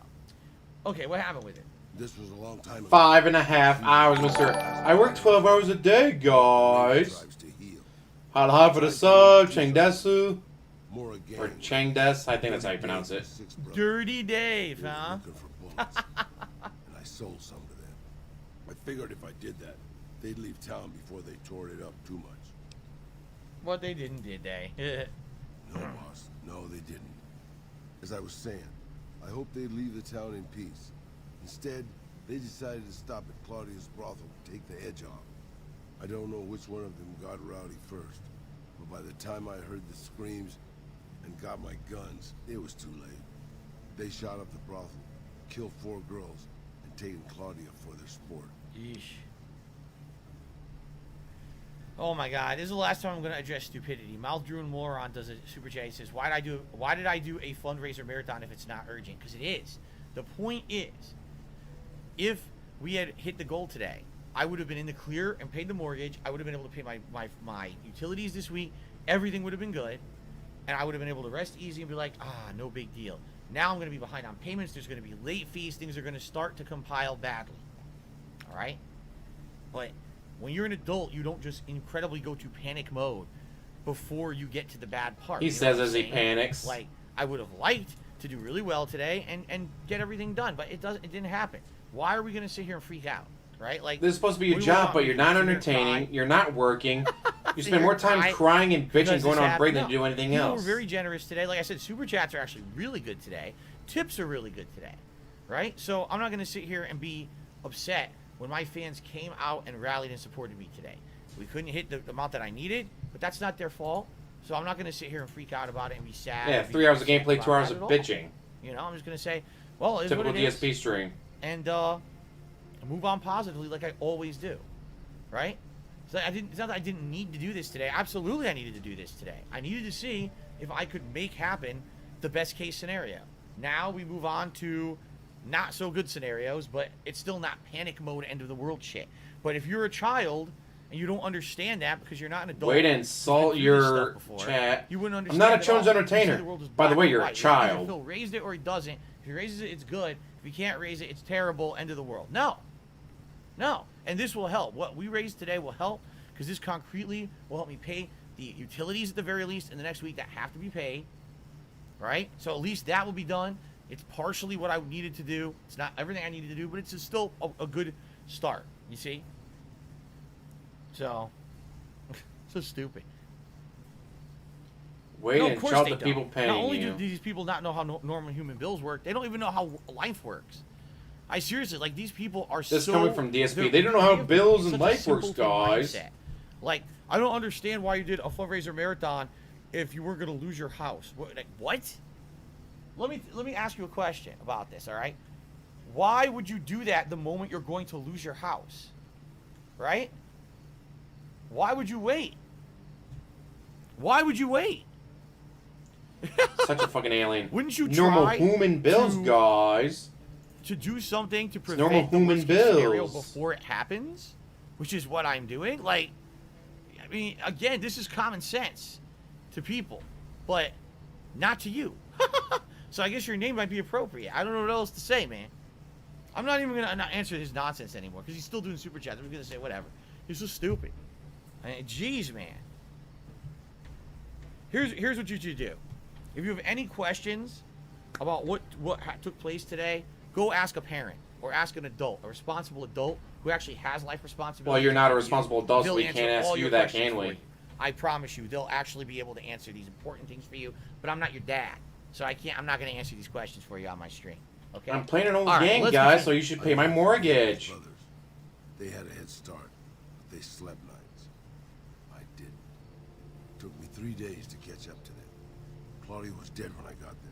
okay, what happened with it? This was a long time ago. 5.5 hours, mister. I work 12 hours a day, guys. Hala for the sub, Chengdesu. Or Chengdes, I think that's how you pronounce it. Dirty Dave, huh? And I sold some to them. I figured if I did that, they'd leave town before they tore it up too much. What they didn't, did they? No, boss. No, they didn't. As I was saying, I hoped they'd leave the town in peace. Instead, they decided to stop at Claudia's brothel to take the edge off. I don't know which one of them got rowdy first, but by the time I heard the screams and got my guns, it was too late. They shot up the brothel, killed 4 girls, and taken Claudia for their sport. Yeesh. Oh my God! This is the last time I'm going to address stupidity. Mouth Drew and Moron does a super chat. He says, "Why did I do a fundraiser marathon if it's not urgent? Because it is. The point is, if we had hit the goal today, I would have been in the clear and paid the mortgage. I would have been able to pay my utilities this week. Everything would have been good, and I would have been able to rest easy and be like, no big deal. Now I'm going to be behind on payments. There's going to be late fees. Things are going to start to compile badly. All right, but." When you're an adult, you don't just incredibly go to panic mode before you get to the bad part. He says as he panics. Like, I would have liked to do really well today and get everything done, but it didn't happen. Why are we going to sit here and freak out, right? Like, this is supposed to be your job, but you're not entertaining. You're not working. You spend more time crying and bitching going on break than do anything else. People were very generous today. Like I said, super chats are actually really good today. Tips are really good today, right? So I'm not going to sit here and be upset when my fans came out and rallied and supported me today. We couldn't hit the amount that I needed, but that's not their fault. So I'm not going to sit here and freak out about it and be sad. Yeah, 3 hours of gameplay, 2 hours of bitching. You know, I'm just going to say, well, it's typical what it DSP is, stream. and move on positively like I always do, right? So it's not that I didn't need to do this today. Absolutely, I needed to do this today. I needed to see if I could make happen the best case scenario. Now we move on to not so good scenarios, but it's still not panic mode, end of the world shit. But if you're a child and you don't understand that because you're not an adult, way to insult your chat. You wouldn't I'm understand. not a children's entertainer. By the way, you're a child. If Phil raised it or he doesn't. If he raises it, it's good. If he can't raise it, it's terrible. End of the world. No. And this will help. What we raised today will help because this concretely will help me pay the utilities at the very least in the next week that have to be paid. Right? So at least that will be done. It's partially what I needed to do. It's not everything I needed to do, but it's still a good start. You see? So, so stupid. Wait and insult the people paying you. Not only do these people not know how normal human bills work, they don't even know how life works. I seriously, like, these people are so... This is coming from DSP. They don't know how bills and life works, guys. Like, I don't understand why you did a fundraiser marathon if you weren't going to lose your house. What? Let me ask you a question about this, all right? Why would you do that the moment you're going to lose your house? Right? Why would you wait? Why would you wait? Such a fucking alien. Wouldn't you normal try human bills, guys? To do something to normal prevent the human worst case scenario bills before it happens? Which is what I'm doing. Like, I mean, again, this is common sense to people, but not to you. So I guess your name might be appropriate. I don't know what else to say, man. I'm not even going to answer his nonsense anymore because he's still doing super chats. I'm going to say whatever. He's so stupid. I mean, jeez, man. Here's what you should do. If you have any questions about what took place today, go ask a parent or ask an adult, a responsible adult who actually has life responsibility. Well, you're not a responsible adult, so we can't ask you that, can we? I promise you, they'll actually be able to answer these important things for you. But I'm not your dad, so I'm not going to answer these questions for you on my stream. Okay. I'm playing an old All right, game, let's guys, continue. so you should pay my mortgage. Brothers, they had a head start, but they slept nights. I didn't. Took me 3 days to catch up to them. Claudia was dead when I got there.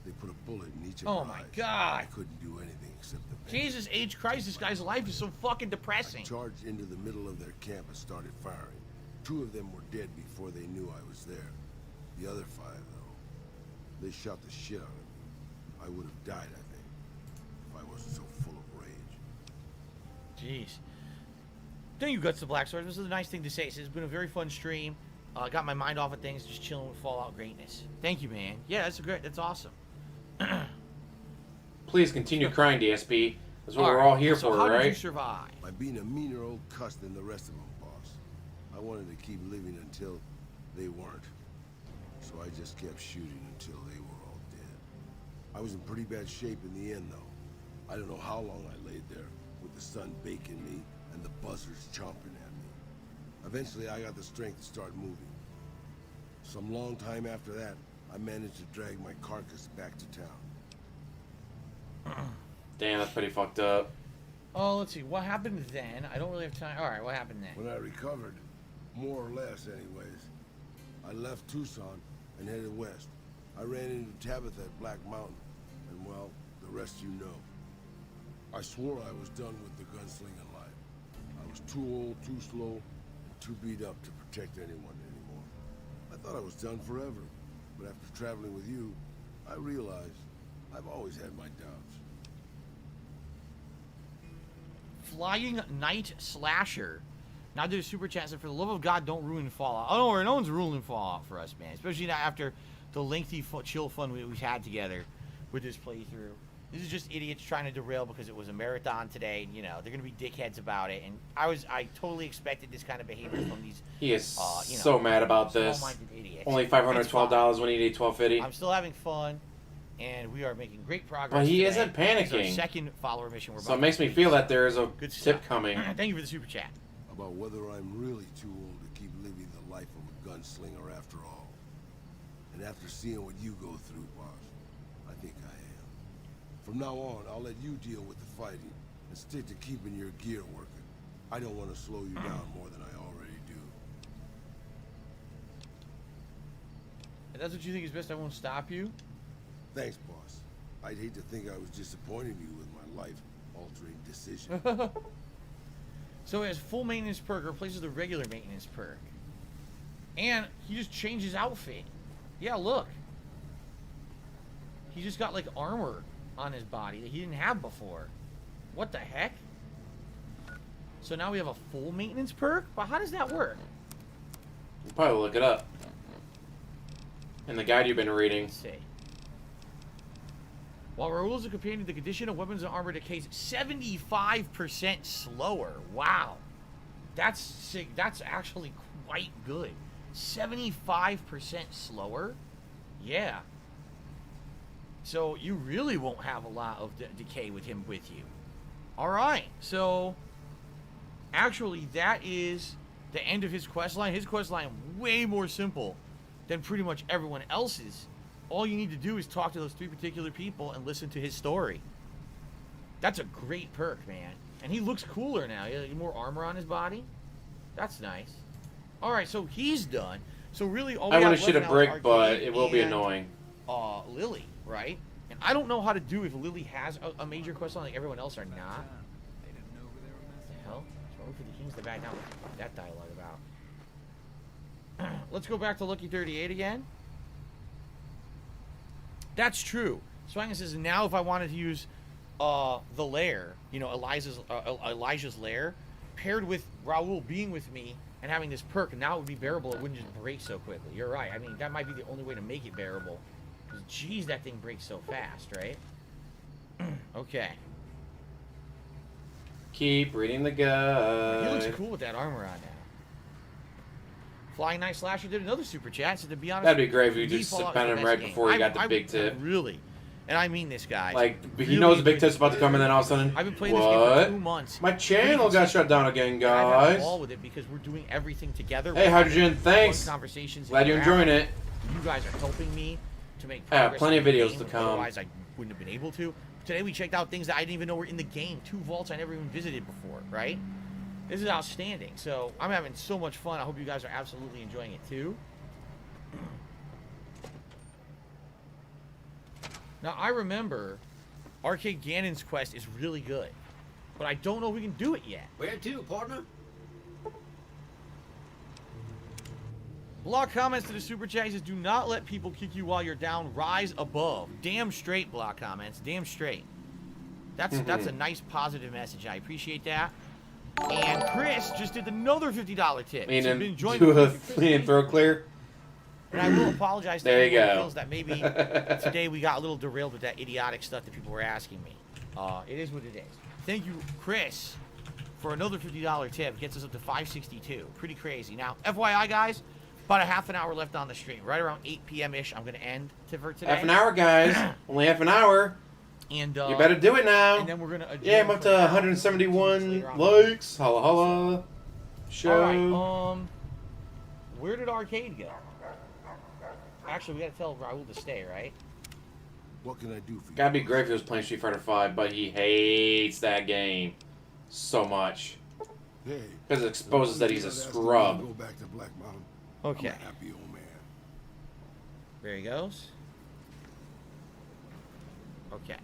They put a bullet in each of her eyes. Oh my God. I couldn't do anything except the pain. Jesus H. Christ, this guy's life is so fucking depressing. I charged into the middle of their camp and started firing. 2 of them were dead before they knew I was there. The other 5, though, they shot the shit out of me. I would have died, I think, if I wasn't so full of rage. Jeez. Thank you, Guts the Black Sword. This is a nice thing to say. It's been a very fun stream. Got my mind off of things, just chilling with Fallout greatness. Thank you, man. Yeah, that's great. That's awesome. Please continue crying, DSP. That's what All we're right, all here so for, how right? did you survive? By being a meaner old cuss than the rest of them, boss. I wanted to keep living until they weren't. So I just kept shooting until they were all dead. I was in pretty bad shape in the end, though. I don't know how long I laid there, with the sun baking me and the buzzards chomping at me. Eventually, I got the strength to start moving. Some long time after that, I managed to drag my carcass back to town. Damn, that's pretty fucked up. Oh, let's see. What happened then? I don't really have time. All right, what happened then? When I recovered, more or less anyways, I left Tucson and headed west. I ran into Tabitha at Black Mountain, and well, the rest you know. I swore I was done with the gunslinging life. I was too old, too slow, and too beat up to protect anyone anymore. I thought I was done forever, but after traveling with you, I realized I've always had my doubts. Flying Night Slasher. Now did a super chat said, for the love of God, don't ruin Fallout. Oh, don't worry, no one's ruining Fallout for us, man. Especially not after the lengthy chill fun we've had together with this playthrough. This is just idiots trying to derail because it was a marathon today. And, you know, they're going to be dickheads about it. And I totally expected this kind of behavior from these. He is you know, so mad about this. small-minded idiots. Only $512 when he needed $12.50. I'm still having fun. And we are making great progress. But he today. isn't This is our panicking. second follower mission. We're So about it makes to me complete. feel that there is a Good tip stuff. coming. Thank you for the super chat. About whether I'm really too old to keep living the life of a gunslinger after all. And after seeing what you go through, boss, I think I am. From now on, I'll let you deal with the fighting and stick to keeping your gear working. I don't want to slow you down more than I already do. If that's what you think is best, I won't stop you. Thanks, boss. I'd hate to think I was disappointing you with my life-altering decision. So it has full maintenance perk replaces the regular maintenance perk. And he just changed his outfit. Yeah, look. He just got like armor on his body that he didn't have before. What the heck? So now we have a full maintenance perk? But how does that work? You'll probably look it up. In the guide you've been reading. Let's see. While Raoul is a companion, the condition of weapons and armor decays 75% slower. Wow. That's sick. That's actually quite good. 75% slower? Yeah. So you really won't have a lot of decay with him with you. Alright, so actually that is the end of his quest line. His quest line way more simple than pretty much everyone else's. All you need to do is talk to those 3 particular people and listen to his story. That's a great perk, man. And he looks cooler now. He has more armor on his body. That's nice. Alright, so he's done. So really all we I have would have left should now have is brick, but Arcade it will be and, annoying. Lily, right? And I don't know how to do if Lily has a major quest line like everyone else or not. What the hell? What's for the Kings to back down? What's that dialogue about? Let's go back to Lucky 38 again. That's true. Swangan says, now if I wanted to use the lair, you know, Elijah's lair, paired with Raoul being with me and having this perk, now it would be bearable. It wouldn't just break so quickly. You're right. I mean, that might be the only way to make it bearable. Because, geez, that thing breaks so fast, right? Okay. Keep reading the guide. He looks cool with that armor on now. Flying Night Slasher did another super chat. So to be honest, That'd be great if you me, just Fallout spent is him the right best before he game. got the big tip. Really. And I mean this, guys. Like, he Really knows the big enjoyed tip's about to come, and then all of a sudden, I've been playing what? this game for 2 months. My channel got shut down again, And I've had a guys. ball with it because we're doing everything together. Hey, We're Hydrogen, having thanks. fun Conversations Glad you're enjoying it. You guys are helping me to make Yeah, progress. plenty in of the videos game. to come. Otherwise, I wouldn't have been able to. Today we checked out things that I didn't even know were in the game. 2 vaults I never even visited before, right? This is outstanding. So I'm having so much fun. I hope you guys are absolutely enjoying it too. Now I remember Arcade Ganon's quest is really good, but I don't know if we can do it yet. Where to, partner? Block comments to the super chat. He says, do not let people kick you while you're down. Rise above. Damn straight, block comments. Damn straight. That's a nice positive message. I appreciate that. And Chris just did another $50 tip. And so then do a throw clear. And I will apologize to there you anyone who go. feels that maybe today we got a little derailed with that idiotic stuff that people were asking me. It is what it is. Thank you, Chris, for another $50 tip. Gets us up to 562. Pretty crazy. Now, FYI, guys, about a half an hour left on the stream. Right around 8 p.m.-ish, I'm going to end for today. Half an hour, guys. Only half an hour. And you better do it now. And then we're gonna yeah, I'm up to 171 likes. Holla holla. Show. All right. Where did Arcade go? Actually, we gotta tell Raul to stay, right? What can I do for you? Gotta be great if he was playing Street Fighter 5, but he hates that game so much. Hey, because it exposes that he's a scrub. Go back to Black Mountain. Okay. I'm a happy old man. There he goes. Okay.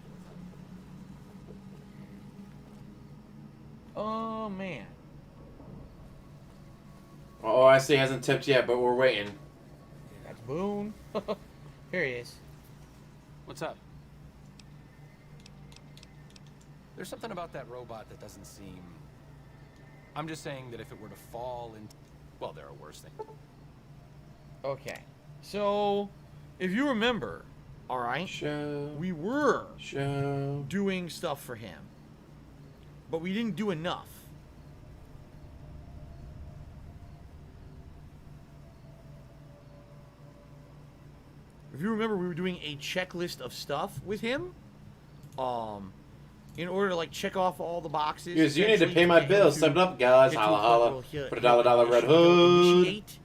Oh man. Oh, I see. He hasn't tipped yet, but we're waiting. That's Boone. Here he is. What's up? There's something about that robot that doesn't seem... I'm just saying that if it were to fall into... Well, there are worse things. Okay. So, if you remember, all right, we were doing stuff for him, but we didn't do enough. If you remember, we were doing a checklist of stuff with him, in order to like check off all the boxes. Yes, you need to pay my bills. Step it up, guys. Holla holla. Put a dollar Red Hood. Initiate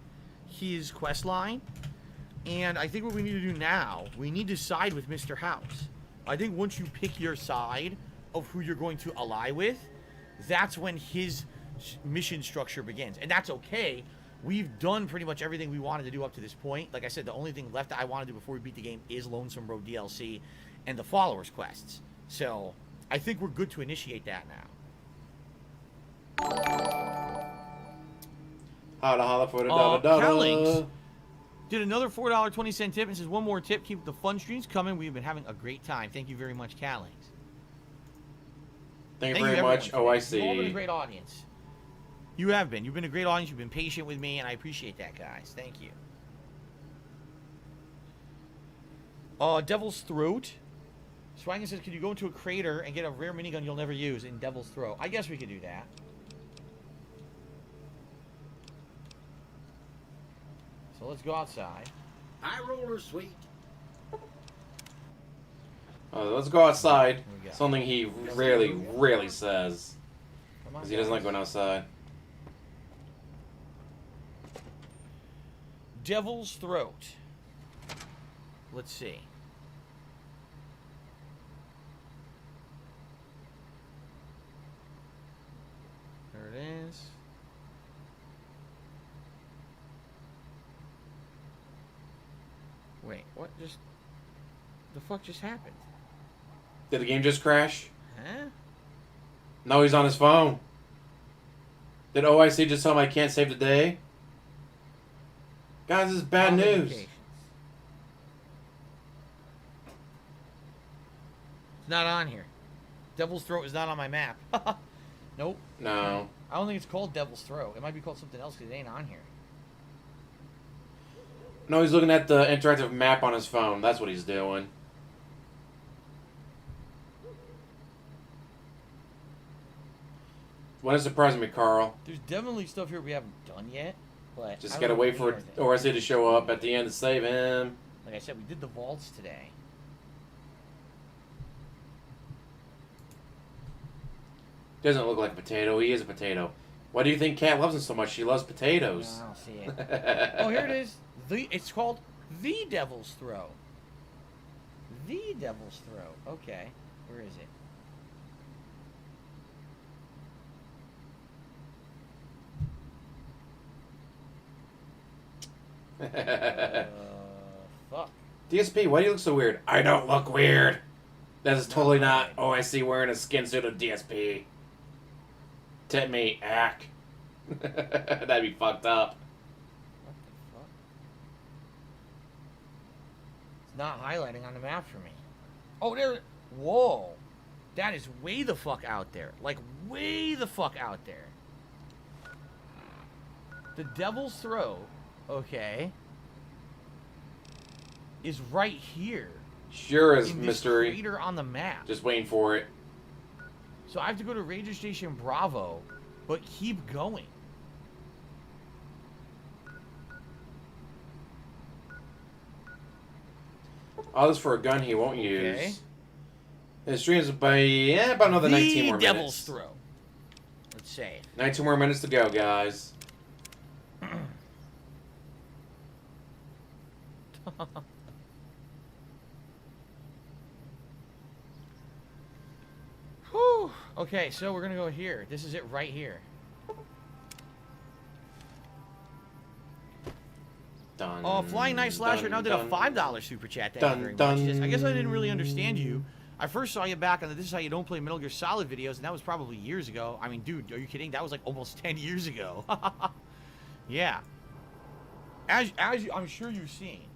his quest line. And I think what we need to do now, we need to side with Mr. House. I think once you pick your side of who you're going to ally with, that's when his mission structure begins. And that's okay. We've done pretty much everything we wanted to do up to this point. Like I said, the only thing left that I want to do before we beat the game is Lonesome Road DLC and the Followers quests. So I think we're good to initiate that now. Holla holla for the dollar. Cowlinks did another $4.20 tip and says, one more tip, keep the fun streams coming. We've been having a great time. Thank you very much, Cowlinks. Thank you very much. Oh, I see. You've all been a great audience. You have been. You've been a great audience. You've been patient with me, and I appreciate that, guys. Thank you. Devil's Throat. Swaggin says, could you go into a crater and get a rare minigun you'll never use in Devil's Throat? I guess we could do that. So let's go outside. High roller, sweet. Let's go outside. Something he rarely says. Because he doesn't like going outside. Devil's Throat. Let's see. There it is. Wait, what just... The fuck just happened? Did the game just crash? Huh? No, he's on his phone. Did OIC just tell him I can't save the day? Guys, this is bad news. It's not on here. Devil's Throat is not on my map. Nope. No. I don't think it's called Devil's Throat. It might be called something else because it ain't on here. No, he's looking at the interactive map on his phone. That's what he's doing. Wouldn't surprise me, Carl. There's definitely stuff here we haven't done yet, but Just gotta wait for ORC to show up at the end to save him. Like I said, we did the vaults today. Doesn't look like a potato. He is a potato. Why do you think Kat loves him so much? She loves potatoes. No, I don't see it. Oh, here it is. It's called The Devil's Throat. The Devil's Throat. Okay. Where is it? Fuck. DSP, why do you look so weird? I don't look weird. That is totally not OIC wearing a skin suit of DSP. Tip me, ack. That'd be fucked up. What the fuck? It's not highlighting on the map for me. Oh, there. Whoa. That is way the fuck out there. Like, way the fuck out there. The Devil's Throat, okay, is right here. Sure is in this mystery. crater on the map. Just waiting for it. So I have to go to Ranger Station Bravo, but keep going. All this for a gun he won't use. His stream's by about another 19 more minutes. Devil's Throat. Let's say 19 more minutes to go, guys. Whew. Okay, so we're gonna go here. This is it right here. Dun, Oh, Flying Night Slasher now did a $5 super chat. Thank you very much. I guess I didn't really understand you. I first saw you back on the This Is How You Don't Play Metal Gear Solid videos, and that was probably years ago. I mean, dude, are you kidding? That was like almost 10 years ago. Yeah. As I'm sure you've seen,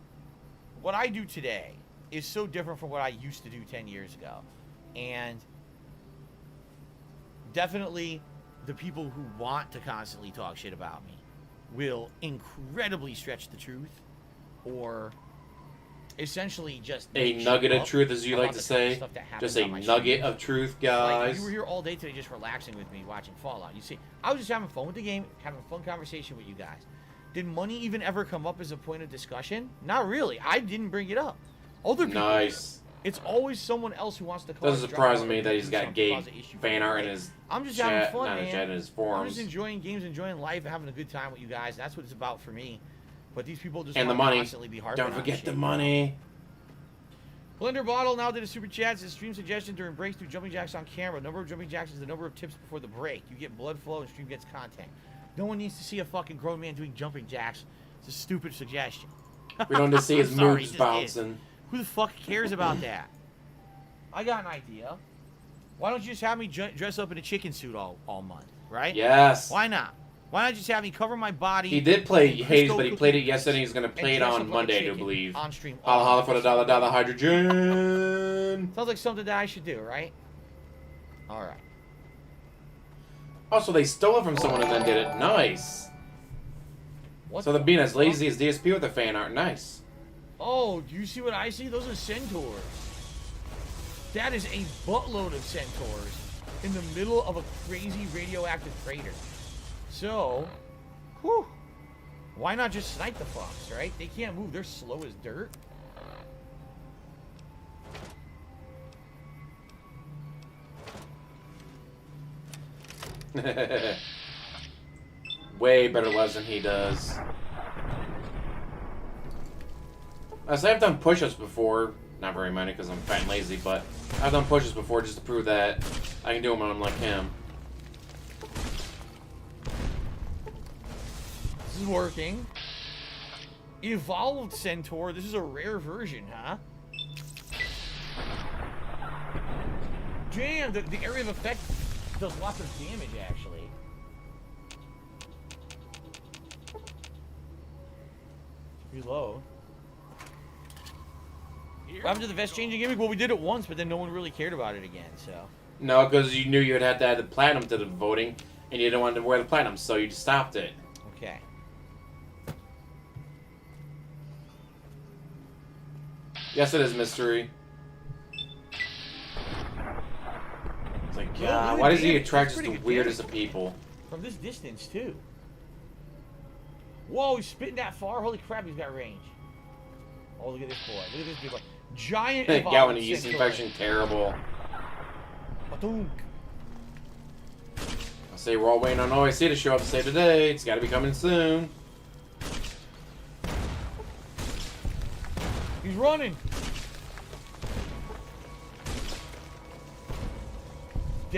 what I do today is so different from what I used to do 10 years ago. And definitely the people who want to constantly talk shit about me will incredibly stretch the truth, or essentially just a nugget of truth, as you like to say. Just a nugget of truth, guys. Like, you were here all day today just relaxing with me, watching Fallout. You see, I was just having fun with the game, having a fun conversation with you guys. Did money even ever come up as a point of discussion? Not really. I didn't bring it up. Other people nice. did. It's always someone else who wants to cause doesn't surprise me that he's got gay fan art in his I'm just chat, having fun, not man. his chat, in his forums. I'm just enjoying games, enjoying life, having a good time with you guys. That's what it's about for me. But these people just and the want to money. constantly be harping Don't on forget shit. the money. Blender Bottle now did a super chat. Says stream suggestion during breaks do jumping jacks on camera. Number of jumping jacks is the number of tips before the break. You get blood flow and stream gets content. No one needs to see a fucking grown man doing jumping jacks. It's a stupid suggestion. We don't need to see his Sorry, moves it just bouncing. is. Who the fuck cares about that? I got an idea. Why don't you just have me dress up in a chicken suit all month, right? Yes. Why not? Why not just have me cover my body? He did play Hades, but he played it yesterday. He's going to play it on Monday, I do believe. On stream. Holla holla for the dollar hydrogen. Sounds like something that I should do, right? All right. Also, they stole it from someone and then did it. Nice. So they're being as lazy as DSP with the fan art. Nice. Oh, do you see what I see? Those are centaurs. That is a buttload of centaurs in the middle of a crazy radioactive crater. So, whew, why not just snipe the fucks, right? They can't move. They're slow as dirt. Way better legs than he does. I've done push-ups before. Not very many because I'm fat and lazy, but I've done push-ups before just to prove that I can do them when I'm like him. This is working. Evolved Centaur. This is a rare version, huh? Damn, the area of effect does lots of damage, actually. Reload. What happened to the vest changing gimmick? Well, we did it once, but then no one really cared about it again, so. No, because you knew you'd have to add the platinum to the voting, and you didn't want to wear the platinum, so you just stopped it. Okay. Yes, it is mystery. It's like, yeah, why does he attract just the weirdest of people? From this distance, too. Whoa, he's spitting that far? Holy crap, he's got range. Oh, look at this boy. Look at this big boy. Giant evolved Got one yeast Centaur. infection, terrible. Ba-doonk. I'll say we're all waiting on OIC to show up to save the day. It's got to be coming soon. He's running.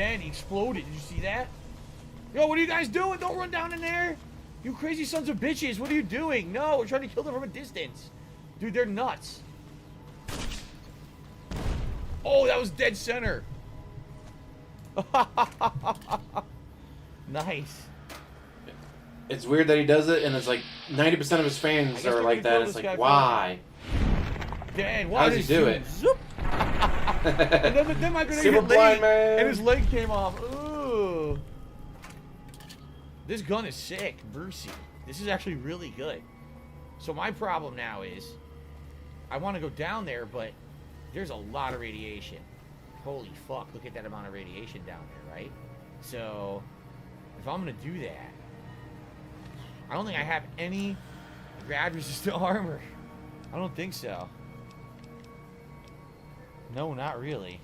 again. He exploded. Did you see that? Yo, what are you guys doing? Don't run down in there. You crazy sons of bitches. What are you doing? No, we're trying to kill them from a distance. Dude, they're nuts. Oh, that was dead center. Nice. It's weird that he does it, and it's like 90% of his fans are like that. It's like, why? Dan, why does he do it? And then my grenade Super hit blind, Lee, man. and his leg came off. Ooh. This gun is sick, Mercy. This is actually really good. So my problem now is, I want to go down there, but there's a lot of radiation. Holy fuck, look at that amount of radiation down there, right? So, if I'm going to do that, I don't think I have any grad-resistant armor. I don't think so. No, not really.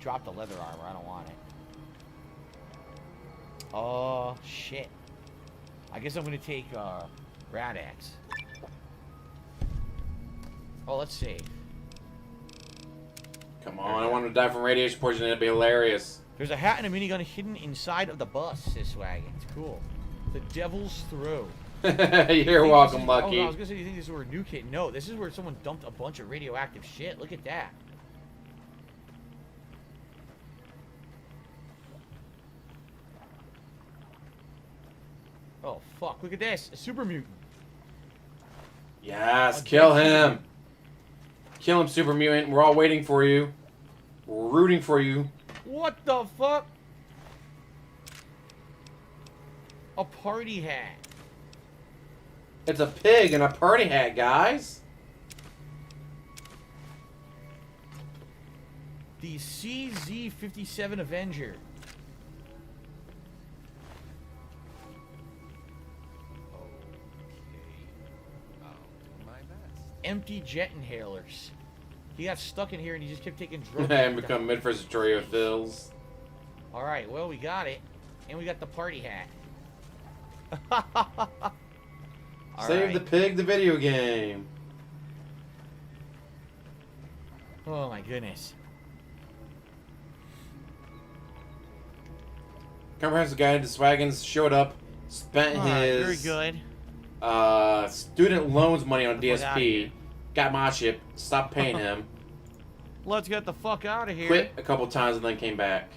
Drop the leather armor. I don't want it. Oh, shit. I guess I'm going to take Rad Axe. Oh, let's save. Come on, I want to die from radiation poisoning. It'd be hilarious. There's a hat and a minigun hidden inside of the bus, this wagon. It's cool. The Devil's Throw. You're welcome, Lucky. Oh, no, I was going to say, you think this is where a new kid? No, this is where someone dumped a bunch of radioactive shit. Look at that. Oh, fuck. Look at this. A super mutant. Yes, kill him. Kill him, super mutant. We're all waiting for you. We're rooting for you. What the fuck? A party hat. It's a pig in a party hat, guys. The CZ-57 Avenger. Empty jet inhalers. He got stuck in here and he just kept taking drugs. And become mid-first destroyer fills. Alright, well, we got it. And we got the party hat. Save the pig, the video game. Oh my goodness. Comprehensive guide to Swaggins showed up, spent his very good. Student loans money on DSP, got my ship, stopped paying him. Let's get the fuck out of here. Quit a couple times and then came back.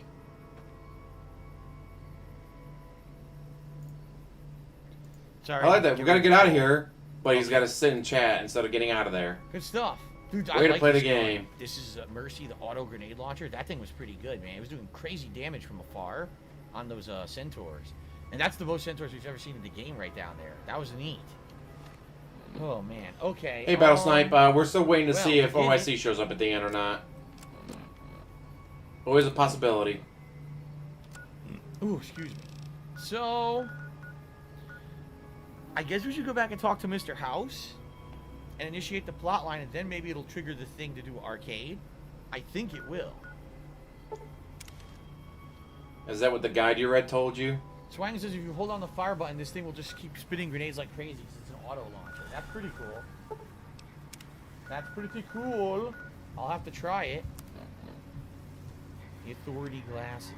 Sorry. I like that. We gotta get out of here, but he's gotta sit and chat instead of getting out of there. Good stuff. Dude, Way to play the this gun. game. This is Mercy, the auto grenade launcher. That thing was pretty good, man. It was doing crazy damage from afar on those centaurs. And that's the most centaurs we've ever seen in the game right down there. That was neat. Oh, man. Okay. Hey, Battle Snipe, we're still waiting to see if we did OIC shows up at the end or not. Always a possibility. Ooh, excuse me. So, I guess we should go back and talk to Mr. House and initiate the plot line, and then maybe it'll trigger the thing to do arcade. I think it will. Is that what the guide you read told you? Swang says if you hold on the fire button, this thing will just keep spitting grenades like crazy since it's an auto launcher. That's pretty cool. That's pretty cool. I'll have to try it. The authority glasses.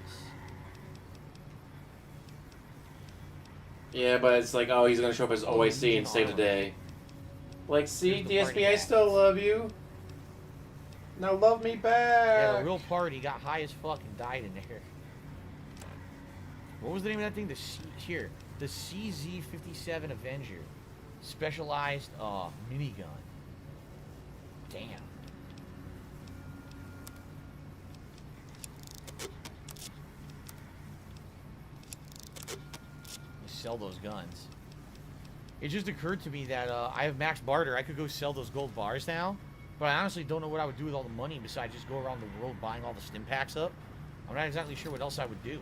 Yeah, but it's like, oh, he's gonna show up as OIC and save the day. Like, see, DSP, I still love you. Now love me back. Yeah, the real party got high as fuck and died in there. What was the name of that thing? The CZ-57 Avenger. Specialized minigun. Damn. Sell those guns. It just occurred to me that I have max barter. I could go sell those gold bars now, but I honestly don't know what I would do with all the money besides just go around the world buying all the stim packs up. I'm not exactly sure what else I would do.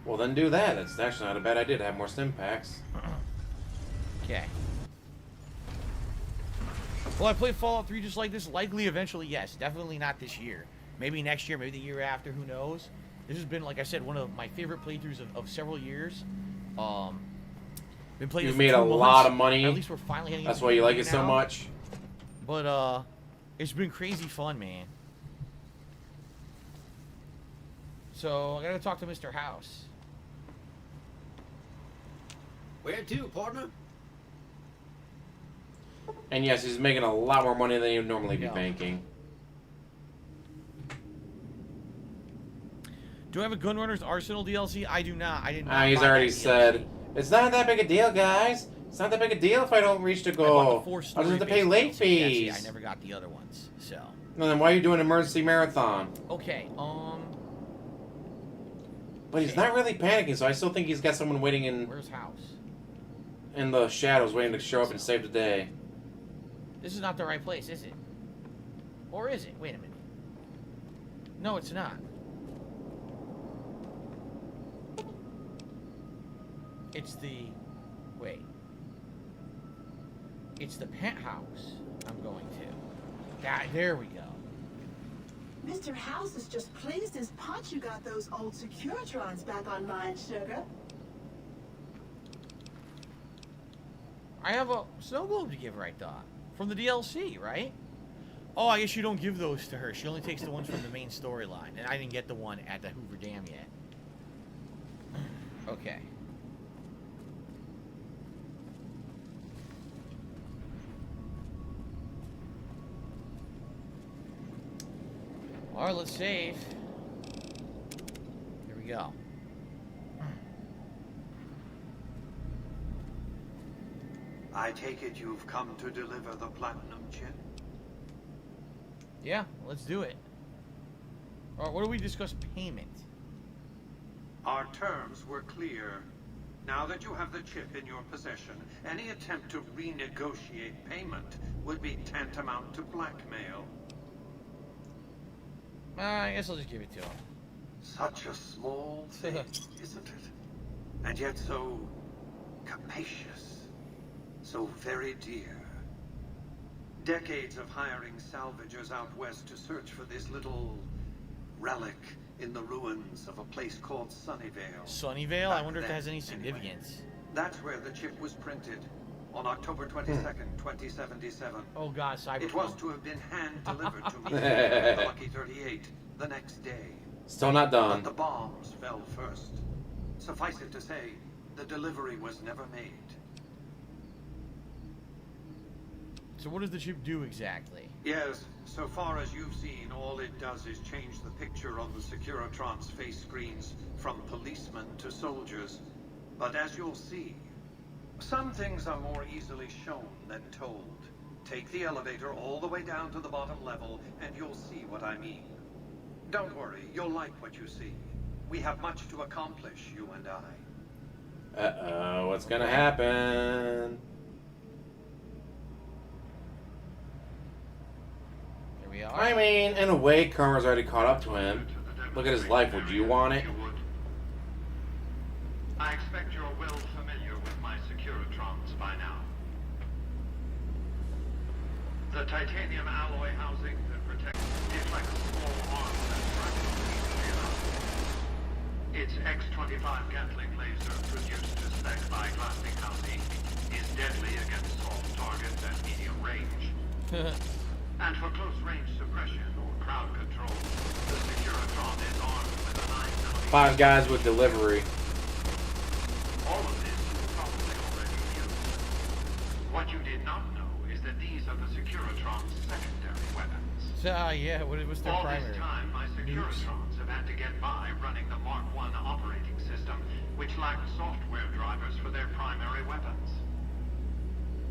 Well, then do that. It's actually not a bad idea to have more stim packs. Okay. Will I play Fallout 3 just like this? Likely, eventually, yes. Definitely not this year. Maybe next year, maybe the year after, who knows? This has been, like I said, one of my favorite playthroughs of several years. Been playing. You've made a lot of money. At least we're finally getting. That's why you like it so much. But it's been crazy fun, man. So I gotta talk to Mr. House. Where to, partner? And yes, he's making a lot more money than he would normally be making. Do I have a Gunrunner's Arsenal DLC? I do not. I did not. He's already said, it's not that big a deal, guys. It's not that big a deal if I don't reach the goal. I just have to pay late fees. I never got the other ones, so. No, then why are you doing an emergency marathon? Okay, But he's not really panicking, so I still think he's got someone waiting in... Where's House? In the shadows, waiting to show up and save the day. This is not the right place, is it? Or is it? Wait a minute. No, it's not. It's the... Wait. It's the penthouse I'm going to. There we go. Mr. House is just pleased as punch you got those old Securitrons back online, sugar. I have a snow globe to give her, I thought. From the DLC, right? Oh, I guess you don't give those to her. She only takes the ones from the main storyline. And I didn't get the one at the Hoover Dam yet. Okay. Alright, let's save. Here we go. I take it you've come to deliver the platinum chip? Yeah, let's do it. Alright, what do we discuss payment? Our terms were clear. Now that you have the chip in your possession, any attempt to renegotiate payment would be tantamount to blackmail. I guess I'll just give it to him. Such a small thing, isn't it? And yet so capacious. So very dear. Decades of hiring salvagers out west to search for this little relic in the ruins of a place called Sunnyvale. Sunnyvale? I wonder if that has any significance. That's where the chip was printed. On October 22nd, 2077. Oh god, Cyberpunk. It was to have been hand-delivered to me the Lucky 38 the next day. Still not done. But the bombs fell first. Suffice it to say, the delivery was never made. So what does the chip do exactly? Yes, so far as you've seen, all it does is change the picture on the Securitron's face screens from policemen to soldiers. But as you'll see, some things are more easily shown than told. Take the elevator all the way down to the bottom level, and you'll see what I mean. Don't worry, you'll like what you see. We have much to accomplish, you and I. Uh-oh, what's gonna happen? Here we are. I mean, in a way, Karma's already caught up to him. Look at his life, would you want it? I expect you're well familiar with my Securitrons by now. The titanium alloy housing that protects deflects small arms and strikes easily enough. Its X-25 Gatling laser, produced to spec by Westinghouse is deadly against soft targets at medium range. And for close-range suppression or crowd control, the Securitron is armed with a 9mm... 5 guys with delivery. All of this you probably already knew. What you did not know is that these are the Securitron's secondary weapons. Yeah, what was their primary? All this time, my Securitrons have had to get by running the Mark I operating system, which lacked software drivers for their primary weapons.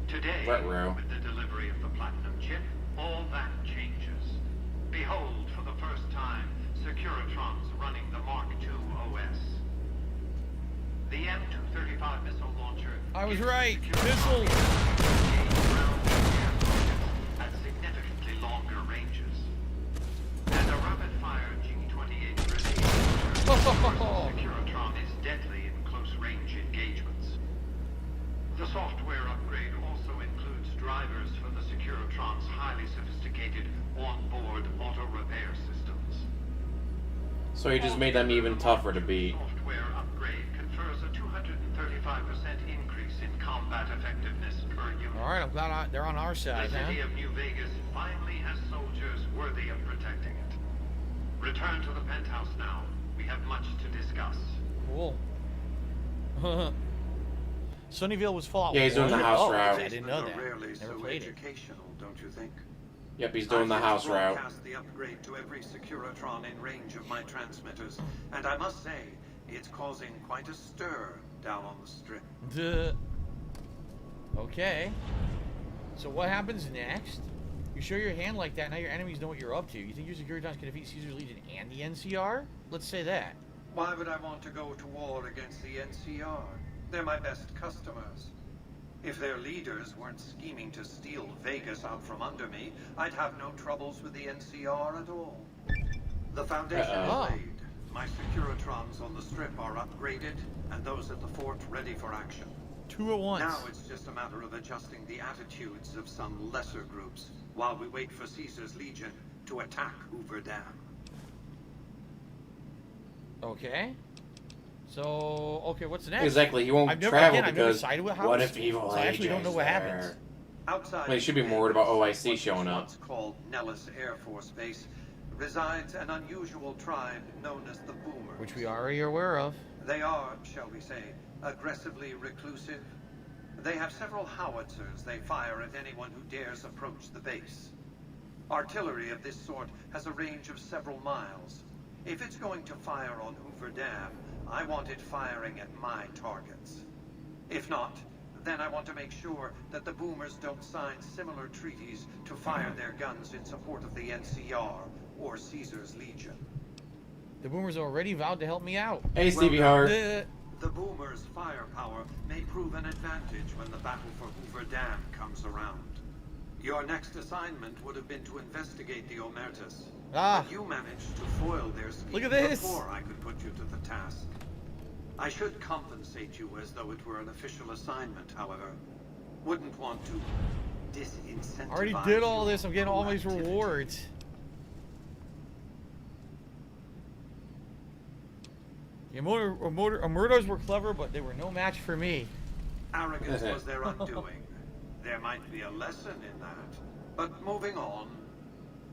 Today, with the delivery of the Platinum chip, all that changes. Behold, for the first time, Securitrons running the Mark II OS. The M235 missile launcher... I was right! Missiles! At significantly longer ranges. And a rapid-fire G-28 grenade launcher, Securitron is deadly in close-range engagements. The software upgrade also includes drivers for the Securitron's highly sophisticated on-board auto-repair systems. So he just made them even tougher to beat. Software upgrade confers a 235% increase in combat effectiveness per unit. Alright, I'm glad they're on our side, The huh? city of New Vegas finally has soldiers worthy of protecting it. Return to the penthouse now, We have much to discuss. Cool. Sunnyvale was Fallout. Yeah, he's doing the house route. I didn't know that. Rarely Never so played it. educational, don't you think? Yep, he's doing the house route. Broadcast the upgrade to every Securitron in range of my transmitters, and I must say, it's causing quite a stir down on the strip. Okay. So what happens next? You show your hand like that, now your enemies know what you're up to. You think your Securitrons can defeat Caesar's Legion and the NCR? Let's say that. Why would I want to go to war against the NCR? They're my best customers. If their leaders weren't scheming to steal Vegas out from under me, I'd have no troubles with the NCR at all. The foundation is laid. My Securitrons on the strip are upgraded, and those at the fort ready for action. 2 at once. Now it's just a matter of adjusting the attitudes of some lesser groups while we wait for Caesar's Legion to attack Hoover Dam. Okay. So, okay, what's next? Exactly, he won't travel because what if evil so I actually don't know what happens. Outside Well, he should be more worried about OIC showing up. What's called Nellis Air Force Base resides an unusual tribe known as the Boomers. Which we already are aware of. They are, shall we say, aggressively reclusive. They have several howitzers they fire at anyone who dares approach the base. Artillery of this sort has a range of several miles. If it's going to fire on Hoover Dam, I want it firing at my targets. If not, then I want to make sure that the Boomers don't sign similar treaties to fire their guns in support of the NCR or Caesar's Legion. The Boomers already vowed to help me out. Hey, Stevie Hart. The Boomers' firepower may prove an advantage when the battle for Hoover Dam comes around. Your next assignment would have been to investigate the Omertas. But you managed to foil their scheme Look at this. before I could put you to the task. I should compensate you as though it were an official assignment, however. Wouldn't want to disincentivize. I already did all this. I'm getting all these rewards. The Murdos were clever, but they were no match for me. Arrogance was their undoing. There might be a lesson in that. But moving on,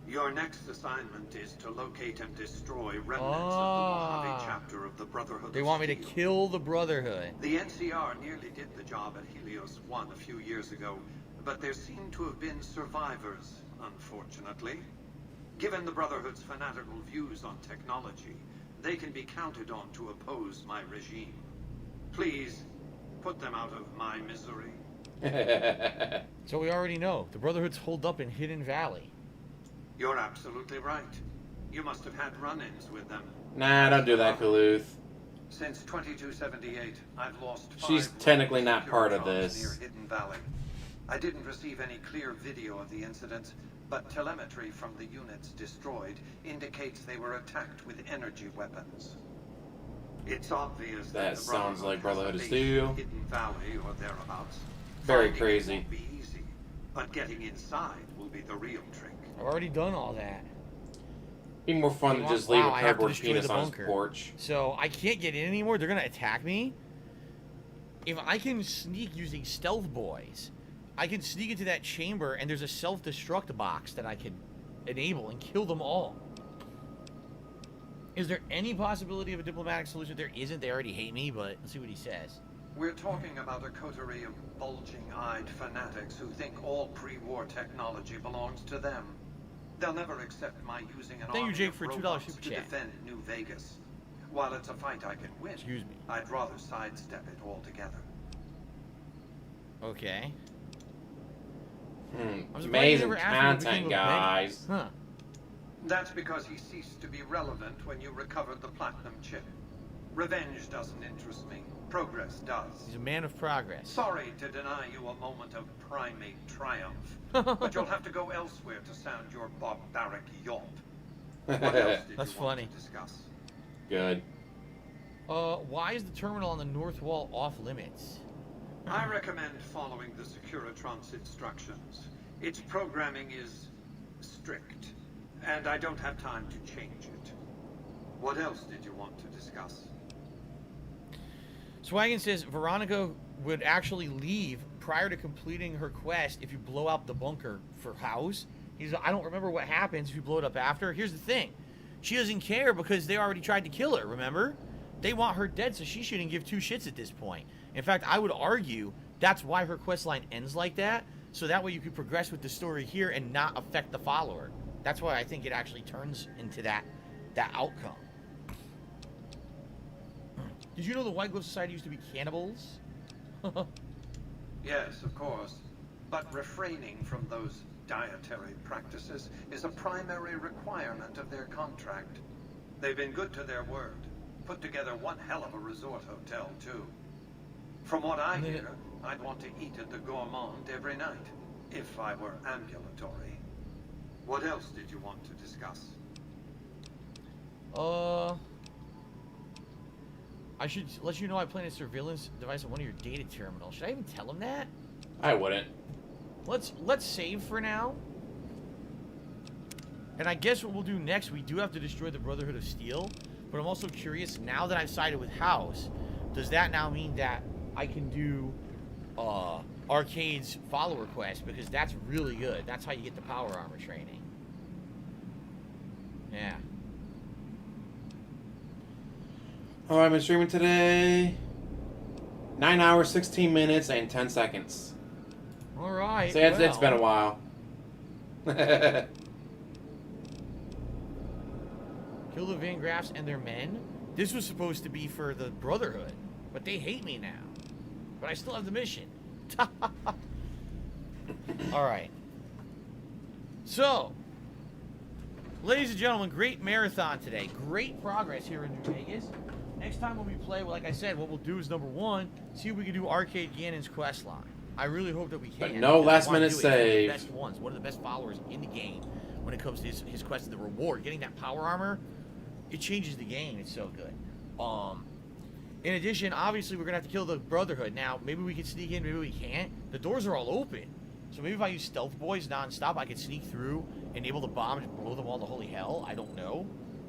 your next assignment is to locate and destroy remnants of the Mojave chapter of the Brotherhood. They want me to kill the Brotherhood. The NCR nearly did the job at Helios 1 a few years ago, but there seem to have been survivors, unfortunately. Given the Brotherhood's fanatical views on technology, they can be counted on to oppose my regime. Please, put them out of my misery. So we already know. The Brotherhood's holed up in Hidden Valley. You're absolutely right. You must have had run-ins with them. Nah, don't do that, Kaluth. Since 2278, I've lost 5 She's technically not part of Securitrons this. near Hidden Valley. I didn't receive any clear video of the incident, but telemetry from the units destroyed indicates they were attacked with energy weapons. It's obvious That the sounds like Brotherhood of has a base Steel. in Hidden Valley or thereabouts. Very Finding it crazy. won't be easy, but getting inside will be the real trick. I've already done all that. Be more fun to just leave a I have to cardboard destroy penis the on his bunker. porch. So I can't get in anymore. They're gonna attack me. If I can sneak using stealth boys, I can sneak into that chamber and there's a self-destruct box that I can enable and kill them all. Is there any possibility of a diplomatic solution? There isn't. They already hate me, but let's see what he says. We're talking about a coterie of bulging-eyed fanatics who think all pre-war technology belongs to them. They'll never accept my using an Thank you, army Jake, of for a $2 robots super to chat. defend New Vegas. While it's a fight I can win, Excuse me. I'd rather sidestep it altogether. Okay. Amazing content, guys. Huh. That's because he ceased to be relevant when you recovered the platinum chip. Revenge doesn't interest me. Progress does. He's a man of progress. Sorry to deny you a moment of primate triumph, but you'll have to go elsewhere to sound your barbaric yawp. What else did That's you want funny. to discuss? Good. Why is the terminal on the north wall off limits? I recommend following the Securitron's instructions. Its programming is strict, and I don't have time to change it. What else did you want to discuss? Swaggin says Veronica would actually leave prior to completing her quest if you blow up the bunker for House. He's I don't remember what happens if you blow it up after. Here's the thing. She doesn't care because they already tried to kill her, remember? They want her dead, so she shouldn't give two shits at this point. In fact, I would argue that's why her quest line ends like that, so that way you could progress with the story here and not affect the follower. That's why I think it actually turns into that outcome. Did you know the White Glove Society used to be cannibals? Yes, of course. But refraining from those dietary practices is a primary requirement of their contract. They've been good to their word. Put together one hell of a resort hotel, too. From what I hear, I'd want to eat at the Gourmand every night, if I were ambulatory. What else did you want to discuss? I should let you know I planted a surveillance device on one of your data terminals. Should I even tell him that? I wouldn't. Let's save for now. And I guess what we'll do next, we do have to destroy the Brotherhood of Steel. But I'm also curious, now that I've sided with House, does that now mean that I can do Arcade's follower quest? Because that's really good. That's how you get the power armor training. Yeah. Oh, I've been streaming today. 9 hours, 16 minutes, and 10 seconds. Alright. So it's been a while. Kill the Van Graffs and their men? This was supposed to be for the Brotherhood, but they hate me now. But I still have the mission. Alright. So, ladies and gentlemen, great marathon today. Great progress here in New Vegas. Next time when we play, well, like I said, what we'll do is, number one, see if we can do Arcade Gannon's quest line. I really hope that we can. But no last-minute save. One of the best ones, one of the best followers in the game when it comes to his quest and the reward. Getting that power armor, it changes the game. It's so good. In addition, obviously, we're going to have to kill the Brotherhood. Now, maybe we can sneak in, maybe we can't. The doors are all open. So maybe if I use Stealth Boys non-stop, I could sneak through, enable the bomb, and blow them all to holy hell. I don't know.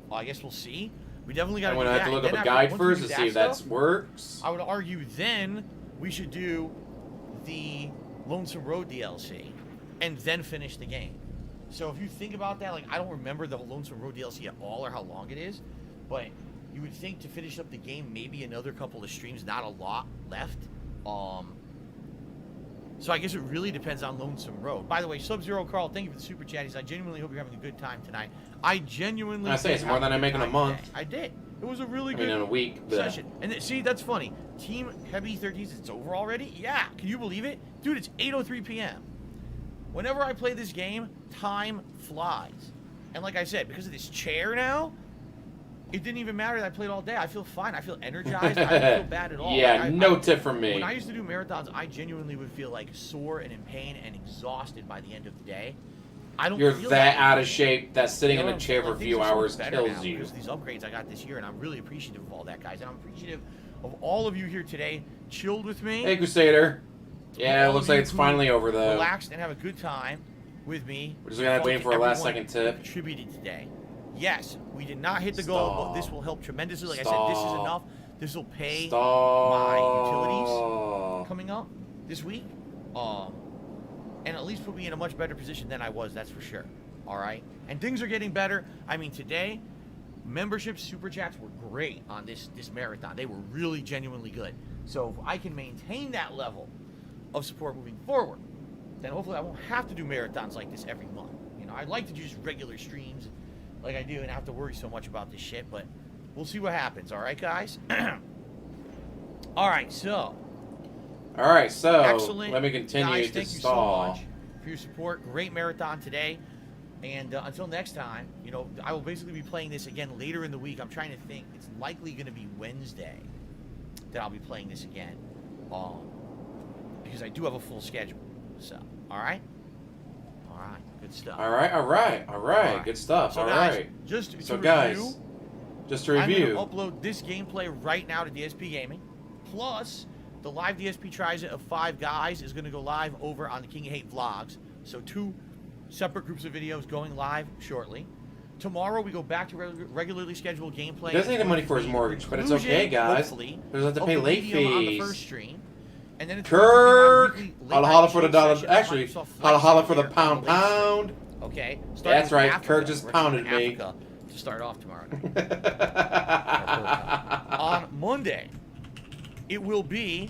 Well, I guess we'll see. We definitely got to do that. I'm going to have to look up a guide first to see if that works. I would argue then we should do the Lonesome Road DLC and then finish the game. So if you think about that, like, I don't remember the Lonesome Road DLC at all or how long it is, but you would think to finish up the game, maybe another couple of streams, not a lot left. So I guess it really depends on Lonesome Road. By the way, Sub-Zero Carl, thank you for the super chatties. I genuinely hope you're having a good time tonight. I genuinely. I say it's more than I make in a month. Today. I did. It was a really good in a week session. And see, that's funny. Team Heavy 13s, it's over already? Yeah. Can you believe it? Dude, it's 8:03 p.m. Whenever I play this game, time flies. And like I said, because of this chair now, it didn't even matter that I played all day. I feel fine. I feel energized. I don't feel bad at all. Yeah, no tip from me. When I used to do marathons, I genuinely would feel like sore and in pain and exhausted by the end of the day. I don't. You're feel that out of shape that sitting in a chair for a few hours kills you. Because of these upgrades I got this year, and I'm really appreciative of all that, guys. And I'm appreciative of all of you here today. Chilled with me. Hey, Crusader. Yeah, it looks like it's finally over though. Relaxed and have a good time with me. We're just gonna have to wait for a last second tip. Contributed today. Yes, we did not hit the goal, but this will help tremendously. Like I said, this is enough. This will pay my utilities coming up this week. And at least put me in a much better position than I was, that's for sure. All right? And things are getting better. I mean, today, membership super chats were great on this marathon. They were really genuinely good. So if I can maintain that level of support moving forward, then hopefully I won't have to do marathons like this every month. You know, I'd like to do just regular streams like I do and not have to worry so much about this shit, but we'll see what happens. All right, guys? All right, so excellent. Let me continue guys, to thank stall. you so much for your support. Great marathon today. And until next time, you know, I will basically be playing this again later in the week. I'm trying to think. It's likely going to be Wednesday that I'll be playing this again. Because I do have a full schedule. So, all right? All right. Good stuff. All right. Good stuff. So All guys, right. Just to review, I'm going to upload this gameplay right now to DSP Gaming. Plus, the live DSP Tries It of 5 guys is going to go live over on the King of Hate vlogs. So 2 separate groups of videos going live shortly. Tomorrow we go back to regularly scheduled gameplay. He doesn't need the money for his mortgage, but it's okay, guys. There's have to pay late fees. On the first stream. And then it's Kirk, holla for the dollar. Actually, holla for the pound. Okay. That's right. Kirk just pounded me. to start off tomorrow night. On Monday, it will be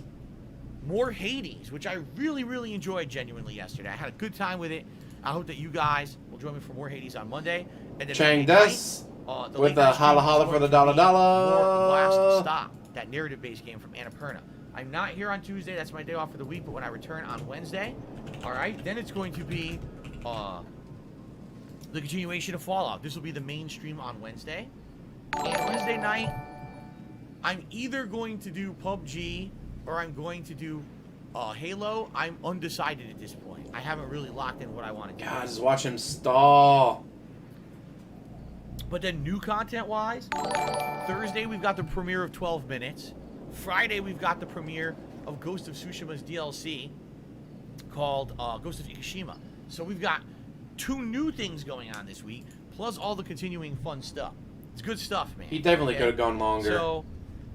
more Hades, which I really, really enjoyed genuinely yesterday. I had a good time with it. I hope that you guys will join me for more Hades on Monday. And then Chang Monday Des night, with the holla holla for the dollar dollar. More Last Stop, that narrative-based game from Annapurna. I'm not here on Tuesday. That's my day off for the week. But when I return on Wednesday, all right, then it's going to be the continuation of Fallout. This will be the main stream on Wednesday. And Wednesday night, I'm either going to do PUBG or I'm going to do Halo. I'm undecided at this point. I haven't really locked in what I want to do. God, just watch him stall. But then new content-wise, Thursday we've got the premiere of 12 Minutes. Friday we've got the premiere of Ghost of Tsushima's DLC called Ghost of Ikushima. So we've got 2 new things going on this week, plus all the continuing fun stuff. It's good stuff, man. He definitely could have gone longer. So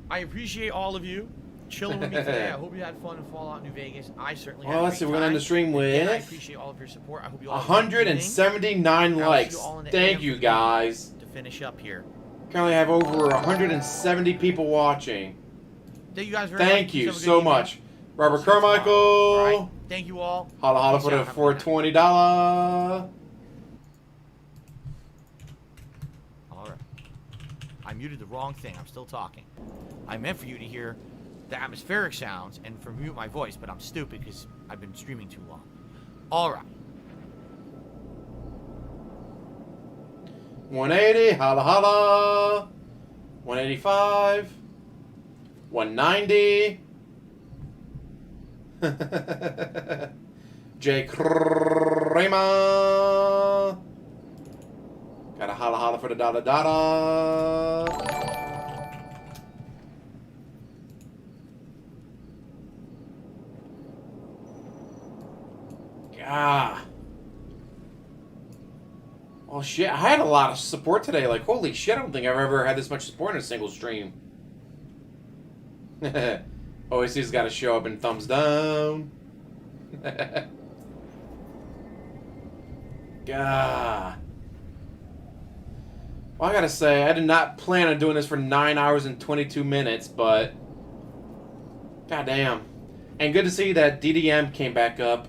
I appreciate all of you chilling with me today. I hope you had fun in Fallout New Vegas. I certainly had a Let's see. great We're going to end the stream with. I appreciate all of your support. I hope you all 179 likes. Thank you, guys. To finish up here. Currently have over 170 people watching. Thank you guys very much. Thank you so much. Robert Carmichael. All right. Thank you all. Holla holla for the $420. All right. I muted the wrong thing. I'm still talking. I meant for you to hear the atmospheric sounds and for mute my voice, but I'm stupid because I've been streaming too long. All right. 180. Holla holla. 185. 190. Jay Kramer. Gotta holla holla for the dollar dollar. Ah. Oh shit, I had a lot of support today. Like, holy shit, I don't think I've ever had this much support in a single stream. OAC's got to show up in thumbs down. God. Well, I gotta say, I did not plan on doing this for 9 hours and 22 minutes, but goddamn. And good to see that DDM came back up.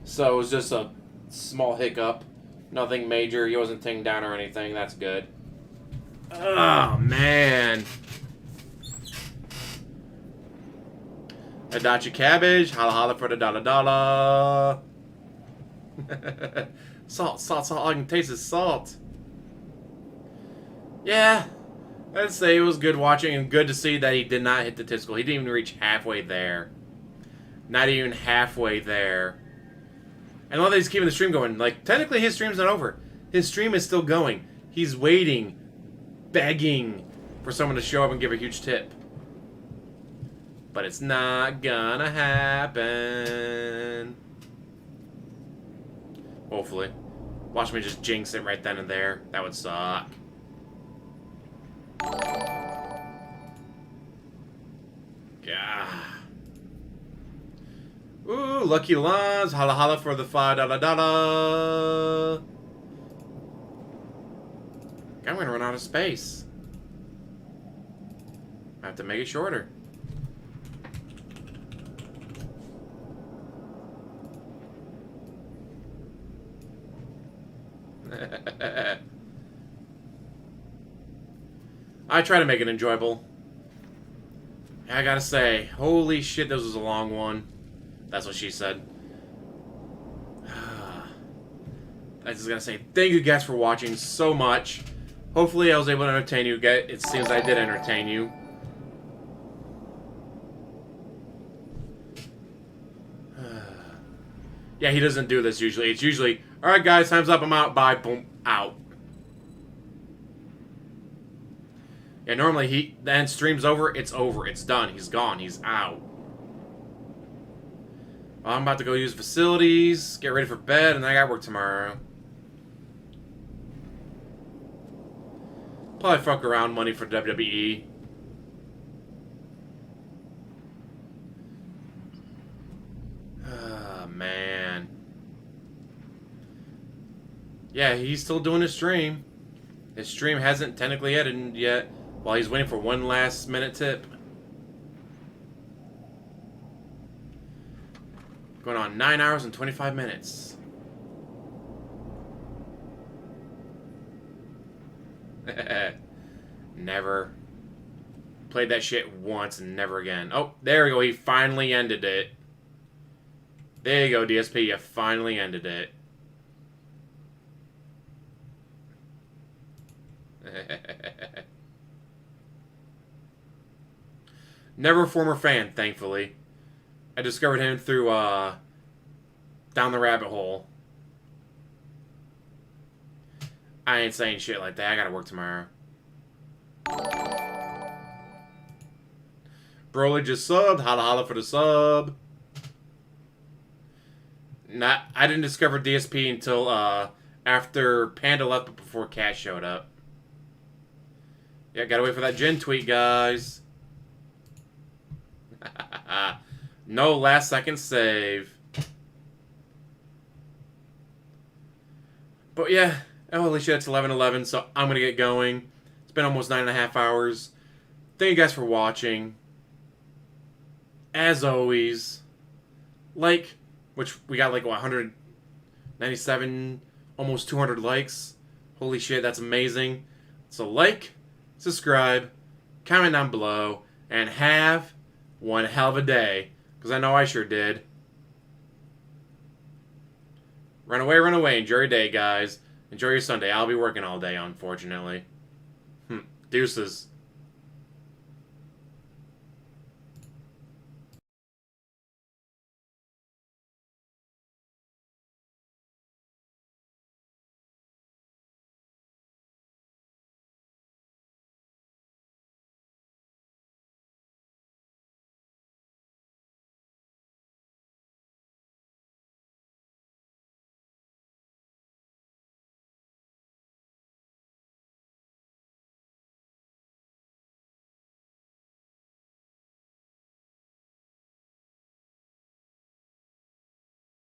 So it was just a small hiccup. Nothing major. He wasn't taken down or anything. That's good. Oh, man. Adachi cabbage. Holla holla for the dollar dollar. Salt, salt, salt. All I can taste is salt. Yeah. I'd say it was good watching and good to see that he did not hit the testicle. He didn't even reach halfway there. Not even halfway there. And I love that he's keeping the stream going. Like, technically his stream's not over. His stream is still going. He's waiting, begging for someone to show up and give a huge tip. But it's not gonna happen. Hopefully. Watch me just jinx it right then and there. That would suck. Yeah. Ooh, Lucky Lawns. Holla holla for the $5 dollar. I'm gonna run out of space. I have to make it shorter. I try to make it enjoyable. I gotta say, holy shit, this was a long one. That's what she said. I just gotta say, thank you guys for watching so much. Hopefully I was able to entertain you. It seems I did entertain you. Yeah, he doesn't do this usually. It's usually, alright guys, time's up, I'm out, bye, boom, out. Yeah, normally then stream's over, it's done, he's gone, he's out. Well, I'm about to go use facilities, get ready for bed, and then I got work tomorrow. Probably fuck around money for WWE. Oh, man. Yeah, he's still doing his stream. His stream hasn't technically ended yet while he's waiting for one last minute tip. Going on 9 hours and 25 minutes. Never. Played that shit once and never again. Oh, there we go. He finally ended it. There you go, DSP. You finally ended it. Never a former fan, thankfully. I discovered him through Down the Rabbit Hole. I ain't saying shit like that. I gotta work tomorrow. Broly just subbed. Holla holla for the sub. I didn't discover DSP until after Panda left, but before Cat showed up. Yeah, gotta wait for that Jin tweet, guys. No last second save. But yeah, holy shit, it's 11:11, so I'm gonna get going. It's been almost 9.5 hours. Thank you guys for watching. As always, like, which we got like, what, 197, almost 200 likes. Holy shit, that's amazing. So like, subscribe, comment down below, and have one hell of a day. Because I know I sure did. Run away, enjoy your day, guys. Enjoy your Sunday. I'll be working all day, unfortunately. Deuces.